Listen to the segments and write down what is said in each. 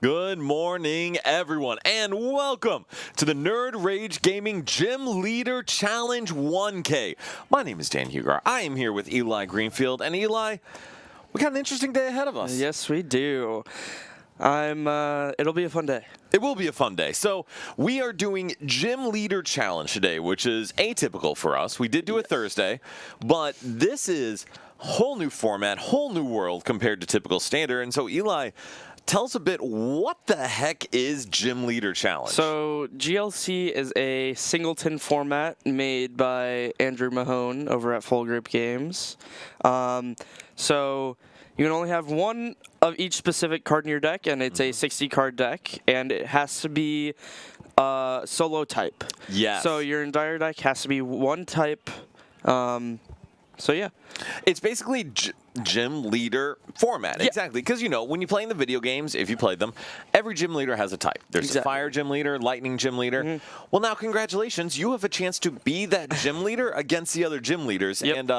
Good morning, everyone, and welcome to the Nerd Rage Gaming Gym Leader Challenge 1K. My name is Dan Hugar. I am here with Eli Greenfield, and Eli, we got an interesting day ahead of us. Yes, we do. It'll be a fun day. It will be a fun day. So we are doing Gym Leader Challenge today, which is atypical for us. We did do it Thursday, but this is whole new format, whole new world compared to typical standard. And so, Eli, tell us a bit, what the heck is Gym Leader Challenge? So GLC is a singleton format made by Andrew Mahone over at Full Grip Games. So you can only have one of each specific card in your deck, and it's a 60-card deck, and it has to be solo type. Yes. So your entire deck has to be one type. So yeah. It's basically gym leader format. Yeah. Exactly. Because, you know, when you play in the video games, if you played them, every gym leader has a type. There's Exactly. a fire gym leader, lightning gym leader. Well, now, congratulations. You have a chance to be that gym leader against the other gym leaders and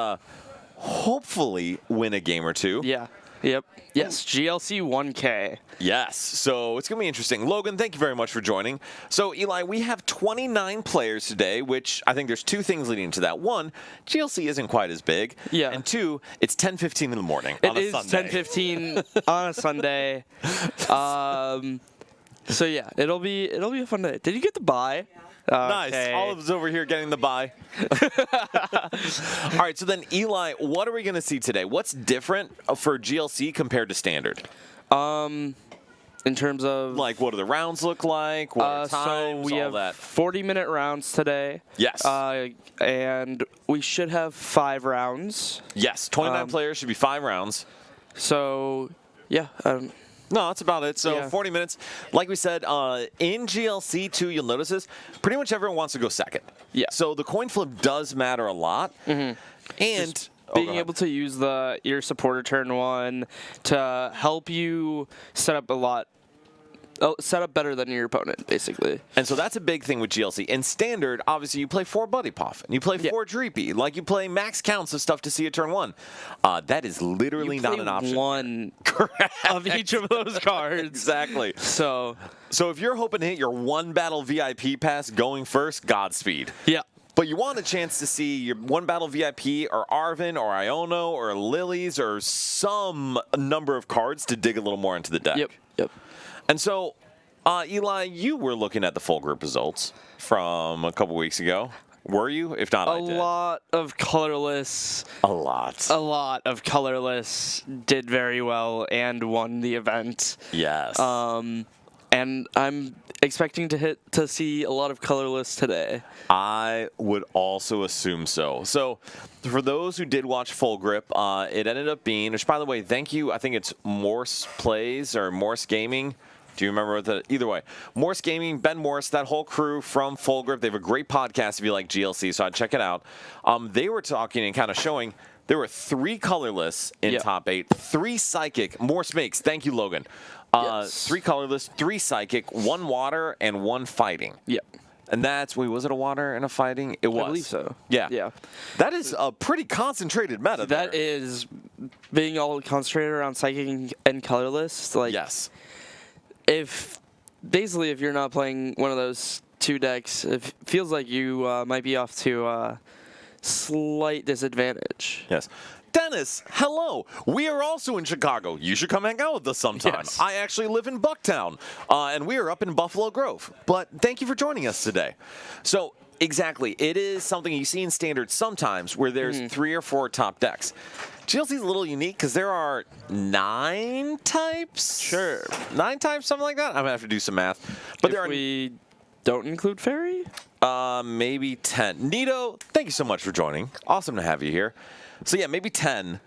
hopefully win a game or two. Yeah. Yep. Yes, GLC 1K. Yes, so it's going to be interesting. Logan, thank you very much for joining. So, Eli, we have 29 players today, which I think there's two things leading to that. One, GLC isn't quite as big. Yeah. And two, it's 10:15 in the morning on a Sunday. It is 10:15 on a Sunday. So yeah, it'll be a fun day. Did you get the bye? Nice. Okay. Olive's over here getting the bye. All right, so then, Eli, what are we going to see today? What's different for GLC compared to standard? In terms of Like, what do the rounds look like? What are times? so we all have that. 40-minute rounds today. Yes. And we should have 5 rounds. Yes, 29 players should be 5 rounds. So yeah. No, that's about it. So Yeah. 40 minutes. Like we said, in GLC, too, you'll notice this, pretty much everyone wants to go second. Yeah. So the coin flip does matter a lot. And Being able to use your supporter turn 1 to help you set up better than your opponent, basically. And so that's a big thing with GLC. In standard, obviously, you play 4 Buddy Puff, and you play 4 Dreepy, like you play max counts of stuff to see a turn 1. That is literally not an option. One of each of those cards. Exactly. So if you're hoping to hit your 1 battle VIP pass going first, Godspeed. yeah. But you want a chance to see your 1 battle VIP or Arvin or Iono or Lilies or some number of cards to dig a little more into the deck. Yep. And so, Eli, you were looking at the full group results from a couple weeks ago. Were you? If not, I did. A lot of colorless did very well and won the event. Yes. And I'm expecting to see a lot of colorless today. I would also assume so. So, for those who did watch Full Grip, it ended up being, which, by the way, thank you. I think it's Morse Plays or Morse Gaming. Do you remember what either way? Morse Gaming, Ben Morse, that whole crew from Full Grip. They have a great podcast if you like GLC, so I'd check it out. They were talking and kind of showing there were 3 colorless in top 8, 3 psychic. Morse makes. Thank you, Logan. Yes. 3 colorless, 3 psychic, 1 water, and 1 fighting. Yep. And was it a water and a fighting? It was. I believe so. Yeah. Yeah. That is a pretty concentrated meta there. That is being all concentrated around psychic and colorless. Like, yes. if you're not playing one of those 2 decks, it feels like you might be off to a slight disadvantage. Yes. Dennis, hello. We are also in Chicago. You should come hang out with us sometime. Yes. I actually live in Bucktown, and we are up in Buffalo Grove. But thank you for joining us today. So, exactly, it is something you see in Standard sometimes where there's 3 or 4 top decks. GLC is a little unique because there are 9 types? Sure. 9 types, something like that? I'm going to have to do some math. But If we don't include fairy? Maybe 10. Nito, thank you so much for joining. Awesome to have you here. So yeah, maybe 10.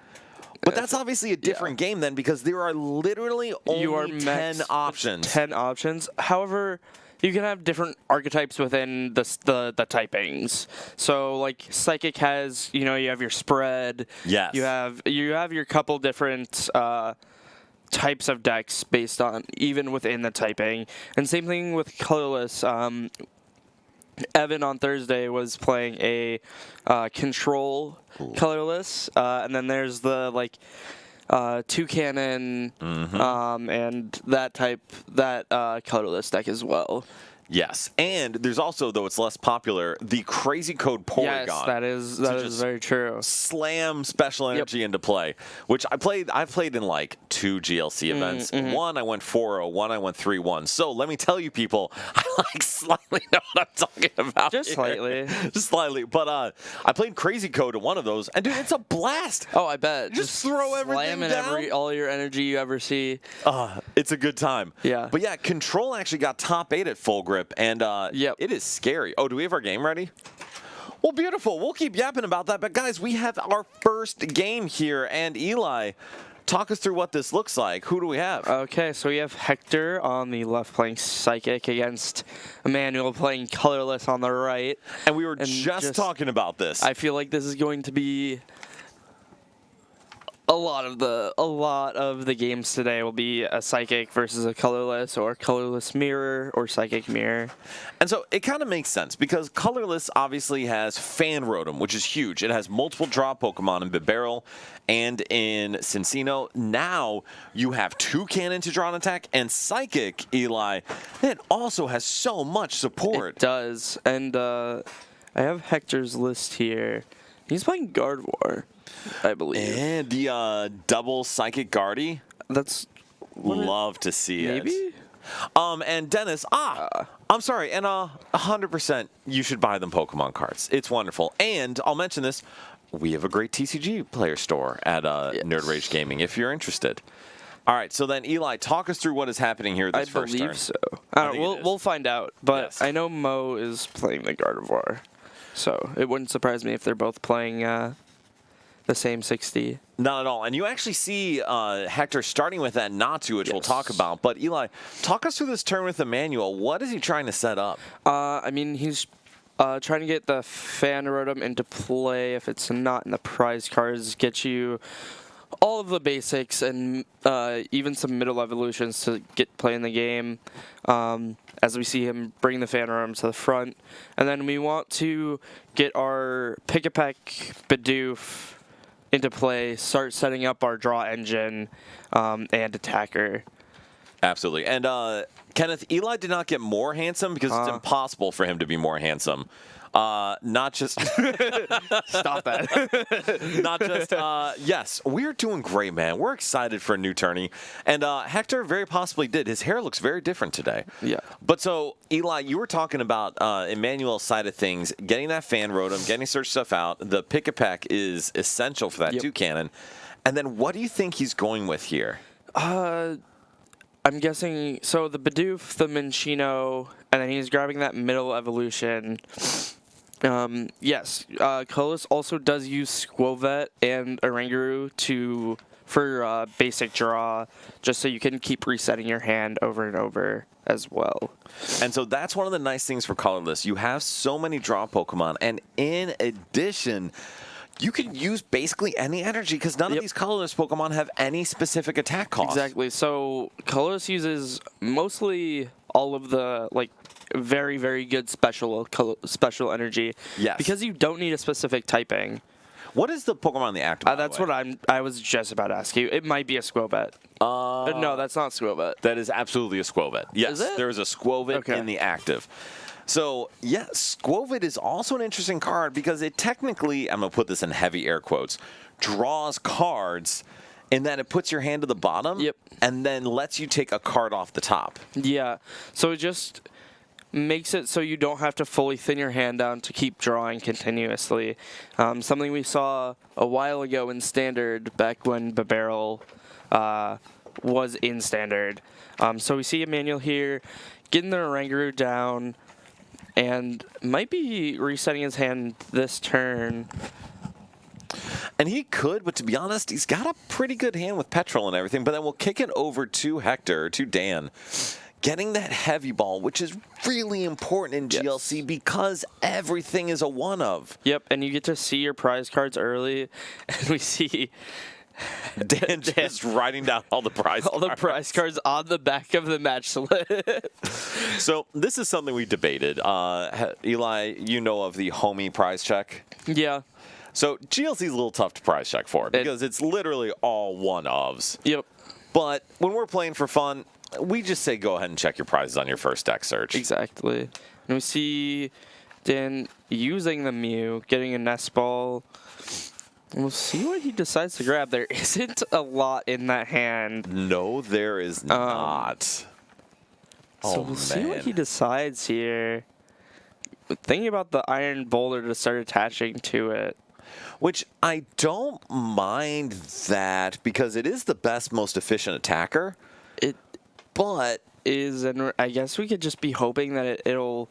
But that's obviously a different game then because there are literally only 10 options. 10 options. However, you can have different archetypes within the typings. So like Psychic has, you have your spread. Yes. You have your couple different types of decks based on even within the typing. And same thing with colorless. Evan on Thursday was playing a control colorless, and then there's the Toucannon, and that colorless deck as well. Yes, and there's also, though it's less popular, the Crazy Code Porygon. Yes, that is very true. Slam special energy into play, which I've played in like 2 GLC events. One I went 4-0, one I went 3-1. So let me tell you, people, I like slightly know what I'm talking about. Just slightly. Just slightly. But I played Crazy Code in one of those, and dude, it's a blast. Oh, I bet. Just throw everything down. All your energy you ever see. It's a good time. Yeah. But yeah, Control actually got top 8 at Full Grip, and it is scary. Oh, do we have our game ready? Well, beautiful. We'll keep yapping about that. But guys, we have our first game here, and Eli, talk us through what this looks like. Who do we have? Okay, so we have Hector on the left playing Psychic against Emmanuel playing Colorless on the right. And we were just talking about this. I feel like this is going to be a lot of the games today will be a Psychic versus a Colorless, or Colorless Mirror, or Psychic Mirror. And so it kind of makes sense because Colorless obviously has Fan Rotom, which is huge. It has multiple draw Pokemon in Bibarel and in Cincino. Now you have Toucannon to draw an attack, and Psychic, Eli, it also has so much support. It does, and I have Hector's list here. He's playing Gardevoir, I believe. And the double Psychic Guardy. That's love to see maybe? it. And Dennis, I'm sorry, and 100% you should buy them Pokemon cards. It's wonderful. And I'll mention this, we have a great TCG player store at Nerd Rage Gaming if you're interested. All right, so then Eli, talk us through what is happening here this first turn. I believe so. We'll find out, but yes. I know Mo is playing the Gardevoir. So it wouldn't surprise me if they're both playing the same 60. Not at all. And you actually see Hector starting with that Natu, which we'll talk about. But Eli, talk us through this turn with Emmanuel. What is he trying to set up? I mean, he's trying to get the Fan Rotom into play. If it's not in the prize cards, get you all of the basics and even some middle evolutions to get play in the game. As we see him bring the Fan Rotom to the front. And then we want to get our Pick-a-Peck Bidoof into play, start setting up our draw engine and attacker. Absolutely. And Kenneth, Eli did not get more handsome because it's impossible for him to be more handsome. Not just stop that. Not just yes, we're doing great, man. We're excited for a new tourney, and Hector very possibly did. His hair looks very different today. Yeah. But so Eli, you were talking about Emmanuel's side of things, getting that Fan Rotom, getting search stuff out. The Pick-a-Peck is essential for that Toucannon. And then what do you think he's going with here? I'm guessing so. The Bidoof, the Minccino, and then he's grabbing that middle evolution. Yes, Colorless also does use Squovet and Oranguru for basic draw, just so you can keep resetting your hand over and over as well. And so that's one of the nice things for Colorless. You have so many draw Pokemon, and in addition, you can use basically any energy because none of these Colorless Pokemon have any specific attack cost. Exactly. So Colorless uses mostly all of the very, very good special energy. Yes. Because you don't need a specific typing. What is the Pokemon in the active? That's what I was just about to ask you. It might be a Squovet. No, that's not Squovet. That is absolutely a Squovet. Yes, is it? There is a Squovet in the active. So, yeah, Squovet is also an interesting card because it technically, I'm going to put this in heavy air quotes, draws cards in that it puts your hand to the bottom and then lets you take a card off the top. Yeah, so it just makes it so you don't have to fully thin your hand down to keep drawing continuously. Something we saw a while ago in Standard, back when Bibarel was in Standard. So we see Emmanuel here getting the Oranguru down and might be resetting his hand this turn. And he could, but to be honest, he's got a pretty good hand with Petrol and everything. But then we'll kick it over to Hector, to Dan, getting that heavy ball, which is really important in GLC because everything is a one-of. Yep, and you get to see your prize cards early, and we see Dan just writing down all the prize cards on the back of the match slip. So this is something we debated. Eli, you know of the homie prize check? Yeah. So GLC is a little tough to prize check for because it's literally all one-ofs. Yep. But when we're playing for fun, we just say go ahead and check your prizes on your first deck search. Exactly. And we see Dan using the Mew, getting a nest ball. We'll see what he decides to grab. There isn't a lot in that hand. No, there is not. So we'll see what he decides here. Thinking about the iron boulder to start attaching to it. Which I don't mind that because it is the best, most efficient attacker. But And I guess we could just be hoping that it'll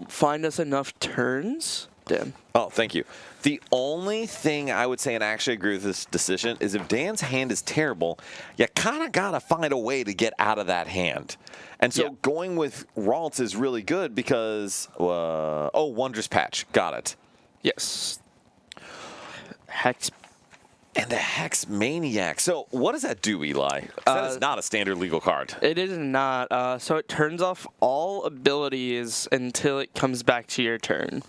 find us enough turns. Dan. Oh, thank you. The only thing I would say, and I actually agree with this decision, is if Dan's hand is terrible, you kind of got to find a way to get out of that hand. And so going with Ralts is really good because, Wondrous Patch. Got it. Yes. Hex. And the Hex Maniac. So what does that do, Eli? That is not a standard legal card. It is not. So it turns off all abilities until it comes back to your turn.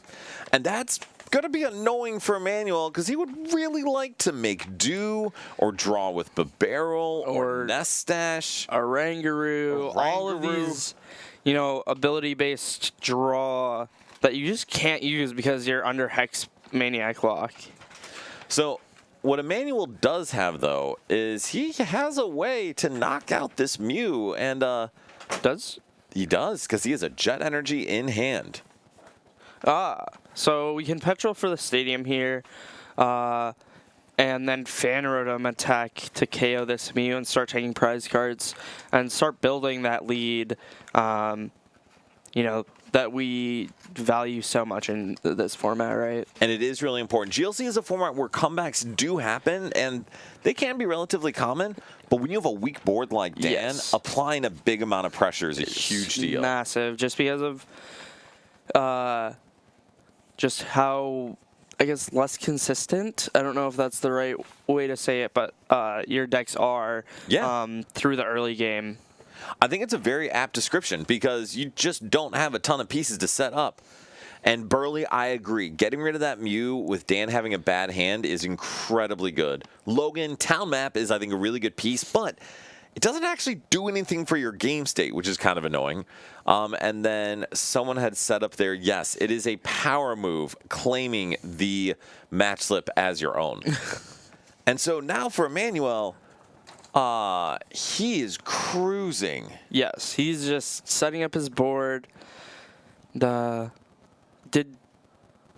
And that's going to be annoying for Emmanuel because he would really like to make do or draw with Barrel or Nest Stash. Oranguru. All of these, ability-based draw that you just can't use because you're under Hex Maniac lock. So what Emmanuel does have, though, is he has a way to knock out this Mew. And Does? He does because he has a Jet Energy in hand. So we can Petrol for the stadium here, and then Fan Rotom attack to KO this Mew and start taking prize cards and start building that lead, that we value so much in this format, right? And it is really important. GLC is a format where comebacks do happen, and they can be relatively common. But when you have a weak board like Dan, applying a big amount of pressure is a huge deal. Massive, just because of just how, I guess, less consistent. I don't know if that's the right way to say it, but your decks are through the early game. I think it's a very apt description because you just don't have a ton of pieces to set up. And Burley, I agree. Getting rid of that Mew with Dan having a bad hand is incredibly good. Logan, Town Map is, I think, a really good piece, but it doesn't actually do anything for your game state, which is kind of annoying. And then someone had set up there, yes, it is a power move claiming the match slip as your own. And so now for Emmanuel, he is cruising. Yes, he's just setting up his board. Did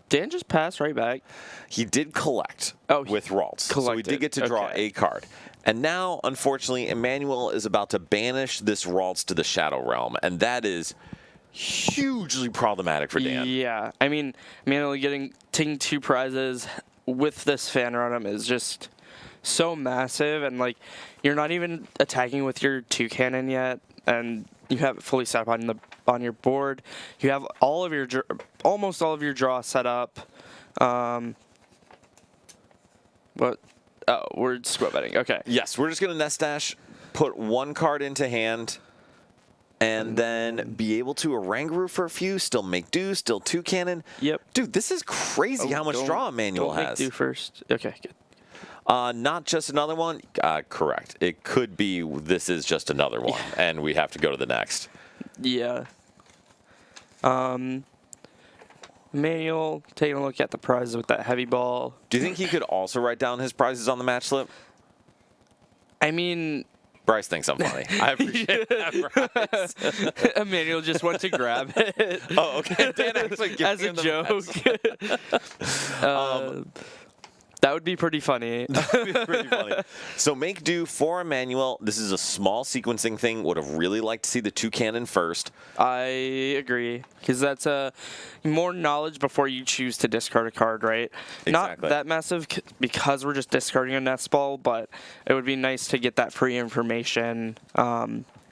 Dan just pass right back? He did collect with Ralts. So he did get to draw a card. And now, unfortunately, Emmanuel is about to banish this Ralts to the Shadow Realm, and that is hugely problematic for Dan. Yeah, I mean, Emmanuel taking 2 prizes with this Fan Rotom is just so massive, and like you're not even attacking with your 2 cannon yet, and you have it fully set up on your board. You have almost all of your draw set up. We're squat betting. Okay. Yes, we're just gonna Nest Dash, put 1 card into hand, and then be able to Oranguru for a few, still make do, still 2 cannon. Yep. Dude, this is crazy how much draw Emmanuel has. Make do first. Okay, good. Not just another one? Correct. It could be this is just another one, and we have to go to the next. Yeah. Emmanuel taking a look at the prizes with that heavy ball. Do you think he could also write down his prizes on the match slip? I mean, Bryce thinks I'm funny. I appreciate that, Bryce. Emmanuel just went to grab it. Oh, okay. Dan actually as a joke. That would be pretty funny. That would be pretty funny. So make do for Emmanuel. This is a small sequencing thing. Would have really liked to see the 2 cannon first. I agree. Because that's more knowledge before you choose to discard a card, right? Exactly. Not that massive because we're just discarding a nest ball, but it would be nice to get that free information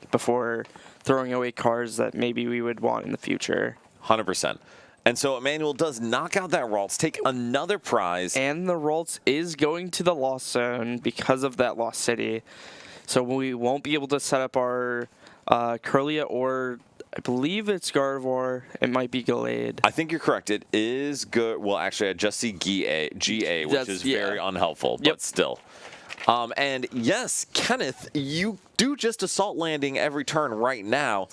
before throwing away cards that maybe we would want in the future. 100%. And so Emmanuel does knock out that Ralts, take another prize. And the Ralts is going to the Lost Zone because of that Lost City. So we won't be able to set up our Curlia or I believe it's Gardevoir. It might be Gallade. I think you're correct. It is good. Well, actually, I just see GA, which is very unhelpful, but still. And yes, Kenneth, you do just assault landing every turn right now.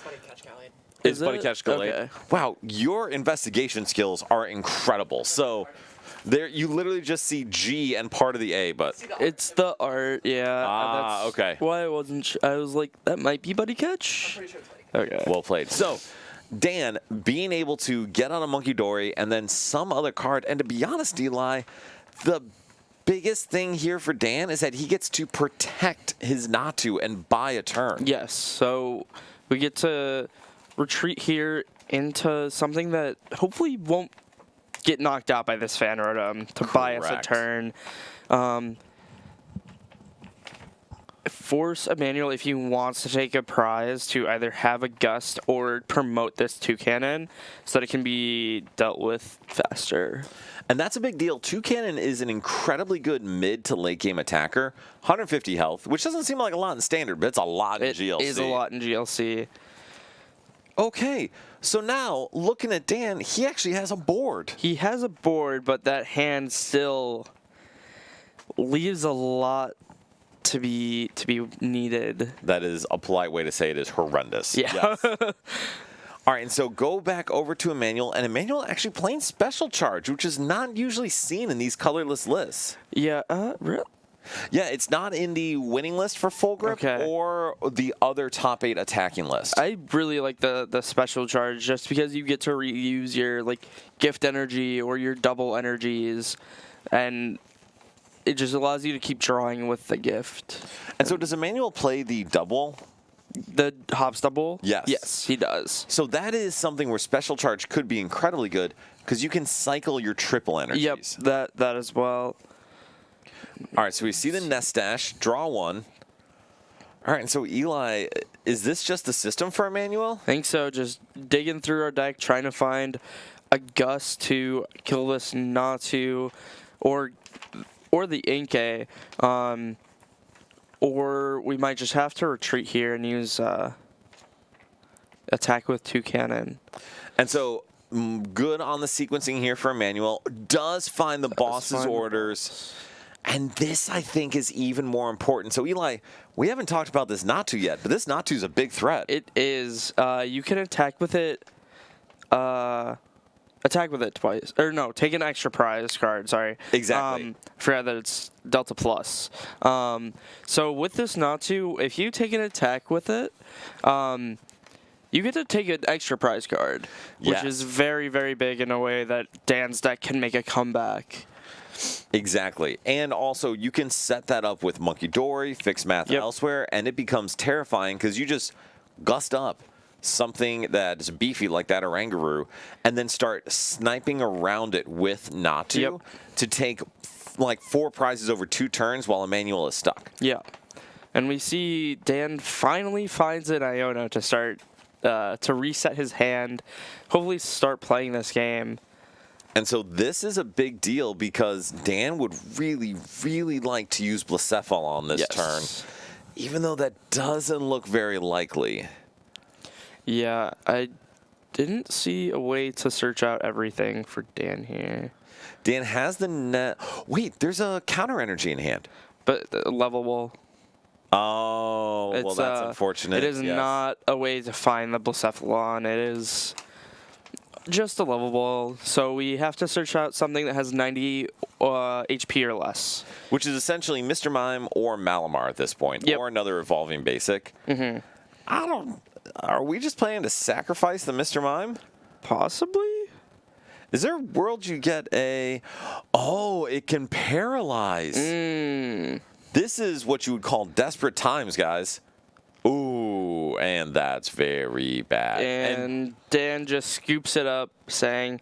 Is Buddy Catch Gallade? Okay. Wow, your investigation skills are incredible. So there, you literally just see G and part of the A, but It's the art, yeah. That's okay. why I wasn't I was like, that might be Buddy Catch. I'm pretty sure it's Buddy. Okay. well played. So, Dan, being able to get on a Monkey Dory and then some other card, and to be honest, Eli, the biggest thing here for Dan is that he gets to protect his Natu and buy a turn. Yes, so we get to retreat here into something that hopefully won't get knocked out by this Fan Rotom to buy us a Correct. turn. Force Emmanuel, if he wants to take a prize, to either have a Gust or promote this Toucannon so that it can be dealt with faster. And that's a big deal. Toucannon is an incredibly good mid to late game attacker. 150 health, which doesn't seem like a lot in standard, but it's a lot in GLC. It is a lot in GLC. Okay, so now looking at Dan, he actually has a board. He has a board, but that hand still leaves a lot to be needed. That is a polite way to say it is horrendous. Yeah. Yes. All right, and so go back over to Emmanuel, and Emmanuel actually playing Special Charge, which is not usually seen in these colorless lists. Yeah, really? Yeah, it's not in the winning list for Full Grip or the other top 8 attacking list. I really like the special charge just because you get to reuse your like gift energy or your double energies, and it just allows you to keep drawing with the gift. And so does Emmanuel play the double? The Hops double? Yes. Yes, he does. So that is something where Special Charge could be incredibly good because you can cycle your triple energies. Yep, that as well. All right, so we see the Nest Dash, draw one. All right, and so Eli, is this just the system for Emmanuel? I think so. Just digging through our deck, trying to find a Gust to kill this Natu, or the Inkay, or we might just have to retreat here and use attack with Toucannon. And so good on the sequencing here for Emmanuel. Does find the boss's orders. And this, I think, is even more important. So, Eli, we haven't talked about this Natu yet, but this Natu is a big threat. It is. You can attack with it. Attack with it twice. Or no, take an extra prize card, sorry. Exactly. Forgot that it's Delta Plus. So with this Natu, if you take an attack with it, you get to take an extra prize card, which is very, very big in a way that Dan's deck can make a comeback. Exactly. And also, you can set that up with Monkey Dory, Fixed Math, and elsewhere, and it becomes terrifying because you just gust up something that's beefy like that Orangaroo and then start sniping around it with Natu to take like 4 prizes over 2 turns while Emmanuel is stuck. Yeah. And we see Dan finally finds an Iono to start to reset his hand, hopefully start playing this game. And so this is a big deal because Dan would really, really like to use Blacephal on this turn, even though that doesn't look very likely. Yeah, I didn't see a way to search out everything for Dan here. Dan has the net. Wait, there's a counter energy in hand. But levelable. Oh, well, that's unfortunate. It is not a way to find the Blacephalon. It is just a levelable. So we have to search out something that has 90 HP or less. Which is essentially Mr. Mime or Malamar at this point, or another evolving basic. Are we just planning to sacrifice the Mr. Mime? Possibly. Is there a world you get a... Oh, it can paralyze. This is what you would call desperate times, guys. Ooh, and that's very bad. And Dan just scoops it up, saying,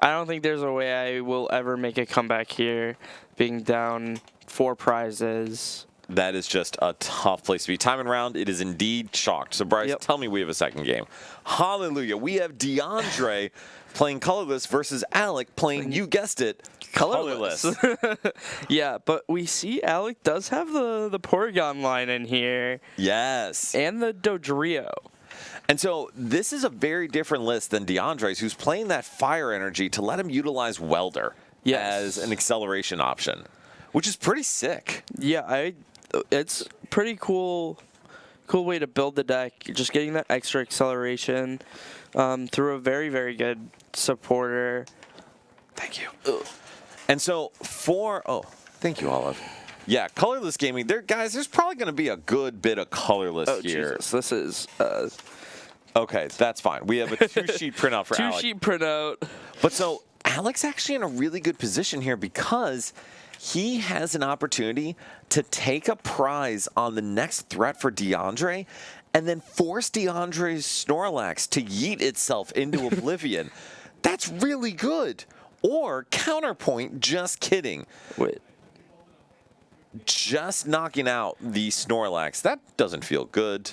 I don't think there's a way I will ever make a comeback here, being down 4 prizes. That is just a tough place to be. Time and round, it is indeed chalked. So, Bryce, tell me we have a second game. Hallelujah. We have DeAndre playing colorless versus Alec playing, you guessed it, colorless. Yeah, but we see Alec does have the Porygon line in here. Yes. And the Dodrio. And so this is a very different list than DeAndre's, who's playing that fire energy to let him utilize Welder as an acceleration option, which is pretty sick. Yeah, it's pretty cool way to build the deck. Just getting that extra acceleration through a very, very good supporter. Thank you. And so thank you, Olive. Yeah, colorless gaming. Guys, there's probably going to be a good bit of colorless here. Jesus, this is okay, that's fine. We have a 2-sheet printout for Alex. 2-sheet printout. But so Alex actually in a really good position here because he has an opportunity to take a prize on the next threat for DeAndre and then force DeAndre's Snorlax to yeet itself into oblivion. That's really good. Or counterpoint, just kidding. Wait. Just knocking out the Snorlax. That doesn't feel good.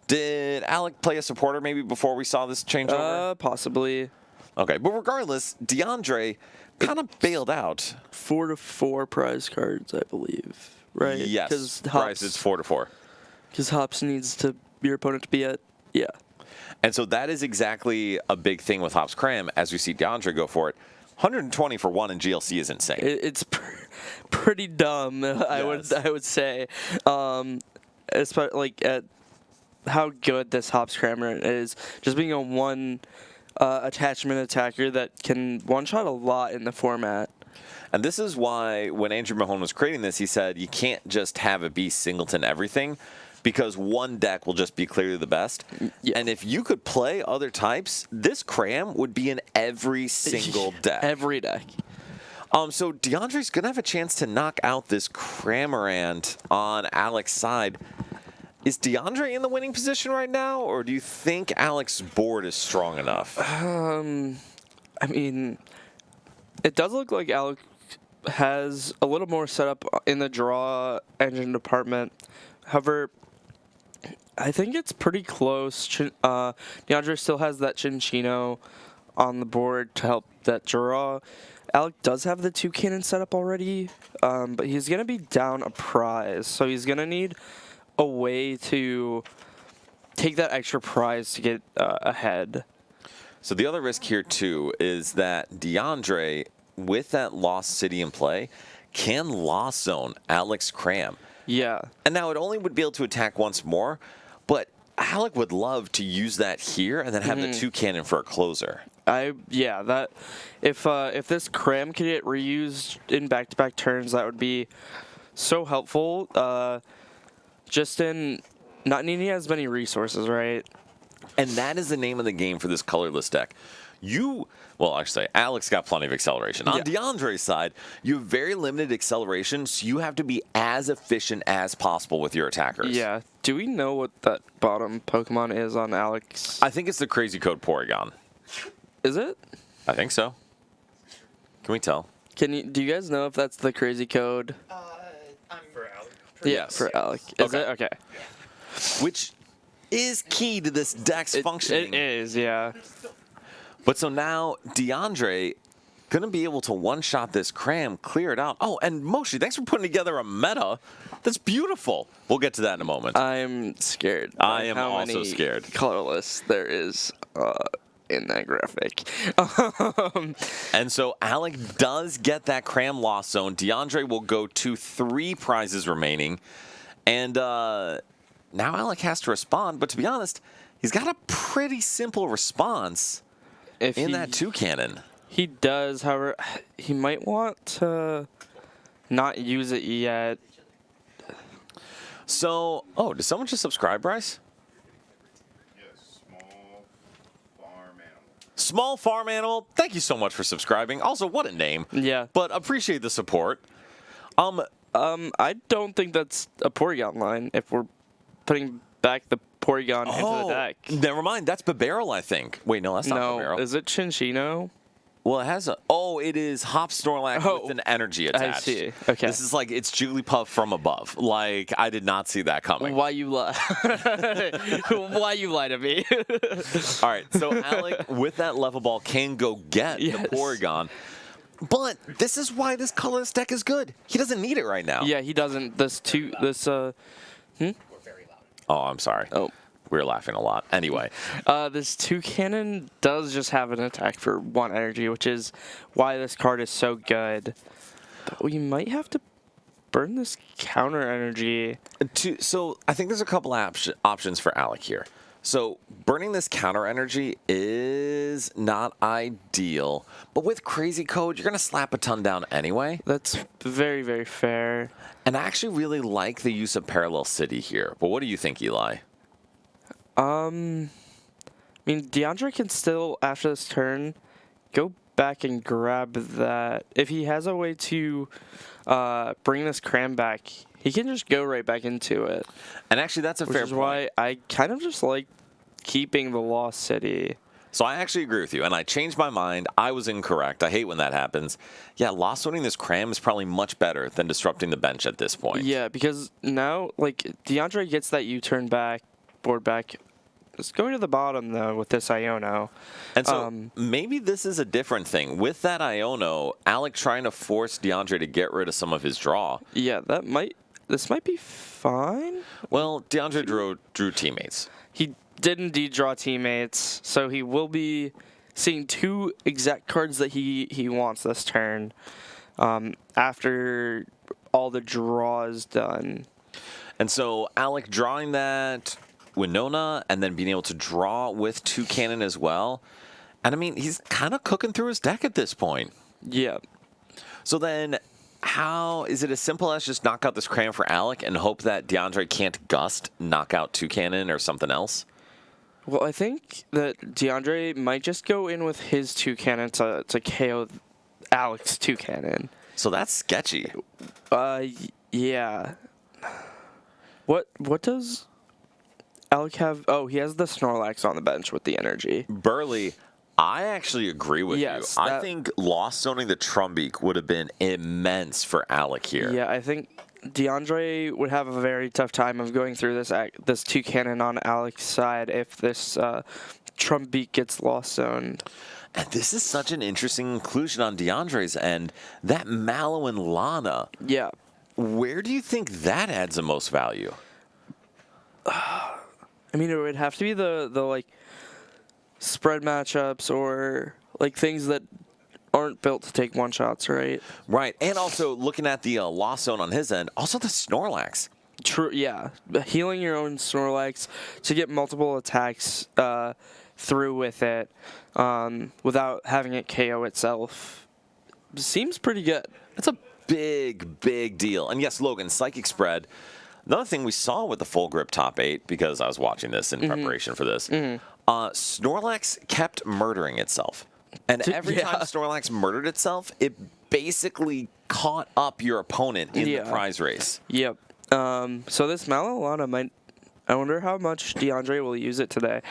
Did Alec play a supporter maybe before we saw this changeover? Possibly. Okay, but regardless, DeAndre kind of bailed out. 4-4 prize cards, I believe. Right? Yes. Prize is 4-4. Because Hops needs your opponent to be at, yeah. And so that is exactly a big thing with Hops Cram as we see DeAndre go for it. 120 for 1 in GLC is insane. It's pretty dumb, I would say. Especially like at how good this Hops Crammer is. Just being a one attachment attacker that can one-shot a lot in the format. And this is why when Andrew Mahone was creating this, he said you can't just have it be singleton everything because one deck will just be clearly the best. Yeah. And if you could play other types, this Cram would be in every single deck. Every deck. So DeAndre's going to have a chance to knock out this Cramorant on Alex's side. Is DeAndre in the winning position right now, or do you think Alex's board is strong enough? I mean, it does look like Alex has a little more setup in the draw engine department. However, I think it's pretty close. DeAndre still has that Chinchino on the board to help that draw. Alec does have the 2 cannon setup already, but he's going to be down a prize, so he's going to need a way to take that extra prize to get ahead. So the other risk here, too, is that DeAndre, with that Lost City in play, can Lost Zone Alex Cram. Yeah. And now it only would be able to attack once more, but Alec would love to use that here and then have the 2 cannon for a closer. That if this Cram could get reused in back-to-back turns, that would be so helpful. Just in not needing as many resources, right? And that is the name of the game for this colorless deck. I should say, Alex got plenty of acceleration. On DeAndre's side, you have very limited acceleration, so you have to be as efficient as possible with your attackers. Yeah. Do we know what that bottom Pokemon is on Alex? I think it's the crazy code Porygon. Is it? I think so. Can we tell? Do you guys know if that's the crazy code? I'm for Alec. Yes. For Alec. Is it? Okay. Which is key to this deck's functioning. It is, yeah. But so now DeAndre going to be able to one-shot this Cram, clear it out. Oh, and Moshi, thanks for putting together a meta. That's beautiful. We'll get to that in a moment. I'm scared. I am also scared. Colorless there is in that graphic. And so Alec does get that Cram Lost Zone. DeAndre will go to 3 prizes remaining. And now Alec has to respond. But to be honest, he's got a pretty simple response in that 2 cannon. He does, however, he might want to not use it yet. So, did someone just subscribe, Bryce? Yes, small farm animal. Small farm animal, thank you so much for subscribing. Also, what a name. Yeah. But appreciate the support. I don't think that's a Porygon line if we're putting back the Porygon into the deck. Never mind. That's Bibarel, I think. Wait, no, that's not Bibarel. Is it Chinchino? Well, it has it is Hop Snorlax with an energy attached. I see. Okay. This is like, it's Jigglypuff from above. Like, I did not see that coming. Why you lie? Why you lie to me? All right, so Alec, with that level ball, can go get the Porygon. But this is why this colorless deck is good. He doesn't need it right now. Yeah, he doesn't. Oh, I'm sorry. Oh. We were laughing a lot. Anyway. This 2 cannon does just have an attack for 1 energy, which is why this card is so good. But we might have to burn this counter energy. So I think there's a couple options for Alec here. So burning this counter energy is not ideal, but with Crazy Code, you're going to slap a ton down anyway. That's very, very fair. And I actually really like the use of Parallel City here. But what do you think, Eli? I mean, DeAndre can still, after this turn, go back and grab that. If he has a way to bring this cram back, he can just go right back into it. And actually, that's a fair point. Which is why I kind of just like keeping the Lost City. So I actually agree with you, and I changed my mind. I was incorrect. I hate when that happens. Yeah, lost zoning this cram is probably much better than disrupting the bench at this point. Yeah, because now, like, DeAndre gets that U-turn back, board back. It's going to the bottom, though, with this Iono. And so maybe this is a different thing. With that Iono, Alec trying to force DeAndre to get rid of some of his draw. Yeah, this might be fine. Well, DeAndre drew teammates. He did indeed draw teammates, so he will be seeing 2 exact cards that he wants this turn after all the draw is done. And so Alec drawing that Winona and then being able to draw with 2 cannon as well. And I mean, he's kind of cooking through his deck at this point. Yeah. So then how is it as simple as just knock out this cram for Alec and hope that DeAndre can't gust, knock out 2 cannon or something else? Well, I think that DeAndre might just go in with his 2 cannon to KO Alec's 2 cannon. So that's sketchy. Yeah. What does Alec have? Oh, he has the Snorlax on the bench with the energy. Burley, I actually agree with you. I think lost zoning the Trumbeak would have been immense for Alec here. Yeah, I think DeAndre would have a very tough time of going through this 2 cannon on Alec's side if this Trumbeak gets lost zoned. And this is such an interesting inclusion on DeAndre's end. That Mallow and Lana. Yeah. Where do you think that adds the most value? I mean, it would have to be the like spread matchups or like things that aren't built to take one shots, right? Right, and also looking at the lost zone on his end, also the Snorlax. True, yeah. Healing your own Snorlax to get multiple attacks through with it without having it KO itself seems pretty good. That's a big, big deal. And yes, Logan, Psychic Spread. Another thing we saw with the full grip top 8, because I was watching this in preparation for this, Snorlax kept murdering itself. And every time Snorlax murdered itself, it basically caught up your opponent in the prize race. Yep. So this Malalana might... I wonder how much DeAndre will use it today.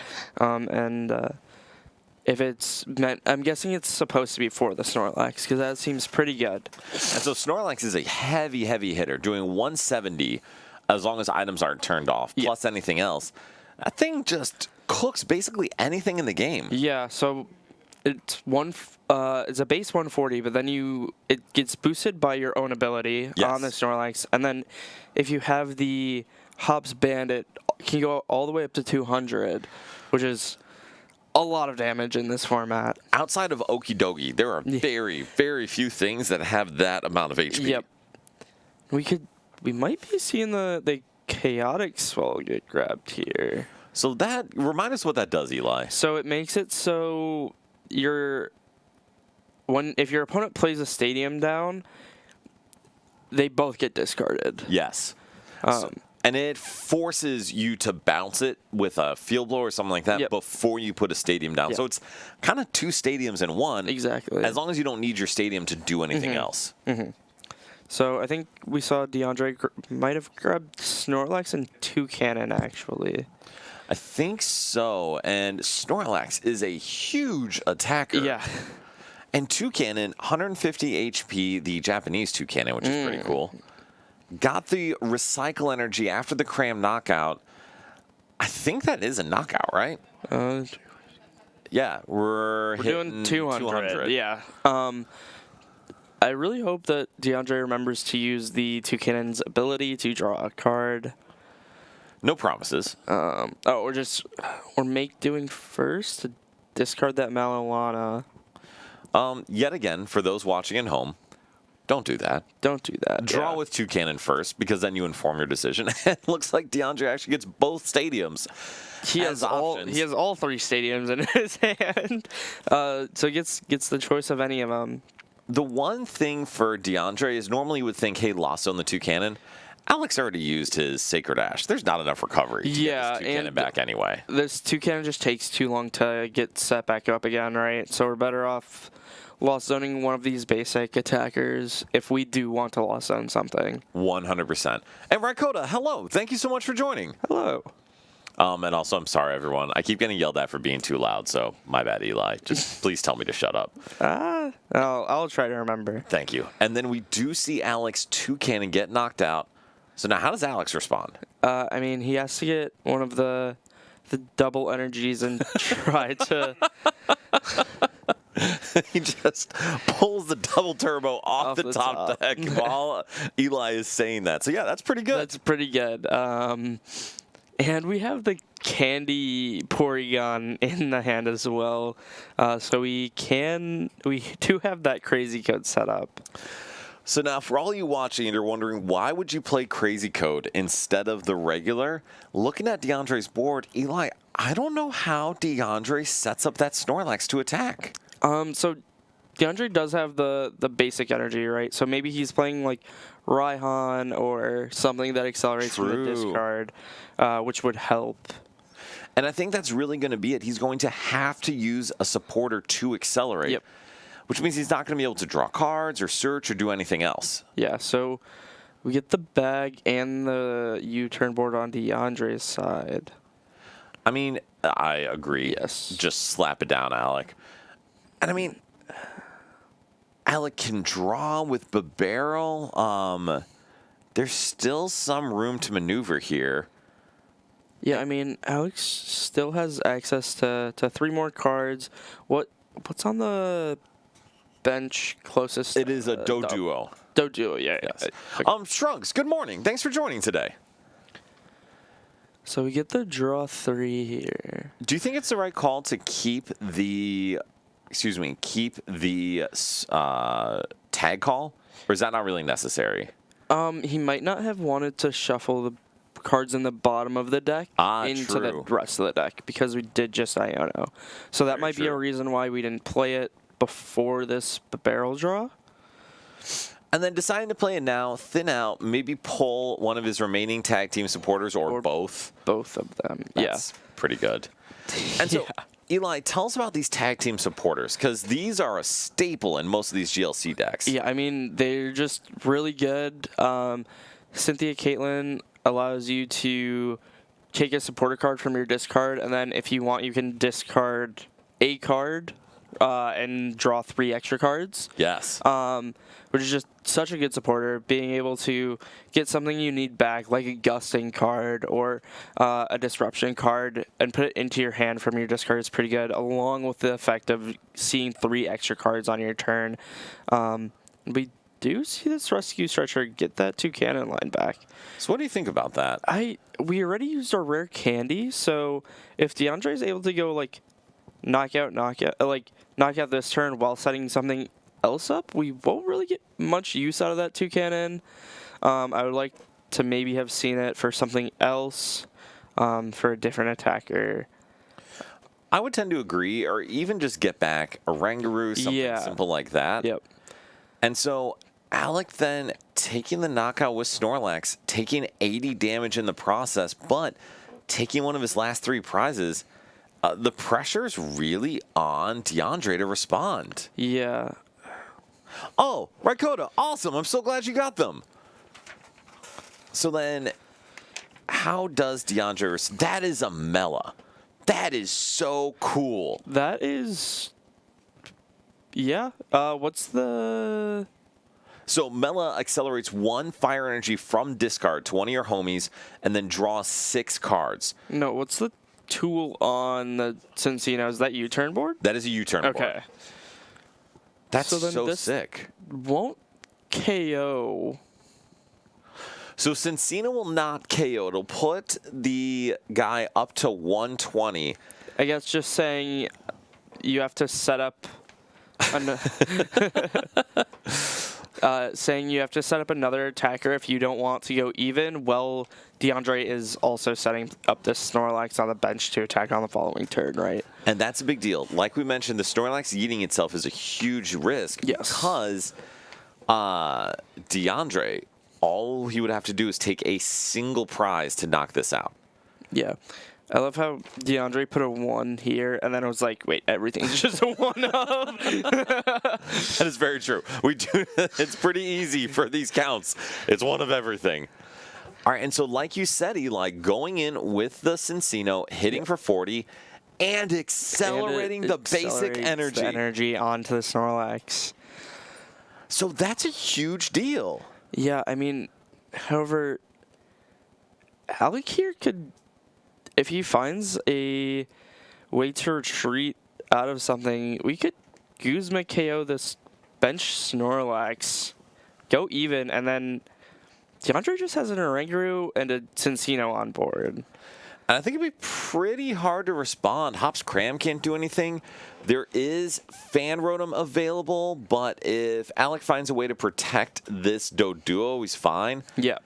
If it's meant... I'm guessing it's supposed to be for the Snorlax, because that seems pretty good. And so Snorlax is a heavy, heavy hitter, doing 170 as long as items aren't turned off, plus anything else. That thing just cooks basically anything in the game. Yeah, so it's it's a base 140, but then it gets boosted by your own ability on the Snorlax, and then if you have the Hops Bandit, it can go all the way up to 200, which is a lot of damage in this format. Outside of Okidogi, there are very, very few things that have that amount of HP. Yep. We might be seeing the Chaotic Swell get grabbed here. So that, remind us what that does, Eli. So it makes it so if your opponent plays a stadium down, they both get discarded. Yes. And it forces you to bounce it with a field blow or something like that before you put a stadium down. So it's kind of 2 stadiums in one. Exactly. As long as you don't need your stadium to do anything else. So I think we saw DeAndre might have grabbed Snorlax and 2 cannon, actually. I think so. And Snorlax is a huge attacker. Yeah. And 2 cannon, 150 HP, the Japanese 2 cannon, which is pretty cool. Got the recycle energy after the cram knockout. I think that is a knockout, right? Yeah, we're doing 200. Yeah. I really hope that DeAndre remembers to use the 2 cannons ability to draw a card. No promises. Or make doing first to discard that Malilana. Yet again, for those watching at home, don't do that. Don't do that. Draw yeah. with two cannon first, because then you inform your decision. It looks like DeAndre actually gets both stadiums. He has all 3 stadiums in his hand, so gets the choice of any of them. The one thing for DeAndre is normally you would think, hey, Lasso on the two cannon. Alex already used his Sacred Ash. There's not enough recovery to get his two cannon back anyway. This two cannon just takes too long to get set back up again, right? So we're better off lost zoning one of these basic attackers if we do want to lost zone something. 100%. And Raikkoda, hello. Thank you so much for joining. Hello. And also, I'm sorry, everyone. I keep getting yelled at for being too loud, so my bad, Eli. Just please tell me to shut up. I'll try to remember. Thank you. And then we do see Alex two cannon get knocked out. So now how does Alex respond? I mean, he has to get one of the double energies and try to... He just pulls the double turbo off the top deck while Eli is saying that. So yeah, that's pretty good. That's pretty good. And we have the candy Porygon in the hand as well. So we do have that crazy code set up. So now, for all you watching and you're wondering, why would you play Crazy Code instead of the regular? Looking at DeAndre's board, Eli, I don't know how DeAndre sets up that Snorlax to attack. So DeAndre does have the basic energy, right? So maybe he's playing like Raihan or something that accelerates from the discard, which would help. And I think that's really going to be it. He's going to have to use a supporter to accelerate. Yep. Which means he's not going to be able to draw cards or search or do anything else. Yeah, so we get the bag and the U-turn board on DeAndre's side. I mean, I agree. Yes. Just slap it down, Alec. And I mean, Alec can draw with Barrel. There's still some room to maneuver here. Yeah, I mean, Alex still has access to 3 more cards. What's on the bench closest? It is a Doduo. Doduo, yeah. Yes. Okay. Shrugs, good morning. Thanks for joining today. So we get the draw 3 here. Do you think it's the right call to keep the tag call, or is that not really necessary? He might not have wanted to shuffle the cards in the bottom of the deck into the rest of the deck because we did just Iono. So that might be a reason why we didn't play it before this barrel draw. And then deciding to play it now, thin out, maybe pull one of his remaining tag team supporters or both. Both of them. That's pretty good. And so, Eli, tell us about these tag team supporters, because these are a staple in most of these GLC decks. Yeah, I mean, they're just really good. Cynthia Caitlin allows you to take a supporter card from your discard, and then if you want, you can discard a card and draw 3 extra cards. Yes. Which is just such a good supporter. Being able to get something you need back, like a gusting card or a disruption card, and put it into your hand from your discard is pretty good, along with the effect of seeing 3 extra cards on your turn. We do see this Rescue Stretcher get that 2 cannon line back. So what do you think about that? We already used our rare candy, so if DeAndre is able to go like knock out this turn while setting something else up, we won't really get much use out of that 2 cannon. I would like to maybe have seen it for something else, for a different attacker. I would tend to agree, or even just get back a Rangaroo, something simple like that. Yep. And so Alec then taking the knockout with Snorlax, taking 80 damage in the process, but taking one of his last 3 prizes. The pressure's really on DeAndre to respond. Yeah. Oh, Raikkoda, awesome. I'm so glad you got them. So then, how does DeAndre... That is a Mela. That is so cool. That is... Yeah. What's the... So Mela accelerates 1 fire energy from discard to one of your homies, and then draw 6 cards. No, what's the tool on the Cincino? Is that U-turn board? That is a U-turn board. Okay. That's so so sick. Won't KO. So Cincina will not KO. It'll put the guy up to 120. I guess just saying you have to set up saying you have to set up another attacker if you don't want to go even. Well, DeAndre is also setting up this Snorlax on the bench to attack on the following turn, right? And that's a big deal. Like we mentioned, the Snorlax eating itself is a huge risk. Yes. Because DeAndre, all he would have to do is take a single prize to knock this out. Yeah. I love how DeAndre put a 1 here, and then it was like, wait, everything's just a 1-up. That is very true. We do. It's pretty easy for these counts. It's one of everything. All right, and so like you said, Eli, going in with the Cincino, hitting for 40, and accelerating the basic energy. The energy onto the Snorlax. So that's a huge deal. Yeah, I mean, however, Alec here could, if he finds a way to retreat out of something, we could Guzma KO this bench Snorlax, go even, and then DeAndre just has an Oranguru and a Cincino on board. And I think it'd be pretty hard to respond. Hops Cram can't do anything. There is Fan Rotom available, but if Alec finds a way to protect this Doduo, he's fine. Yeah.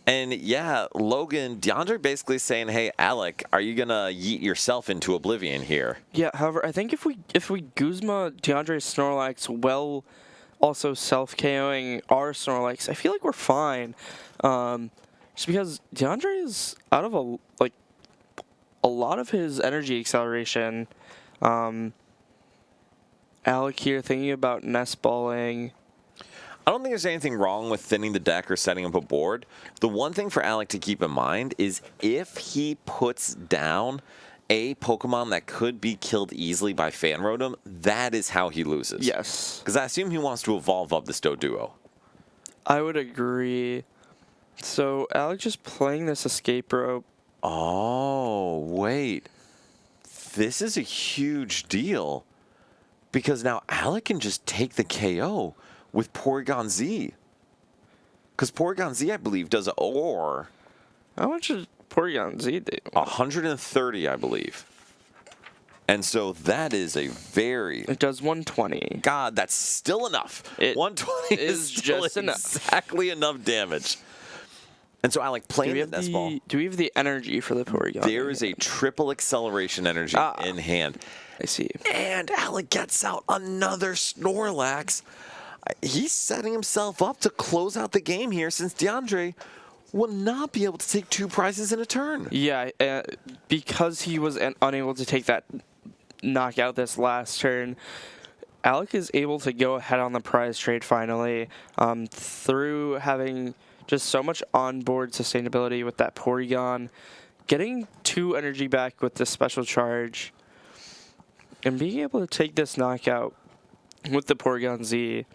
And yeah, Logan, DeAndre basically saying, hey, Alec, are you going to yeet yourself into oblivion here? Yeah, however, I think if we Guzma DeAndre's Snorlax while also self-KOing our Snorlax, I feel like we're fine. Just because DeAndre is out of a lot of his energy acceleration. Alec here thinking about nest balling. I don't think there's anything wrong with thinning the deck or setting up a board. The one thing for Alec to keep in mind is if he puts down a Pokemon that could be killed easily by Fan Rotom, that is how he loses. Yes. Because I assume he wants to evolve up this Doduo. I would agree. So Alec just playing this escape rope. Oh, wait. This is a huge deal. Because now Alec can just take the KO with Porygon Z. Because Porygon Z, I believe, does ore. How much does Porygon Z do? 130, I believe. And so that is a very... It does 120. God, that's still enough. It 120 is still just enough. exactly enough damage. And so Alec playing the nest ball. Do we have the energy for the Porygon? There is a triple acceleration energy in hand. I see. And Alec gets out another Snorlax. He's setting himself up to close out the game here since DeAndre will not be able to take 2 prizes in a turn. Yeah, because he was unable to take that knockout this last turn, Alec is able to go ahead on the prize trade finally through having just so much onboard sustainability with that Porygon, getting 2 energy back with the special charge, and being able to take this knockout with the Porygon Z.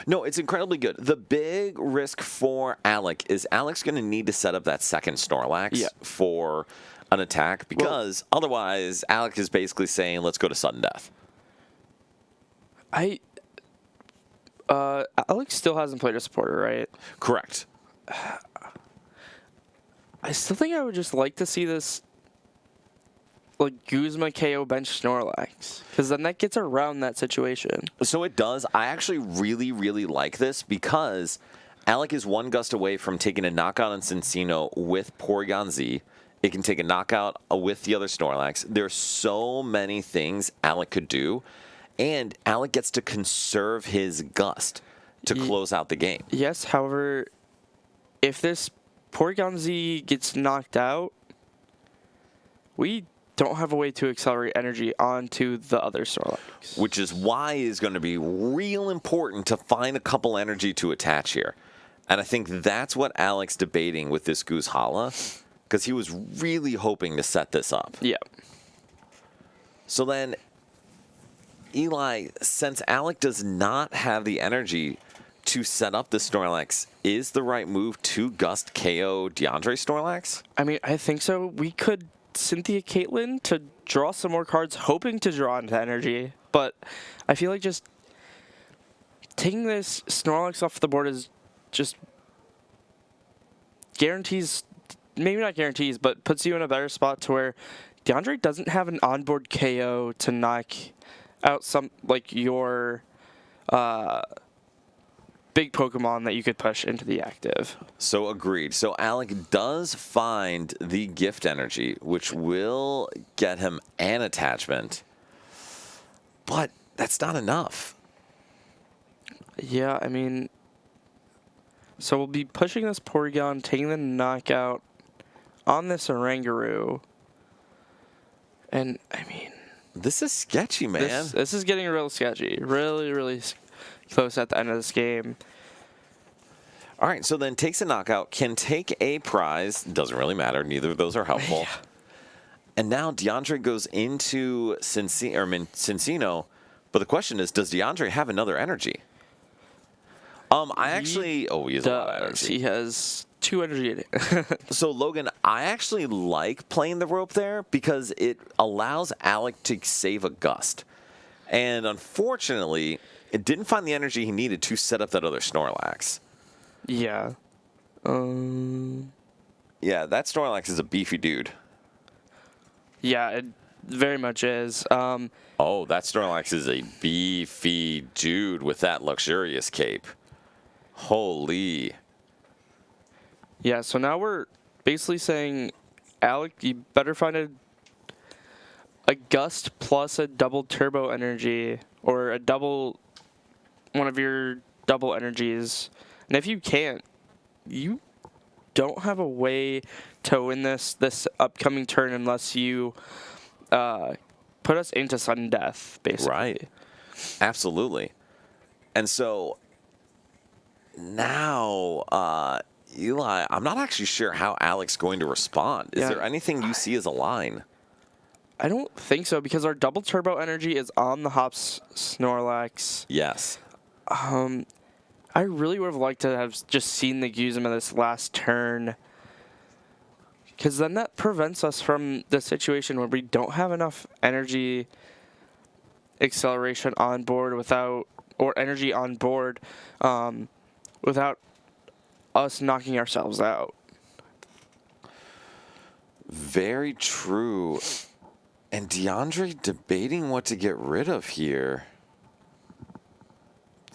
No, it's incredibly good. The big risk for Alec is Alec's going to need to set up that second Snorlax for an attack because otherwise Alec is basically saying, let's go to sudden death. Alex still hasn't played a supporter, right? Correct. I still think I would just like to see this Guzma KO bench Snorlax, because then that gets around that situation. So it does. I actually really, really like this because Alec is 1 gust away from taking a knockout on Cincino with Porygon Z. It can take a knockout with the other Snorlax. There's so many things Alec could do, and Alec gets to conserve his gust to close out the game. Yes, however, if this Porygon Z gets knocked out, we don't have a way to accelerate energy onto the other Snorlax. Which is why it's going to be real important to find a couple energy to attach here. And I think that's what Alec's debating with this Goose Hala, because he was really hoping to set this up. Yeah. So then, Eli, since Alec does not have the energy to set up the Snorlax, is the right move to Gust KO DeAndre Snorlax? I mean, I think so. We could Cynthia Caitlyn to draw some more cards, hoping to draw into energy. But I feel like just taking this Snorlax off the board is just guarantees, maybe not guarantees, but puts you in a better spot to where DeAndre doesn't have an onboard KO to knock out some like your big Pokemon that you could push into the active. So agreed. So Alec does find the gift energy, which will get him an attachment, but that's not enough. Yeah, I mean, so we'll be pushing this Porygon, taking the knockout on this Oranguru. And, I mean... This is sketchy, man. This is getting real sketchy. Really, really close at the end of this game. All right, so then takes a knockout, can take a prize. Doesn't really matter. Neither of those are helpful. Yeah. And now DeAndre goes into Cincino. But the question is, does DeAndre have another energy? I actually... Oh, he has a lot of energy. He has 2 energy in it. So, Logan, I actually like playing the rope there because it allows Alec to save a gust. And unfortunately, it didn't find the energy he needed to set up that other Snorlax. Yeah. Yeah, that Snorlax is a beefy dude. Yeah, it very much is. Oh, that Snorlax is a beefy dude with that luxurious cape. Holy. Yeah, so now we're basically saying, Alec, you better find a gust plus a double turbo energy, or a double, one of your double energies. And if you can't, you don't have a way to win this upcoming turn unless you put us into sudden death, basically. Right. Absolutely. And so now, Eli, I'm not actually sure how Alec's going to respond. Is there anything you see as a line? I don't think so, because our double turbo energy is on the Hops Snorlax. Yes. I really would have liked to have just seen the Guzma this last turn, because then that prevents us from the situation where we don't have enough energy acceleration on board or energy on board without us knocking ourselves out. Very true. And DeAndre debating what to get rid of here.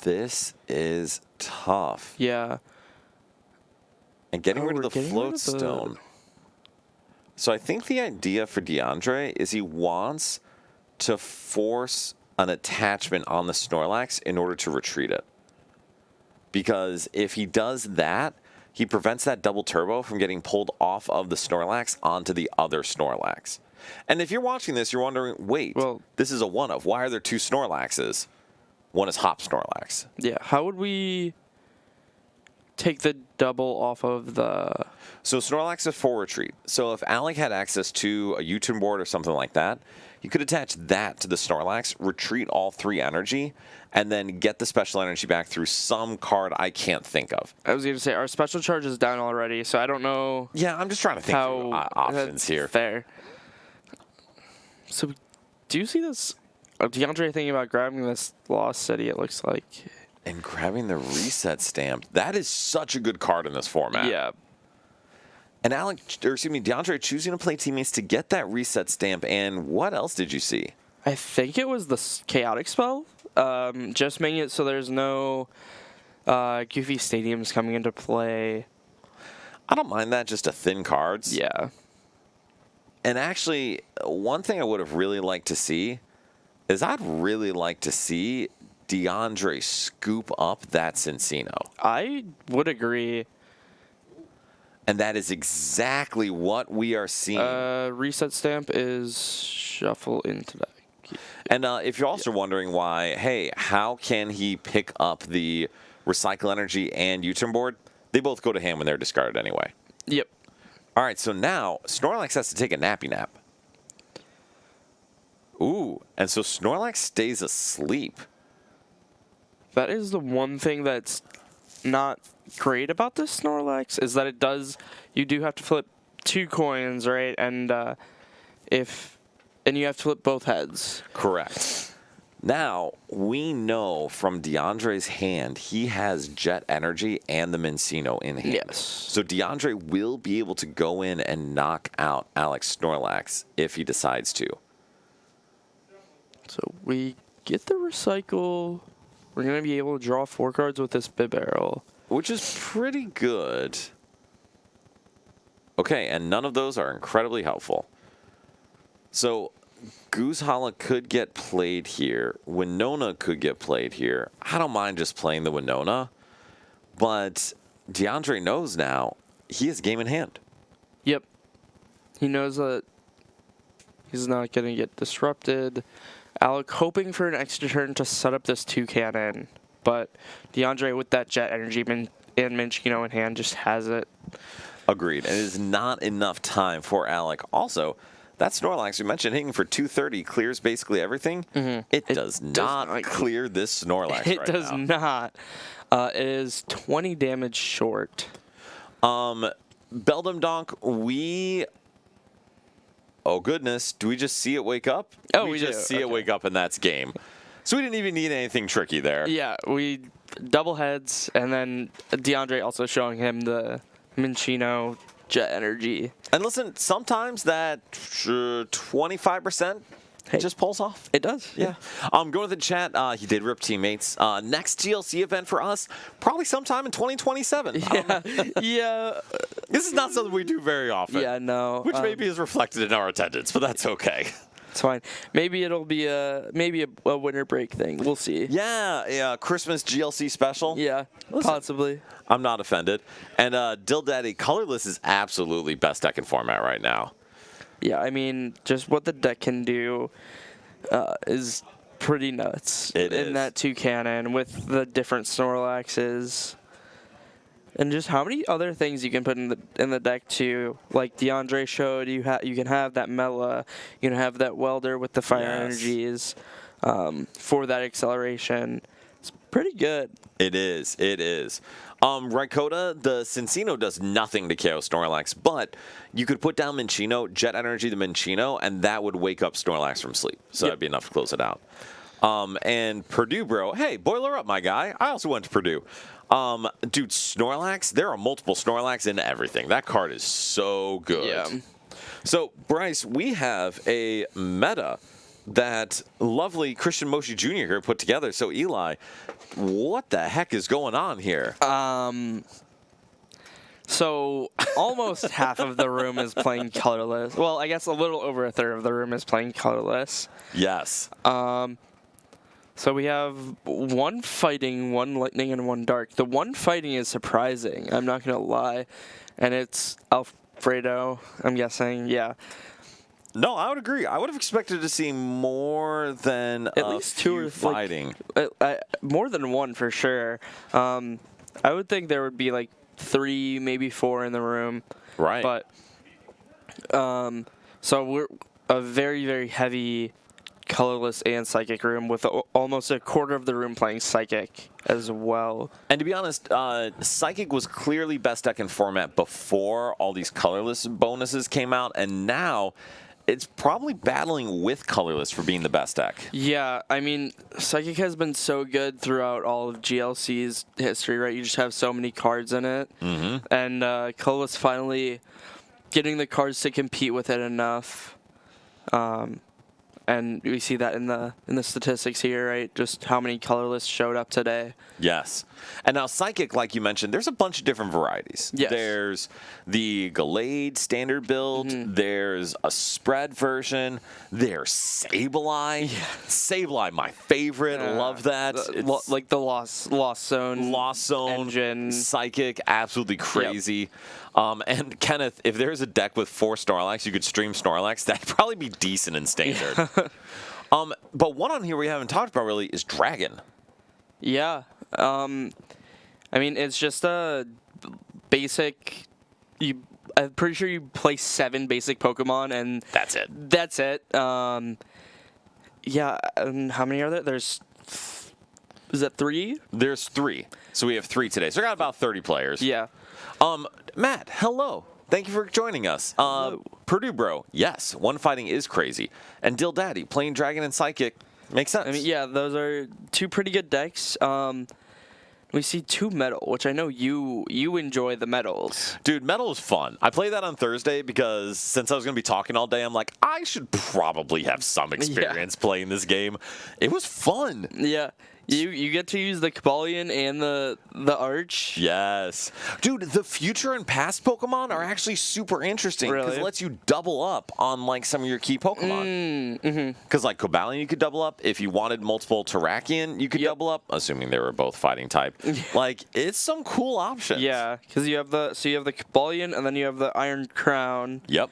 This is tough. Yeah. And getting rid of the we're getting float rid of the- stone. So I think the idea for DeAndre is he wants to force an attachment on the Snorlax in order to retreat it. Because if he does that, he prevents that double turbo from getting pulled off of the Snorlax onto the other Snorlax. And if you're watching this, you're wondering, wait, this is a one-of. Why are there 2 Snorlaxes? One is Hop Snorlax. Yeah. How would we take the double off of the... So Snorlax is full retreat. So if Alec had access to a U-turn board or something like that, he could attach that to the Snorlax, retreat all 3 energy, and then get the special energy back through some card I can't think of. I was going to say, our special charge is down already, so I don't know... Yeah, I'm just trying to think through options here. Fair. So, do you see this? DeAndre thinking about grabbing this Lost City, it looks like. And grabbing the reset stamp. That is such a good card in this format. Yeah. And DeAndre choosing to play teammates to get that reset stamp. And what else did you see? I think it was the Chaotic Spell. Just making it so there's no goofy stadiums coming into play. I don't mind that, just a thin cards. Yeah. And actually, one thing I would have really liked to see is I'd really like to see DeAndre scoop up that Cincino. I would agree. And that is exactly what we are seeing. Reset stamp is shuffle into that. And if you're also wondering why, hey, how can he pick up the Recycle Energy and U-turn board? They both go to him when they're discarded anyway. Yep. All right, so now Snorlax has to take a nappy nap. Ooh, and so Snorlax stays asleep. That is the one thing that's not great about this Snorlax, is that you do have to flip 2 coins, right? And you have to flip both heads. Correct. Now, we know from DeAndre's hand, he has Jet Energy and the Minccino in hand. Yes. So DeAndre will be able to go in and knock out Alex Snorlax if he decides to. So we get the recycle. We're going to be able to draw 4 cards with this Bibarel. Which is pretty good. Okay, and none of those are incredibly helpful. So Goosehala could get played here. Winona could get played here. I don't mind just playing the Winona. But DeAndre knows now he has game in hand. Yep. He knows that he's not going to get disrupted. Alec hoping for an extra turn to set up this 2-cannon. But DeAndre with that Jet Energy and Minccino in hand just has it. Agreed. And it is not enough time for Alec. Also, that Snorlax we mentioned hitting for 230 clears basically everylding. It does not clear this Snorlax It right does now. not. It is 20 damage short. Beldum Donk, oh goodness, do we just see it wake up? Oh, we just do. see it wake up and that's game. So we didn't even need anything tricky there. Yeah, we double heads, and then DeAndre also showing him the Minccino Jet Energy. And listen, sometimes that 25% just pulls off. It does. Yeah. Going to the chat, he did rip teammates. Next GLC event for us, probably sometime in 2027. Yeah. This is not something we do very often. Yeah, no. Which maybe is reflected in our attendance, but that's okay. It's fine. Maybe it'll be a winter break thing. We'll see. Yeah, Christmas GLC special. Yeah, possibly. I'm not offended. And Dill Daddy, colorless is absolutely best deck in format right now. Yeah, I mean, just what the deck can do is pretty nuts. It is. In that 2-cannon with the different Snorlaxes. And just how many other things you can put in the deck too, like DeAndre showed. You can have that Mela, you can have that Welder with the fire energies for that acceleration. It's pretty good. It is. It is. Rykota, the Cincino does nothing to KO Snorlax, but you could put down Minccino, Jet Energy the Minccino, and that would wake up Snorlax from sleep. So that'd be enough to close it out. And Purdue, bro. Hey, boiler up, my guy. I also went to Purdue. Dude, Snorlax, there are multiple Snorlax in everything. That card is so good. Yeah. So, Bryce, we have a meta that lovely Christian Moshi Jr. here put together. So, Eli, what the heck is going on here? So almost half of the room is playing colorless. Well, I guess a little over a third of the room is playing colorless. Yes. So we have 1 fighting, 1 lightning, and 1 dark. The 1 fighting is surprising, I'm not going to lie. And it's Alfredo, I'm guessing, yeah. No, I would agree. I would have expected to see more than At least 2 or fighting. More than 1 for sure. I would think there would be like 3, maybe 4 in the room. Right. But, so we're a very, very heavy colorless and psychic room with almost a quarter of the room playing psychic as well. And to be honest, Psychic was clearly best deck in format before all these colorless bonuses came out, and now it's probably battling with colorless for being the best deck. Yeah, I mean, Psychic has been so good throughout all of GLC's history, right? You just have so many cards in it. Mm-hmm. And colorless finally getting the cards to compete with it enough. And we see that in the statistics here, right? Just how many colorless showed up today. Yes. And now Psychic, like you mentioned, there's a bunch of different varieties. Yes. There's the Gallade standard build. Mm-hmm. There's a spread version. There's Sableye. Yeah. Sableye, my favorite. Love that. Like the Lost Zone. Lost Zone. Engine. Psychic, absolutely crazy. Yep. And Kenneth, if there's a deck with 4 Snorlax, you could stream Snorlax. That'd probably be decent in standard. But one on here we haven't talked about really is Dragon. Yeah. I mean, it's just a basic. I'm pretty sure you play 7 basic Pokemon, and that's it. That's it. Yeah. And how many are there? Is that 3? There's 3. So we have 3 today. So we got about 30 players. Yeah. Matt, hello. Thank you for joining us. Purdue Bro, yes, 1 fighting is crazy. And Dill Daddy, playing Dragon and Psychic, Makes sense. I mean, yeah, those are two pretty good decks. We see 2 metal, which I know you enjoy the metals. Dude, metal is fun. I played that on Thursday because since I was going to be talking all day, I'm like, I should probably have some experience playing this game. It was fun. Yeah. You get to use the Kabalion and the Arch. Yes. Dude, the future and past Pokemon are actually super interesting because Really? it lets you double up on like some of your key Pokemon. Because like Cobalion, you could double up. If you wanted multiple Terrakion, you could double up, assuming they were both fighting type. Like, it's some cool options. Yeah, because you have the Kabalion and then you have the Iron Crown. Yep.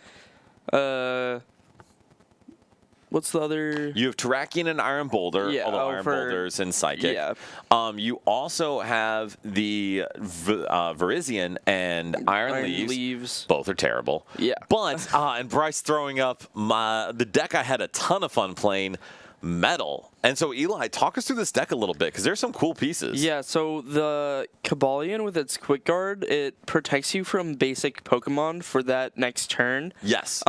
What's the other? You have Terrakion and Iron Boulder, although Iron Boulder's in Psychic. Yeah. You also have the Virizion and Iron Leaves. Both are terrible. Yeah. But, and Bryce throwing up the deck I had a ton of fun playing, Metal. And so, Eli, talk us through this deck a little bit, because there's some cool pieces. Yeah, so the Kabalion with its Quick Guard, it protects you from basic Pokemon for that next turn. Yes.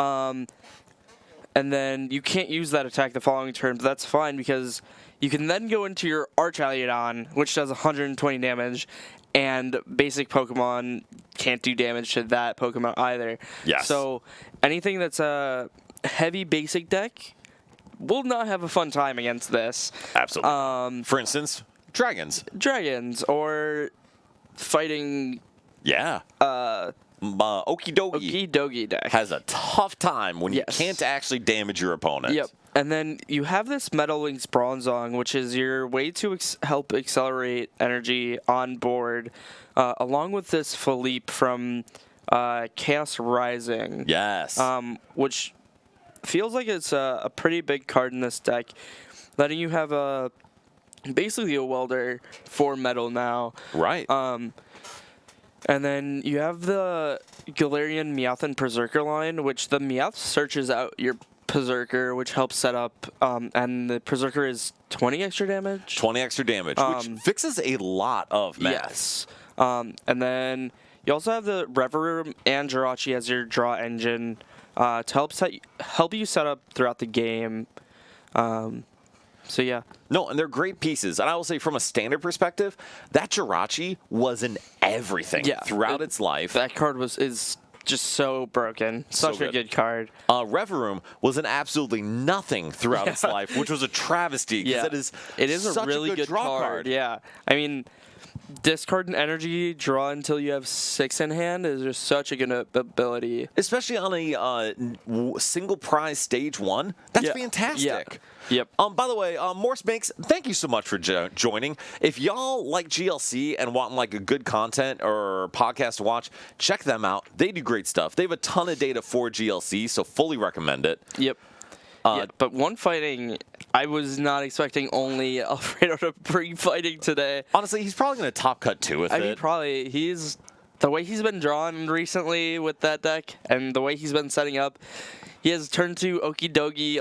And then you can't use that attack the following turn, but that's fine because you can then go into your Archaliodon, which does 120 damage, and basic Pokemon can't do damage to that Pokemon either. Yes. So anything that's a heavy basic deck will not have a fun time against this. Absolutely. For instance, Dragons. Dragons, or fighting... Yeah. Okidogi Okidogi deck. has a tough time when you can't actually damage your opponent. Yep. And then you have this Metal Link's Bronzong, which is your way to help accelerate energy on board, along with this Philippe from Chaos Rising. Yes. Which feels like it's a pretty big card in this deck, letting you have basically a welder for metal now. Right. And then you have the Galarian Meowth and Berserker line, which the Meowth searches out your Berserker, which helps set up, and the Berserker is 20 extra damage. 20 extra damage, which fixes a lot of math. Yes. And then you also have the Reverum and Jirachi as your draw engine to help you set up throughout the game. So yeah. No, and they're great pieces. And I will say, from a standard perspective, that Jirachi was in everything throughout its life. That card is just so broken. Such a good card. Reverum was in absolutely nothing throughout its life, which was a travesty because it is such a really good draw card. Yeah. I mean, discard an energy, draw until you have 6 in hand is just such a good ability. Especially on a single prize stage 1. That's fantastic. Yep. By the way, Morse Banks, thank you so much for joining. If y'all like GLC and want like a good content or podcast to watch, check them out. They do great stuff. They have a ton of data for GLC, so fully recommend it. Yep. But one fighting, I was not expecting only Alfredo to bring fighting today. Honestly, he's probably going to top cut 2 with it. I mean, probably. The way he's been drawn recently with that deck and the way he's been setting up, he has turned to Okidogi,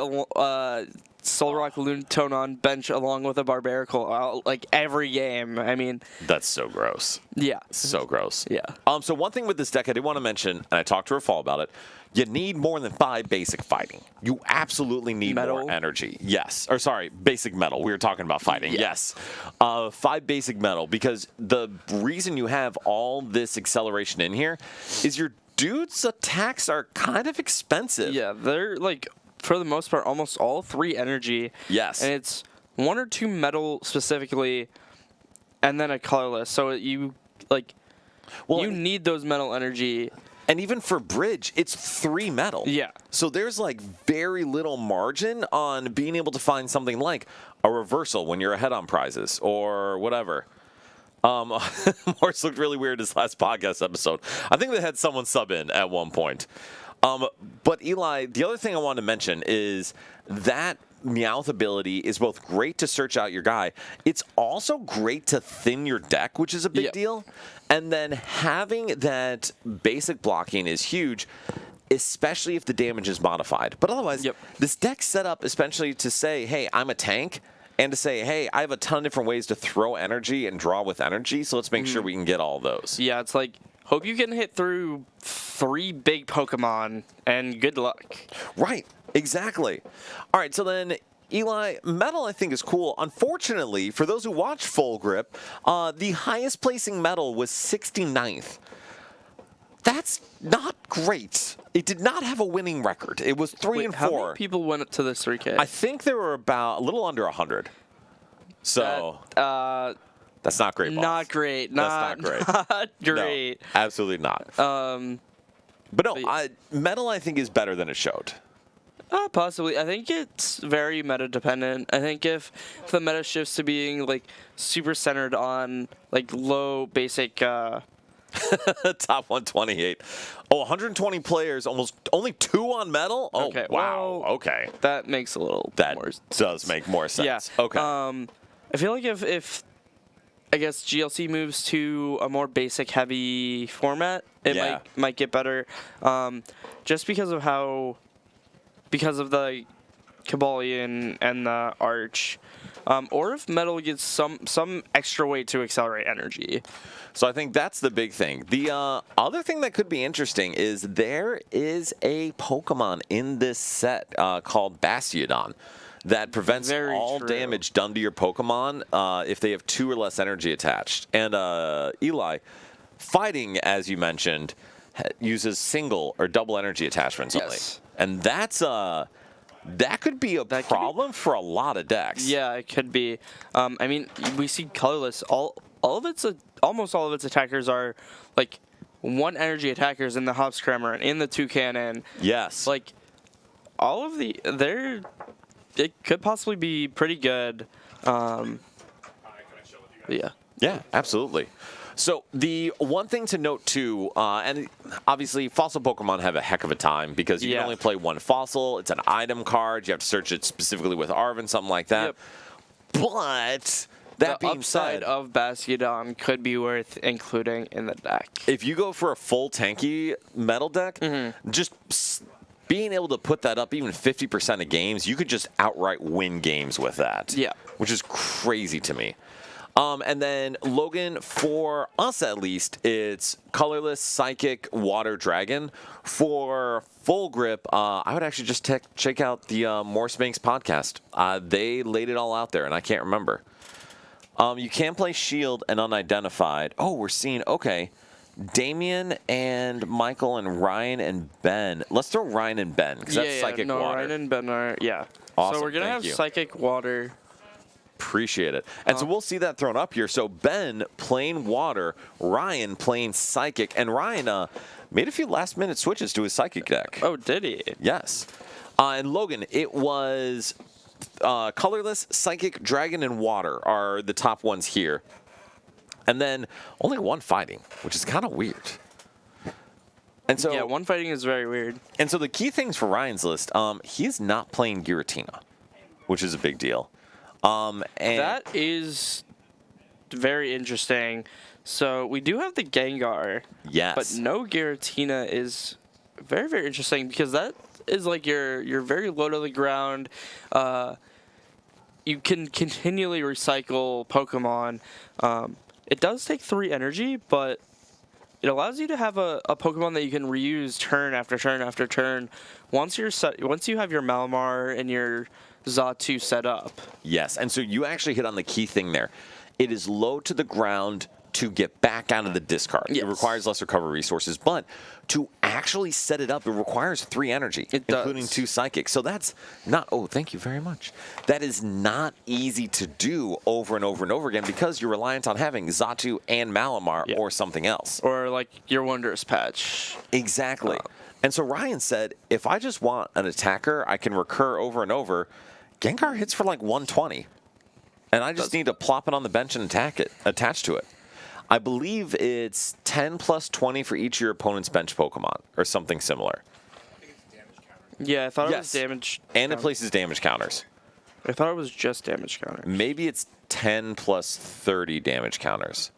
Solrock, Lunatone on bench along with a Barbarical like every game. I mean, that's so gross. Yeah. So gross. Yeah. So one thing with this deck I did want to mention, and I talked to Rafal about it, you need more than 5 basic fighting. You absolutely need more energy. Yes. Or sorry, basic metal. We were talking about fighting. Yes. 5 basic metal, because the reason you have all this acceleration in here is your dude's attacks are kind of expensive. Yeah, they're like, for the most part, almost all 3 energy. Yes. And it's 1 or 2 metal specifically, and then a colorless. So you need those metal energy. And even for bridge, it's 3 metal. Yeah. So there's like very little margin on being able to find something like a reversal when you're ahead on prizes or whatever. Morse looked really weird this last podcast episode. I think they had someone sub in at one point. But Eli, the other thing I wanted to mention is that Meowth ability is both great to search out your guy. It's also great to thin your deck, which is a big deal. And then having that basic blocking is huge, especially if the damage is modified. But otherwise, this deck's set up especially to say, hey, I'm a tank, and to say, hey, I have a ton of different ways to throw energy and draw with energy, so let's make sure we can get all those. Yeah, it's like, hope you can hit through 3 big Pokemon, and good luck. Right, exactly. All right, so then, Eli, metal I think is cool. Unfortunately, for those who watch Full Grip, the highest placing metal was 69th. That's not great. It did not have a winning record. It was 3 and 4. How many people went to this 3K? I think there were about a little under 100. So that's not great. Balls. Not great. That's not great. Not great. No, absolutely not. But no, metal I think is better than it showed. Possibly. I think it's very meta dependent. I think if the meta shifts to being like super centered on like low basic. Top 128. Oh, 120 players, almost only 2 on metal? Oh, Okay, wow. well, Okay. That makes a little That more does make more sense. Yeah. Okay. I feel like if I guess GLC moves to a more basic heavy format, it might get better. Just because of the Cabalion and the Arch. Or if metal gets some extra weight to accelerate energy. So I think that's the big thing. The other thing that could be interesting is there is a Pokemon in this set called Bastiodon that prevents all damage done to your Pokemon if they have 2 or less energy attached. And Eli, fighting, as you mentioned, uses single or double energy attachments only. And that's that could be a problem for a lot of decks. Yeah, it could be. I mean, we see colorless. Almost all of its attackers are like 1 energy attackers in the Hopscrammer and in the Toucannon. Yes. Like all of it could possibly be pretty good. Yeah. Yeah, absolutely. So the one thing to note too, and obviously fossil Pokemon have a heck of a time because you can only play 1 fossil. It's an item card. You have to search it specifically with Arven, something like that. Yep. But that being upside said, of Bastiodon could be worth including in the deck. If you go for a full tanky metal deck, just being able to put that up even 50% of games, you could just outright win games with that. Yeah. Which is crazy to me. And then, Logan, for us at least, it's colorless, psychic, water, dragon. For Full Grip, I would actually just check out the Morse Banks podcast. They laid it all out there, and I can't remember. You can play Shield and Unidentified. Oh, we're seeing, okay, Damien and Michael and Ryan and Ben. Let's throw Ryan and Ben, because that's psychic water. Ryan and Ben are, Awesome, so we're going to have psychic water. Appreciate it. And so we'll see that thrown up here. So Ben playing water, Ryan playing psychic, and Ryan made a few last-minute switches to his psychic deck. Oh, did he? Yes. And Logan, it was colorless, psychic, dragon, and water are the top ones here. And then only 1 fighting, which is kind of weird. And so 1 fighting is very weird. And so the key things for Ryan's list, he is not playing Giratina, which is a big deal. And that is very interesting. So we do have the Gengar. Yes. But no Giratina is very, very interesting because that is like you're very low to the ground. You can continually recycle Pokemon. It does take 3 energy, but it allows you to have a Pokemon that you can reuse turn after turn after turn. Once you have your Malamar and your Xatu set up. Yes, and so you actually hit on the key thing there. It is low to the ground to get back out of the discard. Yes. It requires less recovery resources, but to actually set it up, it requires 3 energy, including 2 psychic. So that's not, oh, thank you very much. That is not easy to do over and over and over again because you're reliant on having Xatu and Malamar or something else. Or like your Wondrous Patch. Exactly. And so Ryan said, if I just want an attacker I can recur over and over, Gengar hits for like 120. And I just need to plop it on the bench and attach to it. I believe it's 10 plus 20 for each of your opponent's bench Pokemon, or something similar. I think it's damage counter. Yeah, I thought it was damage. And it places damage counters. I thought it was just damage counter. Maybe it's 10 plus 30 damage counters.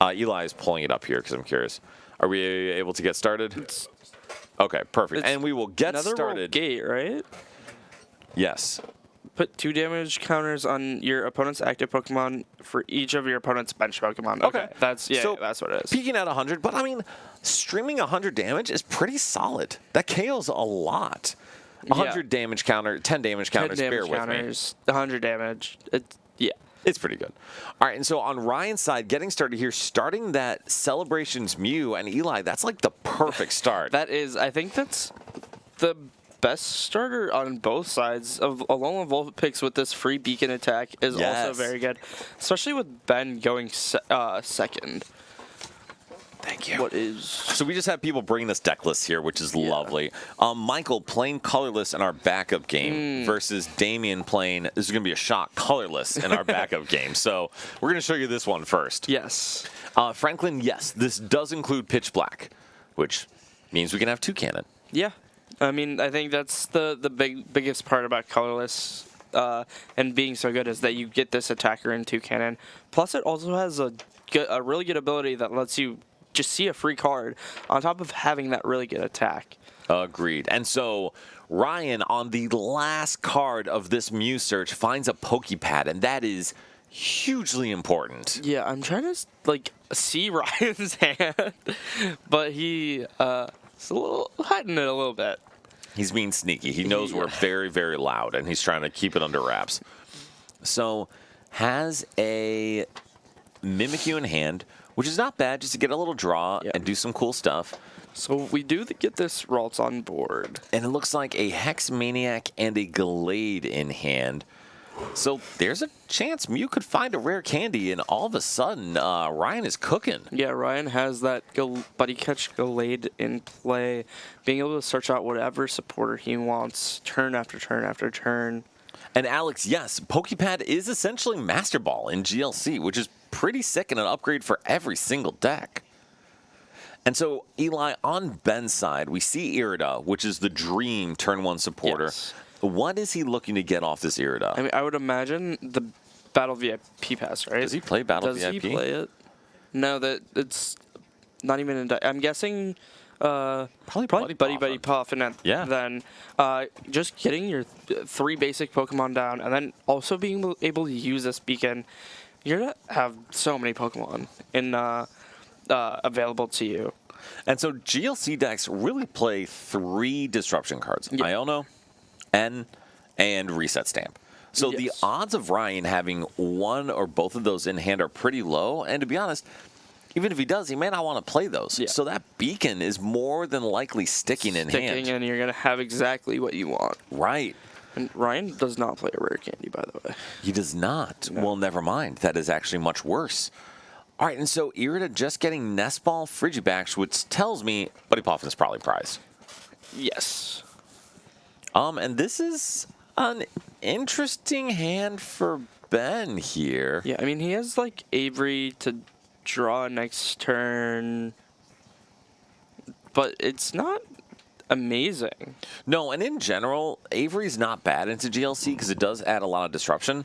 Eli is pulling it up here because I'm curious. Are we able to get started? Okay, perfect. And we will get started. Gate, right? Yes. Put 2 damage counters on your opponent's active Pokemon for each of your opponent's bench Pokemon. Okay. That's what it is. Peaking at 100, but I mean, streaming 100 damage is pretty solid. That KOs a lot. 100 damage counter, 10 damage 10 counters, damage bear with me. counters, 100 damage. Yeah. It's pretty good. All right, and so on Ryan's side, getting started here, starting that Celebrations Mew and Eli, that's like the perfect start. That is, I think that's the best starter on both sides. Alolan Vulpix with this free beacon attack is also very good, especially with Ben going second. Thank you. What is... So we just have people bringing us deck lists here, which is lovely. Michael playing colorless in our backup game versus Damien playing, this is going to be a shock, colorless in our backup game. So we're going to show you this one first. Yes. Franklin, yes, this does include Pitch Black, which means we can have 2 cannon. Yeah. I mean, I think that's the biggest part about colorless and being so good is that you get this attacker in 2 cannon. Plus, it also has a really good ability that lets you just see a free card on top of having that really good attack. Agreed. And so Ryan, on the last card of this Mew search, finds a Poképad, and that is hugely important. Yeah, I'm trying to see Ryan's hand, but he's a little hiding it a little bit. He's being sneaky. He knows we're very, very loud, and he's trying to keep it under wraps. So has a Mimikyu in hand, which is not bad, just to get a little draw and do some cool stuff. So we do get this Ralts on board. And it looks like a Hex Maniac and a Glade in hand. So there's a chance Mew could find a rare candy, and all of a sudden, Ryan is cooking. Yeah, Ryan has that Buddy Catch Glade in play, being able to search out whatever supporter he wants, turn after turn after turn. And Alex, yes, Poképad is essentially Master Ball in GLC, which is pretty sick and an upgrade for every single deck. And so, Eli, on Ben's side, we see Irida, which is the dream turn 1 supporter. Yes. What is he looking to get off this Irida? I mean, I would imagine the Battle VIP pass, right? Does he play Battle Does VIP? Does he play it? No, it's not even in... I'm guessing... Probably Buddy Puff, and then just getting your 3 basic Pokemon down, and then also being able to use this beacon. You're gonna have so many Pokemon in available to you. And so GLC decks really play 3 disruption cards: Iono, N, and Reset Stamp. So the odds of Ryan having one or both of those in hand are pretty low. And to be honest, even if he does, he may not want to play those. Yeah. So that beacon is more than likely sticking in hand. And you're going to have exactly what you want. Right. And Ryan does not play a rare candy, by the way. He does not. No. Well, never mind. That is actually much worse. All right, and so Irida just getting Nest Ball Frigibax, which tells me Buddy Puffin is probably prized. Yes. And this is an interesting hand for Ben here. Yeah, I mean, he has, Avery to draw next turn, but it's not amazing. No, and in general, Avery's not bad into GLC because it does add a lot of disruption.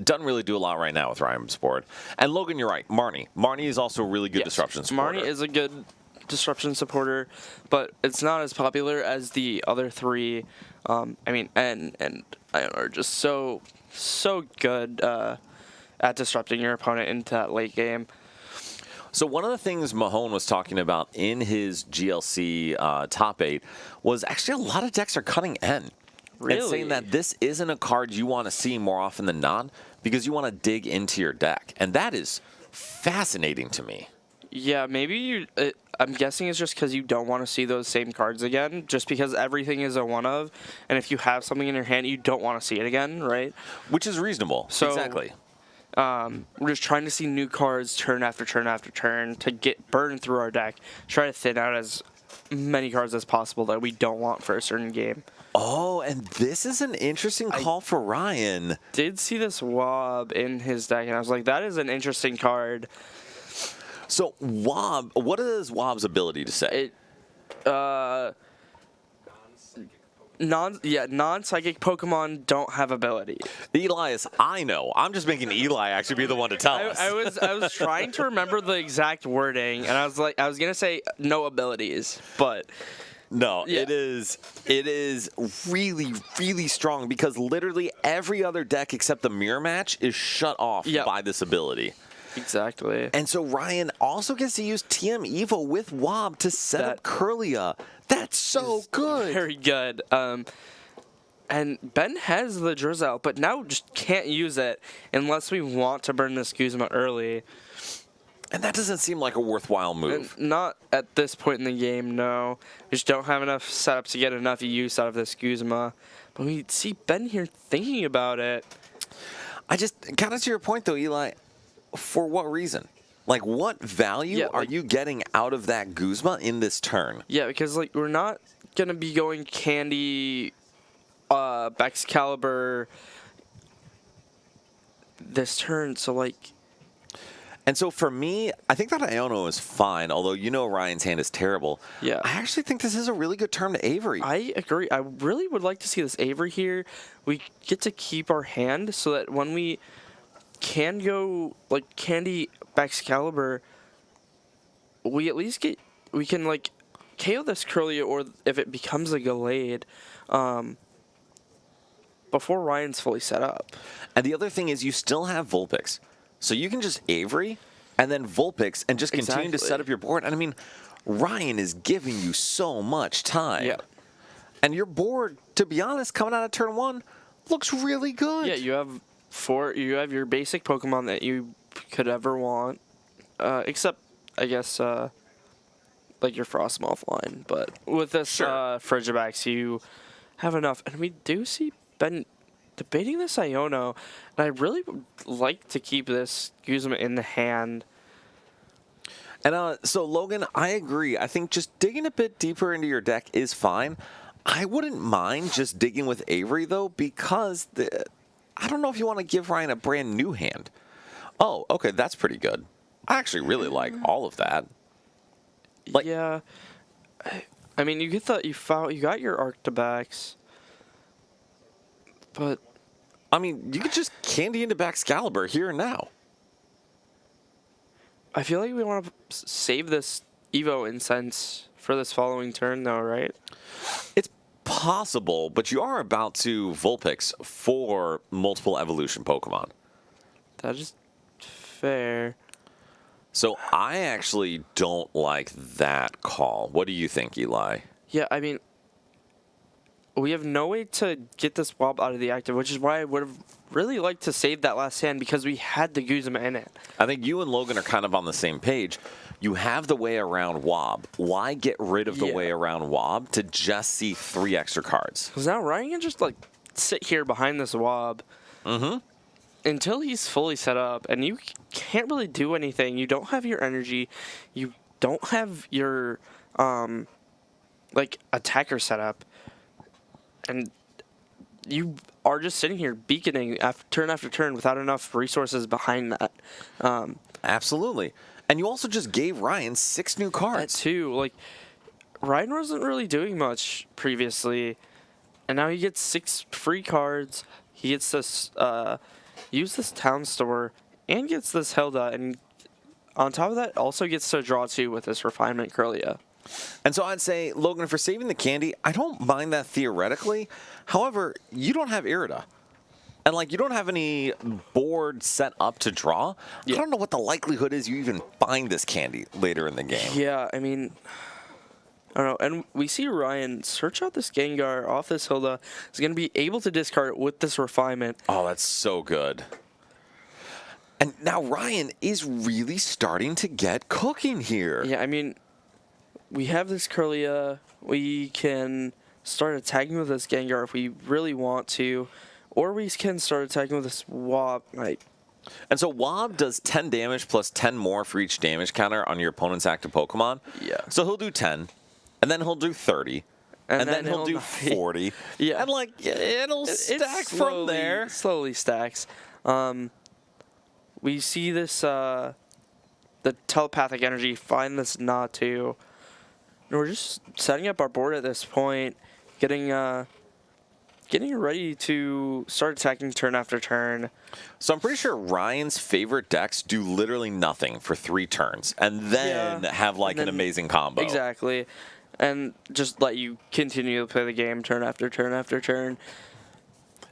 Doesn't really do a lot right now with Ryan's board. And Logan, you're right. Marnie is also a really good disruption supporter. Marnie is a good disruption supporter, but it's not as popular as the other 3. I mean, and Ion are just so good at disrupting your opponent into that late game. So one of the things Mahone was talking about in his GLC top 8 was actually a lot of decks are cutting N. Really? And saying that this isn't a card you want to see more often than not because you want to dig into your deck. And that is fascinating to me. Yeah, maybe I'm guessing it's just because you don't want to see those same cards again, just because everything is a one-of, and if you have something in your hand, you don't want to see it again, right? Which is reasonable. So, exactly. We're just trying to see new cards turn after turn after turn to get burned through our deck, try to thin out as many cards as possible that we don't want for a certain game. Oh, and this is an interesting call for Ryan. Did see this Wob in his deck, and I was like, that is an interesting card. So, Wob, what is Wob's ability to say? Non-psychic Pokemon don't have ability. Elias, I know. I'm just making Eli actually be the one to tell us. I was trying to remember the exact wording, and I was gonna say no abilities, but no, it is really, really strong because literally every other deck except the mirror match is shut off by this ability. Exactly. And so Ryan also gets to use TM Evo with Wob to set up Curlia. That's so good. Very good. And Ben has the Drizzle, but now just can't use it unless we want to burn this Guzma early. And that doesn't seem like a worthwhile move. And not at this point in the game, no. We just don't have enough setup to get enough use out of this Guzma. But we see Ben here thinking about it. I just, kind of to your point though, Eli, for what reason? Like, what value are you getting out of that Guzma in this turn? Yeah, because like we're not going to be going Candy, Excalibur this turn, so like... And so for me, I think that Iono is fine, although you know Ryan's hand is terrible. Yeah. I actually think this is a really good turn to Avery. I agree. I really would like to see this Avery here. We get to keep our hand so that when we can go like Candy Excalibur, we at least we can like KO this Curlia, or if it becomes a Gallade, before Ryan's fully set up. And the other thing is you still have Vulpix. So you can just Avery and then Vulpix and just continue to set up your board. And I mean, Ryan is giving you so much time. Yeah. And your board, to be honest, coming out of turn 1, looks really good. Yeah, you have your basic Pokemon that you could ever want. Except, I guess, like your Frostmoth line. But with this Frigibax, you have enough. And we do see Ben debating this Iono, and I really would like to keep this Guzma in the hand. And so, Logan, I agree. I think just digging a bit deeper into your deck is fine. I wouldn't mind just digging with Avery, though, because I don't know if you want to give Ryan a brand new hand. Oh, okay, that's pretty good. I actually really like all of that. Like, yeah. I mean, you got your Arctibax. But I mean, you could just candy into Excalibur here and now. I feel like we want to save this Evo Incense for this following turn, though, right? It's possible, but you are about to Vulpix for multiple evolution Pokemon. That is fair. So I actually don't like that call. What do you think, Eli? Yeah, I mean, we have no way to get this Wob out of the active, which is why I would have really liked to save that last hand, because we had the Guzma in it. I think you and Logan are kind of on the same page. You have the way around Wob. Why get rid of the way around Wob to just see 3 extra cards? Because now Ryan can just like sit here behind this Wob until he's fully set up, and you can't really do anything. You don't have your energy. You don't have your like attacker set up. And you are just sitting here beaconing turn after turn without enough resources behind that. Absolutely. And you also just gave Ryan 6 new cards. That too. Like, Ryan wasn't really doing much previously, and now he gets 6 free cards. He gets this, use this town store, and gets this Hilda, and on top of that, also gets to draw 2 with this Refinement Curlia. And so I'd say, Logan, for saving the candy, I don't mind that theoretically. However, you don't have Irida. And, like, you don't have any board set up to draw. I don't know what the likelihood is you even find this candy later in the game. Yeah, I mean, I don't know. And we see Ryan search out this Gengar off this Hilda. He's going to be able to discard it with this Refinement. Oh, that's so good. And now Ryan is really starting to get cooking here. Yeah, I mean, we have this Curlia. We can start attacking with this Gengar if we really want to. Or we can start attacking with this Wob. And so Wob does 10 damage plus 10 more for each damage counter on your opponent's active Pokemon. Yeah. So he'll do 10, and then he'll do 30, and then he'll do 40. Yeah. And, like, it'll stack from there. Slowly stacks. We see this, the telepathic energy find this Natu. And we're just setting up our board at this point, getting ready to start attacking turn after turn. So I'm pretty sure Ryan's favorite decks do literally nothing for 3 turns, and then have, like, an amazing combo. Exactly. And just let you continue to play the game turn after turn after turn.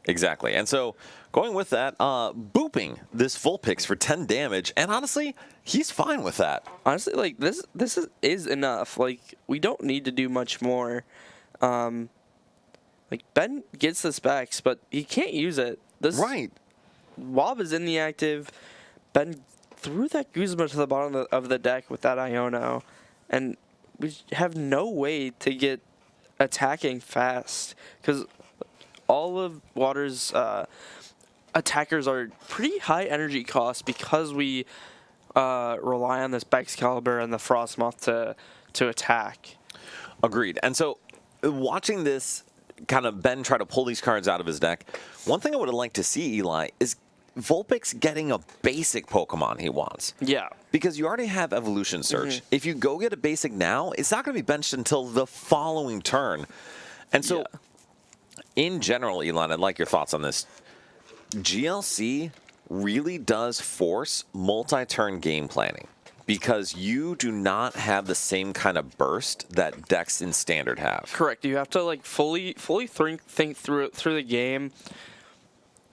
Exactly. And so going with that, booping this Vulpix for 10 damage, and honestly, he's fine with that. Honestly, like this is enough. Like we don't need to do much more. Like Ben gets the specs, but he can't use it. This Right. Wob is in the active. Ben threw that Guzma to the bottom of the deck with that Iono, and we have no way to get attacking fast because all of Water's attackers are pretty high energy costs because we rely on this Excalibur and the Frostmoth to attack. Agreed. And so watching this kind of Ben try to pull these cards out of his deck, one thing I would have liked to see, Eli, is Vulpix getting a basic Pokemon he wants. Yeah. Because you already have Evolution Search. If you go get a basic now, it's not going to be benched until the following turn. And so, in general, Elon, I'd like your thoughts on this. GLC really does force multi-turn game planning because you do not have the same kind of burst that decks in Standard have. Correct. You have to like fully think through the game.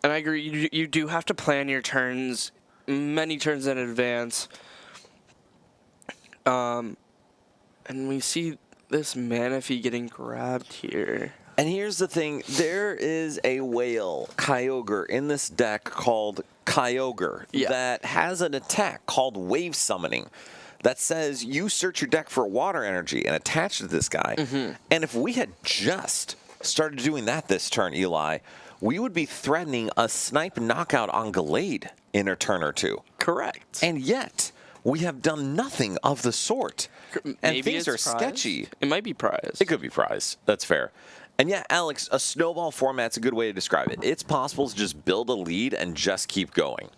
And I agree. You do have to plan your turns many turns in advance. And we see this Manaphy getting grabbed here. And here's the thing. There is a whale, Kyogre, in this deck called Kyogre that has an attack called Wave Summoning that says you search your deck for water energy and attach it to this guy. And if we had just started doing that this turn, Eli, we would be threatening a snipe knockout on Gallade in a turn or two. Correct. And yet, we have done nothing of the sort. And Maybe things are it's prized? sketchy. It might be prized. It could be prized. That's fair. And yeah, Alex, a snowball format's a good way to describe it. It's possible to just build a lead and just keep going.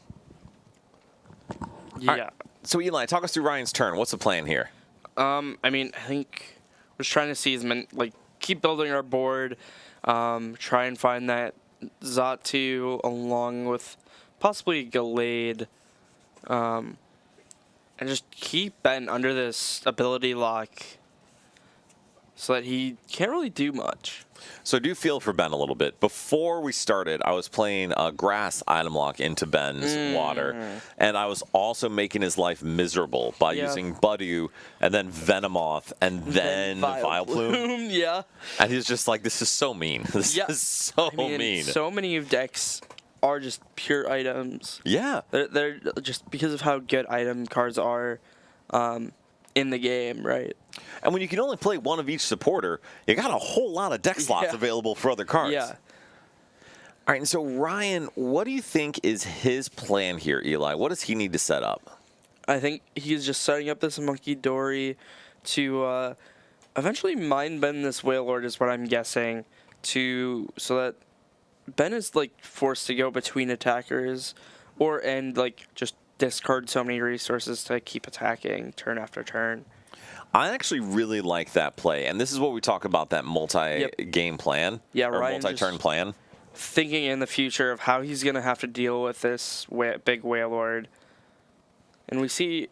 Yeah. All right. So Eli, talk us through Ryan's turn. What's the plan here? I mean, I think we're just trying to see keep building our board, try and find that Xatu along with possibly Gallade, and just keep Ben under this ability lock so that he can't really do much. So I do feel for Ben a little bit. Before we started, I was playing a grass item lock into Ben's water, and I was also making his life miserable by using Budew and then Venomoth and then Vileplume. Yeah. And he's just like, this is so mean. This is so mean. So many of decks are just pure items. Yeah. They're just because of how good item cards are in the game, right? And when you can only play one of each supporter, you got a whole lot of deck slots available for other cards. Yeah. All right, and so Ryan, what do you think is his plan here, Eli? What does he need to set up? I think he's just setting up this Monkey Dory to eventually mind Ben this Wailord is what I'm guessing, so that Ben is like forced to go between attackers and just discard so many resources to keep attacking turn after turn. I actually really like that play, and this is what we talk about, that multi-game plan, or multi-turn plan. Thinking in the future of how he's going to have to deal with this big Wailord. And we see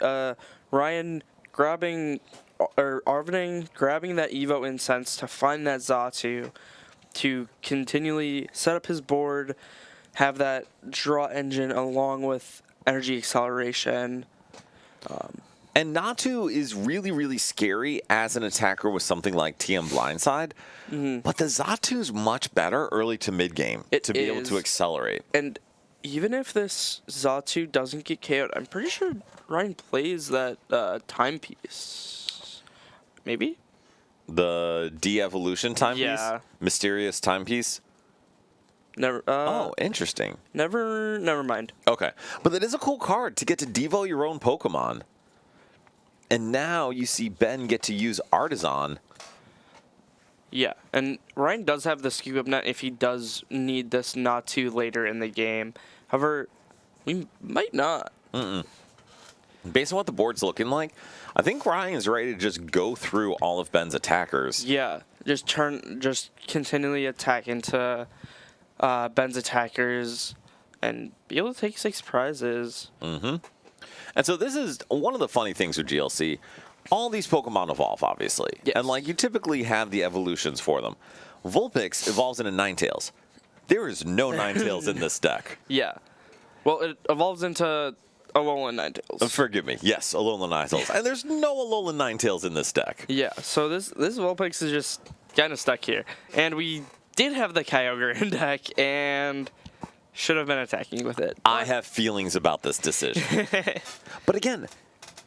Ryan grabbing that Evo Incense to find that Xatu to continually set up his board, have that draw engine along with energy acceleration. And Natu is really, really scary as an attacker with something like TM Blindside, but the Xatu's much better early to mid-game to be able to accelerate. And even if this Xatu doesn't get KO'd, I'm pretty sure Ryan plays that timepiece. Maybe? The de-evolution timepiece? Yeah. Mysterious timepiece? Never. Oh, interesting. Never mind. Okay. But that is a cool card to get to devo your own Pokemon. And now you see Ben get to use Artisan. Yeah, and Ryan does have the Scoop Up Net if he does need this Natu later in the game. However, we might not. Based on what the board's looking like, I think Ryan's ready to just go through all of Ben's attackers. Yeah, just continually attack into Ben's attackers and be able to take 6 prizes. And so this is one of the funny things with GLC. All these Pokemon evolve, obviously. Yes. And you typically have the evolutions for them. Vulpix evolves into Ninetales. There is no Ninetales in this deck. Yeah. Well, it evolves into Alolan Ninetales. Forgive me. Yes, Alolan Ninetales. And there's no Alolan Ninetales in this deck. Yeah, so this Vulpix is just kind of stuck here. And we did have the Kyogre in deck, and should have been attacking with it. I have feelings about this decision. But again,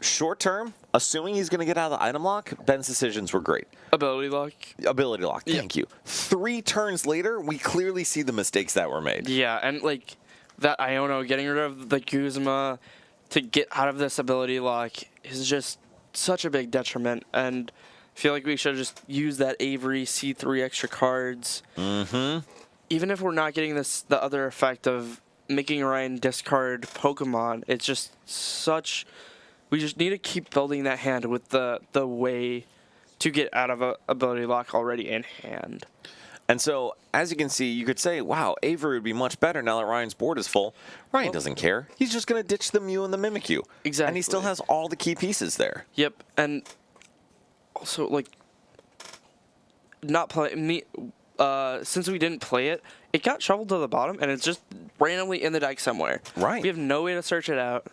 short term, assuming he's going to get out of the item lock, Ben's decisions were great. Ability lock. Ability lock, thank you. 3 turns later, we clearly see the mistakes that were made. Yeah, and like that Iono getting rid of the Guzma to get out of this ability lock is just such a big detriment, and I feel like we should just use that Avery C3 extra cards. Mm-hmm. Even if we're not getting the other effect of making Ryan discard Pokemon, it's just such. We just need to keep building that hand with the way to get out of a ability lock already in hand. And so, as you can see, you could say, wow, Avery would be much better now that Ryan's board is full. Ryan doesn't care. He's just going to ditch the Mew and the Mimikyu. Exactly. And he still has all the key pieces there. Yep, and also, like, not play me. Since we didn't play it, it got shoveled to the bottom, and it's just randomly in the deck somewhere. Right. We have no way to search it out,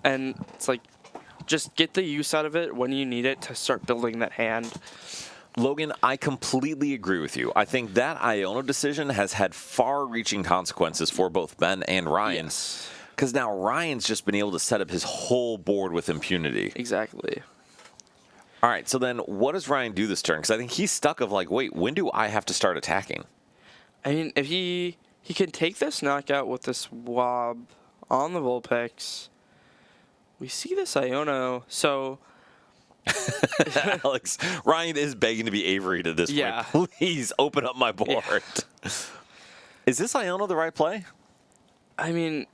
and it's like, just get the use out of it when you need it to start building that hand. Logan, I completely agree with you. I think that Iono decision has had far-reaching consequences for both Ben and Ryan. Yes. Because now Ryan's just been able to set up his whole board with impunity. Exactly. All right, so then what does Ryan do this turn? Because I think he's stuck of like, wait, when do I have to start attacking? I mean, if he can take this knockout with this Wob on the Vulpix, we see this Iono, so... Alex, Ryan is begging to be Avery to this Yeah. point. Please open up my board. Yeah. Is this Iono the right play? I mean,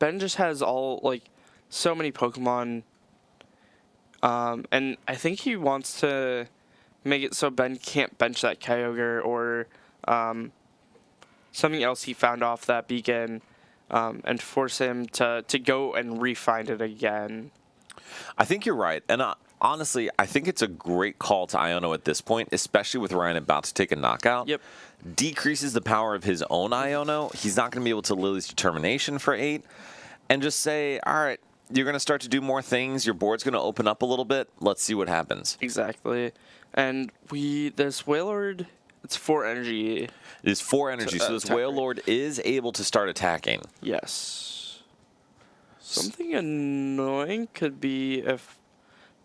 Ben just has so many Pokemon, and I think he wants to make it so Ben can't bench that Kyogre or something else he found off that beacon, and force him to go and re-find it again. I think you're right, and honestly, I think it's a great call to Iono at this point, especially with Ryan about to take a knockout. Yep. Decreases the power of his own Iono. He's not going to be able to Lily's Determination for 8, and just say, all right, you're going to start to do more things. Your board's going to open up a little bit. Let's see what happens. Exactly. And this Wailord, it's 4 energy. It is 4 energy, so this Wailord is able to start attacking. Yes. Something annoying could be if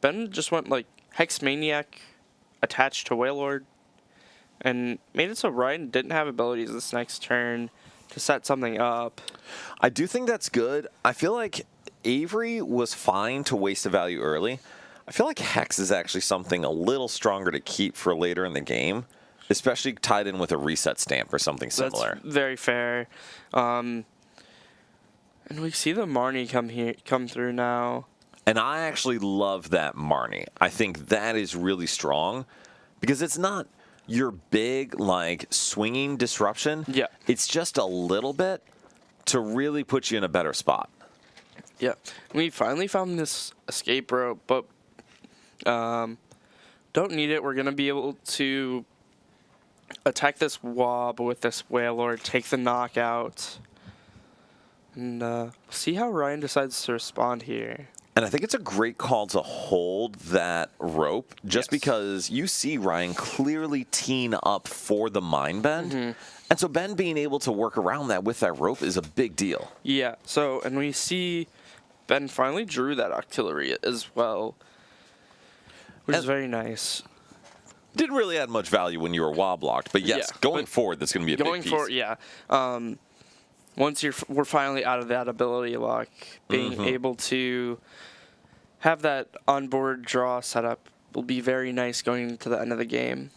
Ben just went like Hex Maniac attached to Wailord and made it so Ryan didn't have abilities this next turn to set something up. I do think that's good. I feel like Avery was fine to waste a value early. I feel like Hex is actually something a little stronger to keep for later in the game, especially tied in with a reset stamp or something similar. That's very fair. And we see the Marnie come through now. And I actually love that Marnie. I think that is really strong because it's not your big, like, swinging disruption. Yeah. It's just a little bit to really put you in a better spot. Yeah. We finally found this escape rope, but don't need it. We're going to be able to attack this Wob with this Wailord, take the knockout, and see how Ryan decides to respond here. And I think it's a great call to hold that rope just because you see Ryan clearly teeing up for the Mind Bend. Mm-hmm. And so Ben being able to work around that with that rope is a big deal. Yeah, so, and we see Ben finally drew that Octillery as well, which is very nice. Didn't really add much value when you were Woblocked, but yes, going forward, that's going to be a big piece. Going forward, yeah. Once we're finally out of that ability lock, being able to have that onboard draw setup will be very nice going into the end of the game.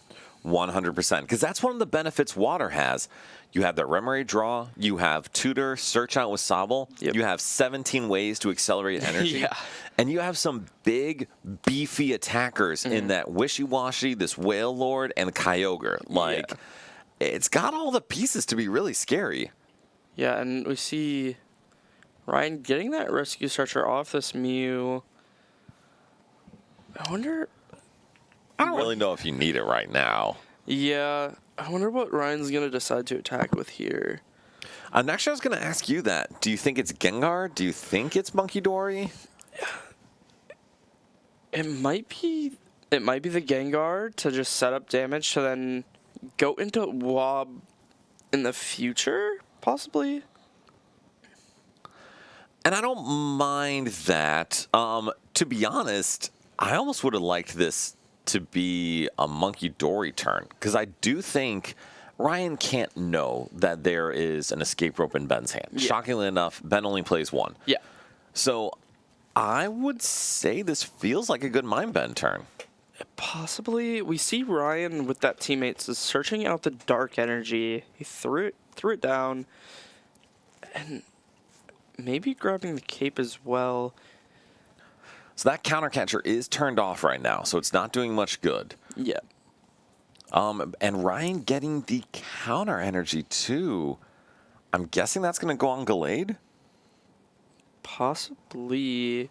100%, because that's one of the benefits Water has. You have that Remoraid draw, you have Tutor, Search Out with Sobble, you have 17 ways to accelerate energy, and you have some big, beefy attackers in that Wishy-Washy, this Wailord, and Kyogre. Like, it's got all the pieces to be really scary. Yeah, and we see Ryan getting that Rescue Searcher off this Mew. I wonder... I don't really know if you need it right now. Yeah, I wonder what Ryan's going to decide to attack with here. Actually, I was going to ask you that. Do you think it's Gengar? Do you think it's Monkey Dory? It might be the Gengar to just set up damage to then go into Wob in the future, possibly. And I don't mind that. To be honest, I almost would have liked this to be a Monkey Dory turn, because I do think Ryan can't know that there is an escape rope in Ben's hand. Yeah. Shockingly enough, Ben only plays one. Yeah. So I would say this feels like a good Mind Bend turn. Possibly. We see Ryan with that teammate searching out the dark energy. He threw it down, and maybe grabbing the cape as well. So that counter catcher is turned off right now, so it's not doing much good. Yeah. And Ryan getting the counter energy too. I'm guessing that's going to go on Gallade? Possibly.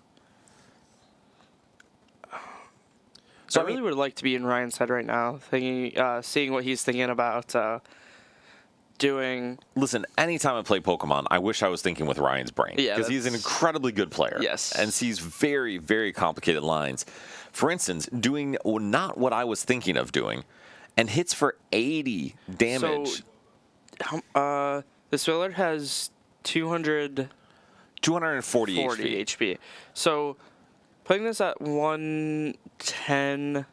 So I really would like to be in Ryan's head right now, seeing what he's thinking about doing. Listen, anytime I play Pokemon, I wish I was thinking with Ryan's brain. Yeah, because he's an incredibly good player. Yes. And sees very, very complicated lines. For instance, doing not what I was thinking of doing, and hits for 80 damage. So, this Willard has 240 240 HP. HP. So, putting this at 110.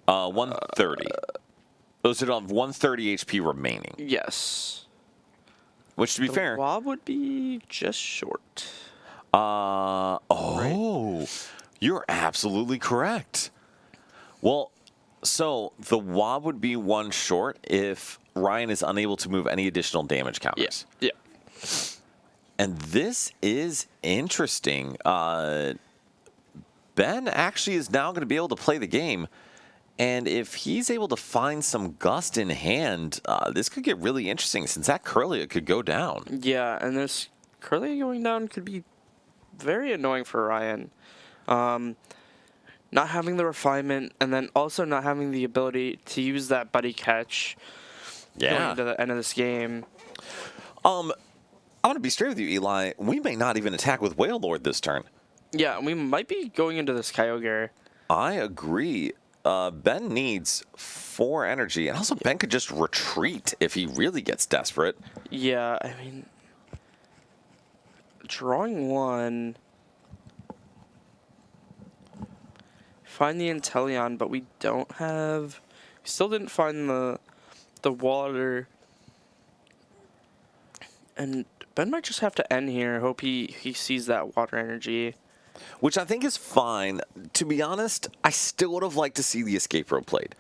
130. Those would have 130 HP remaining. Yes. Which, to be fair. Wob would be just short. You're absolutely correct. Well, so the Wob would be one short if Ryan is unable to move any additional damage counters. Yeah. And this is interesting. Ben actually is now going to be able to play the game. And if he's able to find some Gust in hand, this could get really interesting since that Curlia could go down. Yeah, and this Curlia going down could be very annoying for Ryan. Not having the refinement, and then also not having the ability to use that buddy catch going into the end of this game. I want to be straight with you, Eli. We may not even attack with Whale Lord this turn. Yeah, we might be going into this Kyogre. I agree. Ben needs 4 energy, and also Ben could just retreat if he really gets desperate. Yeah, I mean, drawing 1. Find the Inteleon, but we don't have. We still didn't find the water. And Ben might just have to end here. Hope he sees that water energy. Which I think is fine. To be honest, I still would have liked to see the escape rope played.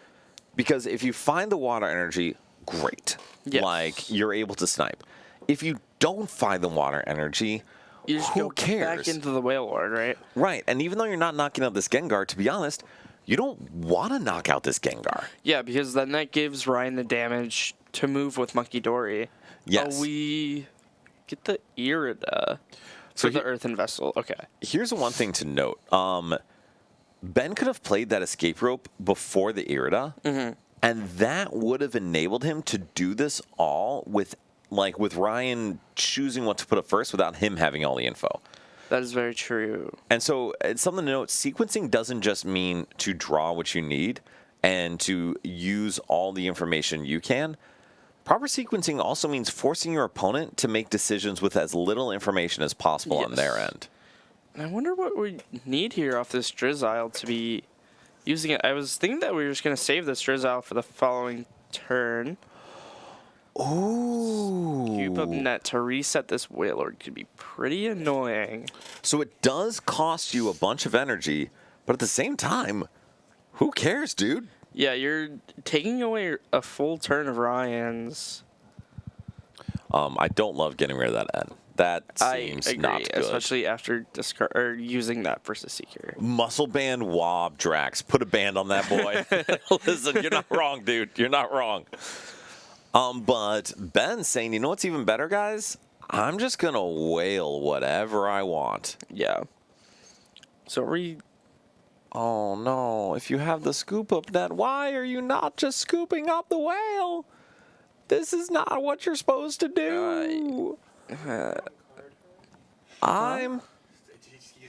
Because if you find the water energy, great. Yes. Like, you're able to snipe. If you don't find the water energy, You just who go cares? back into the Whale Lord, right? Right, and even though you're not knocking out this Gengar, to be honest, you don't want to knock out this Gengar. Yeah, because then that gives Ryan the damage to move with Monkey Dory. Yes. Oh, we get the Irida So for the Earthen Vessel. Okay. Here's one thing to note. Ben could have played that escape rope before the Irida, and that would have enabled him to do this all with Ryan choosing what to put up first without him having all the info. That is very true. And so it's something to note. Sequencing doesn't just mean to draw what you need and to use all the information you can. Proper sequencing also means forcing your opponent to make decisions with as little information as possible on their end. I wonder what we need here off this Drizzile to be using it. I was thinking that we were just going to save this Drizzile for the following turn. Ooh. Cube up net to reset this Wailord could be pretty annoying. So it does cost you a bunch of energy, but at the same time, who cares, dude? Yeah, you're taking away a full turn of Ryan's. I don't love getting rid of that N. That seems I agree, not good. especially after using that versus Seeker. Muscle band Wob Drax. Put a band on that boy. Listen, you're not wrong, dude. You're not wrong. But Ben's saying, you know what's even better, guys? I'm just going to whale whatever I want. Yeah. So Oh, no. If you have the scoop up net, why are you not just scooping up the whale? This is not what you're supposed to do. He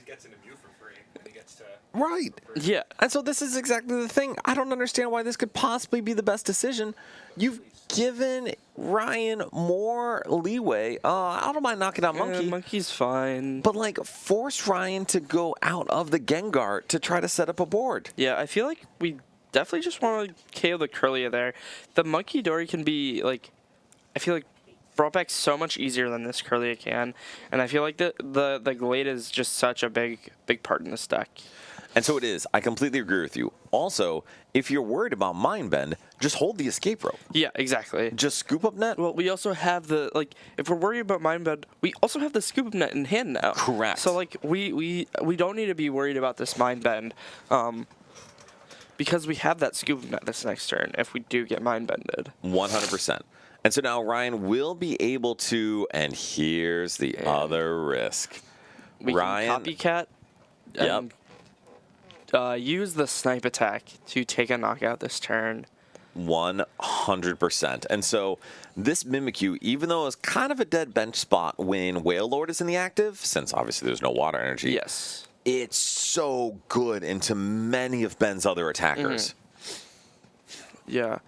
gets an immune for free, and he gets to. Right. Yeah. And so this is exactly the thing. I don't understand why this could possibly be the best decision. You've given Ryan more leeway. I don't mind knocking out Monkey. Monkey's fine. But, like, force Ryan to go out of the Gengar to try to set up a board. Yeah, I feel like we definitely just want to KO the Curlia there. The Monkey Dory can be, like, I feel like brought back so much easier than this Curlia can. And I feel like the Glade is just such a big part in this deck. And so it is. I completely agree with you. Also, if you're worried about Mind Bend, just hold the escape rope. Yeah, exactly. Just scoop up net. Well, we also have the, like, if we're worried about Mind Bend, we also have the scoop up net in hand now. Correct. So, like, we don't need to be worried about this Mind Bend, because we have that scoop up net this next turn if we do get Mind Bended. 100%. And so now Ryan will be able to, and here's the other risk. We Ryan, can copycat. Yep. Use the snipe attack to take a knockout this turn. 100%. And so this Mimikyu, even though it's kind of a dead bench spot when Whale Lord is in the active, since obviously there's no water energy, Yes. it's so good into many of Ben's other attackers. Yeah.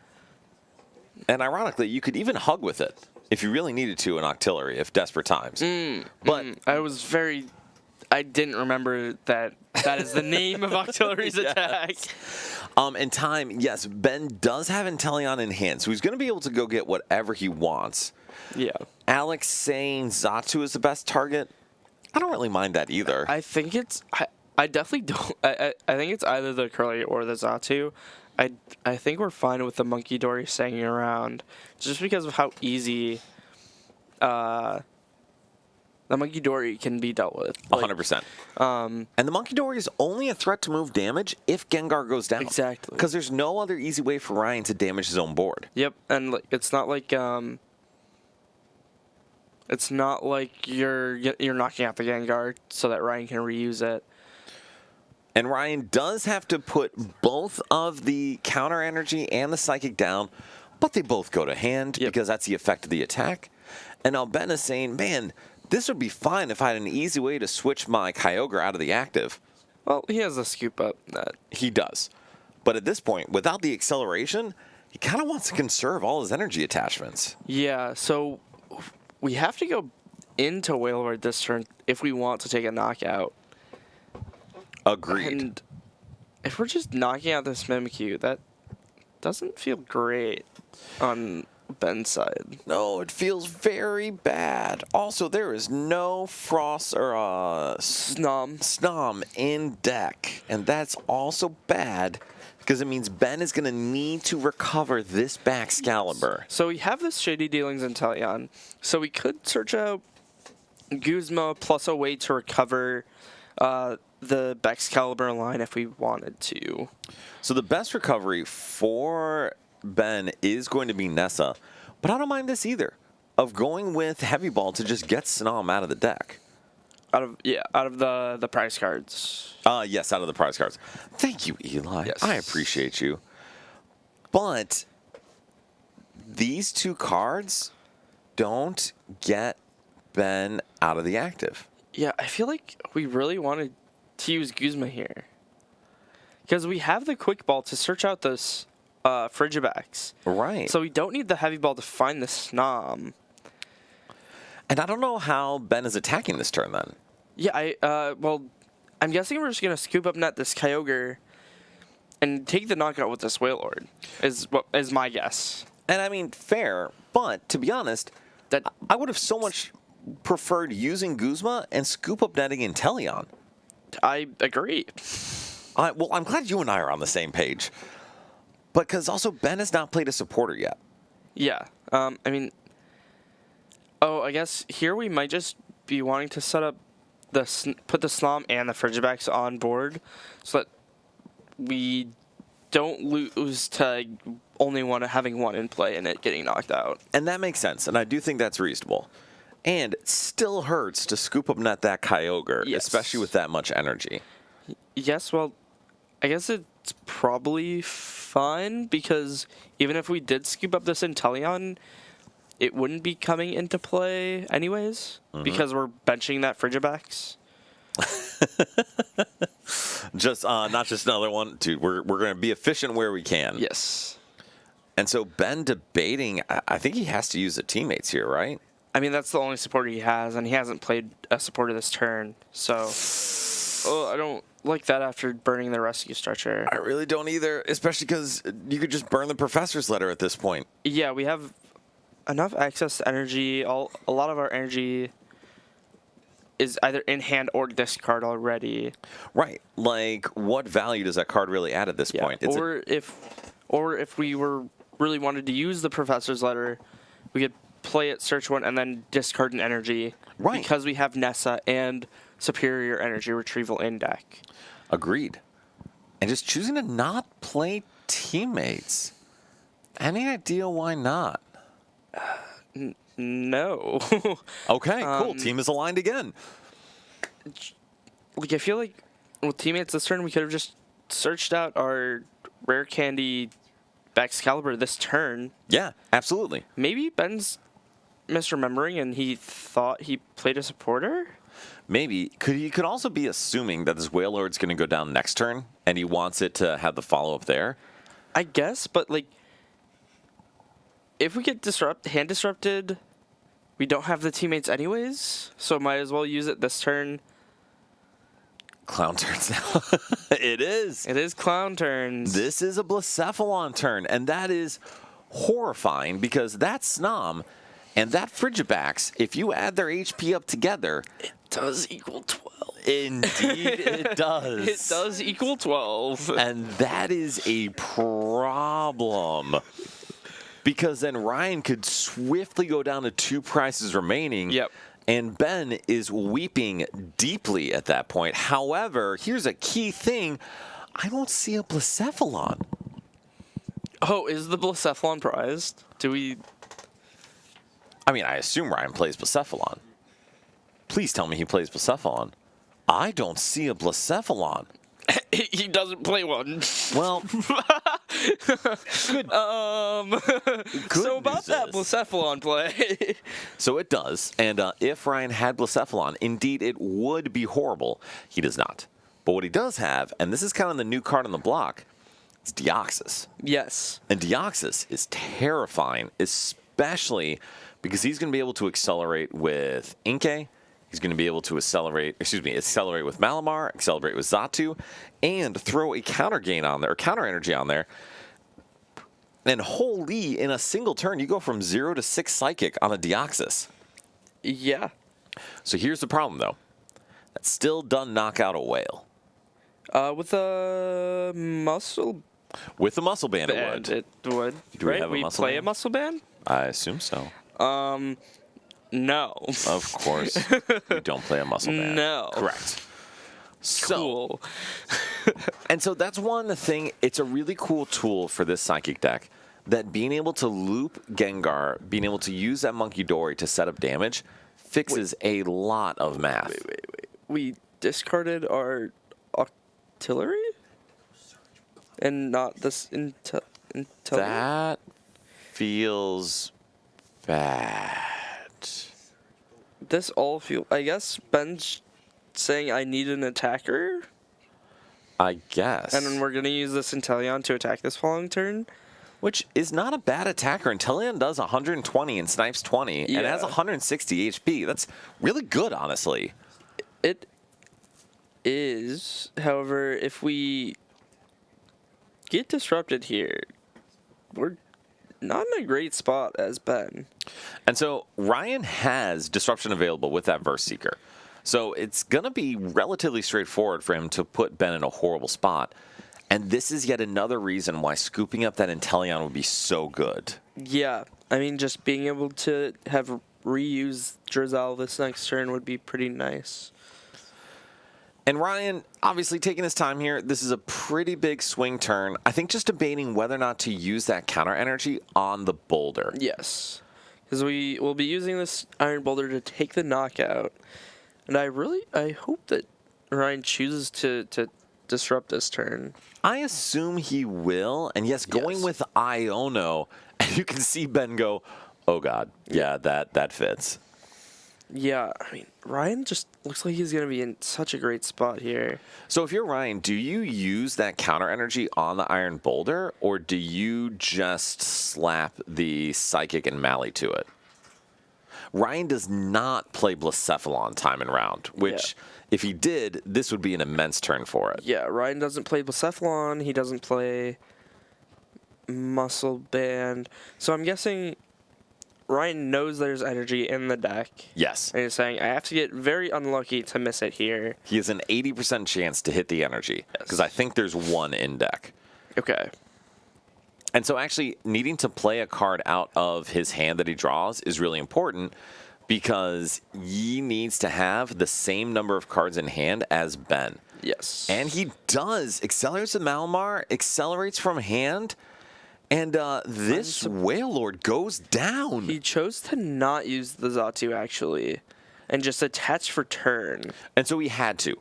And ironically, you could even hug with it if you really needed to in Octillery, if desperate times. But I didn't remember that is the name of Octillery's attack. in time, yes, Ben does have Inteleon in hand, so he's going to be able to go get whatever he wants. Yeah. Alex saying Xatu is the best target. I don't really mind that either. I think it's I definitely don't. I think it's either the Curly or the Xatu. I think we're fine with the Monkey Dory staying around, just because of how easy the Monkey Dory can be dealt with. 100%. And the Monkey Dory is only a threat to move damage if Gengar goes down. Exactly. Because there's no other easy way for Ryan to damage his own board. Yep, and it's not like you're knocking out the Gengar so that Ryan can reuse it. And Ryan does have to put both of the counter energy and the psychic down, but they both go to hand because that's the effect of the attack. And now Ben is saying, man, this would be fine if I had an easy way to switch my Kyogre out of the active. Well, he has a scoop up net. He does. But at this point, without the acceleration, he kind of wants to conserve all his energy attachments. Yeah, so we have to go into Wailord this turn if we want to take a knockout. Agreed. And if we're just knocking out this Mimikyu, that doesn't feel great on Ben's side. No, it feels very bad. Also, there is no Frost or Snom in deck, and that's also bad because it means Ben is going to need to recover this Baxcalibur. So we have this Shady Dealings in Inteleon, so we could search out Guzma plus a way to recover the Baxcalibur line if we wanted to. So the best recovery for Ben is going to be Nessa, but I don't mind this either, of going with Heavy Ball to just get Snom out of the deck. Out of the prize cards. Yes, out of the prize cards. Thank you, Eli. Yes. I appreciate you. But these two cards don't get Ben out of the active. Yeah, I feel like we really wanted to use Guzma here. Because we have the Quick Ball to search out this Frigibax. Right. So we don't need the Heavy Ball to find the Snom. And I don't know how Ben is attacking this turn then. Yeah, well, I'm guessing we're just going to scoop up net this Kyogre and take the knockout with this Wailord, is my guess. And I mean, fair, but to be honest, I would have so much preferred using Guzma and scoop up netting Inteleon. I agree. Well, I'm glad you and I are on the same page. But because also Ben has not played a supporter yet. Yeah. I mean, I guess here we might just be wanting to set up put the Snom and the Frigibax on board so that we don't lose to only having one in play and it getting knocked out. And that makes sense, and I do think that's reasonable. And it still hurts to scoop up net that Kyogre, Yes. especially with that much energy. Yes, well, I guess it's probably fine because even if we did scoop up this Inteleon, it wouldn't be coming into play anyways because we're benching that Frigibax. Just not just another one, dude. We're going to be efficient where we can. Yes. And so Ben debating, I think he has to use the teammates here, right? I mean, that's the only supporter he has, and he hasn't played a supporter this turn. So, I don't like that after burning the rescue stretcher. I really don't either, especially because you could just burn the professor's letter at this point. Yeah, we have enough access to energy. A lot of our energy is either in hand or discard already. Right. Like, what value does that card really add at this point? It's Or if we were really wanted to use the professor's letter, we could play it, search one, and then discard an energy. Right. Because we have Nessa and superior energy retrieval in deck. Agreed. And just choosing to not play teammates. Any idea why not? No. Okay, cool. Team is aligned again. Like, I feel like with teammates this turn, we could have just searched out our rare candy Excalibur this turn. Yeah, absolutely. Maybe Ben's misremembering and he thought he played a supporter? Maybe. He could also be assuming that this Whale Lord's going to go down next turn, and he wants it to have the follow-up there. I guess, but, like, if we get hand disrupted, we don't have the teammates anyways, so might as well use it this turn. Clown turns now. It is. It is clown turns. This is a Blacephalon turn, and that is horrifying because that Snom and that Frigibax, if you add their HP up together, it does equal 12. Indeed it does. It does equal 12. And that is a problem. Because then Ryan could swiftly go down to 2 prices remaining. Yep. And Ben is weeping deeply at that point. However, here's a key thing. I don't see a Blacephalon. Oh, is the Blacephalon prized? Do we... I mean, I assume Ryan plays Blacephalon. Please tell me he plays Blacephalon. I don't see a Blacephalon. He doesn't play one. Well, good. So about that Blacephalon play. So it does, and if Ryan had Blacephalon, indeed it would be horrible. He does not. But what he does have, and this is kind of the new card on the block, is Deoxys. Yes. And Deoxys is terrifying, especially because he's going to be able to accelerate with Inkay. He's going to be able to accelerate with Malamar, accelerate with Xatu, and throw a counter gain on there, or counter energy on there. And holy, in a single turn, you go from 0 to 6 Psychic on a Deoxys. Yeah. So here's the problem, though. That still doesn't knock out a whale. With a muscle With the muscle band, band, it would. it would. Do we right? have a We muscle play band? a muscle band? I assume so. No. Of course. You don't play a muscle band. No. Correct. So, Cool. and so that's one thing. It's a really cool tool for this Psychic deck, that being able to loop Gengar, being able to use that Monkey Dory to set up damage, fixes a lot of math. Wait. We discarded our artillery? And not this intel. That feels bad. This all feel. I guess Ben's saying I need an attacker, I guess. and then we're gonna use this Inteleon to attack this following turn. Which is not a bad attacker. Inteleon does 120 and snipes 20, and Yeah. has 160 HP. That's really good, honestly. It is, however, if we get disrupted here, we're not in a great spot as Ben. And so Ryan has disruption available with that Verse Seeker. So it's going to be relatively straightforward for him to put Ben in a horrible spot. And this is yet another reason why scooping up that Inteleon would be so good. Yeah, I mean, just being able to have reuse Drizzle this next turn would be pretty nice. And Ryan, obviously taking his time here, this is a pretty big swing turn. I think just debating whether or not to use that counter energy on the boulder. Yes, because we will be using this Iron Boulder to take the knockout. And I hope that Ryan chooses to disrupt this turn. I assume he will. And yes, going with Iono, and you can see Ben go, Oh, God. Yeah, that fits. Yeah, I mean, Ryan just looks like he's going to be in such a great spot here. So if you're Ryan, do you use that counter energy on the Iron Boulder, or do you just slap the Psychic and Mally to it? Ryan does not play Blacephalon time and round, which, if he did, this would be an immense turn for it. Yeah, Ryan doesn't play Blacephalon. He doesn't play Muscle Band. So I'm guessing Ryan knows there's energy in the deck. Yes. And he's saying, I have to get very unlucky to miss it here. He has an 80% chance to hit the energy, because I think there's one in deck. Okay. And so actually needing to play a card out of his hand that he draws is really important, because he needs to have the same number of cards in hand as Ben. Yes. And he does. Accelerates with Malamar, accelerates from hand, and this Whale Lord goes down. He chose to not use the Xatu, actually, and just attach for turn. And so he had to.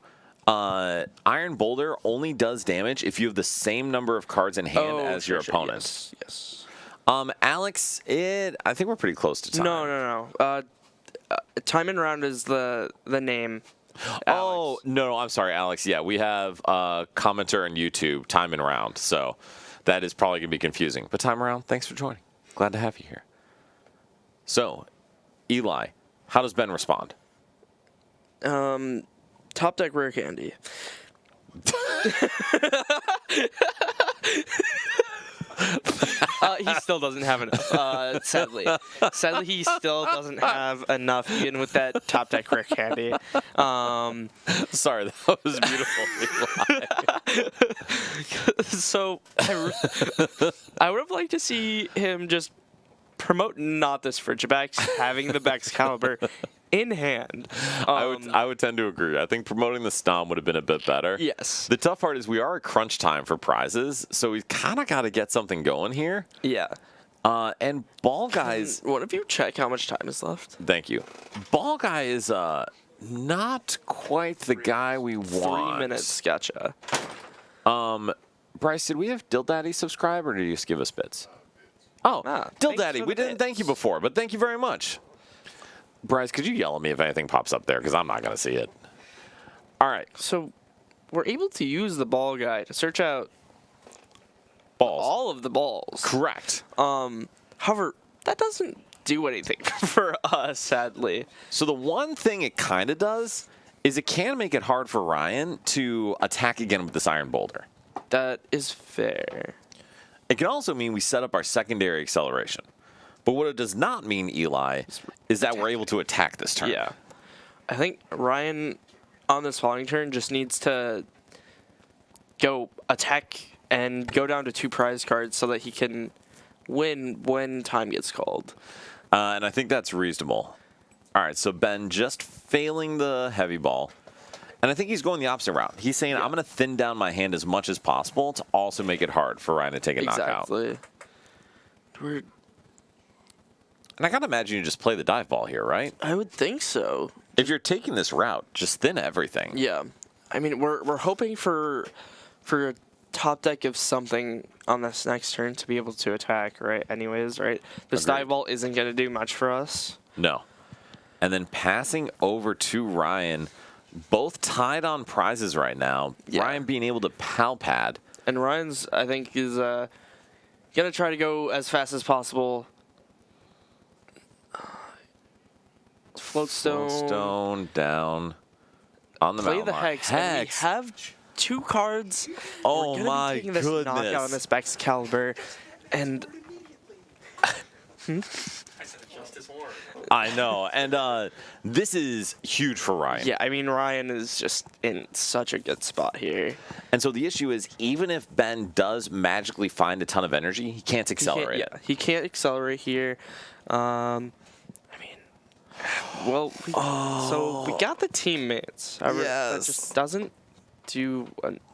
Iron Boulder only does damage if you have the same number of cards in hand as your opponent. Yes. Alex, I think we're pretty close to time. No. Time and Round is the name. Oh, no, I'm sorry, Alex. Yeah, we have a commenter on YouTube, Time and Round, so that is probably going to be confusing. But Time and Round, thanks for joining. Glad to have you here. So, Eli, how does Ben respond? Top deck rare candy. He still doesn't have enough, sadly. Sadly, he still doesn't have enough, even with that top deck rare candy. Sorry, that was beautiful. So, I would have liked to see him just promote not this Frigibax, having the Bex Caliber in hand. I would tend to agree. I think promoting the Stom would have been a bit better. Yes. The tough part is we are at crunch time for prizes, so we've kind of got to get something going here. Yeah. And Ball Guy's... What if you check how much time is left? Thank you. Ball Guy is not quite the guy we want. 3 minutes, gotcha. Bryce, did we have Dill Daddy subscribe, or did you just give us bits? Oh, Dill Daddy, we didn't thank you before, but thank you very much. Bryce, could you yell at me if anything pops up there, because I'm not going to see it. All right. So we're able to use the Ball Guy to search out Balls. all of the balls. Correct. However, that doesn't do anything for us, sadly. So the one thing it kind of does is it can make it hard for Ryan to attack again with this Iron Boulder. That is fair. It can also mean we set up our secondary acceleration. But what it does not mean, Eli, is that we're able to attack this turn. Yeah. I think Ryan, on this following turn, just needs to go attack and go down to 2 prize cards so that he can win when time gets called. And I think that's reasonable. All right, so Ben just failing the heavy ball. And I think he's going the opposite route. He's saying, I'm going to thin down my hand as much as possible to also make it hard for Ryan to take a knockout. Exactly. And I got to imagine you just play the dive ball here, right? I would think so. If you're taking this route, just thin everything. Yeah. I mean, we're hoping for a top deck of something on this next turn to be able to attack, right? Anyways, right? This Agreed. dive ball isn't going to do much for us. No. And then passing over to Ryan, both tied on prizes right now. Yeah. Ryan being able to pal pad. And Ryan's, I think, is going to try to go as fast as possible. Floatstone. Floatstone down on the Play Malamar. the Hex. And we have 2 cards. Oh, We're my be taking this knockout on goodness. this Bex Caliber. And I said Justice Horn. I know. And this is huge for Ryan. yeah, I mean, Ryan is just in such a good spot here. And so the issue is, even if Ben does magically find a ton of energy, he can't accelerate. He can't accelerate here. Well, so we got the teammates. However, that just doesn't do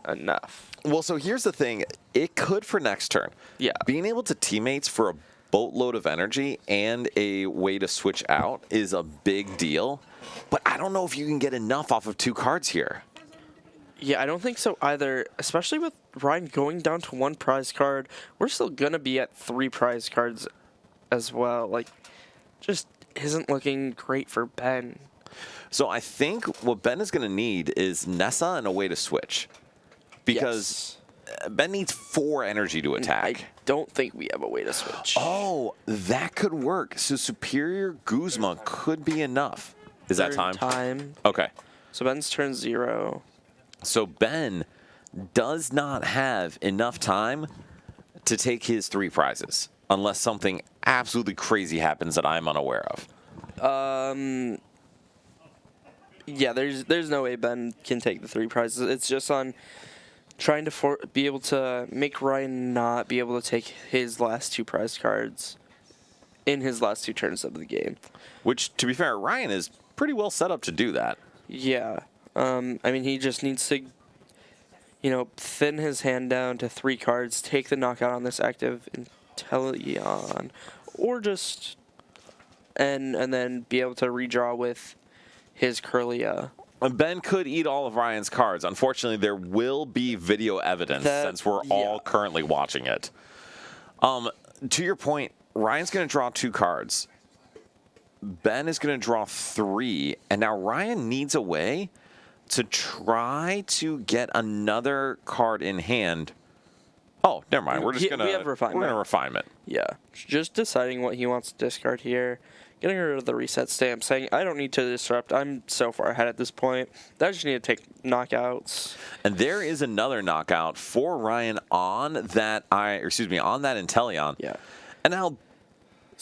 enough. Well, so here's the thing. It could for next turn. Yeah. Being able to teammates for a boatload of energy and a way to switch out is a big deal. But I don't know if you can get enough off of 2 cards here. Yeah, I don't think so either, especially with Ryan going down to 1 prize card. We're still going to be at 3 prize cards as well. Like, just isn't looking great for Ben. So I think what Ben is going to need is Nessa and a way to switch. Because Ben needs 4 energy to attack. I don't think we have a way to switch. Oh, that could work. So Superior Guzma could be enough. Is that time? Time. Okay. So Ben's turn 0. So Ben does not have enough time to take his 3 prizes unless something absolutely crazy happens that I'm unaware of. Yeah, there's no way Ben can take the 3 prizes. It's just on trying to be able to make Ryan not be able to take his last 2 prize cards in his last 2 turns of the game. Which, to be fair, Ryan is pretty well set up to do that. Yeah. I mean, he just needs to, thin his hand down to 3 cards, take the knockout on this active Inteleon, or just, and then be able to redraw with his Kirlia. And Ben could eat all of Ryan's cards. Unfortunately, there will be video evidence since we're all currently watching it. To your point, Ryan's going to draw 2 cards. Ben is going to draw 3, and now Ryan needs a way to try to get another card in hand. Oh, never mind. We're just going to we have refinement. We're going to refinement. Yeah, just deciding what he wants to discard here. Getting rid of the reset stamp, saying, I don't need to disrupt. I'm so far ahead at this point. I just need to take knockouts. And there is another knockout for Ryan on that on that Inteleon. Yeah. And now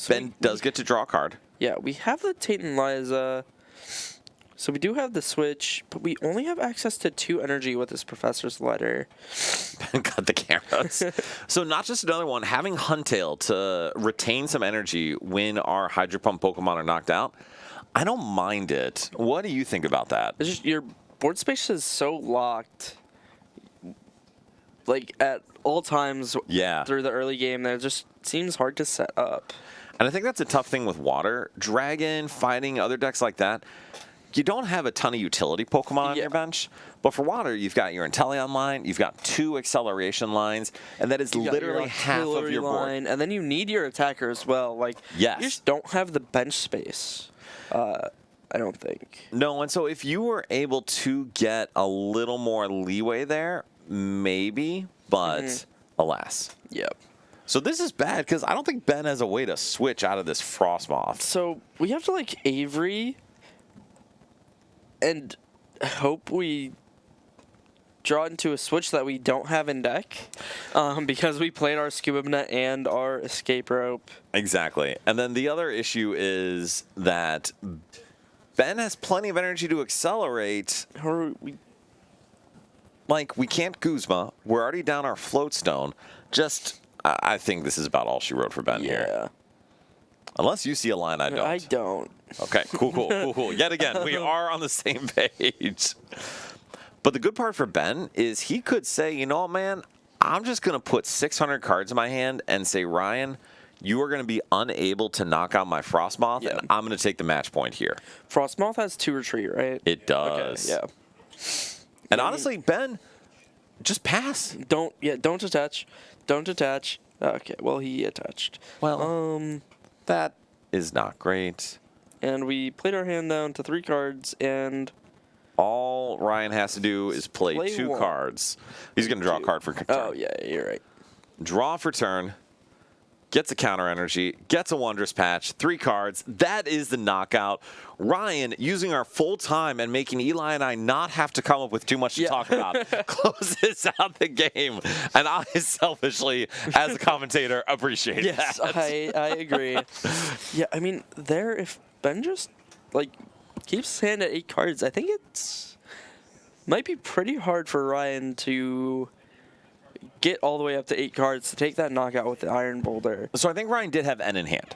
Ben does get to draw a card. Yeah, we have the Tate and Liza. So we do have the switch, but we only have access to 2 energy with this Professor's Letter. Ben got the cameras. So not just another one, having Huntail to retain some energy when our Hydro Pump Pokemon are knocked out, I don't mind it. What do you think about that? It's just your board space is so locked. Like at all times through the early game, there just seems hard to set up. And I think that's a tough thing with Water. Dragon, fighting other decks like that. You don't have a ton of utility Pokemon on your bench, but for Water, you've got your Inteleon line, you've got 2 acceleration lines, and that is literally half of your board. And then you need your attacker as well. Like, you just don't have the bench space, I don't think. No, and so if you were able to get a little more leeway there, maybe, but alas. Yep. So this is bad because I don't think Ben has a way to switch out of this Frostmoth. So we have to, like, Avery and hope we draw into a switch that we don't have in deck because we played our Scuba Net and our Escape Rope. Exactly. And then the other issue is that Ben has plenty of energy to accelerate. We can't Guzma. We're already down our Floatstone. I think this is about all she wrote for Ben here. Unless you see a line I don't. I don't. Okay, cool. Yet again, we are on the same page. But the good part for Ben is he could say, you know what, man, I'm just going to put 600 cards in my hand and say, Ryan, you are going to be unable to knock out my Frostmoth, and I'm going to take the match point here. Frostmoth has 2 retreat, right? It does. Okay, And honestly, Ben, just pass. Don't attach. Don't attach. Okay, well, he attached. Well, that is not great. And we played our hand down to 3 cards, and all Ryan has to do is play 2 cards. He's going to draw a card for turn. Oh, yeah, you're right. Draw for turn. Gets a counter energy, gets a Wondrous Patch, 3 cards. That is the knockout. Ryan, using our full time and making Eli and I not have to come up with too much to talk about, closes out the game. And I selfishly, as a commentator, appreciate that. Yes, I agree. Yeah, I mean, if Ben just, keeps his hand at 8 cards, I think might be pretty hard for Ryan to get all the way up to 8 cards to take that knockout with the Iron Boulder. So I think Ryan did have N in hand.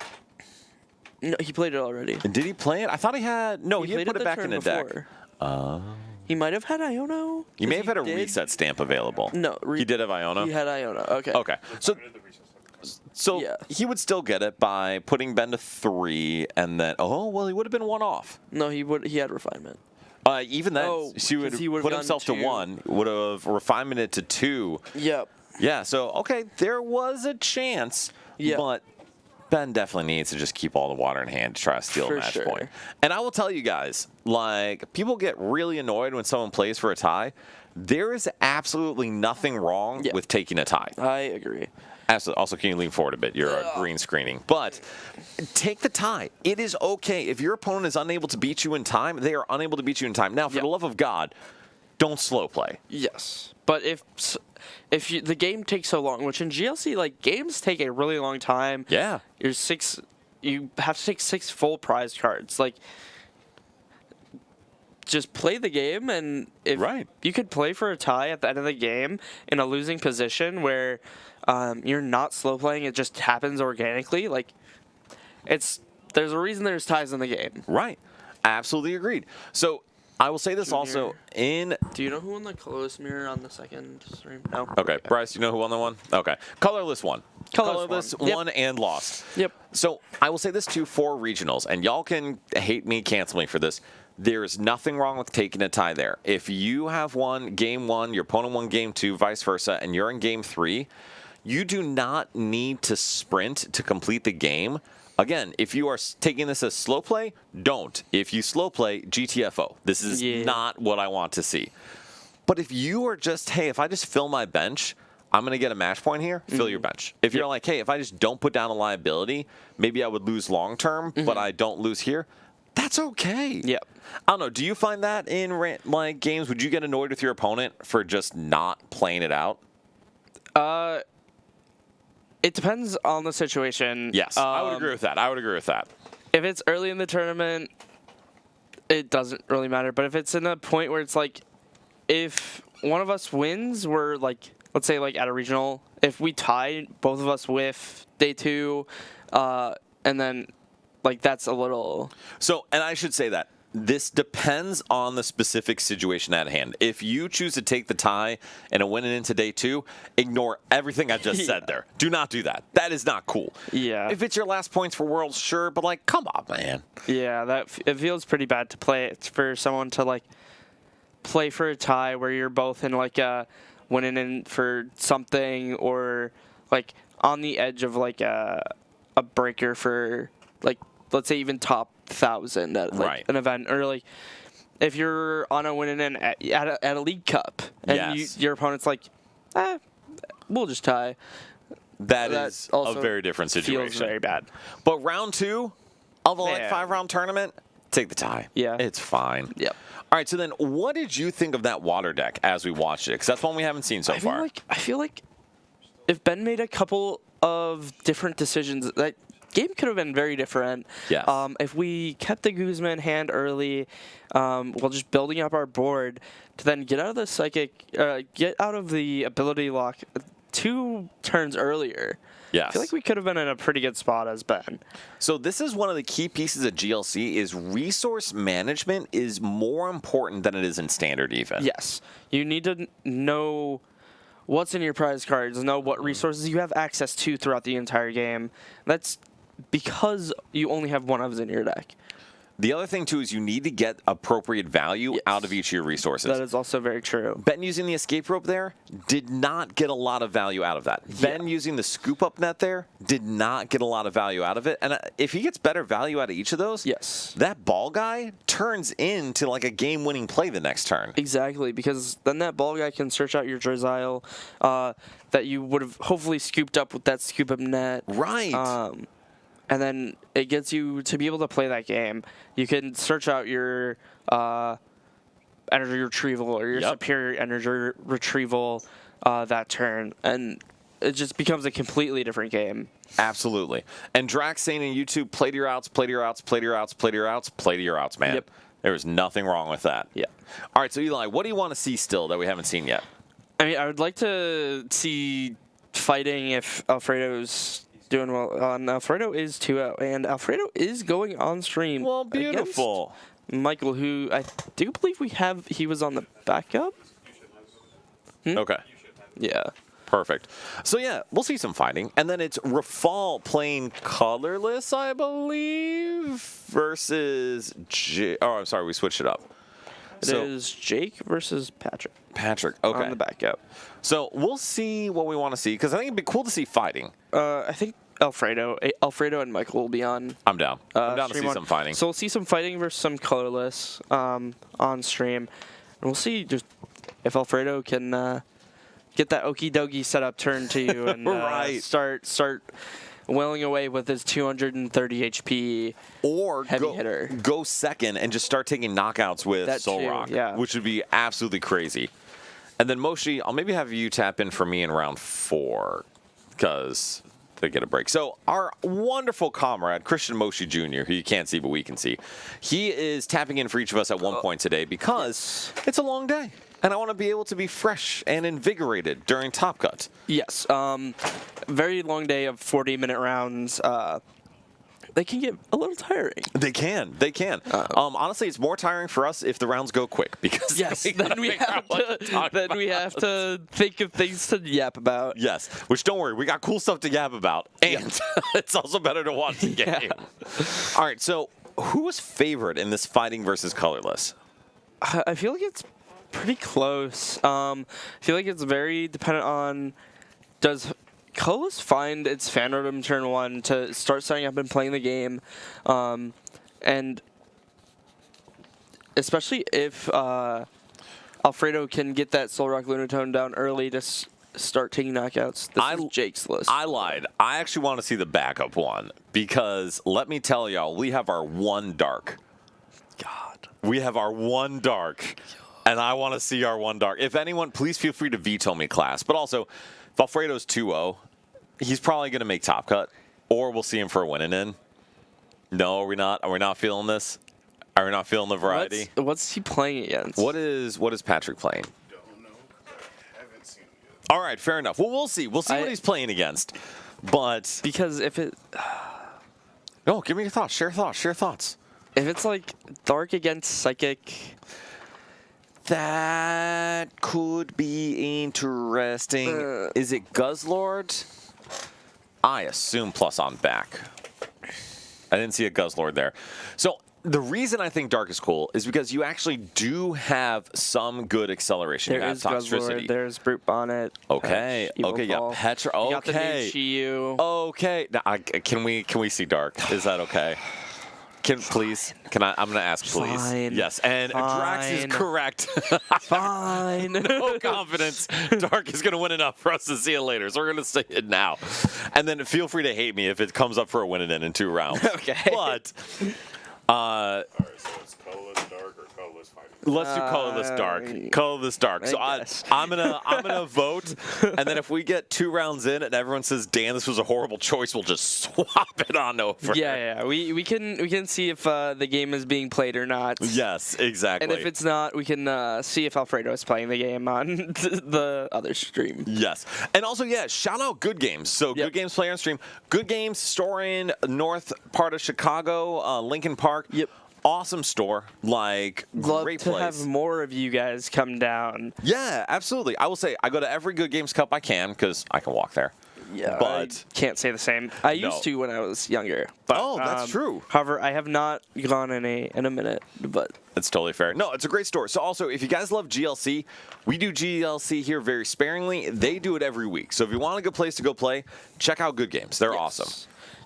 No, he played it already. Did he play it? I thought he had. No, he had put it back in the deck. He might have had Iono. He may have had a reset stamp available. No, he did have Iono. He had Iono. Okay. Okay. So he would still get it by putting Ben to 3, and then he would have been 1 off. No, he had refinement. Even then, he would put himself to 1, would have refinemented to 2. Yep. Yeah, so, okay, there was a chance, but Ben definitely needs to just keep all the water in hand to try to steal For a match sure. point. And I will tell you guys, like, people get really annoyed when someone plays for a tie. There is absolutely nothing wrong with taking a tie. I agree. Absolutely. Also, can you lean forward a bit? You're green screening. But take the tie. It is okay. If your opponent is unable to beat you in time, they are unable to beat you in time. Now, for the love of God, don't slow play. Yes, but if the game takes so long, which in GLC, like, games take a really long time. Yeah. You have to take 6 full prize cards. Like, just play the game, and if you could play for a tie at the end of the game in a losing position where you're not slow playing, it just happens organically. Like, there's a reason there's ties in the game. Right. Absolutely agreed. So I will say this also in. Do you know who won the colorless mirror on the second stream? No. Okay, Bryce, you know who won the one? Okay, colorless won. Colorless won and lost. Yep. So I will say this too for regionals, and y'all can hate me, cancel me for this. There's nothing wrong with taking a tie there. If you have won game 1, your opponent won game 2, vice versa, and you're in game 3, you do not need to sprint to complete the game. Again, if you are taking this as slow play, don't. If you slow play, GTFO. This is not what I want to see. But if you are just, hey, if I just fill my bench, I'm going to get a match point here, fill your bench. If you're like, hey, if I just don't put down a liability, maybe I would lose long term, but I don't lose here, that's okay. Yep. I don't know. Do you find that in like games? Would you get annoyed with your opponent for just not playing it out? It depends on the situation. Yes, I would agree with that. If it's early in the tournament, it doesn't really matter. But if it's in a point where it's like, if one of us wins, we're like, let's say like at a regional, if we tie both of us with day 2, and then like that's a little. So, and I should say that this depends on the specific situation at hand. If you choose to take the tie and a win into day 2, ignore everything I just said there. Do not do that. That is not cool. Yeah. If it's your last points for Worlds, sure, but like, come on, man. Yeah, it feels pretty bad to play it for someone to like play for a tie where you're both in like a winning in for something, or like on the edge of like a breaker for like, let's say even top 1,000 at like an event, or like if you're on a winning in at a league cup and your opponent's like, we'll just tie. That is a very different situation. Feels very bad. But round 2 of a like 5-round tournament, take the tie. Yeah, it's fine. Yep. All right. So then, what did you think of that water deck as we watched it? Because that's one we haven't seen so far. I feel like if Ben made a couple of different decisions, that game could have been very different. Yes. If we kept the Guzman hand early, while just building up our board to then get out of the psychic, get out of the ability lock 2 turns earlier. Yes. I feel like we could have been in a pretty good spot as Ben. So this is one of the key pieces of GLC is resource management is more important than it is in standard even. Yes. You need to know what's in your prize cards, know what resources you have access to throughout the entire game. That's because you only have one of those in your deck. The other thing, too, is you need to get appropriate value out of each of your resources. That is also very true. Ben using the escape rope there did not get a lot of value out of that. Ben using the scoop up net there did not get a lot of value out of it. And if he gets better value out of each of those, that ball guy turns into like a game-winning play the next turn. Exactly, because then that ball guy can search out your Drizile that you would have hopefully scooped up with that scoop up net. Right. And then it gets you to be able to play that game. You can search out your energy retrieval or your superior energy retrieval that turn, and it just becomes a completely different game. Absolutely. And Drax saying in YouTube, play to your outs, play to your outs, play to your outs, play to your outs, play to your outs, man. Yep. There was nothing wrong with that. Yeah. All right, so Eli, what do you want to see still that we haven't seen yet? I mean, I would like to see fighting if Alfredo's doing well. Alfredo is 2-0, and Alfredo is going on stream. Well, beautiful. Michael, who I do believe he was on the backup. Okay. Yeah. Perfect. So, yeah, we'll see some fighting. And then it's Rafal playing colorless, I believe, versus oh, I'm sorry, we switched it up. It is Jake versus Patrick. Patrick, okay. On the backup. So we'll see what we want to see, because I think it'd be cool to see fighting. I think Alfredo. Alfredo and Michael will be on. I'm down. I'm down to stream see on- some fighting. So we'll see some fighting versus some colorless on stream, and we'll see just if Alfredo can get that okie dokie setup turned to you and Right. start wailing away with his 230 HP. Or heavy hitter. go second and just start taking knockouts with That Soul too, Rock, yeah. which would be absolutely crazy. And then Moshi, I'll maybe have you tap in for me in round 4 because they get a break. So our wonderful comrade, Christian Moshi Jr., who you can't see but we can see, he is tapping in for each of us at one point today because it's a long day. And I want to be able to be fresh and invigorated during Top Cut. Yes. Very long day of 40-minute rounds. They can get a little tiring. They can. They can. Honestly, it's more tiring for us if the rounds go quick because Yes. Then we have to think of things to yap about. Yes, which don't worry, we got cool stuff to yap about, and it's also better to watch the game. All right, so who was favorite in this fighting versus colorless? I feel like it's pretty close. I feel like it's very dependent on does colorless find its fan rhythm turn 1 to start setting up and playing the game, and especially if Alfredo can get that Soul Rock Lunatone down early to start taking knockouts. This is Jake's list. I lied. I actually want to see the backup one because let me tell y'all, we have our one dark. God. We have our one dark, and I want to see our one dark. If anyone, please feel free to veto me, class. But also, if Alfredo's 2-0, he's probably going to make Top Cut, or we'll see him for a winning in. No, are we not? Are we not feeling this? Are we not feeling the variety? What's he playing against? What is Patrick playing? Don't know. I haven't seen him yet. All right, fair enough. Well, we'll see. We'll see what he's playing against. But Because if no, give me your thoughts. Share thoughts. Share thoughts. it's like Dark against Psychic, That could be interesting. Is it Guzzlord? I assume plus on back. I didn't see a Guzzlord there. So the reason I think Dark is cool is because you actually do have some good acceleration. there you have is Toxtricity. Guzzlord, there's Brute Bonnet. Okay. Patch, Evil Okay. Yeah. Paul. Petra. You got the new Okay. Chiyu. Okay. Now, can we see Dark? Is that okay? Please? I'm gonna ask, please. Fine. Yes. And Drax is Fine. correct. Fine. No confidence. Dark is gonna win enough for us to see it later, so we're gonna say it now. And then feel free to hate me if it comes up for a win in 2 rounds. Okay. But Alright, so it's colorless dark or colorless fighting? let's do colorless dark. Colorless dark. So guess. I'm gonna vote, and then if we get 2 rounds in and everyone says, "Dan, this was a horrible choice," we'll just swap it on over. Yeah. We can see if the game is being played or not. Yes, exactly. And if it's not, we can see if Alfredo is playing the game on the other stream. Yes. And also, yeah, shout out Good Games. So Yep. Good Games player on stream. Good Games store in north part of Chicago, Lincoln Park. Yep. Awesome store. Like, Love great to place. have more of you guys come down. Yeah, absolutely. I will say I go to every Good Games Cup I can because I can walk there. Yeah, But I can't say the same. I No. used to when I was younger. But, Oh, that's true. However, I have not gone in a minute. But It's totally fair. No, it's a great store. So also, if you guys love GLC, we do GLC here very sparingly. They do it every week. So if you want a good place to go play, check out Good Games. They're awesome.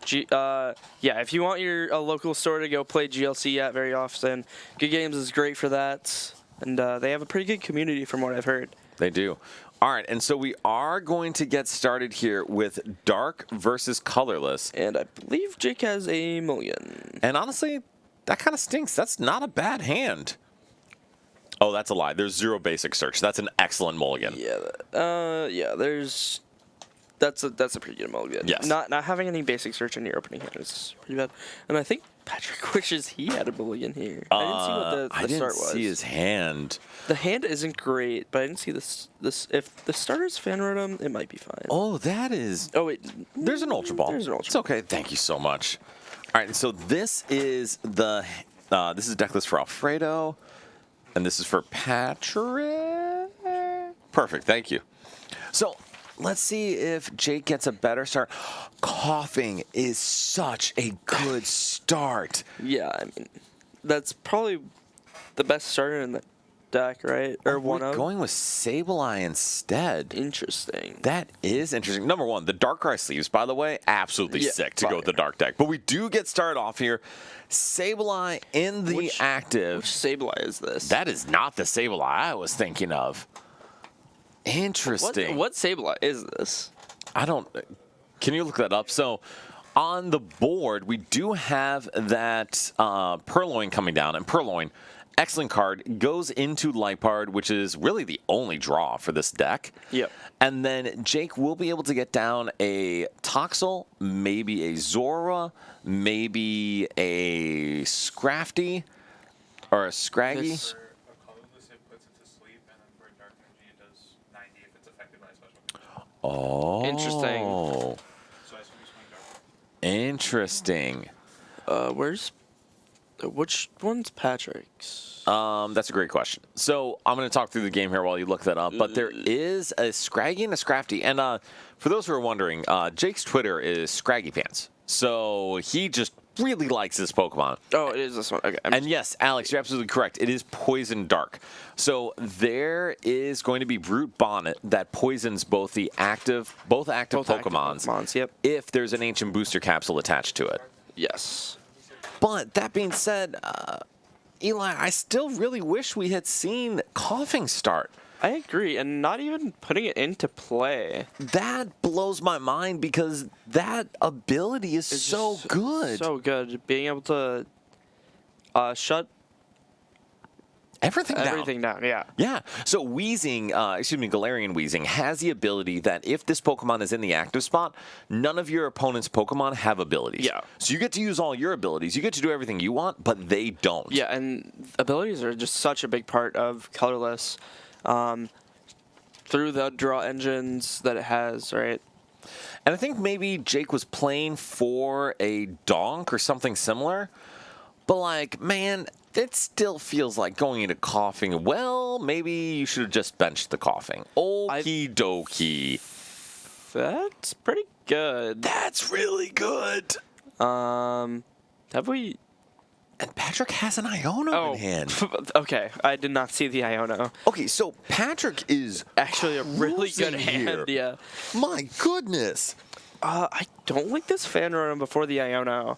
Yeah, if you want a local store to go play GLC at very often, Good Games is great for that. And they have a pretty good community from what I've heard. They do. All right, and so we are going to get started here with Dark versus Colorless. And I believe Jake has a million. And honestly, that kind of stinks. That's not a bad hand. Oh, that's a lie. There's 0 basic search. That's an excellent mulligan. Yeah, there's... That's a pretty good mulligan. Yes. Not having any basic search in your opening hand is pretty bad. And I think Patrick wishes he had a mulligan here. I didn't see what the start was. I didn't see his hand. The hand isn't great, but I didn't see this. If the starter's fan rhythm, it might be fine. Oh, that is... Oh wait, There's an Ultra Ball. There's an Ultra It's okay. Thank you so much. All right, so this is the... this is deck list for Alfredo. And this is for Patrick. Perfect. Thank you. So... let's see if Jake gets a better start. Coughing is such a good start. Yeah, I mean, that's probably the best starter in the deck, right? Or one We're of. going with Sableye instead. Interesting. That is interesting. Number one, the Darkrai sleeves, by the way, absolutely Yeah, sick to go with the Dark deck. But we do get started off here. Sableye in the active. Which Sableye is this? That is not the Sableye I was thinking of. Interesting. What Sableye is this? I don't. Can you look that up? So, on the board, we do have that Purloin coming down, and Purloin, excellent card, goes into Lipard, which is really the only draw for this deck. Yep. And then Jake will be able to get down a Toxel, maybe a Zora, maybe a Scrafty, or a Scraggy. This- For a colorless, it puts it to sleep, and then for a dark energy, it does 90 if it's affected by a special. Oh. Interesting. So I assume you swing dark. Interesting. Which one's Patrick's? That's a great question. So I'm going to talk through the game here while you look that up. But there is a Scraggy and a Scrafty. And for those who are wondering, Jake's Twitter is Scraggy Pants. So he just really likes this Pokemon. Oh, it is this one. Okay. And yes, Alex, you're absolutely correct. It is Poison Dark. So there is going to be Brute Bonnet that poisons both active Pokemons. Yep. If there's an Ancient Booster Capsule attached to it. Yes. But that being said, Eli, I still really wish we had seen Coughing start. I agree, and not even putting it into play. That blows my mind because that ability is It's so just good. So good. Being able to shut everything down. Yeah. Yeah. So Galarian Wheezing has the ability that if this Pokemon is in the active spot, none of your opponent's Pokemon have abilities. Yeah. So you get to use all your abilities. You get to do everything you want, but they don't. Yeah, and abilities are just such a big part of colorless. Through the draw engines that it has, right? And I think maybe Jake was playing for a Donk or something similar. But, like, man, it still feels like going into Coughing. Well, maybe you should have just benched the Coughing. Okie dokie. That's pretty good. That's really good. Have we... And Patrick has an Iono in hand. Okay, I did not see the Iono. Okay, so Patrick is Actually a really good cruising hand, here. yeah. My goodness. I don't like this fan run before the Iono.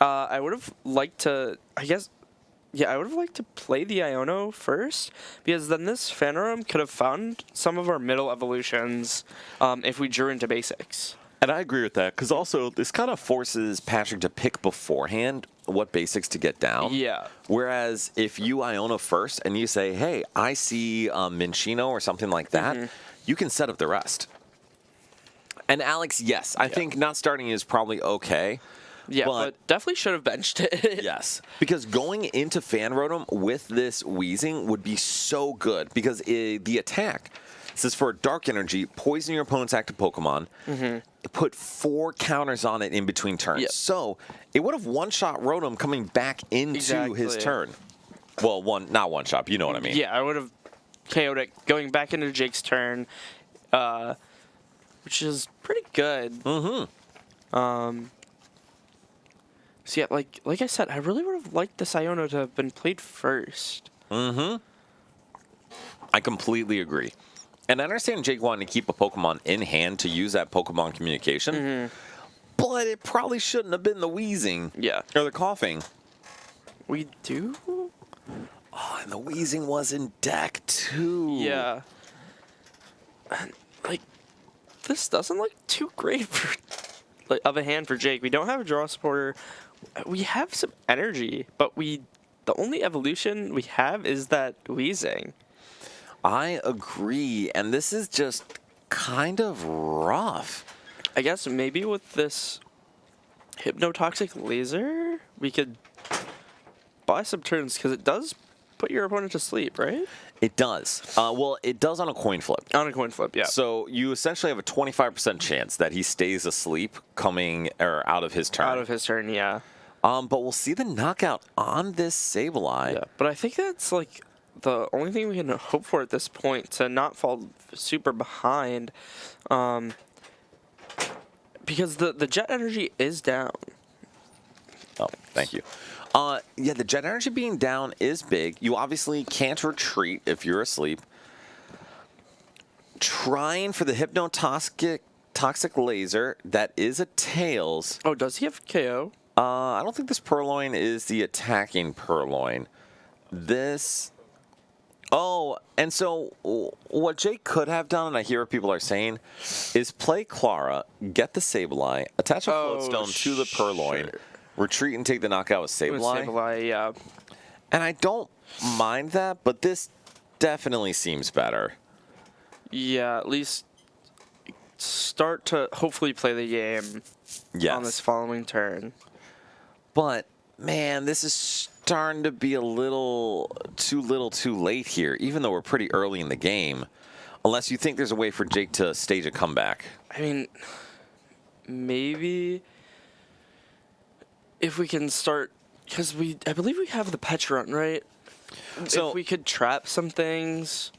I would have liked to, I would have liked to play the Iono first, because then this Phanerum could have found some of our middle evolutions if we drew into basics. And I agree with that, because also this kind of forces Patrick to pick beforehand what basics to get down. Yeah. Whereas if you Iono first and you say, hey, I see Minchino or something like that, you can set up the rest. And Alex, yes, I think not starting is probably okay. Yeah, but definitely should have benched it. Yes, because going into Fan Rotom with this Wheezing would be so good, because the attack says for Dark Energy, poison your opponent's active Pokemon, put 4 counters on it in between turns. Yep. So it would have one-shot Rotom coming back into his turn. Well, not one-shot, but you know what I mean. Yeah, I would have KO'd it going back into Jake's turn, which is pretty good. So yeah, like I said, I really would have liked this Iono to have been played first. I completely agree. And I understand Jake wanting to keep a Pokemon in hand to use that Pokemon communication, but it probably shouldn't have been the Wheezing. Yeah. Or the Coughing. We do? Oh, and the Wheezing was in deck, too. Yeah. And, this doesn't look too great for of a hand for Jake. We don't have a draw supporter. We have some energy, but the only evolution we have is that Wheezing. I agree, and this is just kind of rough. I guess maybe with this Hypnotoxic Laser, we could buy some turns, because it does put your opponent to sleep, right? It does. Well, it does on a coin flip. On a coin flip, yeah. So you essentially have a 25% chance that he stays asleep out of his turn. Out of his turn, yeah. But we'll see the knockout on this Sableye. Yeah, but I think that's the only thing we can hope for at this point, to not fall super behind, because the jet energy is down. Oh, thank you. Yeah, the jet energy being down is big. You obviously can't retreat if you're asleep. Trying for the hypnotoxic laser. That is a Tails. Oh, does he have KO? I don't think this Purloin is the attacking Purloin. This... Oh, and so what Jake could have done, and I hear what people are saying, is play Clara, get the Sableye, attach a Floatstone to the Purloin, retreat and take the knockout with Sableye. Sableye, yeah. And I don't mind that, but this definitely seems better. Yeah, at least start to hopefully play the game on this following turn. But, man, this is starting to be a little too late here, even though we're pretty early in the game. Unless you think there's a way for Jake to stage a comeback. I mean, maybe if we can start, because I believe we have the Petrun, right? So if we could trap some things.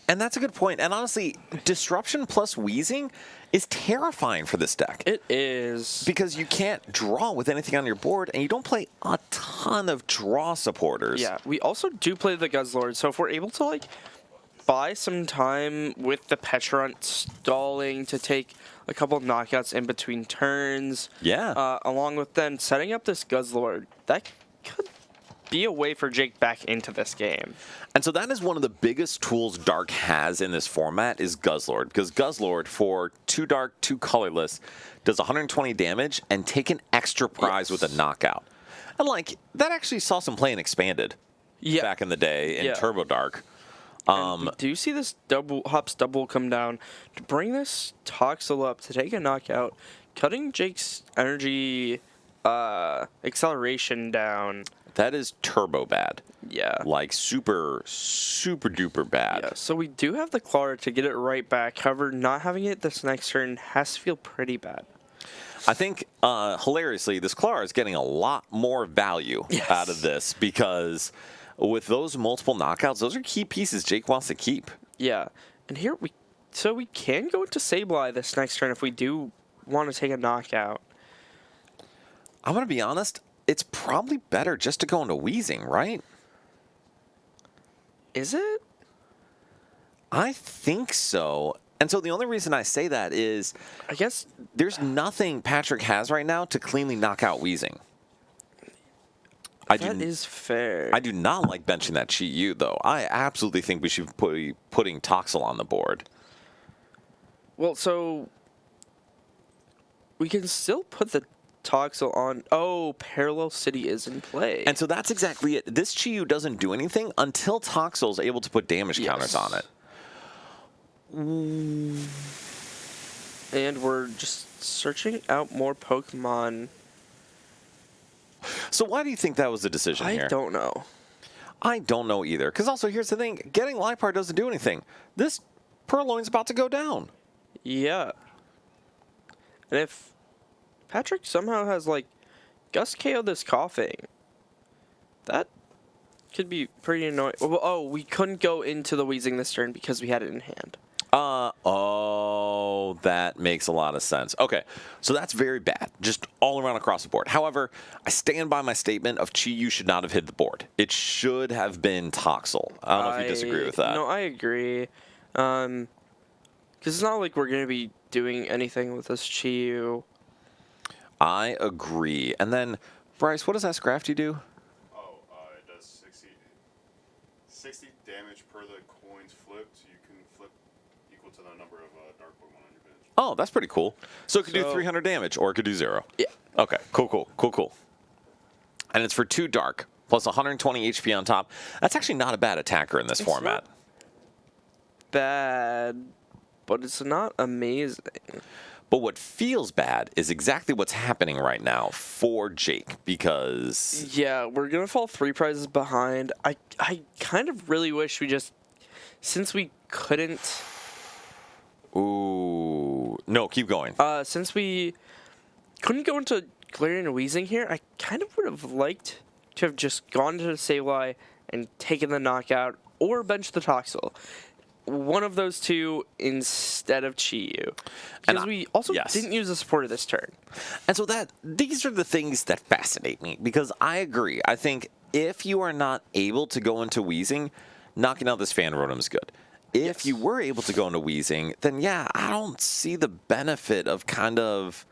And that's a good point. And honestly, Disruption plus Wheezing is terrifying for this deck. It is. Because you can't draw with anything on your board, and you don't play a ton of draw supporters. Yeah, we also do play the Guzzlord, so if we're able to, like, buy some time with the Petrun stalling to take a couple of knockouts in between turns. Yeah. Along with then setting up this Guzzlord, that could be a way for Jake back into this game. And so that is one of the biggest tools Dark has in this format is Guzzlord. Because Guzzlord, for 2 Dark, 2 colorless, does 120 damage and take an extra prize with a knockout. And, like, that actually saw some play in Expanded back in the day in Turbo Dark. Do you see this Hops double come down to bring this Toxel up to take a knockout, cutting Jake's energy acceleration down? That is turbo bad. Yeah. Like super duper bad. Yeah, so we do have the Clara to get it right back. However, not having it this next turn has to feel pretty bad. I think, hilariously, this Clara is getting a lot more value out of this because with those multiple knockouts, those are key pieces Jake wants to keep. Yeah. And here we can go into Sableye this next turn if we do want to take a knockout. I'm going to be honest, it's probably better just to go into Wheezing, right? Is it? I think so. And so the only reason I say that is, I guess there's nothing Patrick has right now to cleanly knock out Wheezing. That is fair. I do not like benching that Chi Yu, though. I absolutely think we should be putting Toxel on the board. Well, so we can still put the Toxel on. Oh, Parallel City is in play. And so that's exactly it. This Chi Yu doesn't do anything until Toxel's able to put damage counters on it. And we're just searching out more Pokemon. So why do you think that was the decision here? I don't know. I don't know either. Because also, here's the thing. Getting Liepard doesn't do anything. This Purloin's about to go down. Yeah. And if Patrick somehow has, like, Gust KO this Coughing, that could be pretty annoying. Oh, we couldn't go into the Wheezing this turn because we had it in hand. Oh, that makes a lot of sense. Okay, so that's very bad, just all around across the board. However, I stand by my statement of Chi Yu should not have hit the board. It should have been Toxel. I don't know if you disagree with that. No, I agree. Because it's not like we're going to be doing anything with this Chi Yu. I agree. And then, Bryce, what does that Scrafty do? Oh, it does 60 damage per the coins flipped. So you can flip equal to the number of Dark Pokemon on your bench. Oh, that's pretty cool. So it could do 300 damage, or it could do 0. Yeah. Okay, cool. And it's for 2 Dark, plus 120 HP on top. That's actually not a bad attacker in this format. Not bad, but it's not amazing. But what feels bad is exactly what's happening right now for Jake, because... Yeah, we're going to fall 3 prizes behind. I kind of really wish we just... Since we couldn't... Ooh. No, keep going. Since we couldn't go into Galarian and Wheezing here, I kind of would have liked to have just gone to the Sableye and taken the knockout or bench the Toxel. one of those two instead of Chi-Yu. And Because we also yes. didn't use a supporter this turn. And so these are the things that fascinate me, because I agree. I think if you are not able to go into Wheezing, knocking out this Fan Rotom is good. If you were able to go into Wheezing, then yeah, I don't see the benefit of kind of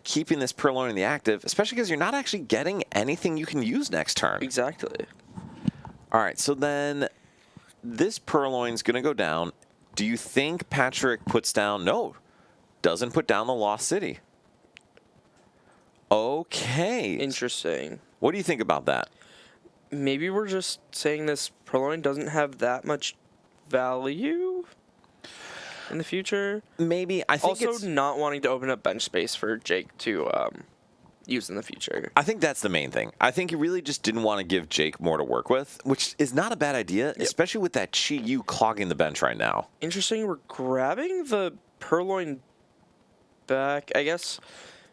keeping this Purloin in the active, especially because you're not actually getting anything you can use next turn. Exactly. All right, so then this Purloin's going to go down. Do you think Patrick puts down? No, doesn't put down the Lost City. Okay. Interesting. What do you think about that? Maybe we're just saying this Purloin doesn't have that much value in the future. Maybe. I think Also, it's... not wanting to open up bench space for Jake to use in the future. I think that's the main thing. I think he really just didn't want to give Jake more to work with, which is not a bad idea, especially with that Chi-Yu clogging the bench right now. Interesting. We're grabbing the Purloin back, I guess.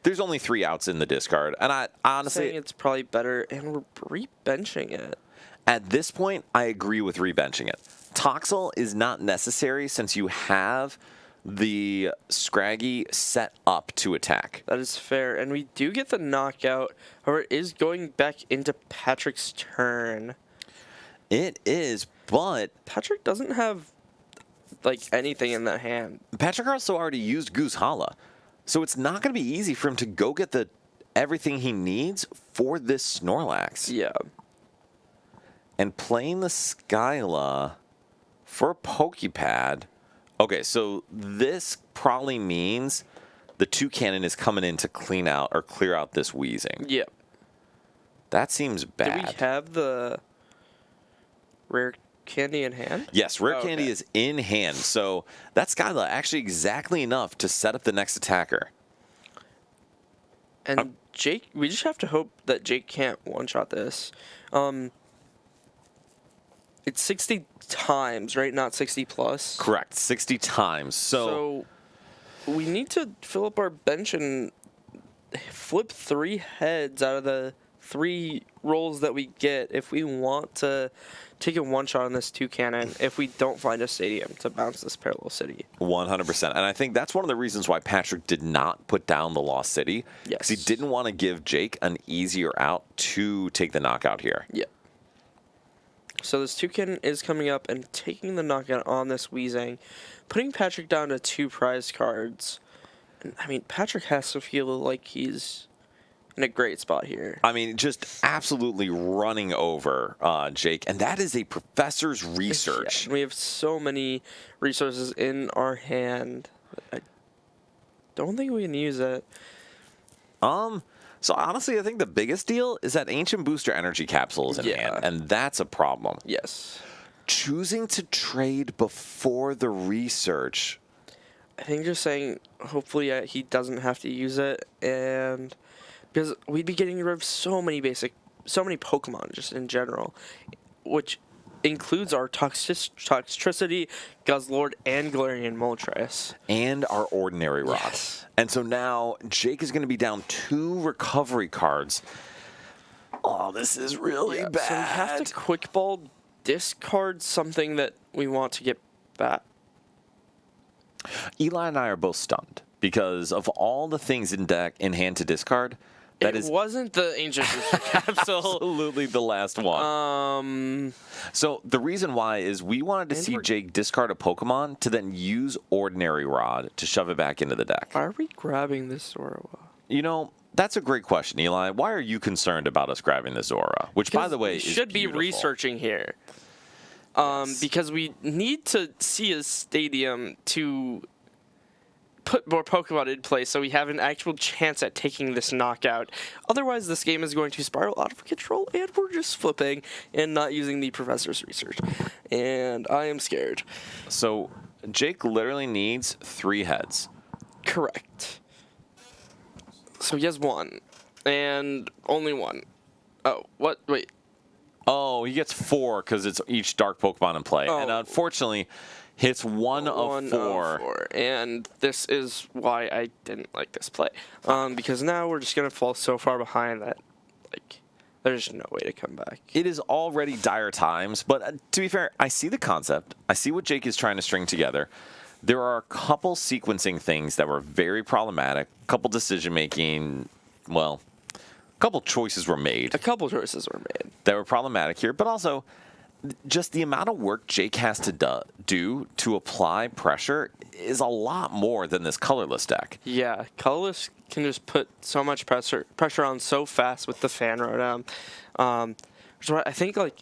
There's only 3 outs in the discard, and I honestly... Saying it's probably better, and we're re-benching it. At this point, I agree with rebenching it. Toxel is not necessary since you have the Scraggy set up to attack. That is fair, and we do get the knockout. However, it is going back into Patrick's turn. It is, but Patrick doesn't have, like, anything in that hand. Patrick also already used Goose Hala, so it's not going to be easy for him to go get everything he needs for this Snorlax. Yeah. And playing the Skyla for a Pokepad. Okay, so this probably means the Toucannon is coming in to clean out or clear out this Wheezing. Yeah. That seems bad. Do we have the rare candy in hand? Yes, rare candy Okay. is in hand. So that's Skyla actually exactly enough to set up the next attacker. And Jake, we just have to hope that Jake can't one-shot this. It's 60 times, right? Not 60 plus. Correct, 60 times. So we need to fill up our bench and flip 3 heads out of the 3 rolls that we get if we want to take a one-shot on this Toucannon if we don't find a stadium to bounce this Parallel City. 100%. And I think that's one of the reasons why Patrick did not put down the Lost City. Yes. He didn't want to give Jake an easier out to take the knockout here. Yeah. So this Toucan is coming up and taking the knockout on this Wheezing, putting Patrick down to 2 prize cards. And, I mean, Patrick has to feel like he's in a great spot here. I mean, just absolutely running over Jake. And that is a professor's research. Yeah, we have so many resources in our hand. I don't think we can use it. So honestly, I think the biggest deal is that Ancient Booster Energy Capsule is in hand, and that's a problem. Yes. Choosing to trade before the research. I think just saying, hopefully he doesn't have to use it, and because we'd be getting rid of so many Pokemon just in general, which includes our Toxtricity, Guzzlord, and Galarian Moltres. And our Ordinary Rod. Yes. And so now Jake is going to be down 2 recovery cards. Oh, this is really bad. So we have to quick ball discard something that we want to get back. Eli and I are both stunned because of all the things in hand to discard. That is wasn't the Ancient Booster Capsule. absolutely the last one. So the reason why is we wanted to see Jake discard a Pokemon to then use Ordinary Rod to shove it back into the deck. Are we grabbing this Zoroark? You know, that's a great question, Eli. Why are you concerned about us grabbing this Aura? Which, by the way, is should be beautiful. researching here. Because we need to see a stadium to put more Pokemon in place so we have an actual chance at taking this knockout. Otherwise, this game is going to spiral out of control, and we're just flipping and not using the professor's research. And I am scared. So Jake literally needs 3 heads. Correct. So he has 1. And only 1. Oh, what? Wait. Oh, he gets 4 because it's each dark Pokemon in play. And unfortunately, hits one of 4. And this is why I didn't like this play. Because now we're just going to fall so far behind that, like, There's no way to come back. It is already dire times, but to be fair, I see the concept. I see what Jake is trying to string together. There are a couple sequencing things that were very problematic, a couple decision-making, well, a couple choices were made. A couple choices were made. That were problematic here, but also just the amount of work Jake has to do to apply pressure is a lot more than this colorless deck. Yeah, colorless can just put so much pressure on so fast with the fan rotom. Which is why I think like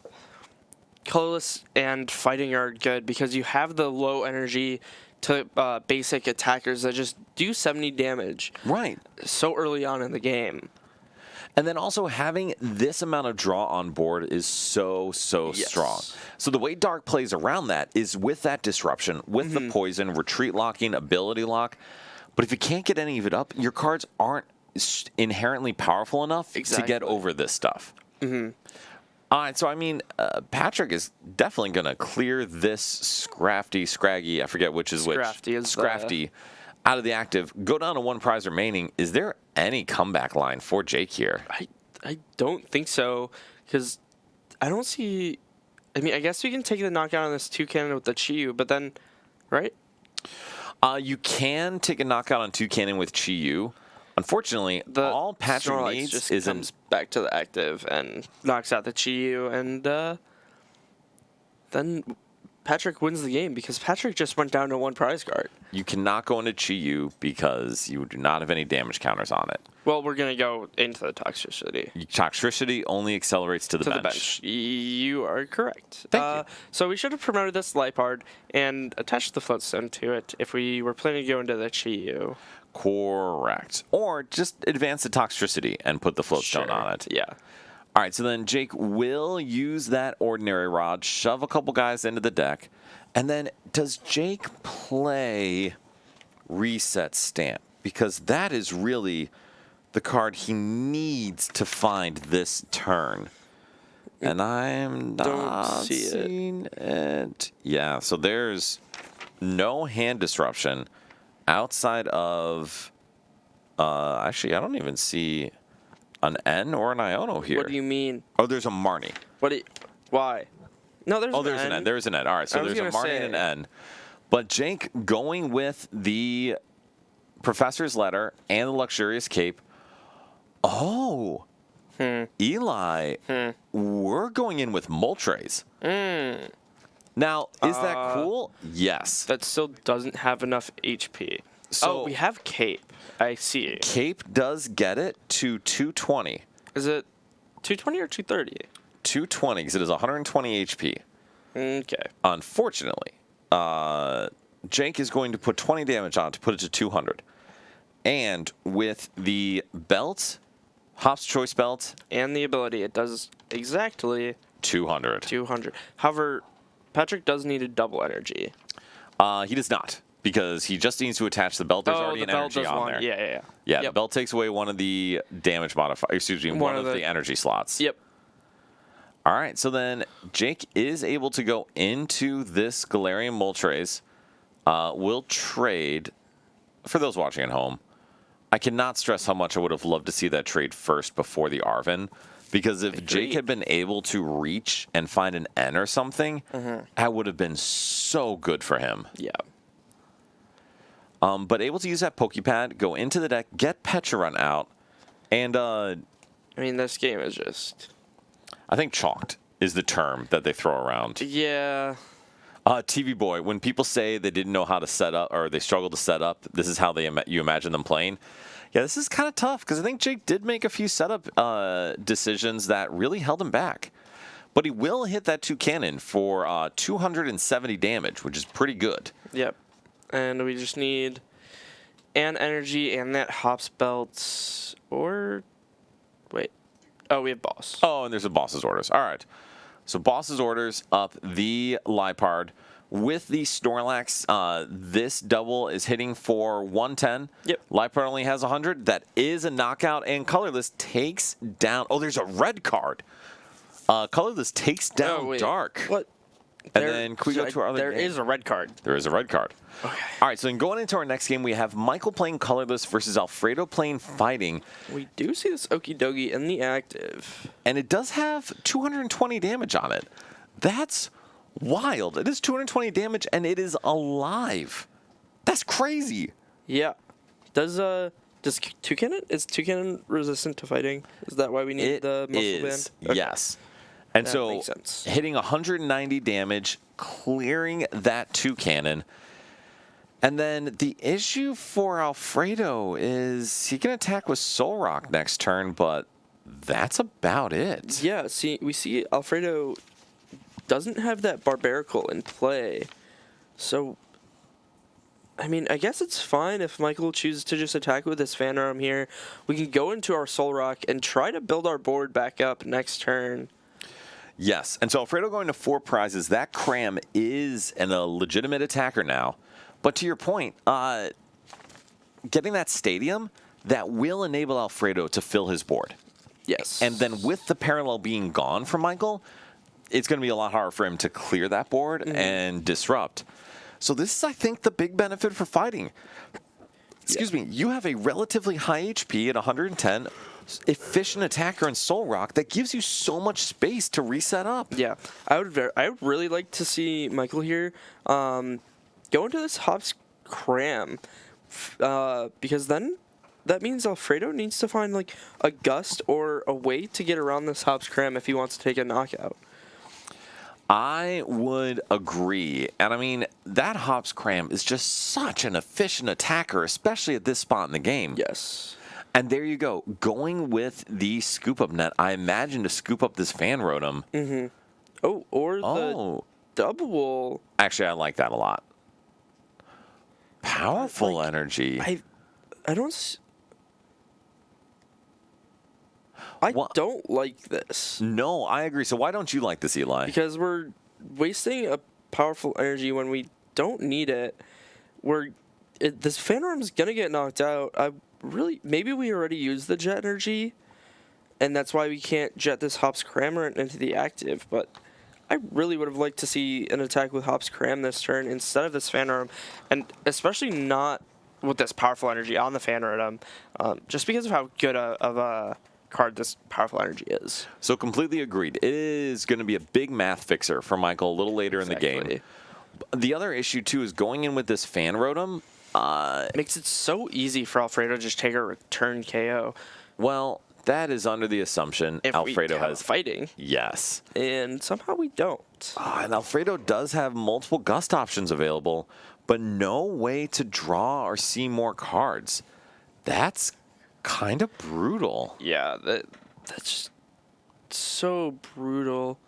colorless and fighting are good because you have the low energy to basic attackers that just do 70 damage. Right. So early on in the game. And then also having this amount of draw on board is so strong. So the way Dark plays around that is with that disruption, with the poison, retreat locking, ability lock. But if you can't get any of it up, your cards aren't inherently powerful enough to get over this stuff. All right, so I mean, Patrick is definitely going to clear this Scrafty, I forget which is which. Scrafty out of the active, go down to one prize remaining. Is there any comeback line for Jake here? I don't think so, because I don't see... I mean, I guess we can take the knockout on this 2-cannon with the Chi-Yu, but then... Right? You can take a knockout on 2-cannon with Chi-Yu. Unfortunately, all Patrick Snorlax needs just is comes back to the active and knocks out the Chi-Yu, and then Patrick wins the game because Patrick just went down to one prize card. You cannot go into Chi-Yu because you do not have any damage counters on it. Well, we're going to go into the toxicity. Toxicity only accelerates to the bench. To the bench. You are correct. Thank you. So we should have promoted this Lipard and attached the Floatstone to it if we were planning to go into the Chi-Yu. Correct. Or just advance the Toxicity and put the Floatstone on it. Yeah. All right, so then Jake will use that Ordinary Rod, shove a couple guys into the deck, and then does Jake play Reset Stamp? Because that is really the card he needs to find this turn. And I'm not seeing it. Yeah, so there's no hand disruption outside of... actually, I don't even see an N or an Iono here. What do you mean? Oh, there's a Marnie. Why? No, there's there's an N. There's an N. All right, so there's a Marnie and an N. But Jake going with the Professor's Letter and the Luxurious Cape. Oh. Eli. We're going in with Moltres. Now, is that cool? Yes. That still doesn't have enough HP. So we have Cape. I see. Cape does get it to 220. Is it 220 or 230? 220, because it is 120 HP. Okay. Unfortunately, Jake is going to put 20 damage on it to put it to 200. And with the belt, Hop's Choice Belt, and the ability, it does exactly 200. 200. However, Patrick does need a double energy. He does not, because he just needs to attach the belt. There's already an energy on there. Yeah. Yeah, the belt takes away one of the damage modifiers, excuse me, one of the energy slots. Yep. All right, so then Jake is able to go into this Galarian Moltres. We'll trade, for those watching at home, I cannot stress how much I would have loved to see that trade first before the Arven. Because if Jake had been able to reach and find an N or something, that would have been so good for him. Yeah. But able to use that Pokepad, go into the deck, get Pecharunt out, and I mean, this game is just... I think chalked is the term that they throw around. Yeah. TV Boy, when people say they didn't know how to set up or they struggled to set up, this is how you imagine them playing. Yeah, this is kind of tough because I think Jake did make a few setup decisions that really held him back. But he will hit that 2-cannon for 270 damage, which is pretty good. Yep. And we just need an energy and that Hops Belt or... Wait. Oh, we have Boss. Oh, and there's a Boss's Orders. All right. So Boss's Orders up the Lipard. With the Snorlax, this double is hitting for 110. Yep. Lipard only has 100. That is a knockout, and Colorless takes down... Oh, there's a red card. Colorless takes down Dark. What? And then can we go to our other There game? is a red card. There is a red card. Okay. All right, so then going into our next game, we have Michael playing colorless versus Alfredo playing fighting. We do see this Okie Dokie in the active. And it does have 220 damage on it. That's wild. It is 220 damage, and it is alive. That's crazy. Yeah. Does Toucannon? Is Toucannon resistant to fighting? Is that why we need It the muscle is, band? Okay. yes. And That so makes sense. hitting 190 damage, clearing that Toucannon. And then the issue for Alfredo is he can attack with Soul Rock next turn, but that's about it. Yeah, we see Alfredo doesn't have that Barbarical in play. So, I mean, I guess it's fine if Michael chooses to just attack with his Phantom here. We can go into our Soul Rock and try to build our board back up next turn. Yes, and so Alfredo going to 4 prizes. That Cram is a legitimate attacker now. But to your point, getting that Stadium, that will enable Alfredo to fill his board. Yes. And then with the Parallel being gone from Michael, it's going to be a lot harder for him to clear that board and disrupt. So this is, I think, the big benefit for fighting. Excuse me, you have a relatively high HP at 110, efficient attacker in Soul Rock that gives you so much space to reset up. Yeah, I would really like to see Michael here go into this Hops Cram because then that means Alfredo needs to find like a gust or a way to get around this Hops Cram if he wants to take a knockout. I would agree. And I mean, that Hops Cram is just such an efficient attacker, especially at this spot in the game. Yes. And there you go. Going with the scoop up net, I imagine to scoop up this Fan Rotom. Mm-hmm. Oh, or the double. Actually, I like that a lot. Powerful Like, energy. I don't. I don't like this. No, I agree. So why don't you like this, Eli? Because we're wasting a powerful energy when we don't need it. This Phantom's gonna get knocked out. Maybe we already used the jet energy, and that's why we can't jet this Hops Crammer into the active. But I really would have liked to see an attack with Hops Cram this turn instead of this Phantom, and especially not with this powerful energy on the Phantom, just because of how good of a card this powerful energy is. So completely agreed. It is going to be a big math fixer for Michael a little later in the game. The other issue, too, is going in with this Fan Rotom. Makes it so easy for Alfredo to just take a return KO. Well, that is under the assumption If Alfredo we have has fighting. Yes. And somehow we don't. And Alfredo does have multiple gust options available, but no way to draw or see more cards. That's kind of brutal. Yeah, that's just so brutal.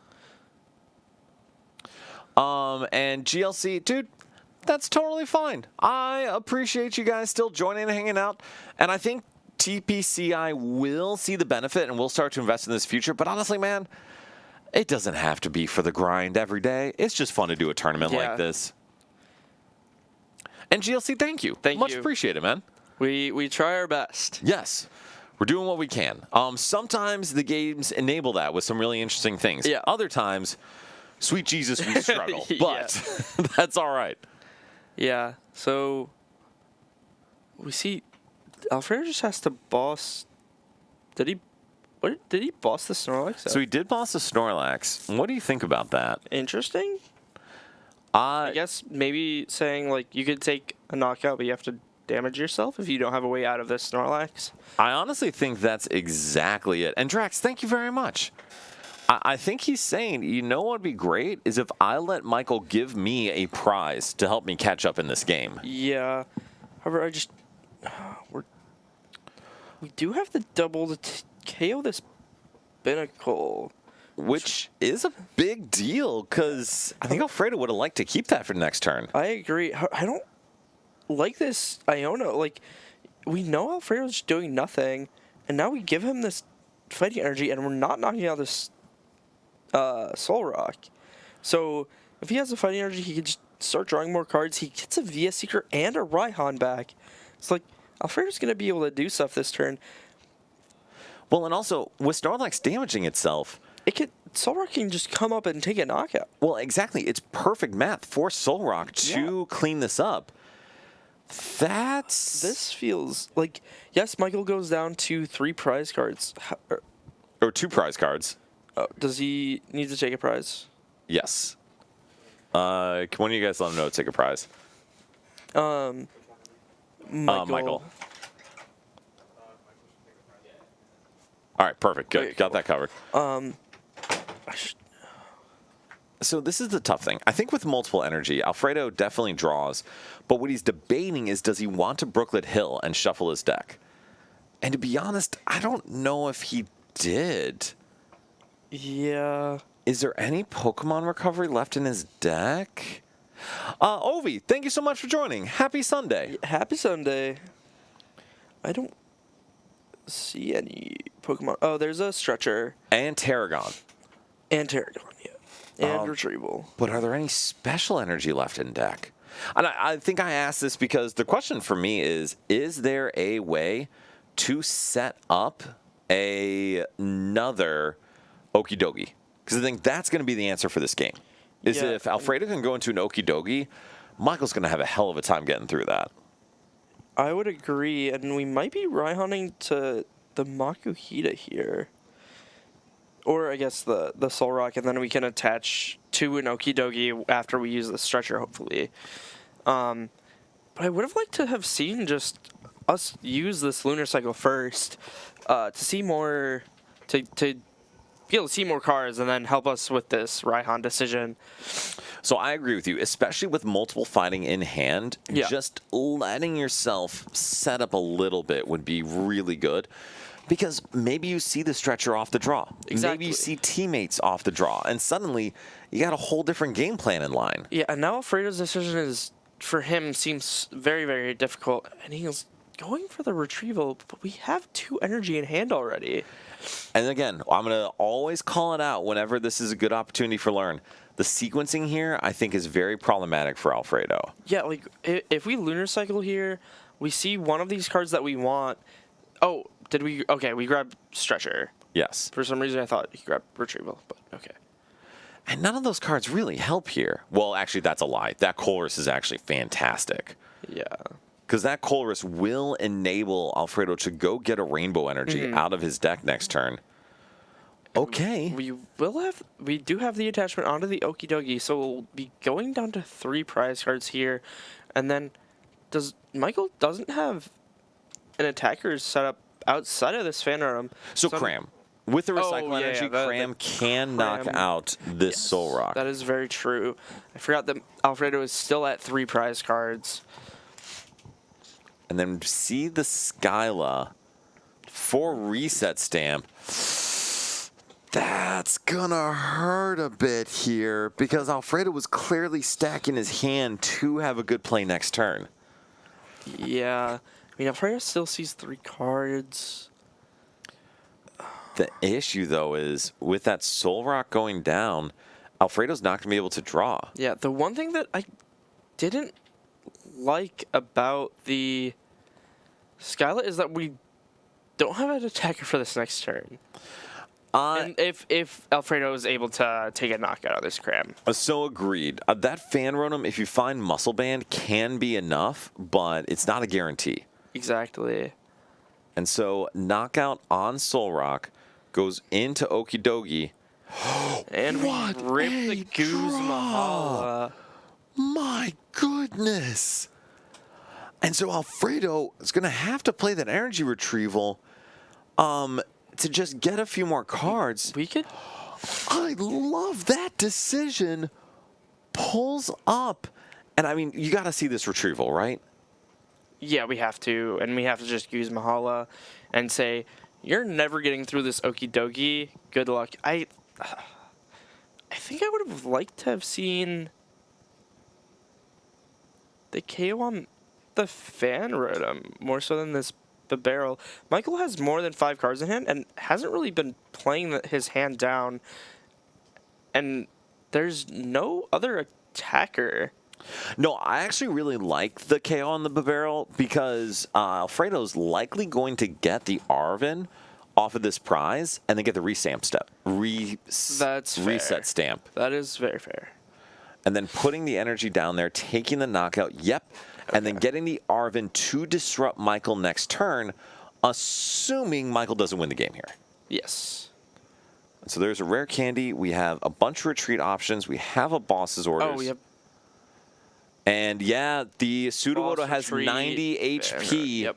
And GLC, dude, that's totally fine. I appreciate you guys still joining and hanging out. And I think TPCI will see the benefit and will start to invest in this future. But honestly, man, it doesn't have to be for the grind every day. It's just fun to do a tournament like this. And GLC, thank you. Much appreciated, man. We try our best. Yes. We're doing what we can. Sometimes the games enable that with some really interesting things. Yeah. Other times, sweet Jesus, we struggle. But that's all right. Yeah. So we see Alfredo just has to boss. Did he boss the Snorlax? So he did boss the Snorlax. What do you think about that? Interesting. I guess maybe saying like you could take a knockout, but you have to damage yourself if you don't have a way out of this Snorlax. I honestly think that's exactly it. And Drax, thank you very much. I think he's saying, you know what would be great is if I let Michael give me a prize to help me catch up in this game. Yeah. However, we do have the double to KO this Binnacle. Which is a big deal, because I think Alfredo would have liked to keep that for next turn. I agree. I don't like this Iona. Like, we know Alfredo's doing nothing, and now we give him this fighting energy, and we're not knocking out this Soul Rock. So, if he has the fighting energy, he can just start drawing more cards. He gets a VS Seeker and a Raihan back. It's like, Alfredo's going to be able to do stuff this turn. Well, and also, with Snorlax damaging itself, Solrock can just come up and take a knockout. Well, exactly. It's perfect math for Solrock to clean this up. This feels like, yes, Michael goes down to 3 prize cards. Or 2 prize cards. Does he need to take a prize? Yes. Can one of you guys let him know to take a prize? Michael. All right, perfect. Good. Okay, Got cool. that covered. So this is the tough thing. I think with multiple energy, Alfredo definitely draws, but what he's debating is, does he want to Brooklet Hill and shuffle his deck? And to be honest, I don't know if he did. Yeah. Is there any Pokemon recovery left in his deck? Ovi, thank you so much for joining. Happy Sunday. Happy Sunday. I don't see any Pokemon. Oh, there's a Stretcher. And Tarragon. And Tarragon, yeah. And Retrieval. But are there any special energy left in deck? And I think I asked this because the question for me is there a way to set up another Okie Dokie? Because I think that's going to be the answer for this game. If Alfredo can go into an Okie Dokie, Michael's going to have a hell of a time getting through that. I would agree, and we might be Raihunning to the Makuhita here. Or I guess the Solrock, and then we can attach to an Okie Dokie after we use the Stretcher, hopefully. But I would have liked to have seen just us use this Lunar Cycle first to see more, to be able to see more cards and then help us with this Raihan decision. So I agree with you, especially with multiple fighting in hand. Yeah. Just letting yourself set up a little bit would be really good. Because maybe you see the Stretcher off the draw. Exactly. Maybe you see teammates off the draw. And suddenly, you got a whole different game plan in line. Yeah, and now Alfredo's decision is, for him, seems very, very difficult. And he's going for the Retrieval, but we have 2 energy in hand already. And again, I'm going to always call it out whenever this is a good opportunity for learn. The sequencing here, I think, is very problematic for Alfredo. Yeah, like, if we Lunar Cycle here, we see one of these cards that we want. Oh, did we? Okay, we grabbed Stretcher. Yes. For some reason, I thought he grabbed Retrieval, but okay. And none of those cards really help here. Well, actually, that's a lie. That Colress is actually fantastic. Yeah. Because that Colress will enable Alfredo to go get a Rainbow Energy out of his deck next turn. Okay. We do have the attachment onto the Okie Dokie, so we'll be going down to 3 prize cards here. And then, Michael doesn't have an attacker set up outside of this fan room. So Cram. With the Recycle Energy, Cram can knock out this Solrock. That is very true. I forgot that Alfredo is still at 3 prize cards. And then see the Skyla for Reset Stamp. That's gonna hurt a bit here because Alfredo was clearly stacking his hand to have a good play next turn. Yeah. I mean, Alfredo still sees 3 cards. The issue, though, is with that Solrock going down, Alfredo's not going to be able to draw. Yeah, the one thing that I didn't like about the Skyla is that we don't have an attacker for this next turn. And if Alfredo is able to take a knockout of this Cram. So agreed. That Fan Rotom, if you find Muscle Band, can be enough, but it's not a guarantee. Exactly. And so knockout on Solrock goes into Okie Dokie. And we rip the Goose Mahala. My goodness. And so Alfredo is going to have to play that energy retrieval to just get a few more cards. We could. I love that decision. Pulls up. And I mean, you got to see this retrieval, right? Yeah, we have to. And we have to just use Mahala and say, you're never getting through this Okie Dokie. Good luck. I think I would have liked to have seen the KO on the Fan Rotom more so than the barrel. Michael has more than 5 cards in hand and hasn't really been playing his hand down. And there's no other attacker. No, I actually really like the KO on the barrel because Alfredo's likely going to get the Arven off of this prize and then get the restamp step. That's fair. Reset stamp. That is very fair. And then putting the energy down there, taking the knockout, yep, and then getting the Arven to disrupt Michael next turn, assuming Michael doesn't win the game here. Yes. So there's a rare candy. We have a bunch of retreat options. We have a boss's orders. Oh, we have. And yeah, the Sudowoodo Boss has retreat. 90 HP. Yep.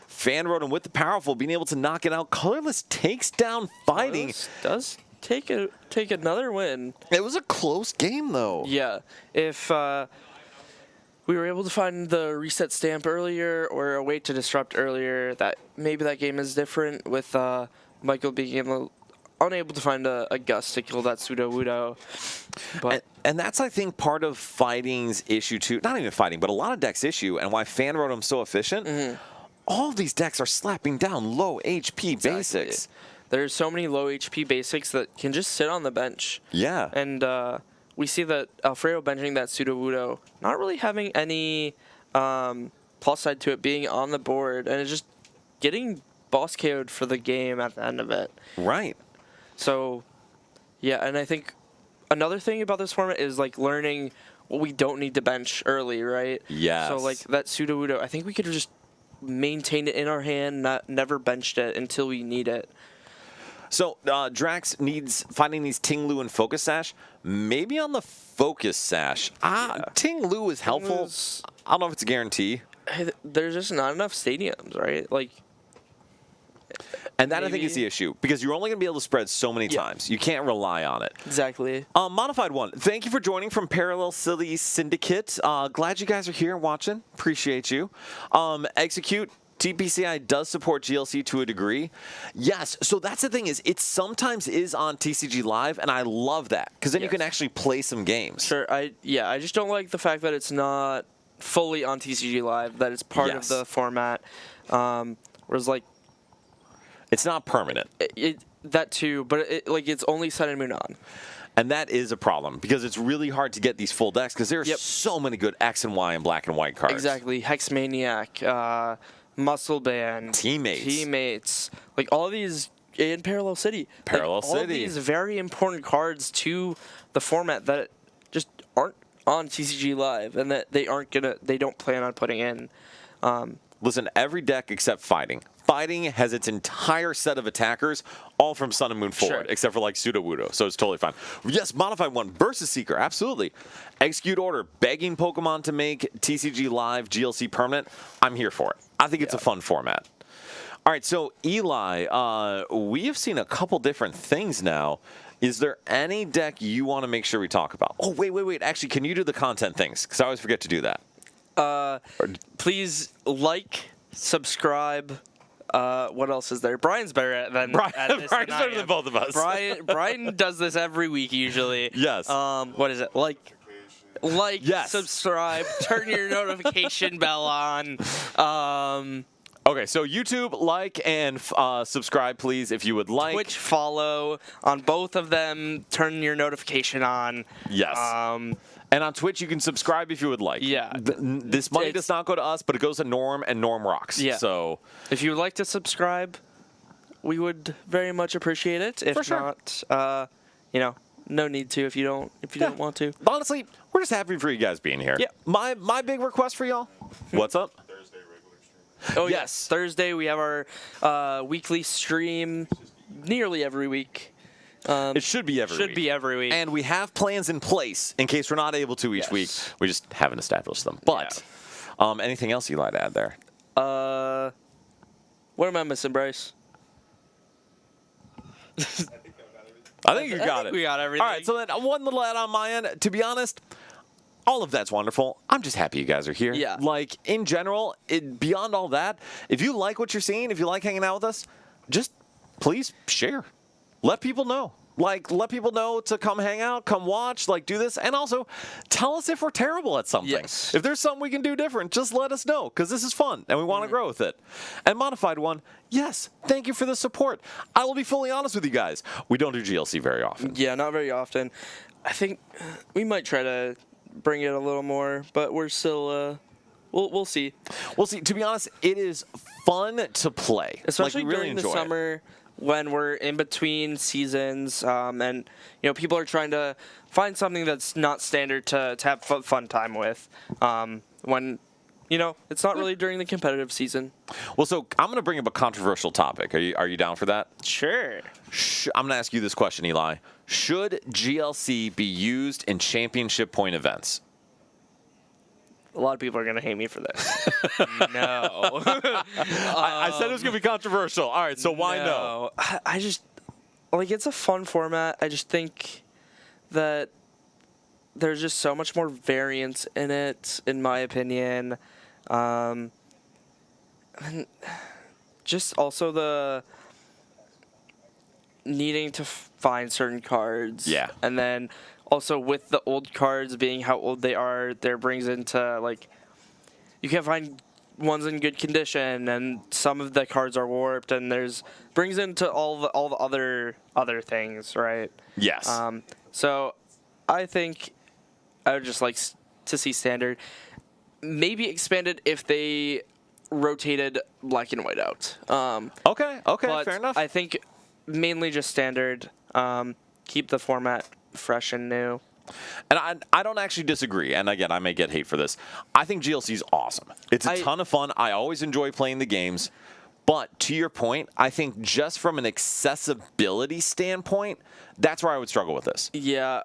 Fan Rotom with the powerful, being able to knock it out. Colorless takes down Fighting. Does take another win. It was a close game, though. Yeah. If we were able to find the reset stamp earlier or a way to disrupt earlier, that maybe that game is different with Michael being unable to find a gust to kill that Sudowoodo. But And that's, I think, part of Fighting's issue, too. Not even Fighting, but a lot of decks' issue, and why Fan Rotom's so efficient. Mm-hmm. All of these decks are slapping down low HP basics. There's so many low HP basics that can just sit on the bench. Yeah. And we see that Alfredo benching that Sudowoodo, not really having any plus side to it being on the board, and it's just getting boss KO'd for the game at the end of it. Right. So, yeah, and I think another thing about this format is like learning what we don't need to bench early, right? Yes. So like that Sudowoodo, I think we could just maintain it in our hand, never benched it until we need it. So Drax finding these Ting Lu and Focus Sash. Maybe on the Focus Sash. Ting Lu is helpful. I don't know if it's a guarantee. There's just not enough stadiums, right? Like. And that, I think, is the issue, because you're only going to be able to spread so many times. You can't rely on it. Exactly. Modified One, thank you for joining from Parallel City Syndicate. Glad you guys are here watching. Appreciate you. Execute. TPCI does support GLC to a degree. Yes, so that's the thing, is it sometimes is on TCG Live, and I love that, because then you can actually play some games. Sure, I just don't like the fact that it's not fully on TCG Live, that it's part of the format. Whereas, like, it's not permanent. That too, but it's only Sun and Moon on. And that is a problem, because it's really hard to get these full decks, because there are so many good X and Y and black and white cards. Exactly. Hexmaniac, Muscle Band, Teammates, like all of these in Parallel City. All of these very important cards to the format that just aren't on TCG Live, and that they don't plan on putting in. Listen, every deck except Fighting. Fighting has its entire set of attackers, all from Sun and Moon forward, except for like Sudowoodo, so it's totally fine. Yes, Modified One, Versus Seeker, absolutely. Execute Order, begging Pokemon to make TCG Live GLC permanent. I'm here for it. I think it's a fun format. All right, so Eli, we have seen a couple different things now. Is there any deck you want to make sure we talk about? Oh, wait. Actually, can you do the content things? Because I always forget to do that. Please like, subscribe. What else is there? Brian's better at this Brian's better than both of us. Brian does this every week usually. Yes. What is it? Like, subscribe, turn your notification bell on. Okay, so YouTube, like, and subscribe, please, if you would like. Twitch, follow on both of them. Turn your notification on. Yes. And on Twitch, you can subscribe if you would like. Yeah. This money does not go to us, but it goes to Norm, and Norm rocks. Yeah. So if you would like to subscribe, we would very much appreciate it. If not, no need to if you don't want to. Honestly, we're just happy for you guys being here. Yeah. My big request for y'all. What's up? Thursday regular stream. Oh yes, Thursday we have our weekly stream nearly every week. It should be every week. And we have plans in place in case we're not able to each week. We just haven't established them. But anything else you'd like to add there? What am I missing, Bryce? I think you got it. We got everything. All right, so then one little add on my end. To be honest, all of that's wonderful. I'm just happy you guys are here. Yeah. Like, in general, beyond all that, if you like what you're seeing, if you like hanging out with us, just please share. Let people know. Like, let people know to come hang out, come watch, like, do this. And also, tell us if we're terrible at something. Yes. If there's something we can do different, just let us know, because this is fun, and we want to grow with it. And Modified One, yes, thank you for the support. I will be fully honest with you guys. We don't do GLC very often. Yeah, not very often. I think we might try to bring it a little more, but we're still... We'll see. We'll see. To be honest, it is fun to play. Especially like, we really during the enjoy summer. when we're in between seasons, and people are trying to find something that's not standard to have fun time with. When it's not really during the competitive season. Well, so I'm going to bring up a controversial topic. Are you down for that? Sure. I'm going to ask you this question, Eli. Should GLC be used in championship point events? A lot of people are going to hate me for this. No. I said it was going to be controversial. All right, so why no? I just, it's a fun format. I just think that there's just so much more variance in it, in my opinion. And just also the needing to find certain cards. Yeah. And then also with the old cards being how old they are, there brings into, you can't find ones in good condition, and some of the cards are warped, and brings into all the other things, right? Yes. So I think I would just like to see standard, maybe expanded if they rotated black and white out. Okay, But fair enough. I think mainly just standard. Keep the format fresh and new. And I don't actually disagree. And again, I may get hate for this. I think GLC is awesome. It's a ton of fun. I always enjoy playing the games. But to your point, I think just from an accessibility standpoint, that's where I would struggle with this. Yeah.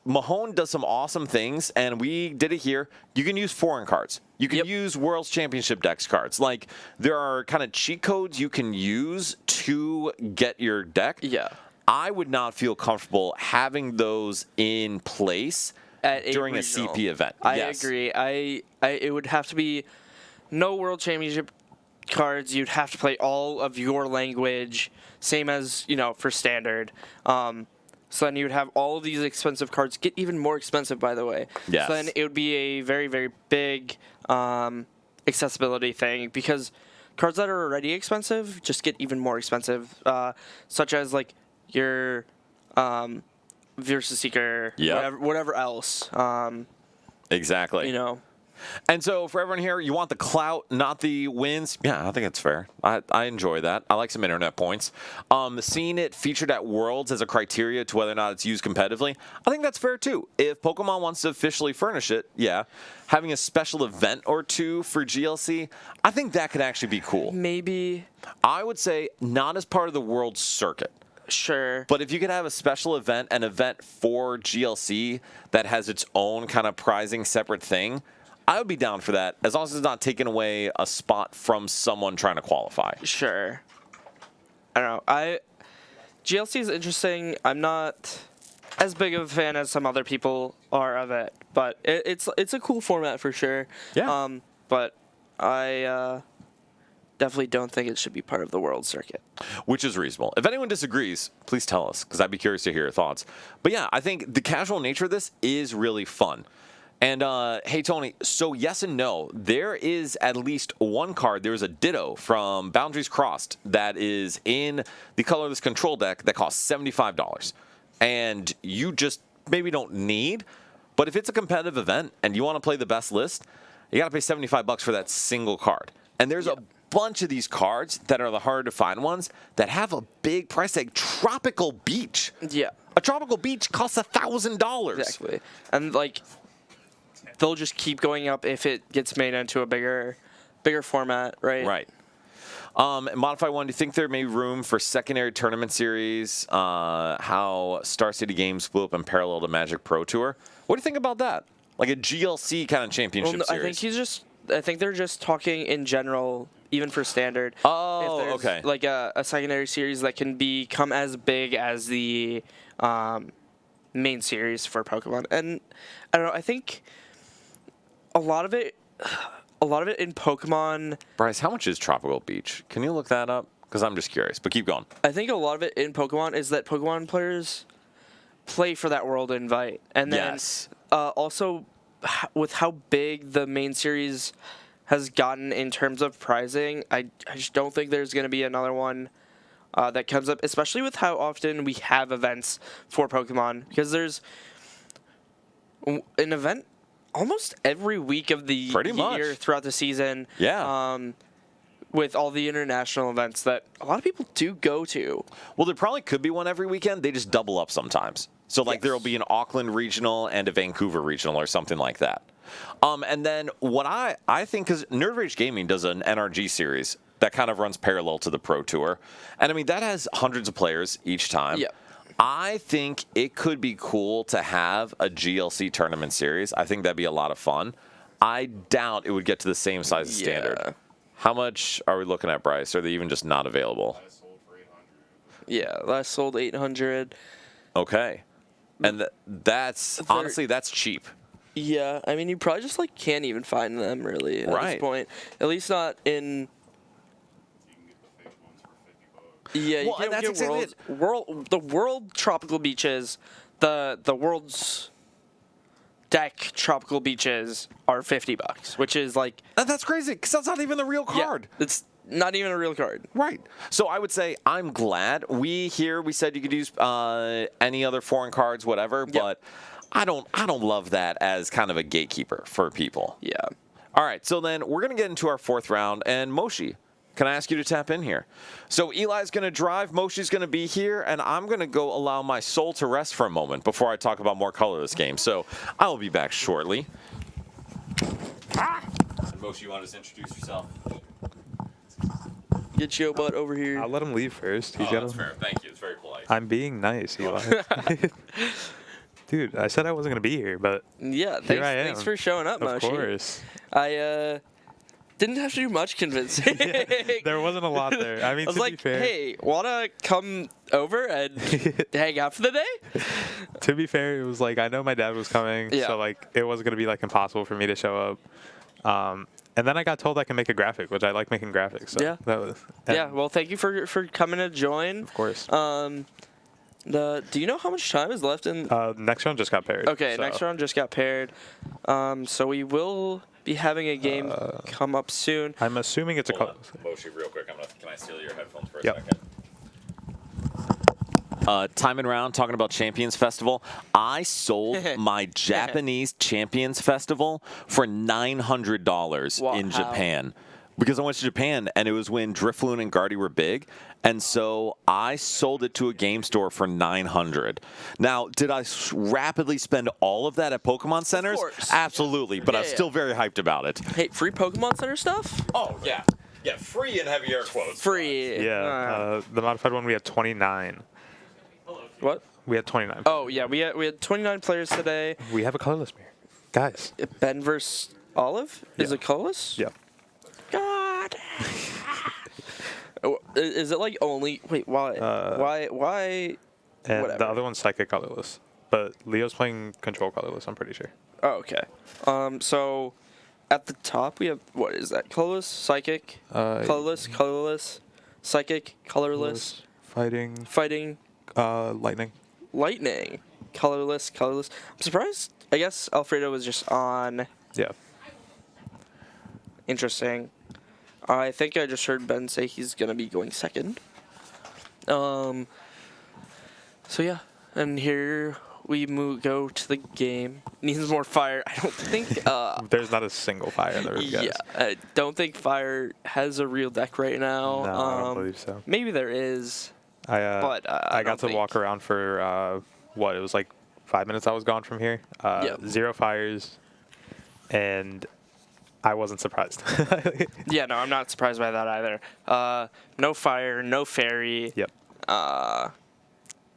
Mahone does some awesome things, and we did it here. You can use foreign cards. You can use World's Championship Dex cards. There are kind of cheat codes you can use to get your deck. Yeah. I would not feel comfortable having those in place during a regional. CP event. I Yes. agree. It would have to be no World Championship cards. You'd have to play all of your language, same as, for standard. So then you would have all of these expensive cards get even more expensive, by the way. Yes. So then it would be a very, very big accessibility thing, because cards that are already expensive just get even more expensive, such as your Versus Seeker, whatever else. Exactly. And so for everyone here, you want the clout, not the wins. Yeah, I think it's fair. I enjoy that. I like some internet points. Seeing it featured at Worlds as a criteria to whether or not it's used competitively, I think that's fair too. If Pokemon wants to officially furnish it, having a special event or two for GLC, I think that could actually be cool. Maybe. I would say not as part of the World Circuit. Sure. But if you could have a special event, an event for GLC that has its own kind of prizing separate thing, I would be down for that, as long as it's not taking away a spot from someone trying to qualify. Sure. I don't know. GLC is interesting. I'm not as big of a fan as some other people are of it, but it's a cool format for sure. Yeah. But I definitely don't think it should be part of the World Circuit. Which is reasonable. If anyone disagrees, please tell us, because I'd be curious to hear your thoughts. But yeah, I think the casual nature of this is really fun. And, hey, Tony, so yes and no. There is at least one card. There's a Ditto from Boundaries Crossed that is in the colorless control deck that costs $75. And you just maybe don't need. But if it's a competitive event and you want to play the best list, you got to pay $75 for that single card. And there's a bunch of these cards that are the harder to find ones that have a big price tag. Tropical Beach. Yeah. A Tropical Beach costs $1,000. Exactly. And, they'll just keep going up if it gets made into a bigger format, right? Right. Modify one, do you think there may be room for secondary tournament series, how Star City Games blew up in parallel to Magic Pro Tour? What do you think about that? Like a GLC kind of championship series? I think they're just talking in general, even for standard. Oh, if there's, okay. A secondary series that can become as big as the main series for Pokemon. And I don't know, I think a lot of it in Pokemon. Bryce, how much is Tropical Beach? Can you look that up? Because I'm just curious, but keep going. I think a lot of it in Pokemon is that Pokemon players play for that World Invite. And then also with how big the main series has gotten in terms of prizing, I just don't think there's going to be another one that comes up, especially with how often we have events for Pokemon. Because there's an event almost every week of the year throughout the season. Yeah. with all the international events that a lot of people do go to. Well, there probably could be one every weekend. They just double up sometimes. So, like, Yes. there will be an Auckland regional and a Vancouver regional or something like that. And then what I think, because Nerd Rage Gaming does an NRG series that kind of runs parallel to the Pro Tour. And, I mean, that has hundreds of players each time. Yeah. I think it could be cool to have a GLC tournament series. I think that'd be a lot of fun. I doubt it would get to the same size as Standard. Yeah. How much are we looking at, Bryce? Are they even just not available? I sold for 800. Yeah, last sold 800. Okay. And that's, They're- honestly, that's cheap. Yeah, I mean, you probably just like can't even find them really at Right. this point. At least not in. You can get the fake ones for $50. Yeah, you Well, and can't that's get exactly the world tropical beaches, the world's deck tropical beaches are $50, which is like And that's crazy, because that's not even the real card. Yeah, it's not even a real card. Right. So I would say I'm glad. We said you could use any other foreign cards, whatever, Yep. but I don't love that as kind of a gatekeeper for people. Yeah. All right, so then we're going to get into our fourth round, and Moshi, can I ask you to tap in here? So Eli's going to drive, Moshi's going to be here, and I'm going to go allow my soul to rest for a moment before I talk about more colorless games. So I will be back shortly. And Moshi, you want to just introduce yourself? Get your butt over here. I'll let him leave first. He's got That's fair. Thank you. It's very polite. I'm being nice, Eli. Dude, I said I wasn't gonna be here, but Yeah, here I am. thanks for showing up, Of Moshi. course. I didn't have to do much convincing. There wasn't a lot there. I mean, I was to like, be fair, hey, wanna come over and hang out for the day? to be fair, it was like I know my dad was coming, Yeah. so like it wasn't gonna be like impossible for me to show up. And then I got told I can make a graphic, which I like making graphics. So Yeah. that was, and Yeah, well, thank you for coming to join. of course. Do you know how much time is left in? Next round just got paired. Okay, so. next round just got paired. So we will be having a game come up soon. I'm assuming it's a Hold close. on. Moshi, real quick, can I steal your headphones for a Yep. second? Time and round, talking about Champions Festival. I sold my Japanese Champions Festival for $900 Wow. in Japan. Because I went to Japan, and it was when Drifloon and Guardy were big, and so I sold it to a game store for $900. Now, did I rapidly spend all of that at Pokemon Centers? course. Absolutely, but I'm Yeah, still very hyped about it. Hey, free Pokemon Center stuff? Oh, yeah. Yeah, free and heavy air quotes. Free. Yeah, the modified one we had 29. What? We had 29. Oh yeah, we had 29 players today. We have a colorless mirror, guys. Ben versus Olive is Yeah. it colorless? Yeah. God. Oh, is it like only? Wait, why? Why? And Whatever. the other one's psychic colorless. But Leo's playing control colorless, I'm pretty sure. Oh, okay. So at the top we have what is that? Colorless, psychic, colorless, psychic, colorless, Fighting, fighting, lightning. lightning, colorless. I'm surprised. I guess Alfredo was just on. Yeah. Interesting. I think I just heard Ben say he's gonna be going second. So yeah, and here we go to the game. Needs more fire. I don't think. There's not a single fire in the room, guys. Yeah, I don't think fire has a real deck right now. No, I don't believe so. Maybe there is. But I got don't to think. walk around for, what, it was like 5 minutes I was gone from here. Yep. 0 fires, and I wasn't surprised. Yeah, no, I'm not surprised by that either. No fire, no fairy. Yep.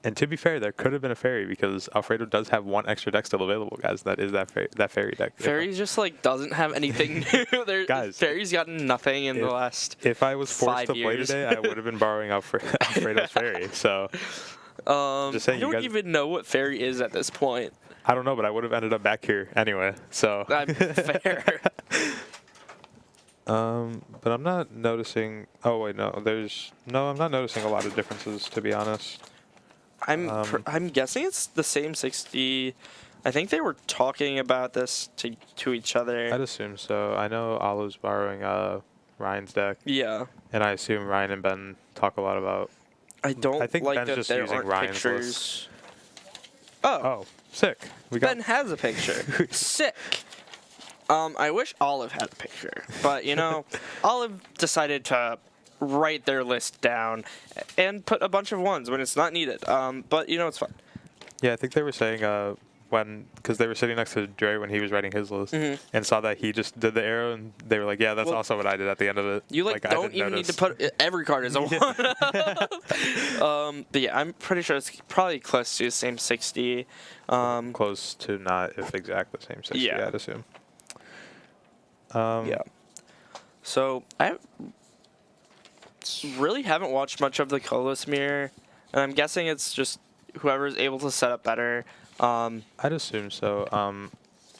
And to be fair, there could have been a fairy because Alfredo does have one extra deck still available, guys. That is that fairy deck. Fairy just like doesn't have anything new. Guys, Fairy's gotten nothing in the last. If I was forced 5 to play years. today, I would have been borrowing Alfredo's fairy. So just saying, I you don't guys. even know what fairy is at this point. I don't know, but I would have ended up back here anyway. So. I'm fair. But I'm not noticing. Oh wait, no. I'm not noticing a lot of differences, to be honest. I'm guessing it's the same 60. I think they were talking about this to each other. I'd assume so. I know Olive's borrowing Ryan's deck, Yeah. and I assume Ryan and Ben talk a lot about. I don't I think like Ben's that just there using aren't Ryan's pictures. list. Oh, Oh, sick. We got. Ben has a picture. Sick. I wish Olive had a picture, but Olive decided to write their list down and put a bunch of ones when it's not needed. But it's fine. Yeah, I think they were saying because they were sitting next to Dre when he was writing his list and saw that he just did the arrow, and they were like, yeah, that's Well, also what I did at the end of it. You I don't didn't even notice. need to put every card as a one. But yeah, I'm pretty sure it's probably close to the same 60. Close to not, if exact the same 60, Yeah. I'd assume. Yeah. So I really haven't watched much of the colorless mirror, and I'm guessing it's just whoever's able to set up better. I'd assume so.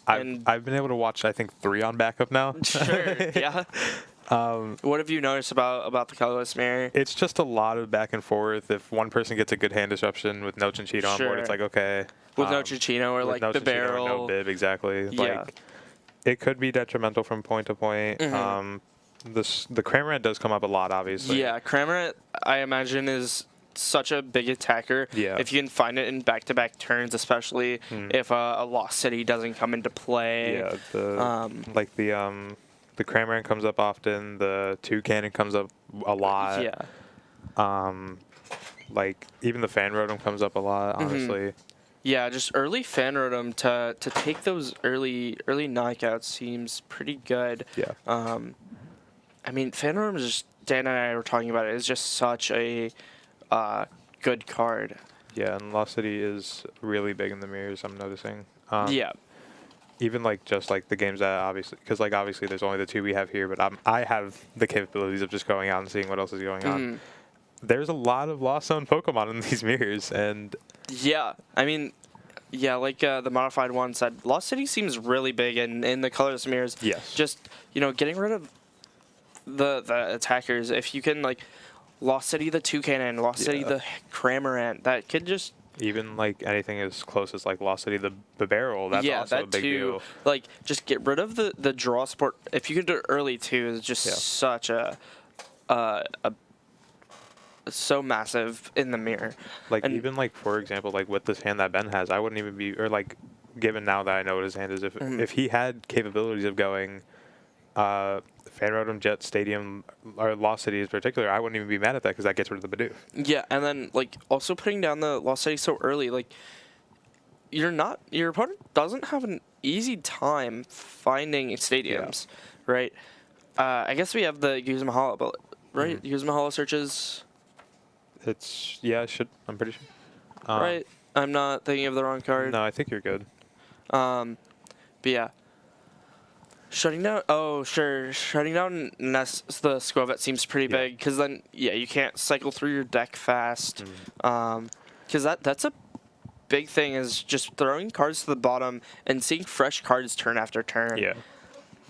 And- I've been able to watch, I think, 3 on backup now. Sure. Yeah. What have you noticed about the colorless mirror? It's just a lot of back and forth. If one person gets a good hand disruption with no Chinchito on board, it's Sure. like, okay. With no Chichino or with like no the Chinchino barrel. or no bib, exactly. Yeah. Like, it could be detrimental from point to point. Mhm. The Cramorant does come up a lot, obviously. Yeah, Cramorant, I imagine, is such a big attacker. Yeah. If you can find it in back-to-back turns, especially if a Lost City doesn't come into play. Yeah, the Cramorant comes up often. The Toucannon comes up a lot. Yeah. Like even the Fan Rotom comes up a lot. Honestly. Yeah, just early Fan Rotom to take those early knockouts seems pretty good. Yeah. I mean, Fan Rotom is just, Dan and I were talking about it, is just such a good card. Yeah, and Lost City is really big in the mirrors. I'm noticing. Yeah. Even like just like the games that obviously, because like obviously there's only the 2 we have here, but I have the capabilities of just going out and seeing what else is going on. There's a lot of Lost Zone Pokemon in these mirrors, and Yeah, I mean, yeah, like the modified one said, Lost City seems really big in the colorless mirrors. Yes. Just, getting rid of the attackers. If you can, like, Lost City the Toucannon, Lost City Yeah. the Cramorant, that could just... even like anything as close as like Lost City the barrel, that's also that a big too. deal. Like, just get rid of the draw support. If you can do it early, too, is just such a so massive in the mirror. Like And- even like for example, like with this hand that Ben has, I wouldn't even be, or like given now that I know what his hand is, if he had capabilities of going Fan Rotom, Jet Stadium, or Lost City in particular, I wouldn't even be mad at that because that gets rid of the Bidoof. Yeah, and then like also putting down the Lost City so early, like your opponent doesn't have an easy time finding stadiums, right? I guess we have the Guzma Hollow, but right, Guzma Hollow searches, I'm pretty sure. right? I'm not thinking of the wrong card. No, I think you're good. But yeah. Shutting down. Oh, sure. Shutting down the Squavet seems pretty Yeah. big because then, you can't cycle through your deck fast. Because that's a big thing is just throwing cards to the bottom and seeing fresh cards turn after turn. Yeah.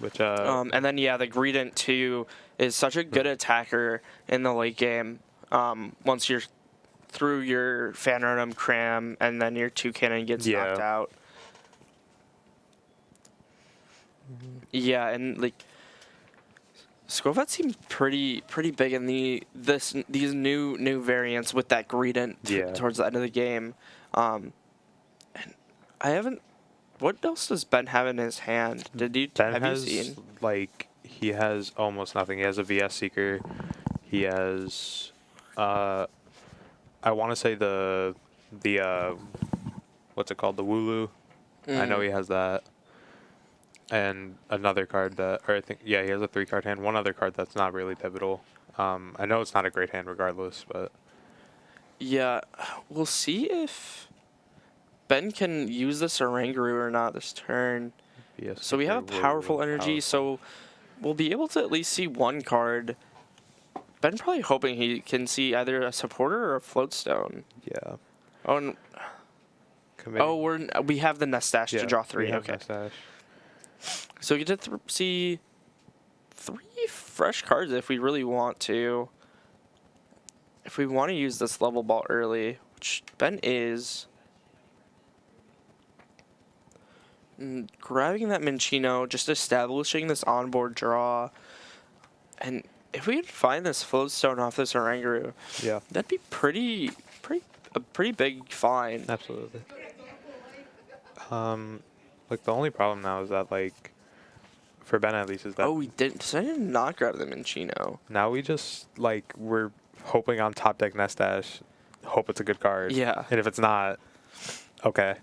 Which And then the Greedent too is such a good attacker in the late game. Once you're through your Fan Rotom Cram and then your Toucannon gets knocked out. Yeah, and like Squavet seems pretty big in these new variants with that Greedent towards the end of the game. And I haven't. What else does Ben have in his hand? Ben have has you seen? like he has almost nothing. He has a VS Seeker. He has I want to say the what's it called, the Wooloo. I know he has that. And another card that, or I think, he has a 3-card hand. One other card that's not really pivotal. I know it's not a great hand regardless, but Yeah, we'll see if Ben can use this Oranguru or not this turn. VS So we have a Seeker, powerful Wooloo, energy, so we'll be able to at least see one card. Ben probably hoping he can see either a supporter or a floatstone. Yeah. Oh, and, we have the Nestash to draw 3. we have Okay. Nestash. So we get to see 3 fresh cards if we really want to. If we want to use this level ball early, which Ben is. Grabbing that Minchino, just establishing this onboard draw. And if we could find this Floatstone off this Oranguru, Yeah. that'd be a pretty big find. Absolutely. Like the only problem now is that like for Ben at least, is that Oh, we didn't. So I did not grab the Minchino. now we just like we're hoping on top deck Nest Dash, hope it's a good card. Yeah. And if it's not, okay,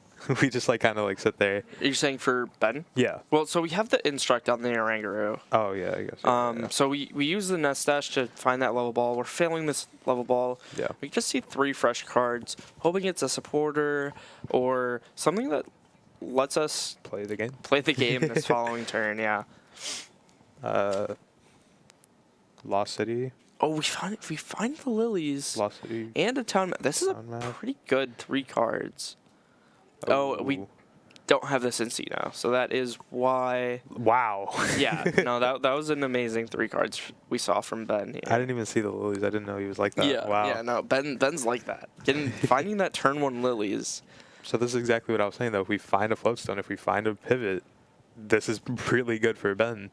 we just like kind of like sit there. Are you saying for Ben? Yeah. Well, so we have the Instruct on the Oranguru. Oh yeah, I guess. Yeah. So we use the Nest Dash to find that level ball. We're failing this level ball. Yeah. We just see 3 fresh cards, hoping it's a supporter or something that lets us Play the game. play the game this following turn. Yeah. Lost City. Oh, we find the lilies Lost City. and a town map. This is a Town map. pretty good 3 cards. Oh, we don't have this in C now, so that is why. Wow. Yeah, no, that was an amazing 3 cards we saw from Ben here. I didn't even see the lilies. I didn't know he was like that. Yeah, Wow. yeah, no, Ben's like that. Finding that turn 1 lilies. So this is exactly what I was saying though. If we find a floatstone, if we find a pivot, this is really good for Ben.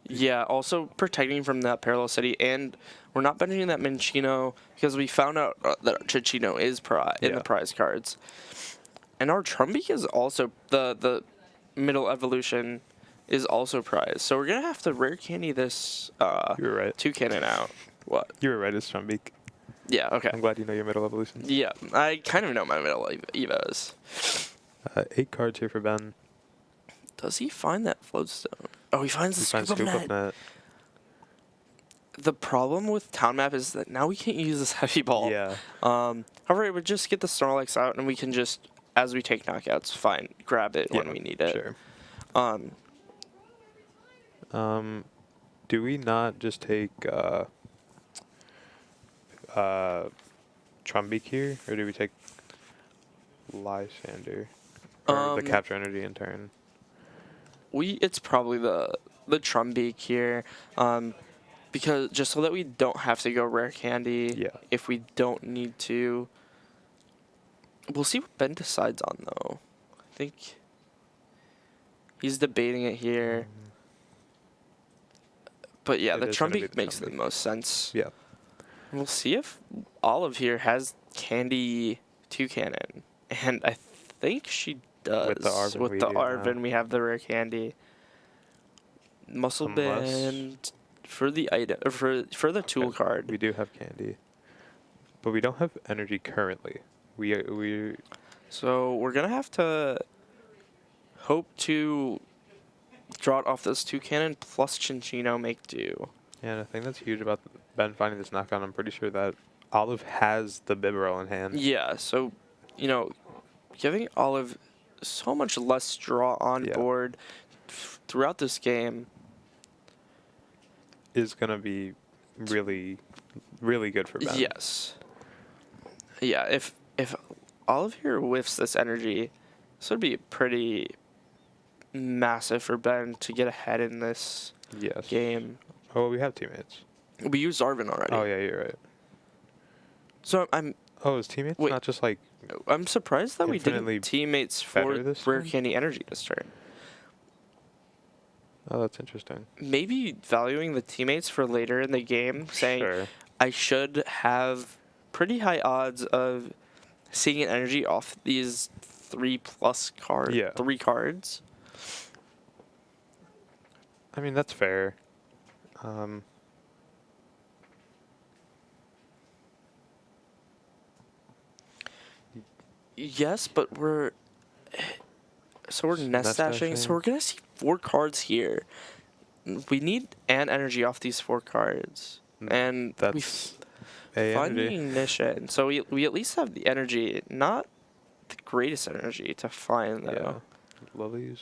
Yeah, also protecting from that Parallel City, and we're not benching that Minchino because we found out that Chichino is in the prize cards. And our Trumbeak is also, the middle evolution is also prize. So we're going to have to rare candy this You were right. Toucannon out. What? You were right. It's Trumbeak. Yeah, okay. I'm glad you know your middle evolution. Yeah, I kind of know my middle evos. 8 cards here for Ben. Does he find that floatstone? Oh, he finds the He finds scoop of Scoop net. Up Net. The problem with Town Map is that now we can't use this heavy ball. Yeah. However, it would just get the Snorlax out, and we can just, as we take knockouts, grab it when we need it. Sure. Do we not just take Trumbeak here, or do we take Lysander? Or the capture energy in turn? It's probably the Trumbeak here, because just so that we don't have to go rare candy. Yeah. If we don't need to, we'll see what Ben decides on though. I think he's debating it here. But yeah, It the is gonna be Trumbeak the makes the Trumbeak. most sense. Yeah. We'll see if Olive here has Candy Toucannon, and I think she does. With the Arven With we the do now. Arven, we have the rare candy. Muscle Unless- Band for the item for the tool Okay. card. We do have candy, but we don't have energy currently. We So we're gonna have to hope to draw it off this Toucannon plus Chinchino make do. and the thing that's huge about Ben finding this knockout, I'm pretty sure that Olive has the Bibarel in hand. Yeah, so giving Olive so much less draw on Yeah. board throughout this game. Is gonna be really, really good for Ben. Yes. Yeah, if Olive here whiffs this energy, this would be pretty massive for Ben to get ahead in this Yes. game. Oh, we have teammates. We used Arven already. Oh yeah, you're right. So I'm Oh, his teammates Wait. not just like surprised that we Infinitely didn't teammates better for this rare turn? candy energy this turn. oh, that's interesting. Maybe valuing the teammates for later in the game, saying Sure. I should have pretty high odds of seeing an energy off these 3+ cards. Yeah. 3 cards. I mean that's fair. Yes, but we're nest Nest dashing, so dashing. we're gonna see 4 cards here. We need an energy off these 4 cards, and we That's a find the energy. ignition. So we at least have the energy, not the greatest energy to find Yeah. though. Lilies.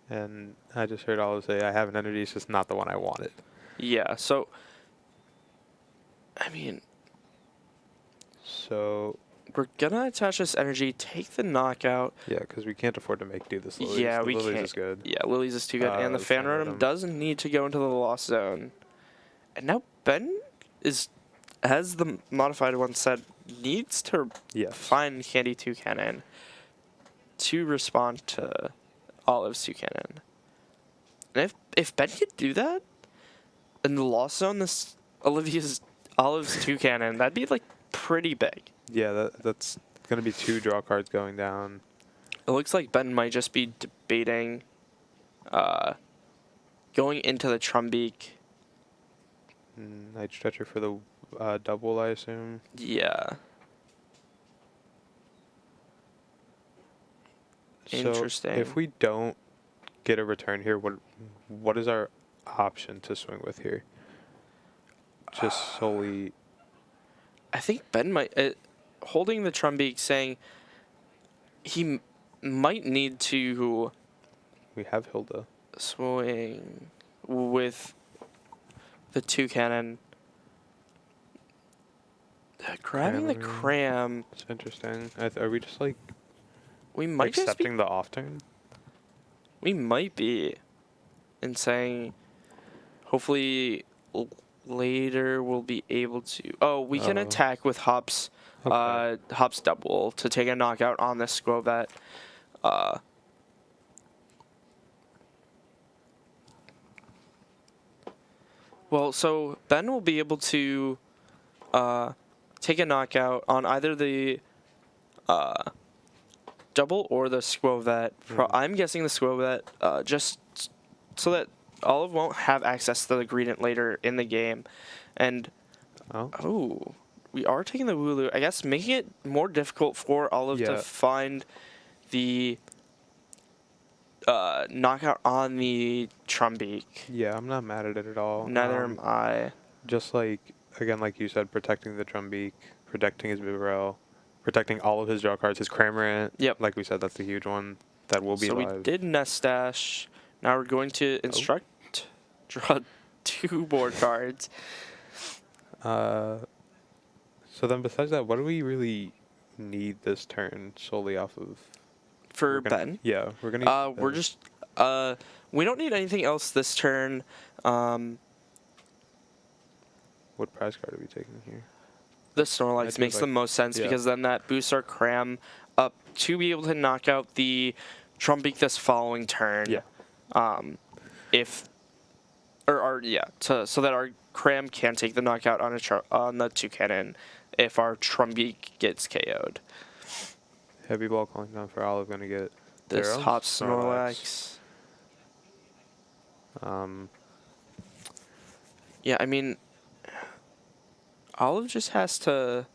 And I just heard Olive say, I have an energy, it's just not the one I wanted. Yeah. So I mean, So, we're gonna attach this energy, take the knockout. yeah, because we can't afford to make do this Lilies. Yeah, the we Lilies can't. is good. Yeah, Lily's is too good, and the the fan Fan rotom Rotom. doesn't need to go into the lost zone. And now Ben has the modified one said, needs to Yes. find Candy Toucannon to respond to Olive's Toucannon. And if Ben could do that in the lost zone, this Olive's Toucannon, that'd be like pretty big. Yeah, that's going to be 2 draw cards going down. it looks like Ben might just be debating going into the Trumbeak. Night Stretcher for the double, I assume. Yeah. Interesting. So if we don't get a return here, what is our option to swing with here? Just solely. I think Ben might holding the Trumbeak, saying he might need to We have Hilda. swing with the two cannon. Grabbing the cram, It's interesting. Are we just like we might just be, accepting the off turn? we might be, and saying, hopefully later we'll be able to. Oh, we can attack with Hop's, Okay. Hop's double to take a knockout on this Squovet. Well, so Ben will be able to take a knockout on either the double or the Squovet. I'm guessing the Squovet just so that Olive won't have access to the Greedent later in the game. And, Oh. we are taking the Wooloo. I guess making it more difficult for Olive to Yeah. find the knockout on the Trumbeak. Yeah, I'm not mad at it at all. Neither am I. Just like, again, like you said, protecting the Trumbeak, protecting his Bibarel, protecting all of his draw cards, his Cramorant. Yep. Like we said, that's the huge one that will be So live. we did Nestash. Now we're going to instruct, draw 2 board cards. So then besides that, what do we really need this turn solely off of? For We're gonna- Ben. Yeah, we're going to... We're just, we don't need anything else this turn. What prize card are we taking here? The I Snorlax do makes like- the most sense yeah. because then that boosts our cram up to be able to knock out the Trumbeak this following turn. Yeah. So that our cram can take the knockout on on the 2 cannon if our Trumbeak gets KO'd. Heavy ball calling down for Olive going to get This their own Hop Snorlax. Yeah, I mean, Olive just has to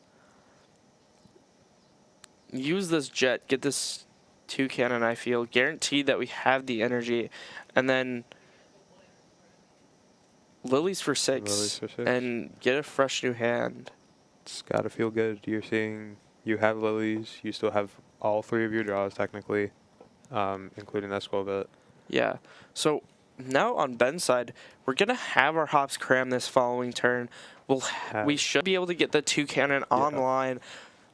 use this jet, get this 2 cannon, I feel, guaranteed that we have the energy, and then Lilies for 6, Lilies for 6. and get a fresh new hand. It's got to feel good. You're seeing you have Lilies. You still have all 3 of your draws, technically, including that Squovet. Yeah. So now on Ben's side, we're going to have our Hops cram this following turn. We should be able to get the 2 cannon online.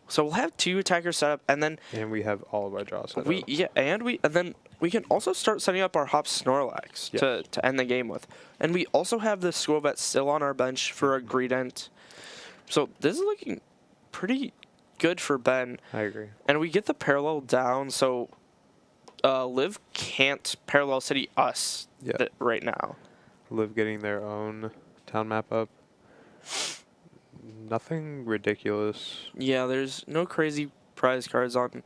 So we'll have 2 attackers set up, and then And we have all of our draws set up. and then we can also start setting up our Hop Snorlax Yes. to end the game with. And we also have the Squovet still on our bench for a Greedent. So this is looking pretty good for Ben. I agree. And we get the parallel down, so Liv can't parallel city us right now. Liv getting their own town map up. Nothing ridiculous. Yeah, there's no crazy prize cards on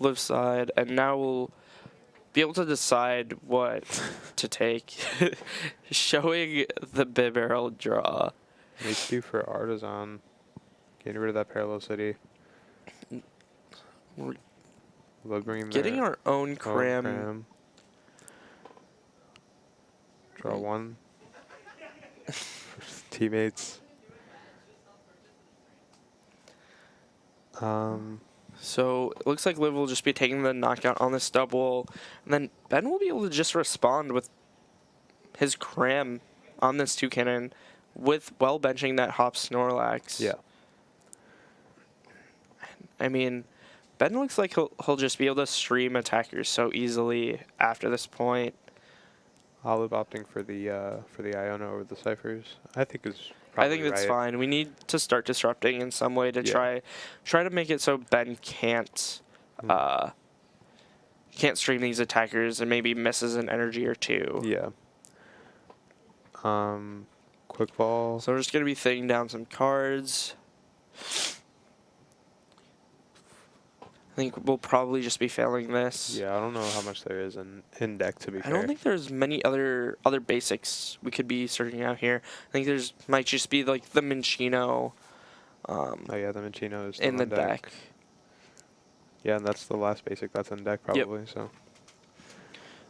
Liv's side, and now we'll be able to decide what to take. Showing the Bibarel draw. HQ for Artisan. Getting rid of that parallel city. We're Liv bringing getting their our own own cram. Draw 1. Teammates. So it looks like Liv will just be taking the knockout on this double, and then Ben will be able to just respond with his cram on this 2 cannon with well benching that Hop Snorlax. Yeah. I mean, Ben looks like he'll just be able to stream attackers so easily after this point. Olive opting for the Iona over the Ciphers. I think is I think probably that's right. fine. We need to start disrupting in some way to try to make it so Ben can't stream these attackers and maybe misses an energy or 2. Yeah. Quick ball. So we're just gonna be thinning down some cards. I think we'll probably just be failing this. Yeah, I don't know how much there is in deck, to be I fair. don't think there's many other basics we could be searching out here. I think there's might just be like the Minchino Oh yeah, the Minchino is still in the on deck. deck. Yeah, and that's the last basic that's in deck probably. So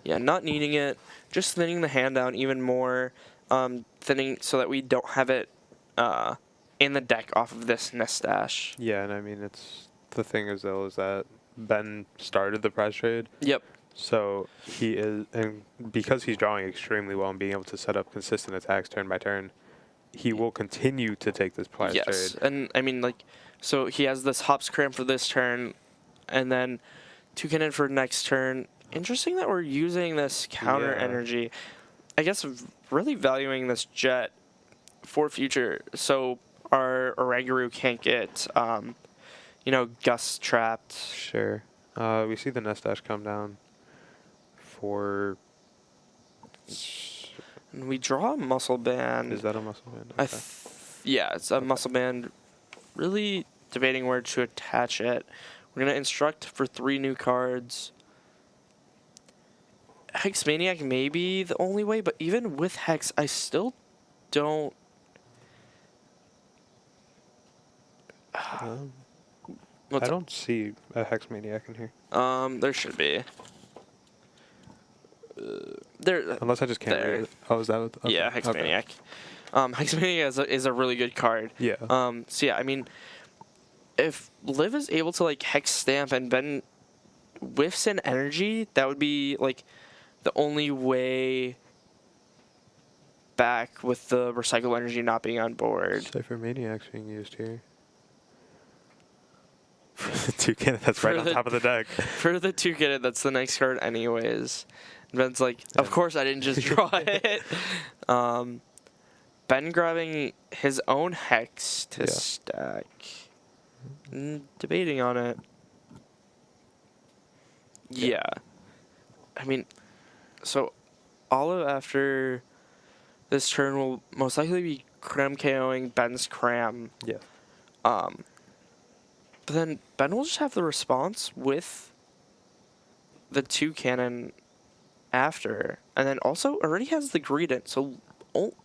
Yeah, not needing it, just thinning the hand down even more, thinning so that we don't have it in the deck off of this Nestash. yeah, and I mean it's the thing is though is that Ben started the prize trade, Yep. so he is, and because he's drawing extremely well and being able to set up consistent attacks turn by turn, he will continue to take this prize Yes, trade. and I mean like, so he has this Hops Cram for this turn, and then Toucannon for next turn. Interesting that we're using this counter Yeah. energy. I guess really valuing this jet for future, so our Oranguru can't get, Gus trapped. Sure. We see the Nestash come down for. And we draw a Muscle Band. Is that a muscle band? I Okay. yeah, it's a Muscle Band. Really debating where to attach it. We're going to instruct for 3 new cards. Hex Maniac may be the only way, but even with Hex, I still don't... I What's don't see a Hex Maniac in here. There should be. There. Unless I just can't There. read it. Oh, is that what? Okay. Yeah, Hex Okay. Maniac. Hex Maniac is a really good card. Yeah. So yeah, I mean, if Liv is able to like Hex Stamp and Ben whiffs an energy, that would be like the only way back with the recycle energy not being on board. Cypher Maniac's being used here. Toucan, that's right on top of the deck. For the Toucan, that's the next card anyways. And Ben's like, of course I didn't just draw it. Ben grabbing his own Hex to Yeah. stack. Debating on it. Yeah. I mean, so Olive after this turn will most likely be Cram KOing Ben's Cram. Yeah. But then Ben will just have the response with the Toucannon after. And then also already has the Greedent, so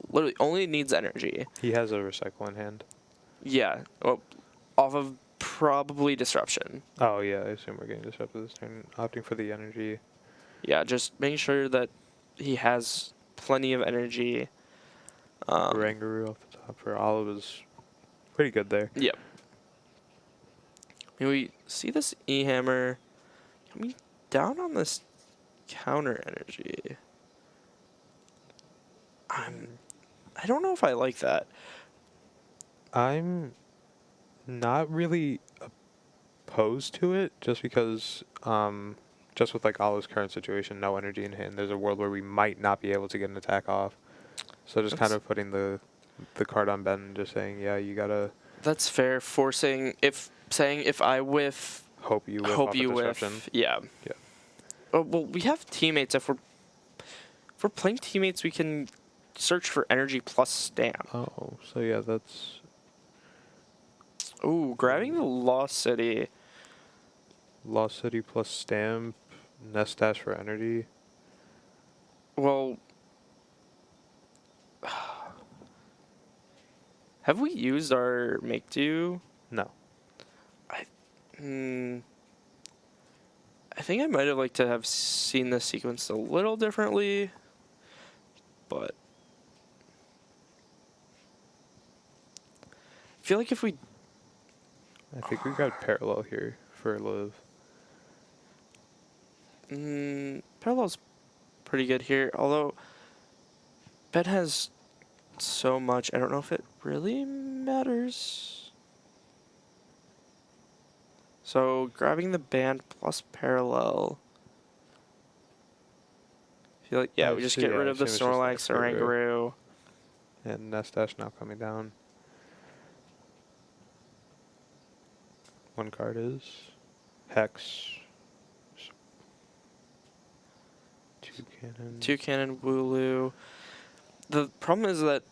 literally only needs energy. He has a recycle in hand. Yeah. Well, off of probably Disruption. Oh yeah, I assume we're getting disrupted this turn. Opting for the energy. Yeah, just making sure that he has plenty of energy. Oranguru off the top for Olive is pretty good there. Yep. I mean, we see this E-Hammer coming down on this counter energy. I don't know if I like that. I'm not really opposed to it, just because, just with like Olive's current situation, no energy in hand, there's a world where we might not be able to get an attack off. So just kind of putting the card on Ben and just saying, yeah, you gotta That's fair. Saying if I whiff, hope you whiff hope off you a disruption. whiff. Yeah. Yeah. Well, we have teammates. If we're playing teammates, we can search for energy plus stamp. Oh, so yeah, that's Ooh, grabbing the Lost City. Lost City plus stamp, Nestash for energy. Well, have we used our make do? No. I think I might have liked to have seen this sequence a little differently, but I feel like if we I think we got parallel here for Liv. Parallel's pretty good here, although Ben has so much, I don't know if it really matters. So grabbing the band plus parallel. I feel like, yeah, I we just see, get yeah, rid I of the assume it's just like Snorlax, a Oranguru. Oranguru. And Nestash now coming down. One card is Hex. Toucannon, Wooloo. The problem is that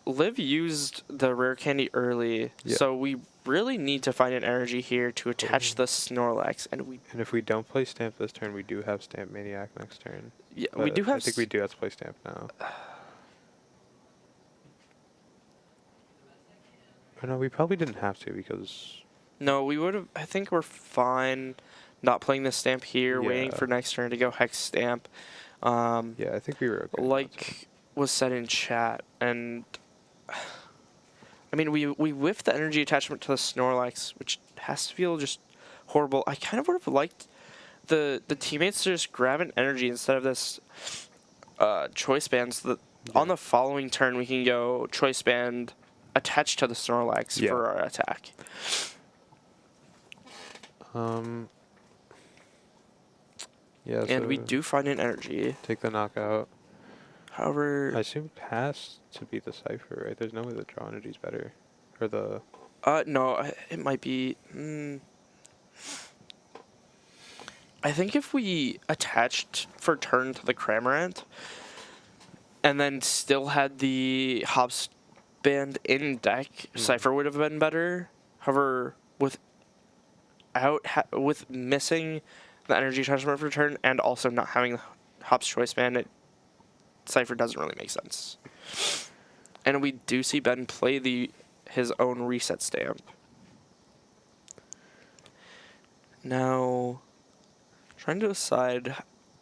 Liv used the rare candy early, Yeah. so we really need to find an energy here to attach the Snorlax, and And if we don't play Stamp this turn, we do have Stamp Maniac next turn. yeah, we But do have. I think we do have to play Stamp now. Or no, we probably didn't have to because... No, we would have. I think we're fine not playing the Stamp here, waiting Yeah. for next turn to go Hex Stamp. Yeah, I think we were okay. on that turn. Like was said in chat, and I mean we whiffed the energy attachment to the Snorlax, which has to feel just horrible. I kind of would have liked the teammates to just grab an energy instead of this choice band, so that on the following turn we can go choice band attached to the Snorlax Yeah. for our attack. Yeah, And so we do find an energy. take the knockout. However, I assume pass to beat the Cypher, right? There's no way the draw energy's better. Or the... no, it might be. I think if we attached for turn to the Cramorant, and then still had the Hops band in deck, Cypher would have been better. However, with missing the energy attachment for turn and also not having the Hops choice band, Cypher doesn't really make sense. And we do see Ben play his own reset stamp. Now, trying to decide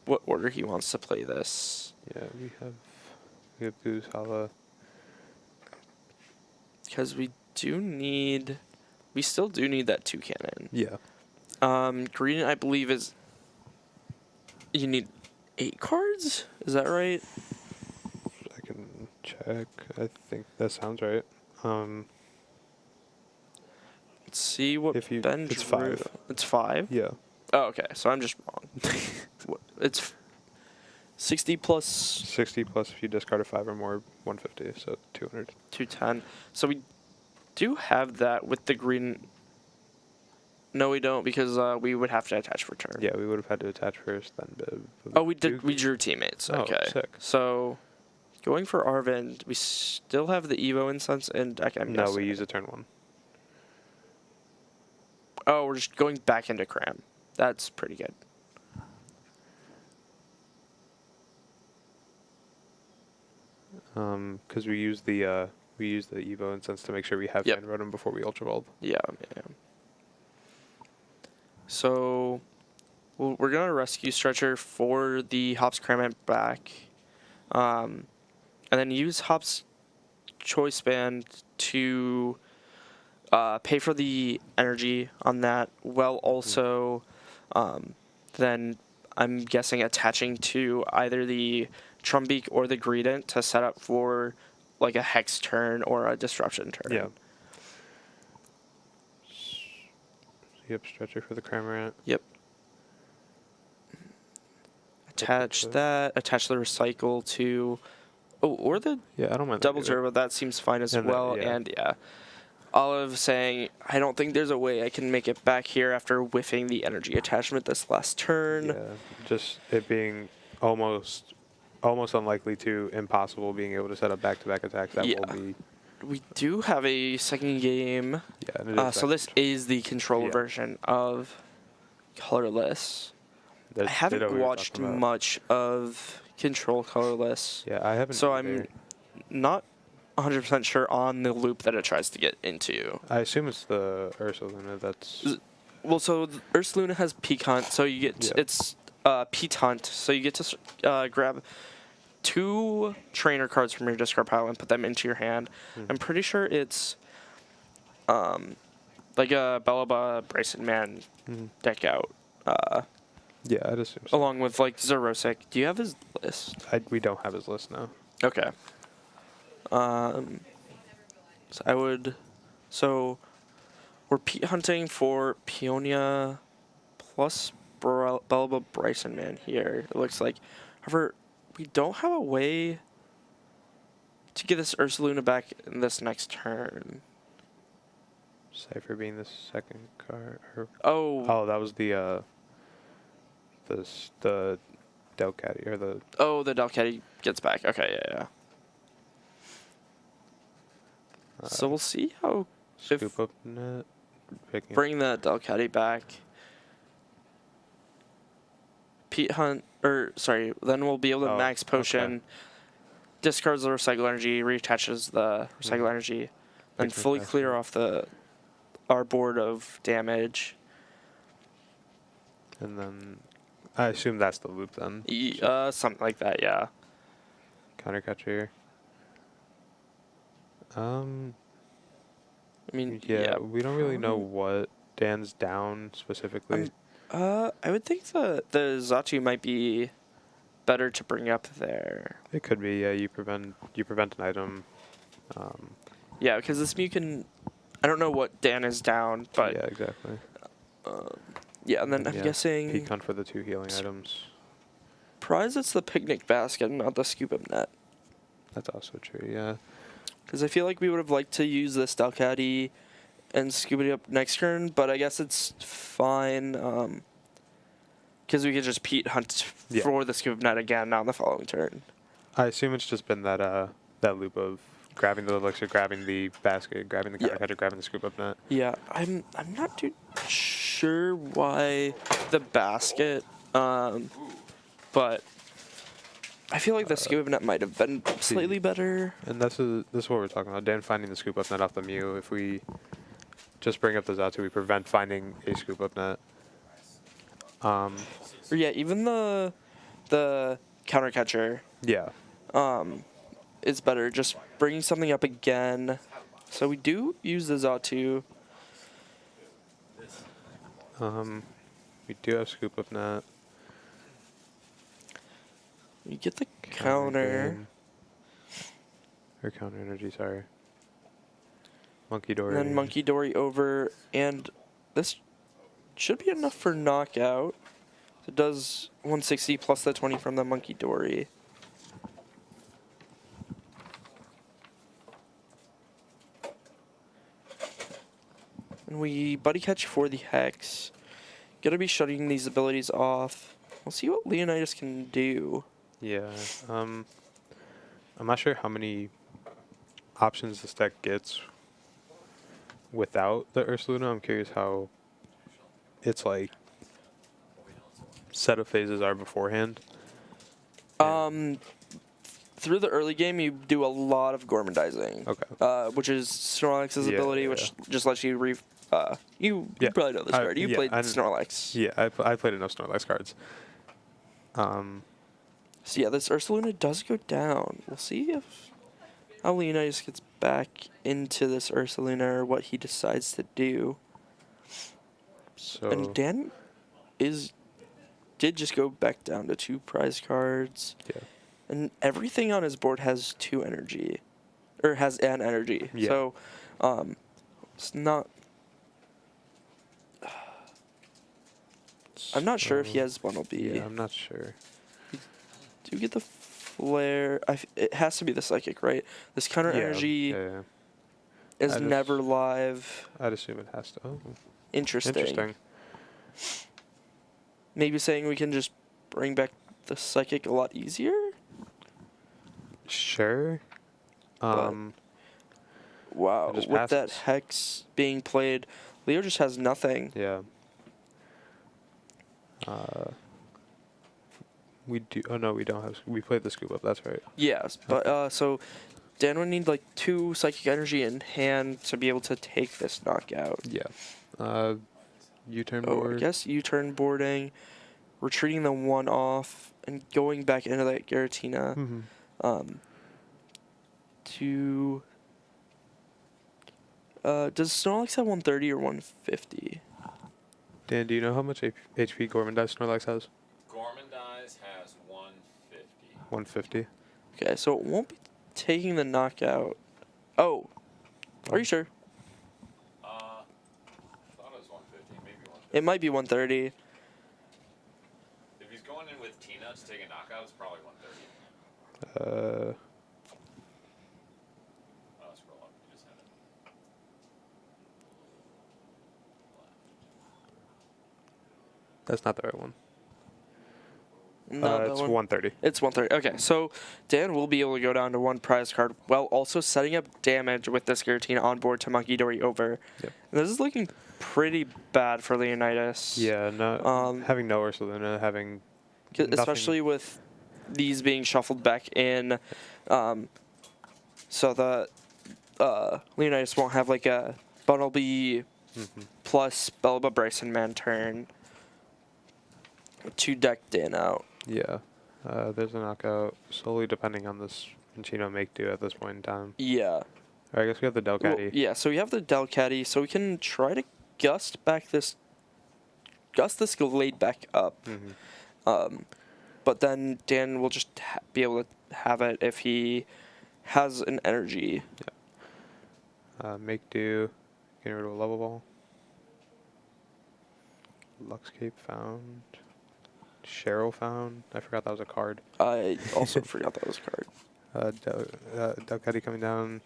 what order he wants to play this. Yeah, we have Goose, Hala. Because we still do need that 2 cannon. Yeah. Green, I believe, you need 8 cards? Is that right? I can check. I think that sounds right. Let's see what If you- Ben it's drew. 5. It's 5? Yeah. Oh, okay. So I'm just wrong. It's 60 plus 60 plus if you discard a 5 or more, 150, so 200. 210. So we do have that with the green. No, we don't, because we would have to attach for turn. Yeah, we would have had to attach first, then Bib. Oh, we did. Duke. We drew teammates. Oh, Okay. sick. So, going for Arvind, we still have the Evo incense in deck. I'm No, guessing. we use a turn 1. Oh, we're just going back into Cram. That's pretty good. Because we use the Evo incense to make sure we have Yep. Fan Rotom before we Ultra Bulb. Yeah. So, we're gonna rescue Stretcher for the Hops Cramant back, and then use Hops Choice Band to pay for the energy on that, while also then I'm guessing attaching to either the Trumbeak or the Greedent to set up for like a Hex turn or a Disruption turn. Yeah. Yep, Stretcher for the Cramorant. Yep. Attach that. Attach the Recycle to... Oh, or the Yeah, I don't mind. Double that either. Turbo. That seems fine as And that- well. yeah. And yeah. Olive saying, I don't think there's a way I can make it back here after whiffing the energy attachment this last turn. Yeah, just it being almost unlikely to impossible being able to set up back-to-back attacks. That Yeah. will be... We do have a second game. Yeah, and it is So this is the control Yeah. version of Colorless. That's I haven't ditto we were watched talking about. much of Control Colorless. Yeah, I haven't So either. I'm not 100% sure on the loop that it tries to get into. I assume it's the Ursaluna that's... Well, so Ursaluna has Peak Hunt, so you get Yeah. it's Pete Hunt, so you get to grab 2 trainer cards from your discard pile and put them into your hand. I'm pretty sure it's like a Bellaba Bryson Man deck out, Yeah, I'd assume so. along with like Zerosic. Do you have his list? We don't have his list now. Okay. So I would. So we're Pete hunting for Peonia plus Bellaba Bryson Man here. It looks like. However, we don't have a way to get this Ursaluna back in this next turn. Cypher being the second card. Oh, That was the Delcatty or the... the Delcatty gets back. Okay, yeah. So we'll see how Scoop up net. Picking Bring that Delcatty back. Pete Hunt, then we'll be able to Oh, max potion, okay. discards the recycle energy, reattaches the recycle energy, then Picnic fully clear basket. off our board of damage. And then I assume that's the loop then. Something like that, yeah. Counter catcher. I mean, Yeah, we don't really know what Dan's down specifically. I would think the Zatu might be better to bring up there. It could be, yeah, you prevent an item. Yeah, because this Mew can. I don't know what Dan is down, but yeah, exactly. yeah, and then I'm Yeah, guessing peak hunt for the 2 healing items. prize it's the picnic basket, not the scoop up net. That's also true, yeah. Because I feel like we would have liked to use this Delcatty and scoop it up next turn, but I guess it's fine. Because we could just Pete Hunt Yeah. for the scoop net again on the following turn. I assume it's just been that loop of grabbing the elixir, grabbing the basket, grabbing the counter catcher, grabbing the scoop up net. Yeah, I'm not too sure why the basket, but I feel like the scoop net might have been slightly better. And this is what we're talking about. Dan finding the scoop up net off the Mew. If we just bring up the Zatu, we prevent finding a scoop up net. Or yeah, even the counter catcher Yeah. is better. Just bringing something up again. So we do use the Zatu. We do have scoop up net. You get the counter. Gain. Or counter energy, sorry. Monkey Dory. And then Monkey Dory over, and this should be enough for knockout. It does 160 plus the 20 from the Monkey Dory. And we buddy catch for the Hex. Gotta be shutting these abilities off. We'll see what Leonidas can do. Yeah. I'm not sure how many options this deck gets without the Ursaluna. I'm curious how its like set of phases are beforehand. Through the early game, you do a lot of Gormandizing. Okay. Which is Snorlax's Yeah, ability, yeah, which just lets you you Yeah. probably know this card. You played Snorlax. Yeah, I played enough Snorlax cards. So yeah, this Ursaluna does go down. We'll see if how Leonidas gets back into this Ursaluna or what he decides to do. So And Dan did just go back down to 2 prize cards. yeah. And everything on his board has 2 energy. Or has an energy. Yeah. So it's not I'm not sure if he has Bundle B. Yeah, I'm not sure. Do you get the flare? It has to be the psychic, right? This counter energy Yeah. is I'd never live. I'd assume it has to. Oh, Interesting. interesting. Maybe saying we can just bring back the psychic a lot easier? Sure. But- Wow, It just with that passes. Hex being played, Leo just has nothing. Yeah. We do. Oh no, we don't have. We played the scoop up. That's right. Yes, but so Dan would need like 2 psychic energy in hand to be able to take this knockout. Yeah. U-turn Oh, board. I guess U-turn boarding, retreating the 1 off, and going back into that Giratina. Mm-hmm. To does Snorlax have 130 or 150? Dan, do you know how much HP Gormandise Snorlax has? Gormandise has 150. 150. Okay, so it won't be taking the knockout. Oh, are you sure? I thought it was 150, maybe 150. It might be 130. If he's going in with Tina to take a knockout, it's probably 130. Scroll up. You just had it. That's not the right one. Not that It's one? 130. It's 130. Okay, so Dan will be able to go down to one prize card while also setting up damage with this guillotine on board to Monkey Dory over. Yep. And this is looking pretty bad for Leonidas. Yeah, no, having no Ursulina, having nothing. Especially with these being shuffled back in, so that Leonidas won't have like a Bunnelby plus Belba Bryson man turn to deck Dan out. Yeah, there's a knockout solely depending on this Minccino make do at this point in time. Yeah. I guess we have the Delcatty. Well, yeah, so we have the Delcatty, so we can try to gust this Glade back up. But then Dan will just be able to have it if he has an energy. Yeah. Make do, getting rid of a level ball. Luxcape found. Cheryl found. I forgot that was a card. I also forgot that was a card. Delcatty coming down.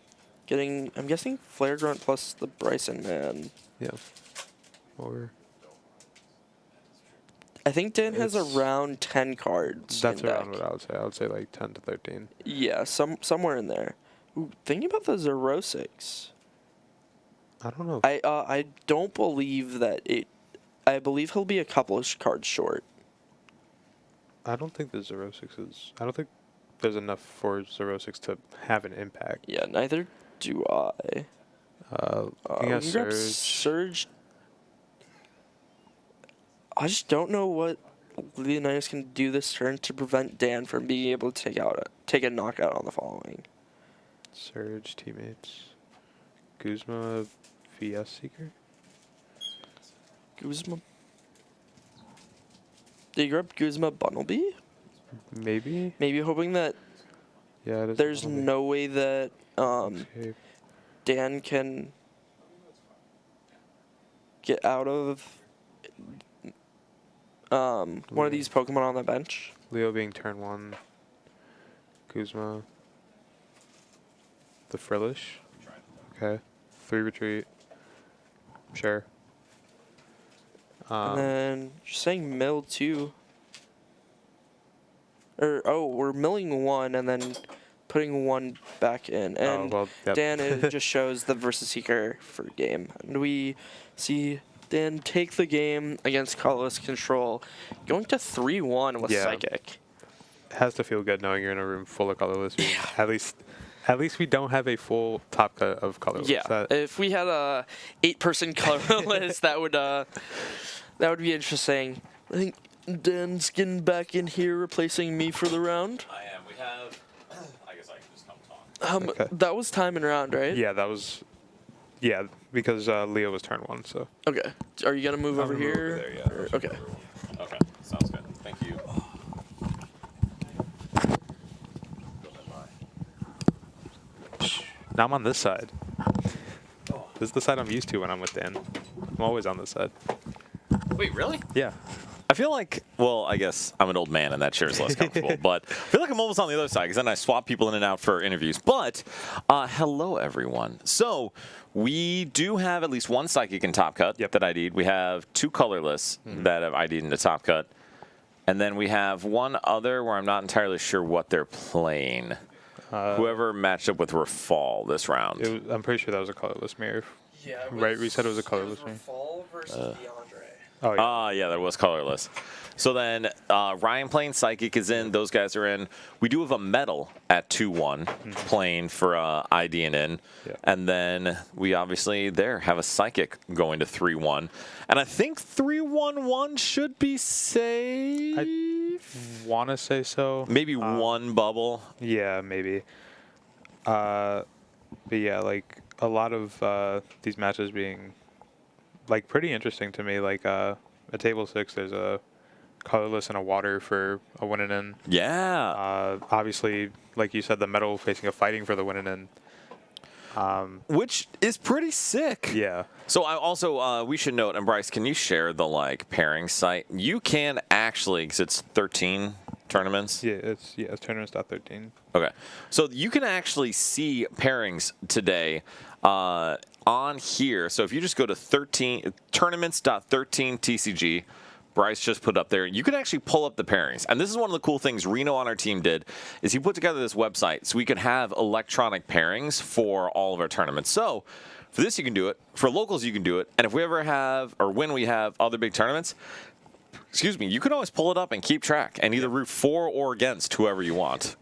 I'm guessing Flare Grunt plus the Bryson man. Yeah. Or I think Dan has It's- around 10 cards. that's in around deck. what I would say. I would say like 10 to 13. Yeah, somewhere in there. Ooh, thinking about the Zerosix. I don't know. I don't believe that it. I believe he'll be a couple of cards short. I don't think the 06 is. I don't think there's enough for 06 to have an impact. Yeah, neither do I. Looking We at can grab Surge. Surge. I just don't know what Leonidas can do this turn to prevent Dan from being able to take a knockout on the following. Surge teammates. Guzma VS Seeker. Guzma. Did you grab Guzma Bunnelby? Maybe. Maybe hoping that Yeah. It is there's Bunnelby. no way that Okay. Dan can get out of one of these Pokemon on the bench. Leo being turn 1. Guzma. The Frillish. Okay. 3 retreat. Sure. And then you're saying mill two. We're milling one and then putting one back in. And well, yep. Dan, it just shows the Versus Seeker for game. And we see Dan take the game against Colorless Control, going to 3-1 with Yeah. Psychic. It has to feel good knowing you're in a room full of colorless. At least we don't have a full top cut of colorless. Yeah, if we had a 8-person colorless, that would be interesting. I think Dan's getting back in here, replacing me for the round. I am. We have. I guess I can just come talk. Okay. That was time and round, right? Yeah, that was. Yeah, because Leo was turn 1, so. Okay. Are you gonna move over gonna move here? over there, yeah. Or- okay. Okay, sounds good. Thank you. Now I'm on this side. This is the side I'm used to when I'm with Dan. I'm always on this side. Wait, really? Yeah. I feel like, well, I guess I'm an old man and that chair is less comfortable, but I feel like I'm almost on the other side because then I swap people in and out for interviews. But hello, everyone. So we do have at least one Psychic in Top Cut that ID'd. We have 2 colorless that have ID'd into Top Cut. And then we have one other where I'm not entirely sure what they're playing. Whoever matched up with Rafal this round. I'm pretty sure that was a colorless mirror. Yeah. Right, we said it was a colorless ring. Fall versus DeAndre. Oh, yeah. Yeah, that was colorless. So then Ryan playing Psychic is in. Those guys are in. We do have a Metal at 2-1 playing for ID and in. Yeah. And then we obviously have a Psychic going to 3-1. And I think 3-1-1 should be safe. Want to say so. Maybe one bubble. Yeah, maybe. But yeah, like a lot of these matches being like pretty interesting to me. Like at table 6, there's a colorless and a water for a win and in. Yeah. Obviously, like you said, the metal facing a fighting for the win and in. Which is pretty sick. Yeah. So I also we should note, and Bryce, can you share the pairing site? You can actually, because it's 13 tournaments. Yeah, it's tournaments.13. Okay, so you can actually see pairings today on here. So if you just go to tournaments.13 TCG, Bryce just put up there, you can actually pull up the pairings. And this is one of the cool things Reno on our team did, is he put together this website so we could have electronic pairings for all of our tournaments. So for this, you can do it. For locals, you can do it. And if we ever have, or when we have other big tournaments, excuse me, you can always pull it up and keep track and either root for or against whoever you want.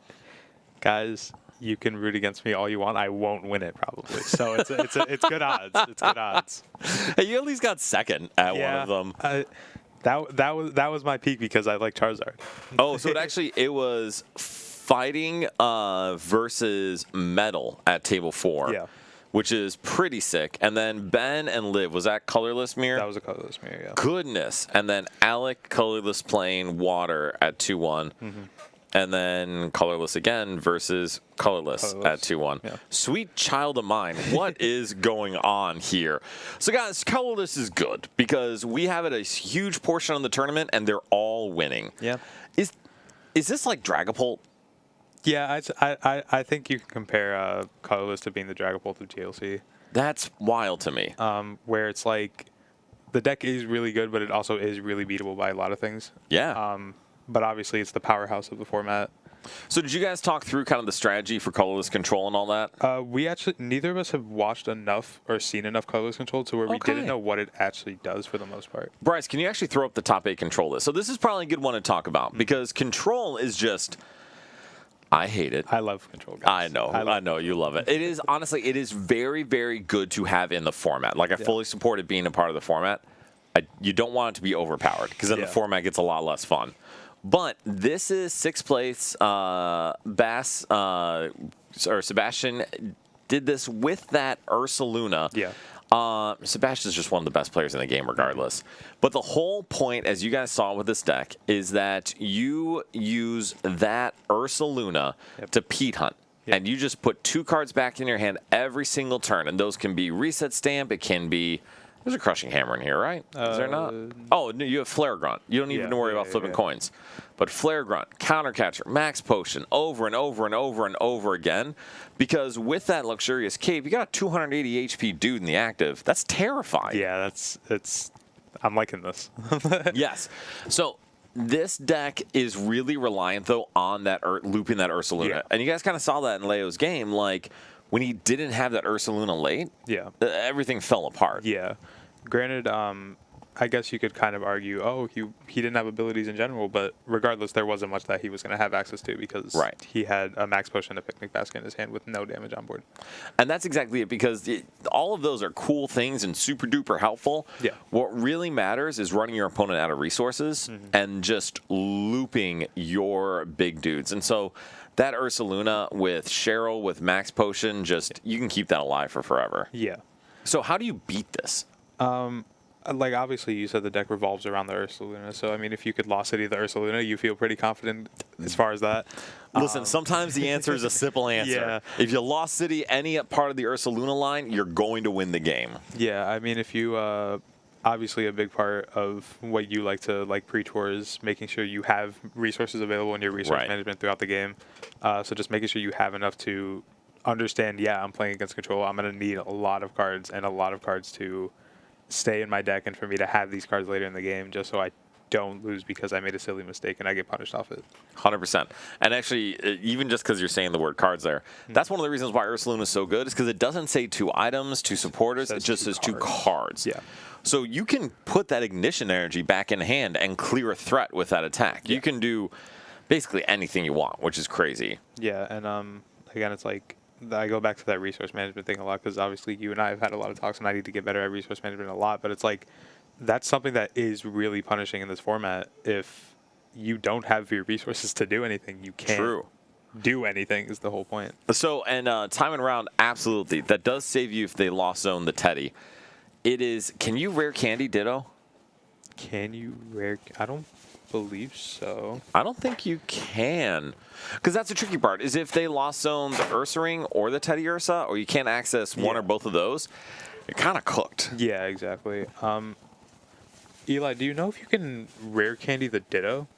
Guys, you can root against me all you want. I won't win it probably. So it's good odds. It's good odds. Hey, you at least got second at one of them. That was my peak because I like Charizard. Oh, so it was fighting versus metal at table 4. Yeah. Which is pretty sick. And then Ben and Liv, was that colorless mirror? That was a colorless mirror, yeah. Goodness. And then Alec, colorless plane, water at 2-1. And then colorless again versus colorless at 2-1. Yeah. Sweet child of mine, what is going on here? So guys, colorless is good because we have it a huge portion of the tournament and they're all winning. Yeah. Is this like Dragapult? Yeah, I think you can compare colorless to being the Dragapult of GLC. That's wild to me. Where it's like the deck is really good, but it also is really beatable by a lot of things. Yeah. But obviously, it's the powerhouse of the format. So did you guys talk through kind of the strategy for colorless control and all that? We actually, neither of us have watched enough or seen enough colorless control to where we didn't know what it actually does for the most part. Bryce, can you actually throw up the top 8 control list? So this is probably a good one to talk about because control is just... I hate it. I love control guys. I know you love it. It is honestly, it is very, very good to have in the format. Like I fully support it being a part of the format. You don't want it to be overpowered because then the format gets a lot less fun. But this is 6th place. Sebastian did this with that Ursaluna. Yeah. Sebastian's just one of the best players in the game regardless. But the whole point, as you guys saw with this deck, is that you use that Ursaluna to Pete Hunt. Yep. And you just put 2 cards back in your hand every single turn. And those can be Reset Stamp. It can be... There's a Crushing Hammer in here, right? Is there not? Oh, no, you have Flare Grunt. You don't even worry about flipping coins. But Flare Grunt, Counter Catcher, Max Potion, over and over and over and over again. Because with that Luxurious Cape, you got a 280 HP dude in the active. That's terrifying. Yeah, I'm liking this. Yes. So this deck is really reliant, though, on that looping that Ursaluna. Yeah. And you guys kind of saw that in Leo's game. Like, when he didn't have that Ursaluna late, everything fell apart. Yeah. Granted, I guess you could kind of argue, he didn't have abilities in general, but regardless, there wasn't much that he was going to have access to because he had a Max Potion and a Picnic Basket in his hand with no damage on board. And that's exactly it, because all of those are cool things and super duper helpful. Yeah. What really matters is running your opponent out of resources and just looping your big dudes. And so that Ursaluna with Cheryl, with Max Potion, you can keep that alive for forever. Yeah. So how do you beat this? Like, obviously, you said the deck revolves around the Ursaluna. So, I mean, if you could Lost City the Ursaluna, you feel pretty confident as far as that. Listen, sometimes the answer is a simple answer. Yeah. If you Lost City any part of the Ursaluna line, you're going to win the game. Yeah, I mean, if you... obviously, a big part of what you like to pre-tour is making sure you have resources available in your resource management throughout the game. So just making sure you have enough to understand, I'm playing against control. I'm going to need a lot of cards and a lot of cards to stay in my deck and for me to have these cards later in the game just so I don't lose because I made a silly mistake and I get punished off it. 100%. And actually, even just because you're saying the word cards there, that's one of the reasons why Ursaluna is so good is because it doesn't say 2 items, 2 supporters. It just says 2 cards. Yeah. So you can put that ignition energy back in hand and clear a threat with that attack. You can do basically anything you want, which is crazy. Yeah, and again, it's like I go back to that resource management thing a lot because obviously you and I have had a lot of talks and I need to get better at resource management a lot, but it's like that's something that is really punishing in this format. If you don't have your resources to do anything, you can't do anything is the whole point. So, and time and round, absolutely. That does save you if they lost zone the Teddy. It is, can you rare candy Ditto? Can you rare? I don't believe so. I don't think you can. Because that's the tricky part, is if they lost zone the Ursaring or the Teddy Ursa, or you can't access one or both of those, you're kind of cooked. Yeah, exactly. Eli, do you know if you can rare candy the Ditto?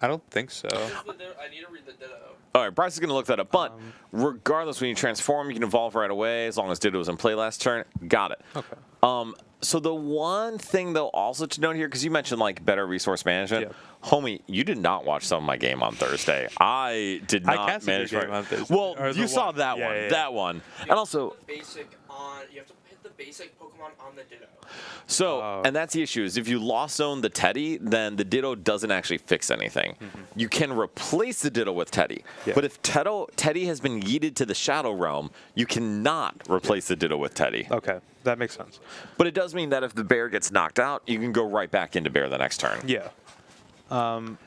I don't think so. I need to read the Ditto. All right, Bryce is going to look that up. But regardless, when you transform, you can evolve right away as long as Ditto was in play last turn. Got it. Okay. So the one thing, though, also to note here, because you mentioned, like, better resource management. Yeah. Homie, you did not watch some of my game on Thursday. I did not casted your manage game my... on Thursday. Well, Or the you saw one. that Yeah, one. yeah, yeah. That one. And also... You have to hit the basic Pokemon on the Ditto. So, and that's the issue, is if you lost zone the Teddy, then the Ditto doesn't actually fix anything. You can replace the Ditto with Teddy. Yeah. But if Teddy has been yeeted to the Shadow Realm, you cannot replace the Ditto with Teddy. Okay, that makes sense. But it does mean that if the bear gets knocked out, you can go right back into bear the next turn. Yeah.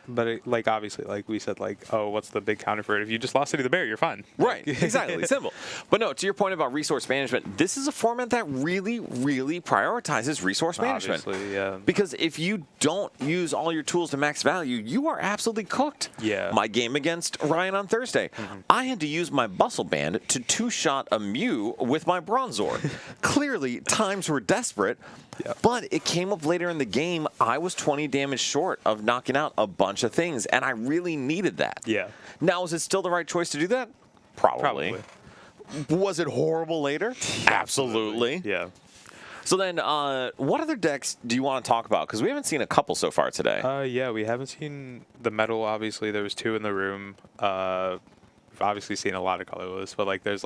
But like obviously, like we said, like, oh, what's the big counter for it? If you just lost City of the Bear, you're fine. Right, exactly, simple. But no, to your point about resource management, this is a format that really, really prioritizes resource management. Obviously, yeah. Because if you don't use all your tools to max value, you are absolutely cooked. Yeah. My game against Ryan on Thursday, I had to use my Bustle Band to two-shot a Mew with my Bronzor. Clearly, times were desperate. Yep. But it came up later in the game. I was 20 damage short of knocking out a bunch of things, and I really needed that. Yeah. Now, is it still the right choice to do that? Probably. Was it horrible later? Absolutely. Yeah. So then, what other decks do you want to talk about? Because we haven't seen a couple so far today. Yeah, we haven't seen the metal. Obviously, there was 2 in the room. We've obviously seen a lot of colorless, but like there's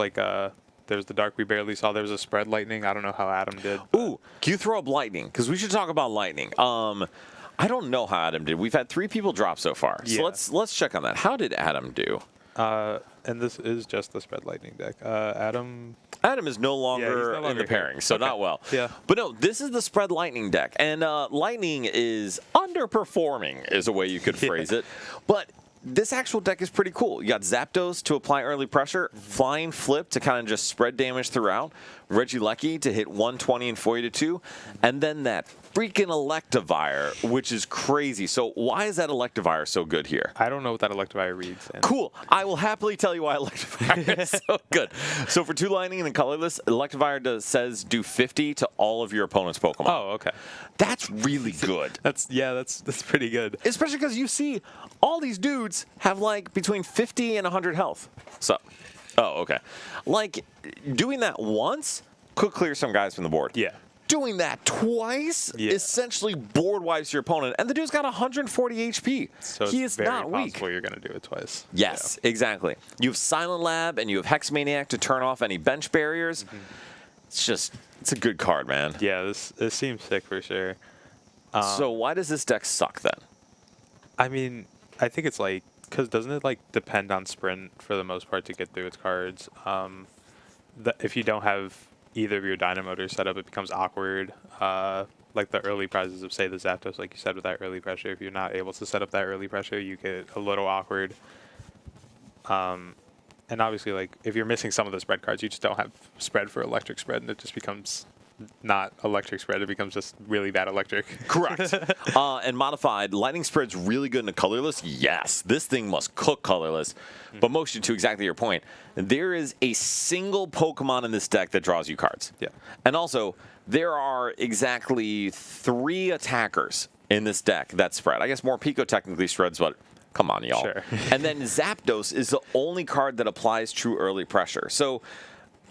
the dark we barely saw. There was a spread lightning. I don't know how Adam did. Ooh, can you throw up lightning? Because we should talk about lightning. I don't know how Adam did. We've had 3 people drop so far. Yeah. So let's check on that. How did Adam do? And this is just the spread lightning deck. Adam Is no longer, in the here. pairing, so Okay. not well. Yeah. But no, this is the spread lightning deck, and lightning is underperforming, is a way you could phrase it. But this actual deck is pretty cool. You got Zapdos to apply early pressure, Flying Flip to kind of just spread damage throughout, Regieleki to hit 120 and 42, and then that freaking Electivire, which is crazy. So why is that Electivire so good here? I don't know what that Electivire reads. And Cool. I will happily tell you why Electivire is so good. So for 2 lightning and colorless, Electivire says do 50 to all of your opponent's Pokemon. Oh, okay. That's really good. That's pretty good. Especially because you see all these dudes have like between 50 and 100 health. So, okay. Like doing that once could clear some guys from the board. Yeah. Doing that twice essentially board wipes your opponent, and the dude's got 140 HP. So he it's is very not weak. possible you're going to do it twice. Yes, exactly. You have Silent Lab and you have Hex Maniac to turn off any bench barriers. It's a good card, man. Yeah, this seems sick for sure. So why does this deck suck then? I mean, I think it's like, because doesn't it like depend on sprint for the most part to get through its cards? If you don't have either of your Dynamotors set up, it becomes awkward. Like the early prizes of, say, the Zapdos, like you said, with that early pressure. If you're not able to set up that early pressure, you get a little awkward. And obviously, like, if you're missing some of the spread cards, you just don't have spread for electric spread, and it just becomes not electric spread. It becomes just really bad electric. Correct. And modified, lightning spread's really good in a colorless. Yes, this thing must cook colorless. But motion to exactly your point, there is a single Pokemon in this deck that draws you cards. Yeah. And also, there are exactly 3 attackers in this deck that spread. I guess Morpeko technically spreads, but come on, y'all. Sure. And then Zapdos is the only card that applies true early pressure. So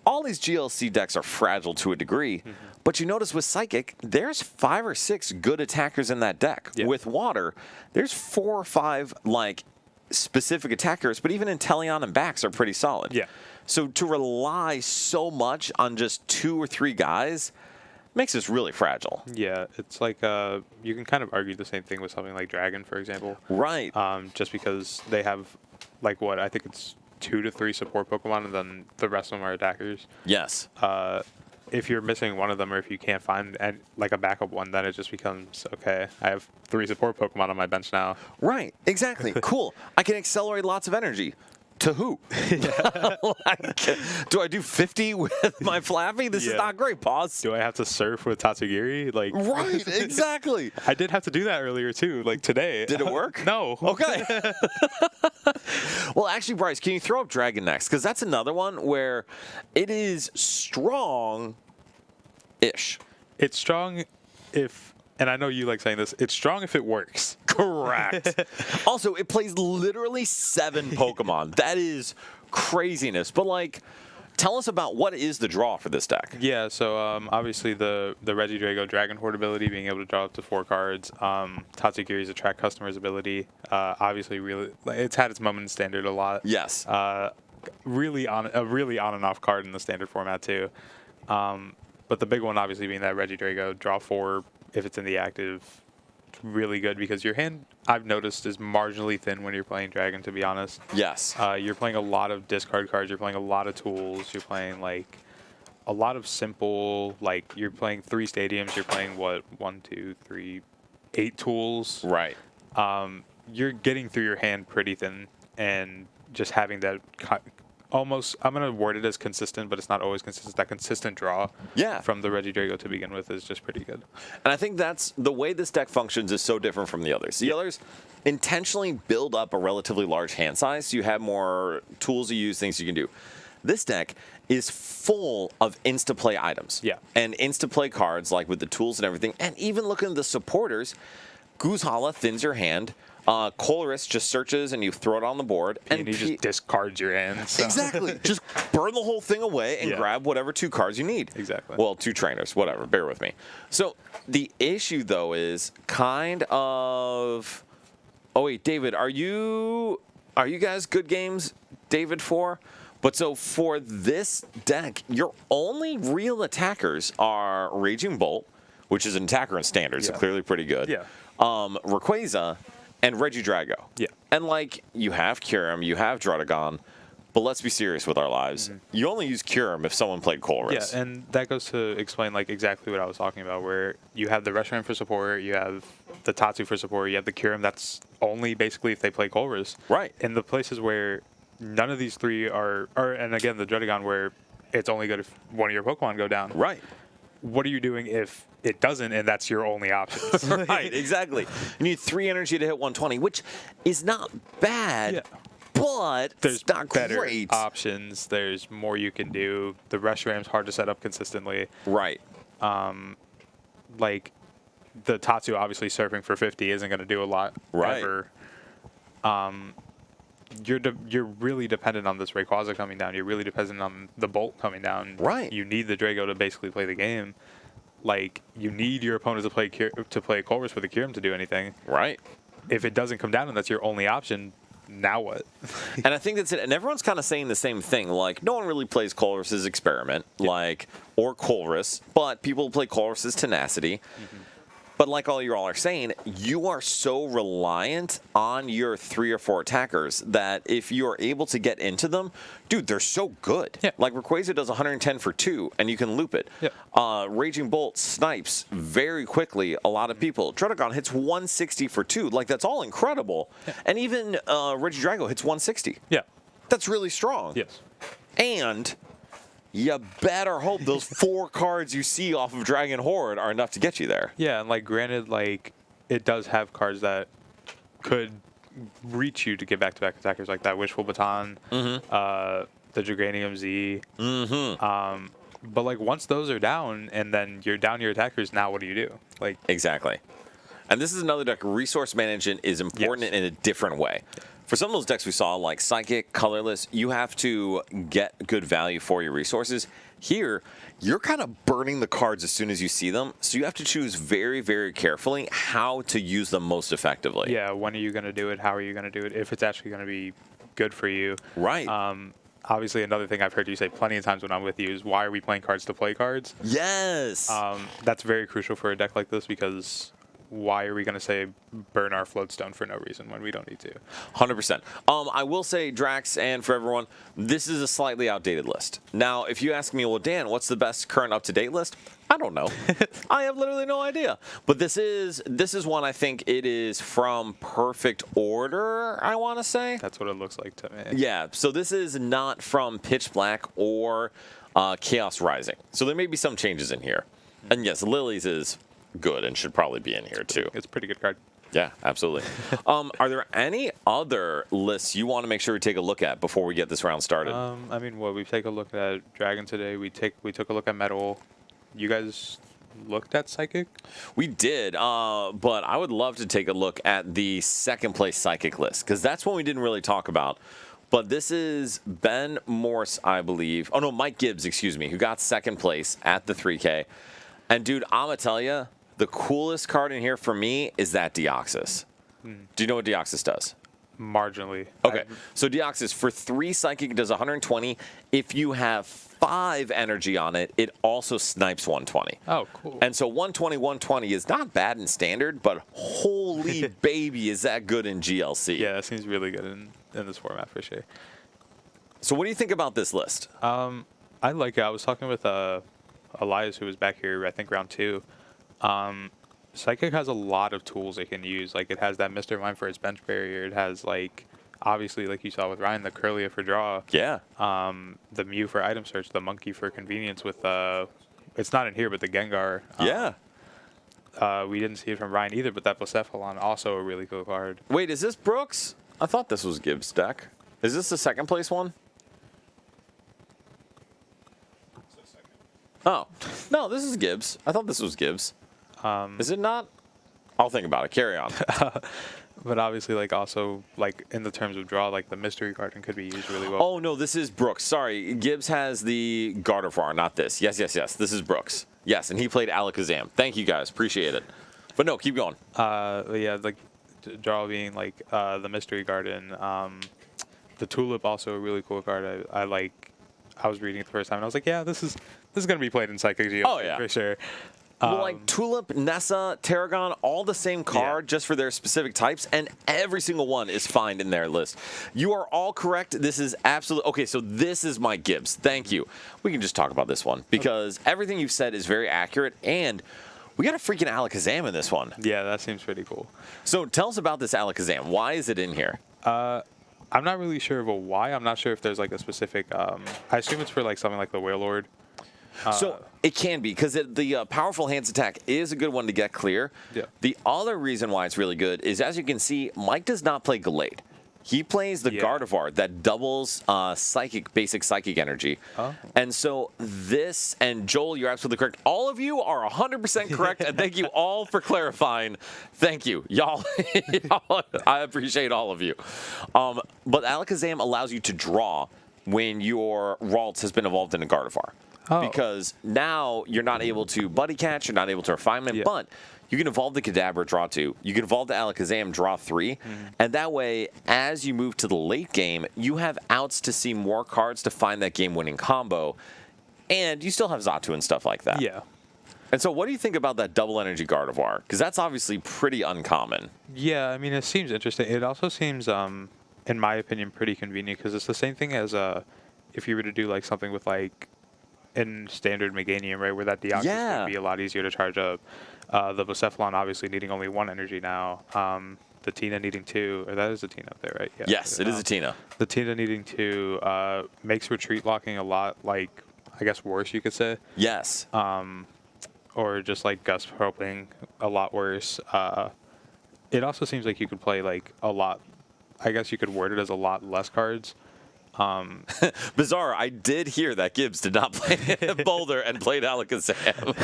all these GLC decks are fragile to a degree, but you notice with Psychic, there's 5 or 6 good attackers in that deck. Yeah. With Water, there's 4 or 5 like specific attackers, but even Inteleon and Bax are pretty solid. Yeah. So to rely so much on just 2 or 3 guys makes this really fragile. Yeah, it's like you can kind of argue the same thing with something like Dragon, for example. Right. Just because they have, like, what, I think it's 2 to 3 support Pokemon, and then the rest of them are attackers. Yes. If you're missing one of them, or if you can't find like a backup one, then it just becomes, okay, I have 3 support Pokemon on my bench now. Right, exactly. Cool. I can accelerate lots of energy. To who? Like, do I do 50 with my Flappy? This is Yeah. not great, pause. Do I have to surf with Tatsugiri? Like, Right, exactly. I did have to do that earlier too, like today. Did it work? No. Okay. Well, actually, Bryce, can you throw up Dragon next? Because that's another one where it is strong-ish. It's strong if and I know you like saying this, it's strong if it works. Correct. Also, it plays literally 7 Pokemon. That is craziness. But, like, tell us about what is the draw for this deck. Yeah, so obviously the Regidrago Dragon Horde ability, being able to draw up to 4 cards. Tatsugiri's Attract Customers ability, obviously really, it's had its moment in Standard a lot. Yes. Really on and off card in the Standard format too. But the big one obviously being that Regidrago, draw 4 if it's in the active. It's really good because your hand, I've noticed, is marginally thin when you're playing Dragon, to be honest. Yes. You're playing a lot of discard cards, you're playing a lot of tools, you're playing like a lot of simple, like you're playing 3 stadiums, you're playing what, 1, 2, 3, 8 tools. Right. You're getting through your hand pretty thin, and just having that almost, I'm going to word it as consistent, but it's not always consistent. That consistent draw from the Regidrago to begin with is just pretty good. And I think that's the way this deck functions is so different from the others. The others intentionally build up a relatively large hand size, so you have more tools you use, things you can do. This deck is full of insta-play items. Yeah. And insta-play cards, like with the tools and everything. And even looking at the supporters, Guzhala thins your hand. Colress just searches and you throw it on the board. And he just discards your hand. So. Exactly. Just burn the whole thing away and grab whatever 2 cards you need. Exactly. Well, 2 trainers, whatever. Bear with me. So the issue, though, is kind of... Oh, wait, David, are you guys good games, David, for? But so for this deck, your only real attackers are Raging Bolt, which is an attacker in Standard, so clearly pretty good. Yeah. Rayquaza, and Regidrago. Yeah. And, like, you have Kyurem, you have Druddigon, but let's be serious with our lives. You only use Kyurem if someone played Colress. Yeah, and that goes to explain, like, exactly what I was talking about, where you have the Reshiram for support, you have the Tatsu for support, you have the Kyurem that's only basically if they play Colress. Right. In the places where none of these 3 are, and again, the Druddigon where it's only good if one of your Pokemon go down. Right. What are you doing if it doesn't, and that's your only option? Right, exactly. You need 3 energy to hit 120, which is not bad, but there's it's not better great. options. There's more you can do. The Reshiram's hard to set up consistently. Right. Like, the Tatsu obviously surfing for 50 isn't going to do a lot ever. You're really dependent on this Rayquaza coming down. You're really dependent on the Bolt coming down. Right. You need the Drago to basically play the game. Like, you need your opponent to play Colress for the Kyurem to do anything. Right. If it doesn't come down and that's your only option, now what? And I think that's it. And everyone's kind of saying the same thing. Like, no one really plays Colress's Experiment, or Colress, but people play Colress's Tenacity. But like all you all are saying, you are so reliant on your 3 or 4 attackers that if you are able to get into them, dude, they're so good. Yeah. Like Rayquaza does 110 for 2, and you can loop it. Yeah. Raging Bolt snipes very quickly a lot of people. Druddigon hits 160 for 2. Like, that's all incredible. Yeah. And even Regidrago hits 160. Yeah. That's really strong. Yes. And you better hope those 4 cards you see off of Dragon Horde are enough to get you there. Yeah, and, like, granted, like, it does have cards that could reach you to get back-to-back attackers, like that Wishful Baton, the Draganium Z. But, like, once those are down and then you're down your attackers, now what do you do? Like, exactly. And this is another deck. Resource management is important in a different way. For some of those decks we saw, like Psychic, Colorless, you have to get good value for your resources. Here, you're kind of burning the cards as soon as you see them, so you have to choose very, very carefully how to use them most effectively. Yeah, when are you going to do it? How are you going to do it? If it's actually going to be good for you. Right. Obviously, another thing I've heard you say plenty of times when I'm with you is, why are we playing cards to play cards? Yes. That's very crucial for a deck like this, because why are we going to say burn our Floatstone for no reason when we don't need to? 100%. I will say, Drax, and for everyone, this is a slightly outdated list. Now, if you ask me, well, Dan, what's the best current up-to-date list? I don't know. I have literally no idea. But this is one, I think it is from Perfect Order, I want to say. That's what it looks like to me. Yeah, so this is not from Pitch Black or Chaos Rising. So there may be some changes in here. And yes, Lily's is good and should probably be in here too. It's a pretty good card. Yeah, absolutely. Are there any other lists you want to make sure we take a look at before we get this round started? I mean, we take a look at Dragon today. We took a look at Metal. You guys looked at Psychic? We did, but I would love to take a look at the second place Psychic list, because that's one we didn't really talk about. But this is Ben Morse, I believe. Oh, no, Mike Gibbs, excuse me, who got second place at the 3K. And, dude, I'm going to tell you, the coolest card in here for me is that Deoxys. Do you know what Deoxys does? Marginally. Okay, so Deoxys, for 3 Psychic, it does 120. If you have 5 energy on it, it also snipes 120. Oh, cool. And so 120, 120 is not bad in Standard, but holy baby, is that good in GLC. Yeah, that seems really good in this format for sure. So what do you think about this list? I like it. I was talking with Elias, who was back here, I think, round 2. Psychic has a lot of tools it can use. Like, it has that Mr. Mime for its bench barrier. It has, like, obviously, like you saw with Ryan, the Curlia for draw. Yeah. The Mew for item search, the Monkey for convenience with, it's not in here, but the Gengar. Yeah. We didn't see it from Ryan either, but that Blacephalon, also a really cool card. Wait, is this Brooks? I thought this was Gibbs' deck. Is this the second place one? Oh. No, this is Gibbs. I thought this was Gibbs. Is it not? I'll think about it. Carry on. But obviously, like, also, like, in the terms of draw, like, the mystery card could be used really well. Oh, no, this is Brooks. Sorry. Gibbs has the Gardevoir, not this. Yes. This is Brooks. Yes, and he played Alakazam. Thank you, guys. Appreciate it. But no, keep going. Yeah, like, draw being, like, the mystery garden. The Tulip, also a really cool card. I like. I was reading it the first time, and I was like, yeah, this is going to be played in Psychic GLC. Oh, yeah. For sure. Well, like Tulip, Nessa, Tarragon, all the same card, just for their specific types, and every single one is fine in their list. You are all correct. This is absolutely... Okay, so this is my Gibbs. Thank you. We can just talk about this one, because everything you've said is very accurate, and we got a freaking Alakazam in this one. Yeah, that seems pretty cool. So tell us about this Alakazam. Why is it in here? I'm not really sure of a why. I'm not sure if there's, like, a specific... I assume it's for, like, something like the Wailord. So it can be, because the powerful hands attack is a good one to get clear. Yeah. The other reason why it's really good is, as you can see, Mike does not play Gallade. He plays the Gardevoir that doubles basic psychic energy. Oh. And so this, and Joel, you're absolutely correct. All of you are 100% correct, and thank you all for clarifying. Thank you. Y'all, I appreciate all of you. But Alakazam allows you to draw when your Ralts has been evolved into Gardevoir. Oh. Because now you're not able to Buddy Catch, you're not able to Refinement, but you can evolve the Kadabra, draw 2. You can evolve the Alakazam, draw 3. And that way, as you move to the late game, you have outs to see more cards to find that game-winning combo. And you still have Xatu and stuff like that. Yeah. And so what do you think about that double energy Gardevoir? Because that's obviously pretty uncommon. Yeah, I mean, it seems interesting. It also seems, in my opinion, pretty convenient, because it's the same thing as if you were to do, like, something with, like, in standard Meganium, right, where that Deoxys would be a lot easier to charge up. The Blacephalon obviously needing only 1 energy now. The Tina needing 2, or that is a Tina up there, right? Yeah. Yes, it is a Tina. The Tina needing 2 makes retreat locking a lot, like, I guess, worse, you could say. Yes. Or just, like, Gust Proping a lot worse. It also seems like you could play, like, a lot, I guess you could word it as a lot less cards. Bizarre, I did hear that Gibbs did not play Boulder and played Alakazam.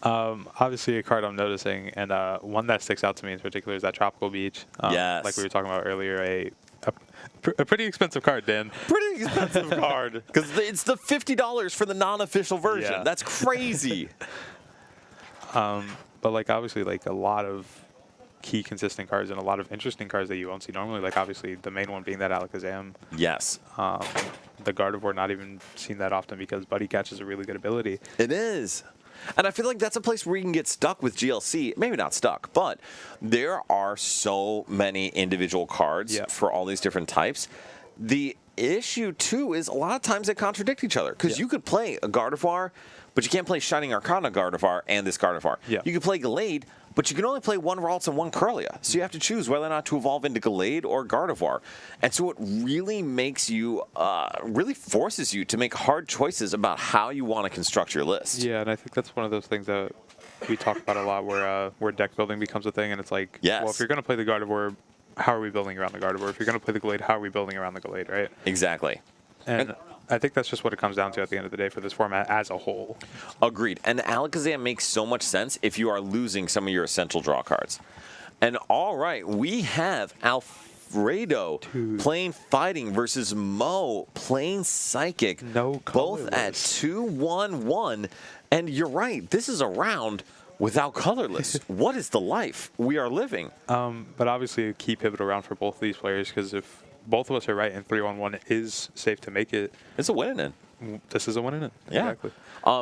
Obviously, a card I'm noticing, and one that sticks out to me in particular is that Tropical Beach. Yes. Like we were talking about earlier, a pretty expensive card, Dan. Pretty expensive card. Because it's the $50 for the non-official version. Yeah. That's crazy. But, like, obviously, like, a lot of key consistent cards and a lot of interesting cards that you won't see normally, like, obviously the main one being that Alakazam. Yes. The Gardevoir not even seen that often because Buddy Catch is a really good ability. It is. And I feel like that's a place where you can get stuck with GLC. Maybe not stuck, but there are so many individual cards for all these different types. The issue, too, is a lot of times they contradict each other. Because you could play a Gardevoir, but you can't play Shining Arcana Gardevoir and this Gardevoir. Yeah. You could play Gallade, but you can only play 1 Ralts and 1 Curlia. So you have to choose whether or not to evolve into Gallade or Gardevoir. And so it really makes you, really forces you to make hard choices about how you want to construct your list. Yeah, and I think that's one of those things that we talk about a lot where deck building becomes a thing, and it's like, well, if you're going to play the Gardevoir, how are we building around the Gardevoir? If you're going to play the Gallade, how are we building around the Gallade, right? Exactly. And I think that's just what it comes down to at the end of the day for this format as a whole. Agreed. And Alakazam makes so much sense if you are losing some of your essential draw cards. And all right, we have Alfredo playing Fighting versus Mo playing Psychic. No both at colorless. 2-1-1. And you're right, this is a round without colorless. What is the life we are living? But obviously a key pivotal round for both of these players because if both of us are right and 3-1-1 is safe to make it, It's a win in. this is a win in it. Yeah. Exactly.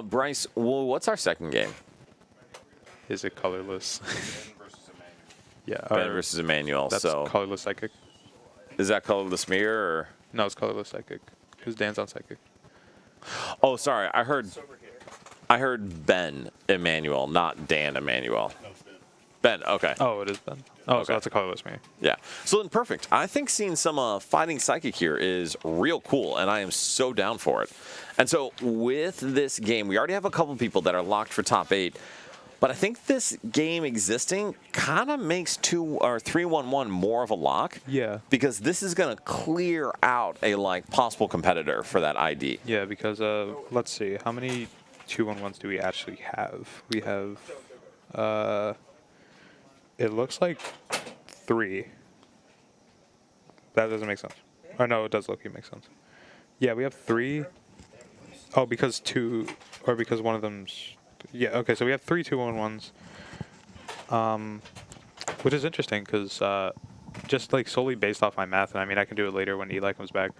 Bryce, well, what's our second game? Is it colorless? Ben versus Emmanuel. Yeah. Ben or versus Emmanuel. That's So colorless psychic. is that colorless mirror or? No, it's colorless psychic. Because Dan's on psychic. Oh, sorry. I heard Ben Emmanuel, not Dan Emmanuel. No, it's Ben. Ben, okay. Oh, it is Ben. Oh, Okay. so that's a colorless mirror. Yeah. So then perfect. I think seeing some Fighting Psychic here is real cool, and I am so down for it. And so with this game, we already have a couple people that are locked for top 8, but I think this game existing kind of makes 3-1-1 more of a lock. Yeah. Because this is going to clear out a possible competitor for that ID. Yeah, because let's see, how many 2-1-1s do we actually have? We have, it looks like 3. That doesn't make sense. Oh no, it does look make sense. Yeah, we have 3. Oh, because one of them's. Yeah, okay, so we have 3 2-1-1s. Which is interesting because just like solely based off my math, and I mean I can do it later when Eli comes back.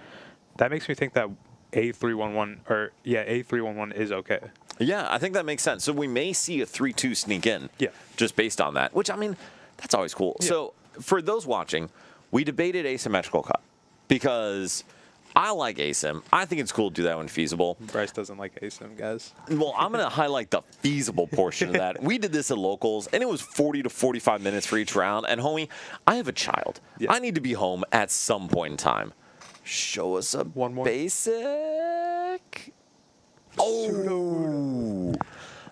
That makes me think that A3-1-1 is okay. Yeah, I think that makes sense. So we may see a 3-2 sneak in. Yeah. Just based on that, which, I mean, that's always cool. Yeah. So for those watching, we debated asymmetrical cut because I like asym. I think it's cool to do that when feasible. Bryce doesn't like ASIM, guys. Well, I'm going to highlight the feasible portion of that. We did this at locals, and it was 40 to 45 minutes for each round. And, homie, I have a child. Yeah. I need to be home at some point in time. Show us a One more. basic. Oh,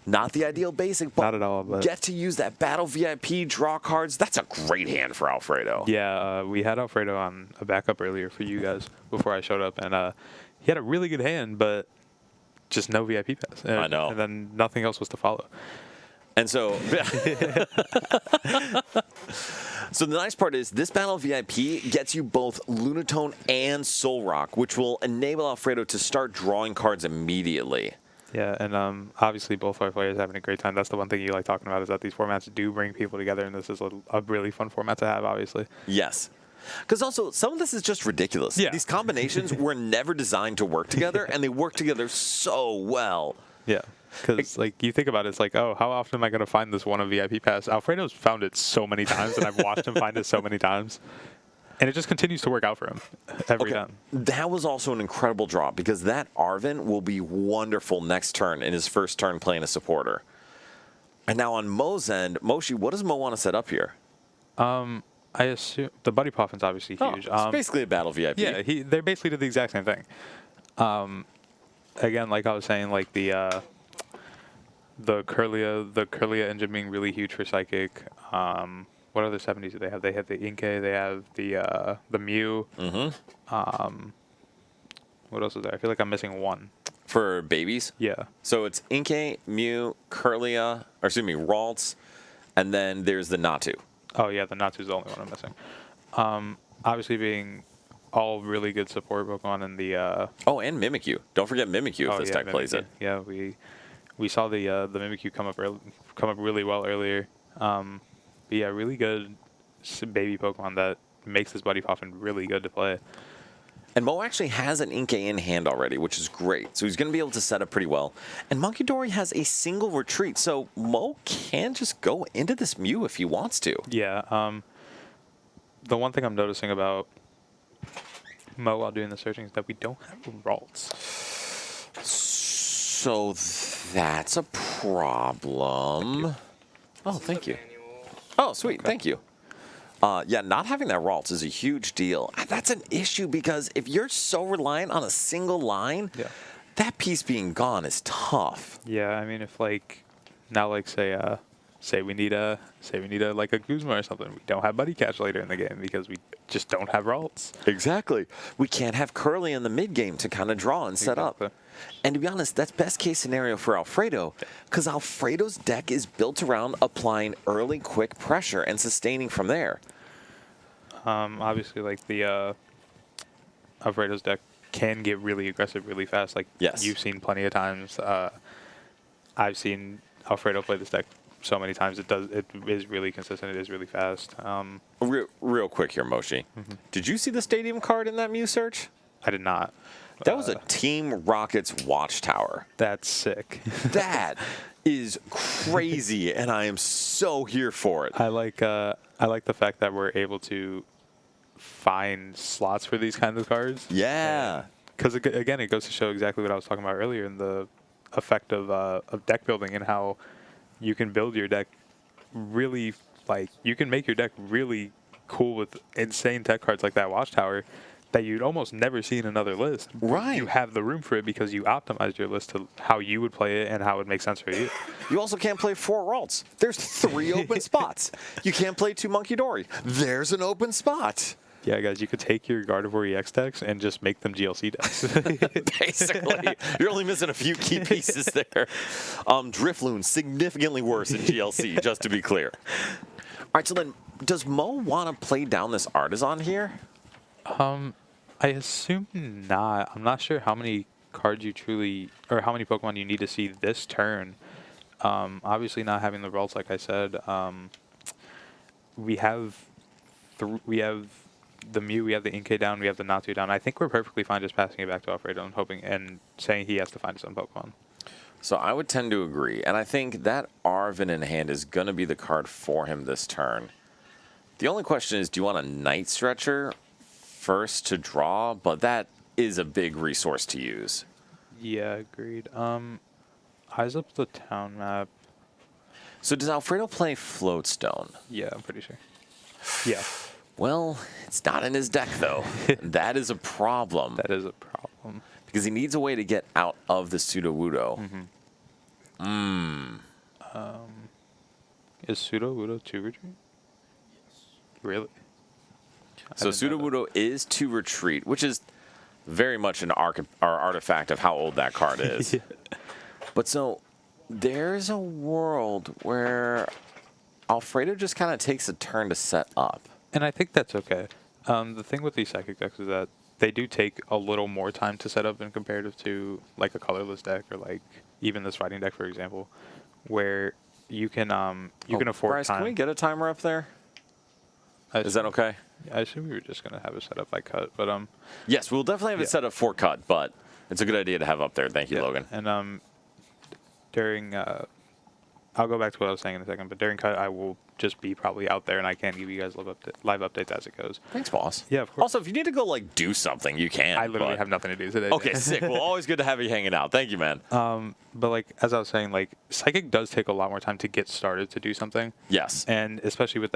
not the ideal basic, but Not at all, but- get to use that battle VIP draw cards. That's a great hand for Alfredo. Yeah, we had Alfredo on a backup earlier for you guys before I showed up, and he had a really good hand, but just no VIP pass. And, I know. And then nothing else was to follow. And so, so the nice part is this battle VIP gets you both Lunatone and Soul Rock, which will enable Alfredo to start drawing cards immediately. Yeah, and obviously both our players having a great time. That's the one thing you like talking about is that these formats do bring people together, and this is a really fun format to have, obviously. Yes. Because also, some of this is just ridiculous. Yeah. These combinations were never designed to work together, and they work together so well. Yeah, because like you think about it, it's like, oh, how often am I going to find this one on VIP pass? Alfredo's found it so many times, and I've watched him find it so many times. And it just continues to work out for him every time. That was also an incredible draw because that Arvin will be wonderful next turn in his first turn playing a supporter. And now on Mo's end, Moshi, what does Mo want to set up here? I assume the Buddy Poffin's obviously huge. It's basically a battle VIP. Yeah, they basically did the exact same thing. Again, like I was saying, like the Curlia engine being really huge for Psychic. What other 70s do they have? They have the Inkay, they have the Mew. Mm-hmm. What else is there? I feel like I'm missing one. For babies? Yeah. So it's Inkay, Mew, Curlia, or excuse me, Ralts, and then there's the Natu. Oh yeah, the Natsu's the only one I'm missing. Obviously being all really good support Pokemon in the Oh, and Mimikyu. Don't forget Mimikyu if this deck plays it. Yeah, we saw the Mimikyu come up really well earlier. But yeah, really good baby Pokemon that makes this Buddy Poffin really good to play. And Mo actually has an Inkay in hand already, which is great. So he's going to be able to set up pretty well. And Monkey Dory has a single retreat, so Mo can just go into this Mew if he wants to. Yeah. The one thing I'm noticing about Mo while doing the searching is that we don't have Ralts. So that's a problem. Oh, thank you. Oh, sweet. Thank you. Yeah, not having that Ralts is a huge deal. That's an issue because if you're so reliant on a single line, that piece being gone is tough. Yeah, I mean, if like, now like say, say we need a like a Guzma or something. We don't have Buddy Catch later in the game because we just don't have Ralts. Exactly. We can't have Curly in the mid game to kind of draw and set up. And to be honest, that's best case scenario for Alfredo, because Alfredo's deck is built around applying early quick pressure and sustaining from there. Obviously, like the Alfredo's deck can get really aggressive really fast. Like Yes. you've seen plenty of times. I've seen Alfredo play this deck so many times. It is really consistent. It is really fast. Real quick here, Moshi. Did you see the stadium card in that Mew search? I did not. That was a Team Rockets watchtower. That's sick. That is crazy, and I am so here for it. I like the fact that we're able to find slots for these kinds of cards. Yeah. Because again, it goes to show exactly what I was talking about earlier in the effect of deck building and how you can build your deck really, like, you can make your deck really cool with insane tech cards like that Watchtower that you'd almost never see in another list. Right. You have the room for it because you optimized your list to how you would play it and how it would make sense for you. You also can't play 4 Ralts. There's 3 open spots. You can't play 2 Monkey Dory. There's an open spot. Yeah, guys, you could take your Gardevoir EX decks and just make them GLC decks. Basically, you're only missing a few key pieces there. Drifloon, significantly worse in GLC, just to be clear. All right, so then, does Mo want to play down this Artisan here? I assume not. I'm not sure how many cards you truly, or how many Pokemon you need to see this turn. Obviously, not having the Ralts, like I said. We have the Mew, we have the Inkay down, we have the Natu down. I think we're perfectly fine just passing it back to Alfredo and hoping and saying he has to find his own Pokemon. So I would tend to agree, and I think that Arvin in hand is going to be the card for him this turn. The only question is, do you want a Night Stretcher first to draw? But that is a big resource to use. Yeah, agreed. Eyes up the town map. So does Alfredo play Floatstone? Yeah, I'm pretty sure. Yeah. Well, it's not in his deck, though. That is a problem. That is a problem. Because he needs a way to get out of the Sudowoodo. Is Sudowoodo 2 retreat? Yes. Really? So Sudowoodo is to retreat, which is very much an artifact of how old that card is. Yeah. But so there's a world where Alfredo just kind of takes a turn to set up. And I think that's okay. The thing with these Psychic decks is that they do take a little more time to set up in comparative to like a colorless deck or like even this fighting deck, for example, where you can afford Bryce, time. can we get a timer up there? Is that okay? I assume we were just gonna have it set up by cut, but Yes, we'll definitely have it set up for cut, but it's a good idea to have up there. Thank you, yeah. Logan. And during I'll go back to what I was saying in a second, but during cut I will just be probably out there and I can give you guys live updates as it goes. Thanks, boss. Yeah, of course. Also, if you need to go like do something, you can. I literally but- have nothing to do today. Okay, sick. Well, always good to have you hanging out. Thank you, man. But like as I was saying, like Psychic does take a lot more time to get started to do something. Yes. And especially with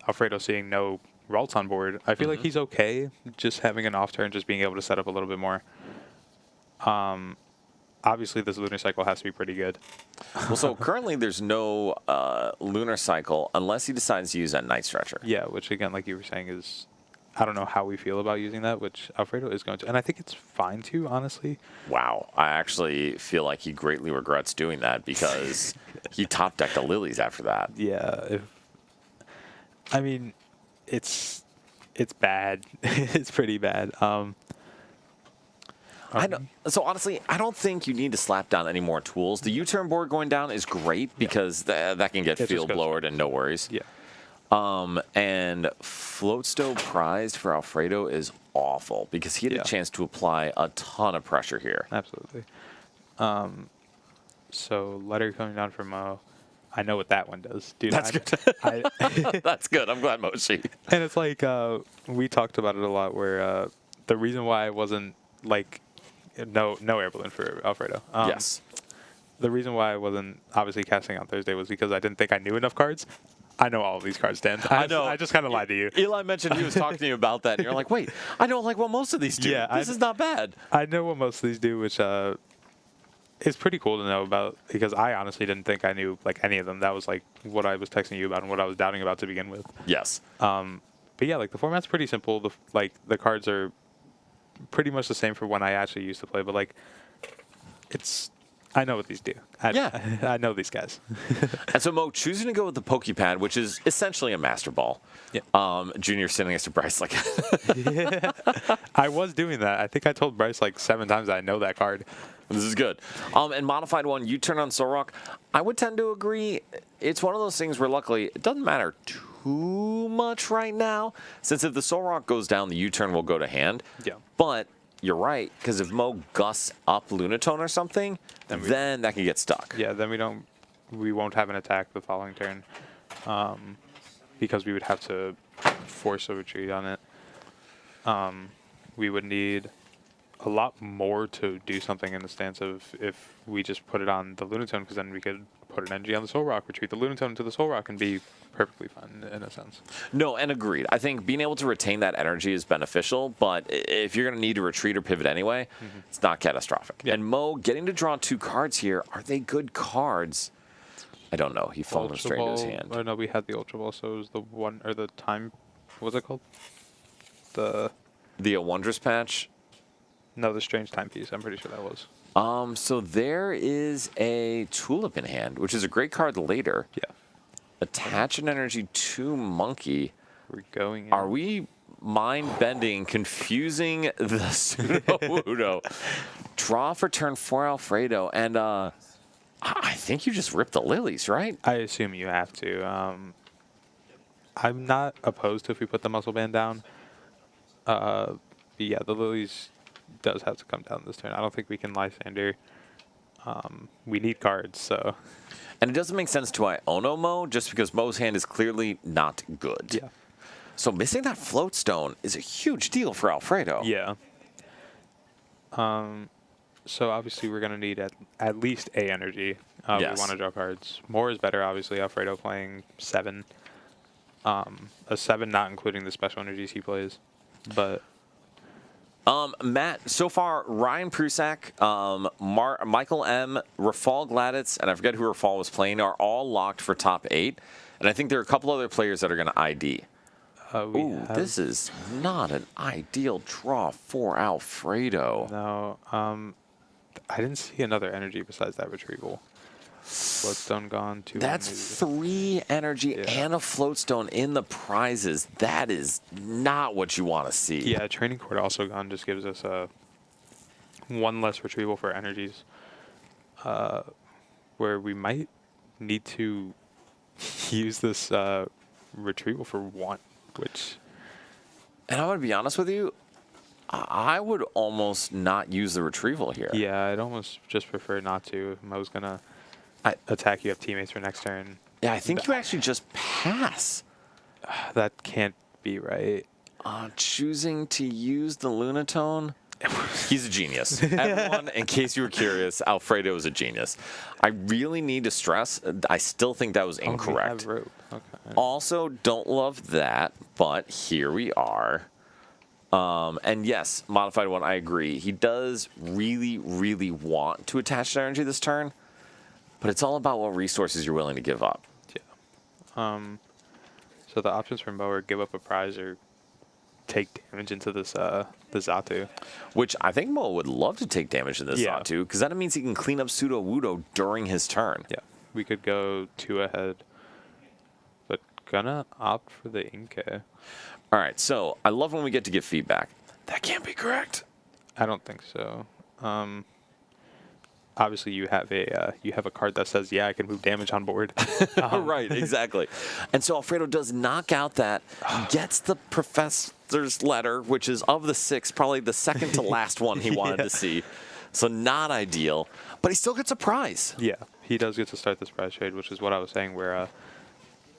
Alfredo seeing no Ralts on board, I feel like he's okay just having an off turn, just being able to set up a little bit more. Obviously, this Lunar Cycle has to be pretty good. Well, so currently there's no Lunar Cycle unless he decides to use that Night Stretcher. Yeah, which again, like you were saying, is I don't know how we feel about using that, which Alfredo is going to, and I think it's fine to, honestly. Wow. I actually feel like he greatly regrets doing that because he top decked the Lilies after that. Yeah, I mean, it's bad. It's pretty bad. I know. So honestly, I don't think you need to slap down any more tools. The U-turn board going down is great because that can get It just field goes- lowered and no worries. Yeah. And Floatstone prized for Alfredo is awful because he had Yeah. a chance to apply a ton of pressure here. Absolutely. So letter coming down from Mo. I know what that one does, dude. That's good. That's good. I'm glad, Moshi. And it's like we talked about it a lot. Where the reason why I wasn't like no air balloon for Alfredo. Yes. The reason why I wasn't obviously casting on Thursday was because I didn't think I knew enough cards. I know all of these cards, Dan. I know. I just kind of lied to you. Eli mentioned he was talking to you about that, and you're like, wait, I don't like what most of these do. Yeah, this is not bad. I know what most of these do, which it's pretty cool to know about, because I honestly didn't think I knew like any of them. That was like what I was texting you about and what I was doubting about to begin with. Yes. But yeah, like the format's pretty simple. The cards are pretty much the same for when I actually used to play, but like I know what these do. Yeah. I know these guys. And so Mo choosing to go with the Pokepad, which is essentially a Master Ball. Yeah. Junior sitting next to Bryce like I was doing that. I think I told Bryce like 7 times that I know that card. this is good. And modified one, you turn on Solrock. I would tend to agree. It's one of those things where luckily it doesn't matter too much right now, since if the Solrock goes down, the U-turn will go to hand. Yeah. But you're right, because if Mo gusts up Lunatone or something, then that can get stuck. Yeah, then we won't have an attack the following turn, because we would have to force a retreat on it. We would need a lot more to do something in the stance of if we just put it on the Lunatone, because then we could put an energy on the Solrock, retreat the Lunatone into the Solrock, and be perfectly fine in a sense. No, and agreed. I think being able to retain that energy is beneficial, but if you're going to need to retreat or pivot anyway, it's not catastrophic. Yeah. And Mo, getting to draw 2 cards here, are they good cards? I don't know. He fell them straight into his hand. Oh no, we had the Ultra Ball, so it was the one, or the time, what was it called? The Wondrous Patch. No, the Strange Timepiece. I'm pretty sure that was. So there is a Tulip in hand, which is a great card later. Yeah. Attach an energy to Monkey. We're going in. Are we mind-bending, confusing the Pseudo-Wudo? Draw for turn 4 Alfredo, and I think you just ripped the lilies, right? I assume you have to. I'm not opposed to if we put the muscle band down. But yeah, the lilies does have to come down this turn. I don't think we can Lysander. We need cards, so. And it doesn't make sense to Iono Mo, just because Mo's hand is clearly not good. Yeah. So missing that float stone is a huge deal for Alfredo. Yeah. So obviously we're gonna need at least a energy. Yes. We want to draw cards. More is better, obviously. Alfredo playing 7. A 7, not including the special energies he plays. But Matt, so far, Ryan Prusak, Michael M., Rafal Gladitz, and I forget who Rafal was playing, are all locked for top 8. And I think there are a couple other players that are going to ID. This is not an ideal draw for Alfredo. No, I didn't see another energy besides that retrieval. Floatstone gone. 2 That's energies. 3 energy and a floatstone in the prizes. That is not what you want to see. Yeah, Training Court also gone just gives us 1 less retrieval for energies. Where we might need to use this retrieval for 1, which. And I'm going to be honest with you, I would almost not use the retrieval here. Yeah, I'd almost just prefer not to. If Mo's gonna attack, you have teammates for next turn. Yeah, I think you actually just pass. That can't be right. Choosing to use the Lunatone. He's a genius. Everyone, in case you were curious, Alfredo is a genius. I really need to stress, I still think that was incorrect. Oh, we have rope. Okay. Also, don't love that, but here we are. And yes, modified 1, I agree. He does really, really want to attach energy this turn, but it's all about what resources you're willing to give up. Yeah. So the options for Mo are give up a prize or take damage into this the Xatu. Which I think Mo would love to take damage in this Xatu, because that means he can clean up Pseudo-Wudo during his turn. Yeah. We could go 2 ahead, but gonna opt for the Inke. All right, so I love when we get to give feedback. That can't be correct. I don't think so. Obviously, you have a card that says, "Yeah, I can move damage on board." Right, exactly. And so Alfredo does knock out that, gets the professor's letter, which is of the 6, probably the second to last one he wanted to see. So not ideal, but he still gets a prize. Yeah, he does get to start this prize trade, which is what I was saying, where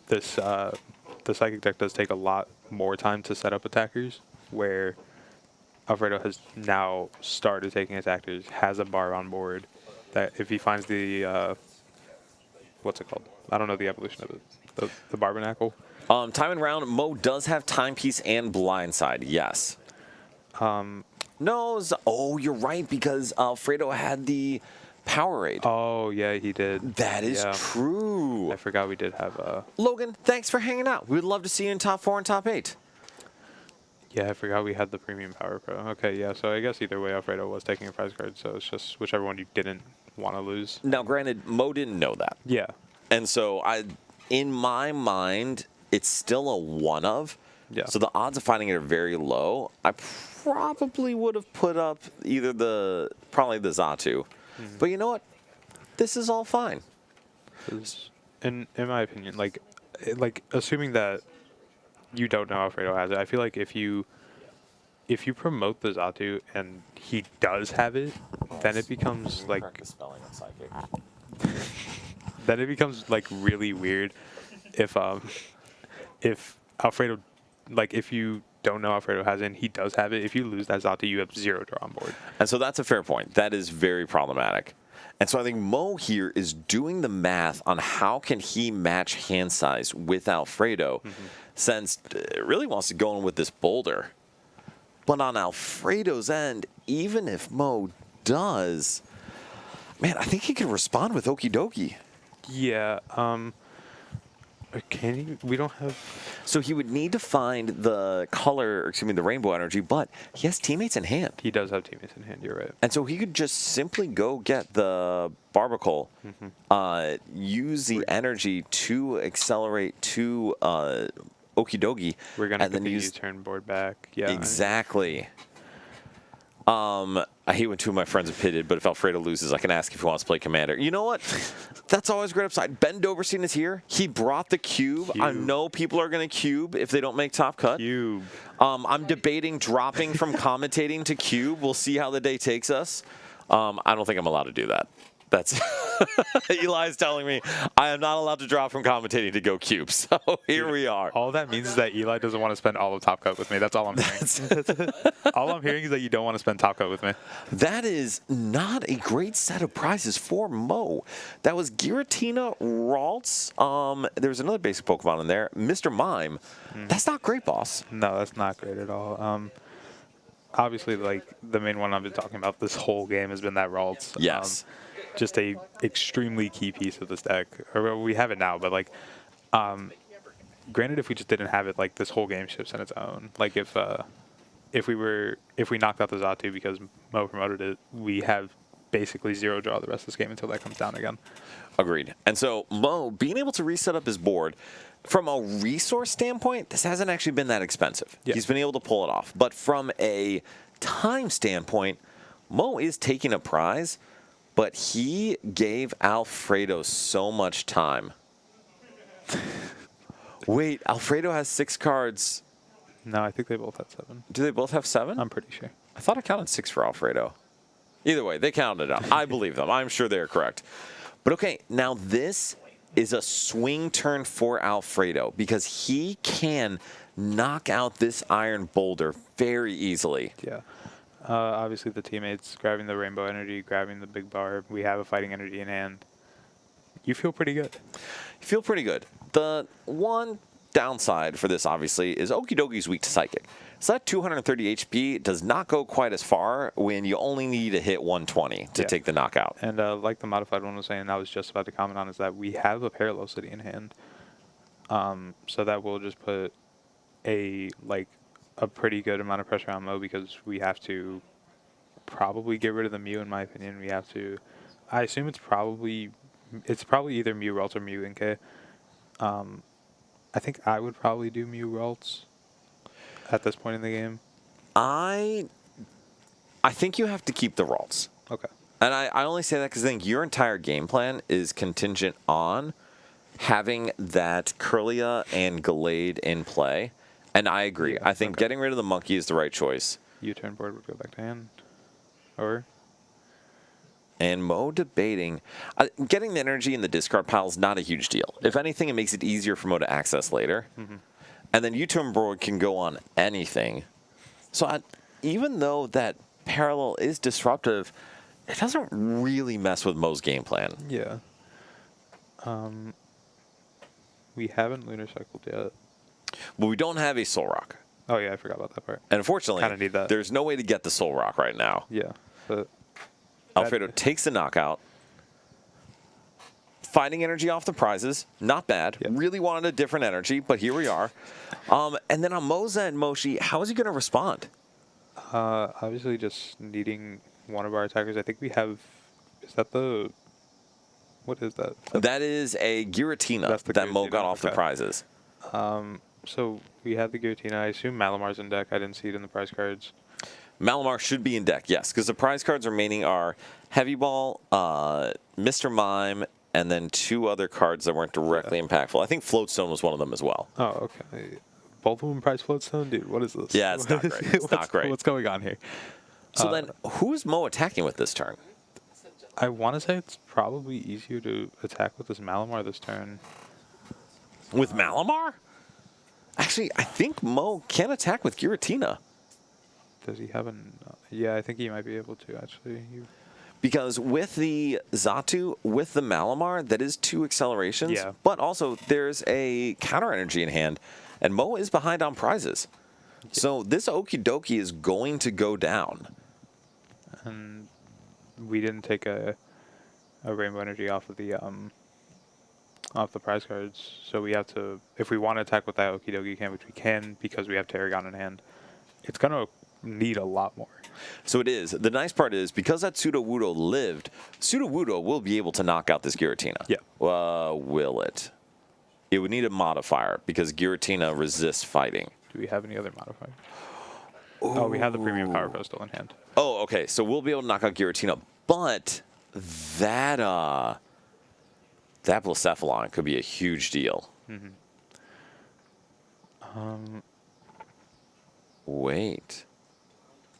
this the Psychic deck does take a lot more time to set up attackers, where Alfredo has now started taking attackers, has a bar on board, that if he finds the, what's it called? I don't know the evolution of it. The Barbernacle? Time and round, Mo does have Timepiece and Blindside, yes. No, oh, you're right, because Alfredo had the Powerade. Oh yeah, he did. That is Yeah. true. I forgot we did have. Logan, thanks for hanging out. We'd love to see you in top 4 and top 8. Yeah, I forgot we had the premium Power Pro. Okay, yeah. So I guess either way, Alfredo was taking a prize card. So it's just whichever one you didn't want to lose. Now, granted, Mo didn't know that. Yeah. And so in my mind, it's still a one of. Yeah. So the odds of finding it are very low. I probably would have put up either probably the Zatu. But you know what? This is all fine. 'Cause in my opinion, like assuming that you don't know Alfredo has it, I feel like if you promote the Zatu and he does have it, then it becomes like really weird if Alfredo, like if you don't know Alfredo has it and he does have it, if you lose that Zatu, you have 0 draw on board. And so that's a fair point. That is very problematic. And so I think Mo here is doing the math on how can he match hand size with Alfredo, since it really wants to go in with this boulder. But on Alfredo's end, even if Mo does, man, I think he can respond with Okie Dokie. Yeah. Can he? We don't have. So he would need to find the the rainbow energy, but he has teammates in hand. He does have teammates in hand. You're right. And so he could just simply go get the Barbacle, use the energy to accelerate to Okie Dokie. We're gonna and get then the use U-turn board back. Yeah. exactly. I hate when 2 of my friends are pitted, but if Alfredo loses, I can ask if he wants to play Commander. You know what? That's always a great upside. Ben Doberstein is here. He brought the cube. I know people are going to cube if they don't make top cut. Cube. I'm debating dropping from commentating to cube. We'll see how the day takes us. I don't think I'm allowed to do that. That's Eli's telling me I am not allowed to drop from commentating to go cube. So here we are. All that means is that Eli doesn't want to spend all of Top Cut with me. That's all I'm hearing. All I'm hearing is that you don't want to spend Top Cut with me. That is not a great set of prizes for Mo. That was Giratina, Ralts. There's another basic Pokemon in there, Mr. Mime. That's not great, boss. No, that's not great at all. Obviously, like the main one I've been talking about this whole game has been that Ralts. Yes. Just a extremely key piece of this deck. Or we have it now, but like, granted, if we just didn't have it, like this whole game shifts on its own. Like if we knocked out the Zatu because Mo promoted it, we have basically 0 draw the rest of this game until that comes down again. Agreed. And so Mo being able to reset up his board, from a resource standpoint, this hasn't actually been that expensive. Yeah. He's been able to pull it off. But from a time standpoint, Mo is taking a prize, but he gave Alfredo so much time. Wait, Alfredo has 6 cards. No, I think they both had 7. Do they both have 7? I'm pretty sure. I thought I counted 6 for Alfredo. Either way, they counted it out. I believe them. I'm sure they're correct. But okay, now this is a swing turn for Alfredo because he can knock out this iron boulder very easily. Yeah. Obviously, the teammates grabbing the rainbow energy, grabbing the big barb. We have a fighting energy in hand. You feel pretty good. You feel pretty good. The one downside for this, obviously, is Okie Dokie's weak to Psychic. So that 230 HP does not go quite as far when you only need to hit 120 to take the knockout. And like the modified one was saying, I was just about to comment on, is that we have a Parallel City in hand. So that will just put a pretty good amount of pressure on Mo because we have to probably get rid of the Mew, in my opinion. We have to. I assume it's probably either Mew Ralts or Mew NK. I think I would probably do Mew Ralts at this point in the game. I think you have to keep the Ralts. Okay. And I only say that because I think your entire game plan is contingent on having that Curlia and Gallade in play. And I agree. Yeah, I think getting rid of the monkey is the right choice. U-turn board would go back to hand. Or? And Mo debating. Getting the energy in the discard pile is not a huge deal. If anything, it makes it easier for Mo to access later. And then U-turn board can go on anything. So even though that parallel is disruptive, it doesn't really mess with Mo's game plan. Yeah. We haven't lunar cycled yet. But we don't have a Soul Rock. Oh yeah, I forgot about that part. And unfortunately, Kinda need that. there's no way to get the Soul Rock right now. Yeah, but Alfredo takes the knockout. fighting energy off the prizes. Not bad. Yep. Really wanted a different energy, but here we are. And then on Mo's end, Moshi, how is he going to respond? Obviously, just needing one of our attackers. I think we have. Is that the? What is that? That is a Giratina That's the that Mo Giratina, got off the okay. prizes. So we have the Giratina. I assume Malamar's in deck. I didn't see it in the prize cards. Malamar should be in deck, yes, because the prize cards remaining are Heavy Ball, Mr. Mime, and then 2 other cards that weren't directly impactful. I think Floatstone was one of them as well. Oh, okay. Both of them prize Floatstone? Dude, what is this? Yeah, it's not great. It's not great. What's going on here? So then, who is Mo attacking with this turn? I want to say it's probably easier to attack with this Malamar this turn. With Malamar? Actually, I think Mo can attack with Giratina. Does he have an... yeah, I think he might be able to, actually. Because with the Xatu, with the Malamar, that is 2 accelerations. Yeah. But also, there's a counter energy in hand. And Mo is behind on prizes. So this Okie Dokie is going to go down. And we didn't take a Rainbow Energy off of the prize cards. So we have to... If we want to attack with that Okie Dokie can, which we can because we have Tarragon in hand, it's going to need a lot more. So it is. The nice part is, because that Sudowoodo lived, Sudowoodo will be able to knock out this Giratina. Yeah. Will it? It would need a modifier, because Giratina resists fighting. Do we have any other modifiers? Oh, we have the Premium Power Postal in hand. Oh, okay. So we'll be able to knock out Giratina. But that Blacephalon could be a huge deal. Mm-hmm. Wait.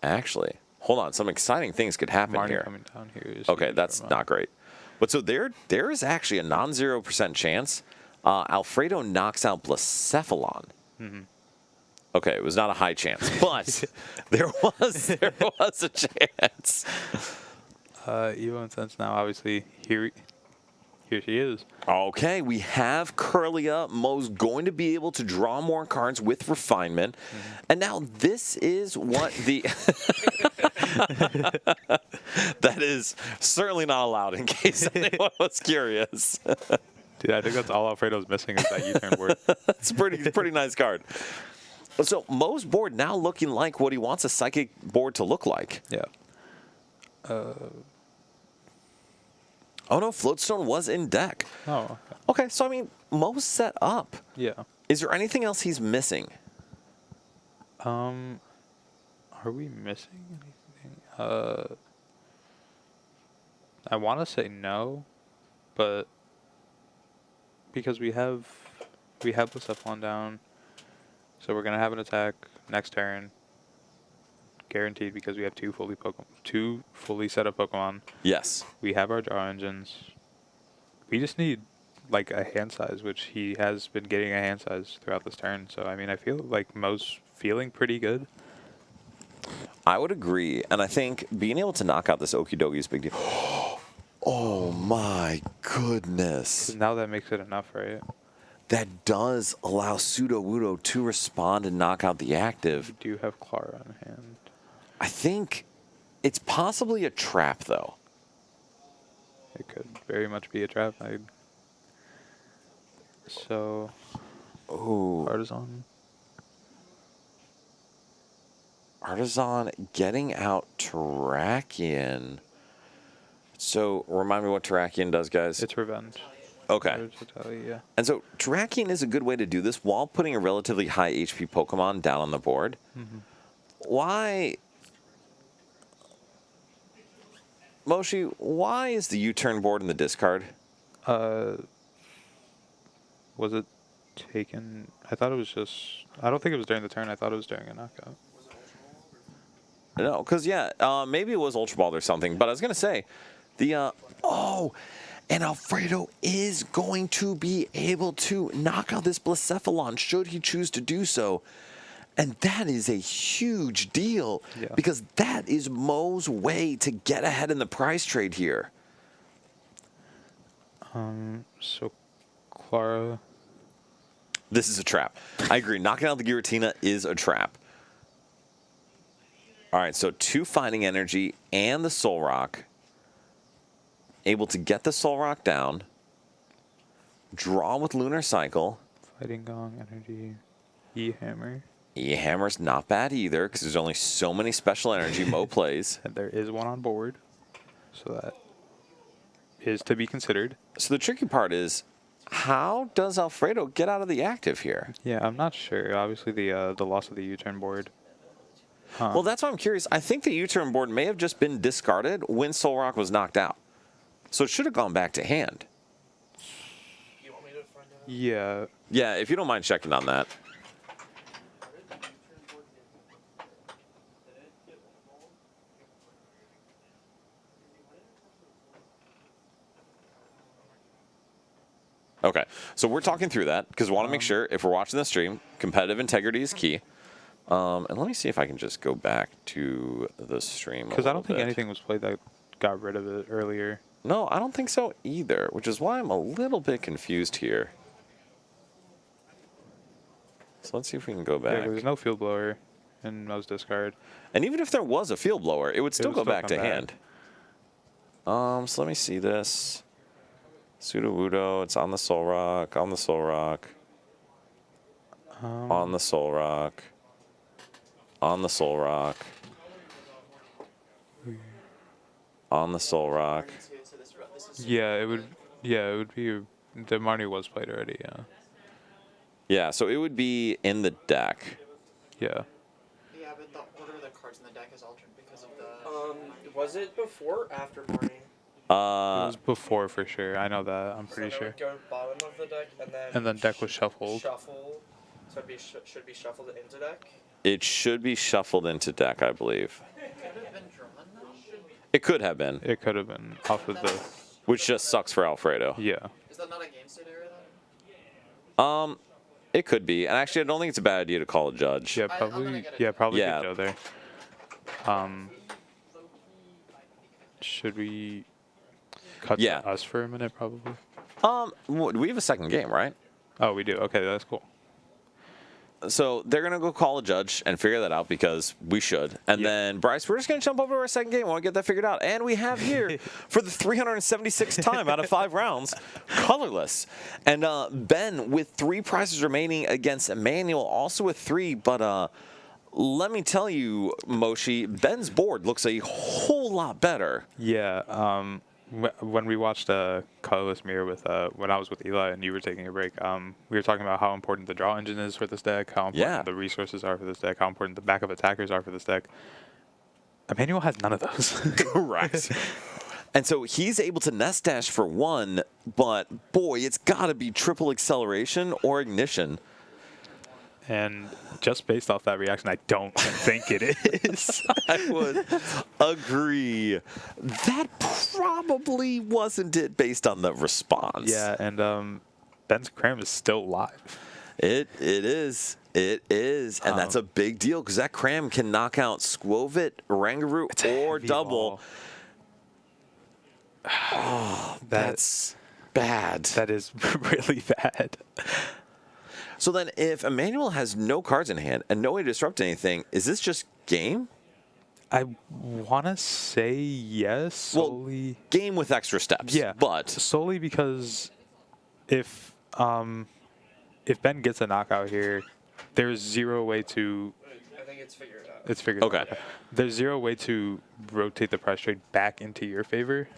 Actually, hold on. Some exciting things could happen Marnie here. coming down here is Okay, huge that's for not great. But so there is actually a non-0% chance Alfredo knocks out Blacephalon. Mm-hmm. Okay, it was not a high chance, but there was a chance. Evo and Sense now, obviously, here she is. Okay, we have Curlia. Mo's going to be able to draw more cards with Refinement. Mm-hmm. And now this is what the... That is certainly not allowed, in case anyone was curious. Dude, I think that's all Alfredo's missing is that U-turn board. It's a pretty nice card. So Mo's board now looking like what he wants a Psychic board to look like. Yeah. Oh no, Floatstone was in deck. Oh, okay. Okay, so I mean, Mo's set up. Yeah. Is there anything else he's missing? Are we missing anything? I want to say no, but because we have Blacephalon down, so we're gonna have an attack next turn, guaranteed, because we have two fully set up Pokemon. Yes. We have our draw engines. We just need like a hand size, which he has been getting a hand size throughout this turn. So I mean, I feel like Mo's feeling pretty good. I would agree, and I think being able to knock out this Okie Dokie is a big deal. Oh my goodness. 'Cause now that makes it enough, right? That does allow Sudowoodo to respond and knock out the active. We do have Clara in hand. I think it's possibly a trap, though. It could very much be a trap. So, Ooh. Artisan. Artisan getting out Terrakion. So, remind me what Terrakion does, guys. It's revenge. Okay. Yeah. And so, Terrakion is a good way to do this while putting a relatively high HP Pokemon down on the board. Mm-hmm. Why... Moshi, why is the U-turn board in the discard? Was it taken? I thought it was just. I don't think it was during the turn. I thought it was during a knockout. No, because, maybe it was Ultra Ball or something. But I was going to say, and Alfredo is going to be able to knock out this Blacephalon should he choose to do so. And that is a huge deal, because that is Mo's way to get ahead in the prize trade here. So, Clara. This is a trap. I agree. Knocking out the Giratina is a trap. All right, so 2 Fighting Energy and the Soul Rock. Able to get the Soul Rock down. Draw with Lunar Cycle. Fighting Gong, Energy, E-Hammer. E-Hammer's not bad either, because there's only so many special energy Mo plays. And there is one on board, so that is to be considered. So the tricky part is, how does Alfredo get out of the active here? Yeah, I'm not sure. Obviously, the loss of the U-turn board. Well, that's why I'm curious. I think the U-turn board may have just been discarded when Soul Rock was knocked out. So it should have gone back to hand. You want me to find out? Yeah. Yeah, if you don't mind checking on that. Okay, so we're talking through that because we want to make sure if we're watching the stream, competitive integrity is key. And let me see if I can just go back to the stream. Because I don't think anything was played that got rid of it earlier. No, I don't think so either, which is why I'm a little bit confused here. So let's see if we can go Yeah, back. there's no field blower in Mo's discard. And even if there was a field blower, it would still go back to come back. hand. So let me see this. Sudowoodo, it's on the Soul Rock, on the Soul Rock, on the Soul Rock, on the Soul Rock, on the Soul Rock. Yeah, it would. Yeah, it would be. The Marnie was played already. Yeah. Yeah, so it would be in the deck. Yeah. Yeah, but the order of the cards in the deck is altered because of the. Was it before or after Marnie? It was before for sure. I know that. I'm pretty So sure. it would go bottom of the deck and then. And then deck was shuffled. Shuffle. So it should be shuffled into deck. It should be shuffled into deck, I believe. Could it have been drawn though? It could have been, It could have been off of the. which just sucks for Alfredo. Yeah. Is that not a game state error then? It could be. And actually, I don't think it's a bad idea to call a judge. Yeah, I'm probably. gonna get it. Yeah, probably Yeah. good Joe there. Should we cut Yeah. to us for a minute? Probably. We have a second game, right? Oh, we do. Okay, that's cool. So they're going to go call a judge and figure that out because we should. And Yeah. then, Bryce, we're just going to jump over to our second game. I want to get that figured out. And we have here, for the 376th time out of 5 rounds, colorless. And Ben with 3 prizes remaining against Emmanuel, also with 3. But let me tell you, Moshi, Ben's board looks a whole lot better. Yeah. When we watched Colorless Mirror with when I was with Eli and you were taking a break, we were talking about how important the draw engine is for this deck, how important Yeah. the resources are for this deck, how important the backup attackers are for this deck. Emmanuel has none of those. Correct. And so he's able to nest dash for 1, but boy, it's got to be triple acceleration or ignition. And just based off that reaction, I don't think it is. I would agree. That probably wasn't it based on the response. Yeah, and Ben's Cram is still alive. It is. It is. And that's a big deal because that Cram can knock out Squovit, Rangaroo, or Heavy double. ball. Oh, that's bad. That is really bad. So then if Emmanuel has no cards in hand and no way to disrupt anything, is this just game? I want to say yes, solely. Game with extra steps. Yeah, But solely because if Ben gets a knockout here, there's zero way to. I think it's figured out. It's figured Okay. out. There's zero way to rotate the price trade back into your favor,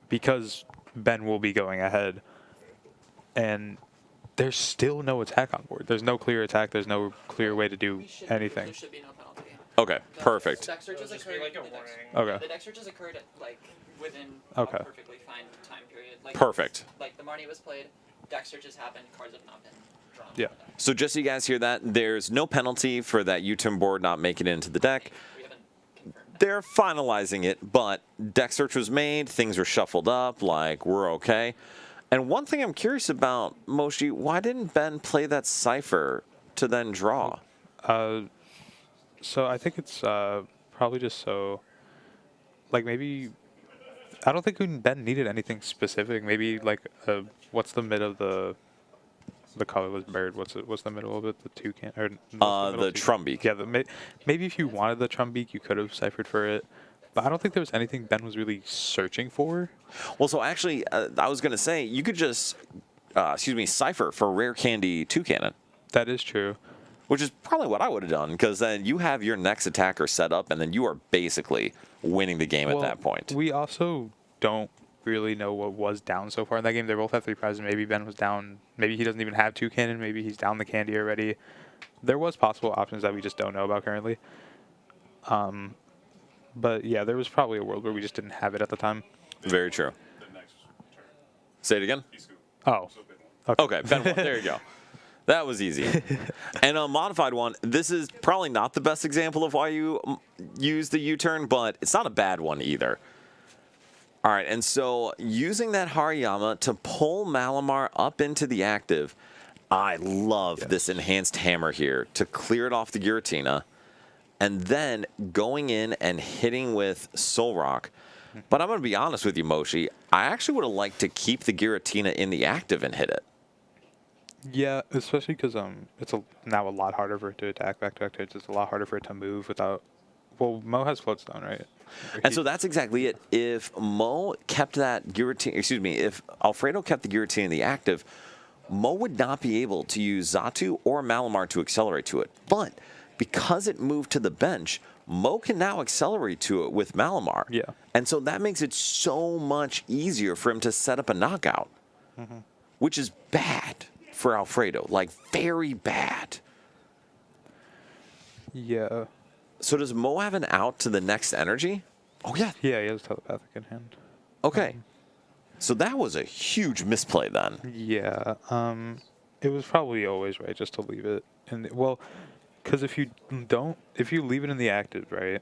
because Ben will be going ahead, and there's still no attack on board. There's no clear attack. There's no clear way to do anything. There should be no penalty. okay, perfect. Deck searches It'll just be occurred. like a the deck- warning. Okay. The deck searches occurred like within Okay. a perfectly fine time period. Like, Perfect. Like the Marnie was played, deck searches happened, cards have not been drawn. Yeah. from the deck. So just so you guys hear that, there's no penalty for that U-turn board not making it into the deck. We haven't confirmed that. They're finalizing it, but deck search was made, things were shuffled up, like we're okay. And one thing I'm curious about, Moshi, why didn't Ben play that Cypher to then draw? So I think it's probably just so, like maybe, I don't think Ben needed anything specific. Maybe like what's the mid of the colorless bird? What's the middle of it? The toucan or what's The middle toucan? Trumbeak. Yeah, maybe if you wanted the Trumbeak, you could have ciphered for it. But I don't think there was anything Ben was really searching for. Well, so actually, I was going to say, you could just, Cypher for Rare Candy 2 Cannon, That is true. which is probably what I would have done, because then you have your next attacker set up, and then you are basically winning the game at that point. We also don't really know what was down so far in that game. They both have 3 prizes. Maybe Ben was down. Maybe he doesn't even have 2 cannon. Maybe he's down the candy already. There was possible options that we just don't know about currently. But yeah, there was probably a world where we just didn't have it at the time. Very true. The next turn. Say it again. He scoop. Oh, So big one. Okay, Ben won. There you go. That was easy. And a modified one, this is probably not the best example of why you use the U-turn, but it's not a bad one either. All right, and so using that Hariyama to pull Malamar up into the active, I love this enhanced hammer here to clear it off the Giratina, and then going in and hitting with Soul Rock. But I'm going to be honest with you, Moshi. I actually would have liked to keep the Giratina in the active and hit it. yeah, especially because it's now a lot harder for it to attack back-to-back turns. It's a lot harder for it to move without. Well, Mo has Float Stone, right? And so that's exactly it. If Mo kept that Giratina, if Alfredo kept the Giratina in the active, Mo would not be able to use Xatu or Malamar to accelerate to it. But because it moved to the bench, Mo can now accelerate to it with Malamar. Yeah. And so that makes it so much easier for him to set up a knockout, which is bad for Alfredo, like very bad. Yeah. So does Mo have an out to the next energy? Oh, yeah. Yeah, he has telepathic in hand. Okay. So that was a huge misplay then. Yeah. It was probably always right just to leave it. And well, because if you leave it in the active, right?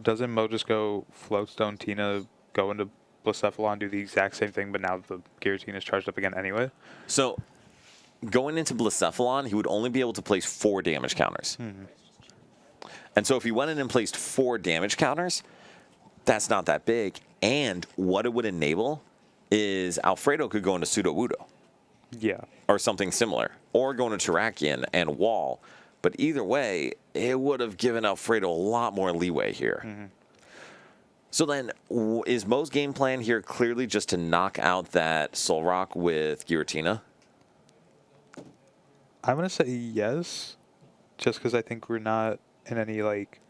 Doesn't Mo just go Floatstone, Tina, go into Blacephalon, do the exact same thing, but now the Giratina is charged up again anyway? So going into Blacephalon, he would only be able to place 4 damage counters. And so if he went in and placed 4 damage counters, that's not that big. And what it would enable is Alfredo could go into Sudowoodo Yeah. or something similar, or go into Terrakion and Wall. But either way, it would have given Alfredo a lot more leeway here. So then, is Mo's game plan here clearly just to knock out that Soul Rock with Giratina? I'm going to say yes, just because I think we're not in any, like,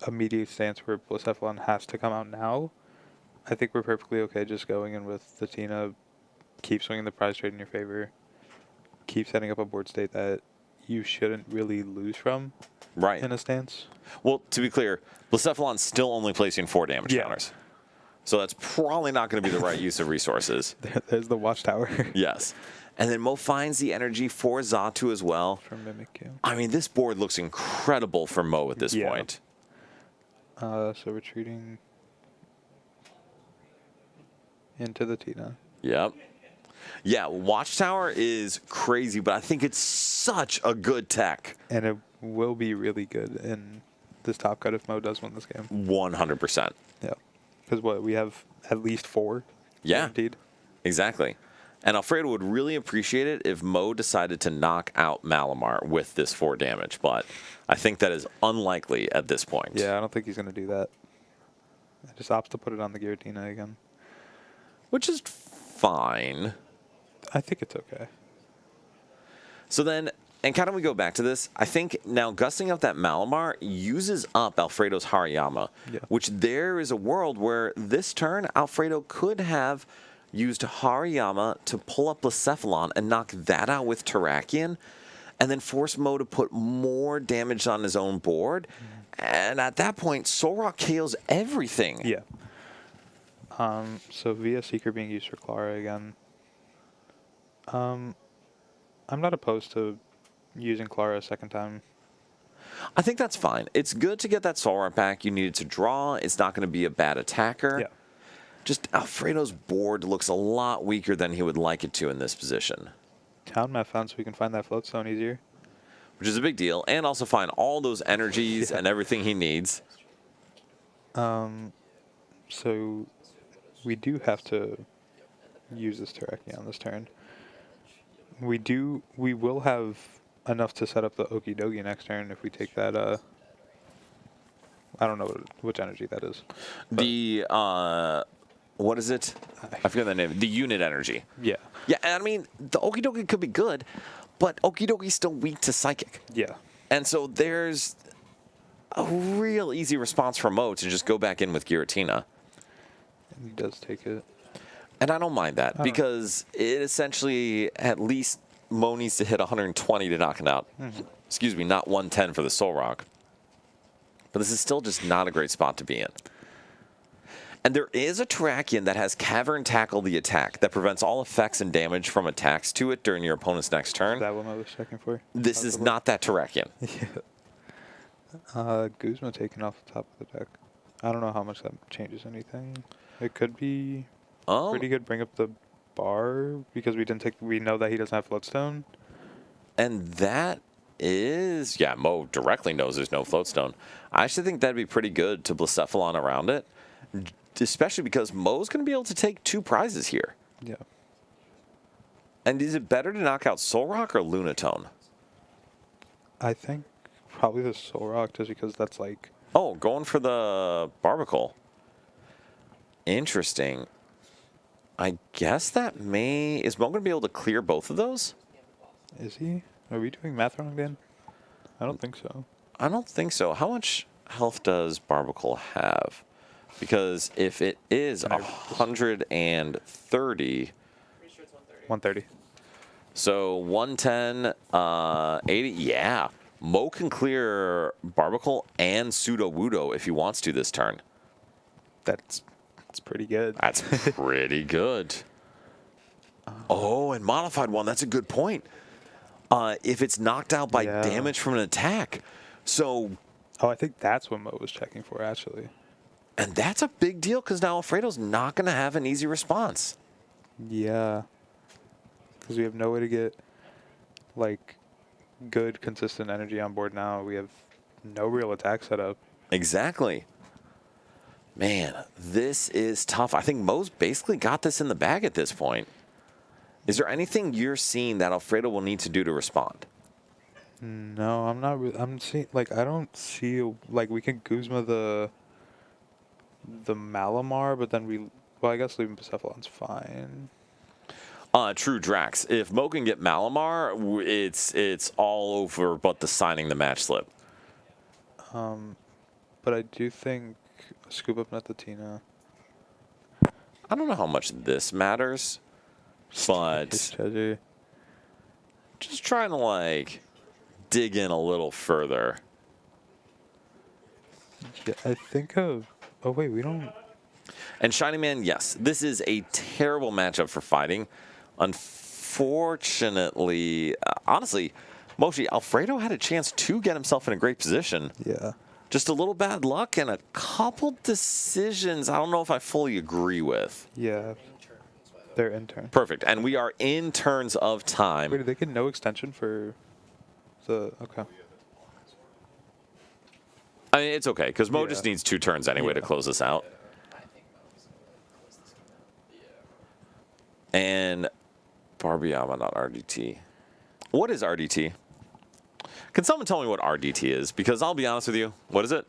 immediate stance where Blacephalon has to come out now. I think we're perfectly okay just going in with the Tina, keep swinging the prize trade in your favor, keep setting up a board state that you shouldn't really lose from Right. in a stance. Well, to be clear, Blacephalon's still only placing 4 damage Yeah. counters. So that's probably not going to be the right use of resources. There's the Watchtower Yes. And then Mo finds the energy for Xatu as well. from Mimikyu. I mean, this board looks incredible for Mo at this Yeah. point. So retreating into the Tina. Yep. Yeah, Watchtower is crazy, but I think it's such a good tech. And it will be really good in this top cut if Mo does win this game. 100%. Yeah. Because what, we have at least 4 Yeah. guaranteed. Exactly. And Alfredo would really appreciate it if Mo decided to knock out Malamar with this 4 damage, but I think that is unlikely at this point. Yeah, I don't think he's going to do that. He just opts to put it on the Giratina again. Which is fine. I think it's okay. So then, and kind of we go back to this, I think now gusting up that Malamar uses up Alfredo's Hariyama, Yeah. which there is a world where this turn Alfredo could have used Hariyama to pull up Blacephalon and knock that out with Terrakion, and then force Mo to put more damage on his own board. And at that point, Soul Rock KOs everything. Yeah. So Via Seeker being used for Clara again. I'm not opposed to using Clara a second time. I think that's fine. It's good to get that Soul Rock back. You needed to draw. It's not going to be a bad attacker. Yeah. Just Alfredo's board looks a lot weaker than he would like it to in this position, Town map found so we can find that float stone easier. which is a big deal, and also find all those energies Yeah. and everything he needs. So we do have to use this Terrakion this turn. We will have enough to set up the Okie Dokie next turn if we take that, I don't know which energy that is. The what is it? I forget the name. The unit energy. Yeah. Yeah, and I mean the Okidogi could be good, but Okidogi's still weak to Psychic. Yeah. And so there's a real easy response for Mo to just go back in with Giratina. And he does take it. And I don't mind that because it essentially, at least Mo needs to hit 120 to knock it out. Excuse me, not 110 for the Soul Rock. But this is still just not a great spot to be in. And there is a Terrakion that has Cavern Tackle the attack that prevents all effects and damage from attacks to it during your opponent's next turn. Is that what I was checking for? This is not that Terrakion. Yeah. Guzma taken off the top of the deck. I don't know how much that changes anything. It could be pretty good. Bring up the bar because we know that he doesn't have Floatstone. And that is, yeah, Mo directly knows there's no Floatstone. I actually think that'd be pretty good to Blacephalon around it, especially because Mo's going to be able to take 2 prizes here. Yeah. And is it better to knock out Soul Rock or Lunatone? I think probably the Soul Rock just because that's like... Oh, going for the Barbicle. Interesting. I guess that may... Is Mo going to be able to clear both of those? Is he? Are we doing math wrong again? I don't think so. I don't think so. How much health does Barbicle have? Because if it is 130... Pretty sure it's 130. 130. So 110, 80, yeah. Mo can clear Barbicle and Pseudo Wudo if he wants to this turn. That's pretty good. That's pretty good. Oh, and Modified One, that's a good point. If it's knocked out by damage from an attack. So... Oh, I think that's what Mo was checking for, actually. And that's a big deal because now Alfredo's not going to have an easy response. Yeah. Because we have no way to get, like, good, consistent energy on board now. We have no real attack setup. Exactly. Man, this is tough. I think Mo's basically got this in the bag at this point. Is there anything you're seeing that Alfredo will need to do to respond? No, I'm not really. I'm seeing, like, I don't see, like, we can Guzma the Malamar, but then well, I guess leaving Persephon's fine. True, Drax. If Mo can get Malamar, it's all over but the signing the match slip. But I do think scoop up Netatina. I don't know how much this matters, but just trying to, like, dig in a little further. Yeah, I think of... Oh, wait, we don't... And Shiny Man, yes, this is a terrible matchup for fighting. Unfortunately, honestly, Moshi, Alfredo had a chance to get himself in a great position. Yeah. Just a little bad luck and a couple decisions I don't know if I fully agree with. Yeah. They're in turn. Perfect. And we are in turns of time. Wait, did they get no extension for the... Okay. I mean, it's okay, because Mo just needs 2 turns anyway to close this out. And Barbiama, not RDT. What is RDT? Can someone tell me what RDT is? Because I'll be honest with you. What is it?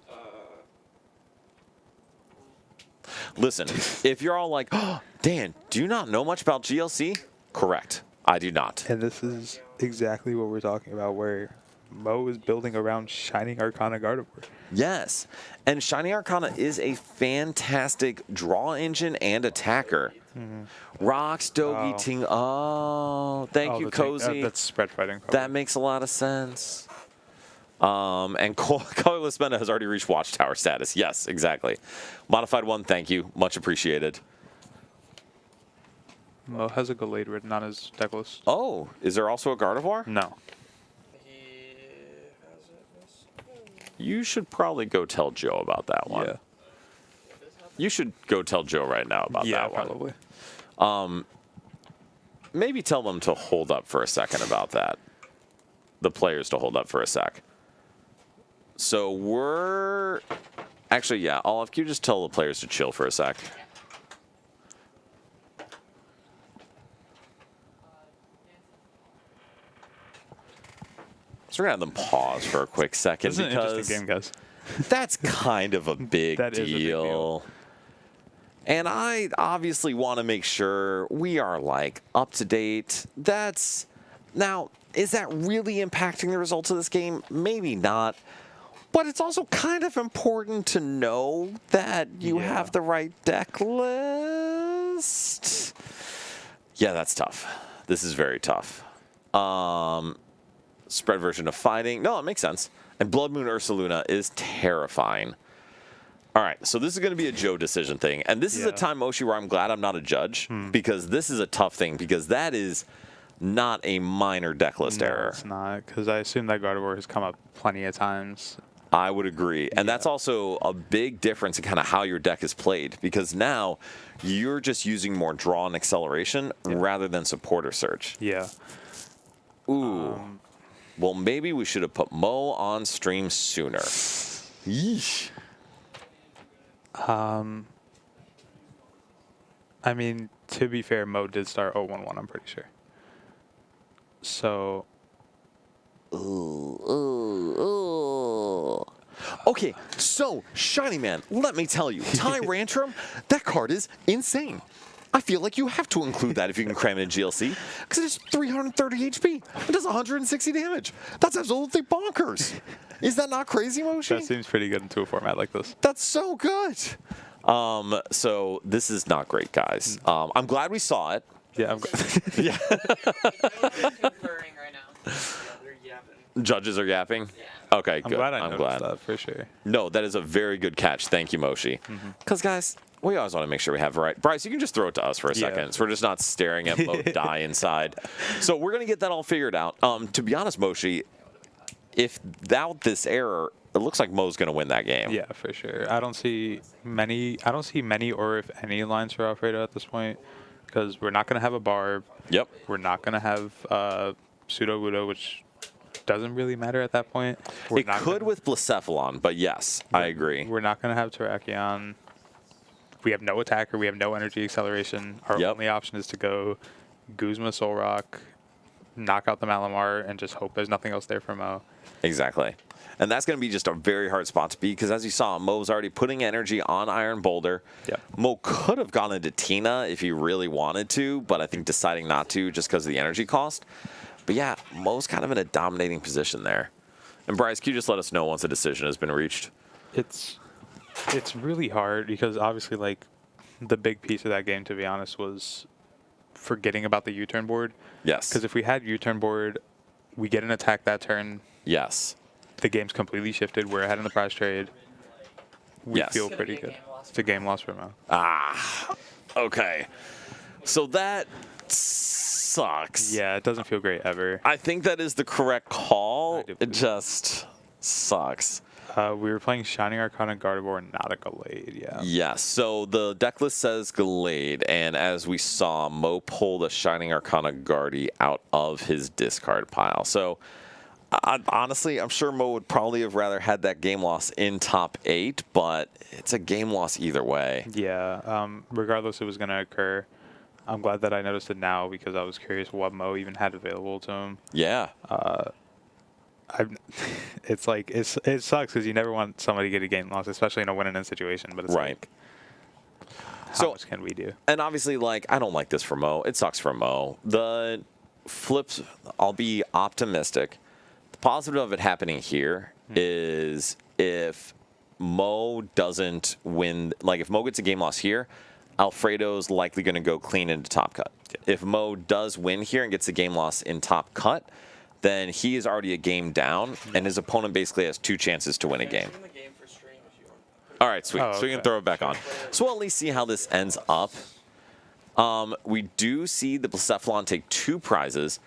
Listen, if you're all like, oh, Dan, do you not know much about GLC? Correct. I do not. And this is exactly what we're talking about, where Mo is building around Shining Arcana Gardevoir. Yes. And Shiny Arcana is a fantastic draw engine and attacker. Rocks, Dogi, Ting. Oh, thank you, Cozy. That's spread fighting. Probably. That makes a lot of sense. And Colorless Benda has already reached Watchtower status. Yes, exactly. Modified One, thank you. Much appreciated. Mo has a Gallade written on his deck list. Oh, is there also a Gardevoir? No. You should probably go tell Joe about that one. Yeah. You should go tell Joe right now about that one. Probably. Maybe tell them to hold up for a second about that. The players to hold up for a sec. So we're... Actually, yeah, Olive, can you just tell the players to chill for a sec? Is We're going to have them pause for a quick second This is an because interesting game, guys. that's kind of a big That deal. is a big deal. And I obviously want to make sure we are like up to date. Now, is that really impacting the results of this game? Maybe not. But it's also kind of important to know that you Yeah. have the right deck list. Yeah, that's tough. This is very tough. Spread version of fighting. No, it makes sense. And Blood Moon Ursaluna is terrifying. All right, so this is going to be a Joe decision thing. And this is a Yeah. time, Moshi, where I'm glad I'm not a judge because this is a tough thing because that is not a minor deck list No, error. it's not, because I assume that Gardevoir has come up plenty of times. I would agree. And that's also a big difference in kind of how your deck is played because now you're just using more draw and acceleration rather than supporter search. Yeah. Ooh. Well, maybe we should have put Mo on stream sooner. Yeesh. I mean, to be fair, Mo did start 0-1-1, I'm pretty sure. So, Okay, so, Shiny Man, let me tell you, Tyrantrum, that card is insane. I feel like you have to include that if you can cram it in GLC, because it has 330 HP. It does 160 damage. That's absolutely bonkers. Is that not crazy, Moshi? that seems pretty good into a format like this. That's so good. So this is not great, guys. I'm glad we saw it. Yeah, I'm glad. Yeah. Conferring right now. Yeah, they're yapping. Judges are yapping. Yeah. Okay, I'm good. glad I I'm noticed glad. that, for sure. No, that is a very good catch. Thank you, Moshi. Because, guys, we always want to make sure we have it right. Bryce, you can just throw it to us for a Yeah. second. So we're just not staring at Mo die inside. So we're going to get that all figured out. To be honest, Moshi, if without this error, it looks like Mo's going to win that game. Yeah, for sure. I don't see many or if any lines for Alfredo at this point, because we're not going to have a Barb. Yep. We're not going to have Pseudo Wudo, which doesn't really matter at that point. We're It not could gonna- with Blacephalon, but yes, I agree. We're not going to have Terrakion. We have no attacker. We have no energy acceleration. Our Yep. only option is to go Guzma Solrock, knock out the Malamar, and just hope there's nothing else there for Mo. Exactly. And that's going to be just a very hard spot to be because, as you saw, Mo's already putting energy on Iron Boulder. Yep. Mo could have gone into Tina if he really wanted to, but I think deciding not to just because of the energy cost. But yeah, Mo's kind of in a dominating position there. And Bryce, can you just let us know once a decision has been reached? It's really hard because obviously, like, the big piece of that game, to be honest, was forgetting about the U-turn board. Yes. Because if we had U-turn board, we get an attack that turn. Yes. The game's completely shifted. We're ahead in the prize trade. We Yes. feel It's gonna pretty be a good. game loss It's a game loss for Mo. Okay. So that sucks. Yeah, it doesn't feel great ever. I think that is the correct call. I do It believe just sucks. We were playing Shining Arcana Gardevoir, not a Gallade, yeah. Yes, so the deck list says Gallade, and as we saw, Mo pulled a Shining Arcana Guardy out of his discard pile. So, honestly, I'm sure Mo would probably have rather had that game loss in top 8, but it's a game loss either way. Yeah, regardless it was going to occur. I'm glad that I noticed it now because I was curious what Mo even had available to him. Yeah, It's like, it sucks because you never want somebody to get a game loss, especially in a win-and-in situation, but it's Right. like, how So- much can we do? and obviously, like, I don't like this for Mo. It sucks for Mo. The flips, I'll be optimistic. The positive of it happening here is if Mo doesn't win, like if Mo gets a game loss here, Alfredo's likely going to go clean into top cut. If Mo does win here and gets a game loss in top cut, then he is already a game down, and his opponent basically has 2 chances to win a game. Stream the game for stream if you want. All right, sweet. Oh, So we can okay. throw it back on. So we'll at least see how this ends up. We do see the Blacephalon take 2 prizes.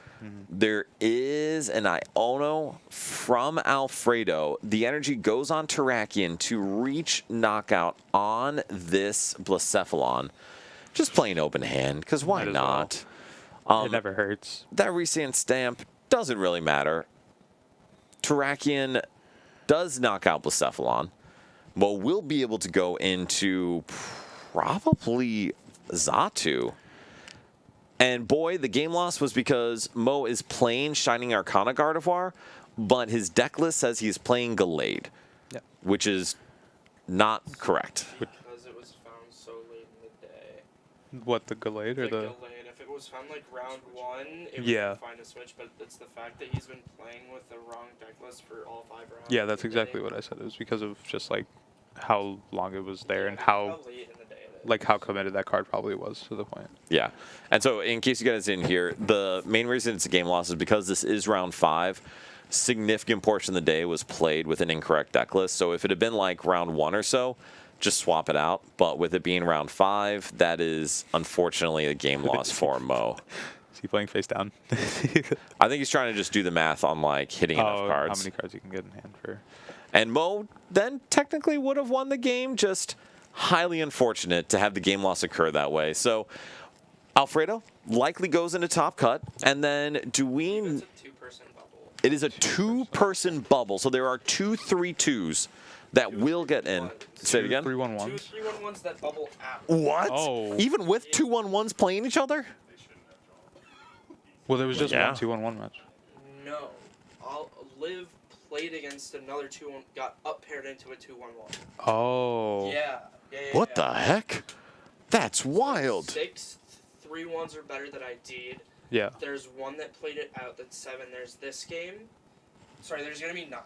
There is an Iono from Alfredo. The energy goes on Terrakion to reach knockout on this Blacephalon. Just playing open hand, because why Might as well. not? It never hurts. That Resand Stamp doesn't really matter. Terrakion does knock out Blacephalon. Mo will be able to go into probably Xatu. And boy, the game loss was because Mo is playing Shining Arcana Gardevoir but his deck list says he's playing Gallade, Yeah. which is not correct. Because it was found so late in the day. What, the Gallade or the? Gallade. If it was found like round 1, it would Yeah. be fine to switch. But it's the fact that he's been playing with the wrong deck list for all 5 rounds. Yeah, that's of the exactly day. what I said. It was because of just like how long it was there and How late in the day it is. like how committed that card probably was to the point. Yeah. And so in case you guys didn't hear, the main reason it's a game loss is because this is round 5. Significant portion of the day was played with an incorrect deck list. So if it had been like round 1 or so, just swap it out. But with it being round 5, that is unfortunately a game loss for Mo. Is he playing face down? I think he's trying to just do the math on like hitting enough cards. How many cards you can get in hand for? And Mo then technically would have won the game, just highly unfortunate to have the game loss occur that way. So Alfredo likely goes into top cut, and then It's a 2-person bubble. it is a 2-person bubble, so there are 2 3-2s that will get in. Say it again. 3-1-1s. 2 3-1-1s that bubble out. What? Oh. Even with 2-1-1s playing each other? They shouldn't have drawn. Well, there was just Yeah. one 2-1-1 match. No. Liv played against another 2-1, got up paired into a 2-1-1. Oh. Yeah. What the heck? That's wild. 6 3-1s are better than I did. Yeah. There's one that played it out that's 7. There's this game. Sorry, there's going to be 9.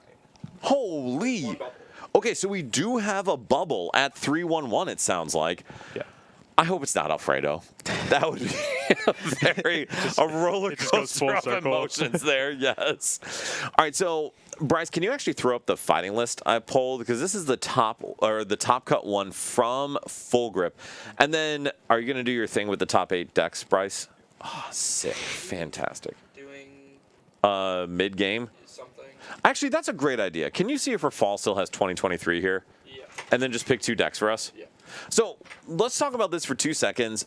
Holy. One bubble. Okay, so we do have a bubble at 3-1-1, it sounds like. Yeah. I hope it's not Alfredo. That would be a roller it just goes full coaster of circle. emotions there. Yes. All right. So, Bryce, can you actually throw up the fighting list I pulled, because this is the top cut one from Full Grip, and then are you going to do your thing with the top 8 decks, Bryce? Oh, sick, fantastic. Doing Mid game. something. Actually, that's a great idea. Can you see if Rafal still has 2023 here? Yeah. And then just pick 2 decks for us? Yeah. So let's talk about this for 2 seconds.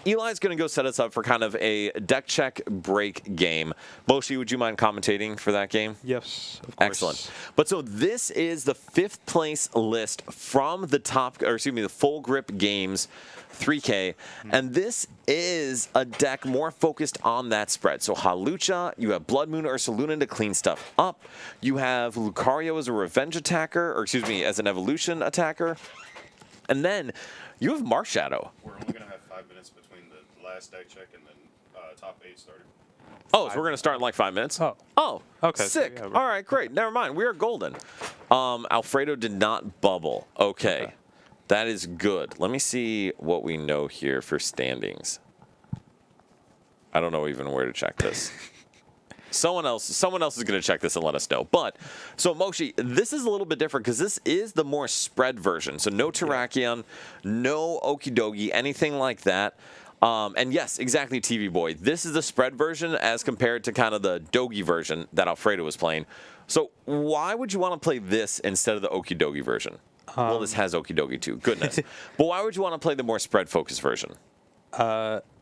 Eli's going to go set us up for kind of a deck check break game. Moshi, would you mind commentating for that game? Yes. Of course. Excellent. But so this is the 5th place list from the the Full Grip Games 3K, and this is a deck more focused on that spread. So Halucha, you have Blood Moon Ursaluna to clean stuff up. You have Lucario as a revenge attacker, as an evolution attacker. And then you have Marshadow. We're only going to have 5 minutes between the last deck check and then top 8 starting. Oh, so we're going to start in like 5 minutes? Oh, Okay, so sick. yeah, we're- All right, great. Never mind. We are golden. Alfredo did not bubble. Okay. That is good. Let me see what we know here for standings. I don't know even where to check this. Someone else is going to check this and let us know. But, so Moshi, this is a little bit different because this is the more spread version. So no Terrakion, no Okidogi, anything like that. And yes, exactly, TV Boy. This is the spread version as compared to kind of the Dogi version that Alfredo was playing. So why would you want to play this instead of the Okidogi version? Well, this has Okidogi too. Goodness. But why would you want to play the more spread-focused version?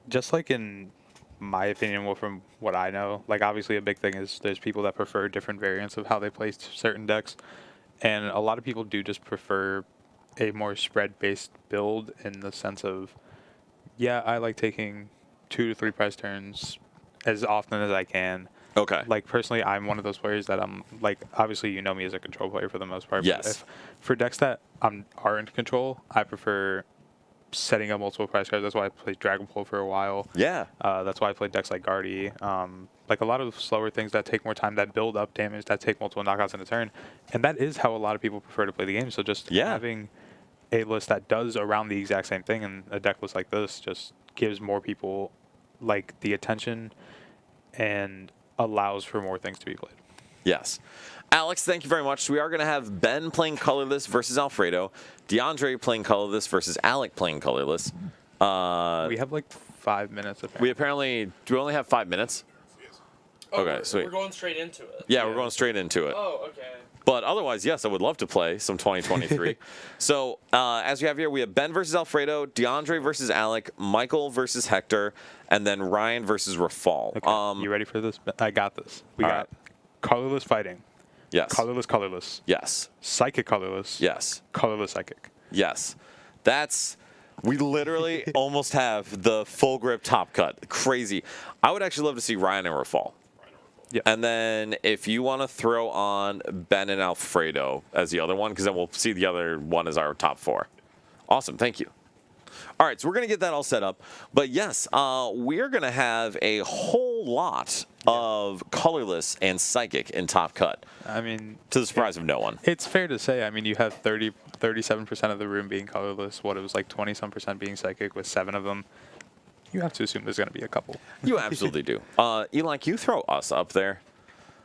Just like in my opinion, well, from what I know, like obviously a big thing is there's people that prefer different variants of how they play certain decks, and a lot of people do just prefer a more spread-based build in the sense of, yeah, I like taking 2 to 3 prize turns as often as I can. Okay. Like personally, I'm one of those players that I'm like, obviously you know me as a control player for the most part. Yes. But if, for decks that are in control, I prefer setting up multiple prize cards. That's why I played Dragon Pull for a while. Yeah. That's why I played decks like Guardy. Like a lot of slower things that take more time, that build up damage, that take multiple knockouts in a turn. And that is how a lot of people prefer to play the game. So just having a list that does around the exact same thing, and a deck list like this just gives more people like the attention and allows for more things to be played. Yes. Alex, thank you very much. We are going to have Ben playing colorless versus Alfredo, DeAndre playing colorless versus Alec playing colorless. We have like 5 minutes. Do we only have 5 minutes? Oh, Okay, sweet. We're going straight into it. Yeah, we're going straight into it. Oh, okay. But otherwise, yes, I would love to play some 2023. So as we have here, we have Ben versus Alfredo, DeAndre versus Alec, Michael versus Hector, and then Ryan versus Rafal. Okay. You ready for this? I got this. We All got colorless fighting. Yes. Colorless. Yes. Psychic colorless. Yes. Colorless psychic. Yes. We literally almost have the Full Grip top cut. Crazy. I would actually love to see Ryan and Rafal. Yep. And then if you want to throw on Ben and Alfredo as the other one, because then we'll see the other one as our top 4. Awesome. Thank you. All right, so we're going to get that all set up. But yes, we're going to have a whole lot of colorless and psychic in Top Cut, I mean, to the surprise of no one. it's fair to say. I mean, you have 37% of the room being colorless. What, it was like 20-some% being psychic with 7 of them. You have to assume there's going to be a couple. You absolutely do. Eli, can you throw us up there?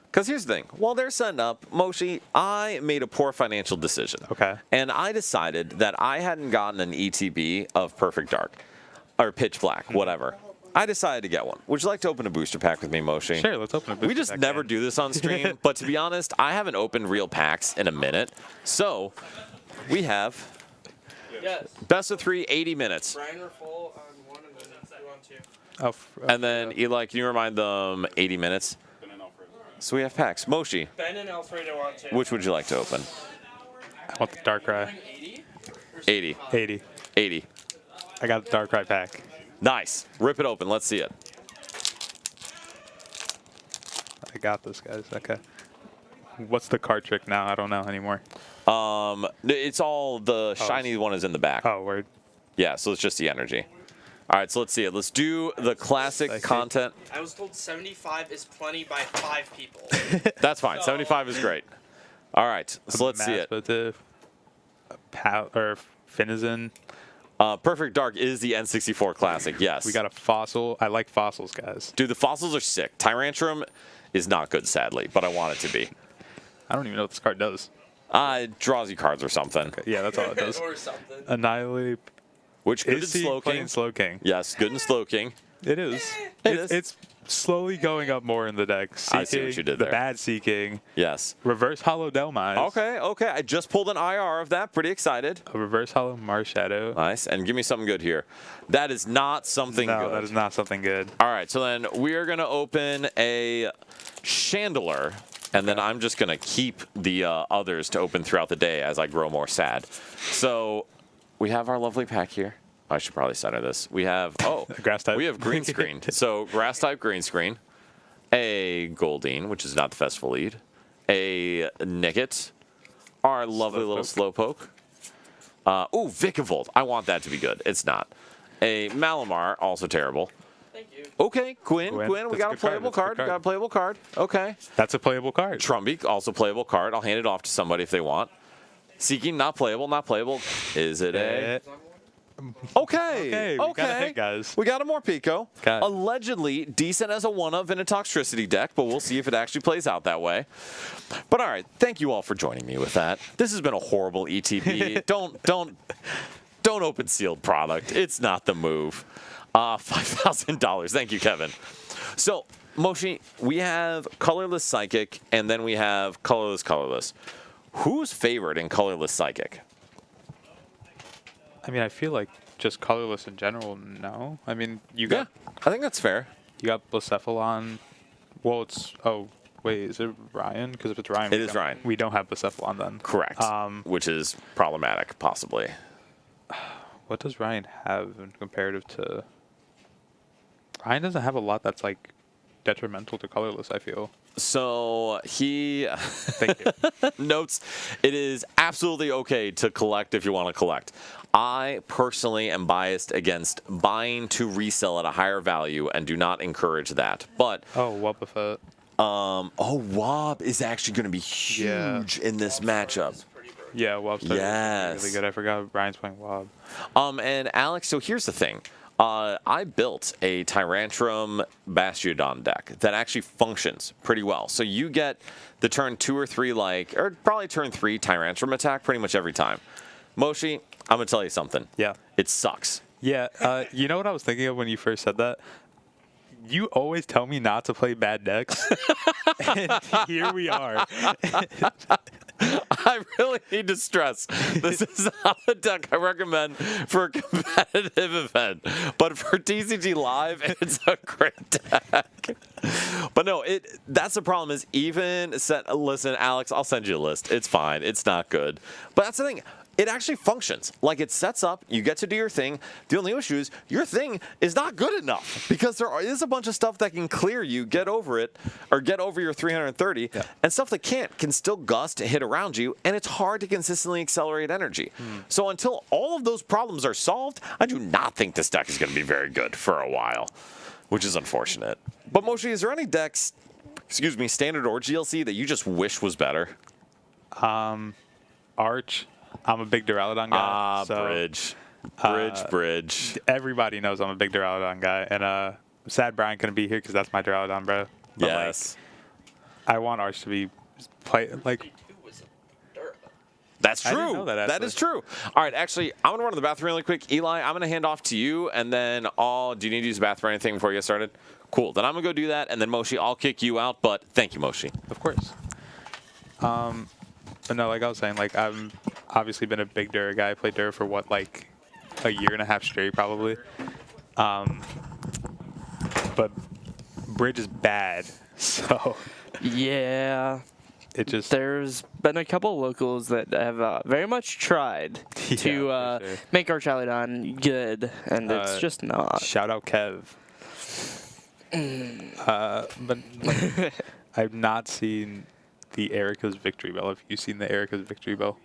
Because here's the thing. While they're setting up, Moshi, I made a poor financial decision. Okay. And I decided that I hadn't gotten an ETB of Perfect Dark, or Pitch Black, whatever. I decided to get one. Would you like to open a booster pack with me, Moshi? Sure, let's open a booster We just pack never then. do this on stream, but to be honest, I haven't opened real packs in a minute. So, we have Yes. best of 3, 80 minutes. Brian Raffol on 1 and then you on 2. Oh, And then, Eli, can you remind them 80 minutes? Ben and Alfredo. So we have packs. Moshi, Ben and Alfredo on 2. which would you like to open? I want the Darkrai. 80? 80. 80. 80. I got the Darkrai pack. Nice. Rip it open. Let's see it. I got this, guys. Okay. What's the card trick now? I don't know anymore. It's all the shiny one is in the back. Oh, word. Yeah, so it's just the energy. All right, so let's see it. Let's do the classic Psychic. content. I was told 75 is plenty by 5 people. That's fine. 75 is great. All right, so let's see it. Or Finizen. Perfect Dark is the N64 classic, yes. We got a fossil. I like fossils, guys. Dude, the fossils are sick. Tyrantrum is not good, sadly, but I want it to be. I don't even know what this card does. It draws you cards or something. Yeah, that's all it does. or something. Annihilate. Which good in Is he Slow playing King. Slow King? Yes, good in Slow King. It is. It is. It's slowly going up more in the deck. Seeking, I see what you did the there. bad Seeking. Yes. Reverse Hollow Delmise. Okay. I just pulled an IR of that. Pretty excited. A Reverse Hollow Marshadow. Nice. And give me something good here. That is not something No, good. that is not something good. All right, so then we are going to open a Chandler, and then I'm just going to keep the others to open throughout the day as I grow more sad. So we have our lovely pack here. I should probably center this. We have, Grass type. we have green screen. So grass type green screen, a Goldeen, which is not the festival lead, a Nickit, our lovely little Slowpoke. Vikavolt. I want that to be good. It's not. A Malamar, also terrible. Thank you. Okay, Quinn, Quinn. we That's got a a good card. playable That's a good card. card. Got a playable card. Okay. That's a playable card. Trumbeak, also playable card. I'll hand it off to somebody if they want. Seeking, not playable, not playable. Is it a? Okay. Okay, we got a hit, guys. We got a Morpeko. Got it. Allegedly decent as a one-of in a Toxtricity deck, but we'll see if it actually plays out that way. But all right, thank you all for joining me with that. This has been a horrible ETB. Don't open sealed product. It's not the move. $5,000. Thank you, Kevin. So, Moshi, we have colorless psychic, and then we have colorless. Who's favored in colorless psychic? I mean, I feel like just colorless in general. No, I mean you got I think that's fair. you got Blacephalon. Well, it's wait, is it Ryan? Because if it's Ryan, It we is don't- Ryan. We don't have Blacephalon then. Correct. Which is problematic, possibly. What does Ryan have in comparative to? Ryan doesn't have a lot that's like detrimental to colorless. I feel. So he Thank you. notes, it is absolutely okay to collect if you want to collect. I personally am biased against buying to resell at a higher value and do not encourage that. But Oh, Wobbuffet. Wob is actually going to be huge in this matchup. Yeah, Wobbuffet. Yes. Really good. I forgot Ryan's playing Wob. And Alex, so here's the thing. I built a Tyrantrum Bastiodon deck that actually functions pretty well. So you get the turn 2 or 3, or probably turn 3 Tyrantrum attack pretty much every time. Moshi, I'm going to tell you something. Yeah. It sucks. Yeah. You know what I was thinking of when you first said that? You always tell me not to play bad decks. And here we are. I really need to stress, this is not a deck I recommend for a competitive event. But for TCG Live, it's a great deck. But no, that's the problem is listen, Alex, I'll send you a list. It's fine. It's not good. But that's the thing. it actually functions. Like, it sets up, you get to do your thing. The only issue is your thing is not good enough because there is a bunch of stuff that can clear you, get over it, or get over your 330, and stuff that can't can still gust, hit around you, and it's hard to consistently accelerate energy. So until all of those problems are solved, I do not think this deck is going to be very good for a while, which is unfortunate. But Moshi, is there any decks, standard or GLC, that you just wish was better? Arch. I'm a big Duraludon guy. Bridge. Everybody knows I'm a big Duraludon guy, and sad Brian couldn't be here because that's my Duraludon, bro. But, Yes. I want Arch to be like. Two was durable. That's I didn't true. know that, That is true. All right, actually, I'm going to run to the bathroom really quick. Eli, I'm going to hand off to you, and then do you need to use the bathroom or anything before you get started? Cool. Then I'm going to go do that, and then Moshi, I'll kick you out, but thank you, Moshi. Of course. But no, like I was saying, like I've obviously been a big Dura guy. I played Dura for what, like a year and a half straight, probably. But Bridge is bad, so Yeah. it just There's been a couple locals that have very much tried Yeah, to for sure. make our Charlidon good, and it's just not. shout out Kev. But like, I've not seen the Erica's Victory Bell. Have you seen the Erica's Victory Bell?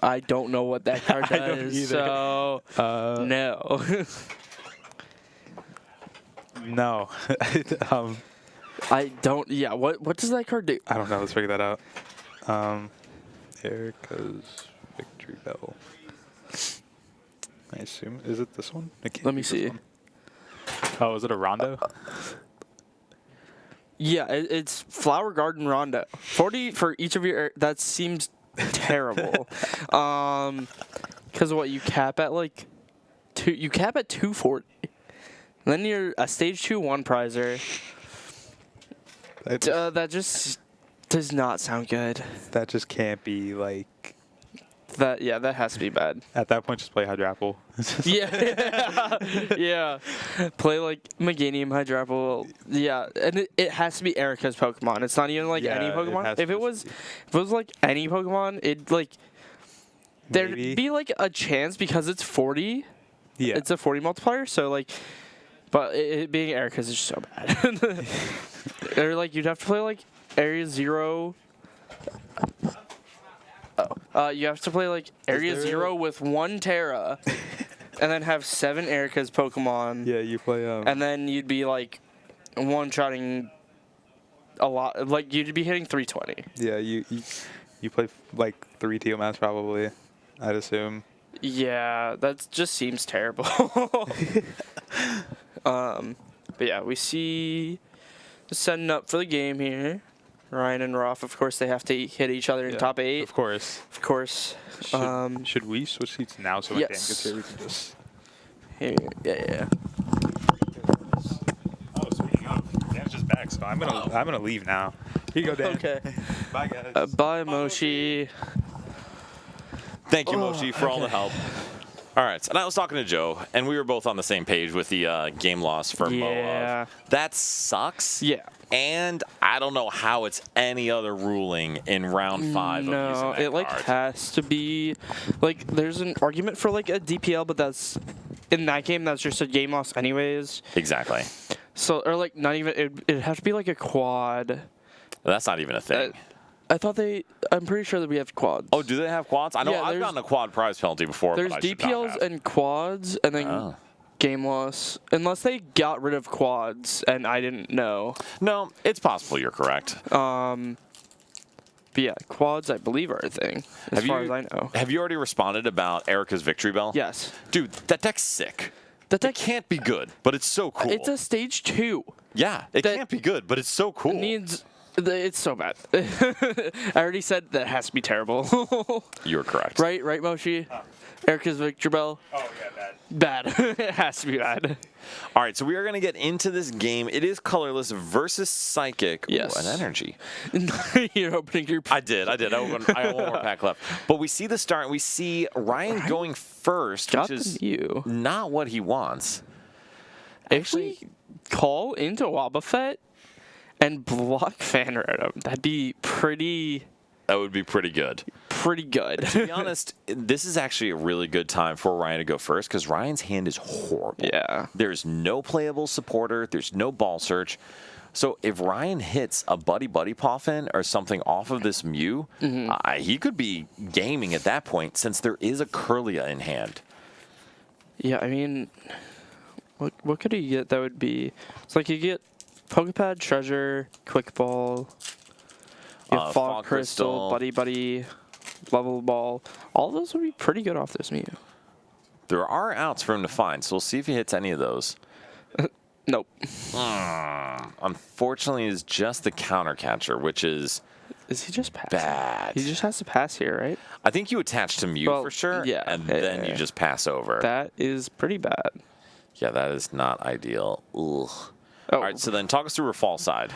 I don't know what that card I don't does, either. so no. No. I don't. Yeah. What does that card do? I don't know. Let's figure that out. Erica's Victory Bell. I assume. Is it this one? It can't Let be me this see. one. Oh, is it a Rondo? Yeah, it's Flower Garden Rondo. 40 for each of your. That seems terrible. Because what you cap at like two. You cap at 240. And then you're a stage 2 1 prizer. That just does not sound good. That just can't be like. That has to be bad. At that point, just play Hydrapple. Yeah, yeah. Play like Meganium, Hydrapple. Yeah, and it has to be Erica's Pokemon. It's not even like Yeah, any it Pokemon. has If to it was like any Pokemon, it'd like there'd Maybe. be like a chance because it's 40. Yeah. It's a 40 multiplier, so like, but it being Erica's is just so bad. Or like you'd have to play like Area 0. You have to play like Area there- 0 with 1 Terra, and then have 7 Erica's Pokemon. Yeah, you play. And then you'd be like one-shotting a lot. Like you'd be hitting 320. Yeah, you play like 3 TMS probably. I'd assume. Yeah, that just seems terrible. But yeah, we see setting up for the game here. Ryan and Roth, of course, they have to hit each other in Yeah, top 8. Of course. Of course. Should we switch seats now so when Dan yes. gets here we can just. Here, yeah. Oh, speaking of, Dan's just back, so I'm gonna leave now. Here you go, Dan. Okay. Bye, guys. Bye, Moshi. Thank you, Moshi, for all the help. All right, and I was talking to Joe, and we were both on the same page with the game loss for Yeah. Moab. That sucks. Yeah. And I don't know how it's any other ruling in round 5 of using No, that it like card. has to be like there's an argument for like a DPL, but that's in that game that's just a game loss anyways. Exactly. So or like not even it'd have to be like a quad. That's not even a thing. I thought I'm pretty sure that we have quads. Oh, do they have quads? I know Yeah, I've gotten a quad prize penalty before, There's but I should not DPLs have. and quads, and then Oh. game loss. Unless they got rid of quads, and I didn't know. No, it's possible you're correct. But yeah, quads I believe are a thing, as far as I know. Have you already responded about Erica's Victory Bell? Yes. Dude, that deck's sick. That It deck can't be good, but it's so cool. It's a stage 2. Yeah, it that- can't be good, but it's so cool. It's so bad. I already said that has to be terrible. You're correct. Right, Moshi? Erica's Victor Bell? Oh yeah, Bad. It has to be bad. All right, so we are going to get into this game. It is colorless versus psychic. Yes. Ooh, an energy. You're opening your... I did. I have one more pack left. But we see the start. We see Ryan going first, Got which is you. not what he wants. If we call into Wobbuffet and block Fan Rotom, that'd be pretty That would be pretty good. pretty good. To be honest, this is actually a really good time for Ryan to go first because Ryan's hand is horrible. Yeah. There's no playable supporter. There's no ball search. So if Ryan hits a Buddy Poffin or something off of this Mew, he could be gaming at that point since there is a Curlia in hand. Yeah, I mean, what could he get that would be? It's like you get Pokepad, Treasure, Quick Ball, you have Fog Crystal, Buddy, Level Ball. All of those would be pretty good off this Mew. There are outs for him to find, so we'll see if he hits any of those. Nope. Unfortunately, it's just the counter catcher, which is he just passing? bad. He just has to pass here, right? I think you attach to Mew for sure, yeah, and then you yeah. just pass over. That is pretty bad. Yeah, that is not ideal. Ugh. Oh. All right, so then talk us through Rafal's side.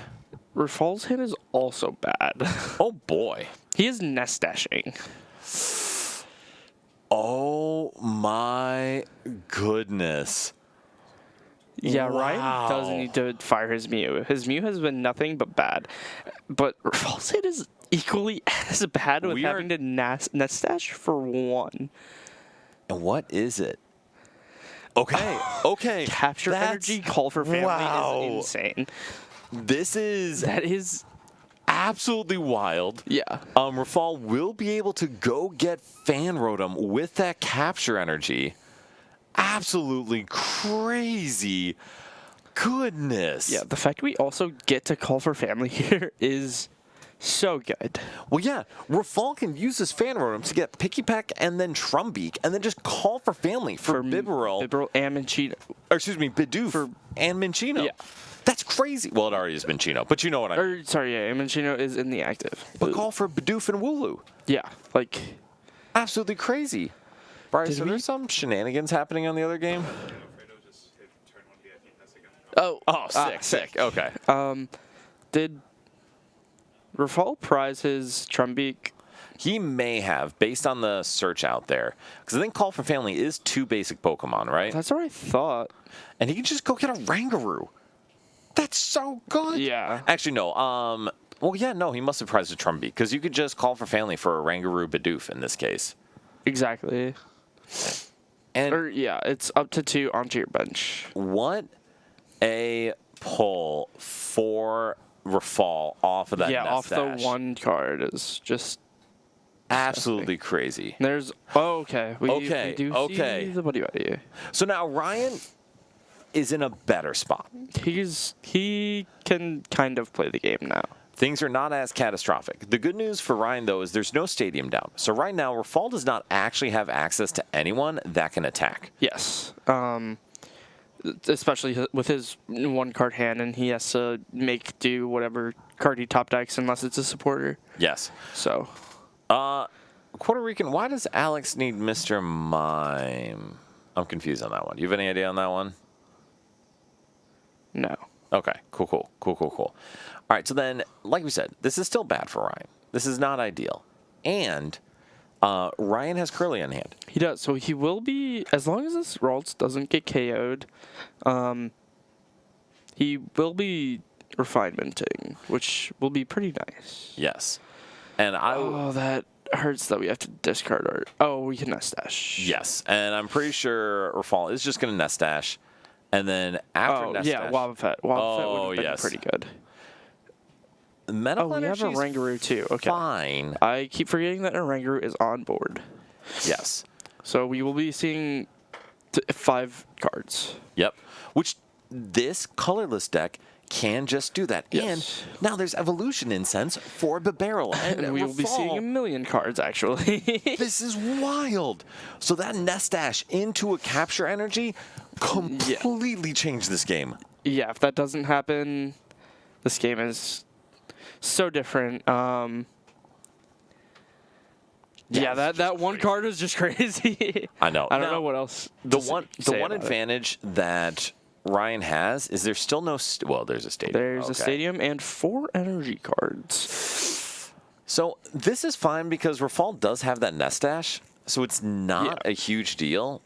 Rafal's hand is also bad. Oh, boy. He is nest dashing. Oh, my goodness. Yeah, Wow. Ryan does need to fire his Mew. His Mew has been nothing but bad. But Rafal's hand is equally as bad with having to nest dash for one. And what is it? Okay, okay. Capture energy, call for family is insane. That is absolutely wild. Yeah. Rafal will be able to go get Fan Rotom with that capture energy. Absolutely crazy. Goodness. Yeah, the fact we also get to call for family here is so good. Well, yeah, Rafal can use his Fan Rotom to get Picky Peck and then Trumbeak and then just call for family for Bibarel. Bibarel and Minccino. Or excuse me, Bidoof and Minccino. Yeah. That's crazy. Well, it already is Minccino, but you know what I mean. Minccino is in the active. But call for Bidoof and Wooloo. Yeah, like absolutely crazy. Bryce, are there some shenanigans happening on the other game? Sick. Okay. Did Rafal prize his Trumbeak? He may have, based on the search out there. Because I think Call for Family is 2 basic Pokemon, right? That's what I thought. And he can just go get a Rangaroo. That's so good. Yeah. Actually, no. Well, yeah, no, he must have prized a Trumbeak. Because you could just Call for Family for a Rangaroo Bidoof in this case. Exactly. And it's up to 2 onto your bench. What a pull for Rafal off of that Yeah, nest off dash. the 1 card is just absolutely crazy. There's okay. We do see the buddy. So now Ryan is in a better spot. He can kind of play the game now. Things are not as catastrophic. The good news for Ryan, though, is there's no stadium down. So right now, Rafal does not actually have access to anyone that can attack. Yes. Especially with his 1-card hand, and he has to do whatever card he top decks unless it's a supporter. Yes. So. Puerto Rican, why does Alex need Mr. Mime? I'm confused on that one. You have any idea on that one? No. Okay, cool. All right, so then, like we said, this is still bad for Ryan. This is not ideal. And Ryan has Curly in hand. He does. So he will be, as long as this Ralts doesn't get KO'd, he will be refinementing, which will be pretty nice. Yes. And that hurts that we have to discard our... Oh, we can nest dash. Yes, and I'm pretty sure Rafal is just going to nest dash. And then after nest dash... Wobbuffet. Wobbuffet would have been pretty good. Medical we have a Rangaroo too. Okay. Fine. I keep forgetting that a Rangaroo is on board. Yes. So we will be seeing 5 cards. Yep. Which this colorless deck can just do that. Yes. And now there's evolution incense for Bibarel. And we will be seeing a million cards, actually. This is wild. So that nest dash into a capture energy completely changed this game. Yeah, if that doesn't happen, this game is so different. That 1 card is just crazy. I know. I don't know what else. The one advantage that Ryan has is there's still no there's a stadium. There's a stadium and 4 energy cards. So this is fine because Rafal does have that nest dash, so it's not a huge deal.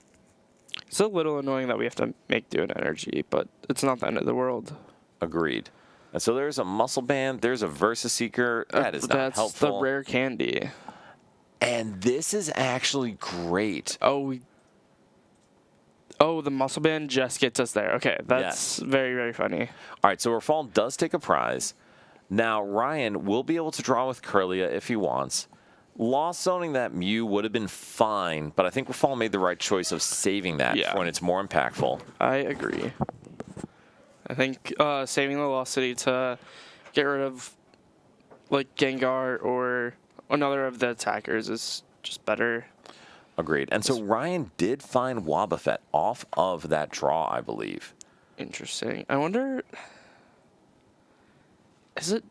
It's a little annoying that we have to do an energy, but it's not the end of the world. Agreed. And so there's a muscle band, there's a Versa Seeker. That is not helpful. That's the rare candy. And this is actually great. Oh, the muscle band just gets us there. Okay, that's very, very funny. All right, so Rafal does take a prize. Now, Ryan will be able to draw with Curlia if he wants. Lost zoning that Mew would have been fine, but I think Rafal made the right choice of saving that for when it's more impactful. I agree. I think saving the Velocity to get rid of like Gengar or another of the attackers is just better. Agreed. And so Ryan did find Wobbuffet off of that draw, I believe. Interesting. I wonder, is it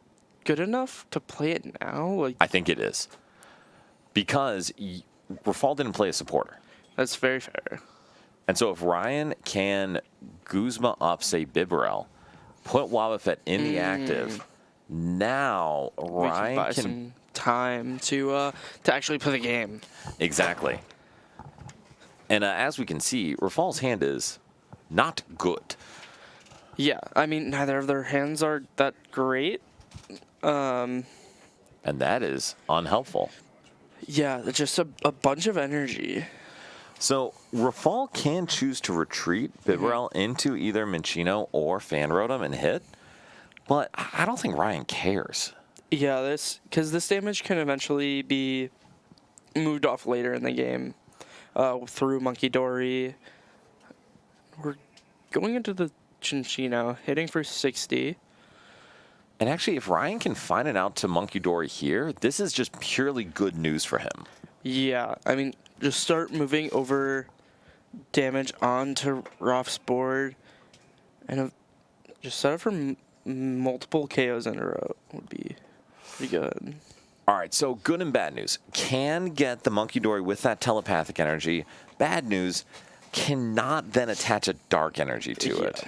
good enough to play it now? Like, I think it is. Because Rafal didn't play a supporter. that's very fair. And so if Ryan can Guzma up, say, Bibarel, put Wobbuffet in the active, now Ryan we can buy some time to actually play the game. Exactly. And as we can see, Rafal's hand is not good. Yeah, I mean, neither of their hands are that great. And that is unhelpful. Yeah, just a bunch of energy. So Rafal can choose to retreat Bibarel into either Minccino or Fanrotom and hit, but I don't think Ryan cares. Yeah, because this damage can eventually be moved off later in the game through Monkey Dory. We're going into the Chinchino, hitting for 60. And actually, if Ryan can find it out to Monkey Dory here, this is just purely good news for him. Yeah, I mean, just start moving over damage onto Roth's board and just set up for multiple KOs in a row would be pretty good. All right, so good and bad news. Can get the Monkey Dory with that telepathic energy. Bad news, cannot then attach a dark energy to it.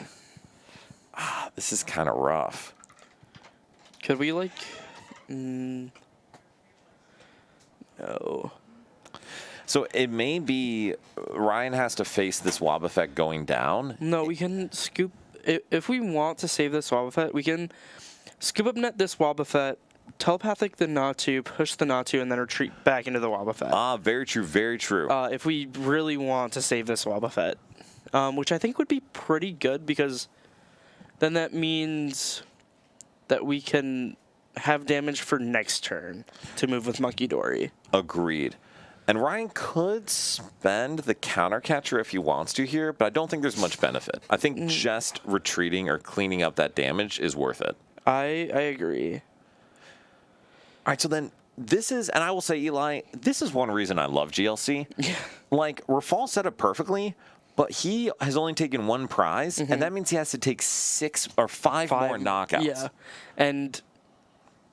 This is kind of rough. Could we, like... no. So it may be Ryan has to face this Wobbuffet going down. No, we can scoop... If we want to save this Wobbuffet, we can scoop up net this Wobbuffet, telepathic the Natu, push the Natu, and then retreat back into the Wobbuffet. Very true, very true. If we really want to save this Wobbuffet. Which I think would be pretty good, because then that means that we can have damage for next turn to move with Monkey Dory. Agreed. And Ryan could spend the counter catcher if he wants to here, but I don't think there's much benefit. I think just retreating or cleaning up that damage is worth it. I agree. All right, so then this is, and I will say, Eli, this is one reason I love GLC. Like, Rafal set it perfectly, but he has only taken one prize, and that means he has to take 6 or 5 more knockouts. Yeah, and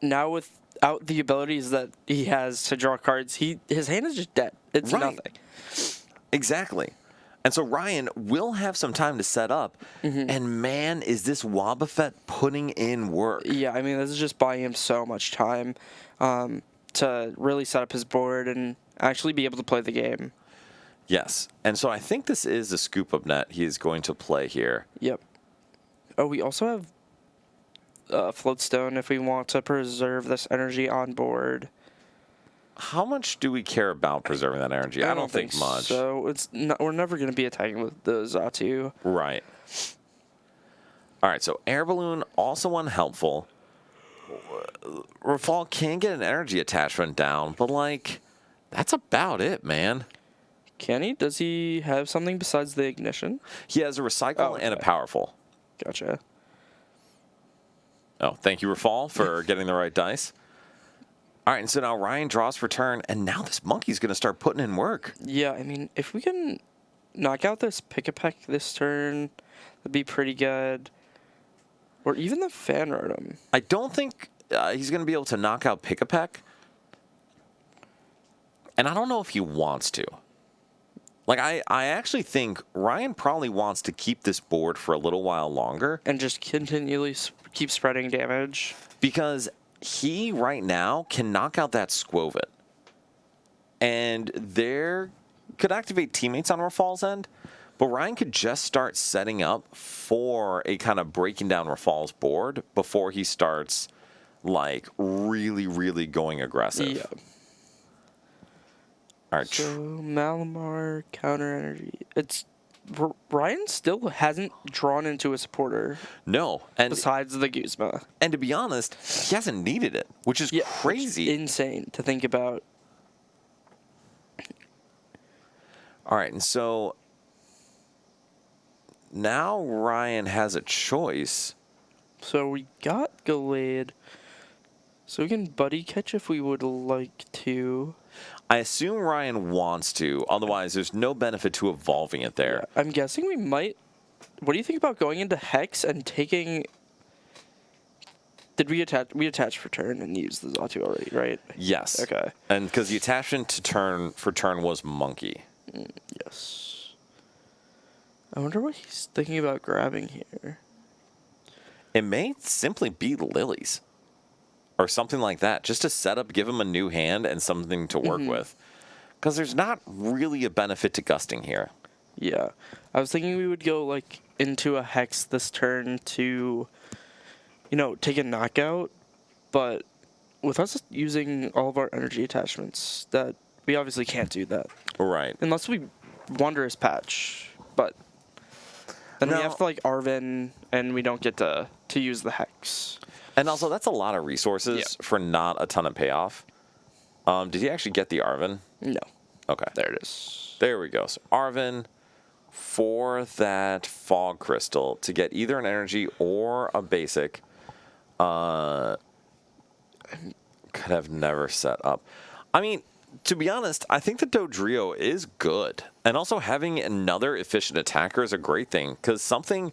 now without the abilities that he has to draw cards, his hand is just dead. It's nothing. Exactly. And so Ryan will have some time to set up, and man, is this Wobbuffet putting in work. Yeah, I mean, this is just buying him so much time to really set up his board and actually be able to play the game. Yes. And so I think this is a scoop up net he is going to play here. Yep. Oh, we also have Floatstone if we want to preserve this energy on board. How much do we care about preserving that energy? I don't think much. So we're never going to be attacking with the Xatu. Right. All right, so Air Balloon, also unhelpful. Rafal can get an energy attachment down, but, like, that's about it, man. Can he? Does he have something besides the ignition? He has a recycle and a powerful. Gotcha. Oh, thank you, Rafal, for getting the right dice. All right, and so now Ryan draws for turn, and now this monkey's going to start putting in work. Yeah, I mean, if we can knock out this Pick-a-Peck this turn, that'd be pretty good. Or even the Fanrotom. I don't think he's going to be able to knock out Pick-a-Peck. And I don't know if he wants to. Like, I actually think Ryan probably wants to keep this board for a little while longer. And just continually keep spreading damage. Because he, right now, can knock out that Squovit. And there could activate teammates on Rafal's end. But Ryan could just start setting up for a kind of breaking down Rafal's board before he starts, like, really, really going aggressive. Yeah. All right. So Malamar counter energy. Ryan still hasn't drawn into a supporter No, and besides the Guzma. to be honest, he hasn't needed it, which is Which crazy. is insane to think about. All right, and so now Ryan has a choice. So we got Gallade. So we can buddy catch if we would like to. I assume Ryan wants to, otherwise there's no benefit to evolving it there. I'm guessing we might. What do you think about going into Hex and taking? Did we attach? We attached for turn and used the Xatu already, right? Yes. Okay. And because the attachment to turn was Monkey. Yes. I wonder what he's thinking about grabbing here. It may simply be Lilies. Or something like that, just to set up, give him a new hand and something to work with. Because there's not really a benefit to gusting here. Yeah. I was thinking we would go like into a Hex this turn to, take a knockout, but with us using all of our energy attachments, that we obviously can't do that. Right. Unless we Wondrous Patch, but then we No. have to like Arven and we don't get to use the Hex. And also, that's a lot of resources for not a ton of payoff. Did he actually get the Arven? No. Okay. There it is. There we go. So Arven for that Fog Crystal to get either an energy or a basic. Could have never set up. I mean, to be honest, I think the Dodrio is good. And also having another efficient attacker is a great thing. Because something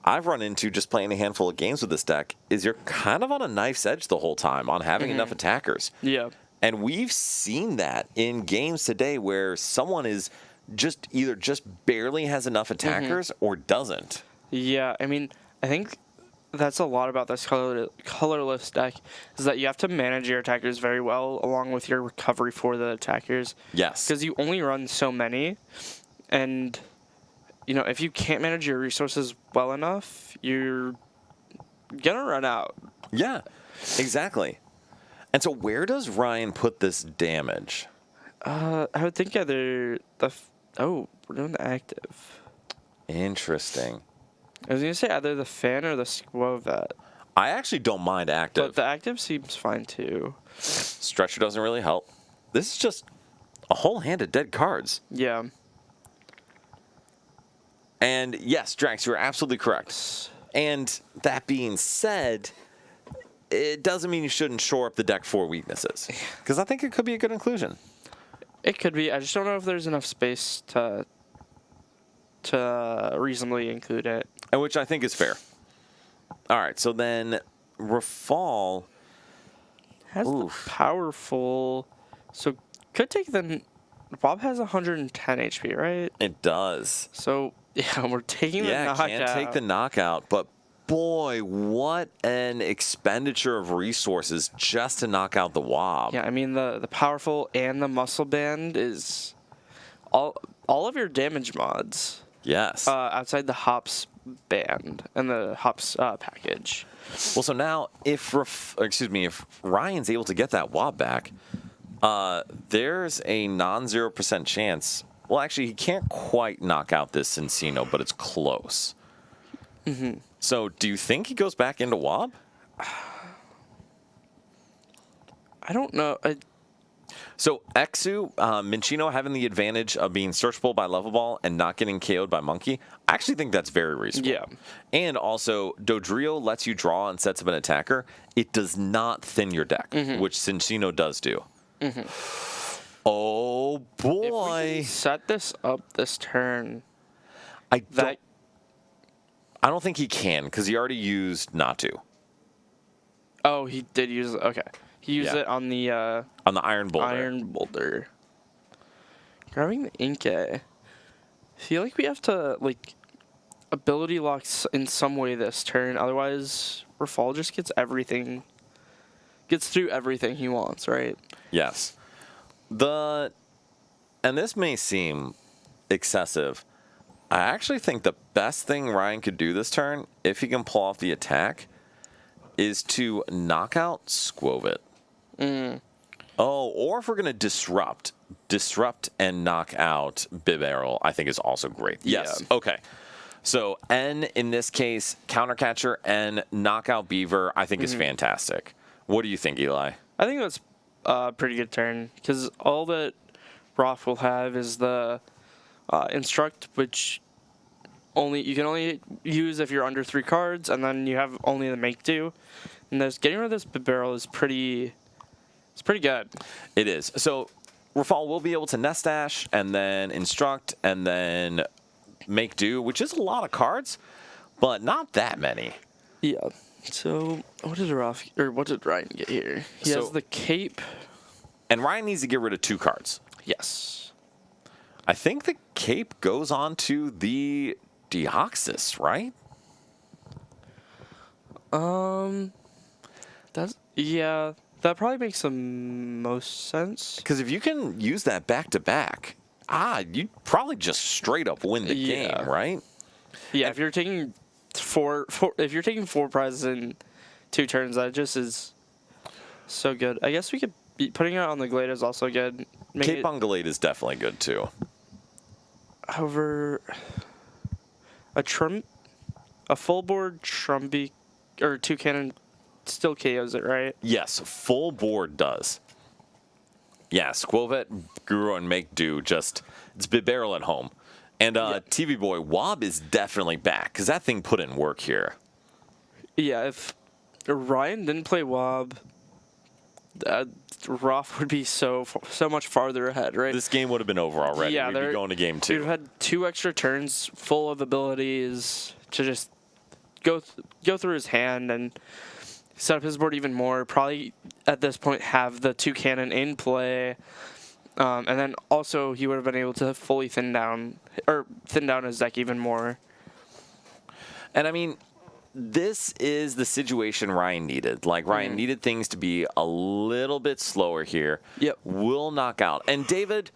I've run into just playing a handful of games with this deck is you're kind of on a knife's edge the whole time on having enough attackers. Yeah. And we've seen that in games today where someone is either just barely has enough attackers or doesn't. Yeah, I mean, I think that's a lot about this colorless deck, is that you have to manage your attackers very well along with your recovery for the attackers. Yes. Because you only run so many, and if you can't manage your resources well enough, you're gonna run out. Yeah, exactly. And so where does Ryan put this damage? I would think either we're doing the active. Interesting. I was gonna say either the fan or the Squovet, I actually don't mind but active. the active seems fine too. Stretcher doesn't really help. This is just a whole hand of dead cards. Yeah. And yes, Drax, you're absolutely correct. And that being said, it doesn't mean you shouldn't shore up the deck for weaknesses. Because I think it could be a good inclusion. It could be. I just don't know if there's enough space to reasonably include it. And which I think is fair. All right, so then Rafal Has the powerful, so could take the. Bob has 110 HP, right? It does. So yeah, we're taking the knockout. Can't take the knockout, but boy, what an expenditure of resources just to knock out the Wob. Yeah, I mean the powerful and the muscle band is all of your damage mods. Yes. Outside the hops band and the hops package. Well, so now if Ryan's able to get that Wob back, there's a non-0% chance. Well, actually, he can't quite knock out this Cincino, but it's close. Mm-hmm. So, do you think he goes back into Wob? I don't know. So, Exu, Minchino having the advantage of being searchable by Level Ball and not getting KO'd by Monkey, I actually think that's very reasonable. Yeah. And also, Dodrio lets you draw and sets up an attacker. It does not thin your deck, which Cincino does do. Oh, boy. If we set this up this turn, I don't think he can, because he already used not to. Oh, he did use it. Okay. He used it on the Iron Boulder. Iron Boulder. Grabbing the Inkay. I feel like we have to, ability locks in some way this turn. Otherwise, Rafal just gets through everything he wants, right? Yes. And this may seem excessive. I actually think the best thing Ryan could do this turn, if he can pull off the attack, is to knock out Squovit. Oh, or if we're going to disrupt and knock out Bibarel, I think is also great. Yes. Yeah. Okay. So N in this case, Countercatcher and Knockout Beaver, I think is fantastic. What do you think, Eli? I think that's a pretty good turn because all that Roth will have is the Instruct, which you can only use if you're under 3 cards, and then you have only the Make Do. And getting rid of this barrel is pretty good. It is. So Rafal will be able to Nest Dash and then Instruct and then Make Do, which is a lot of cards, but not that many. Yeah. So what did Ryan get here? He has the Cape. And Ryan needs to get rid of 2 cards. Yes. I think the Cape goes on to the Deoxys, right? That probably makes the most sense. Because if you can use that back-to-back, you'd probably just straight up win the game, right? Yeah, if you're taking if you're taking 4 prizes in 2 turns, that just is so good. I guess we could putting it on the Glade is also good. Cape on Glade is definitely good too. However, a full board Trumby or 2 cannon still KOs it, right? Yes, full board does. Yeah, Squilvet, Guru, and Make Do it's Bibarel at home. And TV Boy, Wob is definitely back, because that thing put in work here. Yeah, if Ryan didn't play Wob, Roth would be so much farther ahead, right? This game would have been over already. Yeah, we'd be going to game 2. We'd have had 2 extra turns full of abilities to just go through his hand and set up his board even more. Probably at this point have the 2 cannon in play, and then also he would have been able to fully thin down his deck even more. And I mean, this is the situation Ryan needed. Like, Ryan needed things to be a little bit slower here. Yep. Will knock out. And David,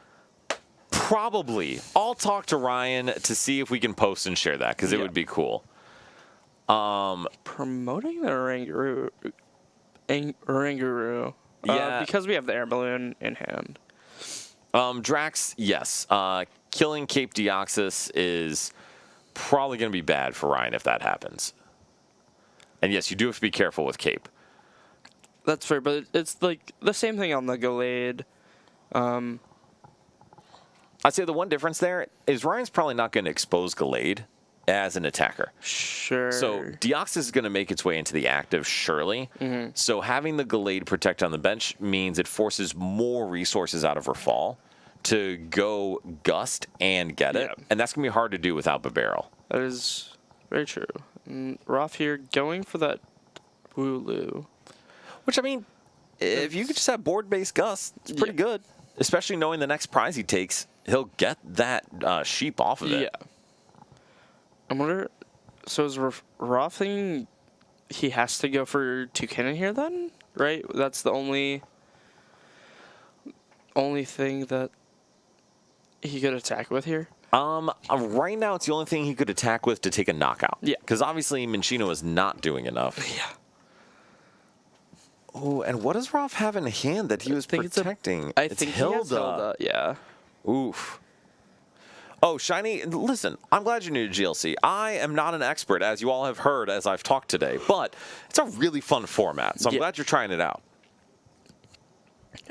probably, I'll talk to Ryan to see if we can post and share that, because it would be cool. Promoting the Oranguru. Yeah. Because we have the air balloon in hand. Drax, yes. Killing Cape Deoxys is probably going to be bad for Ryan if that happens. And yes, you do have to be careful with Cape. That's fair, but it's like the same thing on the Glade. I'd say the one difference there is Ryan's probably not going to expose Glade as an attacker. Sure. So Deoxys is going to make its way into the active, surely. So having the Glade protect on the bench means it forces more resources out of Rafal to go Gust and get it. And that's going to be hard to do without Bibarel. That is very true. Roth here going for that Wooloo. Which, I mean, if you could just have board-based Gust, it's pretty good. Especially knowing the next prize he takes, he'll get that sheep off of it. Yeah. I wonder, so is Roth thinking he has to go for 2 cannon here then? Right? That's the only thing that he could attack with here? Right now, it's the only thing he could attack with to take a knockout. Yeah. Because obviously, Minchino is not doing enough. Yeah. Oh, and what does Roth have in hand that he was protecting? I think he has Hilda, yeah. Oof. Oh, Shiny, listen, I'm glad you're new to GLC. I am not an expert, as you all have heard as I've talked today, but it's a really fun format, so I'm glad you're trying it out.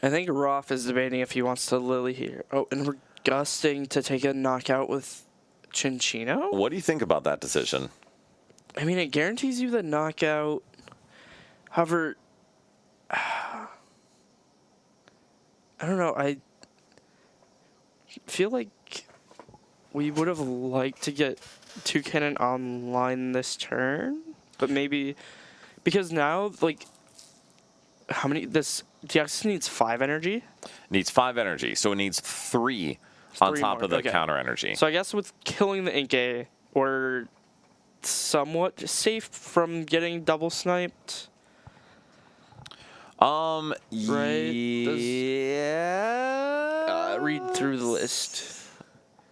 I think Roth is debating if he wants to Lily here. Oh, and we're gusting to take a knockout with Chinchino? What do you think about that decision? I mean, it guarantees you the knockout. However, I don't know. I feel like we would have liked to get 2 cannon online this turn, but maybe because now, like, how many? This Deoxys needs 5 energy. Needs 5 energy, so it needs 3 on top of the counter energy. So I guess with killing the Inkay, we're somewhat safe from getting double sniped. Right? Yeah. Read through the list.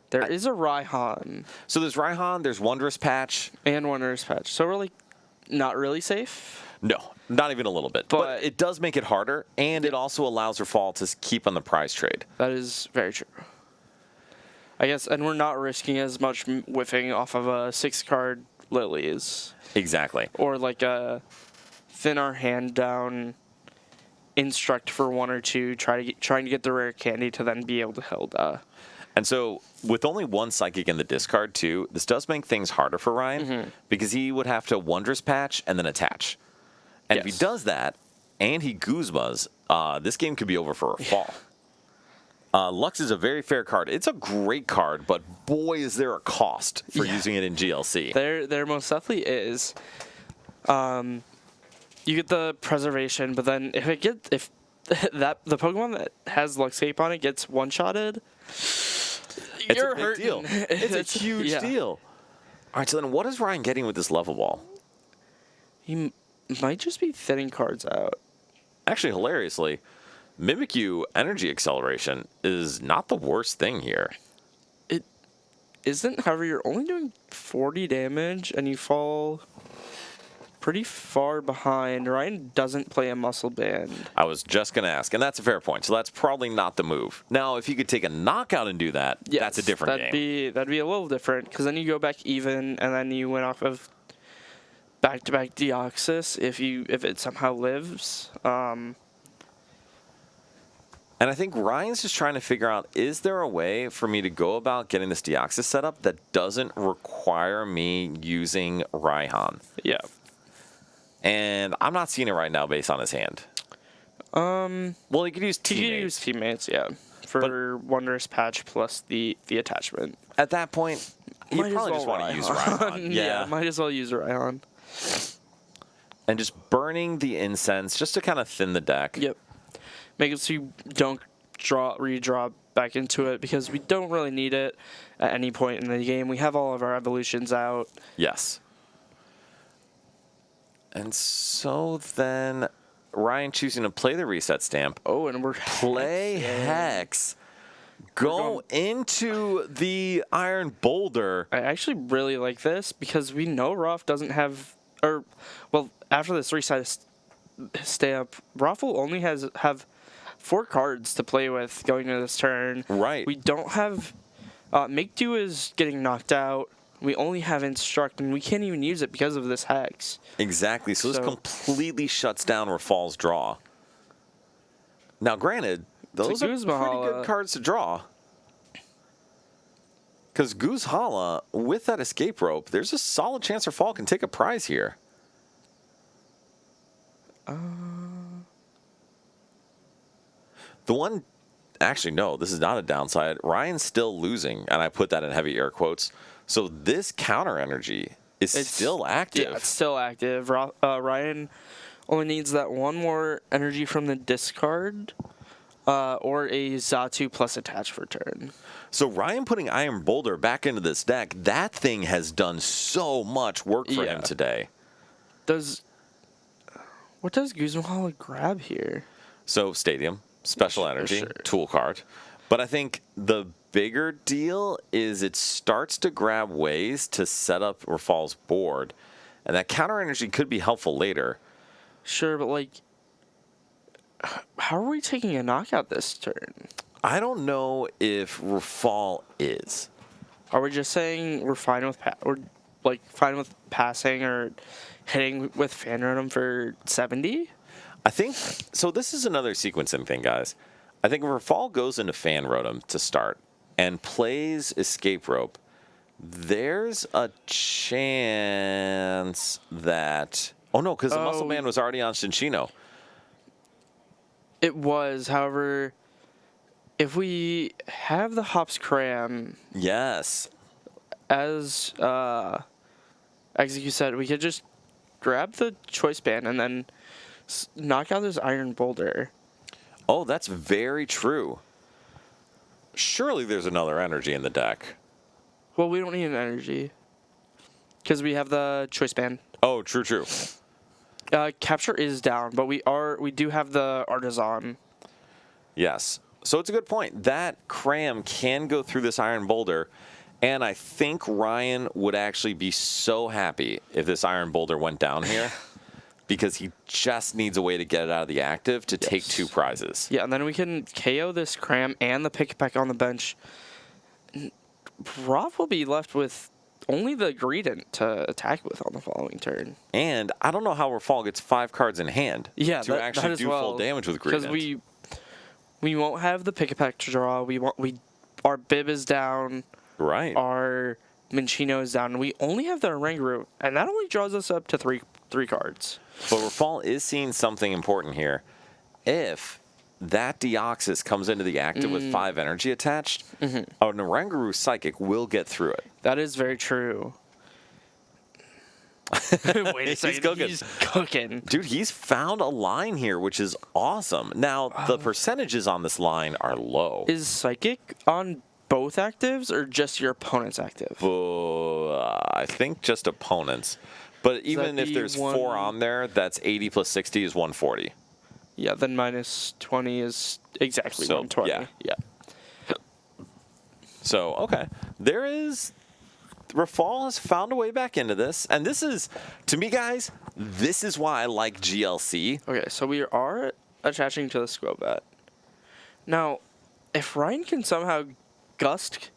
There is a Raihan. So there's Raihan, there's Wondrous Patch. And Wondrous Patch. So we're like not really safe? No, not even a little bit. But it does make it harder, and it also allows Rafal to keep on the prize trade. That is very true. I guess, and we're not risking as much whiffing off of a 6-card Lilies. Exactly. Or like a thin our hand down instruct for 1 or 2, trying to get the rare candy to then be able to Hilda. And so, with only 1 Psychic in the discard, too, this does make things harder for Ryan because he would have to Wondrous Patch and then attach. And if he does that, and he Guzmas, this game could be over for a fall. Lux is a very fair card. It's a great card, but boy, is there a cost for using it in GLC. There most definitely is. You get the preservation, but then if the Pokemon that has Luxcape on it gets one-shotted, you're a big hurting. deal. It's a huge deal. All right, so then what is Ryan getting with this level ball? He might just be thinning cards out. Actually, hilariously, Mimikyu Energy Acceleration is not the worst thing here. It isn't, however, you're only doing 40 damage, and you fall pretty far behind. Ryan doesn't play a muscle band. I was just going to ask, and that's a fair point. So that's probably not the move. Now, if you could take a knockout and do that, that's a different game. That'd be a little different, because then you go back even, and then you went off of back-to-back Deoxys if it somehow lives. And I think Ryan's just trying to figure out, is there a way for me to go about getting this Deoxys set up that doesn't require me using Raihan? Yeah. And I'm not seeing it right now based on his hand. Well, he could use teammates. He could use teammates, yeah. For Wondrous Patch plus the attachment. At that point, you probably just want to use Raihan. Yeah, might as well use Raihan. And just burning the incense just to kind of thin the deck. Yep. Make it so you don't redraw back into it, because we don't really need it at any point in the game. We have all of our evolutions out. Yes. And so then Ryan choosing to play the reset stamp. Oh, and we're play Hex. Go into the Iron Boulder. I actually really like this because we know Roth doesn't have, after this reset stamp, Roth will only have 4 cards to play with going into this turn. Right. We don't have, Make Do is getting knocked out. We only have Instruct, and we can't even use it because of this Hex. Exactly. So this completely shuts down Rafal's draw. Now, granted, those are pretty good cards to draw. Because Guzhala, with that escape rope, there's a solid chance Rafal can take a prize here. The one... Actually, no, this is not a downside. Ryan's still losing, and I put that in heavy air quotes. So this counter energy is still active. Yeah, it's still active. Ryan only needs that 1 more energy from the discard, or a Xatu plus attach for turn. So Ryan putting Iron Boulder back into this deck, that thing has done so much work for him today. What does Guzman grab here? So Stadium, Special Energy, Tool Card. But I think the bigger deal is it starts to grab ways to set up Rafal's board. And that counter energy could be helpful later. Sure, but how are we taking a knockout this turn? I don't know if Rafal is. Are we just saying we're fine with fine with passing or hitting with Fan Rotom for 70? I think so. This is another sequencing thing, guys. I think if Rafal goes into Fan Rotom to start and plays Escape Rope, there's a chance that... Oh, no, because the Muscle Man was already on Shinshino. It was, however, if we have the Hops Cram... Yes. As Execute said, we could just grab the Choice Band and then knock out this Iron Boulder. Oh, that's very true. Surely there's another energy in the deck. Well, we don't need an energy because we have the Choice Band. Oh, true. Capture is down, but we do have the Artisan. Yes. So it's a good point. That Cram can go through this Iron Boulder, and I think Ryan would actually be so happy if this Iron Boulder went down here. because he just needs a way to get it out of the active to take 2 prizes. Yeah, and then we can KO this Cram and the Pick-a-Peck on the bench. Roth will be left with only the Greedent to attack with on the following turn. And I don't know how Rafal gets 5 cards in hand to actually that do full damage with Greedent. Because we won't have the Pick-a-Peck to draw. Our Bib is down. Right. Our Minchino is down. We only have the Oranguru, and that only draws us up to three cards. But Rafal is seeing something important here. If that Deoxys comes into the active with 5 energy attached, an Oranguru Psychic will get through it. That is very true. Wait a second. He's cooking. Dude, he's found a line here, which is awesome. Now, the percentages on this line are low. Is Psychic on both actives or just your opponent's active? I think just opponents. But even if there's 4 on there, that's 80 plus 60 is 140. Yeah, then minus 20 is exactly So, 120. yeah. So, okay. Rafal has found a way back into this. And this is, to me, guys, this is why I like GLC. Okay, so we are attaching to the Squobat. Now, if Ryan can somehow gust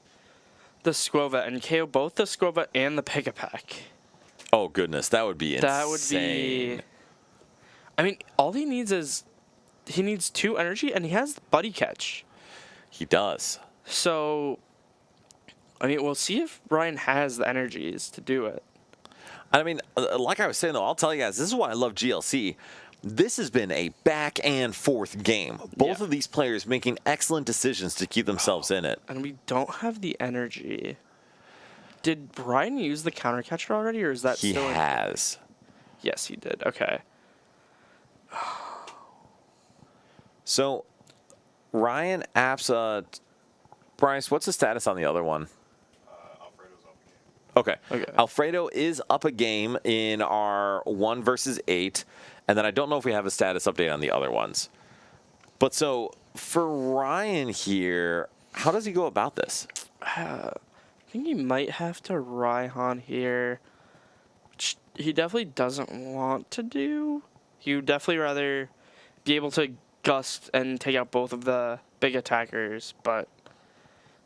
the Squobat and KO both the Squobat and the Pick-a-Peck. Oh, goodness. That would be insane. That would be... I mean, all he needs is... He needs 2 energy, and he has Buddy Catch. He does. So... I mean, we'll see if Ryan has the energies to do it. I mean, like I was saying, though, I'll tell you guys, this is why I love GLC. This has been a back and forth game. Both of these players making excellent decisions to keep themselves in it. And we don't have the energy. Did Ryan use the counter catcher already, or is that He still... has. Yes, he did. Okay. So, Ryan apps... Bryce, what's the status on the other one? Alfredo's up again. Okay. Okay. Alfredo is up a game in our 1 versus 8, and then I don't know if we have a status update on the other ones. But so, for Ryan here, how does he go about this? I think he might have to Raihan here, which he definitely doesn't want to do. He would definitely rather be able to gust and take out both of the big attackers, but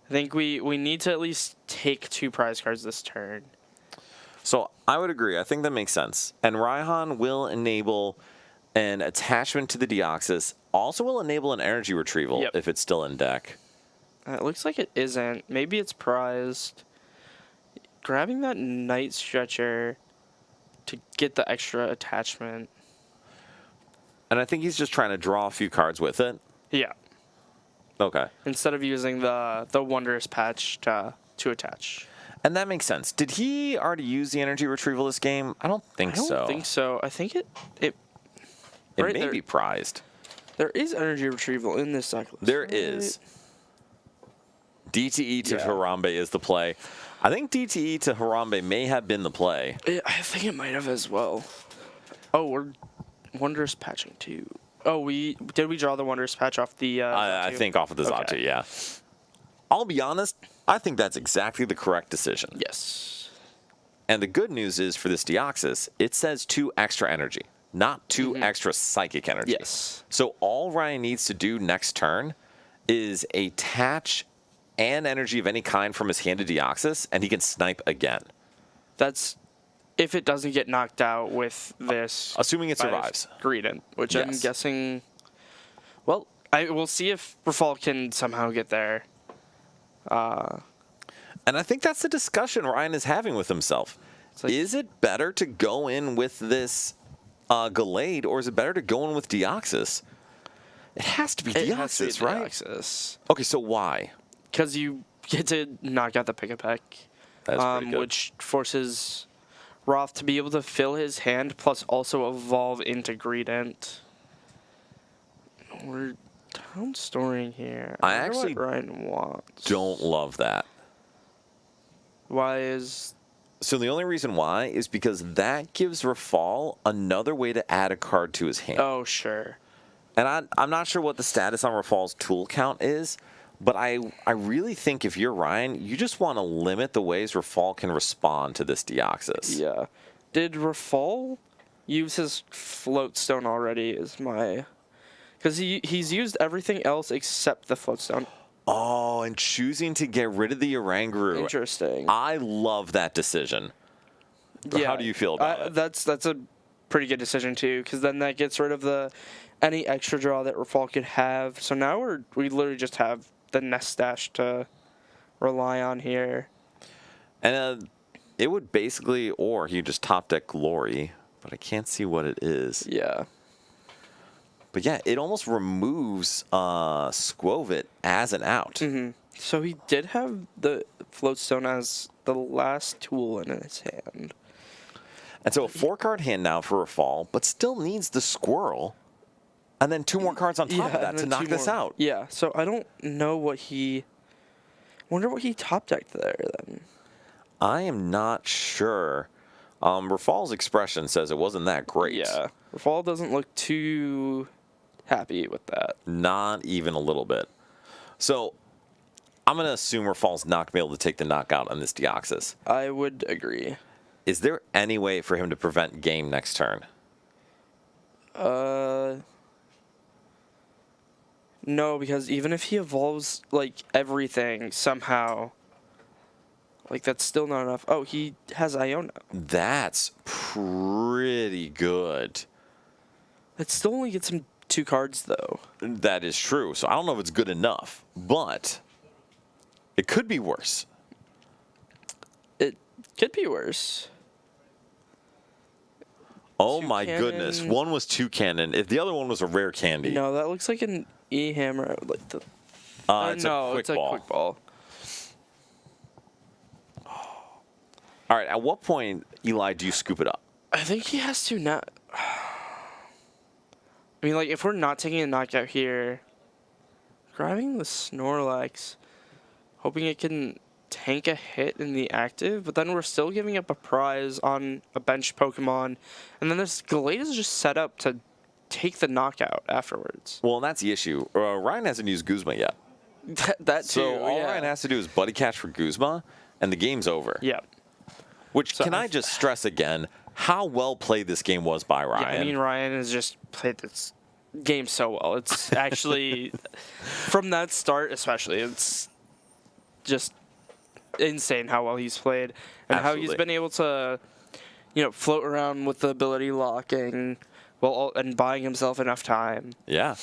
I think we need to at least take 2 prize cards this turn. So I would agree. I think that makes sense. And Raihan will enable an attachment to the Deoxys. Also will enable an energy retrieval if it's still in deck. It looks like it isn't. Maybe it's prized. Grabbing that Night Stretcher to get the extra attachment. And I think he's just trying to draw a few cards with it. Yeah. Okay. Instead of using the Wondrous Patch to attach. And that makes sense. Did he already use the energy retrieval this game? I don't think so. I don't think so. I think it It right may there- be prized. There is energy retrieval in this deck list. There right? is. DTE to Yeah. Harambe is the play. I think DTE to Harambe may have been the play. I think it might have as well. Oh, we're Wondrous Patching too. Oh, did we draw the Wondrous Patch off the... I Zatu? think off of the Zatu, yeah. I'll be honest, I think that's exactly the correct decision. Yes. And the good news is for this Deoxys, it says 2 extra energy, not 2 extra psychic energy. Yes. So all Ryan needs to do next turn is attach an energy of any kind from his hand to Deoxys, and he can snipe again. That's if it doesn't get knocked out with this. Assuming it by this survives. Greedent, which I'm Yes. guessing... Well, we'll see if Rafal can somehow get there. And I think that's the discussion Ryan is having with himself. like- Is it better to go in with this Gallade, or is it better to go in with Deoxys? It has to be It has to be Deoxys, right? Deoxys. Okay, so why? Because you get to knock out the Pick-a-Peck, That's pretty good. which forces Roth to be able to fill his hand, plus also evolve into Greedent. We're down storing here. I wonder actually what Ryan wants. Don't love that. Why is... So the only reason why is because that gives Rafal another way to add a card to his hand. Oh, sure. And I'm not sure what the status on Rafal's tool count is, but I really think if you're Ryan, you just want to limit the ways Rafal can respond to this Deoxys. Yeah. Did Rafal use his float stone already is my... Because he's used everything else except the float stone. Oh, and choosing to get rid of the Oranguru. Interesting. I love that decision. How do you feel about it? That's a pretty good decision too, because then that gets rid of any extra draw that Rafal could have. So now we literally just have the nest stash to rely on here. And it would basically, or you just top deck Glory, but I can't see what it is. Yeah. But yeah, it almost removes Squovit as an out. Mm-hmm. So he did have the floatstone as the last tool in his hand. And so a 4-card hand now for Rafal, but still needs the Squirrel. And then 2 more cards on top of that to knock this out. Yeah, so I don't know what he... wonder what he top decked there then. I am not sure. Rafal's expression says it wasn't that great. Yeah, Rafal doesn't look too happy with that. Not even a little bit. So I'm going to assume Rafal's not going to be able to take the knockout on this Deoxys. I would agree. Is there any way for him to prevent game next turn? No, because even if he evolves, like, everything somehow, like, that's still not enough. Oh, he has Iona. That's pretty good. It still only gets him 2 cards, though. That is true. So I don't know if it's good enough, but it could be worse. It could be worse. Oh my Toucannon. goodness. One was Toucannon. If the other one was a rare candy. No, that looks like an E-hammer. Like the, It's no, a quick it's a ball. quick ball. All right, at what point, Eli, do you scoop it up? I think he has to not... I mean, like, if we're not taking a knockout here, grabbing the Snorlax, hoping it can tank a hit in the active, but then we're still giving up a prize on a bench Pokemon, and then this Gallade is just set up to take the knockout afterwards. Well, and that's the issue. Ryan hasn't used Guzma yet. That too, So all yeah. Ryan has to do is buddy catch for Guzma, and the game's over. Yeah. Which, So can I just stress again, how well played this game was by Ryan. Yeah, I mean, Ryan has just played this game so well. It's actually, from that start especially, it's just insane how well he's played and how Absolutely. he's been able to, float around with the ability locking and buying himself enough time. Yeah.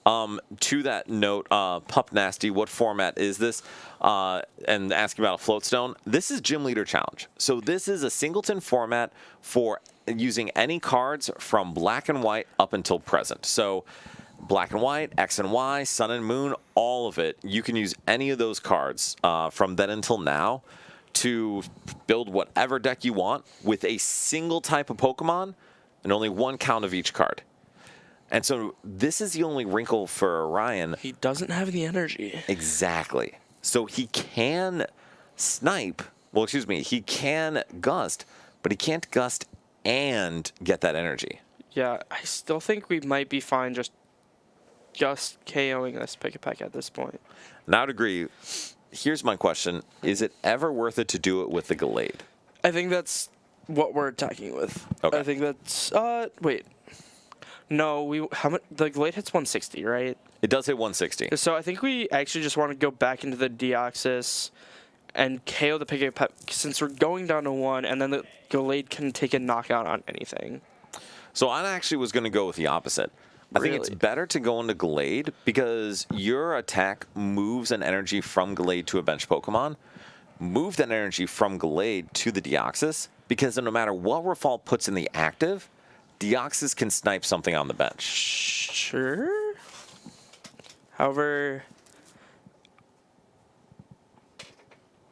To that note, Pup Nasty, what format is this? And asking about a floatstone. This is Gym Leader Challenge. So this is a singleton format for using any cards from black and white up until present. So black and white, X and Y, sun and moon, all of it. You can use any of those cards from then until now to build whatever deck you want with a single type of Pokemon and only 1 count of each card. And so this is the only wrinkle for Ryan. He doesn't have the energy. Exactly. So he can snipe. Well, excuse me. He can gust, but he can't gust and get that energy. Yeah, I still think we might be fine just KOing this Pick-a-Peck at this point. And I would agree. Here's my question. Is it ever worth it to do it with the Gallade? I think that's what we're attacking with. Okay. I think that's... wait. No, how much? The Glade hits 160, right? It does hit 160. So I think we actually just want to go back into the Deoxys and KO the Pick-a-Peck since we're going down to 1, and then the Glade can take a knockout on anything. So I actually was going to go with the opposite. I think it's Really? better to go into Gallade because your attack moves an energy from Gallade to a bench Pokemon. Move that energy from Gallade to the Deoxys because no matter what Rafal puts in the active, Deoxys can snipe something on the bench. Sure. However,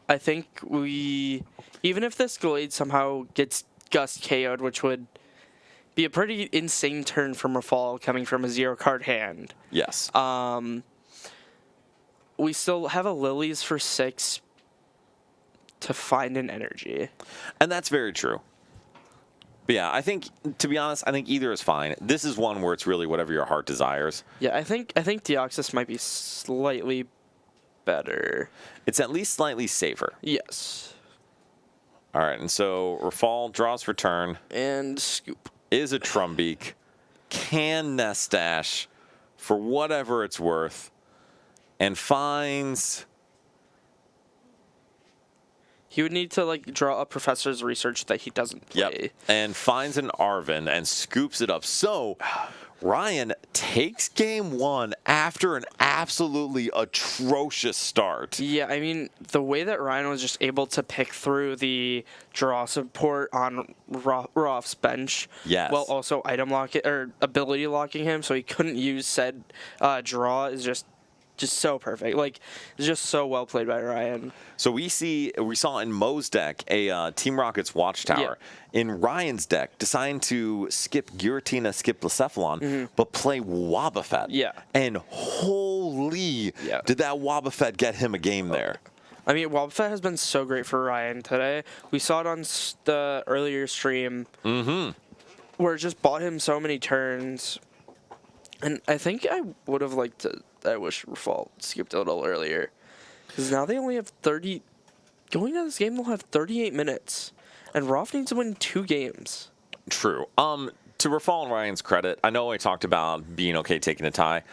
I think even if this Glade somehow gets Gust KO'd, which would be a pretty insane turn from Rafal coming from a 0-card hand. Yes. We still have a Lilies for 6 to find an energy. And that's very true. But yeah, I think, to be honest, I think either is fine. This is one where it's really whatever your heart desires. Yeah, I think Deoxys might be slightly better. It's at least slightly safer. Yes. All right, and so Rafal draws for turn. And Scoop. is a Trumbeak, can Nest Dash for whatever it's worth, and finds... He would need to like draw up Professor's research that he doesn't play. Yep, and finds an Arven and scoops it up. So Ryan takes game one after an absolutely atrocious start. Yeah, I mean, the way that Ryan was just able to pick through the draw support on Roth's bench, Yes. while also item locking or ability locking him, so he couldn't use said draw is just so perfect. Like, it's just so well played by Ryan. So we saw in Mo's deck a Team Rocket's Watchtower. Yeah. In Ryan's deck, deciding to skip Giratina, skip Blacephalon, but play Wobbuffet. Yeah. And holy, did that Wobbuffet get him a game there. I mean, Wobbuffet has been so great for Ryan today. We saw it on the earlier stream, where it just bought him so many turns. And I think I would have liked to. I wish Rafal skipped a little earlier, because now they only have 30. Going into this game, they'll have 38 minutes, and Roth needs to win 2 games. True. To Rafal and Ryan's credit, I know I talked about being okay taking a tie.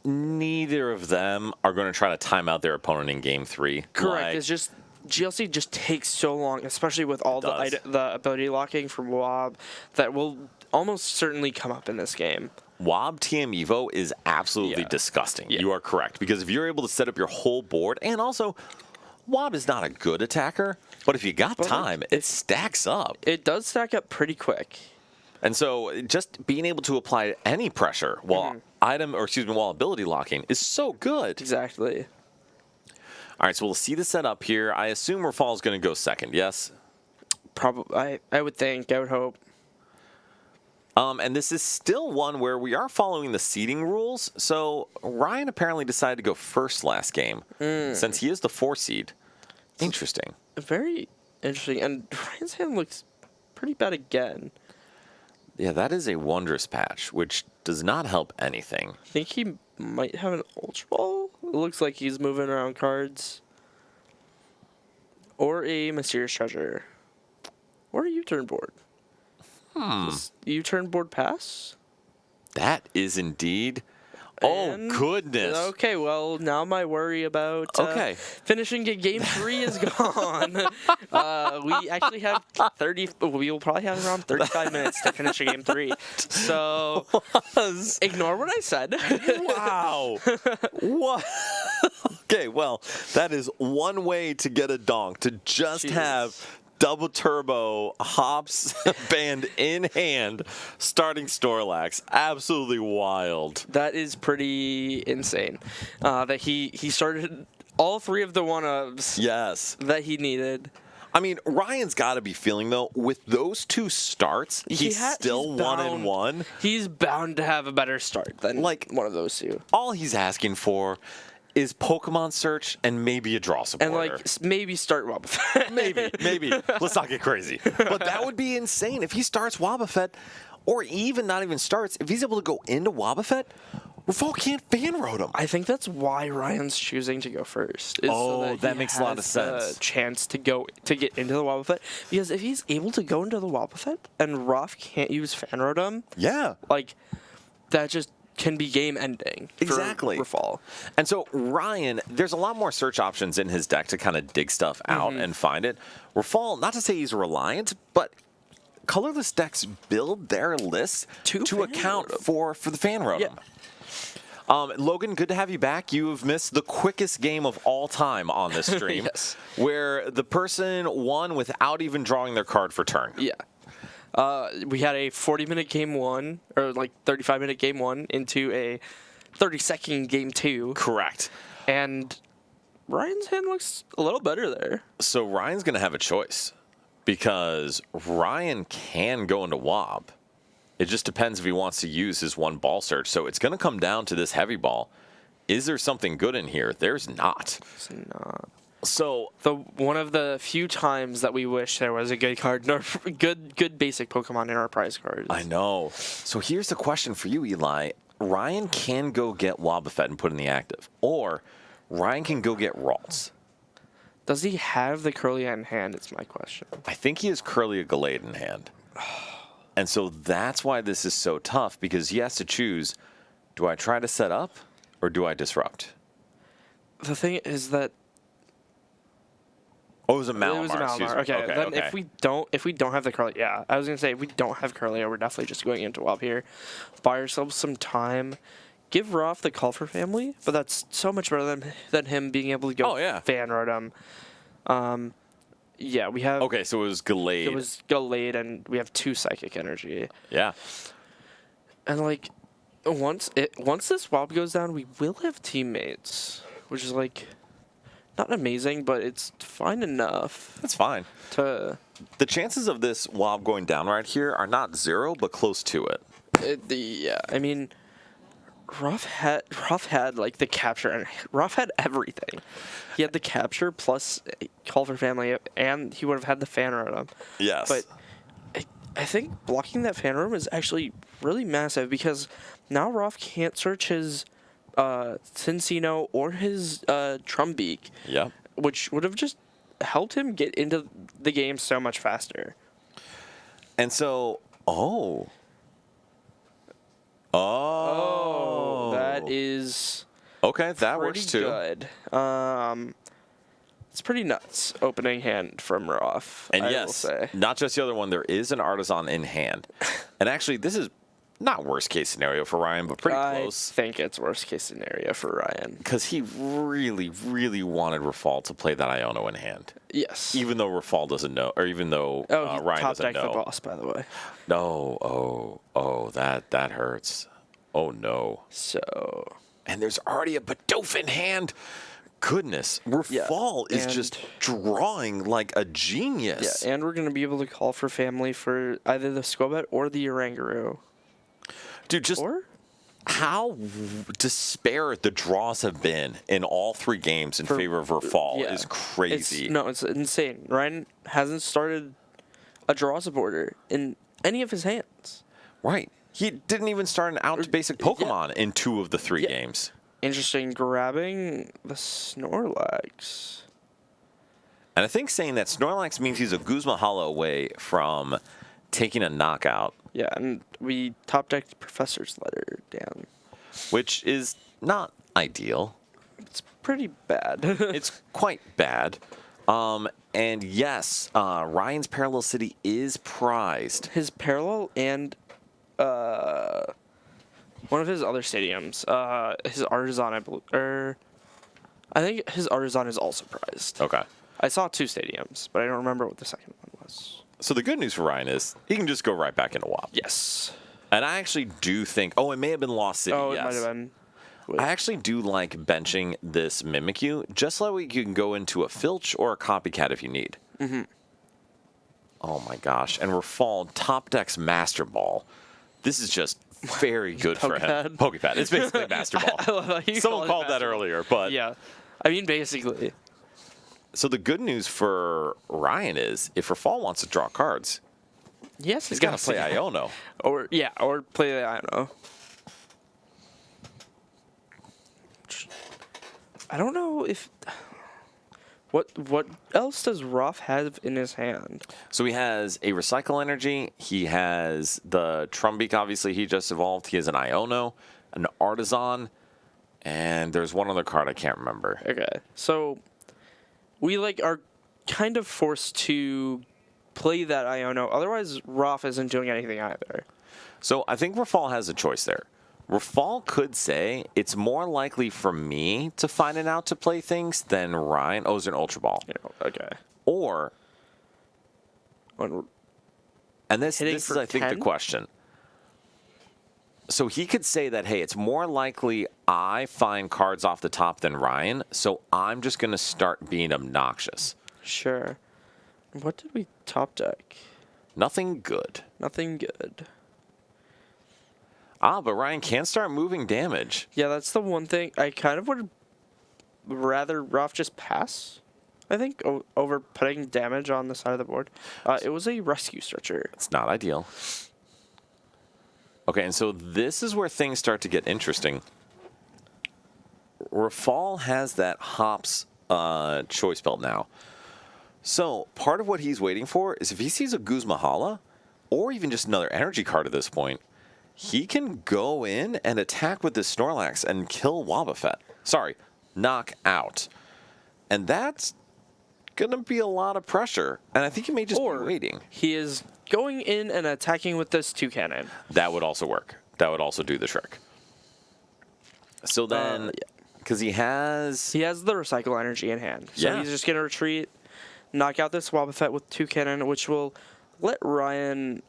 Neither of them are going to try to time out their opponent in game 3. Correct. It's just GLC just takes so long, especially with all the ability locking from Wob, that will almost certainly come up in this game. Wob TM Evo is absolutely disgusting. You are correct, because if you're able to set up your whole board, and also Wob is not a good attacker, but if you got time, it stacks up. It does stack up pretty quick. And so just being able to apply any pressure while while ability locking is so good. Exactly. All right, so we'll see the setup here. I assume Rafal's going to go second, yes? Probably. I would think. I would hope. And this is still one where we are following the seeding rules. So Ryan apparently decided to go first last game, since he is the 4 seed. Interesting. Very interesting. And Ryan's hand looks pretty bad again. Yeah, that is a wondrous patch, which does not help anything. I think he might have an Ultra Ball. It looks like he's moving around cards. Or a Mysterious Treasure. Or a U-turn board. U-turn board pass? That is indeed... And- oh, goodness. Okay, well, now my worry about finishing game 3 is gone. We actually have 30... We will probably have around 35 minutes to finish a game 3. So, ignore what I said. Wow. What? Okay, well, that is one way to get a donk, to just have... double turbo hops band in hand starting Snorlax. Absolutely wild. That is pretty insane. That he started all 3 of the 1-ups. Yes. That he needed. I mean, Ryan's got to be feeling, though, with those 2 starts, he's still 1-1. He's bound to have a better start than one of those 2. All he's asking for is Pokemon Search and maybe a draw supporter. And, maybe start Wobbuffet. maybe. Let's not get crazy. But that would be insane. If he starts Wobbuffet, or even not even starts, if he's able to go into Wobbuffet, Rafal can't fan road him. I think that's why Ryan's choosing to go first. That makes a lot of sense. A chance to get into the Wobbuffet, because if he's able to go into the Wobbuffet and Roth can't use fan road him, that just can be game ending. Exactly. For Rafal. And so Ryan, there's a lot more search options in his deck to kind of dig stuff out and find it. Rafal, not to say he's reliant, but colorless decks build their lists to account for the fan road. Yeah. Logan, good to have you back. You have missed the quickest game of all time on this stream, where the person won without even drawing their card for turn. Yeah. We had a 40-minute game 1, or 35-minute game 1 into a 30-second game 2. Correct. And Ryan's hand looks a little better there. So Ryan's going to have a choice, because Ryan can go into Wob. It just depends if he wants to use his 1 ball search. So it's going to come down to this heavy ball. Is there something good in here? There's not. It's not. So one of the few times that we wish there was a good card, good basic Pokemon in our prize cards. I know. So here's the question for you, Eli. Ryan can go get Wobbuffet and put in the active, or Ryan can go get Ralts. Does he have the Curlia in hand? It's my question. I think he has Curlia Gallade in hand. And so that's why this is so tough, because he has to choose, do I try to set up or do I disrupt? The thing is that Oh, it was a Malamar. it was a excuse Malamar. me. Okay, then if we don't have the Curly, yeah, I was gonna say if we don't have Curly, we're definitely just going into WoW here. Buy ourselves some time. Give Roth the Culfer family, but that's so much better than him being able to go Fan Rotom. Yeah, we have. Okay, so it was Gallade. It was Gallade, and we have 2 Psychic Energy. Yeah. And like, once this WoW goes down, we will have teammates, which is like, not amazing, but it's fine enough That's fine. to. The chances of this Wob going down right here are not 0, but close to it. Yeah, I mean, Ruff had like the capture, and Ruff had everything. He had the capture plus Culver family, and he would have had the Fan Rotom. Yes. But I think blocking that Fan Rotom is actually really massive, because now Ruff can't search his Cincino or his Trumbeak, Yeah. which would have just helped him get into the game so much faster. And so, oh, that is okay. That pretty works too. good. It's pretty nuts opening hand from Roth. And I will yes, say. not just the other one. There is an Artisan in hand, and actually, this is not worst case scenario for Ryan, but pretty close. I think it's worst case scenario for Ryan. Because he really, really wanted Rafal to play that Iono in hand. Yes. Even though Rafal doesn't know, or even though he Ryan top doesn't decked know. the boss, by the way. No, that hurts. Oh no. So. And there's already a Bidoof in hand. Goodness, Rafal is just drawing like a genius. Yeah, and we're going to be able to call for family for either the Squobet or the Oranguru. Dude, just how disparate the draws have been in all 3 games in favor of Rafal is crazy. It's insane. Ryan hasn't started a draw supporter in any of his hands. Right. He didn't even start an out to basic Pokemon in 2 of the 3 games. Interesting. Grabbing the Snorlax. And I think saying that Snorlax means he's a Guzma Hollow away from taking a knockout. Yeah, and we top decked Professor's Letter down. Which is not ideal. It's pretty bad. It's quite bad. And yes, Ryan's Parallel City is prized. His Parallel and one of his other stadiums, his Artisan, I think his Artisan is also prized. Okay. I saw 2 stadiums, but I don't remember what the second one was. So the good news for Ryan is he can just go right back into WoW. Yes. And I actually do think, it may have been Lost City, Oh, it yes. might have been. I actually do like benching this Mimikyu, just so you can go into a Filch or a Copycat if you need. Mm-hmm. Oh my gosh. And Rafal top decks Master Ball. This is just very good for him. Pokepad. It's basically Master Ball. I love how you Someone called that earlier, but yeah. I mean, basically. So the good news for Ryan is if Rafal wants to draw cards, Yes, he's got to play Iono. Or play the Iono. I don't know if what else does Roth have in his hand? So he has a Recycle Energy. He has the Trumbeak, obviously, he just evolved. He has an Iono, an Artisan, and there's one other card I can't remember. Okay, so we are kind of forced to play that Iono. Otherwise, Roth isn't doing anything either. So I think Rafal has a choice there. Rafal could say it's more likely for me to find it out to play things than Ryan. Oh, it's an Ultra Ball. Okay. Or, and this is, I think, 10? the question. So he could say that, hey, it's more likely I find cards off the top than Ryan, so I'm just going to start being obnoxious. Sure. What did we top deck? Nothing good. Nothing good. But Ryan can start moving damage. Yeah, that's the one thing. I kind of would rather Roth just pass, I think, over putting damage on the side of the board. It was a Rescue Stretcher. It's not ideal. Okay, and so this is where things start to get interesting. Rafal has that Hops choice belt now. So part of what he's waiting for is if he sees a Guzma Hala, or even just another energy card at this point, he can go in and attack with this Snorlax and kill Wobbuffet. Sorry, knock out. And that's going to be a lot of pressure. And I think he may just be waiting. He is going in and attacking with this Toucannon. That would also work. That would also do the trick. So then, because he has the Recycle Energy in hand. So he's just going to retreat, knock out this Wobbuffet with Toucannon, which will let Ryan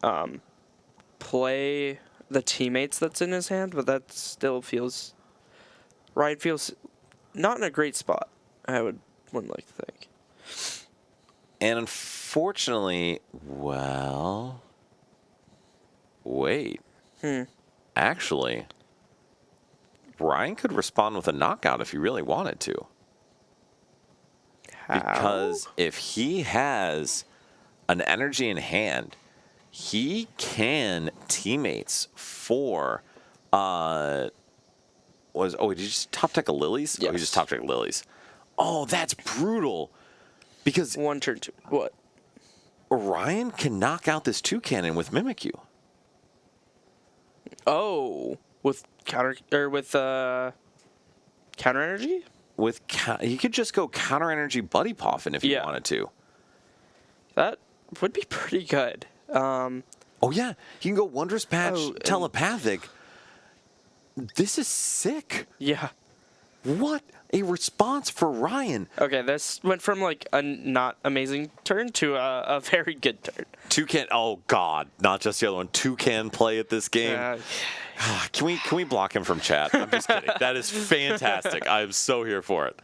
play the teammates that's in his hand, but that still feels... Ryan feels not in a great spot, I would like to think. And unfortunately, well... Wait. Actually, Ryan could respond with a knockout if he really wanted to. How? Because if he has an energy in hand, he can teammates for did you just top deck a Lilies? Yes. Oh, he just top deck Lilies. Oh, that's brutal. Because One turn two. What? Ryan can knock out this Toucannon with Mimikyu. Oh, with counter energy? He could just go counter energy Buddy Poffin if he wanted to. That would be pretty good. Oh yeah, he can go Wondrous Patch telepathic. This is sick. Yeah. What a response for Ryan. Okay, this went from like a not amazing turn to a very good turn. Toucan, oh god, not just the other one. Toucan play at this game. Can we block him from chat? I'm just kidding. That is fantastic. I'm so here for it.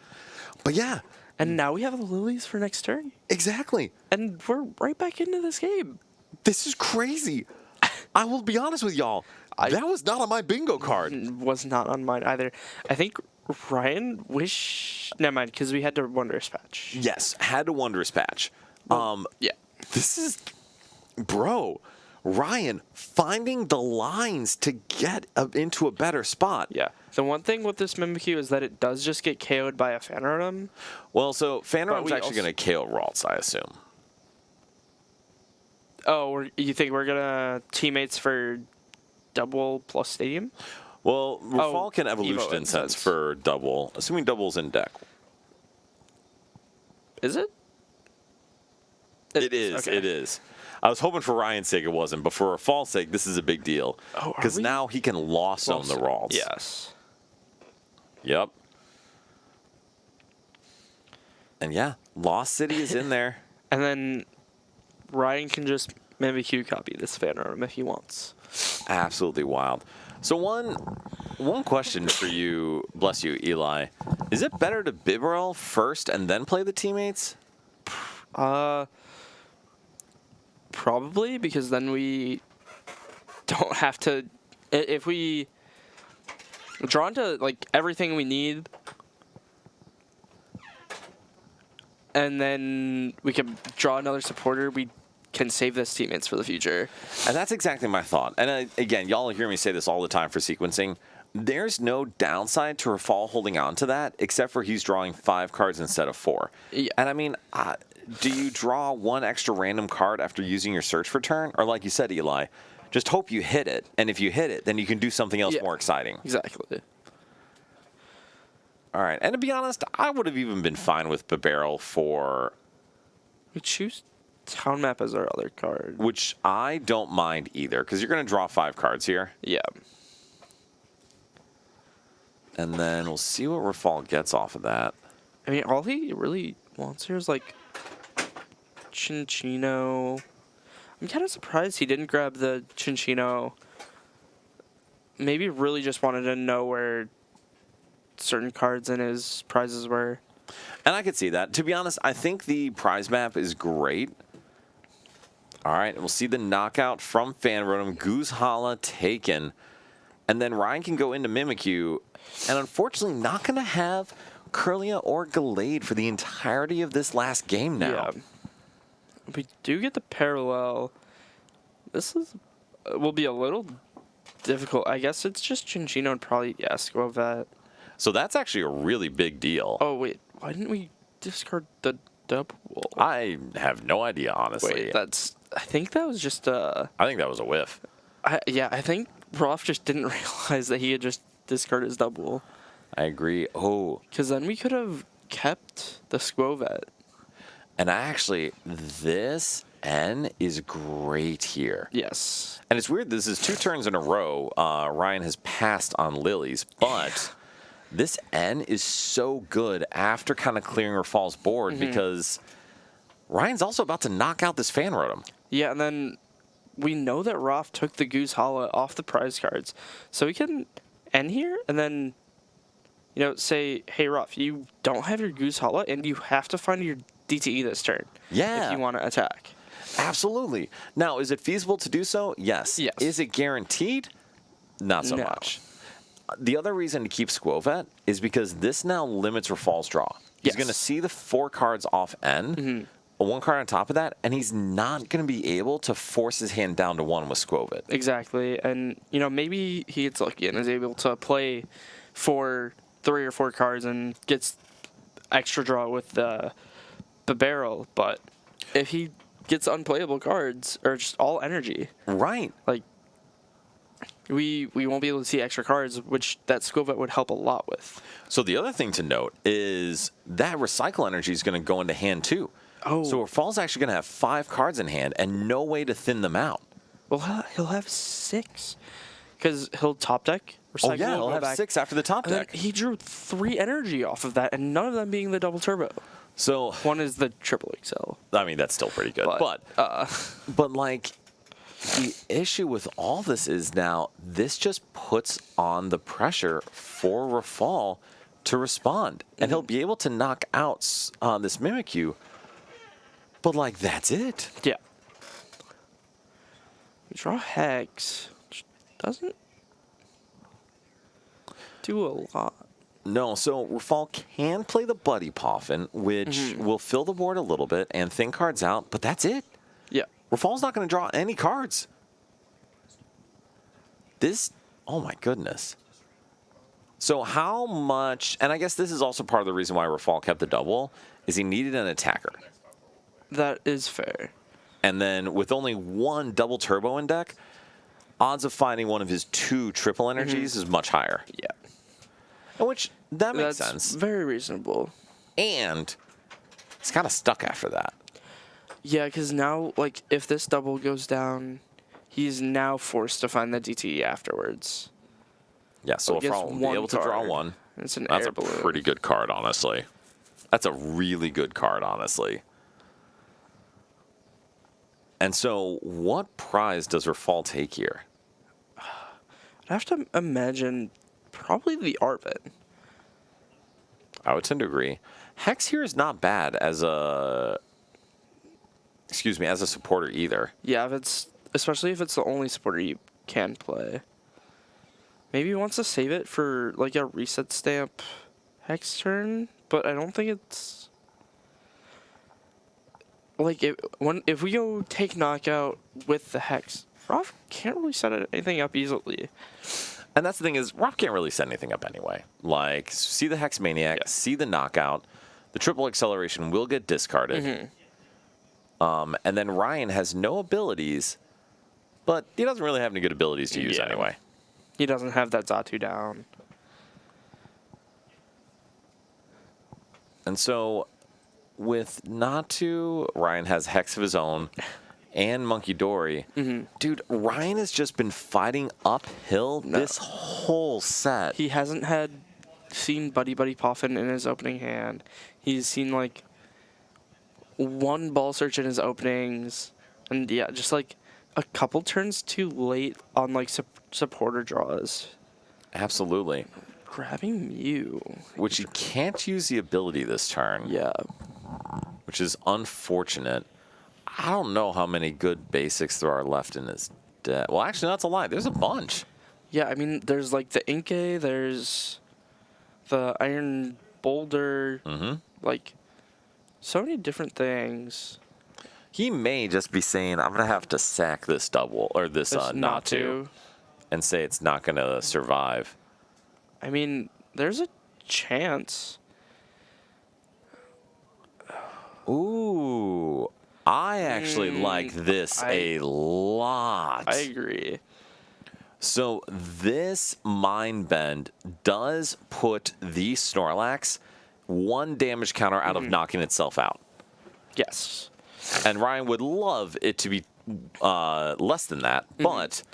But yeah. And now we have the Lilies for next turn. Exactly. And we're right back into this game. This is crazy. I will be honest with y'all. That was not on my bingo card. Was not on mine either. I think Ryan never mind, because we had to Wondrous Patch. Yes, had to Wondrous Patch. Yeah. This is, bro, Ryan finding the lines to get into a better spot. Yeah. The one thing with this Mimikyu is that it does just get KO'd by a Phantom. Well, so Phantom's we actually going to KO Ralts, I assume. Oh, you think we're going to teammates for double plus stadium? Well, Rafal can Evolution Evo Incense for double, assuming double's in deck. Is it? It is. Okay. It is. I was hoping for Ryan's sake it wasn't, but for Rafal's sake, this is a big deal. Oh, because now he can Lost Zone the Ralts. Yes. Yep. And yeah, Lost City is in there. And then Ryan can just Mimikyu copy this Phantom if he wants. Absolutely wild. So one question for you, bless you, Eli. Is it better to Bibarel first and then play the teammates? Probably, because then we don't have to... If we draw into, like, everything we need, and then we can draw another supporter, we can save this teammates for the future. And that's exactly my thought. And again, y'all hear me say this all the time for sequencing. There's no downside to Rafal holding on to that, except for he's drawing 5 cards instead of 4. Yeah. And I mean, do you draw one extra random card after using your search for turn? Or like you said, Eli, just hope you hit it. And if you hit it, then you can do something else more exciting. Exactly. All right. And to be honest, I would have even been fine with Bibarel for... We choose Town Map as our other card. Which I don't mind either, because you're going to draw 5 cards here. Yeah. And then we'll see what Rafal gets off of that. I mean, all he really wants here is, like, Chinchino. I'm kind of surprised he didn't grab the Chinchino. Maybe really just wanted to know where certain cards in his prizes were. And I could see that. To be honest, I think the prize map is great. All right, and we'll see the knockout from Fanrotom. Goosehala taken. And then Ryan can go into Mimikyu. And unfortunately, not going to have Kirlia or Gallade for the entirety of this last game now. Yeah. We do get the parallel. This will be a little difficult. I guess it's just Chinchino and probably Escovet. So that's actually a really big deal. Oh, wait. Why didn't we discard the double? I have no idea, honestly. Wait, that's... I think that was just I think that was a whiff. I think Rolf just didn't realize that he had just discarded his double. I agree. Oh, Because then we could have kept the Skwovet. and actually, this N is great here. Yes. And it's weird. This is 2 turns in a row. Ryan has passed on Lily's, but this N is so good after kind of clearing Rafal's board because Ryan's also about to knock out this Fan Rotom. Yeah, and then we know that Rolf took the Goose Hollow off the prize cards. So we can end here and then, say, hey, Rolf, you don't have your Goose Hollow and you have to find your DTE this turn. Yeah. If you want to attack. Absolutely. Now, is it feasible to do so? Yes. Yes. Is it guaranteed? Not so No. much. The other reason to keep Skwovet is because this now limits Rafal's draw. He's Yes. going to see the 4 cards off N, 1 card on top of that, and he's not going to be able to force his hand down to 1 with Skwovet. Exactly. And, maybe he gets lucky and is able to play for 3 or 4 cards and gets extra draw with the barrel. But if he gets unplayable cards or just all energy, Right. like, we won't be able to see extra cards, which that Skwovet would help a lot with. So the other thing to note is that recycle energy is going to go into hand too. Oh. So Rafal's actually going to have 5 cards in hand and no way to thin them out. Well, he'll have 6. Because he'll top deck, recycle, Oh yeah, he'll go have back. 6 after the top And then deck. he drew 3 energy off of that, and none of them being the double turbo. So One is the triple XL. I mean that's still pretty good, but like the issue with all this is now this just puts on the pressure for Rafal to respond, and he'll be able to knock out this Mimikyu. But like that's it. Yeah. We draw Hex, which doesn't do a lot. No, so Rafal can play the Buddy Poffin, which will fill the board a little bit and thin cards out, but that's it. Yeah. Rafal's not going to draw any cards. This, oh my goodness. So how much, and I guess this is also part of the reason why Rafal kept the double, is he needed an attacker. That is fair. And then with only 1 double turbo in deck, odds of finding one of his 2 triple energies is much higher. Yeah. Which, that makes That's sense. very reasonable. And he's kind of stuck after that. Yeah, because now, like, if this double goes down, he's now forced to find the DTE afterwards. Yeah, so He gets Rafal will be one able to draw card. 1. It's an That's air a balloon. pretty good card, honestly. That's a really good card, honestly. And so, what prize does Rafal take here? I'd have to imagine probably the Arvin. I would tend to agree. Hex here is not bad as a, as a supporter either. Yeah, especially if it's the only supporter you can play. Maybe he wants to save it for like a reset stamp Hex turn, but I don't think it's like if we go take knockout with the Hex, Rob can't really set anything up easily. And that's the thing is, Rob can't really set anything up anyway. Like, see the Hex Maniac, see the knockout, the triple acceleration will get discarded. And then Ryan has no abilities, but he doesn't really have any good abilities to use Yeah. anyway. He doesn't have that Zatu down. And so, with Natu, Ryan has Hex of his own, and Monkey Dory. Dude, Ryan has just been fighting uphill this whole set. He hasn't seen Buddy Poffin in his opening hand. He's seen like 1 ball search in his openings, and yeah, just like a couple turns too late on like supporter draws. Absolutely. Grabbing Mew. Which you can't use the ability this turn. Yeah. Which is unfortunate. I don't know how many good basics there are left in his deck. Well, actually, that's a lie. There's a bunch. Yeah, I mean, there's like the Inkay, there's the Iron Boulder, like so many different things. He may just be saying, I'm going to have to sack this double, or this This Natu, and say it's not going to survive. I mean, there's a chance. Ooh. I actually like this a lot. I agree. So this Mind Bend does put the Snorlax 1 damage counter out of knocking itself out. Yes. And Ryan would love it to be less than that, but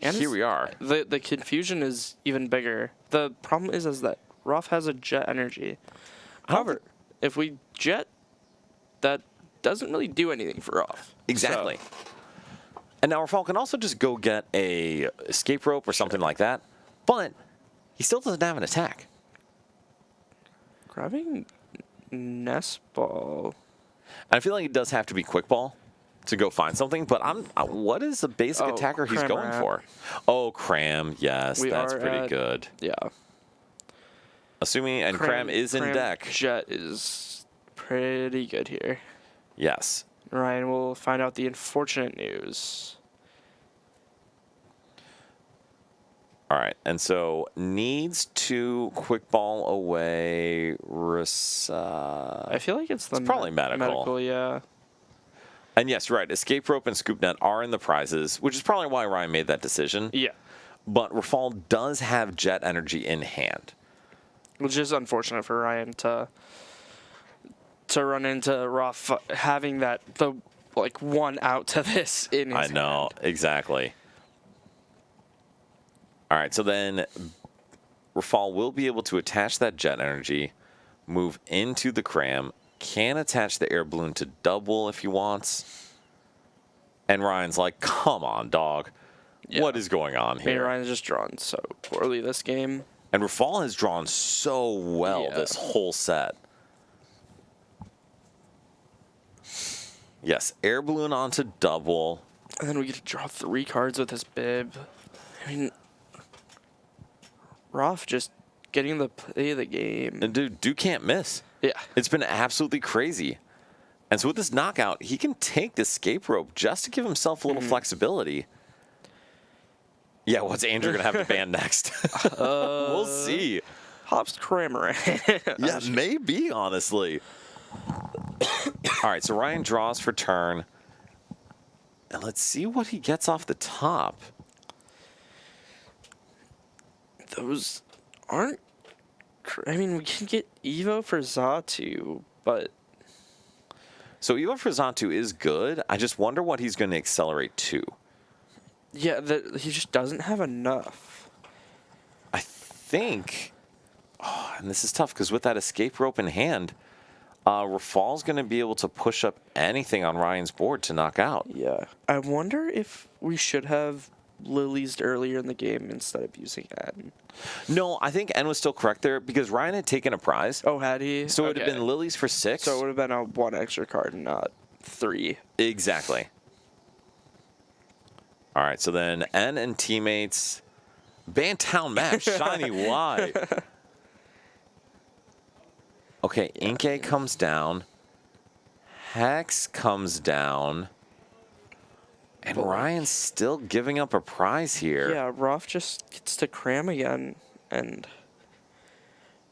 And here we are. The confusion is even bigger. The problem is that Ruff has a jet energy. However, if we jet, that doesn't really do anything for Ruff. Exactly. So, And now Rafal can also just go get a escape rope or something like that, but he still doesn't have an attack. grabbing Nest Ball. I feel like it does have to be Quick Ball to go find something, but what is the basic Oh, attacker he's Cram going Rat. for? Oh, Cram. Yes, We that's are pretty at- good. Yeah. Assuming, and Cram is in deck. Jet is pretty good here. Yes. Ryan will find out the unfortunate news. All right, and so needs to Quick Ball away. I feel like it's probably medical. Medical, yeah. And yes, right. Escape Rope and Scoop Net are in the prizes, which is probably why Ryan made that decision. Yeah. But Rafal does have Jet Energy in hand. Which is unfortunate for Ryan to run into Ruff having the one out to this in his I know, exactly. All right, so then Rafal will be able to attach that Jet Energy, move into the Cram, can attach the Air Balloon to double if he wants. And Ryan's like, come on, dog. Yeah. What is going on hand. I mean, here? Ryan's just drawn so poorly this game. And Rafal has drawn so well Yeah. this whole set. Yes, Air Balloon onto double. And then we get to draw 3 cards with his bib. I mean, Ruff just getting the play of the game. And dude can't miss. Yeah. It's been absolutely crazy. And so with this knockout, he can take the escape rope just to give himself a little flexibility. Yeah, what's Andrew going to have to ban next? We'll see. Hops Kramer. Yeah, maybe, honestly. All right, so Ryan draws for turn. And let's see what he gets off the top. Those aren't. I mean, we can get Evo for Zatu, but So Evo for Zantu is good. I just wonder what he's going to accelerate to. yeah, he just doesn't have enough. I think, and this is tough because with that escape rope in hand, Rafal's going to be able to push up anything on Ryan's board to knock out. Yeah. I wonder if we should have Lilies earlier in the game instead of using N. No, I think N was still correct there because Ryan had taken a prize. Oh, had he? So it would have Okay. been Lilies for 6. So it would have been a 1 extra card, not 3. Exactly. All right, so then N and teammates. Bantown map, shiny Y. Okay, Inkay comes down. Hex comes down. And Ryan's still giving up a prize here. Yeah, Ruff just gets to cram again, and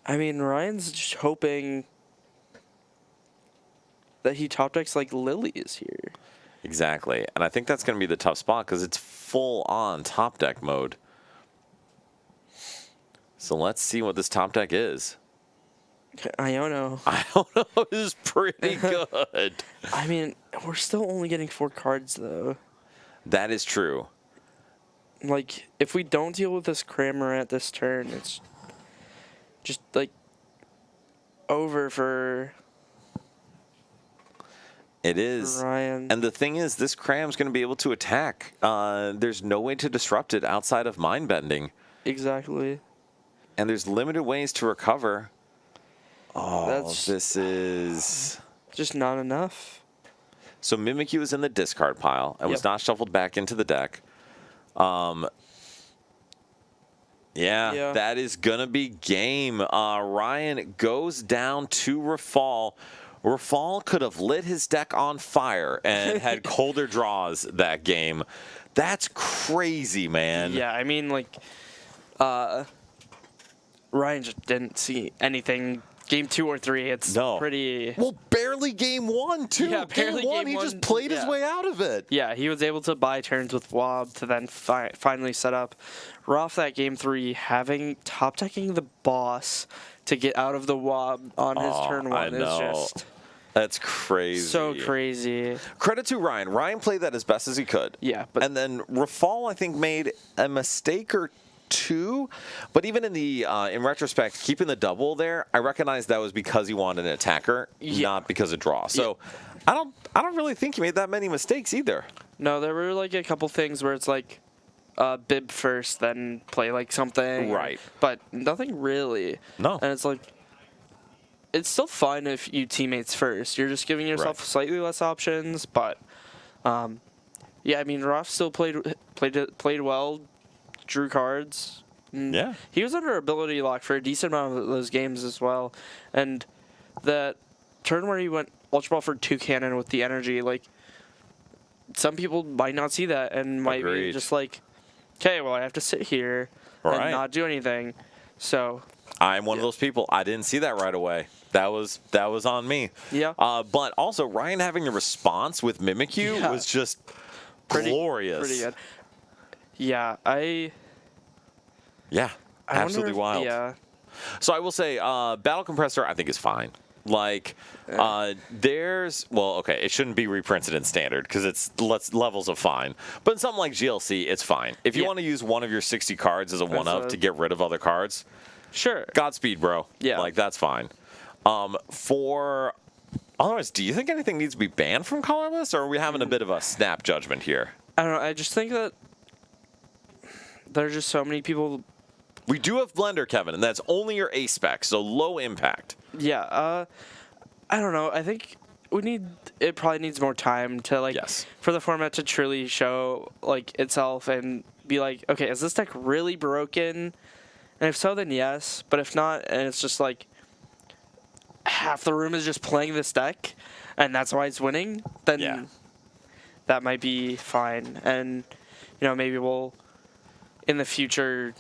I mean Ryan's just hoping that he top decks like Lilies here. Exactly. And I think that's going to be the tough spot because it's full on top deck mode. So let's see what this top deck is. Iono. I don't know. This is pretty good. I mean, we're still only getting 4 cards though. That is true. Like, if we don't deal with this Kramer at this turn, it's just like over for It is. Ryan. And the thing is, this Cram's going to be able to attack. There's no way to disrupt it outside of mind bending. Exactly. And there's limited ways to recover. Oh, That's this is... just not enough. So Mimikyu is in the discard pile and was Yep. not shuffled back into the deck. Yeah, that is going to be game. Ryan goes down to Rafal. Rafal could have lit his deck on fire and had colder draws that game. That's crazy, man. Yeah, I mean, like, Ryan just didn't see anything game 2 or 3. It's No. pretty. Well, barely game 1 too. Yeah, barely game 1, game he just 1, played his yeah. way out of it. Yeah, he was able to buy turns with Wob to then finally set up. Roth that game 3, top decking the boss to get out of the Wob on his turn 1 is just That's crazy. so crazy. Credit to Ryan. Ryan played that as best as he could. Yeah, but And then Rafal, I think, made a mistake or two, but even in retrospect, keeping the double there, I recognize that was because he wanted an attacker, not because of draw. So I don't really think he made that many mistakes either. no, there were like a couple things where it's like bib first, then play like something. Right. But nothing really. No. And it's like, it's still fun if you teammates first. You're just giving yourself slightly less options, but yeah, I mean, Roth still played well, drew cards. Yeah. He was under ability lock for a decent amount of those games as well. And that turn where he went Ultra Ball for 2 cannon with the energy, like, some people might not see that and might be Agreed. just like, okay, well, I have to sit here Right. and not do anything. So, I'm one of those people. I didn't see that right away. That was on me. yeah. But also, Ryan having a response with Mimikyu Yeah. was just glorious. Pretty good. Yeah, Yeah, I absolutely wonder if, wild. Yeah. So I will say, Battle Compressor I think is fine. Like, it shouldn't be reprinted in standard because it's levels of fine. But in something like GLC, it's fine. If you want to use one of your 60 cards as a one-up to get rid of other cards, Sure. Godspeed, bro. Yeah. Like, that's fine. Otherwise, do you think anything needs to be banned from colorless, or are we having a bit of a snap judgment here? I don't know. I just think that there's just so many people. We do have Blender, Kevin, and that's only your A spec, so low impact. Yeah. I don't know. I think it probably needs more time to like for the format to truly show like itself and be like, okay, is this deck really broken? And if so, then yes. But if not, and it's just like half the room is just playing this deck, and that's why it's winning, then that might be fine. And maybe we'll in the future.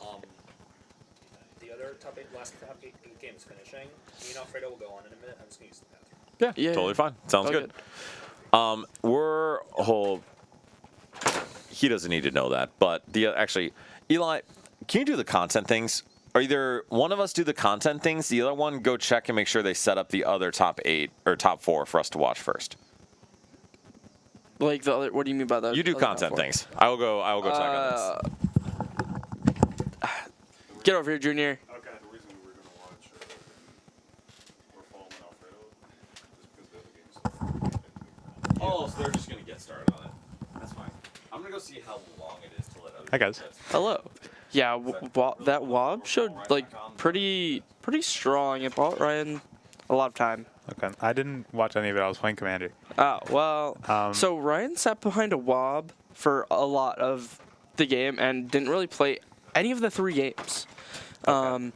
The other last top 8 games finishing. Me and Alfredo will go on in a minute. I'm just gonna use the bathroom. Yeah, totally fine. Sounds good. He doesn't need to know that, but actually, Eli, can you do the content things? Or either one of us do the content things, the other one go check and make sure they set up the other top 8 or top 4 for us to watch first. Like the other, what do you mean by that? You do content things. I will go check on this. Get over here, Junior. Okay, the reason we were going to watch Rafal and Alfredo is because the other games. Oh, so they're just going to get started on it. That's fine. I'm going to go see how long it is to let other Hi, guys. Hello. Yeah, that Wob showed like pretty strong. It bought Ryan a lot of time. Okay. I didn't watch any of it. I was playing Commander. Oh, well, so Ryan sat behind a Wob for a lot of the game and didn't really play any of the 3 games. So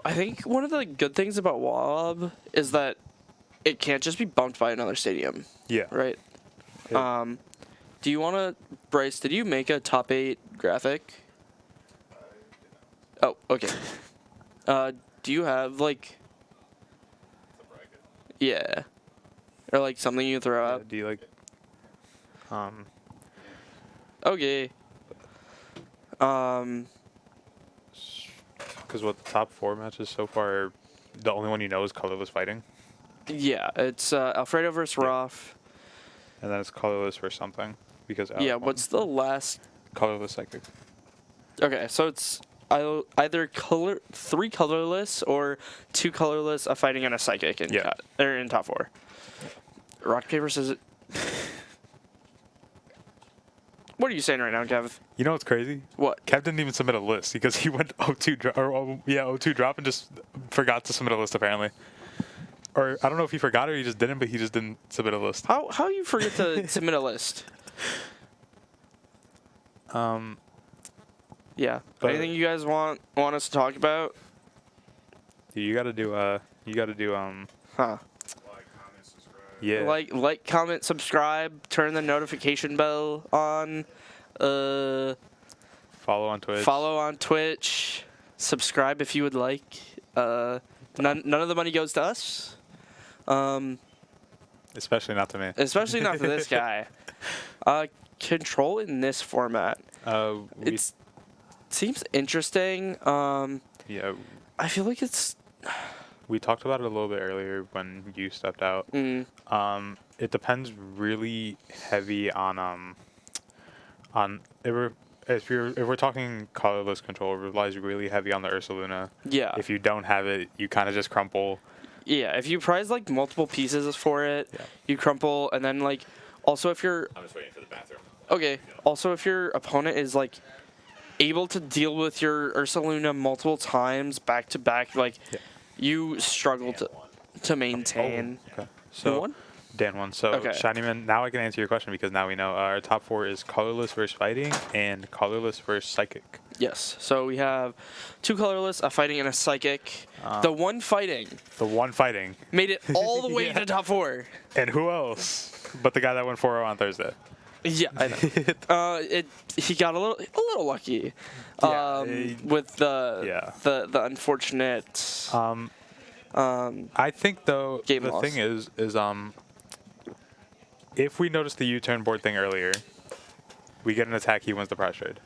I think one of the good things about Wob is that it can't just be bumped by another stadium. Yeah. Right? Do you want to, Bryce, did you make a top 8 graphic? Oh, okay. Do you have, like... Yeah. Or, like, something you throw up? Do you like... Okay. Because what the top 4 matches so far, the only one you know is colorless fighting, Yeah, it's Alfredo versus Roth. and then it's colorless for something. Because Yeah, what's the last... colorless psychic? Okay, so it's either 3 colorless or 2 colorless, a fighting and a psychic in in top 4. Rock, paper, scissors. What are you saying right now, Kev? You know what's crazy? What? Kev didn't even submit a list because he went 0-2 drop, O2 drop and just forgot to submit a list apparently. Or I don't know if he forgot or he just didn't, but he just didn't submit a list. How you forget to submit a list? Yeah. But- Anything you guys want us to talk about? You gotta do Huh. Like, comment, subscribe. Yeah. Like, comment, subscribe, turn the notification bell on. Follow on Twitch. Follow on Twitch. Subscribe if you would like. none of the money goes to us. Especially not to me. Especially not to this guy. Control in this format. It seems interesting. Yeah, I feel like it's. we talked about it a little bit earlier when you stepped out. It depends really heavy on if we're talking colorless control, it relies really heavy on the Ursaluna. Yeah. If you don't have it, you kind of just crumple. Yeah, if you prize like multiple pieces for it, you crumple, and then like also if you're I'm just waiting for the bathroom. okay. Also, if your opponent is like able to deal with your Ursaluna multiple times back to back, like you struggle to maintain. Okay. Who So won? Dan won. So Okay. Shinyman, now I can answer your question because now we know our top 4 is colorless versus fighting and colorless versus psychic. Yes. So we have 2 colorless, a fighting, and a psychic. The one fighting The one fighting. made it all the way to top 4. And who else but the guy that went 4-0 on Thursday? Yeah, I know. He got a little lucky with the unfortunate. I think though Game the loss. thing is if we noticed the U-turn board thing earlier, we get an attack, he wins the prize trade.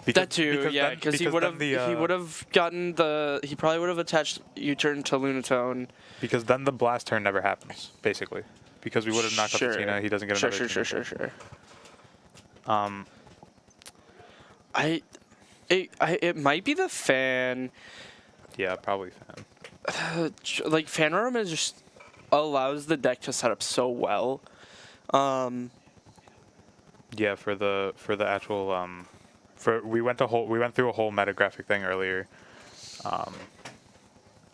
That too, yeah, because he would then have he would have gotten he probably would have attached U-turn to Lunatone. because then the blast turn never happens, basically. Because we would have knocked Sure. out Tina, he doesn't get another. Sure. It might be the fan. Yeah, probably fan. Like fan room is just allows the deck to set up so well. Yeah, for the actual we went through a whole meta graphic thing earlier.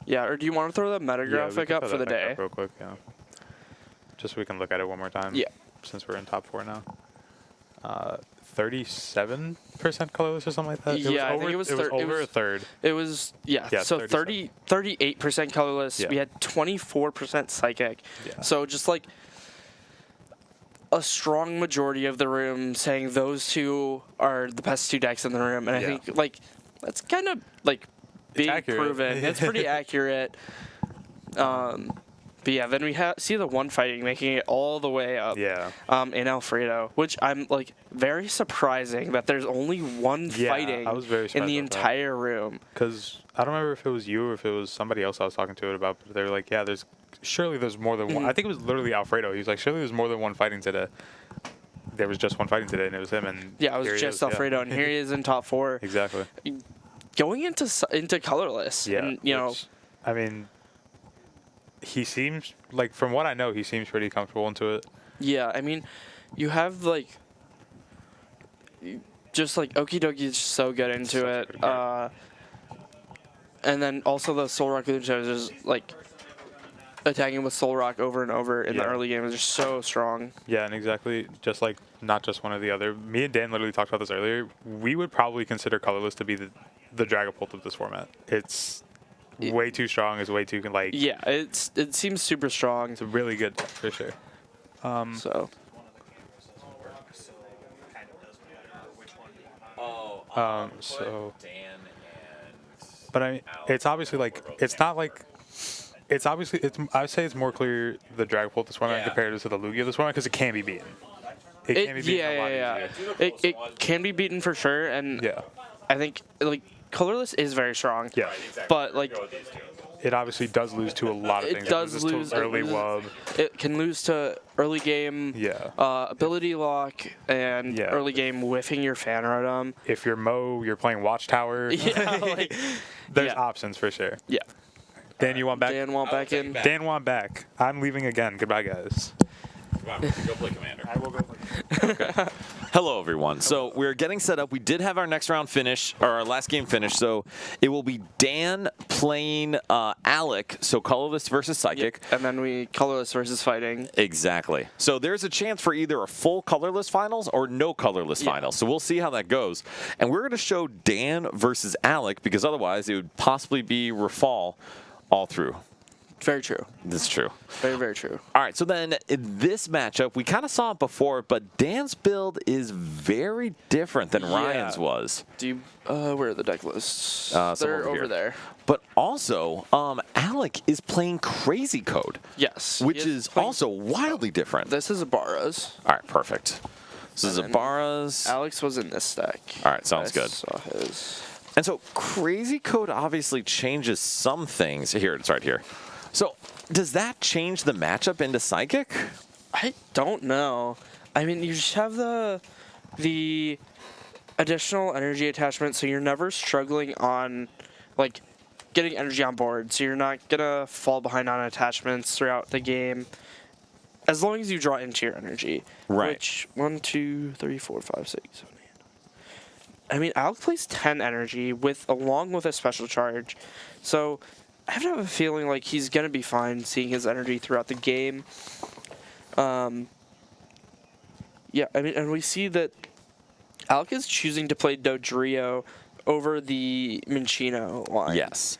Yeah, or do you want to throw the meta Yeah, we graphic can up throw for the that back day? up real quick, yeah. Just so we can look at it one more time. Yeah. Since we're in top 4 now. 37% colorless or something like that. Yeah, I think it was over a third. It was Yeah, so 37. 38% colorless. Yeah. We had 24% psychic. Yeah. So just like a strong majority of the room saying those two are the best 2 decks in the room, and I Yeah. think like that's kind of like being accurate. proven. It's pretty accurate. But yeah, then we see the one fighting making it all the way up. Yeah. In Alfredo, which I'm like very surprising that there's only one Yeah, fighting I was very in surprised the about that. entire room. Because I don't remember if it was you or if it was somebody else I was talking to it about, but they were like, yeah, surely there's more than one. I think it was literally Alfredo. He was like, surely there's more than one fighting today. There was just one fighting today, and it was him. And Yeah, it here was he just is, yeah. Alfredo, and here he is in top 4, Exactly. going into colorless. Yeah. And, you know, which, I mean, he seems like, from what I know, he seems pretty comfortable into it. yeah, I mean, you have like just like Okie Dokie is so good into Such a it. good card. And then also the Soul Rock Luchos is like attacking with Soul Rock over and over in the Yeah. early game is just so strong. Yeah, and exactly, just like not just one or the other. Me and Dan literally talked about this earlier. We would probably consider colorless to be the Dragapult of this format. It's way too strong. It's way too like. Yeah, it seems super strong. It's really good for sure. So So, Dan and but I mean, it's obviously like it's not like. It's obviously I would say it's more clear the Dragapult this format compared to the Lugia this format because it can be beaten. It can be beaten a lot easier. It can be beaten for sure, and Yeah. I think like colorless is very strong. Yeah. But like It obviously does lose to a lot of It things. does it loses lose- to early it loses- wub. it can lose to early game Yeah. ability lock and Yeah. early game whiffing your fan rotom. If you're Mo, you're playing Watchtower. Yeah, like, There's yeah. options for sure. Yeah. Dan, you want back? Dan want back in. Dan want back. I'm leaving again. Goodbye, guys. Go play Commander. I will go. Hello, everyone. So we're getting set up. We did have our next round finish, or our last game finish. So it will be Dan playing Alec, so colorless versus psychic. And then we colorless versus fighting. Exactly. So there's a chance for either a full colorless finals or no colorless finals. So we'll see how that goes. And we're going to show Dan versus Alec because otherwise it would possibly be Rafal all through. Very true. That's true. Very, very true. All right, so then in this matchup, we kind of saw it before, but Dan's build is very different than Ryan's was. Do you, where are the deck lists? Some They're over over here. there. But also, Alec is playing Crazy Code, Yes. which he is playing- also wildly different. This is Ibarra's. All right, perfect. This is And then Ibarra's. Alex was in this deck. All right, sounds I good. Saw his. And so Crazy Code obviously changes some things. Here, it's right here. So does that change the matchup into Psychic? I don't know. I mean, you just have the additional energy attachment, so you're never struggling on, like, getting energy on board. So you're not gonna fall behind on attachments throughout the game, as long as you draw into your energy. Right. Which 1, 2, 3, 4, 5, 6, 7, 8. I mean, Alec plays 10 energy along with a special charge, so I have to have a feeling like he's gonna be fine seeing his energy throughout the game. Yeah, I mean, and we see that Alec is choosing to play Dodrio over the Minccino line. Yes.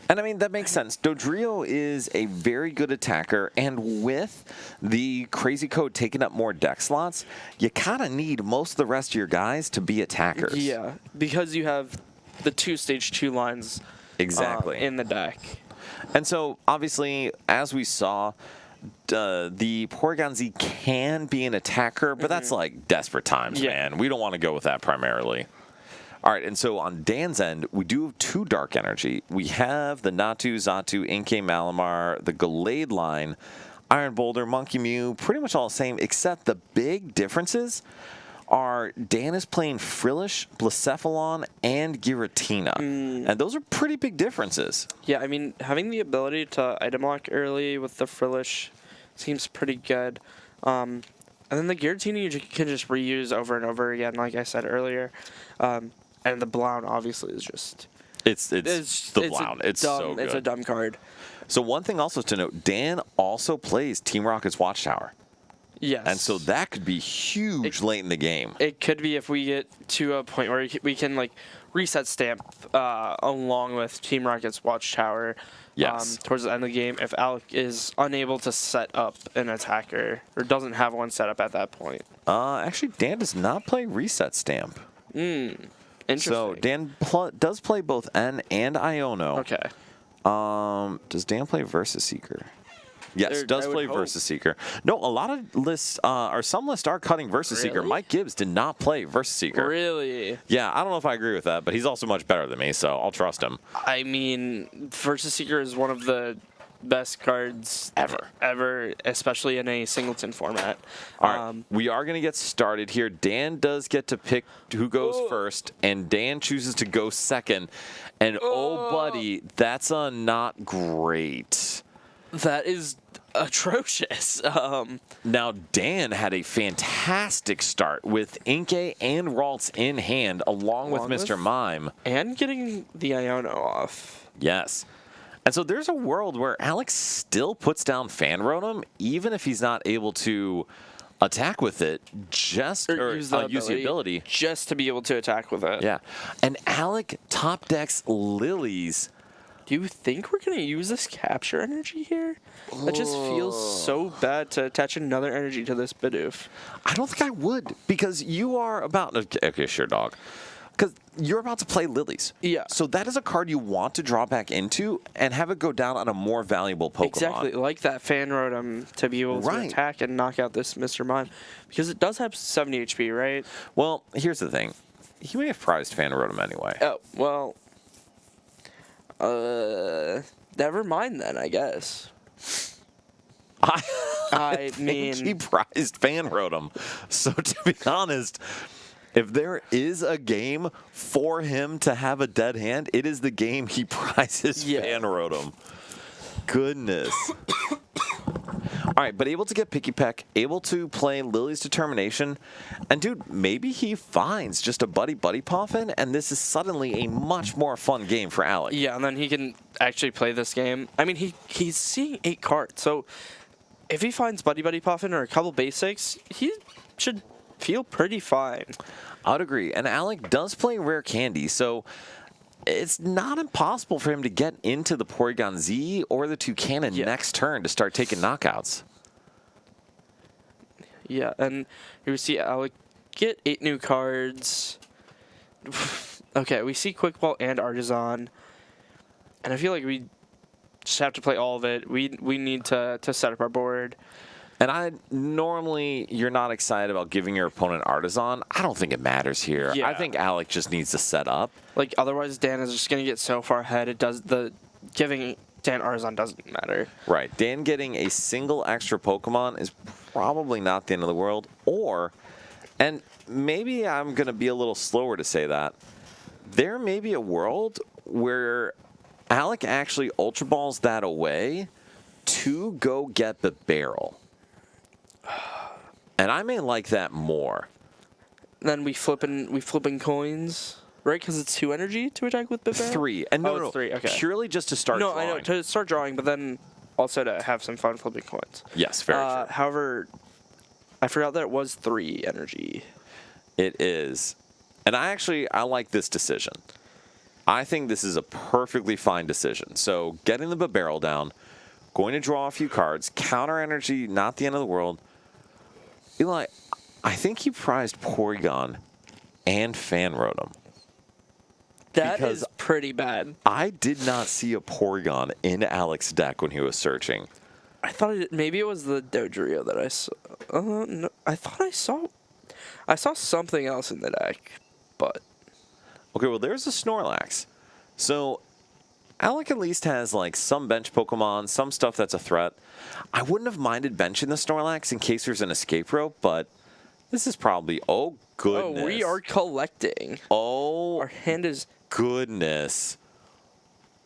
And I mean, that makes sense. Dodrio is a very good attacker, and with the Crazy Code taking up more deck slots, you kind of need most of the rest of your guys to be attackers. Yeah, because you have the 2 stage 2 lines Exactly. in the deck. And so, obviously, as we saw, the Porygon Z can be an attacker, but that's like desperate times, Yeah. man. We don't want to go with that primarily. All right, and so on Dan's end, we do have 2 Dark Energy. We have the Natu, Xatu, Inkay, Malamar, the Gallade line, Iron Boulder, Monkey Mew, pretty much all the same, except the big differences are Dan is playing Frillish, Blacephalon, and Giratina. And those are pretty big differences. Yeah, I mean, having the ability to item lock early with the Frillish seems pretty good. And then the Giratina you can just reuse over and over again, like I said earlier. And the Blown obviously is just... It's the Blown. It's so good. It's a dumb card. So one thing also to note, Dan also plays Team Rocket's Watchtower. Yes. And so that could be huge late in the game. It could be if we get to a point where we can like reset stamp along with Team Rocket's Watchtower. Yes. Towards the end of the game, if Alec is unable to set up an attacker or doesn't have one set up at that point. Actually, Dan does not play Reset Stamp. Interesting. So Dan does play both N and Iono. Okay. Does Dan play Versus Seeker? Yes, There- does I would play hope. Versus Seeker. No, a lot of lists, or some lists are cutting Versus Seeker. Really? Mike Gibbs did not play Versus Seeker. Really? Yeah, I don't know if I agree with that, but he's also much better than me, so I'll trust him. I mean, Versus Seeker is one of the best cards ever, especially in a singleton format. All right, we are going to get started here. Dan does get to pick who goes first, and Dan chooses to go second. And oh, buddy, that's not great. That is atrocious. Now, Dan had a fantastic start with Inkay and Ralts in hand, along with Mr. Mime. And getting the Iono off. Yes. And so there's a world where Alex still puts down Fan Rotom, even if he's not able to attack with it, or use the ability. Just to be able to attack with it. Yeah. And Alec top decks Lilies. Do you think we're going to use this capture energy here? That just feels so bad to attach another energy to this Bidoof. I don't think I would, because you are about... Okay, sure, dog. Because you're about to play Lilies. Yeah. So that is a card you want to draw back into and have it go down on a more valuable Pokemon. Exactly, like that Fan Rotom to be able to attack and knock out this Mr. Mime. Because it does have 70 HP, right? Well, here's the thing. He may have prized Fan Rotom anyway. Oh, well... never mind then, I guess. I mean, he prized Fan Rotom. So to be honest, if there is a game for him to have a dead hand, it is the game he prizes Fan Rotom. Goodness. All right, but able to get Picky Peck, able to play Lily's Determination, and dude, maybe he finds just a buddy Puffin, and this is suddenly a much more fun game for Alec. Yeah, and then he can actually play this game. I mean, he's seeing 8 cards, so if he finds Buddy Puffin or a couple basics, he should feel pretty fine. I would agree, and Alec does play Rare Candy, so it's not impossible for him to get into the Porygon Z or the Toucannon next turn to start taking knockouts. Yeah, and here we see Alec get 8 new cards. Okay, we see Quick Ball and Artisan, and I feel like we just have to play all of it. We need to set up our board. And normally you're not excited about giving your opponent Artisan. I don't think it matters here. Yeah. I think Alec just needs to set up. Like, otherwise Dan is just going to get so far ahead. Giving Dan Artisan doesn't matter. Right. Dan getting a single extra Pokemon is probably not the end of the world. And maybe I'm going to be a little slower to say that, there may be a world where Alec actually Ultra Balls that away to go get the barrel. And I may like that more. Then we flipping coins, right? Because it's 2 energy to attack with Bibero? 3. And no, it's 3, okay. purely just to start drawing. I know, to start drawing, but then also to have some fun flipping coins. Yes, very true. However, I forgot that it was 3 energy. It is. And I like this decision. I think this is a perfectly fine decision. So getting the barrel down, going to draw a few cards, counter energy, not the end of the world. Eli, I think he prized Porygon and Fan Rotom. That Because is pretty bad. I did not see a Porygon in Alec's deck when he was searching. I thought maybe it was the Dodrio that I saw. No, I thought I saw something else in the deck, but Okay, well, there's a Snorlax. So Alec at least has like some bench Pokemon, some stuff that's a threat. I wouldn't have minded benching the Snorlax in case there's an escape rope, but this is probably, oh goodness. oh, we are collecting. Oh Our hand is goodness.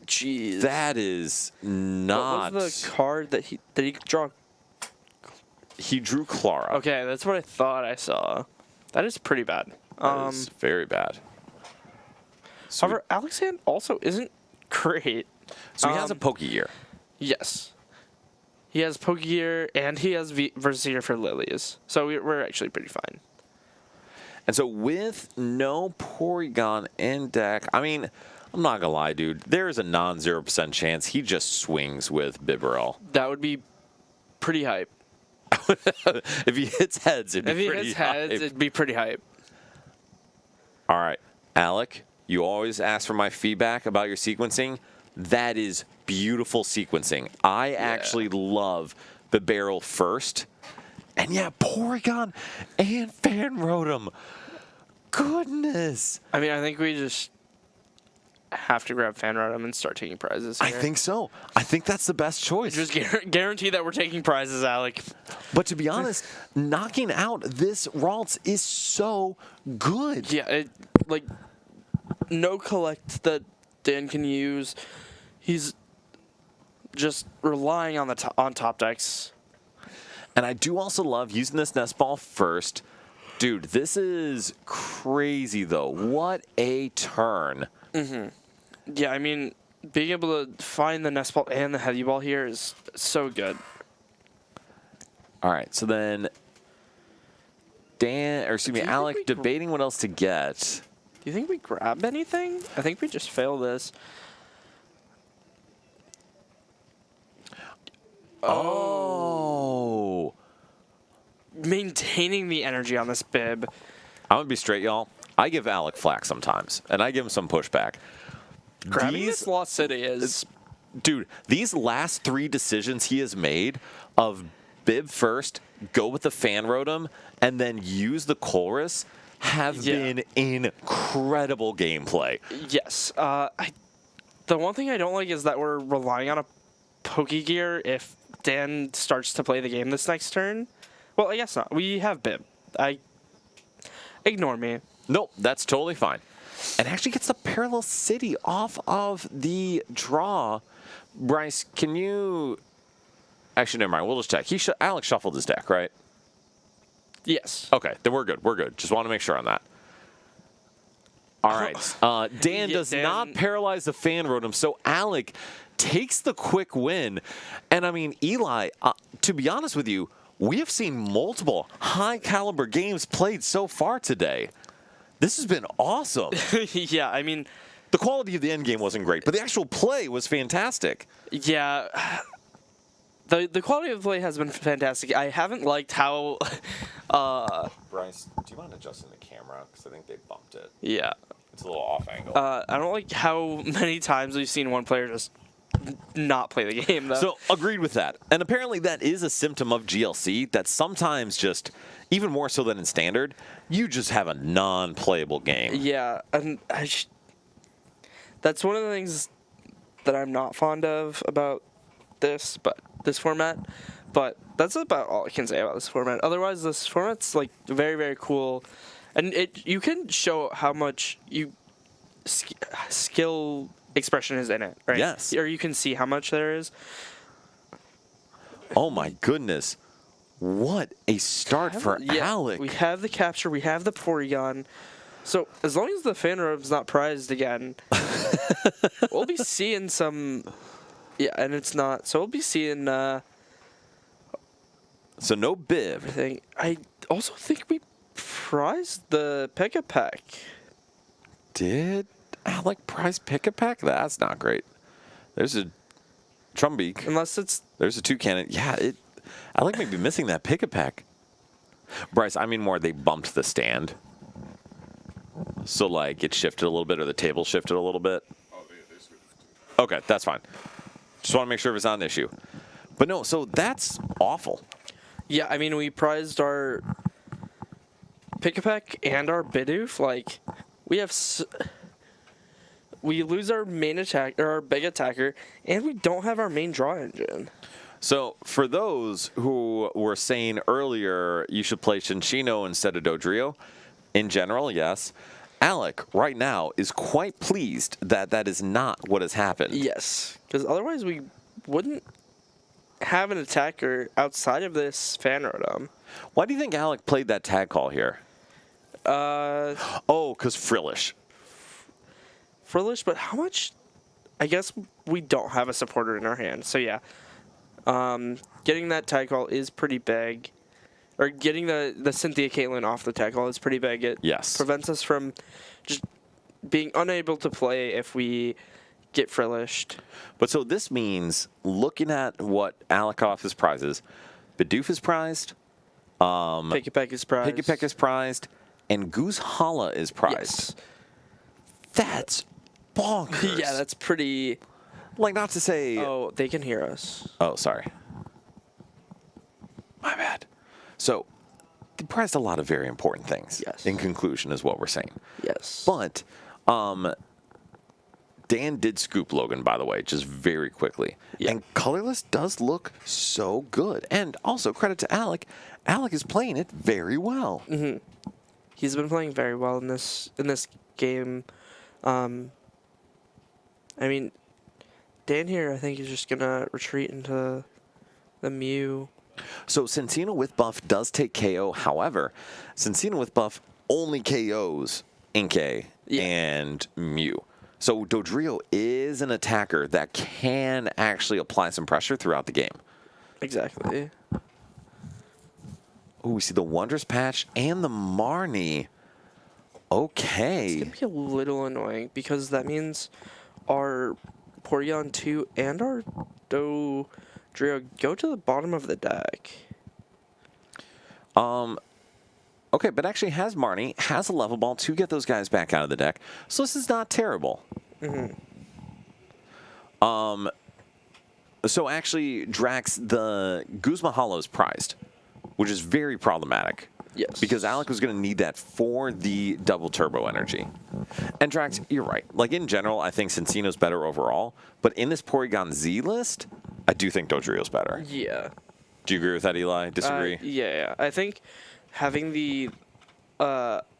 jeez. That is not. What was the card that he draw? He drew Clara. Okay, that's what I thought I saw. That is pretty bad. That is very bad. So, However, Alec's hand also isn't great. so he has a Pokegear. Yes. He has Pokegear and he has Versier for Lilies. So we're actually pretty fine. And so with no Porygon in deck, I mean, I'm not going to lie, dude. There is a non-0% chance he just swings with Bibarel. That would be pretty hype. If he hits heads, it'd be If he pretty hits heads, hype. it'd be pretty hype. All right, Alec, you always ask for my feedback about your sequencing. That is beautiful sequencing. I actually love the barrel first. And yeah, Porygon and Fan Rotom. Goodness. I mean, I think we just have to grab Fan Rotom and start taking prizes I here. think so. I think that's the best choice. Just guarantee that we're taking prizes, Alec. But to be honest, knocking out this Ralts is so good. Yeah, like, no collect that Dan can use. He's just relying on on top decks. And I do also love using this nest ball first. Dude, this is crazy, though. What a turn. Mm-hmm. Yeah, I mean, being able to find the nest ball and the heavy ball here is so good. All right, so then Alec debating what else to get. Do you think we grab anything? I think we just fail this. Oh. Maintaining the energy on this bib. I'm going to be straight, y'all. I give Alec flack sometimes, and I give him some pushback. Grabbing this Lost City is... Dude, these last 3 decisions he has made of bib first, go with the Fan Rotom, and then use the Colress have been incredible gameplay. Yes. The one thing I don't like is that we're relying on a Pokegear if Dan starts to play the game this next turn. Well, I guess not. We have Bib. Ignore me. Nope, that's totally fine. And actually gets the Parallel City off of the draw. Bryce, can you... Actually, never mind. We'll just check. Alex shuffled his deck, right? Yes. Okay, then we're good. We're good. Just want to make sure on that. All right. Dan does not paralyze the Fan Rotom, so Alec takes the quick win. And, I mean, Eli, to be honest with you, we have seen multiple high-caliber games played so far today. This has been awesome. Yeah, I mean, The quality of the end game wasn't great, but the actual play was fantastic. Yeah. The quality of the play has been fantastic. I haven't liked how. Bryce, do you mind adjusting the camera? Because I think they bumped it. Yeah. It's a little off angle. I don't like how many times we've seen one player just not play the game, though. So, agreed with that. And apparently that is a symptom of GLC, that sometimes just, even more so than in Standard, you just have a non-playable game. Yeah, and that's one of the things that I'm not fond of about this format. But that's about all I can say about this format. Otherwise, this format's like very, very cool, and you can show how much skill expression is in it, right? Yes. Or you can see how much there is. Oh my goodness. What a start for Alec. We have the capture, we have the Porygon. So as long as the Fanrob's not prized again, we'll be seeing some. Yeah, and it's not. So we'll be seeing So no Biv. everything. I also think we prized the Pick-a-Peck. Did Alec prize Pick-a-Peck? That's not great. There's a Trumbeak. Unless it's. There's a Toucannon. Yeah, Alec may be missing that Pick-a-Peck. Bryce, I mean more they bumped the stand. So, like, it shifted a little bit, or the table shifted a little bit. Oh, they switched too. Okay, that's fine. Just want to make sure if it's not an issue. But no, so that's awful. Yeah, I mean, we prized our Pick-a-Peck and our Bidoof. Like, we have. We lose our main attack, or our big attacker, and we don't have our main draw engine. So, for those who were saying earlier you should play Shinshino instead of Dodrio, in general, yes. Alec, right now, is quite pleased that that is not what has happened. Yes, because otherwise we wouldn't have an attacker outside of this fan rotom. Why do you think Alec played that tag call here? Oh, because Frillish. Frillish, but how much? I guess we don't have a supporter in our hand, so yeah. Getting that tag call is pretty big. Or getting the Cynthia Caitlyn off the tag call is pretty big. It Yes. prevents us from just being unable to play if we get Frillished. But so this means, looking at what Alec off his prizes, Bidoof is prized, Pick-a-Peck is prized. Pick-a-Peck is prized, and Goose Hala is prized. Yes. That's bonkers. Yeah, that's pretty. Like, not to say... Oh, they can hear us. Oh, sorry. My bad. So, they prized a lot of very important things. Yes. In conclusion, is what we're saying. Yes. But, Dan did scoop Logan, by the way, just very quickly. Yeah. And Colorless does look so good. And also, credit to Alec. Alec is playing it very well. Mm-hmm. He's been playing very well in this game. I mean, Dan here, I think, is just gonna retreat into the Mew. So Cincino with buff does take KO. However, Cincino with buff only KOs Inkay and Mew. So Dodrio is an attacker that can actually apply some pressure throughout the game. Exactly. Oh, we see the Wondrous Patch and the Marnie. Okay. It's gonna be a little annoying because that means our Porygon 2 and our Dodrio go to the bottom of the deck. Okay, but actually has Marnie, has a level ball to get those guys back out of the deck. So this is not terrible. Mm-hmm. So actually, Drax, the Guzma Hollow is prized, which is very problematic. Yes. Because Alec was going to need that for the double turbo energy. And Drax, you're right. Like, in general, I think Cincino's better overall. But in this Porygon Z list, I do think Dodrio's better. Yeah. Do you agree with that, Eli? Disagree? Yeah. I think having the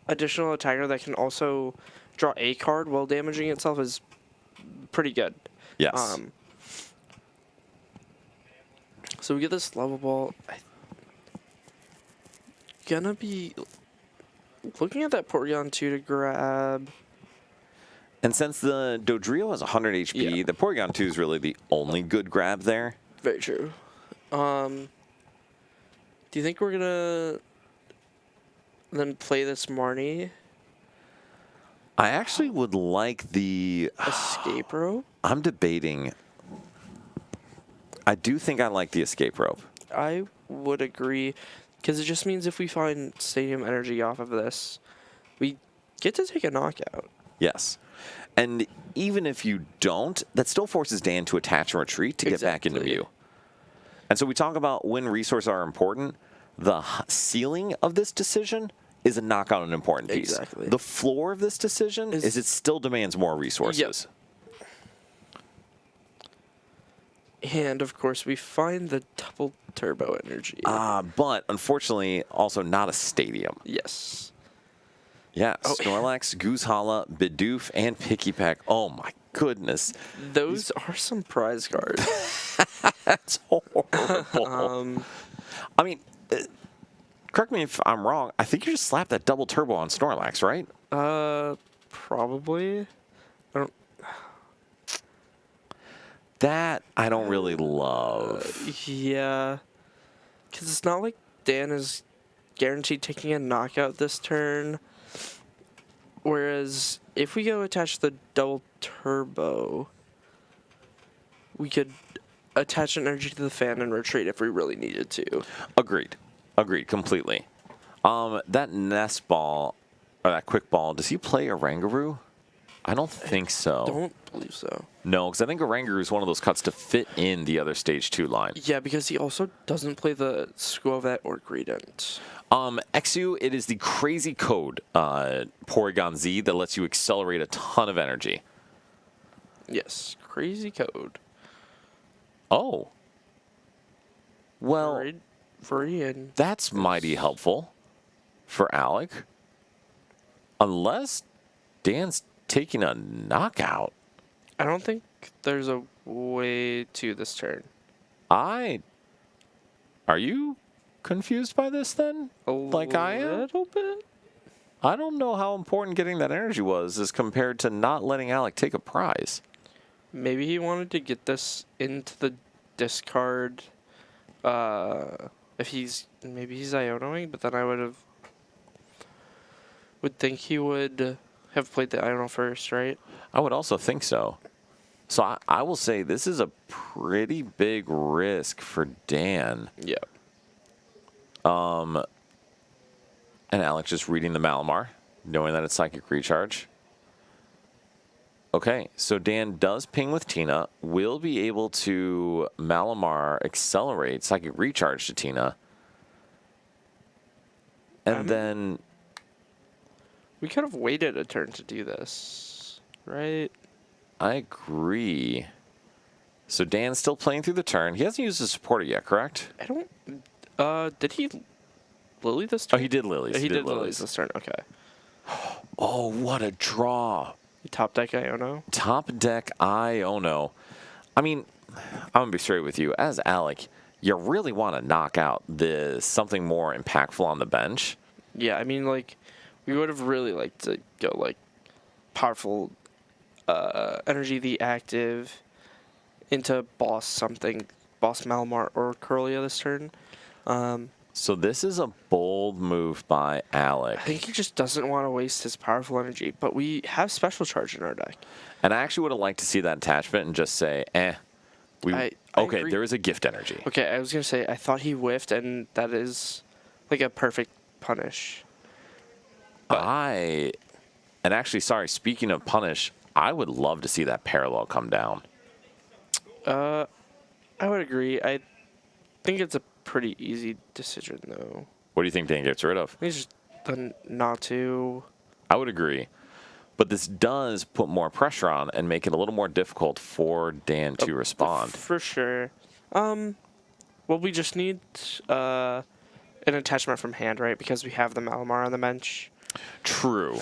additional attacker that can also draw a card while damaging itself is pretty good. Yes. So we get this level ball. Gonna be looking at that Porygon 2 to grab. And since the Dodrio has 100 HP, the Porygon 2 is really the only good grab there. Very true. Do you think we're gonna then play this Marnie? I actually would like the... Escape rope? I'm debating. I do think I like the escape rope. I would agree, because it just means if we find stadium energy off of this, we get to take a knockout. Yes. And even if you don't, that still forces Dan to attach and retreat to get back into Exactly. view. And so we talk about when resources are important. The ceiling of this decision is a knockout an important piece. Exactly. The floor of this decision is it still demands more resources. And, of course, we find the double turbo energy. But unfortunately, also not a stadium. Yes. Yeah, Snorlax, Goosehala, Bidoof, and Pikipek. Oh my goodness. Those are some prize cards. That's horrible. I mean, correct me if I'm wrong. I think you just slapped that double turbo on Snorlax, right? Probably. I don't... That I don't really love. Yeah. Because it's not like Dan is guaranteed taking a knockout this turn. Whereas if we go attach the double turbo, we could attach an energy to the fan and retreat if we really needed to. Agreed. Agreed completely. That nest ball, or that quick ball, does he play a Rangaroo? I don't think so. Don't believe so. No, because I think a Rangaroo is one of those cuts to fit in the other stage 2 line. Yeah, because he also doesn't play the Squovet or Greedent. Exu, it is the crazy code, Porygon Z, that lets you accelerate a ton of energy. Yes, crazy code. Oh. Well, Varian. that's mighty helpful for Alec. Unless Dan's taking a knockout. I don't think there's a way to this turn. Are you confused by this then? Like I am? A little bit. I don't know how important getting that energy was as compared to not letting Alec take a prize. Maybe he wanted to get this into the discard. If maybe he's Ionoing, but then I would think he would have played the Iono first, right? I would also think so. So I will say this is a pretty big risk for Dan. Yeah. And Alex just reading the Malamar, knowing that it's Psychic Recharge. Okay, so Dan does ping with Tina, will be able to Malamar accelerate Psychic Recharge to Tina. And then... We could have waited a turn to do this, right? I agree. So Dan's still playing through the turn. He hasn't used his supporter yet, correct? I don't... did he Lily this turn? Oh, he did Lilies. He did Lilies this turn, okay. Oh, what a draw. Top deck Iono? Top deck Iono. I mean, I'm going to be straight with you. As Alec, you really want to knock out this something more impactful on the bench. Yeah, I mean, like, we would have really liked to go, like, powerful energy, the active, into boss Malamar or Curlia this turn. So this is a bold move by Alec. I think he just doesn't want to waste his powerful energy, but we have Special Charge in our deck. And I actually would have liked to see that attachment and just say, I agree. there is a gift energy. Okay, I was going to say, I thought he whiffed, and that is, like, a perfect punish. And actually, sorry, speaking of punish, I would love to see that parallel come down. I would agree. I think it's a pretty easy decision, though. What do you think Dan gets rid of? I think it's just the not to. I would agree. But this does put more pressure on and make it a little more difficult for Dan to respond. For sure. Well, we just need an attachment from hand, right? Because we have the Malamar on the bench. True.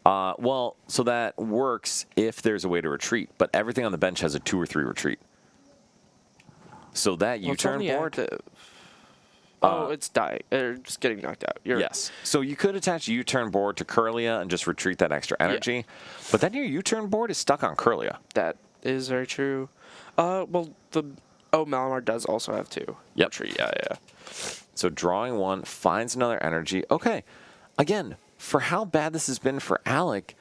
Well, so that works if there's a way to retreat, but everything on the bench has a 2 or 3 retreat. So that U-turn board... it's dying. Or just getting knocked out. Yes. So you could attach a U-turn board to Curlia and just retreat that extra energy. Yeah. But then your U-turn board is stuck on Curlia. That is very true. Malamar does also have 2. Yep. Retreat. Yeah. So drawing 1, finds another energy. Okay. Again, for how bad this has been for Alec,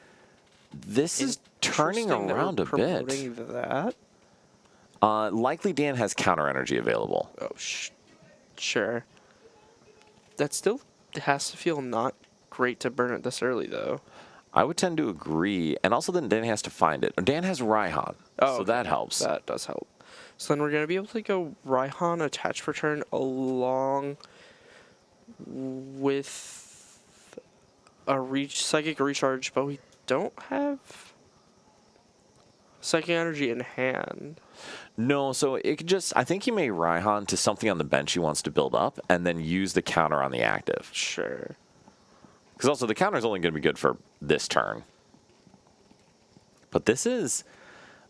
this is turning Interesting that we're around a bit. promoting that. Likely Dan has counter energy available. Oh, sure. That still has to feel not great to burn it this early, though. I would tend to agree, and also then Dan has to find it. Dan has Raihan, so okay. that helps. That does help. So then we're going to be able to go Raihan attach per turn along with a psychic recharge, but we don't have psychic energy in hand. No, so it could just, I think he may Raihan to something on the bench he wants to build up, and then use the counter on the active. Sure. Because also the counter is only going to be good for this turn. But this is,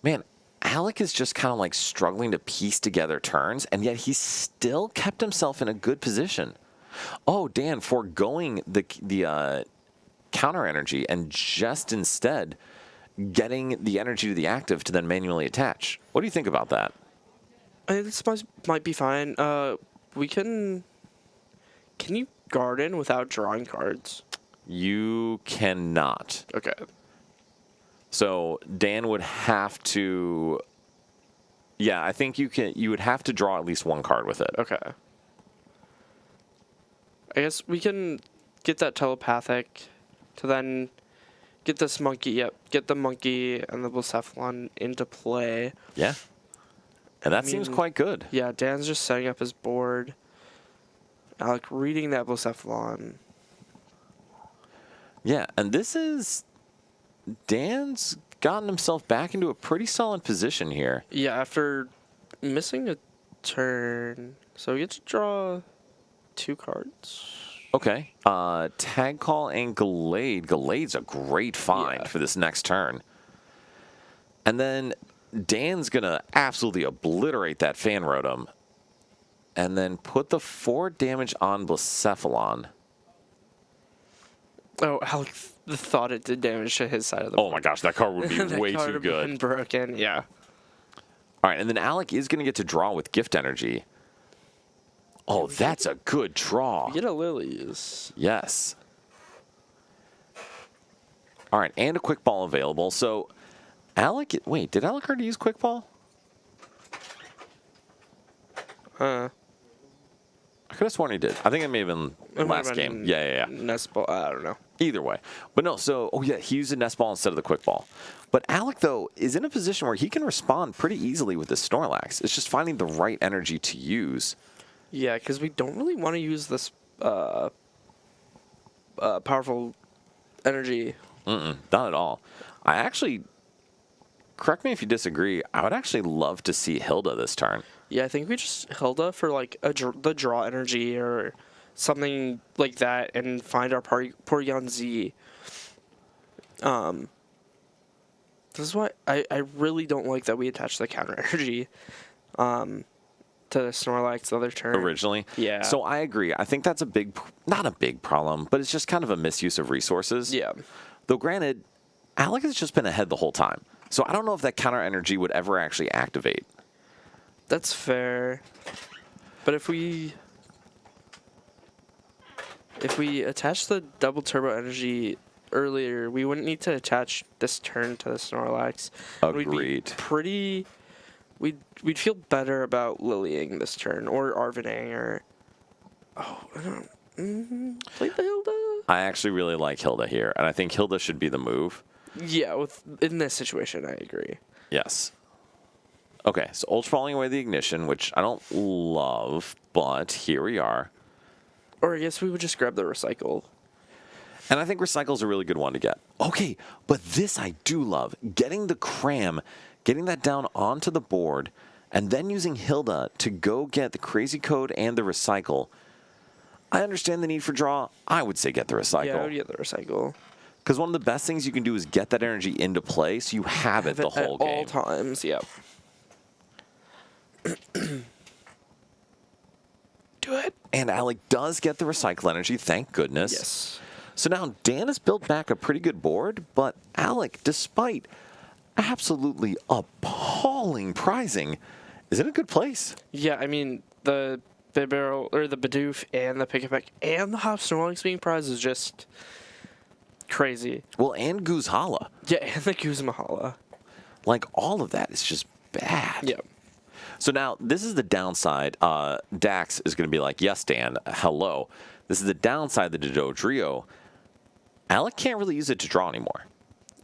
man, Alec is just kind of like struggling to piece together turns, and yet he still kept himself in a good position. Oh, Dan, foregoing the counter energy and just instead getting the energy to the active to then manually attach. What do you think about that? I think this might be fine. We can you garden without drawing cards? You cannot. Okay. So Dan would have to. Yeah, I think you can. You would have to draw at least one card with it. Okay. I guess we can get that telepathic to then get this monkey. Yep, get the monkey and the Blacephalon into play. Yeah. And that seems quite good. Yeah, Dan's just setting up his board. Alec reading that Blacephalon. Yeah, and this is. Dan's gotten himself back into a pretty solid position here. Yeah, after missing a turn. So we get to draw 2 cards. Okay. Tag Call and Gallade. Gallade's a great find for this next turn. And then Dan's going to absolutely obliterate that Fan Rotom. And then put the 4 damage on Blacephalon. Oh, Alec thought it did damage to his side of the Oh board. my gosh, that card would be That way card too would good. been broken, yeah. All right, and then Alec is going to get to draw with Gift Energy. Oh, that's a good draw. Get a Lilies. Yes. All right, and a Quick Ball available. So, Alec, wait, did Alec already use Quick Ball? I could have sworn he did. I think it may have been It might last have game. been Yeah. Nest Ball, I don't know. Either way. But no, so, oh yeah, he used a Nest Ball instead of the Quick Ball. But Alec, though, is in a position where he can respond pretty easily with this Snorlax. It's just finding the right energy to use. Yeah, because we don't really want to use this powerful energy. Not at all. I actually, correct me if you disagree, I would actually love to see Hilda this turn. Yeah, I think we just Hilda for like the draw energy or something like that and find our Porygon Z. This is why I really don't like that we attach the counter energy to Snorlax the other turn. Originally. Yeah. So I agree. I think that's not a big problem, but it's just kind of a misuse of resources. Yeah. Though granted, Alec has just been ahead the whole time. So I don't know if that counter energy would ever actually activate. That's fair. But if we attach the double turbo energy earlier, we wouldn't need to attach this turn to the Snorlax. Agreed. We'd feel better about Lilying this turn or Arvining or I don't play the Hilda. I actually really like Hilda here, and I think Hilda should be the move. Yeah, in this situation, I agree. Yes. Okay, so Ultra Falling away the Ignition, which I don't love, but here we are. Or I guess we would just grab the Recycle. And I think Recycle's a really good one to get. Okay, but this I do love. Getting the Cram, getting that down onto the board, and then using Hilda to go get the Crazy Code and the Recycle. I understand the need for draw. I would say get the Recycle. Yeah, I would get the Recycle. Because one of the best things you can do is get that energy into play so you have it the whole game. At all times, yeah. Do it. And Alec does get the Recycle energy, thank goodness. Yes. So now Dan has built back a pretty good board, but Alec, despite absolutely appalling prizing, is in a good place. Yeah, I mean, the Bibarel, or the Bidoof, and the Pick-a-Peck, and the Hop Snorlax being prized is just crazy. Well, and Guzhala. Yeah, and the Guzmahala. Like, all of that is just bad. Yeah. So now, this is the downside. Dax is going to be like, yes, Dan, hello. This is the downside of the Dodrio. Alec can't really use it to draw anymore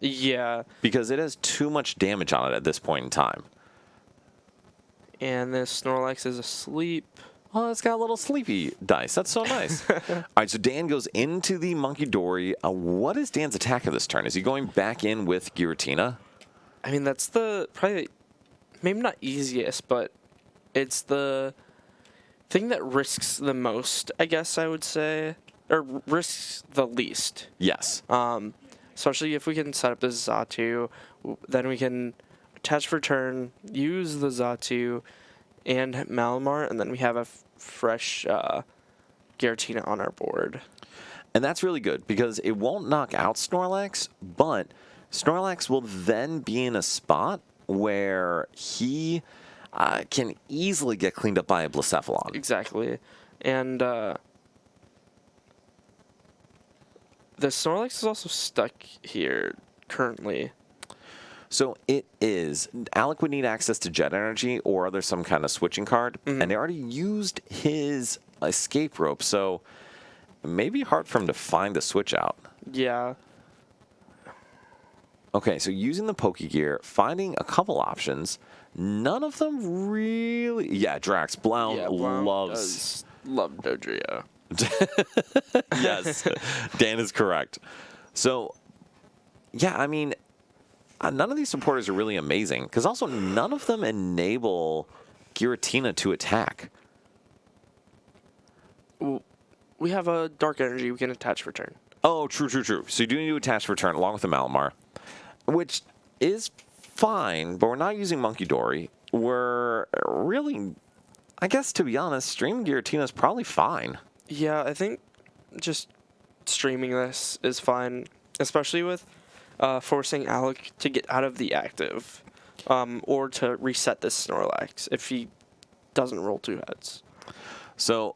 Yeah. because it has too much damage on it at this point in time. And this Snorlax is asleep. Oh, it's got a little sleepy dice. That's so nice. All right, so Dan goes into the Monkey Dory. What is Dan's attack of this turn? Is he going back in with Giratina? I mean, that's the probably maybe not easiest, but it's the thing that risks the most, I guess I would say, or risks the least. Yes. Especially if we can set up this Xatu, then we can attach for turn, use the Xatu and Malamar, and then we have a fresh Giratina on our board. And that's really good because it won't knock out Snorlax, but Snorlax will then be in a spot where he can easily get cleaned up by a Blacephalon. Exactly. And the Snorlax is also stuck here currently. So it is. Alec would need access to Jet Energy or there's some kind of switching card, and they already used his escape rope, so it may be hard for him to find the switch out. Yeah. Okay, so using the Pokegear, finding a couple options, none of them really... Yeah, Drax. Blount loves... Love Dodrio. Yes, Dan is correct. So, yeah, I mean, none of these supporters are really amazing, because also none of them enable Giratina to attack. We have a Dark Energy we can attach for turn. Oh, true. So you do need to attach for turn along with the Malamar, which is fine, but we're not using Monkey Dory. We're really, I guess, to be honest, streaming Giratina is probably fine. Yeah, I think just streaming this is fine, especially with forcing Alec to get out of the active, or to reset this Snorlax if he doesn't roll two heads. So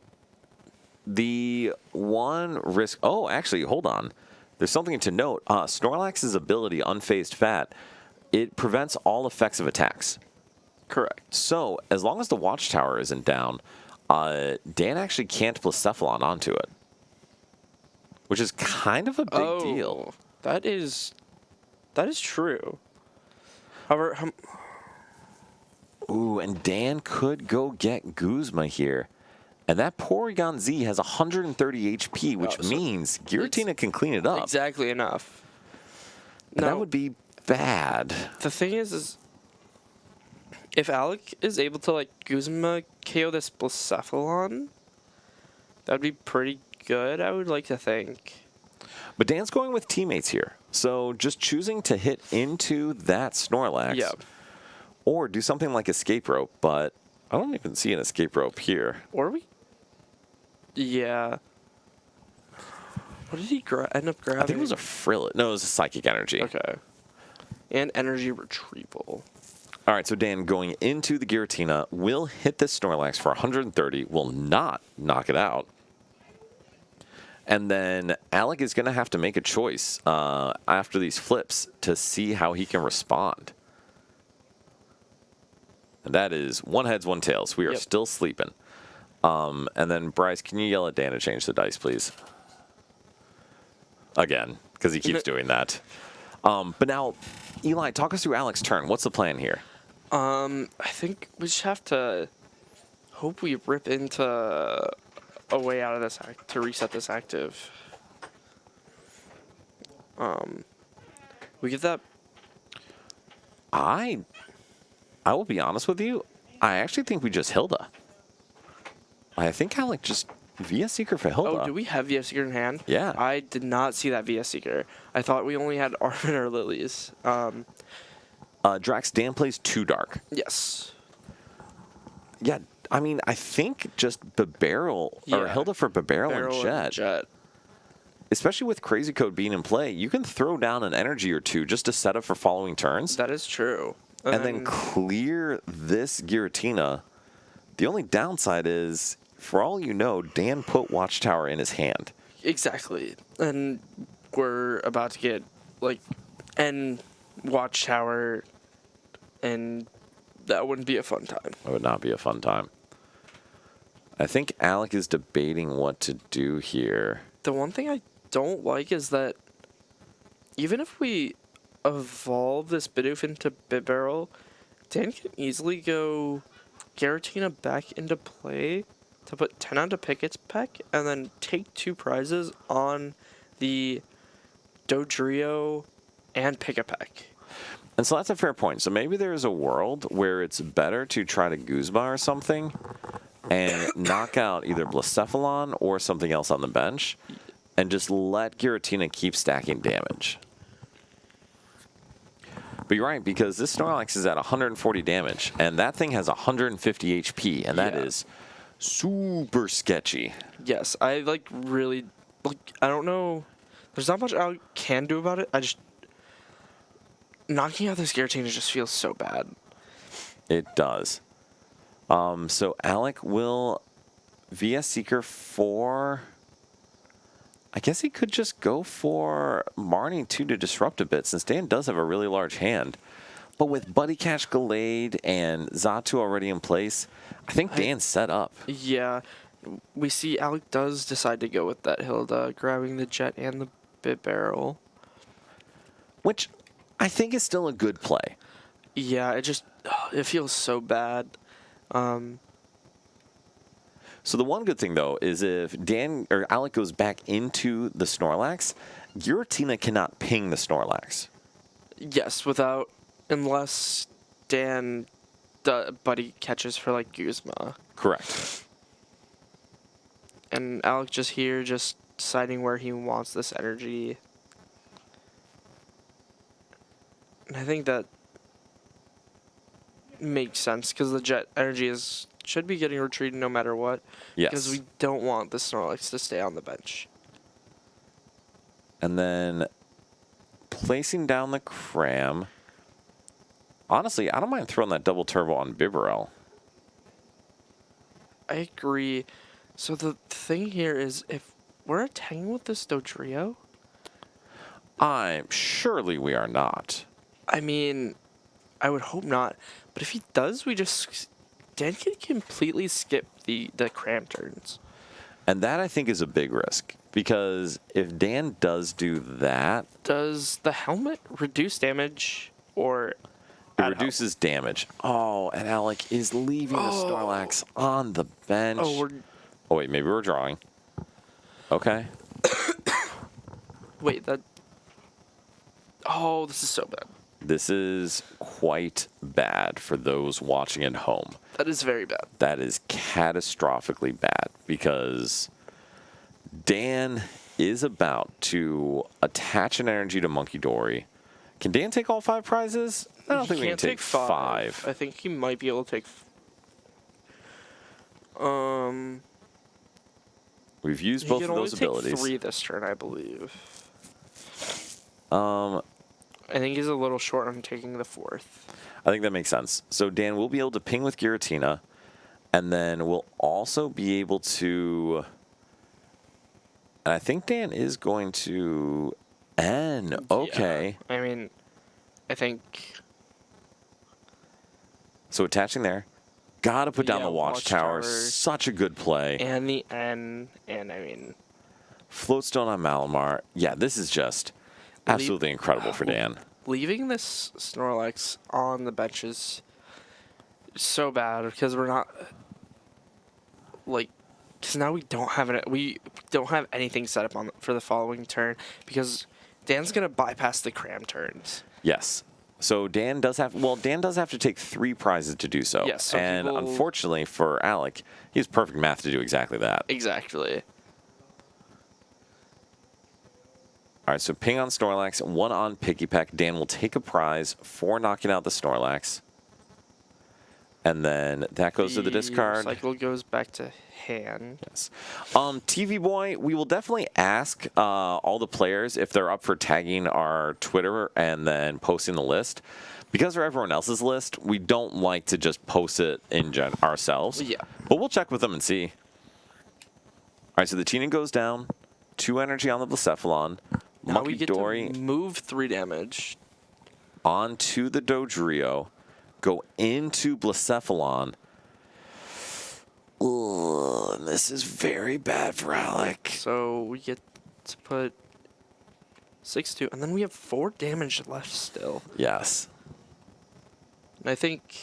the one risk... Oh, actually, hold on. There's something to note. Snorlax's ability, Unfazed Fat, it prevents all effects of attacks. Correct. So as long as the Watchtower isn't down, Dan actually can't Blacephalon onto it, which is kind of a big deal. That is true. However, Ooh, and Dan could go get Guzma here. And that Porygon Z has 130 HP, which means Giratina can clean it up. exactly enough. And that would be bad. The thing is if Alec is able to, like, Guzma KO this Blacephalon, that would be pretty good, I would like to think. But Dan's going with teammates here. So just choosing to hit into that Snorlax. Yeah. Or do something like Escape Rope, but I don't even see an Escape Rope here. Or we... Yeah. What did he end up grabbing? I think it was a Frillet. No, it was a Psychic Energy. Okay. And Energy Retrieval. All right, so Dan going into the Giratina will hit this Snorlax for 130, will not knock it out. And then Alec is going to have to make a choice after these flips to see how he can respond. And that is one heads, one tails. We are still sleeping. And then, Bryce, can you yell at Dan to change the dice, please? Again, because he keeps doing that. But now, Eli, talk us through Alec's turn. What's the plan here? I think we just have to hope we rip into a way out of this act to reset this active. We get that. I will be honest with you. I actually think we just Hilda. I think Alec just Via Seeker for Hilda. Oh, do we have Via Seeker in hand? Yeah. I did not see that Via Seeker. I thought we only had Armin or Lilies. Drax, Dan plays 2 Dark. Yes. Yeah, I mean, I think just Babarrel, or Hilda for Babarrel and Jet. Especially with Crazy Code being in play, you can throw down an energy or 2 just to set up for following turns. That is true. And then clear this Giratina. The only downside is, for all you know, Dan put Watchtower in his hand. Exactly. And we're about to get and Watchtower, and that wouldn't be a fun time. It would not be a fun time. I think Alec is debating what to do here. The one thing I don't like is that even if we evolve this Bidoof into Bit Barrel, Dan can easily go Giratina back into play to put 10 onto Pickett's Peck and then take 2 prizes on the Dodrio and Pick-a-Peck. And so that's a fair point. So maybe there's a world where it's better to try to Guzma or something and knock out either Blacephalon or something else on the bench and just let Giratina keep stacking damage. But you're right, because this Snorlax is at 140 damage, and that thing has 150 HP, and that is super sketchy. Yes, I really I don't know. There's not much I can do about it. I just knocking out this Giratina just feels so bad. It does. So Alec will VS Seeker for... I guess he could just go for Marnie, too, to disrupt a bit, since Dan does have a really large hand. But with Buddy Catch, Gallade, and Xatu already in place, I think Dan's set up. Yeah. We see Alec does decide to go with that Hilda, grabbing the Jet and the Bit Barrel. Which I think is still a good play. Yeah, it feels so bad. So the one good thing, though, is if Dan or Alec goes back into the Snorlax, Giratina cannot ping the Snorlax. Yes, unless Dan Buddy catches for Guzma. Correct. And Alec just deciding where he wants this energy. And I think that makes sense because the Jet energy should be getting retreated no matter what. Yes. Because we don't want the Snorlax to stay on the bench. And then placing down the Cram. Honestly, I don't mind throwing that double turbo on Bibarel. I agree. So the thing here is, if we're attacking with this Dodrio, Surely we are not. I mean, I would hope not. But if he does, Dan can completely skip the cram turns. And that, I think, is a big risk. Because if Dan does do that... Does the helmet reduce damage or... It reduces damage. Oh, and Alec is leaving the Snorlax on the bench. Oh, wait, maybe we're drawing. Okay. Wait, that... Oh, this is so bad. This is quite bad for those watching at home. That is very bad. That is catastrophically bad because Dan is about to attach an energy to Monkey Dory. Can Dan take all 5 prizes? I don't think we can take 5. I think he might be able to take... We've used both of those abilities. He can only take 3 this turn, I believe. I think he's a little short on taking the 4th. I think that makes sense. So Dan will be able to ping with Giratina, and then we'll also be able to... And I think Dan is going to N. Okay. Yeah, I mean, I think... So attaching there. Got to put down Yeah, the Watchtower. Watchtower. Such a good play. And the N, and I mean... Floatstone on Malamar. Yeah, this is just absolutely incredible for Dan. Leaving this Snorlax on the bench is so bad because we're not... Because now we don't have anything set up for the following turn because Dan's going to bypass the cram turns. Yes. So Dan does have to take 3 prizes to do so. Yes. So and unfortunately for Alec, he has perfect math to do exactly that. Exactly. All right, so ping on Snorlax, 1 on Picky-Peck. Dan will take a prize for knocking out the Snorlax. And then that goes to the discard. Cycle goes back to hand. Yes. TV Boy, we will definitely ask all the players if they're up for tagging our Twitter and then posting the list. Because for everyone else's list, we don't like to just post it ourselves. Yeah. But we'll check with them and see. All right, so the Tina goes down. 2 energy on the Blacephalon. Now Monkey we get Dory to move 3 damage. onto the Dodrio, go into Blacephalon. Ugh, this is very bad for Alec. So we get to put 6-2, and then we have 4 damage left still. Yes. And I think,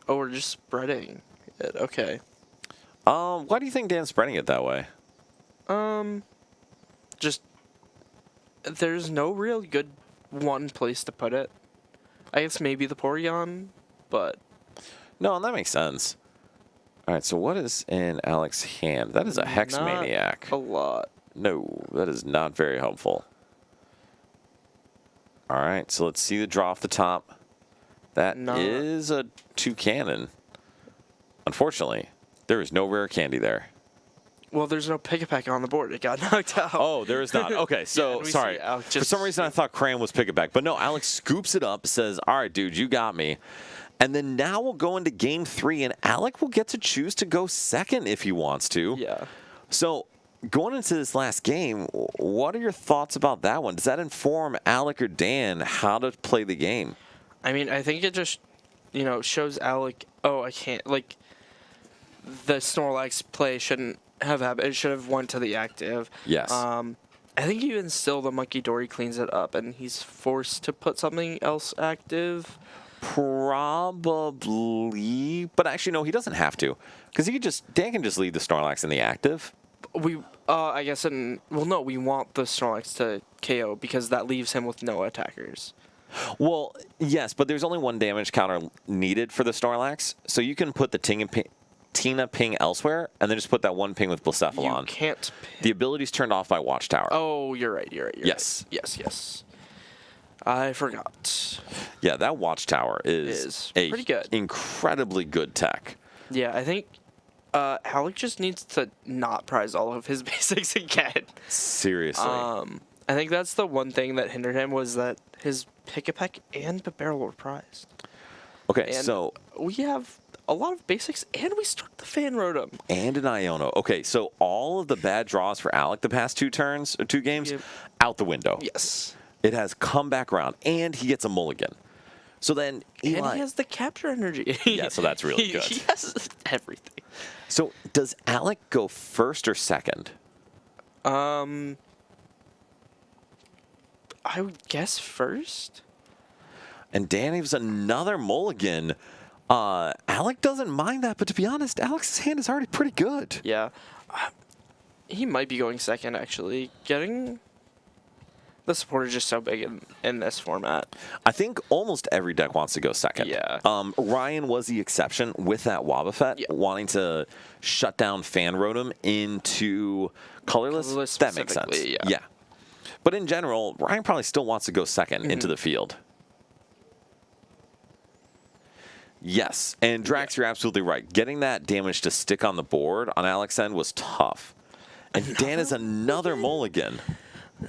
oh, we're just spreading it. Okay. Why do you think Dan's spreading it that way? Just there's no real good one place to put it. I guess maybe the Porygon, but No, that makes sense. All right, so what is in Alec's hand? That is a Hex not Maniac. a lot. No, that is not very helpful. All right, so let's see the draw off the top. That is Not- a 2 cannon. Unfortunately, there is no rare candy there. Well, there's no Pick-a-Pack on the board. It got knocked out. Oh, there is not. Okay, Yeah, so and we sorry. see Alec For just- some reason, I thought Cram was pick it back. But no, Alex scoops it up, says, all right, dude, you got me. And then now we'll go into game 3, and Alec will get to choose to go second if he wants to. Yeah. So going into this last game, what are your thoughts about that one? Does that inform Alec or Dan how to play the game? I mean, I think it just, shows Alec, oh, I can't, like, the Snorlax play shouldn't have happened. It should have went to the active. Yes. I think even still, the Monkey Dory cleans it up, and he's forced to put something else active. Probably. But actually, no, he doesn't have to. Because Dan can just leave the Snorlax in the active. I guess, no, we want the Snorlax to KO because that leaves him with no attackers. Well, yes, but there's only 1 damage counter needed for the Snorlax. So you can put the Tina ping elsewhere, and then just put that 1 ping with Blacephalon. You can't. The ability's turned off by Watchtower. Oh, you're right. Yes. Yes. I forgot. Yeah, that Watchtower is a pretty good. incredibly good tech. Yeah, I think Alec just needs to not prize all of his basics again. Seriously. I think that's the one thing that hindered him was that his Pick-a-Peck and Barrel were prized. Okay, And so... we have a lot of basics, and we struck the Fan Rotom. And an Iono. Okay, so all of the bad draws for Alec the past 2 games, Yep. out the window. Yes. It has come back around, and he gets a mulligan. So then Eli... And he has the capture energy. Yeah, so that's really good. He has everything. So does Alec go first or second? I would guess first. And Danny's another mulligan. Alec doesn't mind that, but to be honest, Alex's hand is already pretty good. Yeah. He might be going second, actually. Getting the supporter just so big in this format. I think almost every deck wants to go second. Yeah. Ryan was the exception with that Wobbuffet, Yeah. wanting to shut down Fan Rotom into Colorless. Colorless That makes sense. specifically, yeah. But in general, Ryan probably still wants to go 2nd into the field. Yes, and Drax, you're absolutely right. Getting that damage to stick on the board on Alex's end was tough. And Dan is another mulligan.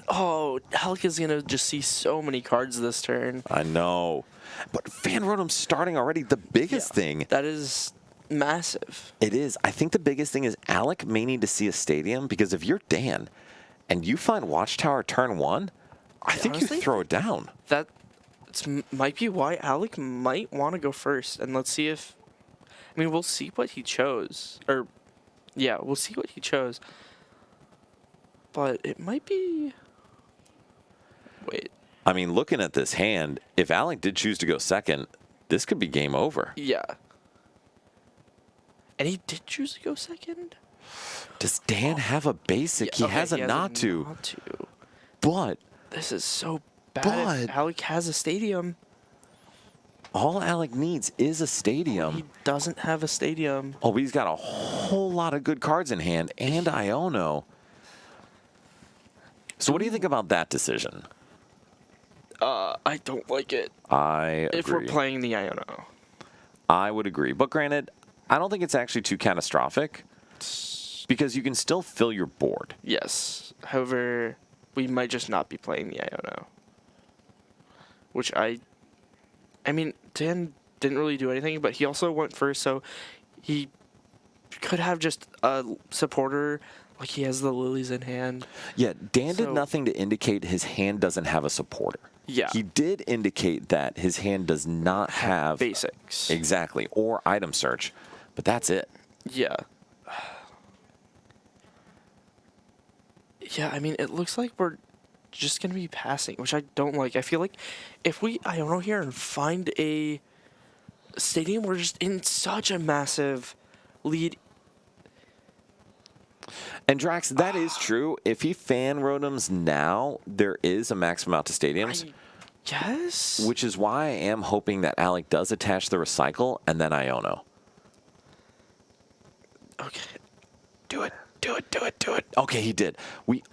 Oh, Alec is going to just see so many cards this turn. I know. But Fan Rotom's starting already. The biggest thing... That is massive. It is. I think the biggest thing is Alec may need to see a stadium, because if you're Dan and you find Watchtower turn 1, I think honestly you throw it down. That might be why Alec might want to go first. And let's see if... I mean, we'll see what he chose. We'll see what he chose. But it might be... Wait. I mean, looking at this hand, if Alec did choose to go second, this could be game over. Yeah. And he did choose to go second? Does Dan have a basic? He Okay, has a not to. But This is so bad. If Alec has a stadium. all Alec needs is a stadium. He doesn't have a stadium. Oh, but he's got a whole lot of good cards in hand, and Iono. So what do you think about that decision? I don't like it. I agree. If we're playing the Iono. I would agree. But granted, I don't think it's actually too catastrophic, because you can still fill your board. Yes. However, we might just not be playing the Iono. Which I mean, Dan didn't really do anything, but he also went first, so he could have just a supporter Like he has the lilies in hand. Yeah, Dan did So- nothing to indicate his hand doesn't have a supporter. Yeah. He did indicate that his hand does not have Basics. exactly or item search, but that's it. Yeah. Yeah, I mean, it looks like we're just going to be passing, which I don't like. I feel like if we Iono here and find a stadium, we're just in such a massive lead. And Drax, that is true. If he fan rotems now, there is a maximum amount to stadiums, I guess? which is why I am hoping that Alec does attach the recycle and then Iono. Okay. Do it. Do it, do it, do it. Okay, he did.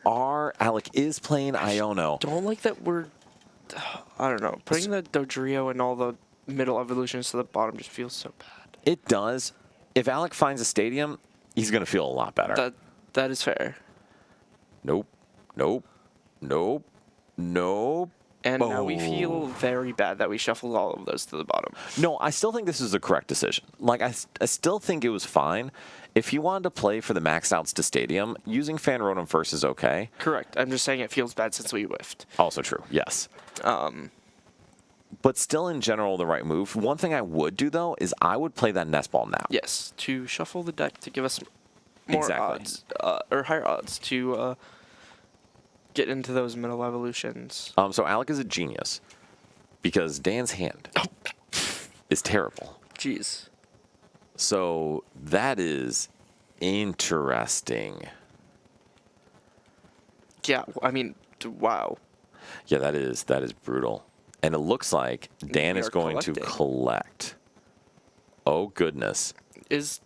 Alec is playing Iono. Don't like that we're, I don't know, putting the Dodrio and all the middle evolutions to the bottom just feels so bad. It does. If Alec finds a stadium, he's going to feel a lot better. That is fair. Nope. Nope. Nope. Nope. And now we Oh. feel very bad that we shuffled all of those to the bottom. No, I still think this is the correct decision. Like, I still think it was fine. If he wanted to play for the max outs to stadium, using Fan Rotom first is okay. Correct. I'm just saying it feels bad since we whiffed. Also true, yes. But still, in general, the right move. One thing I would do, though, is I would play that Nest Ball now. Yes, to shuffle the deck to give us more Exactly. odds, or higher odds to get into those middle evolutions. So Alec is a genius because Dan's hand is terrible. Jeez. So that is interesting. Yeah, I mean, wow. Yeah, that is brutal. And it looks like Dan We is are going to collecting. collect. Oh, goodness. Is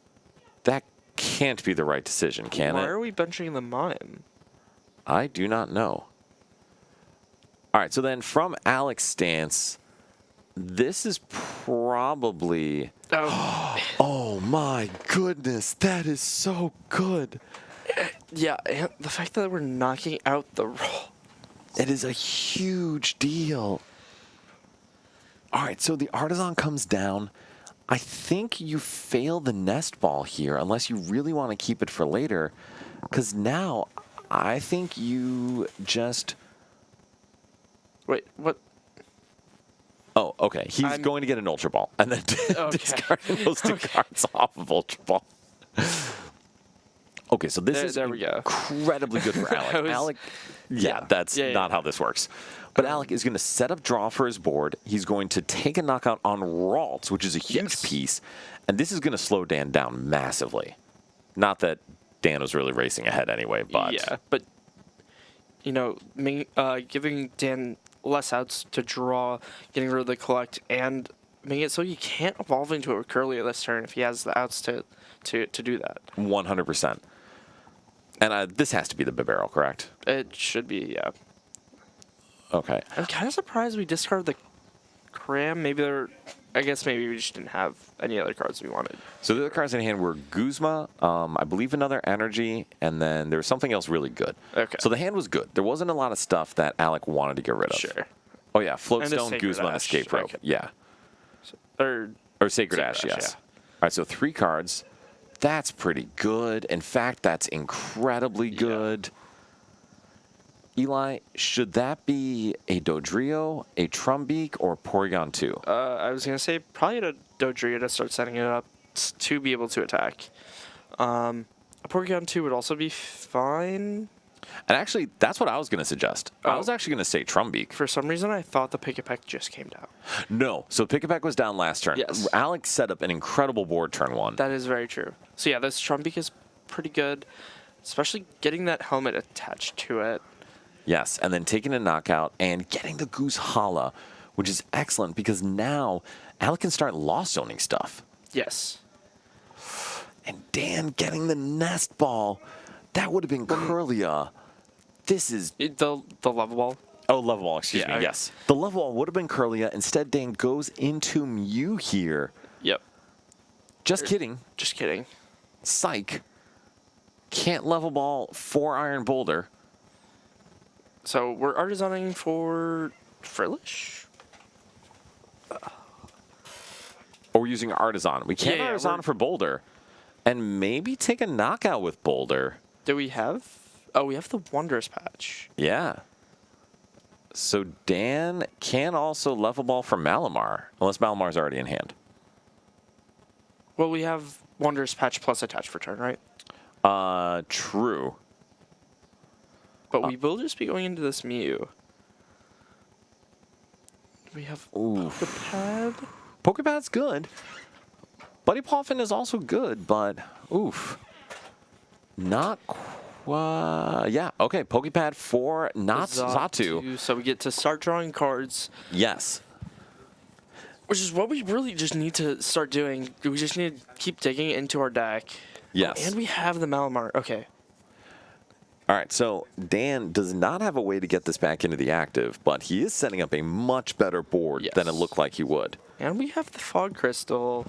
That can't be the right decision, can why it? are we benching the mime? I do not know. All right, so then from Alec's stance, this is probably... Oh, Oh, my goodness. That is so good. yeah. And the fact that we're knocking out the roll. It is a huge deal. All right, so the Artisan comes down. I think you fail the Nest Ball here unless you really want to keep it for later. Because now I think you just... Wait, what? Oh, okay. He's I'm- going to get an Ultra Ball and then Okay. discarding those two cards off of Ultra Ball. Okay, so this is There we go. incredibly good for Alec. I was- Alec, Yeah. that's Yeah, not yeah. how this works. But Alec is going to set up draw for his board. He's going to take a knockout on Ralts, which is a huge Yes. piece, and this is going to slow Dan down massively. Not that Dan was really racing ahead anyway, but Yeah, but you know, giving Dan less outs to draw, getting rid of the collect, and making it so he can't evolve into a Curlia this turn if he has the outs to do that. 100%. And this has to be the Bibarel, correct? It should be, yeah. Okay. I'm kind of surprised we discarded the Cram. I guess maybe we just didn't have any other cards we wanted. So the other cards in hand were Guzma, I believe another Energy, and then there was something else really good. Okay. So the hand was good. There wasn't a lot of stuff that Alec wanted to get rid of. Sure. Oh, yeah. And a Floatstone, Sacred Guzma, and Ash. Escape Rope. Okay. Yeah. Or Or Sacred Sacred Ash, Ash, yes. yeah. All right, so 3 cards. That's pretty good. In fact, that's incredibly good. Eli, should that be a Dodrio, a Trumbeak, or Porygon 2? I was going to say probably a Dodrio to start setting it up to be able to attack. A Porygon 2 would also be fine. And actually, that's what I was going to suggest. I Oh. was actually going to say Trumbeak. For some reason, I thought the Pick-a-Peck just came down. No, so Pick-a-Peck was down last turn. Yes. Alex set up an incredible board turn 1. That is very true. So yeah, this Trumbeak is pretty good, especially getting that helmet attached to it. Yes, and then taking a knockout and getting the Goose Hala, which is excellent because now Alec can start lost zoning stuff. Yes. And Dan getting the Nest Ball, that would have been Curlia. This is... The level ball. Oh, Level Ball, excuse Yeah, me, yes. The Level Ball would have been Curlia. Instead, Dan goes into Mew here. Yep. Just kidding. Just kidding. Psych. Can't Level Ball 4 Iron Boulder. So we're artisaning for Frillish? Or we're using Artisan. We can't Yeah, Artisan we're- for Boulder. And maybe take a knockout with Boulder. Do we have? Oh, we have the Wondrous patch. Yeah. So Dan can also level ball for Malamar, unless Malamar's already in hand. Well, we have Wondrous patch plus attach for turn, right? True. But we will just be going into this Mew. We have Pokepad. Pokepad's good. Buddy Poffin is also good, but oof. Not quite. Yeah, okay. Pokepad for not Xatu. So we get to start drawing cards, Yes. which is what we really just need to start doing. We just need to keep digging into our deck. Yes. And we have the Malamar. Okay. All right, so Dan does not have a way to get this back into the active, but he is setting up a much better board than it Yes. looked like he would. And we have the Fog Crystal.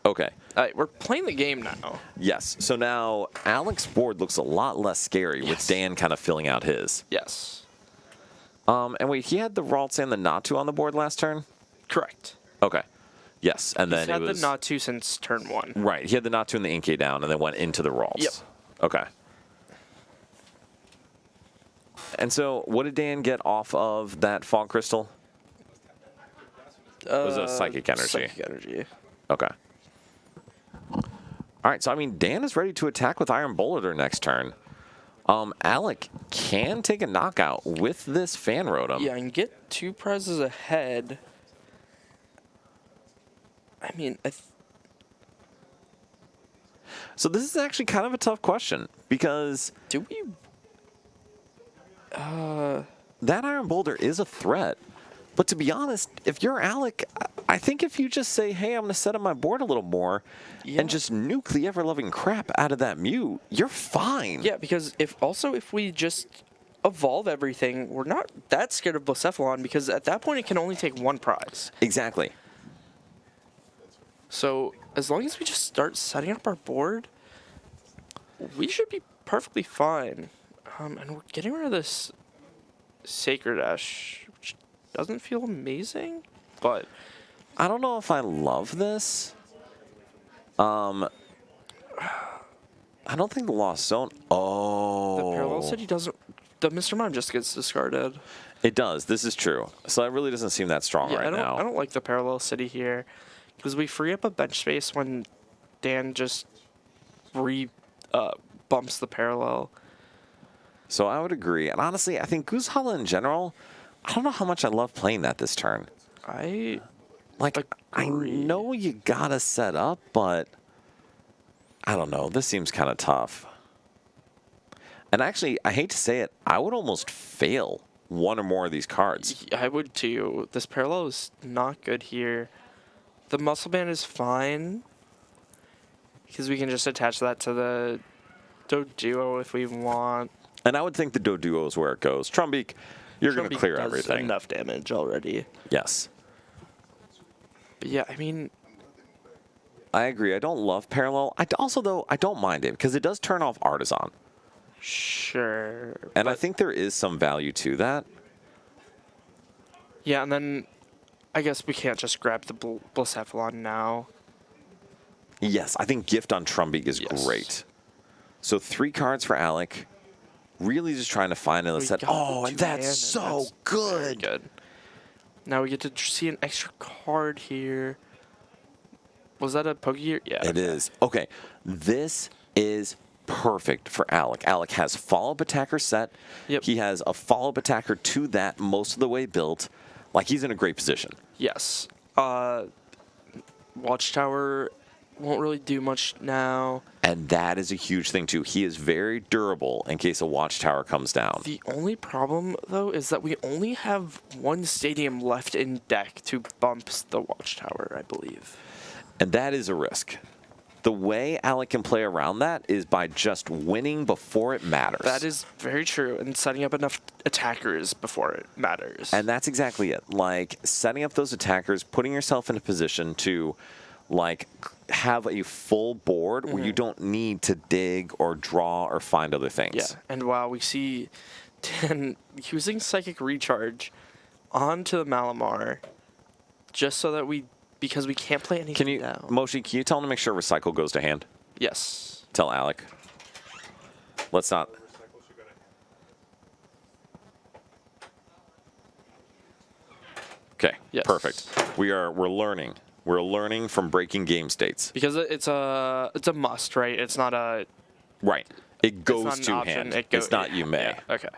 Okay. All right, we're playing the game now. Yes. So now Alex's board looks a lot less scary with Yes. Dan kind of filling out his. Yes. And wait, he had the Ralts and the Natu on the board last turn? Correct. Okay. Yes, and He's then had it was the Natu since turn 1. right. He had the Natu and the Inkay down, and then went into the Ralts. Yep. Okay. And so, what did Dan get off of that Fog Crystal? It was a Psychic Energy. Psychic Energy. Okay. All right, so I mean, Dan is ready to attack with Iron Boulder next turn. Alec can take a knockout with this Fan Rotom. Yeah, and get 2 prizes ahead. I mean, So this is actually kind of a tough question because do we? that Iron Boulder is a threat. But to be honest, if you're Alec, I think if you just say, hey, I'm going to set up my board a little more Yeah. and just nuke the ever-loving crap out of that Mew, you're fine. Yeah, because if we just evolve everything, we're not that scared of Blacephalon because at that point it can only take 1 prize. Exactly. So as long as we just start setting up our board, we should be perfectly fine. And we're getting rid of this Sacred Ash, which doesn't feel amazing, but I don't know if I love this. I don't think the Lost Zone. Oh. the Parallel City doesn't. The Mr. Mime just gets discarded. It does. This is true. So it really doesn't seem that strong Yeah, right now. I don't like the Parallel City here because we free up a bench space when Dan just bumps the Parallel. So I would agree. And honestly, I think Goose Hollow in general, I don't know how much I love playing that this turn. I agree. know you gotta set up, but I don't know. This seems kind of tough. And actually, I hate to say it, I would almost fail one or more of these cards. I would too. This Parallel is not good here. The Muscle Band is fine because we can just attach that to the Doduo if we want. And I would think the Doduo is where it goes. Trumbeak, you're going to Trumbeak clear does everything. enough damage already. Yes. But yeah, I mean, I agree. I don't love Parallel. Though, I don't mind it because it does turn off Artisan. sure. And I but- think there is some value to that. Yeah, and then I guess we can't just grab the Blacephalon now. Yes, I think Gift on Trumbeak is Yes. great. So 3 cards for Alec. Really just trying to find another We set. got the Oh, and 2 that's mana, so that's good. Very good. Now we get to see an extra card here. Was that a Pokegear? Yeah. It is. Okay, this is perfect for Alec. Alec has follow-up attacker set. Yep. He has a follow-up attacker to that most of the way built. Like, he's in a great position. Yes. Watchtower won't really do much now. And that is a huge thing, too. He is very durable in case a watchtower comes down. The only problem, though, is that we only have 1 stadium left in deck to bump the Watchtower, I believe. And that is a risk. The way Alec can play around that is by just winning before it matters. That is very true, and setting up enough attackers before it matters. And that's exactly it. Like, setting up those attackers, putting yourself in a position to, like, have a full board where you don't need to dig or draw or find other things. yeah, and wow, we see Dan using Psychic Recharge onto the Malamar just so that because we can't play anything Can you, down. Moshi, can you tell him to make sure Recycle goes to hand? Yes. Tell Alec. let's not. Recycle should go to Okay, Yes. perfect. We're learning. We're learning from breaking game states. Because it's a must, right? It's not a Right. It it's goes not an to option. hand. It It's not you may. Yeah. Okay.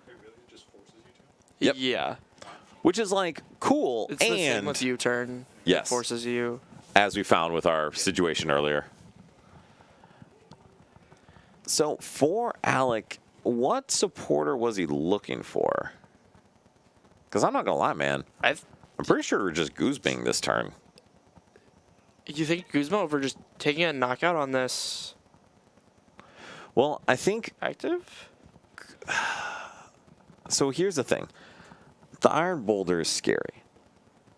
Wait, really? It just forces you to? Yep. Yeah. Which is like cool. It's the same and with U-turn. Yes. It forces you. as we found with our situation earlier. So for Alec, what supporter was he looking for? Because I'm not going to lie, man. I'm pretty sure we're just Goosebing this turn. You think Guzma over just taking a knockout on this Well, I think... active? So here's the thing. The Iron Boulder is scary.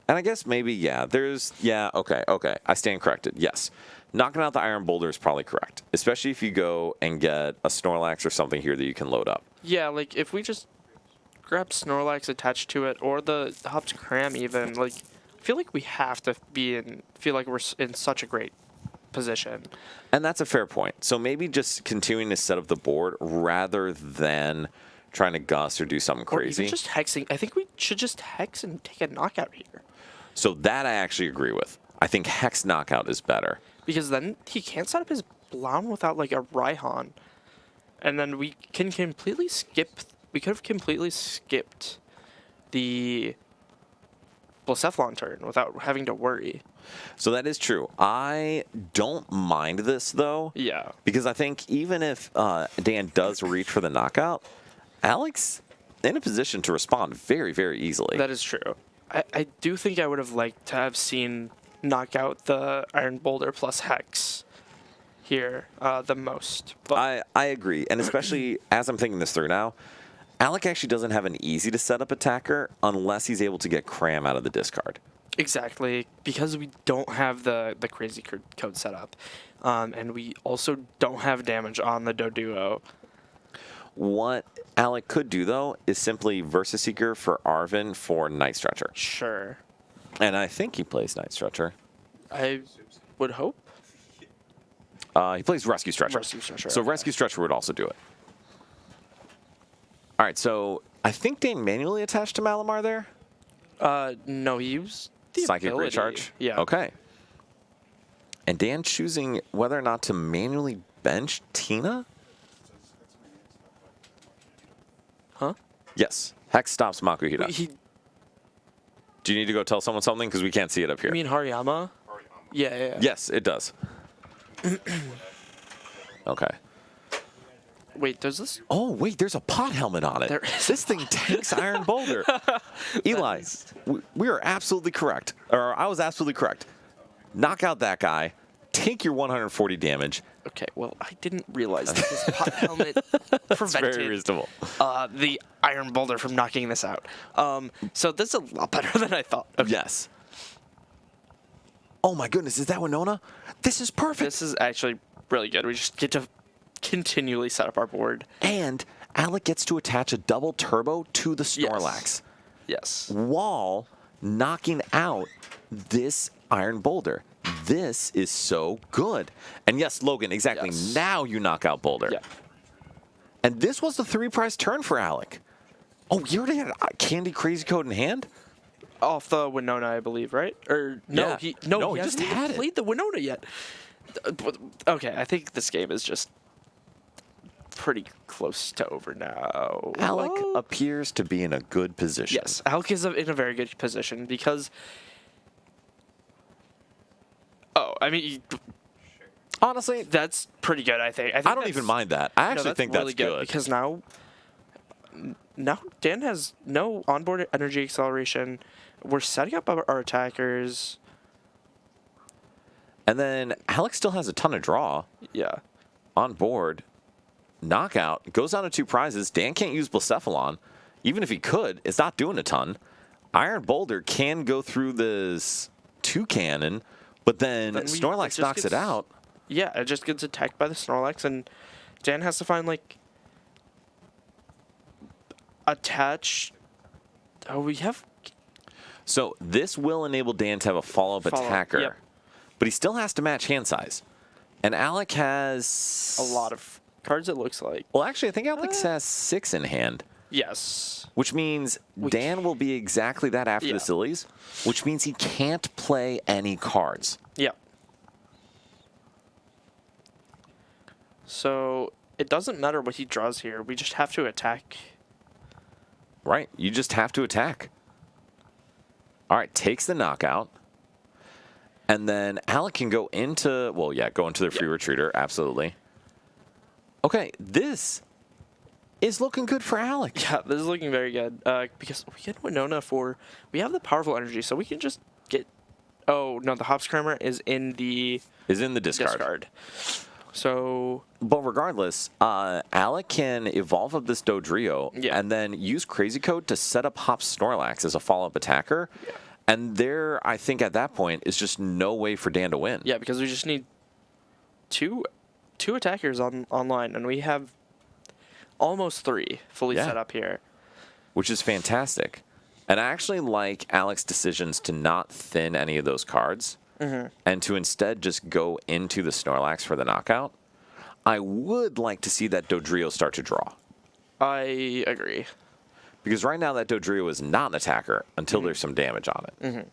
And I guess maybe, yeah, there's... Yeah, okay. I stand corrected. Yes. Knocking out the Iron Boulder is probably correct. Especially if you go and get a Snorlax or something here that you can load up. Yeah, like if we just grab Snorlax attached to it, or the Hopped Cram even, like I feel like we have to feel like we're in such a great position. And that's a fair point. So maybe just continuing to set up the board rather than trying to Gus or do something Or crazy. even just hexing. I think we should just hex and take a knockout here. So that I actually agree with. I think Hex Knockout is better. Because then he can't set up his Blown without like a Raihan. And then we can completely skip. We could have completely skipped the Blacephalon turn without having to worry. So that is true. I don't mind this, though. Yeah. Because I think even if Dan does reach for the knockout, Alex in a position to respond very, very easily. That is true. I do think I would have liked to have seen knock out the Iron Boulder plus Hex here the most. But I agree. And especially as I'm thinking this through now, Alec actually doesn't have an easy to set up attacker unless he's able to get Cram out of the discard. exactly, because we don't have the crazy code set up. And we also don't have damage on the Doduo. What Alec could do, though, is simply Versus Seeker for Arvin for Night Stretcher. Sure. And I think he plays Night Stretcher. I would hope. He plays Rescue Stretcher. Rescue Stretcher, So okay. Rescue Stretcher would also do it. All right, so I think Dan manually attached to Malamar there. No, he used the Psychic ability. Recharge? Yeah. Okay. And Dan choosing whether or not to manually bench Tina? Huh? Yes. Hex stops Makuhita. He, Do you need to go tell someone something? Because we can't see it up here. you mean Hariyama? Yeah. Yes, it does. Okay. Wait, does this? Oh, wait, there's a pot helmet on it. There is This thing tanks Iron Boulder. Eli, we are absolutely correct. Or I was absolutely correct. Knock out that guy. Take your 140 damage. Okay, well, I didn't realize that this pot helmet It's prevented very reasonable. the Iron Boulder from knocking this out. So this is a lot better than I thought. Okay. Yes. Oh my goodness, is that Winona? This is perfect. This is actually really good. We just get to continually set up our board. And Alec gets to attach a double turbo to the Snorlax Yes. while knocking out this Iron Boulder. This is so good. And yes, Logan, exactly. Yes. Now you knock out Boulder. Yeah. And this was the 3-prize turn for Alec. Oh, you already had a Candy Crazy Code in hand? Off the Winona, I believe, right? Or no, Yeah. he No, he hasn't just even had it. played the Winona yet. Okay, I think this game is just pretty close to over now. Alec Well, appears to be in a good position. yes, Alec is in a very good position because. Oh, I mean, Honestly, that's pretty good. I think I don't that's- even mind that. I actually think really that's good. because now Dan has no onboard energy acceleration. We're setting up our attackers. And then Alex still has a ton of draw Yeah. on board. Knockout goes down to 2 prizes. Dan can't use Blacephalon. Even if he could, it's not doing a ton. Iron Boulder can go through this 2 cannon, but then Then it Snorlax just knocks it gets- out. Yeah, it just gets attacked by the Snorlax, and Dan has to find, like, attach. Oh, we have. So this will enable Dan to have a follow-up Follow-up, attacker, yep. but he still has to match hand size. And Alec has A lot of cards, it looks like. Well, actually, I think Alex has 6 in hand, Yes. which means Dan will be exactly that after Yeah. the sillies, which means he can't play any cards. Yeah. So it doesn't matter what he draws here. We just have to attack. Right. You just have to attack. All right. Takes the knockout. And then Alec can go into, well, yeah, go into the free retreater. Absolutely. Okay. This is looking good for Alec. Yeah, this is looking very good. Because we get Winona for, we have the powerful energy, so we can just get, oh, no, the Hopscrammer is in the Is in the discard. So, But regardless, Alec can evolve up this Dodrio Yeah. and then use Crazy Code to set up Hop Snorlax as a follow-up attacker. Yeah. And there, I think at that point, is just no way for Dan to win. yeah, because we just need two attackers online, and we have almost 3 fully Yeah. set up here. Which is fantastic. And I actually like Alec's decisions to not thin any of those cards and to instead just go into the Snorlax for the knockout. I would like to see that Dodrio start to draw. I agree. Because right now that Dodrio is not an attacker until there's some damage on it.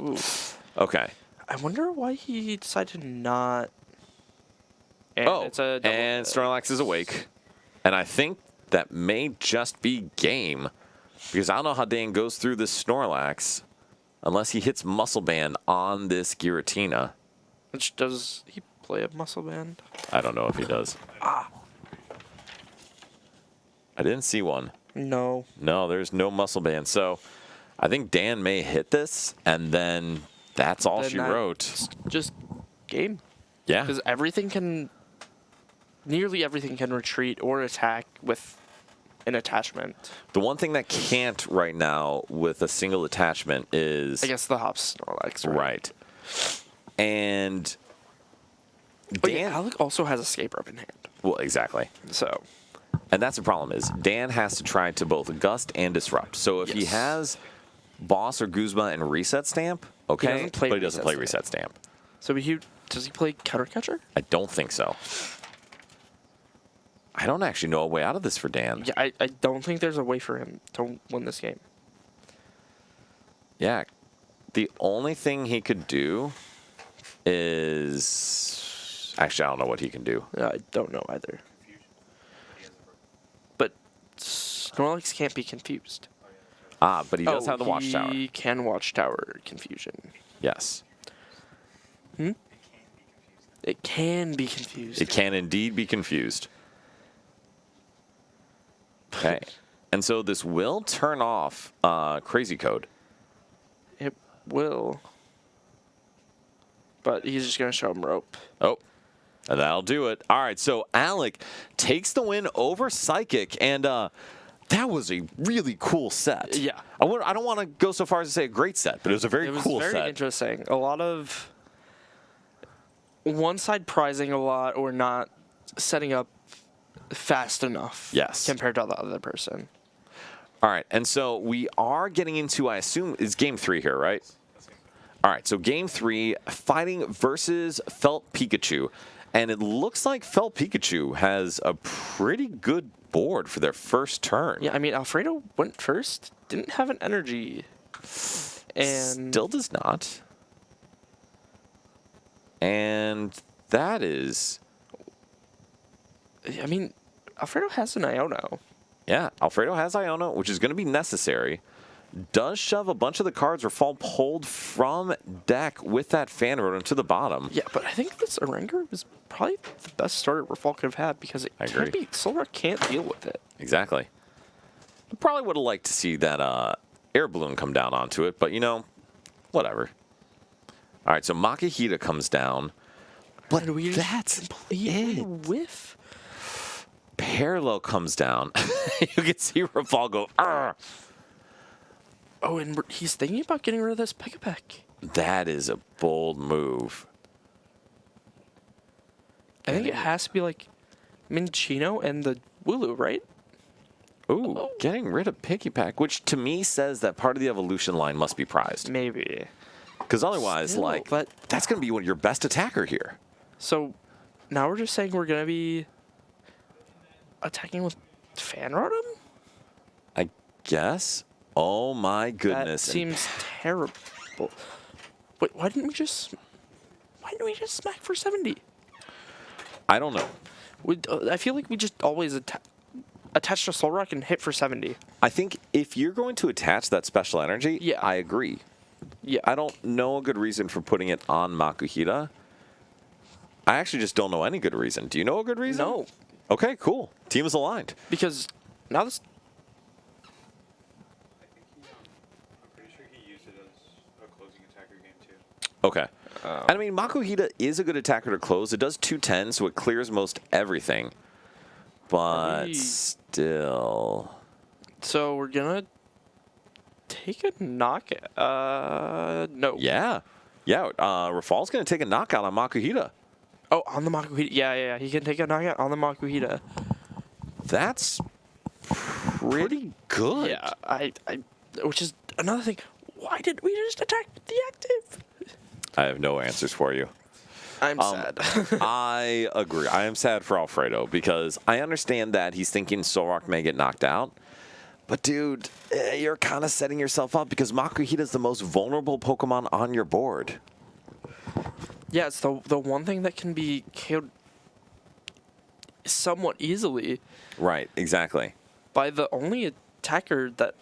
Ooh. Okay. I wonder why he decided to not. And it's a double and Snorlax is awake. And I think that may just be game. Because I don't know how Dan goes through this Snorlax unless he hits Muscle Band on this Giratina. Which does he play a muscle band? I don't know if he does. I didn't see one. No. No, there's no Muscle Band. So I think Dan may hit this, and then that's all Then she that- wrote. Just game. Yeah. Because nearly everything can retreat or attack with an attachment. The one thing that can't right now with a single attachment is... I guess the Hops Snorlax, right? Right. And But Dan... yeah, Alec also has Escape Rope in hand. Well, exactly. So, And that's the problem is Dan has to try to both gust and disrupt. So if he Yes. has Boss or Guzma and Reset Stamp, okay, doesn't play but he doesn't Reset play Stamp. Reset Stamp. does he play Counter Catcher? I don't think so. I don't actually know a way out of this for Dan. Yeah, I don't think there's a way for him to win this game. Yeah. The only thing he could do is... Actually, I don't know what he can do. I don't know either. But Snorlax can't be confused. But he does have the Watchtower. He can Watchtower confusion. Yes. It can be confused. It can indeed be confused. Okay. And so this will turn off Crazy Code. It will. But he's just going to show him rope. Oh, and that'll do it. All right, so Alec takes the win over Psychic, and that was a really cool set. Yeah. I don't want to go so far as to say a great set, but it was a very It was cool very set. interesting. A lot of one side prizing a lot or not setting up fast enough. Yes. Compared to the other person. All right, and so we are getting into, I assume, it's game 3 here, right? All right, so game 3, fighting versus Felt Pikachu. And it looks like Felt Pikachu has a pretty good board for their first turn. Yeah, I mean, Alfredo went first, didn't have an energy. And Still does not. And that is... I mean, Alfredo has an Iono. Yeah, Alfredo has Iono, which is going to be necessary. Does shove a bunch of the cards or fall pulled from deck with that fan rotom to the bottom. Yeah, but I think this Oranger was probably the best starter Rafal could have had because it I can't agree. be Solrock can't deal with it. Exactly. Probably would have liked to see that air balloon come down onto it, but, you know, whatever. All right, so Makihita comes down. But And we just that's completely it. whiff. Parallel comes down. You can see Rafal go, "Arr!" Oh, and he's thinking about getting rid of this Pekka-Pek. That is a bold move. I think it has to be like Minchino and the Wooloo, right? Ooh, getting rid of Piggypack, which to me says that part of the evolution line must be prized. Maybe. Because otherwise, Still, like, but- that's going to be your best attacker here. So now we're just saying we're gonna be attacking with Fan Rotom? I guess. Oh my That goodness. And seems terrible. Wait, why didn't we just smack for 70? I don't know. I feel like we just always attach to Soul Rock and hit for 70. I think if you're going to attach that special energy, Yeah. I agree. Yeah. I don't know a good reason for putting it on Makuhita. I actually just don't know any good reason. Do you know a good reason? No, Okay, cool. Team is aligned. because now this. I'm pretty sure he used it as a closing attacker game too. Okay. And I mean, Makuhita is a good attacker to close. It does 210, so it clears most everything. But we- still. So we're gonna take a knockout. No. Yeah. Yeah, Rafal's going to take a knockout on Makuhita. Oh, on the Makuhita. Yeah. He can take a knockout on the Makuhita. That's pretty good. Yeah. I. Which is another thing. Why did we just attack the active? I have no answers for you. I'm sad. I agree. I am sad for Alfredo because I understand that he's thinking Solrock may get knocked out. But, dude, you're kind of setting yourself up because Makuhita is the most vulnerable Pokemon on your board. Yeah, it's the one thing that can be KO'd somewhat easily Right, exactly. by the only attacker that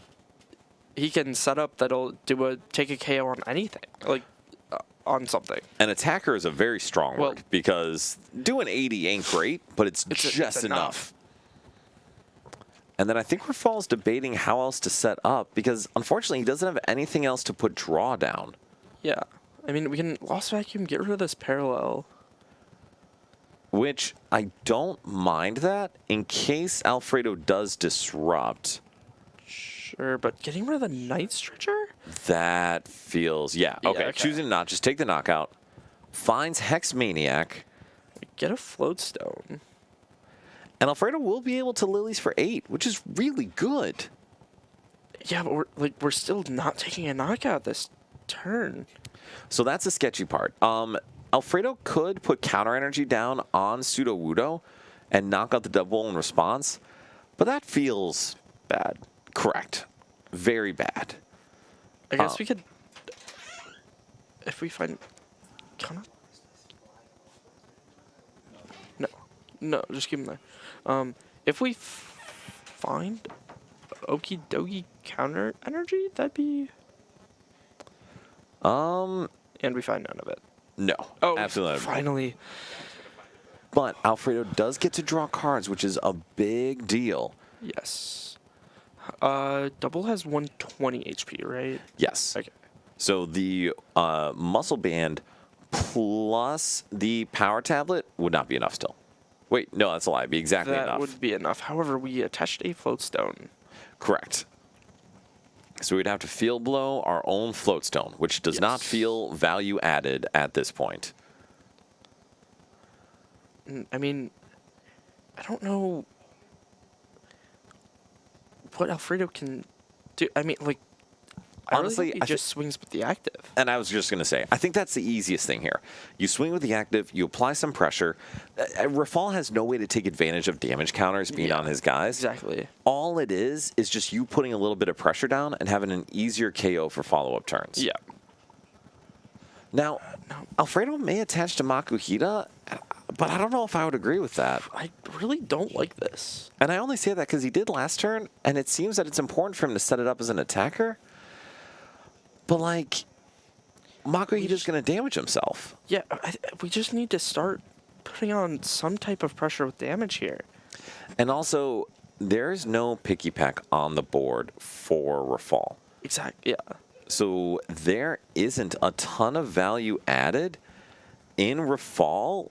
he can set up that'll take a KO on anything, like on something. An attacker is a very strong Well- word because doing 80 ain't great, but it's It's just enough. enough. And then I think Rafal's debating how else to set up because, unfortunately, he doesn't have anything else to put draw down. Yeah, I mean we can Lost Vacuum, get rid of this parallel. Which I don't mind that in case Alfredo does disrupt. Sure, but getting rid of the Night Stretcher? That feels, yeah, okay. okay. Choosing to not just take the knockout. Finds Hex Maniac. Get a Float Stone. And Alfredo will be able to Lilies for 8, which is really good. Yeah, but we're still not taking a knockout this turn. So that's the sketchy part. Alfredo could put counter energy down on Sudowoodo and knock out the double in response, but that feels Bad. correct. Very bad. I guess we could, if we find, no, just keep him there. If we find Okie Dokie counter energy, that'd be, and we find none of it. No. Oh, absolutely not. finally. But Alfredo does get to draw cards, which is a big deal. Yes. Double has 120 HP, right? Yes. Okay. So the muscle band plus the power tablet would not be enough still. Wait, no, that's a lie. It'd be exactly That enough. would be enough. However, we attached a Float Stone. Correct. So we'd have to field blow our own float stone, which does not Yes. feel value added at this point. I mean, I don't know what Alfredo can do. I mean, like, Honestly, he I just swings with the active. And I was just going to say, I think that's the easiest thing here. You swing with the active, you apply some pressure. Rafal has no way to take advantage of damage counters being on his guys. Exactly. All it is just you putting a little bit of pressure down and having an easier KO for follow-up turns. Yeah. Now, Alfredo may attach to Makuhita, but I don't know if I would agree with that. I really don't like this. And I only say that because he did last turn, and it seems that it's important for him to set it up as an attacker. But, like, Makuhita's going to damage himself. Yeah, we just need to start putting on some type of pressure with damage here. And also, there's no picky pack on the board for Rafal. Exactly. Yeah. So there isn't a ton of value added in Rafal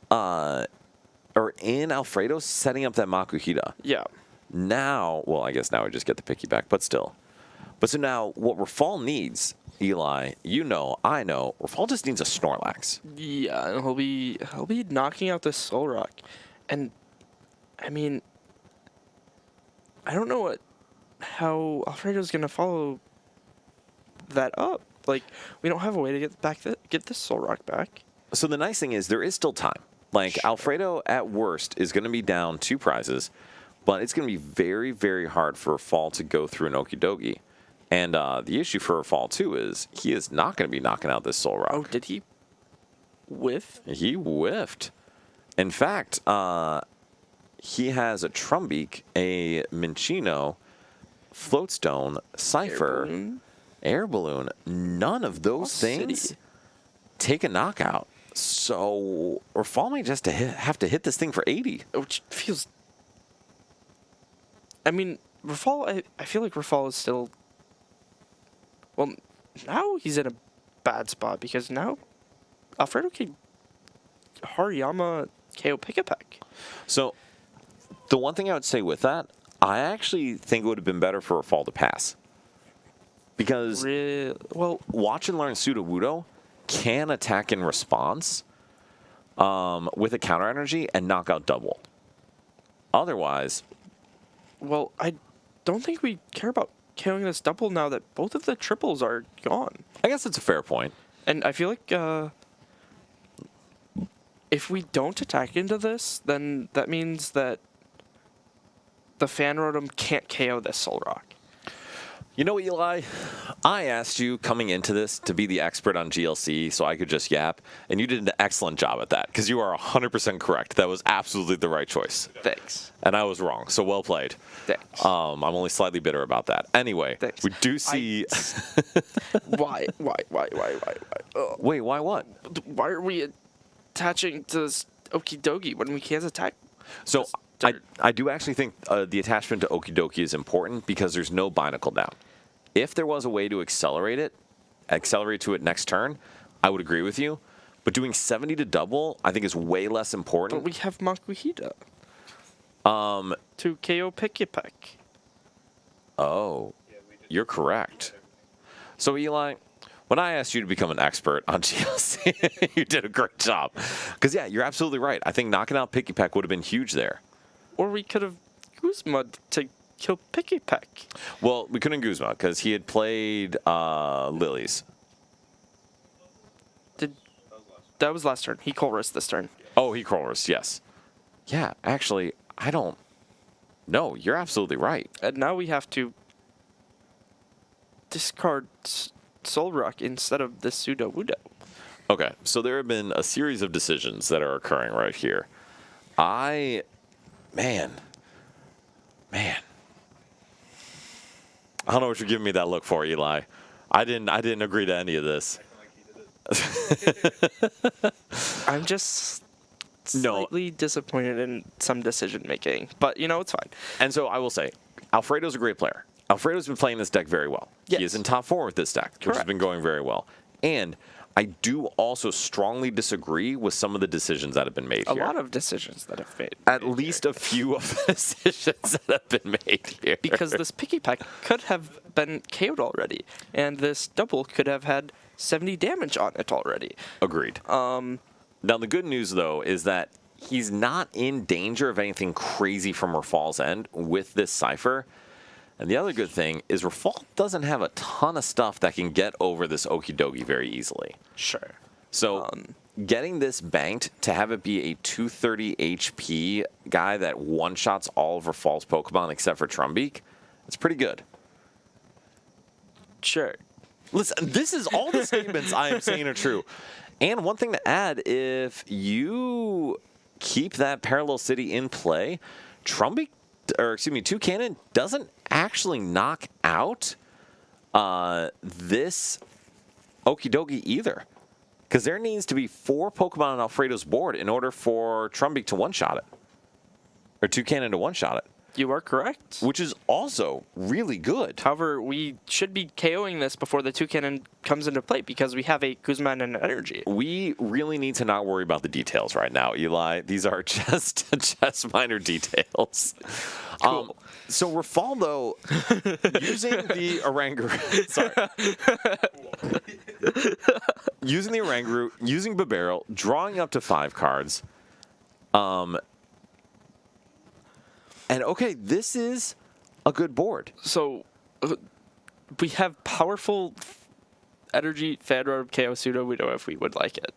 or in Alfredo setting up that Makuhita. Yeah. Now, well, I guess now we just get the picky back, but still. But so now what Rafal needs, Eli, you know, I know, Rafal just needs a Snorlax. Yeah, and he'll be knocking out this Soul Rock, and I mean, I don't know how Alfredo's gonna follow that up. Like, we don't have a way to get this Soul Rock back. So the nice thing is there is still time. Like, Alfredo, at worst, is going to be down 2 prizes, but it's going to be very, very hard for Fall to go through an Okidogi. And the issue for Fall, too, is he is not going to be knocking out this Soul Rock. Oh, did he whiff? He whiffed. In fact, he has a Trumbeak, a Minccino, Floatstone, Cypher, Air Balloon. None of those things take a knockout. So Rafal may just have to hit this thing for 80. Which feels... I mean, Rafal, I feel like Rafal is still... Well, now he's in a bad spot because now Alfredo can Hariyama KO Pick-a-Peck. So the one thing I would say with that, I actually think it would have been better for Rafal to pass. Because well, Watch and Learn Sudowoodo can attack in response with a counter energy and knock out double. Otherwise... Well, I don't think we care about killing this double now that both of the triples are gone. I guess that's a fair point. And I feel like if we don't attack into this, then that means that the Fan Rotom can't KO this Soul Rock. You know what, Eli? I asked you coming into this to be the expert on GLC so I could just yap, and you did an excellent job at that because you are 100% correct. That was absolutely the right choice. Thanks. And I was wrong, so well played. Thanks. I'm only slightly bitter about that. Anyway, Thanks. we do see... Why? Oh, Wait, why what? why are we attaching to this Okidogi when we can't attack? So I do actually think the attachment to Okidoki is important because there's no Binacle down. If there was a way to accelerate to it next turn, I would agree with you. But doing 70 to double, I think is way less important. But we have Makuhita. To KO Pick-a-Peck. Oh, you're correct. So Eli, when I asked you to become an expert on GLC, you did a great job. Because yeah, you're absolutely right. I think knocking out Pick-a-Peck would have been huge there. Or we could have Guzma to kill Pick-a-Peck. Well, we couldn't Guzma because he had played Lilies. That was last turn. He Colress this turn. Oh, he Colress, yes. Yeah, actually, I don't... No, you're absolutely right. And now we have to discard Soul Rock instead of the Sudowoodo. Okay, so there have been a series of decisions that are occurring right here. Man. I don't know what you're giving me that look for, Eli. I didn't agree to any of this. I'm just slightly disappointed in some decision making, but it's fine. And so I will say, Alfredo's a great player. Alfredo's been playing this deck very well. Yes. He is in top 4 with this deck, which has been going very well. And I do also strongly disagree with some of the decisions that have been made here. A lot of decisions that have made. At least a few of the decisions that have been made here. Because this Pick-a-Peck could have been KO'd already, and this double could have had 70 damage on it already. Agreed. Now, the good news, though, is that he's not in danger of anything crazy from Rafal's end with this Cypher. And the other good thing is Rafal doesn't have a ton of stuff that can get over this Okidogi very easily. Sure. So getting this banked to have it be a 230 HP guy that one-shots all of Rafal's Pokemon except for Trumbeak, it's pretty good. Sure. Listen, this is all the statements I am saying are true. And one thing to add, if you keep that Parallel City in play, Toucannon doesn't actually knock out this Okidogi either. Because there needs to be 4 Pokemon on Alfredo's board in order for Trumbeak to one-shot it. Or Toucannon to one-shot it. You are correct. Which is also really good. However, we should be KOing this before the Toucannon comes into play because we have a Guzman and an Energy. We really need to not worry about the details right now, Eli. These are just minor details. Cool. So Rafal, though, using the Oranguru... Sorry. Using the Oranguru, using Bibarel, drawing up to 5 cards. And, okay, this is a good board. So, we have powerful Energy, Fan Rotom, KO Sudowoodo if we would like it.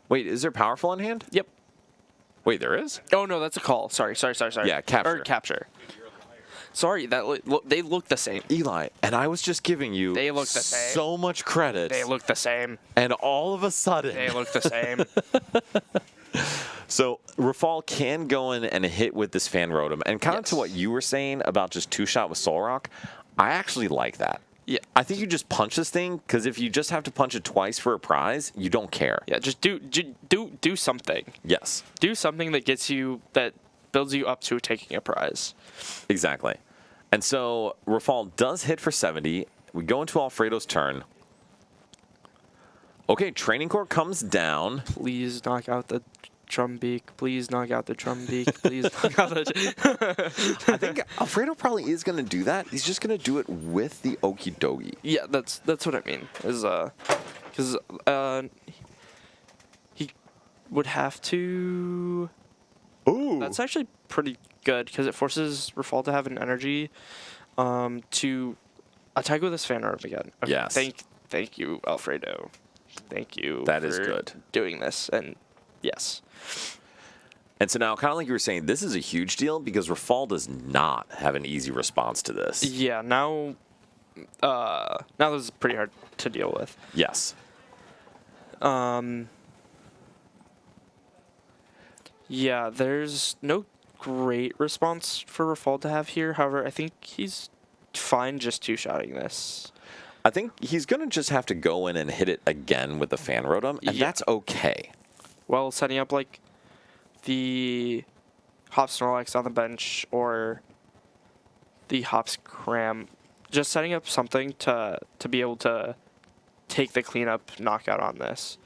Wait, is there powerful in hand? Yep. Wait, there is? Oh no, that's a call. Sorry. Yeah, capture. Or capture. Sorry, they look the same. Eli, and I was just giving you They look the same. so much credit. They look the same. And all of a sudden. They look the same. So Rafal can go in and hit with this Fan Rotom. And kind of to Yes. what you were saying about just two-shot with Soul Rock, I actually like that. Yeah. I think you just punch this thing, because if you just have to punch it twice for a prize, you don't care. Yeah, just do something. Yes, Do something that builds you up to taking a prize. exactly. And so Rafal does hit for 70. We go into Alfredo's turn. Okay, Training Core comes down. Please knock out the Trumbeak. Please knock out the Trumbeak. Please knock out the. I think Alfredo probably is going to do that. He's just going to do it with the Okie Dokie. Yeah, that's what I mean. Is because he would have to. Ooh. That's actually pretty good because it forces Rafal to have an energy to attack with his Fan Rotom again. Okay, Yes. Thank you, Alfredo. Thank you. That is for good. Doing this, and yes. And so now, kind of like you were saying, this is a huge deal because Rafal does not have an easy response to this. Yeah. Now this is pretty hard to deal with. Yes. Yeah, there's no great response for Rafal to have here. However, I think he's fine just two-shotting this. I think he's going to just have to go in and hit it again with the Fan Rotom, and Yeah. that's okay. Well, setting up like the Hops Snorlax on the bench or the Hops Cram, just setting up something to be able to take the cleanup knockout on this.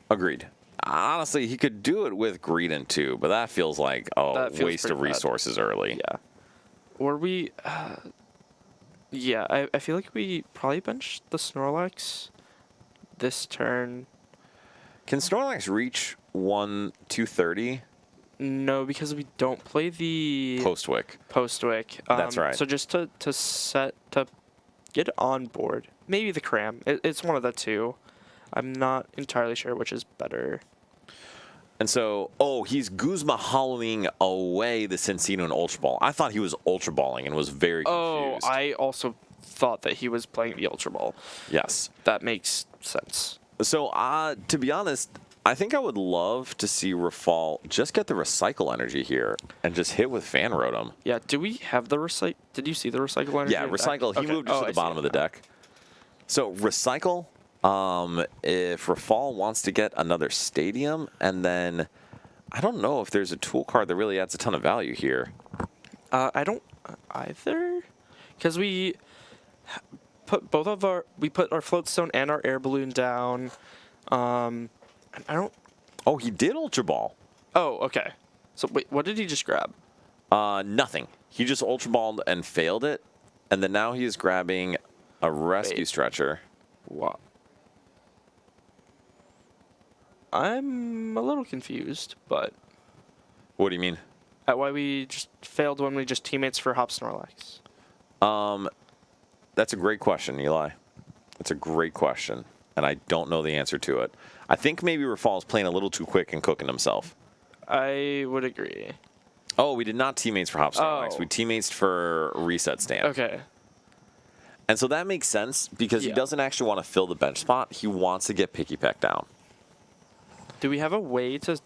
Agreed. Honestly, he could do it with Greedent too, but that feels like a That feels waste of pretty bad. resources early. Yeah. Or we... yeah, I feel like we probably bench the Snorlax this turn. Can Snorlax reach 230 No, because we don't play the post-wick? Postwick. That's right. So just to get on board, maybe the Cram. It's one of the two. I'm not entirely sure which is better. And so, he's Guzma hollowing away the Cincino and Ultra Ball. I thought he was Ultra Balling and was very confused. I also thought that he was playing the Ultra Ball. Yes. That makes sense. So, to be honest, I think I would love to see Rafal just get the Recycle energy here and just hit with Fan Rotom. Yeah, do we have the Recycle? Did you see the Recycle energy? Yeah, Recycle. He moved just to the bottom of the deck. So, Recycle, if Rafal wants to get another Stadium, and then I don't know if there's a tool card that really adds a ton of value here. I don't either, because we put our Floatstone and our Air Balloon down. I don't. Oh, he did Ultra Ball. Oh, okay. So wait, what did he just grab? Nothing. He just Ultra Balled and failed it, and then now he is grabbing a Rescue Wait. Stretcher. What? I'm a little confused, but What do you mean? at why we just failed when we just teammates for Hop Snorlax. That's a great question, Eli. That's a great question, and I don't know the answer to it. I think maybe Rafal's playing a little too quick and cooking himself. I would agree. Oh, we did not teammates for Hop Snorlax. Oh. We teammates for Reset Stand. Okay. And so that makes sense because he Yeah. doesn't actually want to fill the bench spot. He wants to get Picky Peck down. Do we have a way to?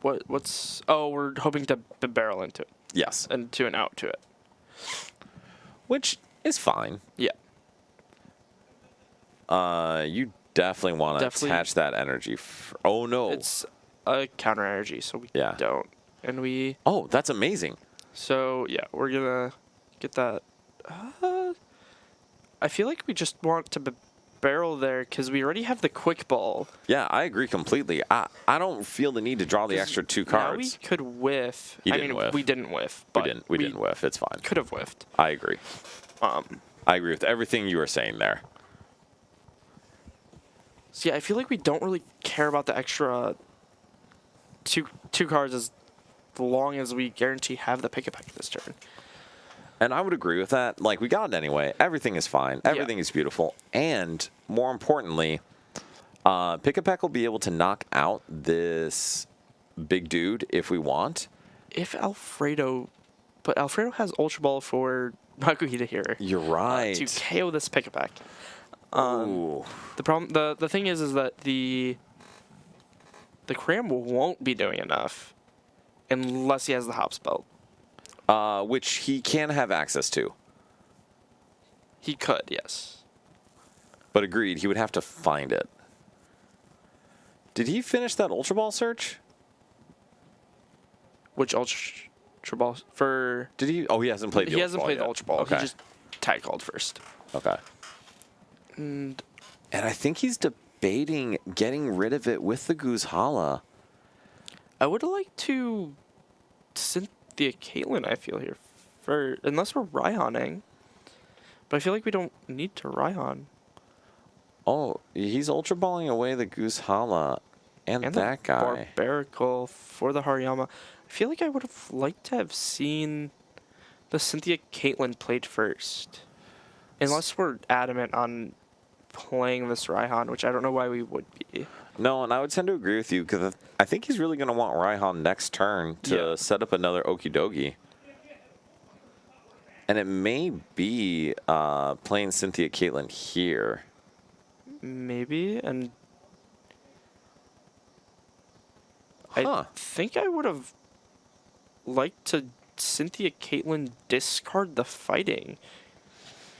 What's? Oh, we're hoping to barrel into it Yes. and to an out to it. Which is fine. Yeah. You definitely want to Definitely. attach that energy. Oh, no. It's a counter energy, so we Yeah. don't. And we. Oh, that's amazing. So yeah, we're gonna get that. I feel like we just want to barrel there because we already have the quick ball. Yeah, I agree completely. I don't feel the need to draw the extra two Now we cards. could whiff. You I didn't mean, whiff. we didn't whiff. We But didn't whiff. It's fine. Could have whiffed. I agree. Um. I agree with everything you were saying there. So yeah, I feel like we don't really care about the extra two cards as long as we guarantee have the pick-a-peck this turn. And I would agree with that. Like, we got it anyway. Everything is fine. Everything is beautiful. And more importantly, Pick-a-Peck will be able to knock out this big dude if we want. If Alfredo, but Alfredo has Ultra Ball for Makuhita here. You're right. To KO this Pick-a-Pack. Ooh. The problem, the thing is that the Cram won't be doing enough unless he has the Hops Belt. Which he can have access to. He could, yes. But agreed, he would have to find it. Did he finish that Ultra Ball search? Which Ultra Ball for? Did he? Oh, he hasn't played the He Ultra hasn't Ball played yet. the Ultra Ball. Okay. He just tag called first. Okay. And I think he's debating getting rid of it with the Guzhala. I would like to Cynthia Caitlyn, I feel here. Unless we're Raihaning. But I feel like we don't need to Raihan. Oh, he's Ultra Balling away the Guzhala and that the guy. Barbarical for the Hariyama. I feel like I would have liked to have seen the Cynthia Caitlyn played first. Unless we're adamant on playing this Raihan, which I don't know why we would be. No, and I would tend to agree with you because I think he's really going to want Raihan next turn to set up another Okidogi. And it may be playing Cynthia Caitlyn here. Maybe, and Huh. I think I would have liked to Cynthia Caitlyn discard the fighting.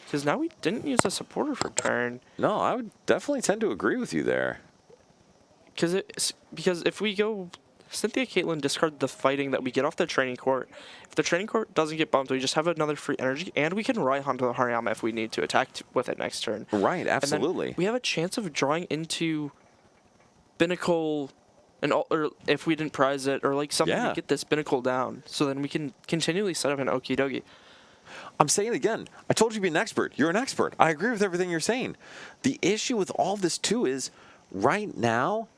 Because now we didn't use a supporter for turn. No, I would definitely tend to agree with you there. Because if we go Cynthia Caitlyn discard the fighting that we get off the training court. If the training court doesn't get bumped, we just have another free energy, and we can Raihan to the Hariyama if we need to attack with it next turn. Right, And absolutely. then we have a chance of drawing into Binnacle, or if we didn't prize it, or like something Yeah. to get this Binnacle down, so then we can continually set up an Okidogi. I'm saying it again. I told you to be an expert. You're an expert. I agree with everything you're saying. The issue with all this, too, is right now,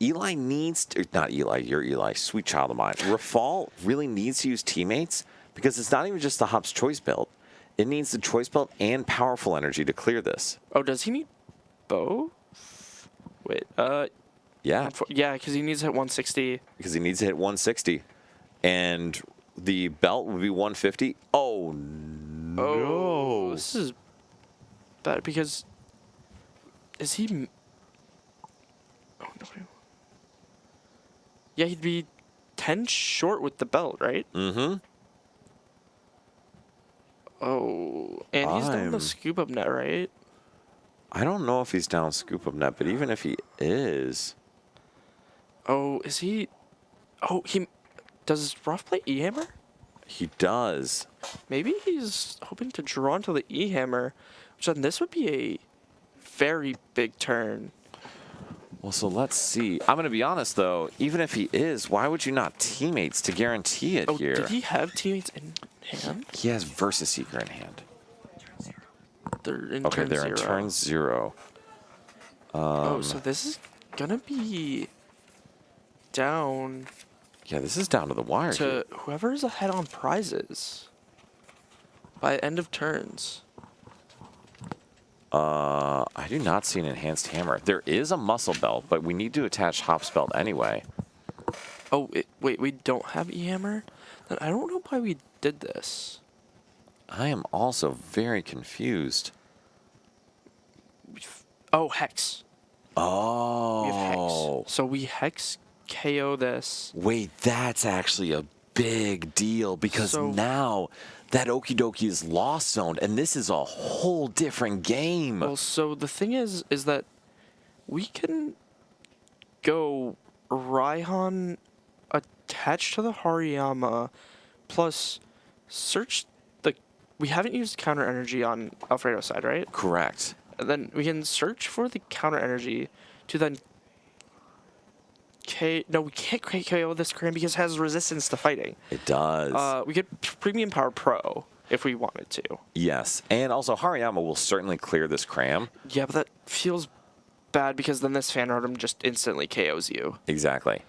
Eli needs to, not Eli, you're Eli, sweet child of mine. Rafal really needs to use teammates because it's not even just the Hop's choice belt. It needs the choice belt and powerful energy to clear this. Oh, does he need both? Wait, Yeah, yeah, because he needs to hit 160. because he needs to hit 160. And the belt would be 150. Oh, no. Oh, this is bad because is he? Oh no. Yeah, he'd be 10 short with the belt, right? Mm-hmm. Oh, and he's down I'm- the scoop up net, right? I don't know if he's down scoop of net, but even if he is, Oh, is he? Oh, does Ruff play E Hammer? he does. Maybe he's hoping to draw into the E Hammer, which then this would be a very big turn. Well, so let's see. I'm going to be honest, though. Even if he is, why would you not teammates to guarantee it Oh, here? did he have teammates in hand? He has Versus Seeker in hand. They're in Okay, turn they're 0. in turn 0. Oh, so this is gonna be down Yeah, this is down to the wire. here. to whoever's ahead on prizes by end of turns. I do not see an enhanced hammer. There is a muscle belt, but we need to attach Hop's belt anyway. Oh, wait, we don't have E-Hammer? Then I don't know why we did this. I am also very confused. Oh, Hex. Oh. We have Hex. So we Hex KO this. Wait, that's actually a big deal because So- now that Okidoki is lost zoned, and this is a whole different game. Well, so the thing is that we can go Raihan attached to the Hariyama, plus search the. We haven't used counter energy on Alfredo's side, right? Correct. And then we can search for the counter energy to then. No, we can't KO this Cram because it has resistance to fighting. It does. We could Premium Power Pro if we wanted to. Yes. And also, Hariyama will certainly clear this cram. Yeah, but that feels bad because then this Fan Rotom just instantly KOs you. Exactly.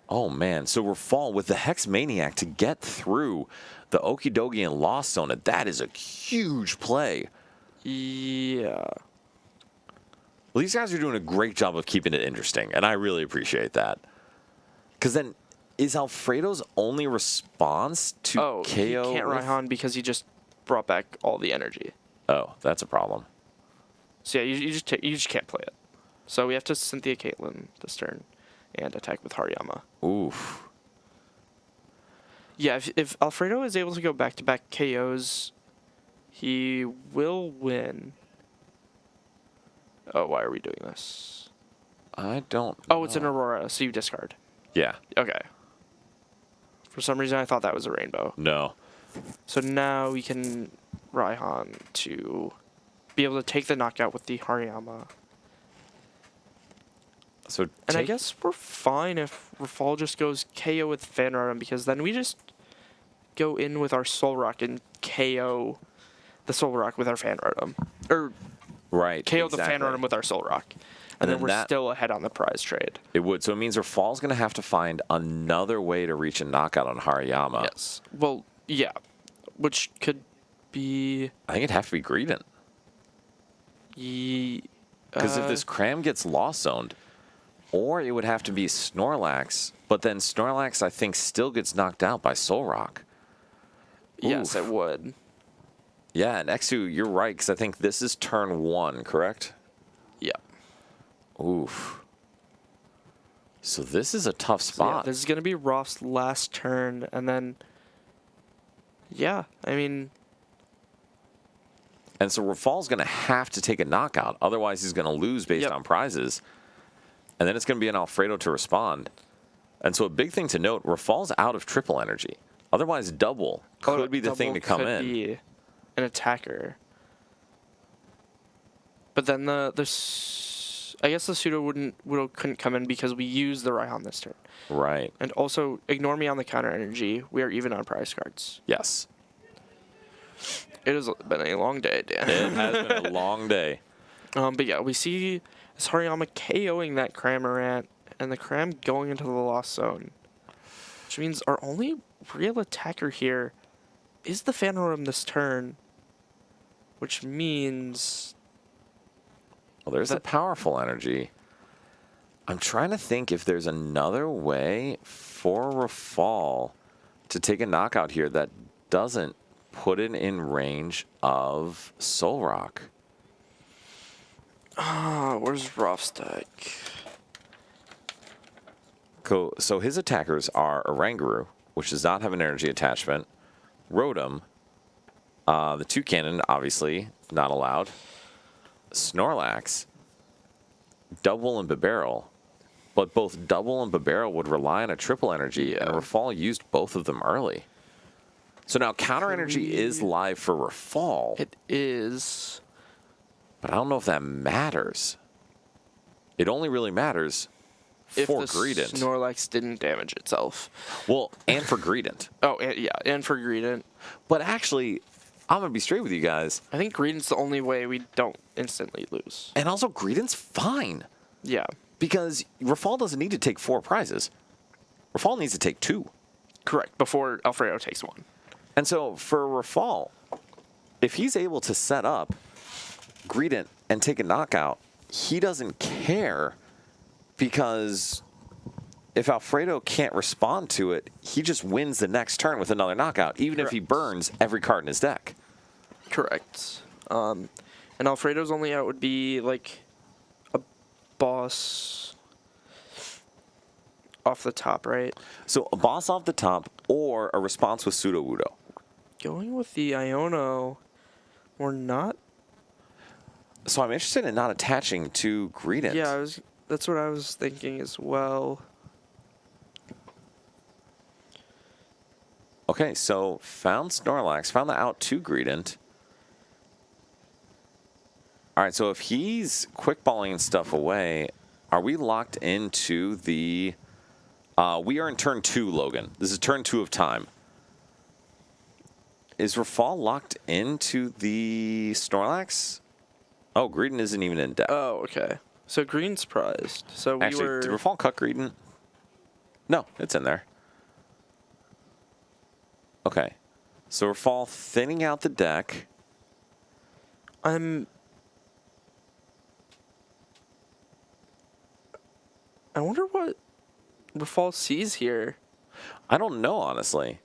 Oh, man. So we're fall with the Hex Maniac to get through the Okidogi and Lost Zone. That is a huge play. Yeah. Well, these guys are doing a great job of keeping it interesting, and I really appreciate that. Because then, is Alfredo's only response to KO? He can't with- Raihan because he just brought back all the energy. Oh, that's a problem. So yeah, you just can't play it. So we have to Cynthia Caitlyn this turn and attack with Hariyama. Oof. Yeah, if Alfredo is able to go back-to-back KOs, he will win. Oh, why are we doing this? I don't Oh, it's an know. Aurora, so you discard. Yeah. Okay. For some reason, I thought that was a rainbow. No. So now we can Raihan to be able to take the knockout with the Hariyama. So And I take- guess we're fine if Rafal just goes KO with Fan Rotom, because then we just go in with our Soul Rock and KO the Soul Rock with our Fan Rotom. Or right. KO the Fan exactly. Rotom with our Soul Rock. And And then then we're that- still ahead on the prize trade. It would. So it means Rafal's going to have to find another way to reach a knockout on Hariyama. Yes. Well, yeah. Which could be... I think it'd have to be Greedent. Because if this Cram gets lost zoned, or it would have to be Snorlax, but then Snorlax, I think, still gets knocked out by Soul Rock. Yes, Oof. it would. Yeah, and Exu, you're right, because I think this is turn 1, correct? Yeah. Oof. So this is a tough So, yeah, spot. this is going to be Roth's last turn, and then... Yeah, I mean... And so Rafal's going to have to take a knockout. Otherwise, he's going to lose based Yep. on prizes. And then it's going to be an Alfredo to respond. And so a big thing to note, Rafal's out of triple energy. Otherwise, double could be the thing to come could in. Be an attacker. But then I guess the pseudo couldn't come in because we used the Raihan this turn. Right. And also, ignore me on the counter energy. We are even on prize cards. Yes. It has been a long day, Dan. It has been a long day. But yeah, we see this Hariyama KOing that Cramorant, and the Cram going into the Lost Zone. Which means our only real attacker here is the Phantom this turn. Which means... Well, there's a powerful energy. I'm trying to think if there's another way for Rafal to take a knockout here that doesn't put it in range of Soul Rock. Where's Roth's deck? Cool. So his attackers are Oranguru, which does not have an energy attachment, Rotom, the Toucannon, obviously, not allowed, Snorlax, Double, and Bibarel. But both Double and Bibarel would rely on a triple energy, and Yeah. Rafal used both of them early. So now counter energy is live for Rafal, It is... but I don't know if that matters. It only really matters If for the Greedent. Snorlax didn't damage itself. Well, and for Greedent. Oh, and for Greedent. But actually, I'm going to be straight with you guys. I think Greedent's the only way we don't instantly lose. And also, Greedent's fine. Yeah, Because Rafal doesn't need to take 4 prizes. Rafal needs to take 2. correct. Before Alfredo takes one. And so for Rafal, if he's able to set up Greedent and take a knockout, he doesn't care, because if Alfredo can't respond to it, he just wins the next turn with another knockout, even if he Correct. burns every card in his deck. Correct. And Alfredo's only out would be like a boss off the top, right? So a boss off the top or a response with Pseudo Wudo. Going with the Iono, we're not. So I'm interested in not attaching to Greedent. Yeah, that's what I was thinking as well. Okay, so found Snorlax, found the out to Greedent. All right, so if he's quick balling stuff away, are we locked into the... we are in turn 2, Logan. This is turn 2 of time. Is Rafal locked into the Snorlax? Oh, Greedent isn't even in deck. Oh, okay. So Green's prized. So we Actually, were. did Rafal cut Greedent? No, it's in there. Okay. So Rafal thinning out the deck. I'm I wonder what Rafal sees here. I don't know, honestly.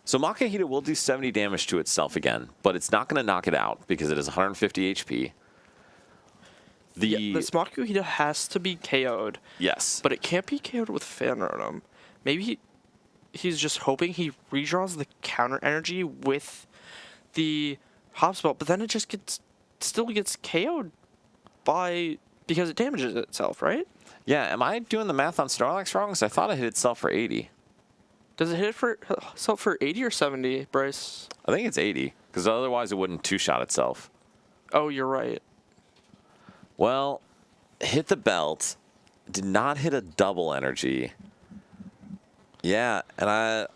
So Makahita will do 70 damage to itself again, but it's not going to knock it out because it is 150 HP. This Makahita has to be KO'd. Yes. But it can't be KO'd with Fan Rotom. Maybe he's just hoping he redraws the counter energy with the Hop Spell, but then it just still gets KO'd because it damages itself, right? Yeah, am I doing the math on Snorlax wrong? Because I thought it hit itself for 80. Does it hit itself for 80 or 70, Bryce? I think it's 80, because otherwise it wouldn't two-shot itself. Oh, you're right. Well, hit the belt, did not hit a double energy. Yeah, and I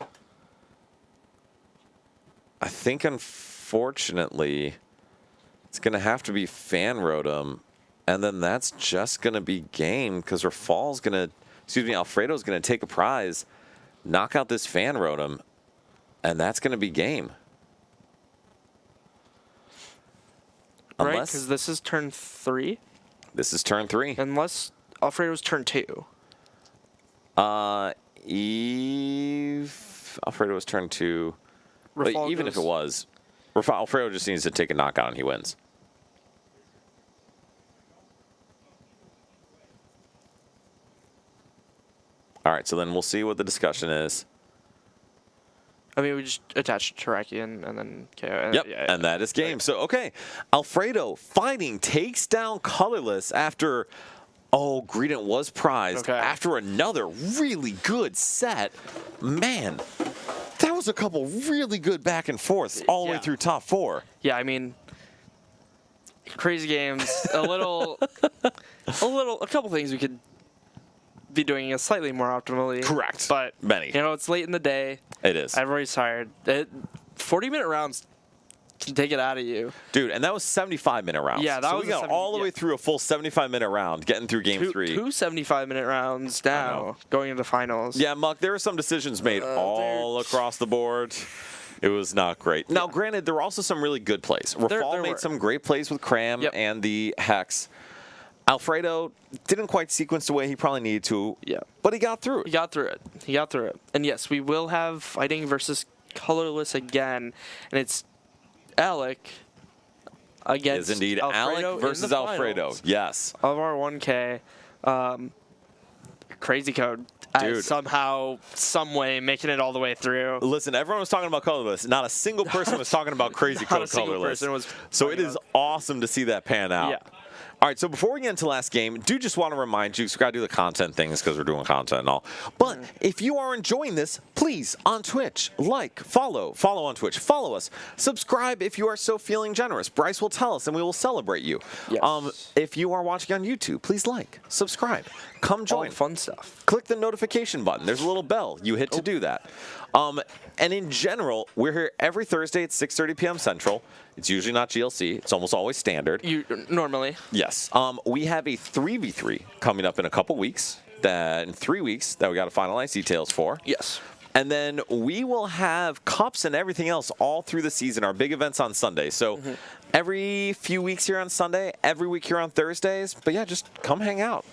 think, unfortunately, it's going to have to be Fan Rotom, and then that's just going to be game, because Alfredo's going to take a prize, knock out this Fan Rotom, and that's going to be game. Right, because this is turn 3? This is turn 3. Unless Alfredo's turn 2. Alfredo was turn 2. But even if it was, Alfredo just needs to take a knockout and he wins. All right, so then we'll see what the discussion is. I mean, we just attach Taraki and then KO. Yep, yeah, and that is game. So, okay, Alfredo fighting takes down Colorless after, Greedent was prized. Okay. After another really good set. Man, that was a couple really good back and forths all the way through top 4. Yeah, I mean, crazy games. A couple things we could be doing slightly more optimally. Correct. But many. It's late in the day. It is. Everybody's tired. 40-minute rounds can take it out of you. Dude, and that was 75-minute rounds. Yeah, that was we got all the way through a full 75-minute round, getting through game 3. Two 75-minute rounds now, going into finals. Yeah, Muck, there were some decisions made all across the board. It was not great. Now, granted, there were also some really good plays. Rafal made some great plays with Cram and the Hex. Alfredo didn't quite sequence the way he probably needed to, but he got through it. He got through it. And yes, we will have fighting versus Colorless again, and it's Alec against Is indeed Alfredo Alec versus Alfredo. Yes. Of our 1K. Crazy Code. Dude. Somehow, some way, making it all the way through. Listen, everyone was talking about Colorless. Not a single person was talking about Crazy Code Colorless. So it is awesome to see that pan out. Yeah. All right, so before we get into last game, do just want to remind you, because we got to do the content things because we're doing content and all. But if you are enjoying this, please, on Twitch, follow on Twitch, follow us, subscribe if you are so feeling generous. Bryce will tell us, and we will celebrate you. Yes. If you are watching on YouTube, please subscribe, come join. All fun stuff. Click the notification button. There's a little bell you hit to do that. And in general, we're here every Thursday at 6:30 p.m. Central. It's usually not GLC. It's almost always standard. Normally. Yes. We have a 3v3 coming up in a couple weeks. In 3 weeks that we got to finalize details for. Yes. And then we will have cups and everything else all through the season, our big events on Sunday. So every few weeks here on Sunday, every week here on Thursdays. But yeah, just come hang out.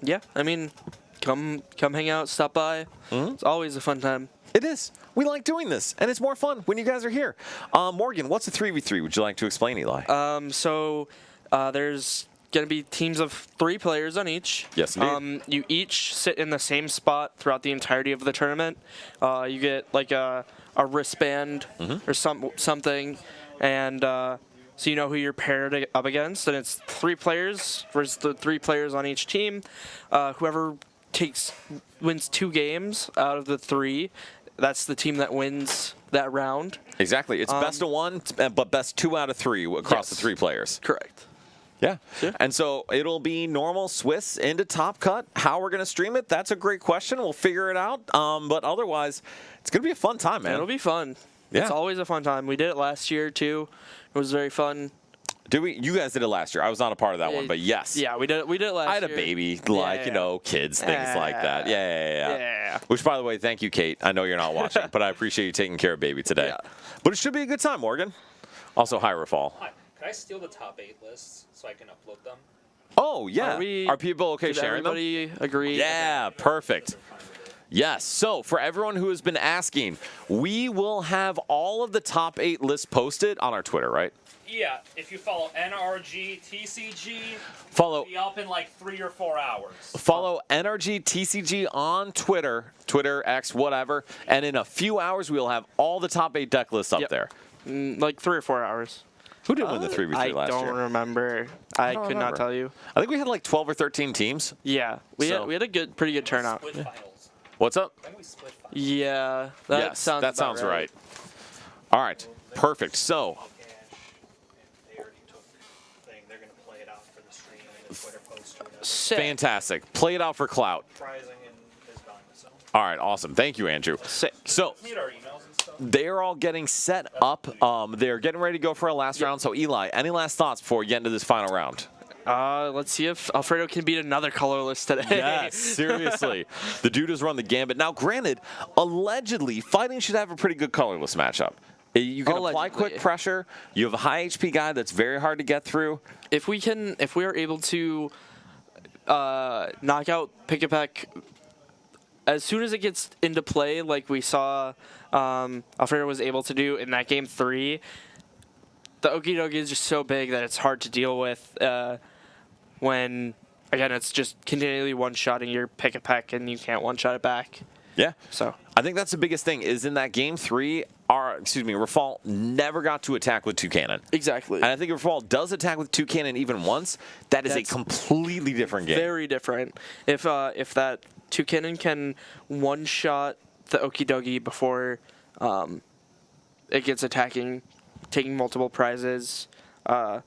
Yeah, I mean, come hang out, stop by. It's always a fun time. It is. We like doing this, and it's more fun when you guys are here. Morgan, what's a 3v3? Would you like to explain, Eli? So there's going to be teams of 3 players on each. Yes, indeed. You each sit in the same spot throughout the entirety of the tournament. You get like a wristband or something, and so you know who you're paired up against. And it's 3 players versus the 3 players on each team. Whoever wins 2 games out of the 3. That's the team that wins that round. Exactly. It's best of 1, but best 2 out of 3 across the 3 players. Correct. Yeah. And so it'll be normal Swiss into Top Cut. How we're going to stream it, that's a great question. We'll figure it out. But otherwise, it's going to be a fun time, man. It'll be fun. Yeah. It's always a fun time. We did it last year, too. It was very fun. Did we? You guys did it last year. I was not a part of that one, but yes. Yeah, we did it last year. I had a baby, kids, things like that. Yeah. Which, by the way, thank you, Kate. I know you're not watching, but I appreciate you taking care of baby today. Yeah. But it should be a good time, Morgan. Also, hi, Rafal. Hi. Can I steal the top 8 lists so I can upload them? Oh, yeah. Are people okay Did sharing them? everybody agree? Yeah, perfect. Yes. So for everyone who has been asking, we will have all of the top 8 lists posted on our Twitter, right? Yeah, if you follow NRG TCG, Follow it'll be up in like 3 or 4 hours. Follow NRG TCG on Twitter, X, whatever, and in a few hours we'll have all the top 8 deck lists up Yep. there. Like 3 or 4 hours. Who did win the 3v3 I last don't year? remember. I don't could remember. not tell you. I think we had like 12 or 13 teams. Yeah, we So- had a pretty good turnout. Split finals. What's up? When we split finals. Yeah, that Yes, sounds that about sounds right. All right, perfect. So, They already took the thing. They're gonna play it out for the stream and the Twitter post or whatever. Sick. fantastic. Play it out for clout. Prizing and is done. So All right, awesome. Thank you, Andrew. Sick. So, need our emails and stuff. they're all getting set up. They're getting ready to go for a last round. So, Eli, any last thoughts before we get into this final round? Let's see if Alfredo can beat another colorless today. Yes, seriously. The dude has run the gambit. Now, granted, allegedly, fighting should have a pretty good colorless matchup. You can apply Allegedly. quick pressure. You have a high HP guy that's very hard to get through. If we are able to knock out Pick a Peck as soon as it gets into play, like we saw Alfredo was able to do in that game 3, the Okie Dokie is just so big that it's hard to deal with when, again, it's just continually one-shotting your Pick a Peck and you can't one-shot it back. Yeah. So I think that's the biggest thing is in that game 3, Rafal never got to attack with 2 cannon. exactly. And I think if Rafal does attack with 2 cannon even once, that is That's a completely different game. Very different. If that 2 cannon can one-shot the Okie Dokie before it gets attacking, taking multiple prizes, that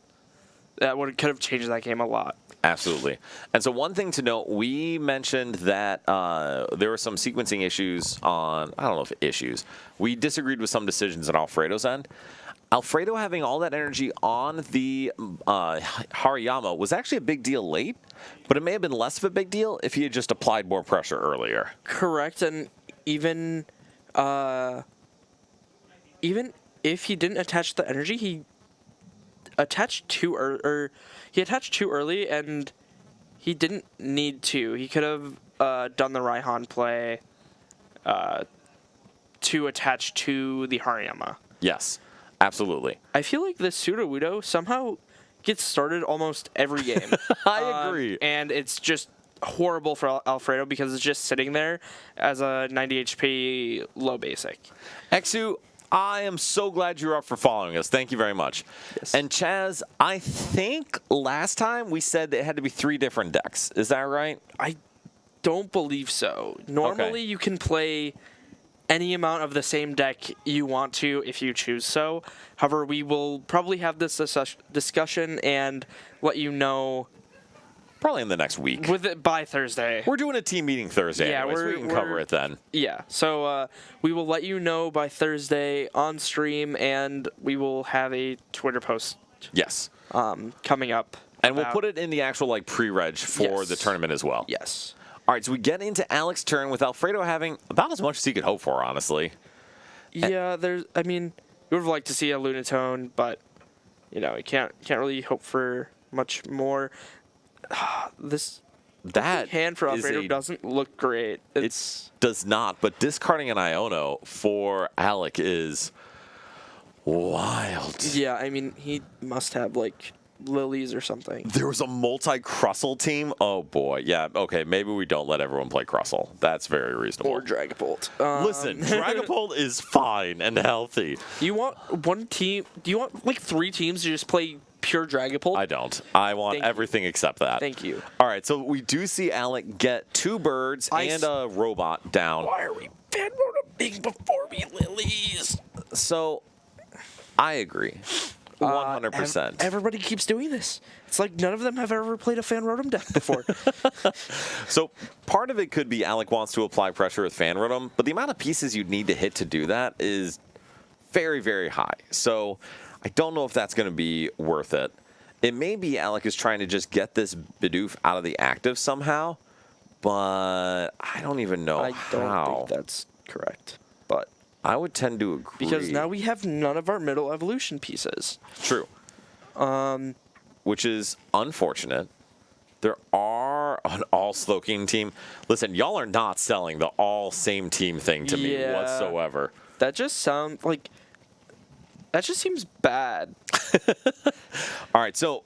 could have changed that game a lot. Absolutely. And so one thing to note, we mentioned that there were some sequencing issues on, I don't know if issues. We disagreed with some decisions on Alfredo's end. Alfredo having all that energy on the Hariyama was actually a big deal late, but it may have been less of a big deal if he had just applied more pressure earlier. Correct, and even if he didn't attach the energy, he attached too early, and he didn't need to. He could have done the Raihan play to attach to the Hariyama. Yes, absolutely. I feel like the Sudowoodo somehow gets started almost every game. I agree. And it's just horrible for Alfredo because it's just sitting there as a 90 HP low basic. Exu, I am so glad you're up for following us. Thank you very much. Yes. And Chaz, I think last time we said that it had to be 3 different decks. Is that right? I don't believe so. Normally you can play any amount of the same deck you want to if you choose so. However, we will probably have this discussion and let you know Probably in the next week. with it by Thursday. We're doing a team meeting Thursday Yeah, anyway, so we can cover we're- it then. Yeah, so we will let you know by Thursday on stream, and we will have a Twitter post Yes. coming up. And we'll about- put it in the actual like pre-reg for Yes. the tournament as well. Yes. All right, so we get into Alex's turn with Alfredo having about as much as he could hope for, honestly. Yeah, we would have liked to see a Lunatone, but you can't really hope for much more. This That hand for is Alfredo doesn't look great. It does not, but discarding an Iono for Alec is wild. Yeah, he must have like lilies or something. There was a multi-Crustle team. Oh boy, yeah. Okay, maybe we don't let everyone play Crustle. That's very reasonable. Or Dragapult. Listen, Dragapult is fine and healthy. You want one team? Do you want like 3 teams to just play pure Dragapult? I don't. I want Thank you. everything except that. Thank you. All right, so we do see Alec get 2 birds and a robot down. Why are we fan voting before me, lilies? So, I agree. 100%. Everybody keeps doing this. It's like none of them have ever played a Fan Rotom deck before. So part of it could be Alec wants to apply pressure with Fan Rotom, but the amount of pieces you'd need to hit to do that is very, very high. So I don't know if that's going to be worth it. It may be Alec is trying to just get this Bidoof out of the active somehow, but I don't even know I don't how. think that's correct. But I would tend to agree. because now we have none of our middle evolution pieces. True. Which is unfortunate. There are an all Slowking team. Listen, y'all are not selling the all same team thing to me Yeah. whatsoever. That just sounds like. That just seems bad. All right, so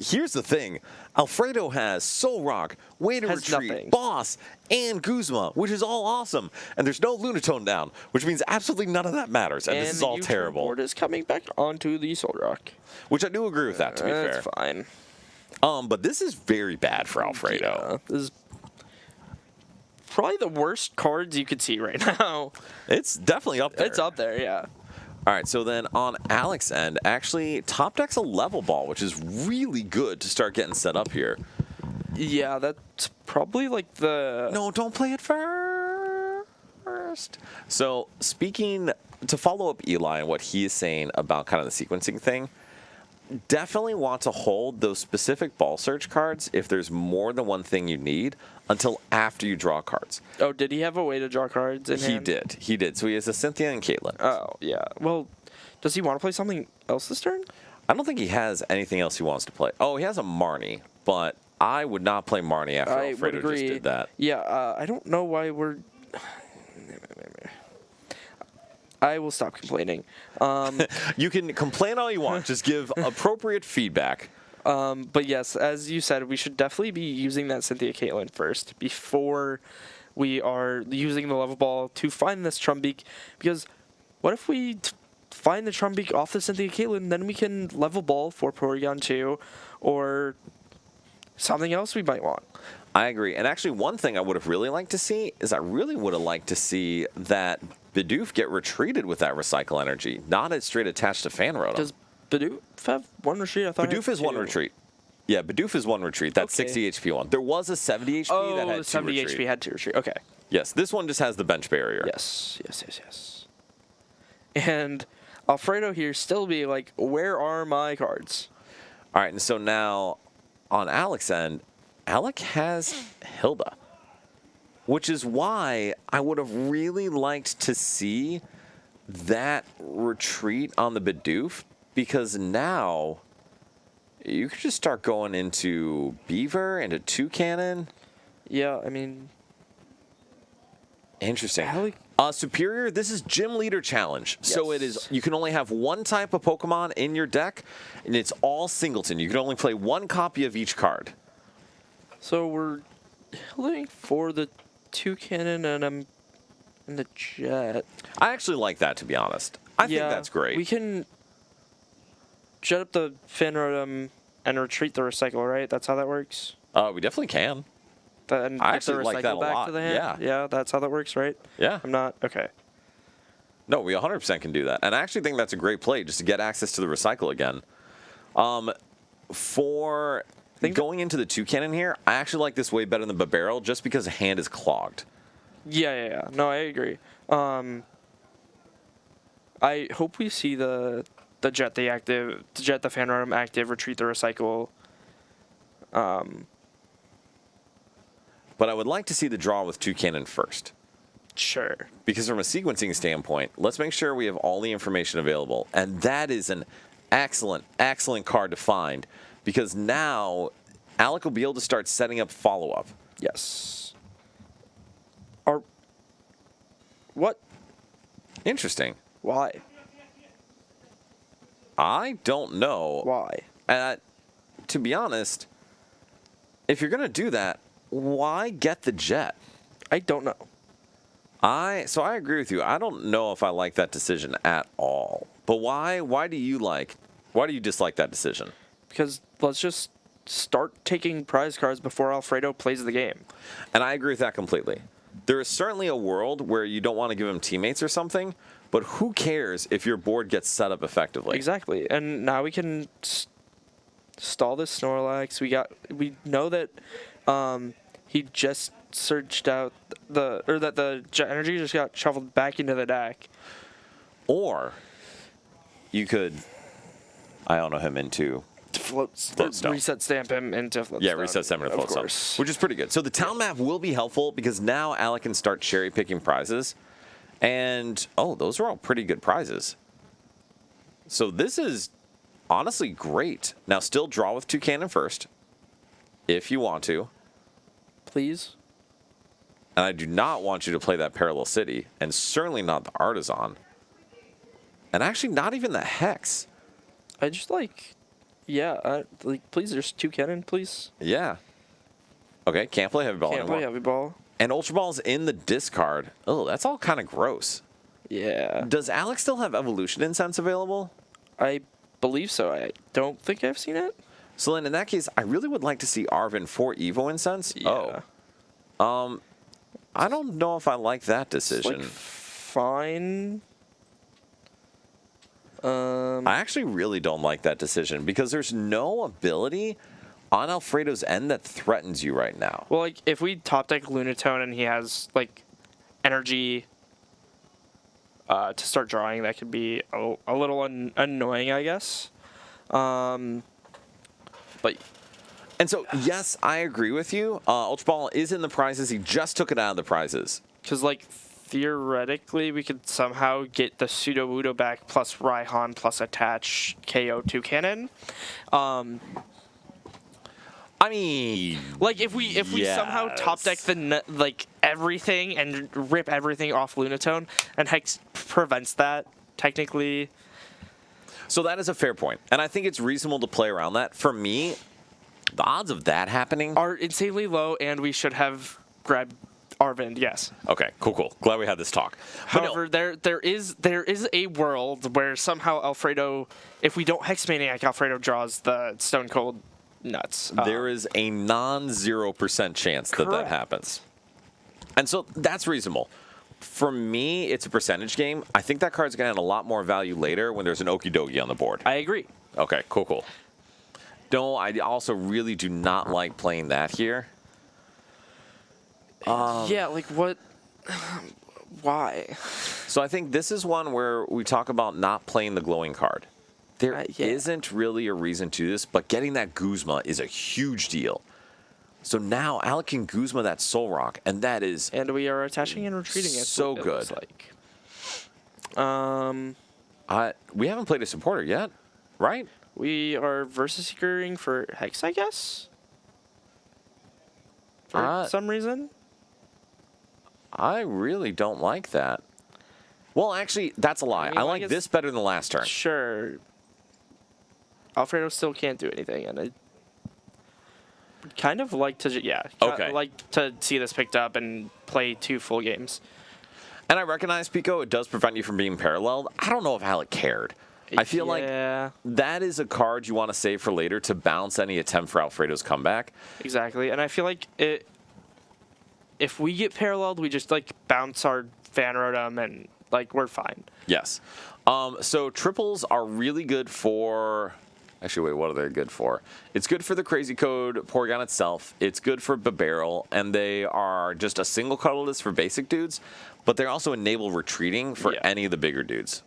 here's the thing. Alfredo has Soul Rock, Way to Has Retreat, nothing. Boss, and Guzma, which is all awesome. And there's no Lunatone down, which means absolutely none of that matters. And this is the all U-turn terrible. board is coming back onto the Soul Rock. Which I do agree with that, to be fair. That's fine. But this is very bad for Alfredo. Yeah, this is probably the worst cards you could see right now. It's definitely up there. It's up there, yeah. All right, so then on Alex's end, actually, top deck's a level ball, which is really good to start getting set up here. Yeah, that's probably like the... No, don't play it first. So speaking, to follow up Eli and what he is saying about kind of the sequencing thing, definitely want to hold those specific ball search cards if there's more than one thing you need until after you draw cards. Oh, did he have a way to draw cards in hand? He did. So he has a Cynthia and Caitlyn. Oh, yeah. Well, does he want to play something else this turn? I don't think he has anything else he wants to play. Oh, he has a Marnie, but I would not play Marnie after I would Alfredo agree. just did that. Yeah, I don't know why we're... I will stop complaining. You can complain all you want. Just give appropriate feedback. But yes, as you said, we should definitely be using that Cynthia Caitlyn first before we are using the level ball to find this Trumbeak. Because what if we find the Trumbeak off the Cynthia Caitlyn, then we can level ball for Porygon 2 or something else we might want. I agree. And actually, one thing I would have really liked to see is I really would have liked to see that Bidoof get retreated with that Recycle Energy, not as straight attached to Fan Rotom. Does Bidoof have one retreat? I thought it Bidoof had is one two. retreat. Yeah, Bidoof is one retreat. That's Okay. 60 HP one. There was a 70 HP Oh, that had the two 70 retreat. HP had 2 retreat. Okay. Yes, this one just has the bench barrier. Yes. And Alfredo here still be like, where are my cards? All right, and so now on Alex's end, Alec has Hilda, which is why I would have really liked to see that retreat on the Bidoof, because now you could just start going into Beaver, into Toucannon. Yeah, I mean, Interesting. Alec- Superior, this is Gym Leader Challenge. So it is, Yes. you can only have one type of Pokemon in your deck, and it's all singleton. You can only play one copy of each card. so we're looking for the Toucannon and the Jet. I actually like that, to be honest. I think that's great. We can jet up the Fanrotom and retreat the Recycle, right? That's how that works? We definitely can. And I get the actually like that a Recycle back lot, to the hand? yeah. Yeah, that's how that works, right? Yeah. I'm not... Okay. No, we 100% can do that. And I actually think that's a great play, just to get access to the Recycle again. For going into the Toucannon here, I actually like this way better than Barbarrel, just because the hand is clogged. Yeah. No, I agree. I hope we see the Jet the Fanrotom active, retreat the Recycle. But I would like to see the draw with Toucannon first. Sure. Because from a sequencing standpoint, let's make sure we have all the information available. And that is an excellent, excellent card to find. Because now, Alec will be able to start setting up follow-up. Yes. What? Interesting. Why? I don't know. Why? To be honest, if you're going to do that, why get the Jet? I don't know. So I agree with you. I don't know if I like that decision at all. But why do you dislike that decision? Because let's just start taking prize cards before Alfredo plays the game. And I agree with that completely. There is certainly a world where you don't want to give him teammates or something, but who cares if your board gets set up effectively? Exactly. And now we can stall this Snorlax. We know that he just searched out that the Jet Energy just got shuffled back into the deck. Or you could, I don't know, him into Floatstone. Reset stamp him into Floatstone. Yeah, reset stamp into Of Floatstone, course. which is pretty good. So the town map will be helpful because now Alec can start cherry picking prizes. And, those are all pretty good prizes. So this is honestly great. Now still draw with Toucannon first. if you want to. Please. And I do not want you to play that Parallel City, and certainly not the Artisan. And actually, not even the Hex. I just like, yeah, like, please, there's 2 cannon, please. Yeah. Okay, can't play Heavy Ball Can't anymore. play Heavy Ball. And Ultra Ball's in the discard. Oh, that's all kind of gross. Yeah. Does Alex still have Evolution Incense available? I believe so. I don't think I've seen it. So then in that case, I really would like to see Arvin for Evo Incense. Yeah. Oh. I don't know if I like that It's decision. like fine. I actually really don't like that decision because there's no ability on Alfredo's end that threatens you right now. Well, like, if we top deck Lunatone and he has, like, energy to start drawing, that could be a little annoying, I guess. But And so, yes, I agree with you. Ultra Ball is in the prizes. He just took it out of the prizes. because, like, theoretically, we could somehow get the Sudowoodo back plus Raihan plus attach KO 2 cannon. I mean, Like, if we somehow top deck yes. like everything and rip everything off Lunatone, and Hex prevents that technically. So that is a fair point. And I think it's reasonable to play around that. For me, the odds of that happening Are insanely low, and we should have grabbed Arvind. Yes. Okay, cool. Glad we had this talk. But no, However, there is a world where somehow Alfredo, if we don't Hex Maniac, Alfredo draws the Stone Cold nuts. there is a non-0% chance that Correct. happens. And so that's reasonable. For me, it's a percentage game. I think that card's going to have a lot more value later when there's an Okie Dokie on the board. I agree. Okay, cool. No, I also really do not like playing that here. Yeah, like what? Why? So I think this is one where we talk about not playing the glowing card. There Yeah. not really a reason to this, but getting that Guzma is a huge deal. So now Alec can Guzma that Soul Rock, and that is And we are attaching and retreating. So it good. looks like. we haven't played a supporter yet, right? We are versus seeking for Hex, I guess. For some reason. I really don't like that. Well, actually, that's a lie. mean, I like, like this better than the last turn. Sure. Alfredo still can't do anything, and I would kind of like to, Okay. like to see this picked up and play 2 full games. And I recognize, Pico, it does prevent you from being paralleled. I don't know if Alec cared. I feel like that is a card you want to save for later to bounce any attempt for Alfredo's comeback. Exactly, and I feel like if we get paralleled, we just like bounce our Fan Rotom and like we're fine. Yes. So triples are really good for... Actually, wait, what are they good for? It's good for the Crazy Code Porygon itself. It's good for Babarrel, and they are just a single colorless for basic dudes, but they also enable retreating for any of the bigger dudes.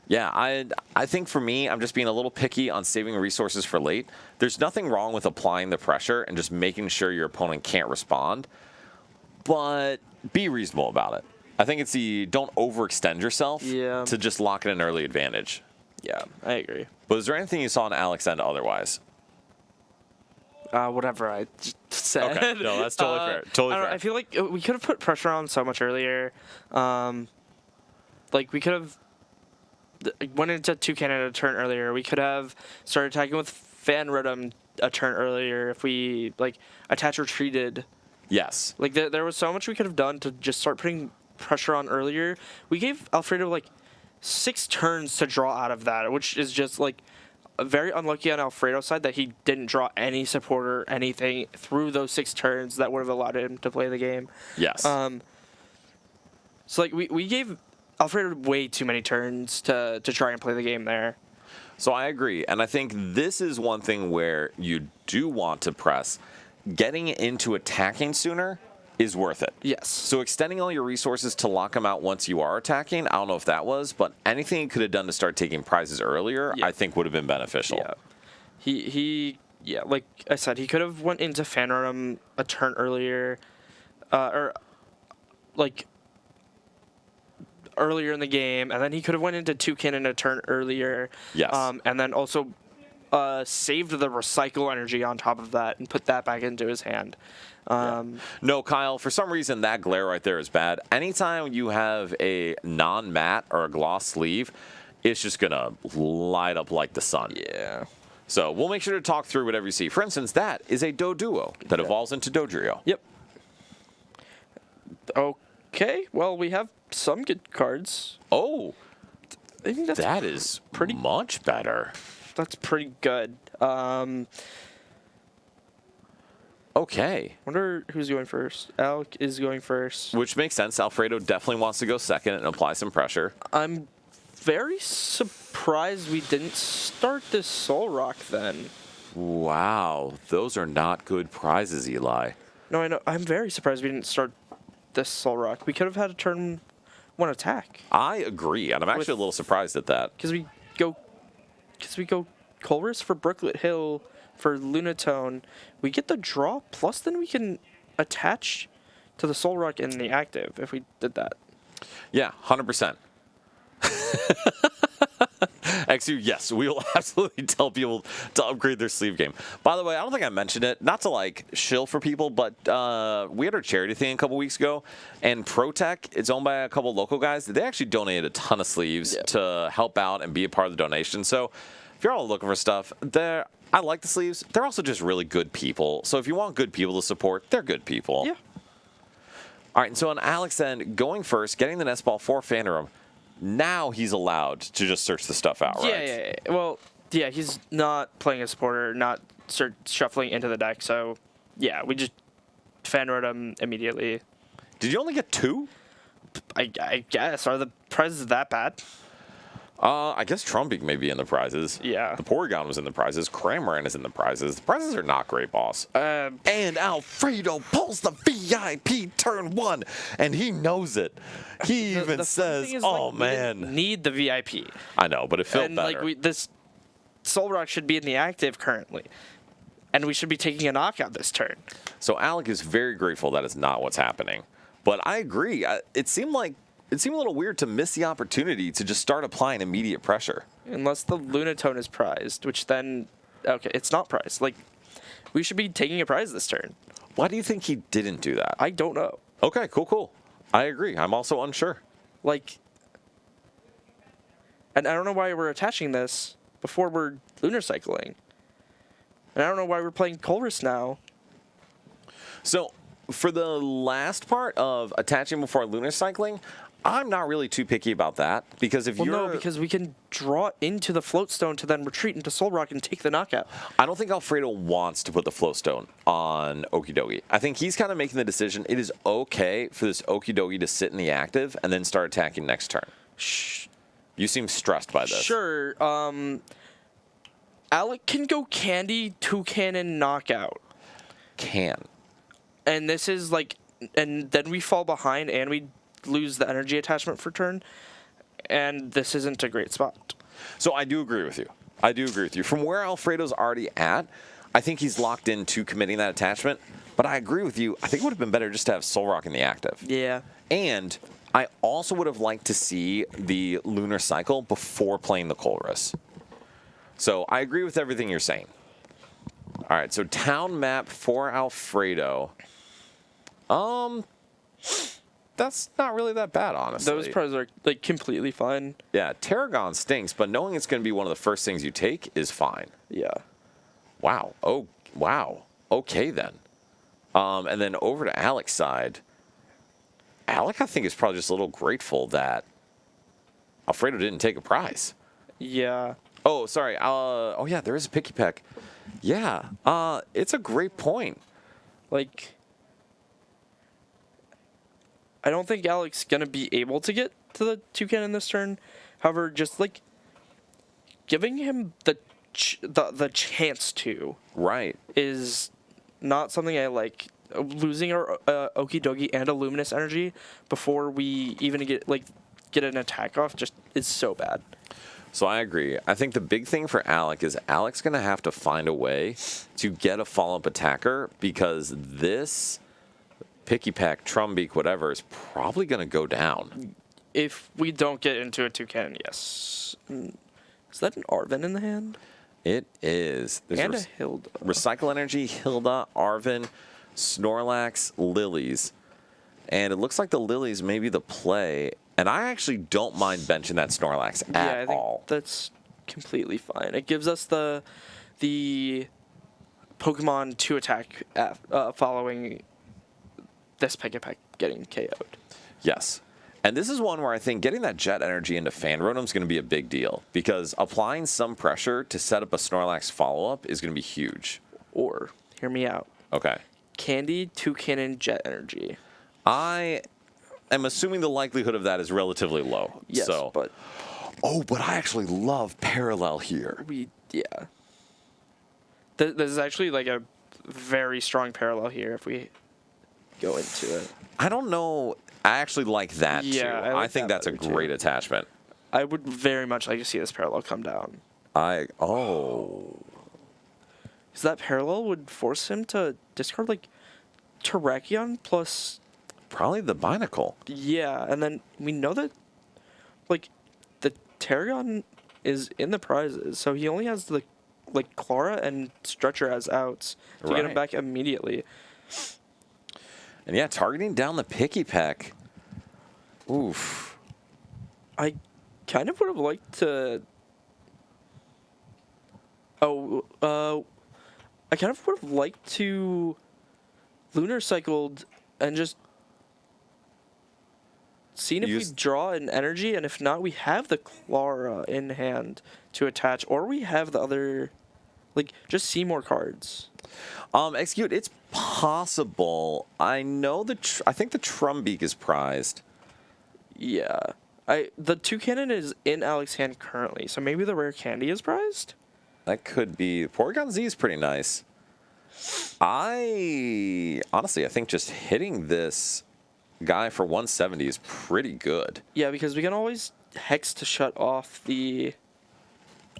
Yeah, I think for me, I'm just being a little picky on saving resources for late. There's nothing wrong with applying the pressure and just making sure your opponent can't respond, but be reasonable about it. I think it's don't overextend yourself to just lock in an early advantage. Yeah, I agree. But is there anything you saw on Alex end otherwise? Whatever I just said. Okay, no, that's totally fair. Totally fair. I feel like we could have put pressure on so much earlier. Like we could have went into 2 cannon a turn earlier. We could have started attacking with Fan Rotom a turn earlier if we like attach retreated. Yes. Like there was so much we could have done to just start putting pressure on earlier. We gave Alfredo like 6 turns to draw out of that, which is just like very unlucky on Alfredo's side that he didn't draw any support or anything through those 6 turns that would have allowed him to play the game. Yes. So like we gave Alfredo way too many turns to try and play the game there. So I agree, and I think this is one thing where you do want to press. Getting into attacking sooner is worth it. Yes. So extending all your resources to lock them out once you are attacking, I don't know if that was, but anything you could have done to start taking prizes earlier, I think would have been beneficial. Yeah. Yeah, like I said, he could have went into Fan Rotom a turn earlier, or like earlier in the game, and then he could have went into 2 cannon a turn earlier. Yes. And then also saved the recycle energy on top of that and put that back into his hand. No, Kyle, for some reason that glare right there is bad. Anytime you have a non-matte or a gloss sleeve, it's just going to light up like the sun. Yeah. So we'll make sure to talk through whatever you see. For instance, that is a Doduo that evolves into Dodrio. Yep. Okay, well, we have some good cards. Oh, I think that is pretty much better. That's pretty good. Okay. Wonder who's going first. Alec is going first. Which makes sense. Alfredo definitely wants to go second and apply some pressure. I'm very surprised we didn't start this Soul Rock then. Wow, those are not good prizes, Eli. No, I know. I'm very surprised we didn't start this Soul Rock. We could have had a turn one attack. I agree, and I'm actually a little surprised at that. Because we go Colress for Brooklet Hill for Lunatone. We get the draw, plus then we can attach to the Soul Rock in the active if we did that. Yeah, 100%. XU, yes, we will absolutely tell people to upgrade their sleeve game. By the way, I don't think I mentioned it, not to like shill for people, but we had our charity thing a couple weeks ago, and ProTech, it's owned by a couple local guys. They actually donated a ton of sleeves to help out and be a part of the donation. So if you're all looking for stuff, I like the sleeves. They're also just really good people. So if you want good people to support, they're good people. Yeah. All right, and so on Alex then, going first, getting the nest ball for Phantom, now he's allowed to just search the stuff out, right? Yeah. Well, yeah, he's not playing a supporter, not shuffling into the deck. So, yeah, we just fan wrote him immediately. Did you only get 2? I guess. Are the prizes that bad? I guess Trumbeak may be in the prizes. Yeah. The Porygon was in the prizes. Cramorant is in the prizes. The prizes are not great, boss. And Alfredo pulls the VIP turn 1, and he knows it. He even says, "Oh, man. We didn't need the VIP." I know, but it felt and better. like this Soul Rock should be in the active currently, and we should be taking a knockout this turn. So Alec is very grateful that is not what's happening. But I agree. It seemed a little weird to miss the opportunity to just start applying immediate pressure. Unless the Lunatone is prized, which then, okay, it's not prized. Like, we should be taking a prize this turn. Why do you think he didn't do that? I don't know. Okay, cool. I agree. I'm also unsure. Like, and I don't know why we're attaching this before we're lunar cycling. And I don't know why we're playing Colress now. So, for the last part of attaching before lunar cycling, I'm not really too picky about that, because if No, because we can draw into the float stone to then retreat into Soul Rock and take the knockout. I don't think Alfredo wants to put the float stone on Okidogi. I think he's kind of making the decision it is okay for this Okidogi to sit in the active and then start attacking next turn. You seem stressed by this. Sure. Alec can go Candy, Two-Cannon, Knockout. Can. And this is like, and then we fall behind and we lose the energy attachment for turn, and this isn't a great spot. So I do agree with you. From where Alfredo's already at, I think he's locked into committing that attachment, but I agree with you. I think it would have been better just to have Soul Rock in the active. Yeah. And I also would have liked to see the lunar cycle before playing the Colress. So I agree with everything you're saying. All right, so town map for Alfredo. That's not really that bad, honestly. Those prizes are like completely fine. Yeah, Tarragon stinks, but knowing it's going to be one of the first things you take is fine. Yeah. Wow. Oh, wow. Okay, then. And then over to Alec's side. Alec, I think, is probably just a little grateful that Alfredo didn't take a prize. Yeah. Oh, sorry. Oh, yeah, there is a Picky Peck. Yeah. It's a great point. Like, I don't think Alec's going to be able to get to the Two-Cannon this turn. However, just, like, giving him the chance to is not something I like. Losing our Okidogi and a Luminous Energy before we even get an attack off just is so bad. So I agree. I think the big thing for Alec is Alec's going to have to find a way to get a follow-up attacker, because this Picky Peck, Trumbeak, whatever, is probably going to go down. If we don't get into a Two-Cannon, yes. Is that an Arven in the hand? It is. There's And a Hilda. Recycle Energy, Hilda, Arvin, Snorlax, Lilies. And it looks like the Lilies may be the play. And I actually don't mind benching that Snorlax Yeah, at I think all. that's completely fine. It gives us the Pokemon to attack following this Pikipek getting KO'd. Yes. And this is one where I think getting that Jet Energy into Fan Rotom is going to be a big deal. Because applying some pressure to set up a Snorlax follow-up is going to be huge. Or, hear me out, Okay. Candy, Toucannon, Jet Energy. I am assuming the likelihood of that is relatively low. Yes, So. but But I actually love Parallel here. yeah. There's actually like a very strong parallel here if we go into it. I don't know. I actually like that Yeah, too. I like think that that's a better, too. great attachment. I would very much like to see this parallel come down. Oh. Because that parallel would force him to discard like Terrakion plus, Probably the Binacle. yeah, and then we know that like the Terragon is in the prizes, so he only has the like Clara and Stretcher as outs to get him Right. back immediately. And yeah, targeting down the Picky Peck. Oof. I kind of would have liked to. I kind of would have liked to Lunar Cycled and just seen if we draw an energy, and if not, we have the Clara in hand to attach, or we have the other, like, just see more cards. Execute. It's possible. I know I think the Trumbeak is prized. Yeah. The Toucannon is in Alex's hand currently, so maybe the rare candy is prized? That could be. Porygon Z is pretty nice. I think just hitting this guy for 170 is pretty good. Yeah, because we can always Hex to shut off the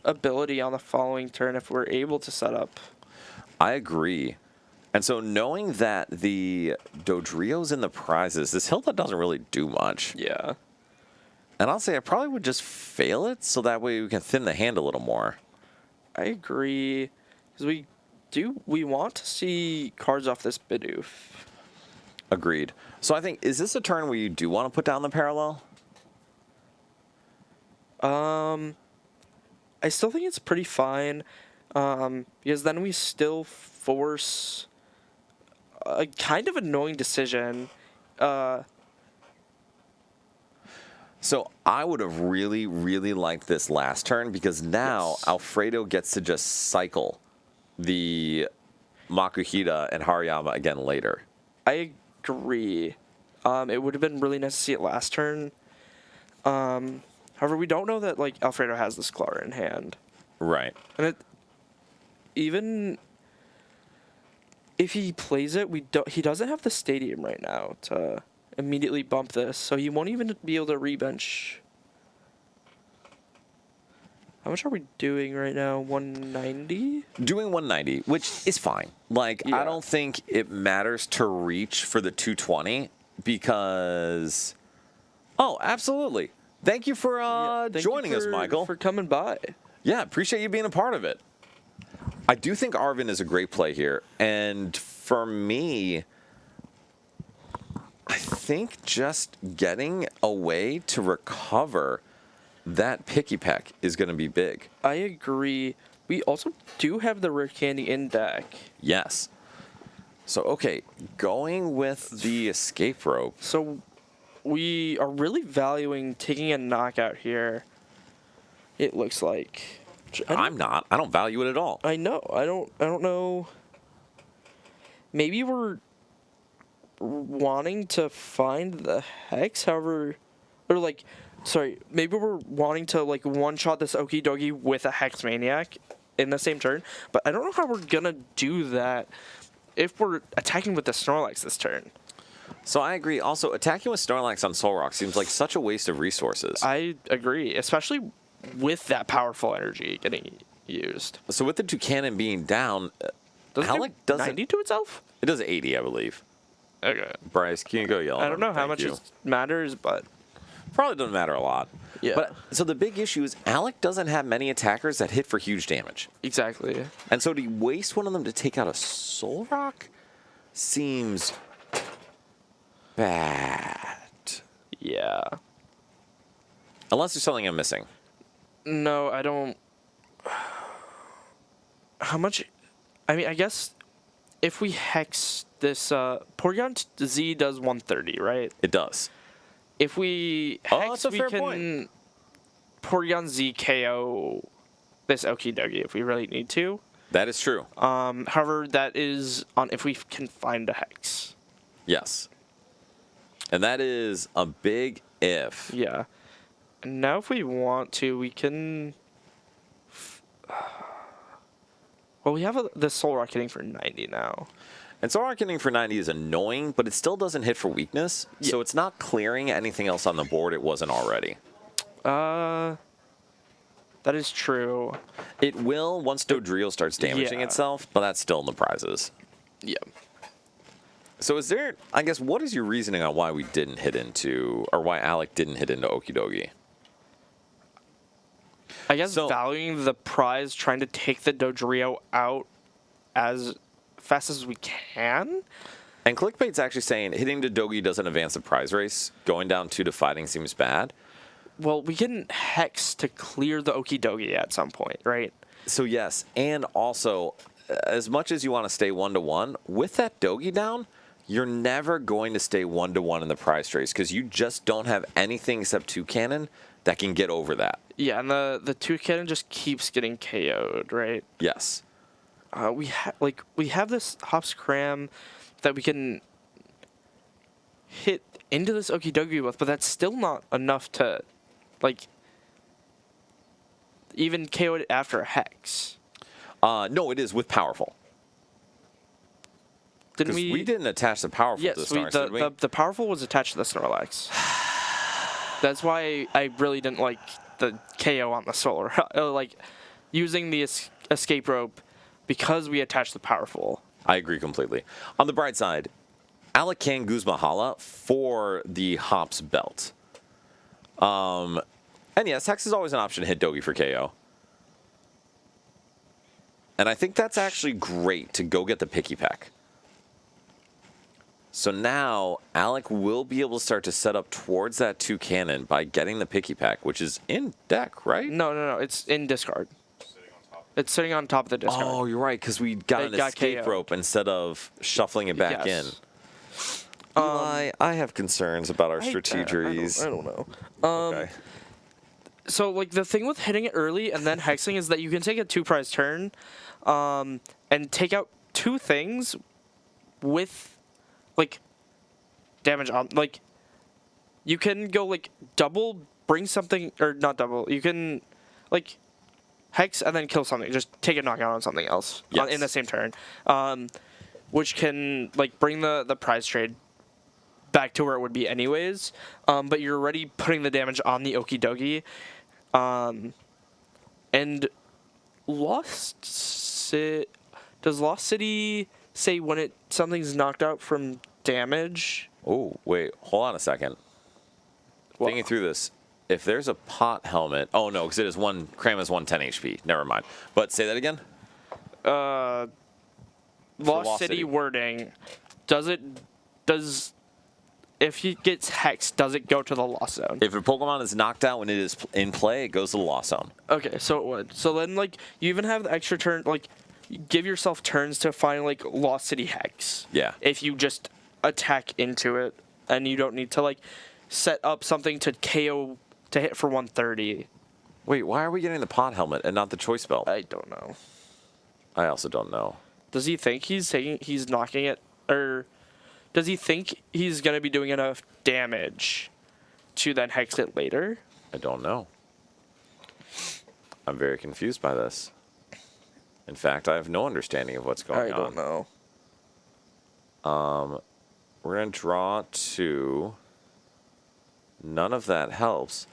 ability on the following turn if we're able to set up. I agree. And so knowing that the Dodrio's in the prizes, this Hilda doesn't really do much. Yeah. And I'll say I probably would just fail it so that way we can thin the hand a little more. I agree. Because we want to see cards off this Bidoof. Agreed. So I think, is this a turn where you do want to put down the parallel? I still think it's pretty fine. Because then we still force a kind of annoying decision. So I would have really, really liked this last turn because now Yes. Alfredo gets to just cycle the Makuhita and Hariyama again later. I agree. It would have been really nice to see it last turn. However, we don't know that like Alfredo has this Clara in hand, Right. and even if he plays it, he doesn't have the stadium right now to immediately bump this, so he won't even be able to rebench. How much are we doing right now? 190? Doing 190, which is fine. Like, I Yeah. don't think it matters to reach for the 220 because... Oh, absolutely. Thank you for Thank joining you us, Michael. for coming by. Yeah, appreciate you being a part of it. I do think Arvin is a great play here. And for me, I think just getting a way to recover that Picky Peck is going to be big. I agree. We also do have the rare candy in deck. Yes. So, okay, going with the escape rope. So we are really valuing taking a knockout here. It looks like. I'm not. I don't value it at all. I know. I don't know. Maybe we're wanting to find the hex, however, or like, sorry, maybe we're wanting to like one-shot this Okie Dokie with a Hex Maniac in the same turn, but I don't know how we're gonna do that if we're attacking with the Snorlax this turn. So I agree. Also, attacking with Snorlax on Solrock seems like such a waste of resources. I agree, especially with that powerful energy getting used. So with the Toucannon being down, Does it Alec do doesn't... 90 to itself? It does 80, I believe. Okay. Bryce, can you go yell at I don't him? know how Thank much you. it matters, but Probably doesn't matter a lot. Yeah. But so the big issue is Alec doesn't have many attackers that hit for huge damage. Exactly. And so to waste one of them to take out a Soul Rock seems bad. Yeah. Unless there's something I'm missing. No, I don't. How much? I mean, I guess if we hex this, Porygon Z does 130, right? It does. If we Oh, hex, that's a we fair can point. Porygon Z KO this Okidogi if we really need to. That is true. However, that is on if we can find a hex. Yes. And that is a big if. Yeah. And now if we want to, we can. Well, we have the Soul Rock hitting for 90 now. And Soul Rock hitting for 90 is annoying, but it still doesn't hit for weakness. Yeah. So it's not clearing anything else on the board it wasn't already. That is true. It will once Dodrio starts damaging Yeah. itself, but that's still in the prizes. Yeah. So is there, I guess, what is your reasoning on why we didn't hit into, or why Alec didn't hit into Okidogi? I guess So- valuing the prize, trying to take the Dodrio out as fast as we can. And Clickbait's actually saying hitting Dodogi doesn't advance the prize race. Going down 2 to fighting seems bad. Well, we can hex to clear the Okidogi at some point, right? So yes, and also, as much as you want to stay 1-1, with that Dogi down, you're never going to stay 1-1 in the prize race because you just don't have anything except 2 cannon that can get over that. Yeah, and the 2 cannon just keeps getting KO'd, right? Yes. We have this Hops Cram that we can hit into this Okidogi with, but that's still not enough to, even KO it after a hex. No, it is with powerful. Didn't Because we didn't attach the powerful to the Yes, stars, did we? the powerful was attached to the Snorlax. That's why I really didn't like the KO on the Solar, using the escape rope because we attached the powerful. I agree completely. On the bright side, Alec can Guzma Hala for the Hops belt. And yes, Hex is always an option to hit Dogi for KO. And I think that's actually great to go get the Picky Peck. So now, Alec will be able to start to set up towards that 2 cannon by getting the Picky Peck, which is in deck, right? No, it's in discard. Sitting on top. It's sitting on top of the discard. Oh, you're right, because we got It an got escape KO'd. rope instead of shuffling it back in. Yes. Eli, I have concerns about our I strategies. don't know. Okay. So, the thing with hitting it early and then hexing is that you can take a 2-prize turn and take out 2 things with, damage on. You can go, double, bring something, or not double. You can, hex and then kill something. Just take a knockout on something else Yes. in the same turn. Which can, bring the prize trade back to where it would be anyways. But you're already putting the damage on the Okidogi. And does Lost City say when something's knocked out from damage? Oh, wait. Hold on a second. Well- Thinking through this. If there's a pot helmet... Oh, no, because it is Cram is 110 HP. Never mind. But say that again? Lost Lost City City. wording. If he gets hexed, does it go to the Lost Zone? If a Pokemon is knocked out when it is in play, it goes to the Lost Zone. Okay, so it would. So then, you even have the extra turn, you give yourself turns to find, Lost City Hex. Yeah. If you just attack into it, and you don't need to, set up something to KO, to hit for 130. Wait, why are we getting the pot helmet and not the choice belt? I don't know. I also don't know. Does he think he's knocking it, or does he think he's going to be doing enough damage to then hex it later? I don't know. I'm very confused by this. In fact, I have no understanding of what's going on. I don't know. We're going to draw 2. None of that helps.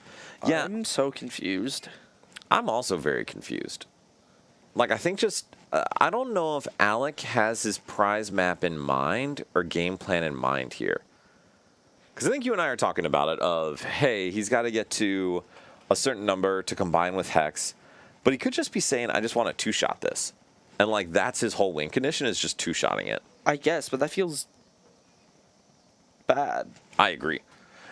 Yeah, I'm so confused. I'm also very confused. I think I don't know if Alec has his prize map in mind or game plan in mind here. Because I think you and I are talking about it of, hey, he's got to get to a certain number to combine with Hex. But he could just be saying, I just want to two-shot this. And, like, that's his whole win condition is just two-shotting it. I guess, but that feels bad. I agree.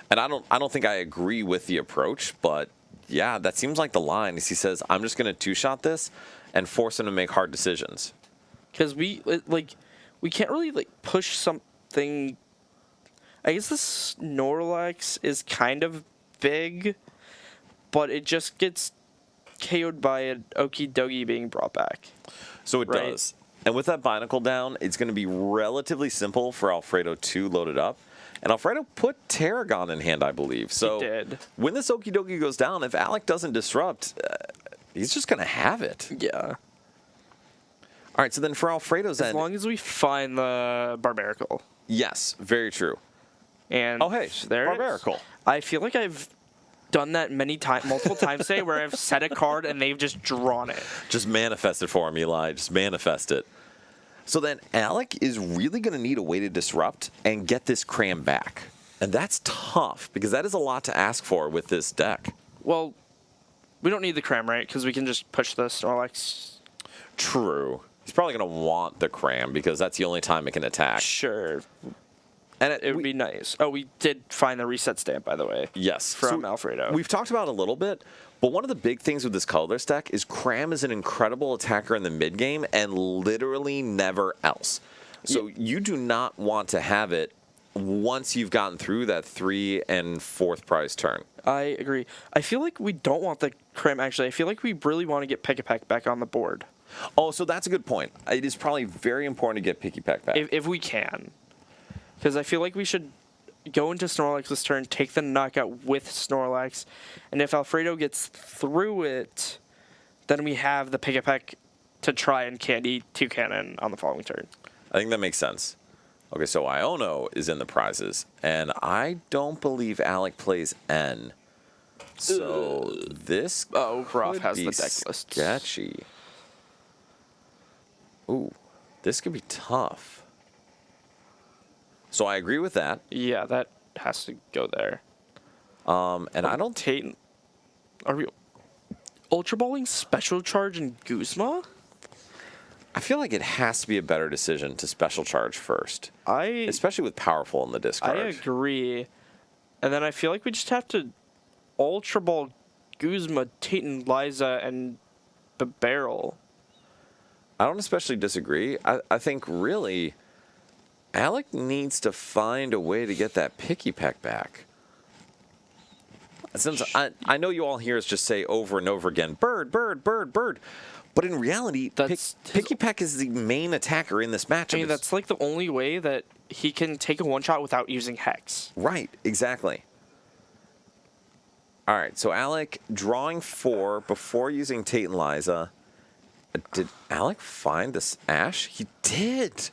And I don't think I agree with the approach, but, yeah, that seems like the line is he says, I'm just going to two-shot this and force him to make hard decisions. Because we can't really, like, push something. I guess the Snorlax is kind of big, but it just gets KO'd by an Okidogi being brought back. So it Right. does. And with that Binacle down, it's going to be relatively simple for Alfredo to load it up. And Alfredo put Tarragon in hand, I believe. So He did. when this Okidogi goes down, if Alec doesn't disrupt, he's just going to have it. Yeah. All right, so then for Alfredo's As end, long as we find the Barbarical. yes, very true. And Oh, hey, there it is. Barbarical. I feel like I've done that multiple times today where I've set a card and they've just drawn it. Just manifest it for him, Eli. Just manifest it. So then Alec is really going to need a way to disrupt and get this Cram back. And that's tough because that is a lot to ask for with this deck. Well, we don't need the Cram, right? Because we can just push the Snorlax. True. He's probably going to want the Cram because that's the only time it can attack. Sure. And It would be nice. Oh, we did find the reset stamp, by the way. yes, From So Alfredo. We've talked about it a little bit, but one of the big things with this colorless deck is Cram is an incredible attacker in the mid game and literally never else. So you do not want to have it once you've gotten through that 3 and 4th prize turn. I agree. I feel like we don't want the Cram, actually. I feel like we really want to get Pikipek back on the board. Oh, so that's a good point. It is probably very important to get Picky Peck back. If we can. Because I feel like we should go into Snorlax this turn, take the knockout with Snorlax, and if Alfredo gets through it, then we have the Pikipek to try and candy Toucannon on the following turn. I think that makes sense. Okay, so Iono is in the prizes, and I don't believe Alec plays N. So this Roth could has be the deck list. sketchy. Ooh, this could be tough. So I agree with that. Yeah, that has to go there. And I don't Tate, are we Ultra Balling Special Charge and Guzma? I feel like it has to be a better decision to special charge first, especially with powerful in the discard. I agree. And then I feel like we just have to Ultra Ball Guzma, Tate and Liza, and the Barrel. I don't especially disagree. I think really Alec needs to find a way to get that Picky Peck back. Since I know you all hear us just say over and over again, bird, bird, bird, bird. But in reality, Picky Peck is the main attacker in this matchup. I mean, that's like the only way that he can take a one-shot without using Hex. Right, exactly. All right, so Alec drawing 4 before using Tate and Liza. Did Alec find this Ash? He did.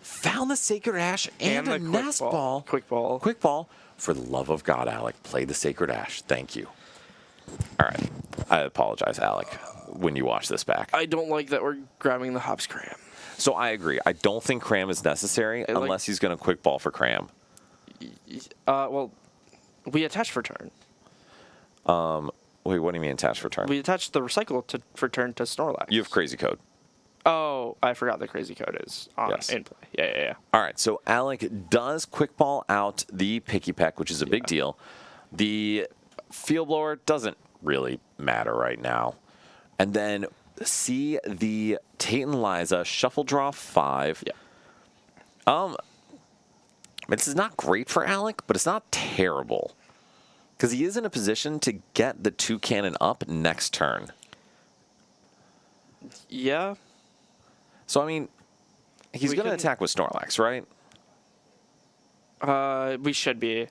Found the Sacred Ash and a Nest Ball. Quick Ball. Quick Ball. For the love of God, Alec, play the Sacred Ash. Thank you. All right. I apologize, Alec, when you watch this back. I don't like that we're grabbing the Hops Cram. So I agree. I don't think Cram is necessary unless he's going to Quick Ball for Cram. Well, we attach for turn. Wait, what do you mean attach for turn? We attach the Recycle for turn to Snorlax. You have Crazy Code. Oh, I forgot the Crazy Code is on Yes. in play. Yeah. All right, so Alec does Quick Ball out the Picky Peck, which is a big deal. The Field Blower doesn't really matter right now. And then see the Tate and Liza Shuffle Draw 5. Yeah. This is not great for Alec, but it's not terrible. Because he is in a position to get the Toucannon up next turn. Yeah. So, I mean, he's going to attack with Snorlax, right? We should be.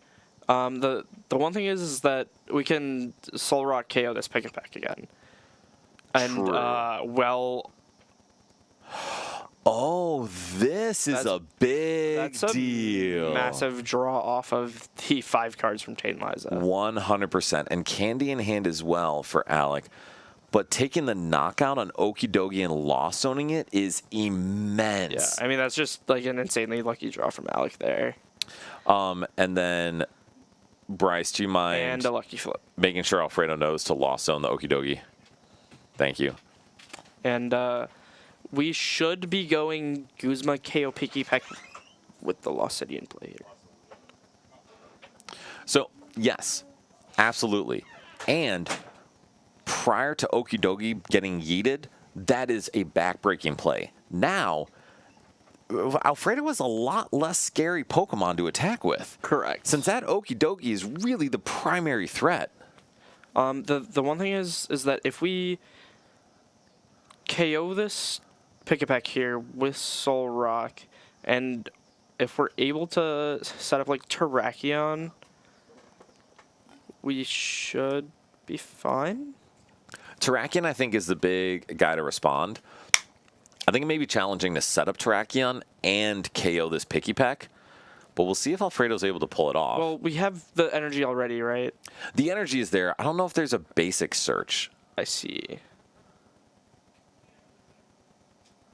The one thing is that we can Soul Rock KO this Pikipek again. And True. Oh, this is a big deal. Massive draw off of the 5 cards from Tate and Liza. 100%. And Candy in hand as well for Alec. But taking the knockout on Okidogi and Lost Zoning it is immense. Yeah, I mean, that's just like an insanely lucky draw from Alec there. And then, Bryce, do you mind And a lucky flip. making sure Alfredo knows to lost zone the Okie Dokie? Thank you. And we should be going Guzma KO Picky Peck with the Lost City in play here. So, yes, absolutely. And prior to Okie Dokie getting yeeted, that is a backbreaking play. Now, Alfredo was a lot less scary Pokemon to attack with. Correct. Since that Okie Dokie is really the primary threat. The one thing is that if we KO this Pick-a-Peck here with Soul Rock, and if we're able to set up like Terrakion, we should be fine. Terrakion, I think, is the big guy to respond. I think it may be challenging to set up Terrakion and KO this Picky Peck, but we'll see if Alfredo's able to pull it off. Well, we have the energy already, right? The energy is there. I don't know if there's a basic search. I see.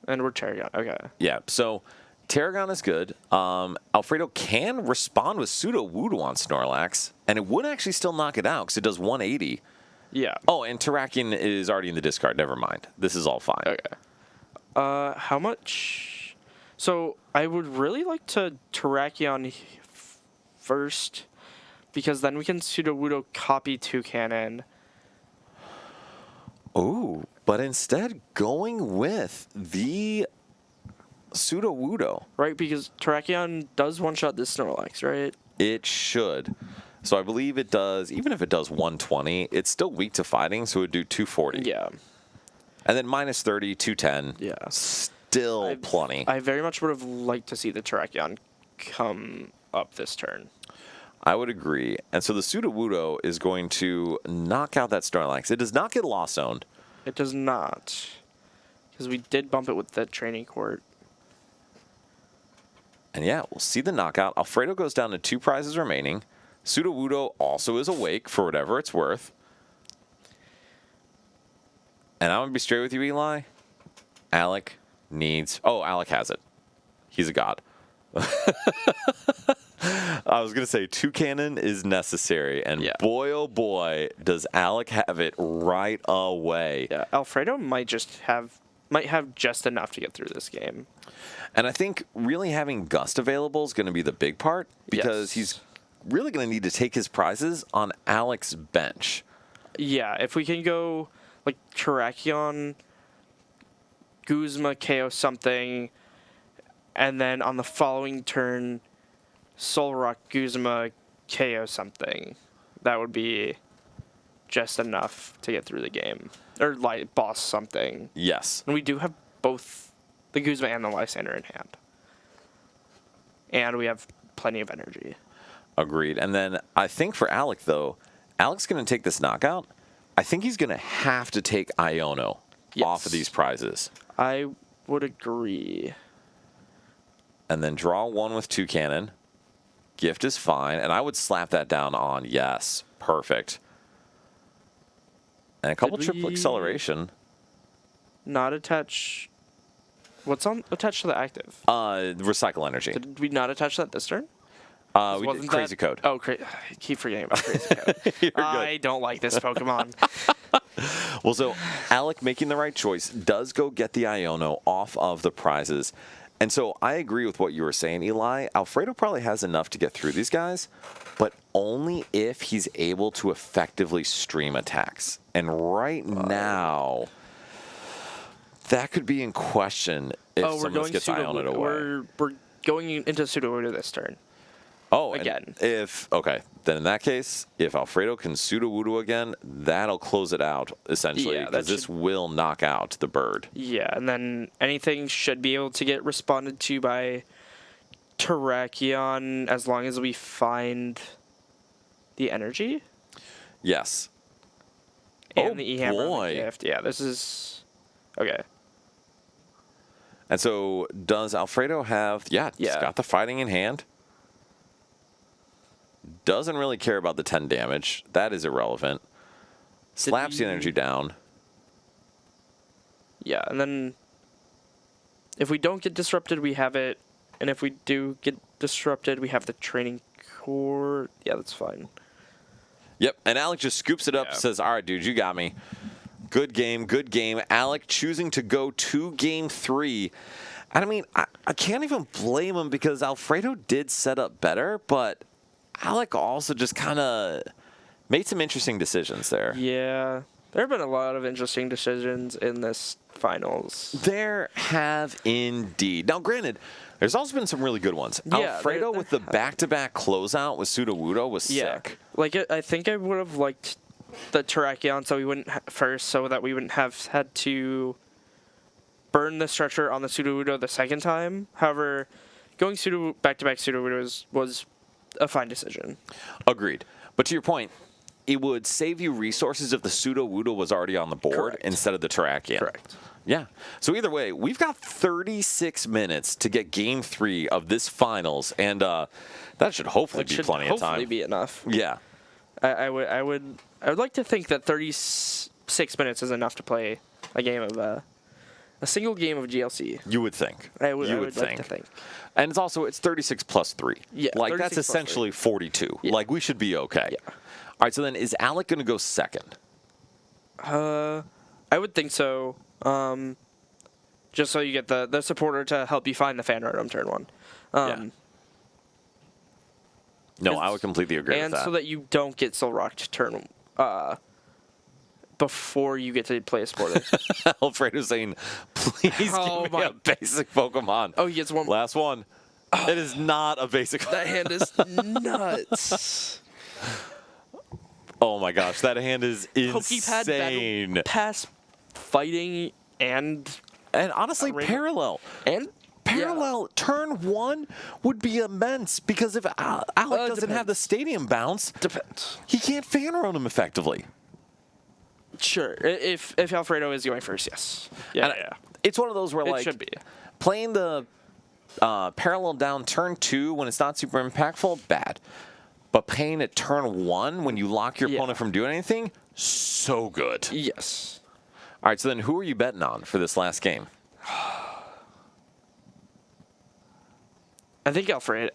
And we're Terrakion. Okay. Yeah, so Terragon is good. Alfredo can respond with Pseudo Voodoo on Snorlax, and it would actually still knock it out because it does 180. Yeah. Oh, and Terrakion is already in the discard. Never mind. This is all fine. Okay. How much? So I would really like to Terrakion first, because then we can Sudowoodo copy Toucannon. Ooh, but instead going with the Sudowoodo. Right, because Terrakion does one-shot this Snorlax, right? It should. So I believe it does, even if it does 120, it's still weak to fighting, so it would do 240. Yeah. And then minus 30, 210. Yeah. Still plenty. I very much would have liked to see the Terrakion come up this turn. I would agree. And so the Sudowoodo is going to knock out that Snorlax. It does not get Lost Zoned. It does not, because we did bump it with the Training Court. And yeah, we'll see the knockout. Alfredo goes down to 2 prizes remaining. Sudowoodo also is awake for whatever it's worth. And I'm going to be straight with you, Eli. Alec needs... Oh, Alec has it. He's a god. I was going to say Toucannon is necessary. And Yeah. boy, oh boy, does Alec have it right away. Yeah, Alfredo might have just enough to get through this game. And I think really having Gust available is going to be the big part, because Yes. he's really going to need to take his prizes on Alec's bench. Yeah, if we can go like Terrakion, Guzma, KO something, and then on the following turn, Solrock, Guzma, KO something, that would be just enough to get through the game. Or like boss something. Yes. And we do have both the Guzma and the Lysander in hand. And we have plenty of energy. Agreed. And then I think for Alec, though, Alec's going to take this knockout. I think he's going to have to take Iono off of these prizes. I would agree. And then draw 1 with Toucannon. Gift is fine. And I would slap that down on yes. Perfect. And a couple Did triple we- acceleration. Not attach... What's on attached to the active? Recycle energy. Did we not attach that this turn? We did Wasn't crazy that- code. Oh, I keep forgetting about crazy code. You're good. I don't like this Pokemon. Well, so Alec making the right choice does go get the Iono off of the prizes. And so I agree with what you were saying, Eli. Alfredo probably has enough to get through these guys, but only if he's able to effectively stream attacks. And right now, that could be in question if Oh, we're someone going gets Iono'd away. We're going into Sudowoodo this turn. Oh, and again. Then in that case, if Alfredo can Sudowoodo again, that'll close it out, essentially, Yeah, because that this will knock out the bird. Yeah, and then anything should be able to get responded to by Terrakion as long as we find the energy Yes. and Oh, the E-Hammer and boy. the gift. Yeah, this is... Okay. And so does Alfredo have... Yeah, he's Yeah. got the fighting in hand. Doesn't really care about the 10 damage. That is irrelevant. Slaps the we- energy down. Yeah, and then if we don't get disrupted, we have it. And if we do get disrupted. We have the training core. Yeah, that's fine. Yep, and Alec just scoops it up and says, all right, dude, you got me. Good game, good game. Alec choosing to go to game 3. And I mean, I can't even blame him because Alfredo did set up better, but Alec also just kind of made some interesting decisions there. Yeah, there have been a lot of interesting decisions in this finals. There have indeed. Now, granted, there's also been some really good ones. Yeah, Alfredo with the back-to-back closeout with Sudowoodo was sick. Like, I think I would have liked the Terrakion so we wouldn't first, so that we wouldn't have had to burn the stretcher on the Sudowoodo the second time. However, going back-to-back Sudowoodo was a fine decision. Agreed. But to your point, it would save you resources if the Sudowoodo was already on the board Correct. instead of the Terrakion. Correct. Yeah. So either way, we've got 36 minutes to get game 3 of this finals, and that should hopefully be plenty of time. Hopefully be enough. Yeah. I would like to think that 36 minutes is enough to play a game of a single game of GLC. You would think. I would think. like to think. And it's 36 plus 3. Yeah, Like, that's 36 plus essentially 42. Yeah. Like, we should be okay. Yeah. All right, so then is Alec going to go second? I would think so. Just so you get the supporter to help you find the fan rotom turn 1. Yeah. No, I would completely agree with And that. so that you don't get Soul Rocked turn before you get to play a supporter. Alfredo's saying, please Oh give me my- a basic Pokemon. Oh, he gets one. Last one. It is not a basic. That hand is nuts. Oh my gosh, that hand is Pokepad insane. battle pass fighting and honestly, Rainbow- parallel. yeah. Parallel turn 1 would be immense because if Alec doesn't have the stadium bounce, Depends. he can't fan road him effectively. Sure. If Alfredo is going first, yes. Yeah, And yeah. It's one of those where, It like, should be. playing the parallel down turn 2 when it's not super impactful, bad. But playing it turn 1 when you lock your Yeah. opponent from doing anything, so good. Yes. All right, so then who are you betting on for this last game? I think Alfredo.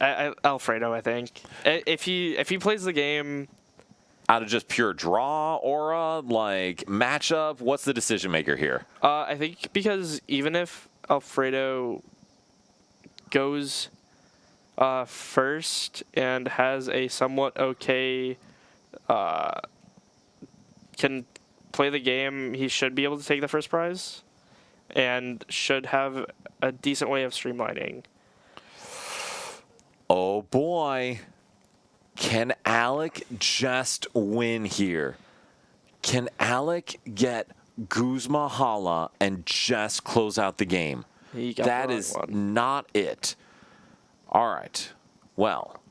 I think if he plays the game, Out of just pure draw, aura, like matchup, what's the decision maker here? I think because even if Alfredo goes first and has a somewhat okay, can play the game, he should be able to take the first prize, and should have a decent way of streamlining. Oh boy. Can Alec just win here? Can Alec get Guzma Hala and just close out the game? He got That the wrong is one. not it. All right. Well,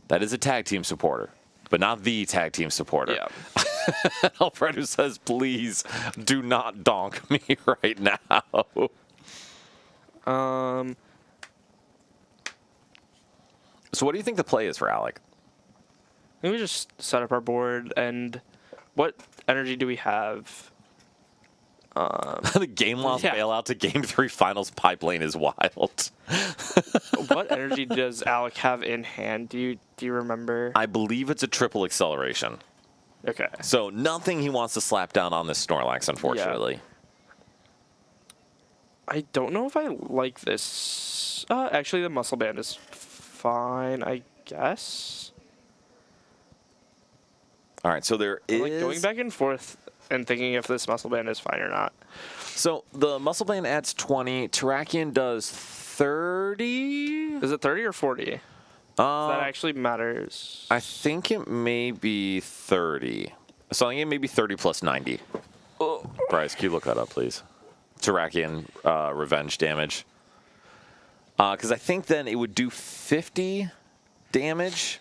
that is a tag team supporter, but not the tag team supporter. Yeah. Alfredo says, please do not donk me right now. So what do you think the play is for Alec? I think we just set up our board, and what energy do we have? The game loss Yeah. bailout to game 3 finals pipeline is wild. What energy does Alec have in hand? Do you remember? I believe it's a triple acceleration. Okay. So nothing he wants to slap down on this Snorlax, unfortunately. I don't know if I like this. Actually, the muscle band is fine, I guess. All right, so there is... I'm like going back and forth and thinking if this muscle band is fine or not. So the muscle band adds 20. Terrakion does 30. Is it 30 or 40? That actually matters. I think it may be 30. So I think it may be 30 plus 90. Bryce, can you look that up, please? Terrakion revenge damage. Because I think then it would do 50 damage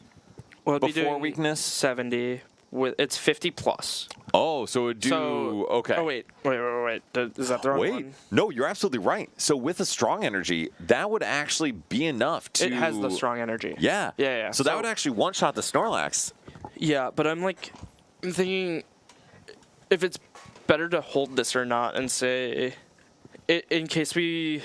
Well, it'd be before doing weakness. 70. It's 50 plus. Oh, so it would do... So, okay. Oh, wait. Is that the wrong Wait, one? no, you're absolutely right. So with a strong energy, that would actually be enough to... It has the strong energy. Yeah. Yeah. So that would actually one-shot the Snorlax. Yeah, but I'm thinking if it's better to hold this or not and say, in case we...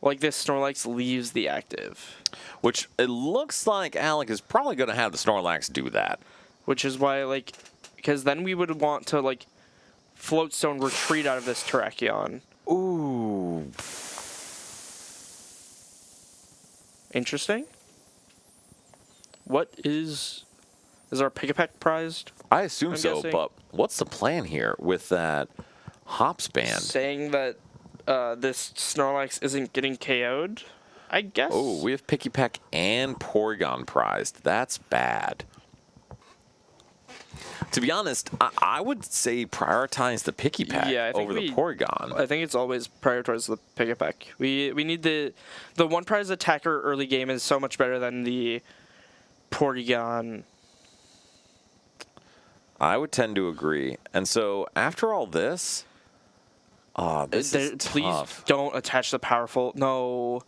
like this Snorlax leaves the active, Which it looks like Alec is probably going to have the Snorlax do that. which is why like because then we would want to like Float Stone retreat out of this Terrakion. Ooh. Interesting. What is our Pick-a-Peck prized? I assume I'm so, guessing. but what's the plan here with that Hops band? Saying that this Snorlax isn't getting KO'd, I guess. Oh, we have Picky Peck and Porygon prized. That's bad. To be honest, I would say prioritize the Picky Peck Yeah, I think over the Porygon. I think it's always prioritize the Pick-a-Peck. We need the one prize attacker early game is so much better than the Porygon. I would tend to agree. And so after all this, this is Please tough. don't attach the powerful. No.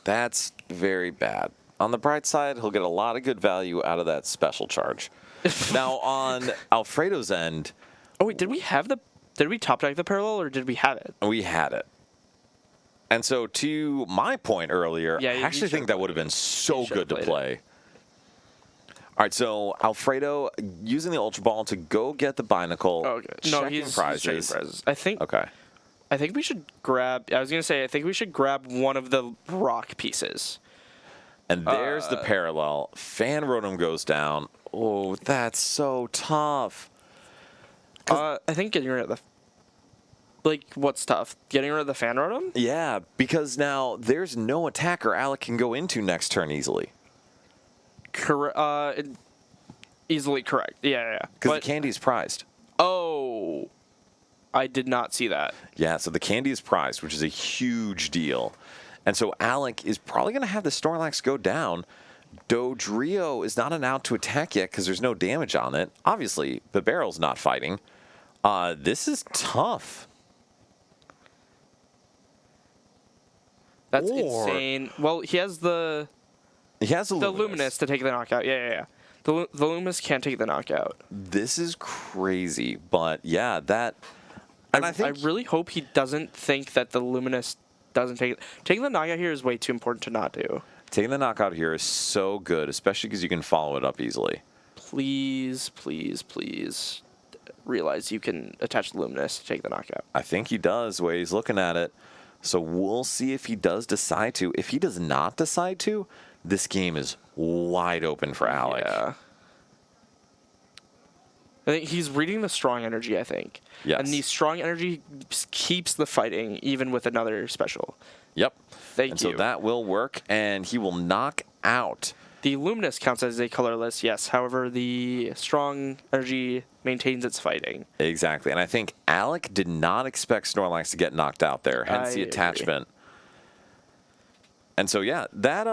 That's very bad. On the bright side, he'll get a lot of good value out of that special charge. Now, on Alfredo's end, Oh wait, did we top deck the parallel or did we have it? we had it. And so to my point earlier, Yeah, I you actually should've think that would have played been it. so You should've good to played it. play. All right, so Alfredo using the Ultra Ball to go get the Binacle. Oh, okay. No, checking he's prizes. checking prizes. I think Okay. we should grab. I was gonna say I think we should grab one of the rock pieces. And there's the parallel. Fan Rotom goes down. Oh, that's so tough. I think getting rid of the. Like, what's tough? Getting rid of the Fan Rotom? Yeah, because now there's no attacker Alec can go into next turn easily. Easily correct. Yeah. Because the But candy is prized. oh, I did not see that. Yeah, so the candy is prized, which is a huge deal. And so Alec is probably going to have the Snorlax go down. Dodrio is not an out to attack yet because there's no damage on it. Obviously, the barrel's not fighting. This is tough. That's Or- insane. Well, he has the He has a Luminous to take the knockout. Yeah. The Luminous can't take the knockout. This is crazy, but yeah, that. And I think I really hope he doesn't think that the Luminous doesn't take it. Taking the knockout here is way too important to not do. taking the knockout here is so good, especially because you can follow it up easily. Please realize you can attach the Luminous to take the knockout. I think he does, the way he's looking at it. So we'll see if he does decide to. If he does not decide to, this game is wide open for Alec. Yeah. I think he's reading the strong energy, I think. Yes. And the strong energy keeps the fighting even with another special. Yep. Thank and you. so that will work, and he will knock out. The Luminous counts as a colorless, yes. However, the strong energy maintains its fighting. Exactly. And I think Alec did not expect Snorlax to get knocked out there, hence I the agree. attachment. And so, yeah, that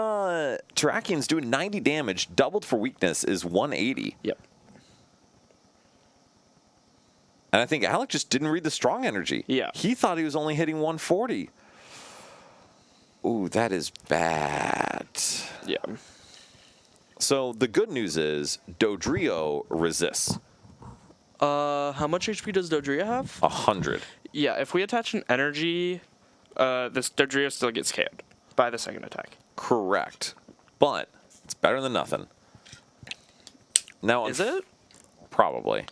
Terrakion's doing 90 damage, doubled for weakness is 180. Yep. And I think Alec just didn't read the strong energy. Yeah. He thought he was only hitting 140. Ooh, that is bad. Yeah. So the good news is Dodrio resists How much HP does Dodrio have? 100. Yeah, if we attach an energy, this Dodrio still gets KO'd by the second attack. Correct. But it's better than nothing. Now, Is it? Probably.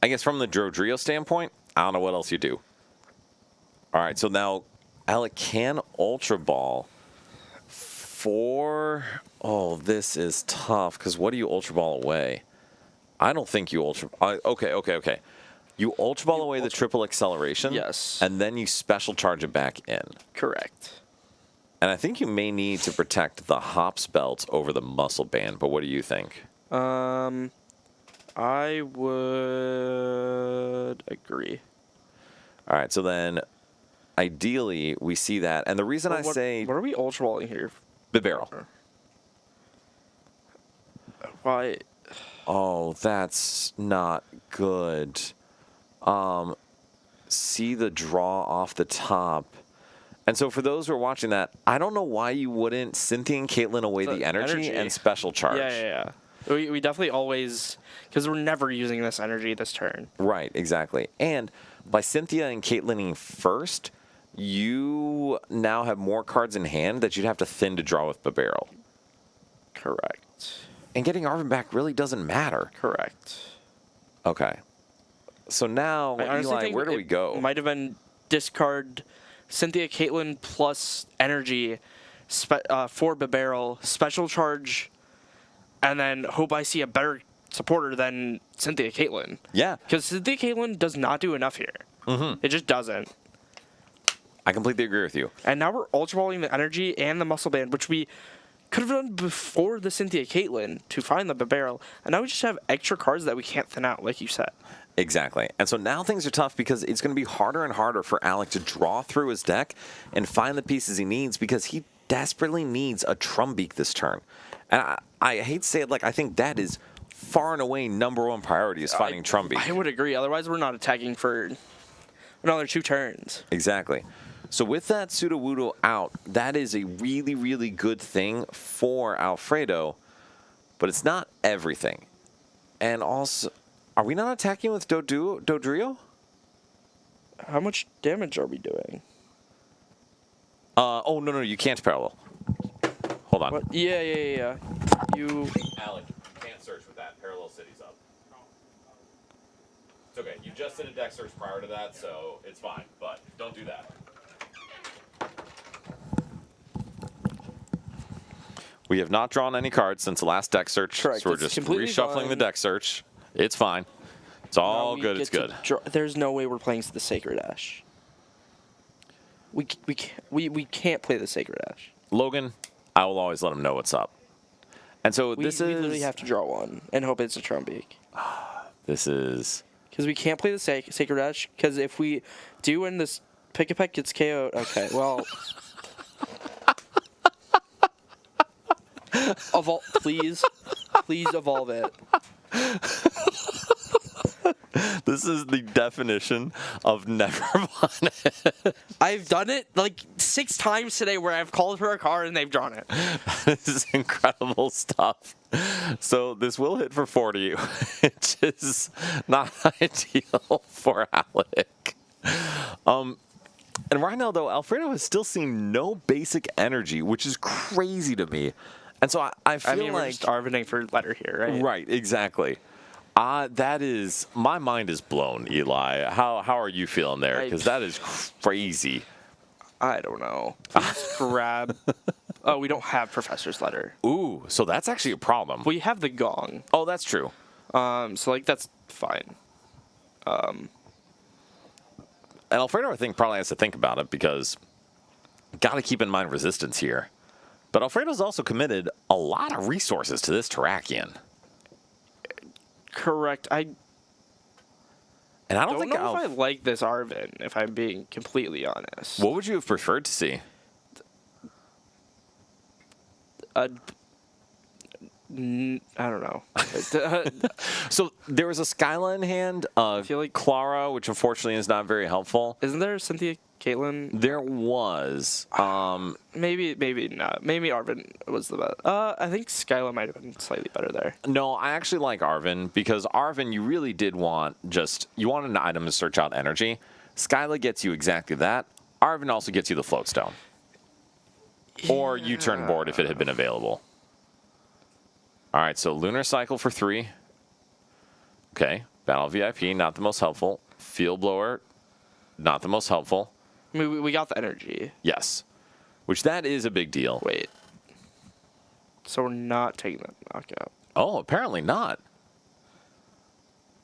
I guess from the Dodrio standpoint, I don't know what else you do. All right, so now Alec can Ultra Ball for... Oh, this is tough, because what do you Ultra Ball away? I don't think you Ultra... Okay. You Ultra Ball away the triple acceleration. Yes. And then you special charge it back in. Correct. And I think you may need to protect the Hops belt over the Muscle Band, but what do you think? I would agree. All right, so then ideally we see that. And the reason I say What are we ultra balling here? the barrel. Why? Oh, that's not good. See the draw off the top. And so for those who are watching that, I don't know why you wouldn't Cynthia and Caitlin away the energy and special charge. Yeah. We definitely always, because we're never using this energy this turn. Right, exactly. And by Cynthia and Caitlining first, you now have more cards in hand that you'd have to thin to draw with Barrel. Correct. And getting Arvin back really doesn't matter. Correct. Okay. So now, I honestly Eli, think where do we go? Might have been discard Cynthia Caitlyn plus energy for Barrel, special charge, and then hope I see a better supporter than Cynthia Caitlyn. Yeah. Because Cynthia Caitlyn does not do enough here. Mm-hmm. It just doesn't. I completely agree with you. And now we're ultra balling the energy and the muscle band, which we could have done before the Cynthia Caitlyn to find the Barrel. And now we just have extra cards that we can't thin out, like you said. Exactly. And so now things are tough because it's going to be harder and harder for Alec to draw through his deck and find the pieces he needs because he desperately needs a Trumbeak this turn. And I hate to say it, like, I think that is far and away number one priority is finding Trumbeak. I would agree. Otherwise, we're not attacking for another 2 turns. Exactly. So with that Sudowoodo out, that is a really, really good thing for Alfredo, but it's not everything. And also, are we not attacking with Dodrio? How much damage are we doing? Oh, no, you can't parallel. Hold on. What? Yeah. You... Alec, you can't search with that. Parallel City's up. It's okay. You just did a deck search prior to that, so it's fine. But don't do that. We have not drawn any cards since the last deck search. Correct. So we're It's just completely reshuffling the fine. deck search. It's fine. It's all we good. get It's to good. There's no way we're playing the Sacred Ash. We can't play the Sacred Ash. Logan, I will always let him know what's up. And so We literally have to draw one and hope it's a Trumbeak. This is... Because we can't play the Sacred Ash, because if we do and this Pick-a-Peck gets KO'd, okay, well... Please evolve it. This is the definition of never won it. I've done it like 6 times today where I've called for a card and they've drawn it. This is incredible stuff. So this will hit for 40, which is not ideal for Alec. And right now, though, Alfredo has still seen no basic energy, which is crazy to me. And so I feel we're like... just Arvining for letter here, right? Right, exactly. That is... My mind is blown, Eli. How are you feeling there? Because that is crazy. I don't know. Please grab... Oh, we don't have Professor's letter. Ooh, so that's actually a problem. We have the Gong. Oh, that's true. So, like, that's fine. And Alfredo, I think, probably has to think about it because got to keep in mind resistance here. But Alfredo's also committed a lot of resources to this Terrakion. Correct. I don't think if I like this Arvin, if I'm being completely honest. What would you have preferred to see? I don't know. So there was a Skyline hand, feel like- Clara, which unfortunately is not very helpful. Isn't there Cynthia Caitlyn? There was. Maybe not. Maybe Arvin was the best. I think Skyla might have been slightly better there. No, I actually like Arvin because Arvin, you really did want you wanted an item to search out energy. Skyla gets you exactly that. Arvin also gets you the float stone. Or U-turn board if it had been available. All right, so Lunar Cycle for 3. Okay, Battle VIP, not the most helpful. Field Blower, not the most helpful. I mean, we got the energy. Yes, which that is a big deal. Wait. So we're not taking that knockout. Oh, apparently not.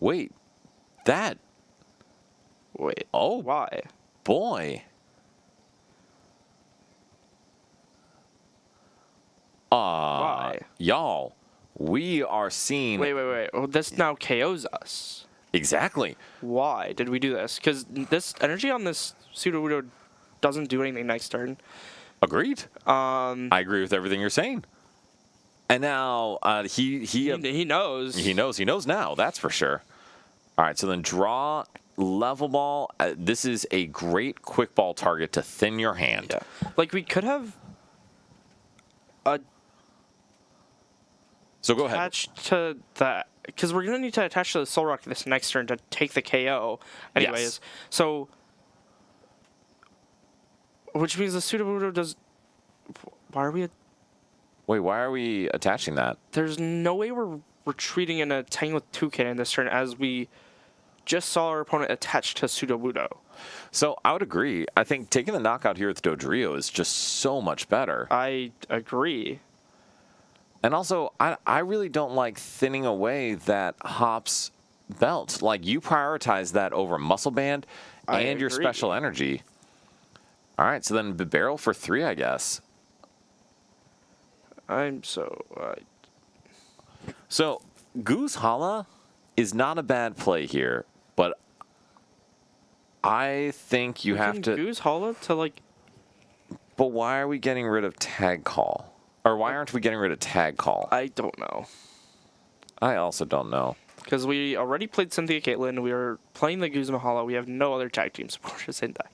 Wait, that. Wait. Oh, Why? boy. Why? Y'all, we are seeing... Wait. Well, this now KOs us. Exactly. Why did we do this? Because this energy on this Sudowoodo doesn't do anything next turn. Agreed. I agree with everything you're saying. And now He knows. He knows now, that's for sure. All right, so then draw level ball. This is a great quick ball target to thin your hand. Yeah. Like, we could have So go ahead. attached to the because we're gonna need to attach to the Soul Rock this next turn to take the KO, anyways. Yes. So, which means the Sudowoodo does. Why are we? Wait, why are we attaching that? There's no way we're retreating and attacking with Toucan this turn, as we just saw our opponent attached to Sudowoodo. So I would agree. I think taking the knockout here with Dodrio is just so much better. I agree. And also, I really don't like thinning away that Hops belt. Like, you prioritize that over Muscle Band and your agree. special energy. All right, so then Barrel for 3, I guess. I'm so. So, Goose Hala is not a bad play here, but I think you have to... Goose Hala to, like... But why are we getting rid of Tag Call? Or why aren't we getting rid of Tag Call? I don't know. I also don't know. Because we already played Cynthia Caitlyn. We are playing the Guzma Hala. We have no other tag team supporters in deck.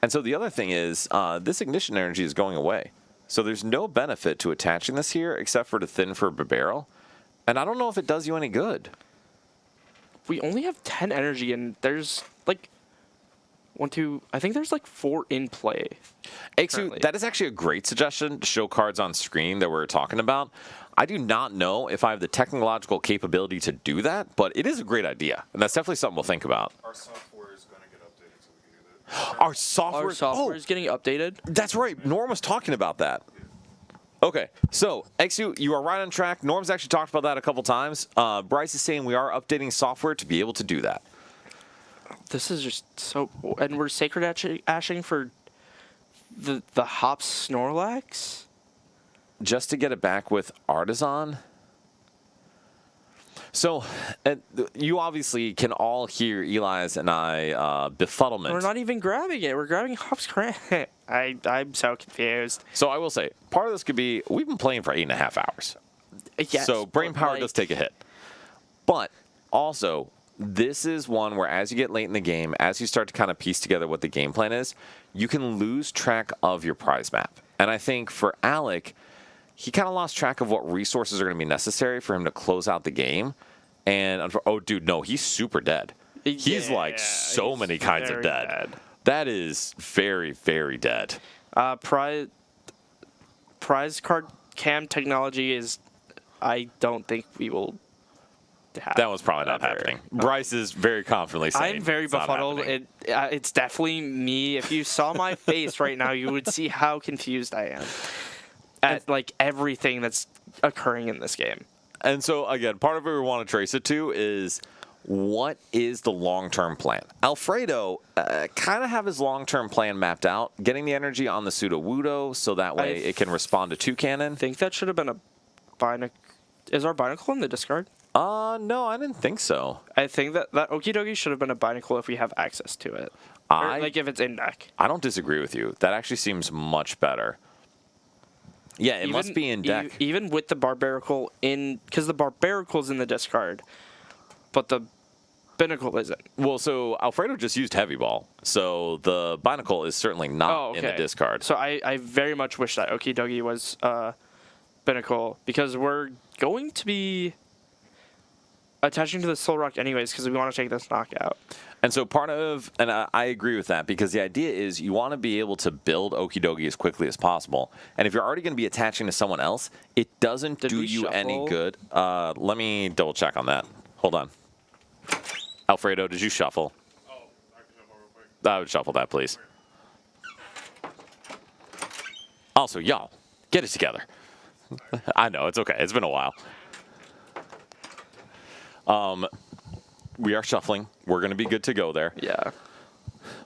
And so the other thing is, this Ignition Energy is going away. So there's no benefit to attaching this here except for to thin for Barrel. And I don't know if it does you any good. We only have 10 energy, and there's, like, 1, 2... I think there's, like, 4 in play. Exu, that is actually a great suggestion to show cards on screen that we're talking about. I do not know if I have the technological capability to do that, but it is a great idea. And that's definitely something we'll think about. Our software is going to get updated so we can do that. Our software... Our software is getting updated. That's right. Norm was talking about that. Okay, so, Exu, you are right on track. Norm's actually talked about that a couple times. Bryce is saying we are updating software to be able to do that. This is just so... And we're Sacred Ashing for the Hops Snorlax? Just to get it back with Artisan? So, you obviously can all hear Eli's and I befuddlement. We're not even grabbing it. We're grabbing Hops Cran. I'm so confused. So I will say, part of this could be, we've been playing for 8.5 hours. Yes, So brain but, power like, does take a hit. But also, this is one where as you get late in the game, as you start to kind of piece together what the game plan is, you can lose track of your prize map. And I think for Alec, he kind of lost track of what resources are going to be necessary for him to close out the game. And, oh, dude, no, he's super dead. He's like so many kinds of dead. That is very, very dead. Prize card cam technology is... I don't think we will have That was probably not ever. happening. Bryce is very confidently saying I'm very it's not befuddled. happening. It's definitely me. If you saw my face right now, you would see how confused I am at like everything that's occurring in this game. And so, again, part of what we want to trace it to is what is the long-term plan? Alfredo kind of have his long-term plan mapped out, getting the energy on the Sudowoodo so that way it can respond to Toucannon. I think that should have been a Binacle. Is our Binacle in the discard? No, I didn't think so. I think that Okie Dokie should have been a Binacle if we have access to it. Or, like if it's in deck. I don't disagree with you. That actually seems much better. Yeah, it must be in deck. Even with the Barbaracle in... Because the Barbaracle's in the discard, but the Binacle isn't. Well, so Alfredo just used Heavy Ball, so the Binacle is certainly not in the discard. So I very much wish that Okie Dokie was Binacle, because we're going to be attaching to the Soul Rock anyways, because we want to take this knockout. And so part of, and I agree with that, because the idea is you want to be able to build Okie Dokie as quickly as possible. And if you're already going to be attaching to someone else, it doesn't do you any good. Let me double check on that. Hold on. Alfredo, did you shuffle? Oh, I can jump over real quick. I would shuffle that, please. Also, y'all, get it together. I know, it's okay. It's been a while. We are shuffling. We're going to be good to go there. Yeah.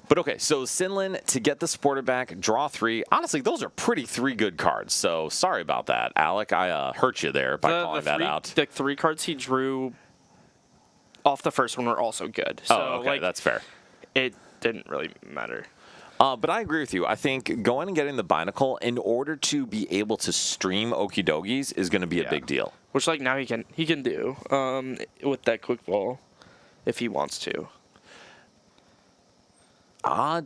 But okay, so Sinlin to get the supporter back, draw 3. Honestly, those are pretty 3 good cards. So sorry about that, Alec. I hurt you there by calling that out. The 3 cards he drew off the first one were also good. So, okay, like, that's fair. It didn't really matter. But I agree with you. I think going and getting the Binacle in order to be able to stream Okie Dokies is going to be a big deal. Which, like, now he can do with that quick ball if he wants to.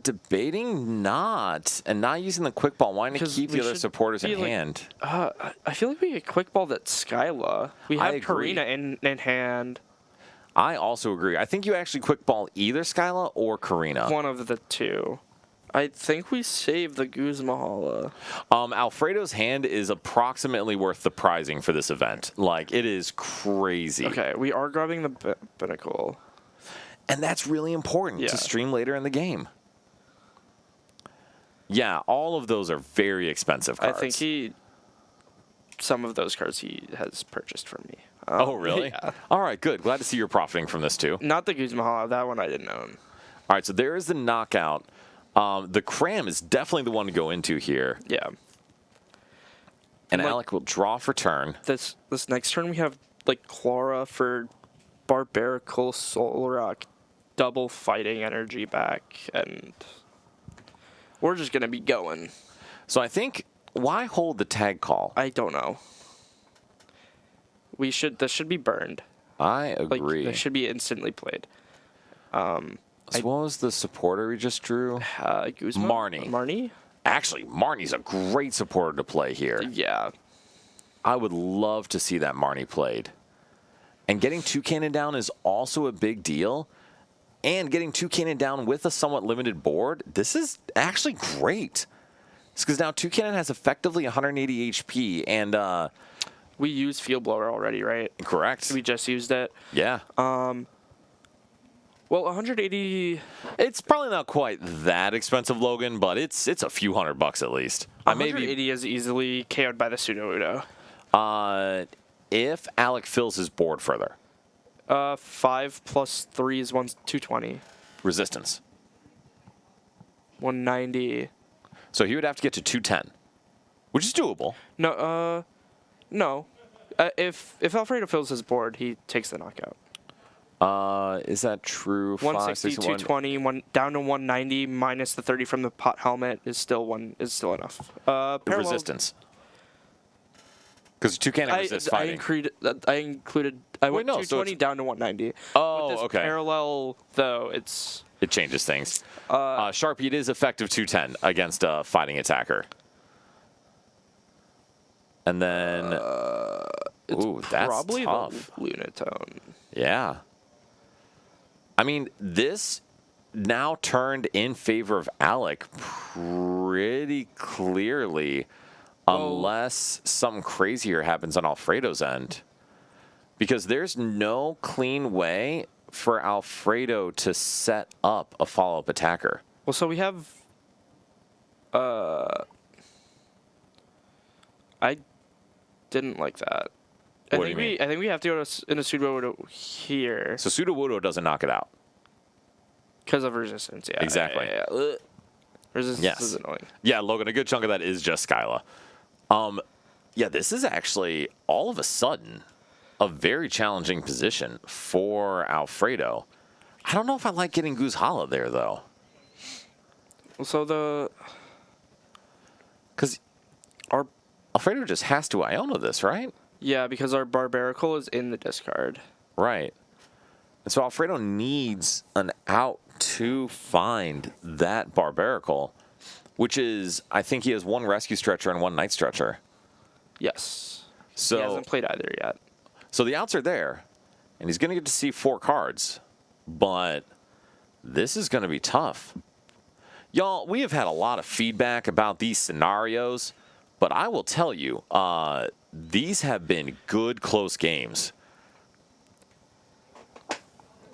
Debating not. And not using the quick ball. Why not 'Cause keep we the other should supporters be, in like, hand? I feel like we get quick ball that Skyla. We I have agree. Karina in hand. I also agree. I think you actually quick ball either Skyla or Karina. One of the two. I think we saved the Guzmahala. Alfredo's hand is approximately worth the prizing for this event. Like, it is crazy. Okay, we are grabbing the Pinnacle. And that's really important Yeah. to stream later in the game. Yeah, all of those are very expensive cards. I think some of those cards he has purchased from me. Oh, really? Yeah. All right, good. Glad to see you're profiting from this, too. Not the Guzmahala. That one I didn't own. All right, so there is the knockout. The Cram is definitely the one to go into here. Yeah. And Like- Alec will draw for turn. This next turn we have like Clara for Barbarical Solrock, double fighting energy back, and we're just gonna be going. So I think, why hold the tag call? I don't know. This should be burned. I Like agree. this should be instantly played. So what was the supporter we just drew? Guzma? Marnie? Actually, Marnie's a great supporter to play here. Yeah. I would love to see that Marnie played. And getting two cannon down is also a big deal. And getting two cannon down with a somewhat limited board, this is actually great. It's because now two cannon has effectively 180 HP, and We used Field Blower already, right? correct. We just used it. Yeah. Well, 180. It's probably not quite that expensive, Logan, but it's a few $100 at least. I maybe 180 is easily KO'd by the Pseudo Udo. if Alec fills his board further. 5 plus 3 is 220. Resistance. 190. So he would have to get to 210, which is doable. No, no. If Alfredo fills his board, he takes the knockout. Is that true? 160, 561? 220, down to 190 minus the 30 from the pot helmet is still enough. Parallel, Resistance. Because two cannon resist I fighting. included. I went no, so 220 down to 190. Oh, With this okay. Parallel though, it's It changes things. Sharpie, it is effective 210 against a fighting attacker. And then, ooh, that's probably tough. the Lunatone. Yeah. I mean, this now turned in favor of Alec pretty clearly, unless something crazier happens on Alfredo's end. Because there's no clean way for Alfredo to set up a follow-up attacker. Well, so we have. I didn't like that. What do you mean? I think we have to go in a pseudo here So Pseudo-Wudo doesn't knock it out. because of resistance. Yeah, Exactly. Yeah. Ugh. Resistance Yes. is annoying. Yeah, Logan, a good chunk of that is just Skyla. Yeah, this is actually, all of a sudden, a very challenging position for Alfredo. I don't know if I like getting Guzhala there, though. Well, so Because our Alfredo just has to Iona this, right? because our Barbarical is in the discard. Right. And so Alfredo needs an out to find that Barbarical, which is, I think he has one Rescue Stretcher and one Night Stretcher. Yes. So, He hasn't played either yet. so the outs are there, and he's going to get to see 4 cards. But this is going to be tough. Y'all, we have had a lot of feedback about these scenarios, but I will tell you, these have been good, close games.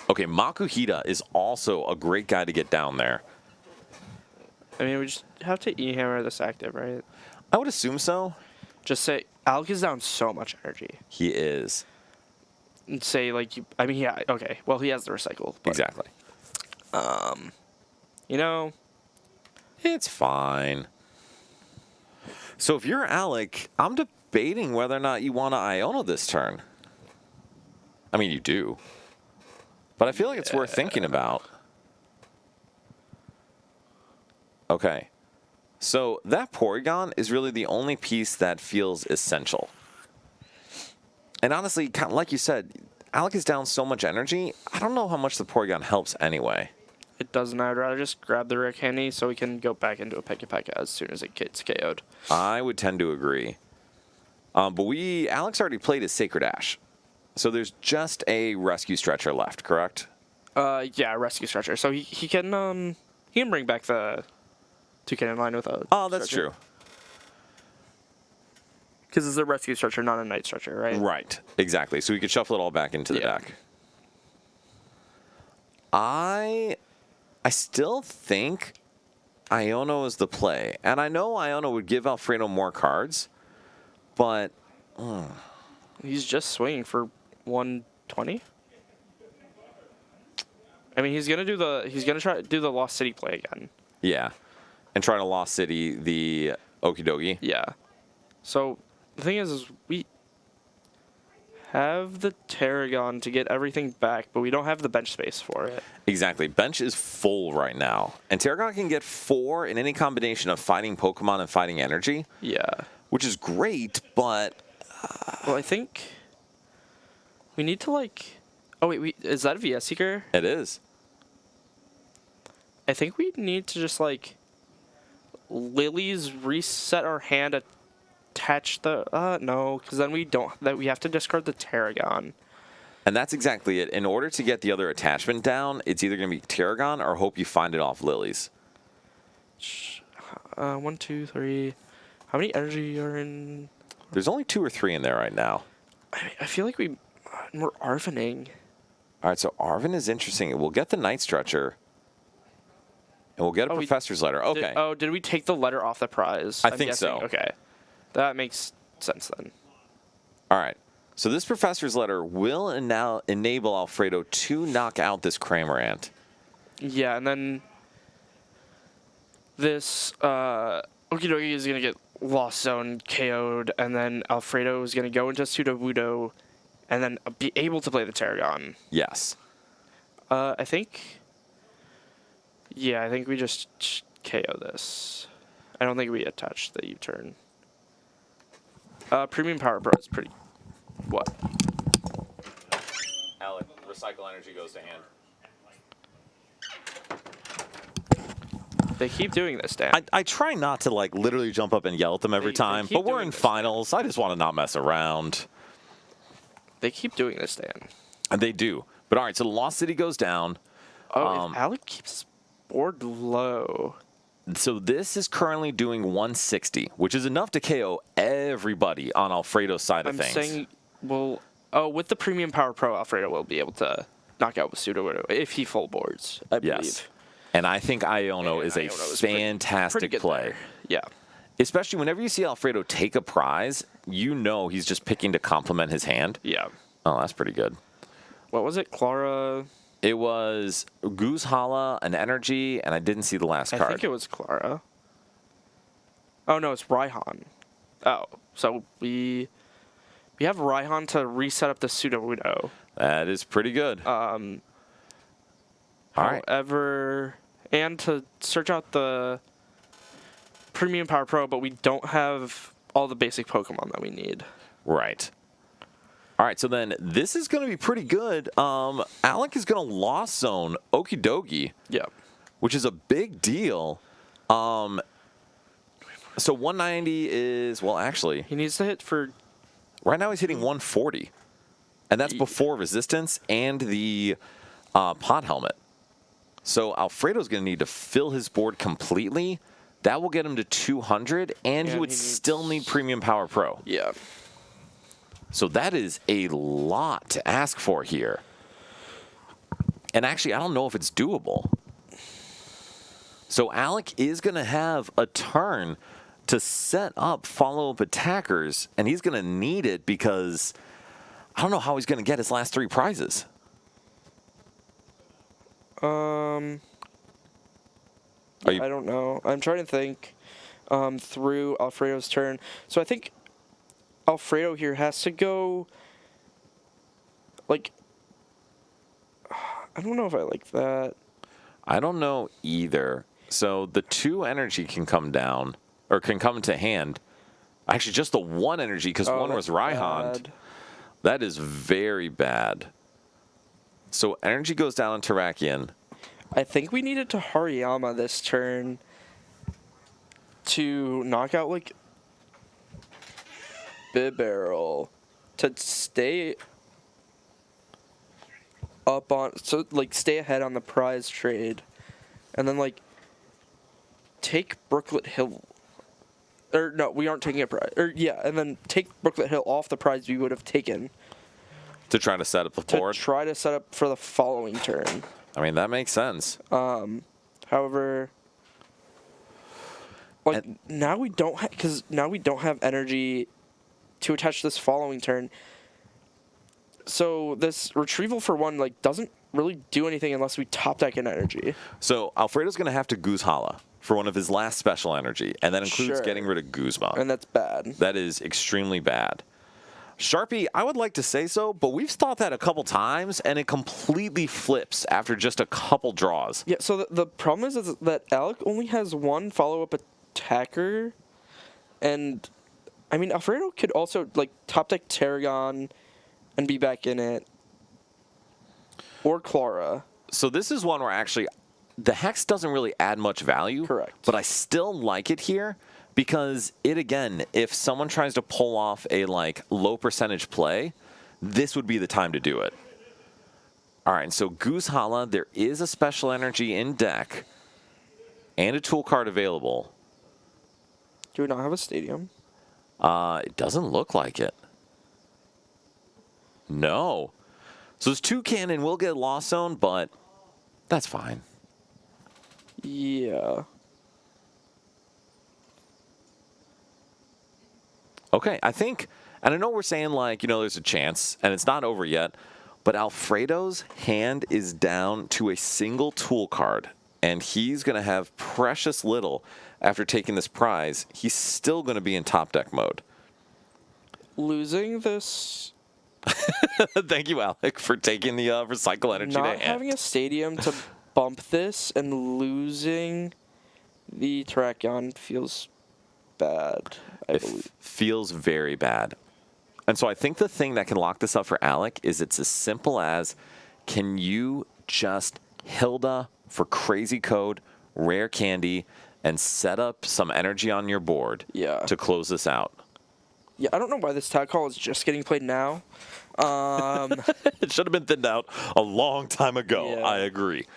Okay, Makuhita is also a great guy to get down there. I mean, we just have to E-hammer this active, right? I would assume so. Just say, Alec is down so much energy. He is. And say, like, yeah, okay. Well, he has the recycle. But, Exactly. You know, It's fine. So if you're Alec, I'm debating whether or not you want to Iona this turn. I mean, you do. But I feel like it's worth thinking about. Okay. So that Porygon is really the only piece that feels essential. And honestly, kind of like you said, Alec is down so much energy, I don't know how much the Porygon helps anyway. it doesn't. I'd rather just grab the Rick Handy so we can go back into a Pekka as soon as it gets KO'd. I would tend to agree. But Alex already played his Sacred Ash. So there's just a Rescue Stretcher left, correct? Yeah, Rescue Stretcher. So he can bring back the Toucan line with a Oh, that's true. Because it's a Rescue Stretcher, not a Night Stretcher, right? Right, exactly. So we could shuffle it all back into the deck. I still think Iono is the play. And I know Iono would give Alfredo more cards, but... He's just swinging for 120. I mean, he's gonna try to do the Lost City play again. Yeah. And try to Lost City the Okidogi. Yeah. So the thing is we have the Tarragon to get everything back, but we don't have the bench space for it. Exactly. Bench is full right now. And Tarragon can get 4 in any combination of fighting Pokemon and fighting energy. Yeah. Which is great, but... Well, I think we need to, like... Oh, wait, is that a VS Seeker? It is. I think we need to just, like, Lilies, reset our hand, attach the... no, because then we have to discard the Tarragon. And that's exactly it. In order to get the other attachment down, it's either going to be Tarragon or hope you find it off Lilies. 1, 2, 3... How many energy are in... There's only 2 or 3 in there right now. I feel like we're Arvening. All right, so Arven is interesting. We'll get the Night Stretcher. And we'll get a Professor's Letter. Okay. Did we take the letter off the prize? I think so. Okay. That makes sense then. All right. So this Professor's Letter will now enable Alfredo to knock out this Cramorant. Yeah, and then this Okidogi is going to get Lost Zone KO'd, and then Alfredo is going to go into Sudowoodo and then be able to play the Tarragon. Yes. I think we just KO this. I don't think we attach the U-turn. Premium Power Pro is pretty... What? Alec, recycle energy goes to hand. They keep doing this, Dan. I try not to, like, literally jump up and yell at them every time, but we're in finals. I just want to not mess around. They keep doing this, Dan. And they do. But all right, so the Lost City goes down. Oh, if Alec keeps his board low. So this is currently doing 160, which is enough to KO everybody on Alfredo's side of things. I'm saying, well, with the Premium Power Pro, Alfredo will be able to knock out with Sudowoodo if he full boards, I believe. Yes. And I think Iono is a fantastic pretty good play. there. Yeah. Especially whenever you see Alfredo take a prize, you know he's just picking to complement his hand. Yeah. Oh, that's pretty good. What was it? Clara? It was Goose Hala, an energy, and I didn't see the last card. I think it was Clara. Oh, no, it's Raihan. Oh, so we have Raihan to reset up the Sudowoodo. That is pretty good. All right. However, and to search out the Premium Power Pro, but we don't have all the basic Pokemon that we need. Right. All right, so then this is going to be pretty good. Alec is going to Lost Zone Okidogi. Yeah. Which is a big deal. So 190 is, well, actually. He needs to hit for... Right now he's hitting 140. And that's before Resistance and the Pod Helmet. So Alfredo's going to need to fill his board completely. That will get him to 200, and he would still need Premium Power Pro. Yeah. So that is a lot to ask for here. And actually, I don't know if it's doable. So Alec is going to have a turn to set up follow-up attackers, and he's going to need it because I don't know how he's going to get his last 3 prizes. I don't know. I'm trying to think through Alfredo's turn. So I think Alfredo here has to go, like, I don't know if I like that. I don't know either. So the 2 energy can come down, or can come into hand. Actually, just the 1 energy, because one was Raihan. That is very bad. So energy goes down on Terrakion. I think we needed to Hariyama this turn to knock out, like, Bibarel to stay up on, so, like, stay ahead on the prize trade. And then, like, take Brooklet Hill. Or, no, we aren't taking a prize. Or, yeah, and then take Brooklet Hill off the prize we would have taken. To try to set up the To board? try to set up for the following turn. I mean, that makes sense. However, like, now we don't have, because now we don't have energy to attach this following turn. So this retrieval for 1, like, doesn't really do anything unless we top deck an energy. So Alfredo's going to have to Goose Hala for one of his last special energy, and that includes Sure. getting rid of Guzma. And that's bad. That is extremely bad. Sharpie, I would like to say so, but we've thought that a couple times, and it completely flips after just a couple draws. Yeah, so the problem is that Alec only has 1 follow-up attacker. And, I mean, Alfredo could also, like, top deck Tarragon and be back in it. Or Clara. So this is one where actually the Hex doesn't really add much value. Correct. But I still like it here because it, again, if someone tries to pull off a, like, low percentage play, this would be the time to do it. All right, so Goose Hala, there is a special energy in deck and a tool card available. Do we not have a stadium? It doesn't look like it. No. So this 2 cannon will get Lost Zone, but that's fine. Yeah. Okay, I think, and I know we're saying, like, you know, there's a chance, and it's not over yet, but Alfredo's hand is down to a single tool card, and he's going to have precious little after taking this prize. He's still going to be in top deck mode. Losing this, Thank you, Alec, for taking the recycle energy to not hand. having a stadium to bump this and losing the Terrakion feels bad, I It believe. feels very bad. And so I think the thing that can lock this up for Alec is it's as simple as, can you just Hilda for crazy code, rare candy, and set up some energy on your board Yeah. to close this out? Yeah, I don't know why this tag call is just getting played now. It should have been thinned out a long time ago. Yeah. I agree.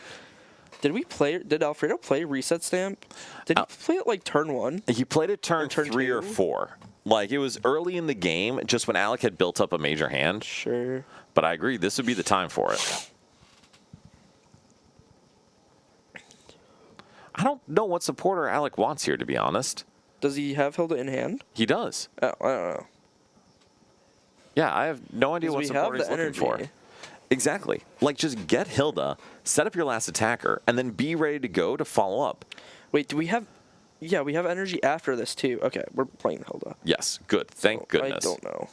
Did Alfredo play Reset Stamp? Did he play it like turn 1? He played it turn turn 3 or 2? 4. Like, it was early in the game, just when Alec had built up a major hand. Sure. But I agree, this would be the time for it. I don't know what supporter Alec wants here, to be honest. Does he have Hilda in hand? He does. Oh, I don't know. Yeah, I have no idea 'Cause what we supporter have he's the looking for. energy. Exactly. Like, just get Hilda, set up your last attacker, and then be ready to go to follow up. Wait, do we have... Yeah, we have energy after this, too. Okay, we're playing Hilda. Yes, good. Thank goodness. I don't know.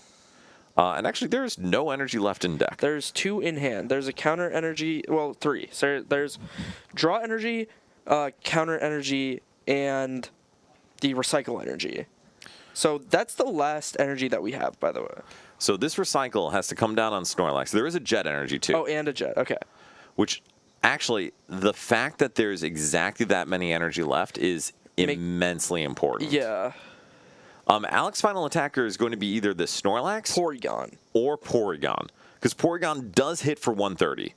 And actually, there is no energy left in deck. There's 2 in hand. There's a counter energy... Well, 3. So there's draw energy, counter energy, and the recycle energy. So that's the last energy that we have, by the way. So this recycle has to come down on Snorlax. There is a jet energy, too. Oh, and a jet. Okay. Which, actually, the fact that there's exactly that many energy left is immensely important. Yeah. Alec's final attacker is going to be either the Snorlax Porygon. or Porygon, because Porygon does hit for 130.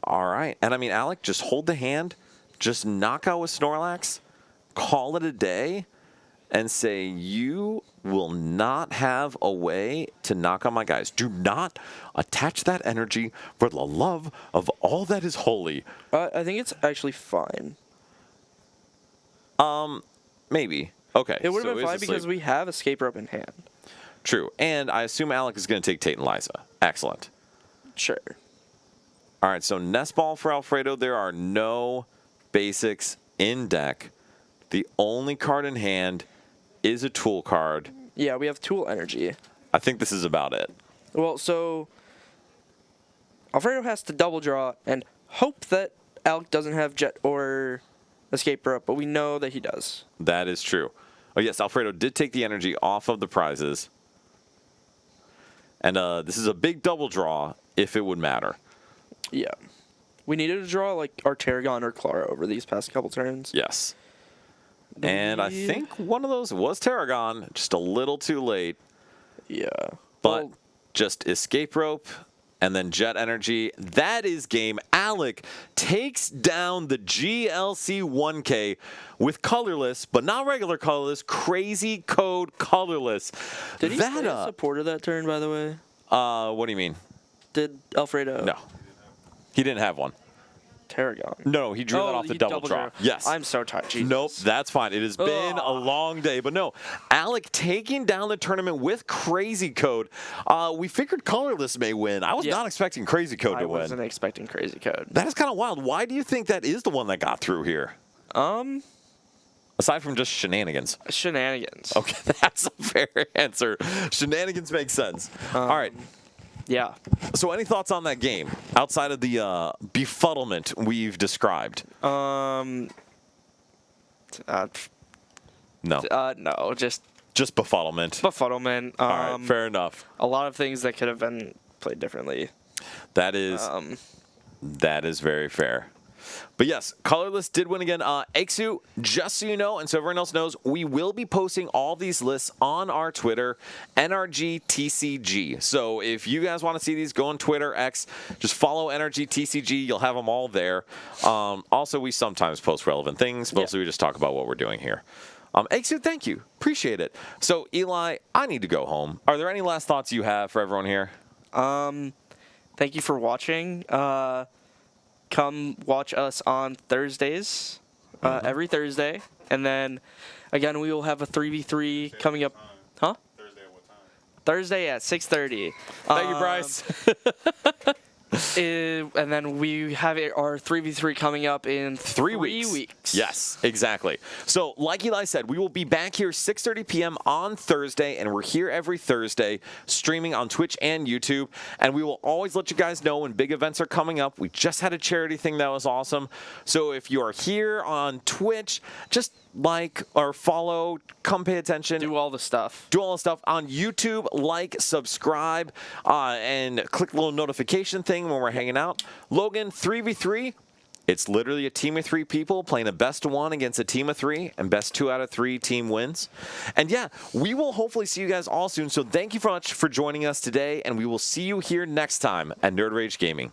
All right. And I mean, Alec, just hold the hand, just knock out with Snorlax, call it a day, and say, you will not have a way to knock on my guys. Do not attach that energy for the love of all that is holy. I think it's actually fine. Maybe. Okay. It would have so been is fine it because sleep? we have Escape Rope in hand. True. And I assume Alec is going to take Tate and Liza. Excellent. Sure. All right, so Nest Ball for Alfredo. There are no basics in deck. The only card in hand is a tool card. Yeah, we have Tool Energy. I think this is about it. Well, so Alfredo has to double draw and hope that Alec doesn't have Jet or Escape Rope, but we know that he does. That is true. Oh, yes, Alfredo did take the energy off of the prizes. And this is a big double draw, if it would matter. Yeah. We needed to draw like our Tarragon or Clara over these past couple turns. Yes. And I think one of those was Tarragon, just a little too late. Yeah. But Well, just Escape Rope and then Jet Energy. That is game. Alec takes down the GLC 1K with colorless, but not regular colorless, crazy code colorless. did he play a supporter that turn, by the way? What do you mean? Did Alfredo? No. He didn't have one. Tarragon. No, he drew that off the he double draw. drew. Yes. I'm so tired. Jesus. Nope, that's fine. It has been a long day. But no, Alec taking down the tournament with Crazy Code. We figured Colorless may win. I was not expecting Crazy Code to win. I wasn't expecting Crazy Code. That is kind of wild. Why do you think that is the one that got through here? Aside from just shenanigans. Shenanigans. Okay, that's a fair answer. Shenanigans make sense. All right. Yeah. So any thoughts on that game outside of the befuddlement we've described? No. No, just befuddlement. befuddlement. All right, fair enough. A lot of things that could have been played differently. That is very fair. But yes, Colorless did win again. Aixu, just so you know, and so everyone else knows, we will be posting all these lists on our Twitter, NRGTCG. So if you guys want to see these, go on Twitter, X, just follow NRGTCG. You'll have them all there. Also, we sometimes post relevant things. Mostly we just talk about what we're doing here. Aixu, thank you. Appreciate it. So, Eli, I need to go home. Are there any last thoughts you have for everyone here? Thank you for watching. Come watch us on Thursdays, every Thursday. And then, again, we will have a 3v3 coming up. Huh? Thursday at what time? Thursday at 6:30. Thank you, Bryce. And then we have our 3v3 coming up in 3 weeks. Yes, exactly. So, like Eli said, we will be back here 6:30 p.m. on Thursday, and we're here every Thursday streaming on Twitch and YouTube. And we will always let you guys know when big events are coming up. We just had a charity thing that was awesome. So, if you are here on Twitch, just like or follow, come pay attention. Do all the stuff. Do all the stuff on YouTube. Like, subscribe, and click the little notification thing when we're hanging out. Logan, 3v3. It's literally a team of 3 people playing a best of 1 against a team of 3, and best 2 out of 3 team wins. And yeah, we will hopefully see you guys all soon. So thank you so much for joining us today, and we will see you here next time at Nerd Rage Gaming.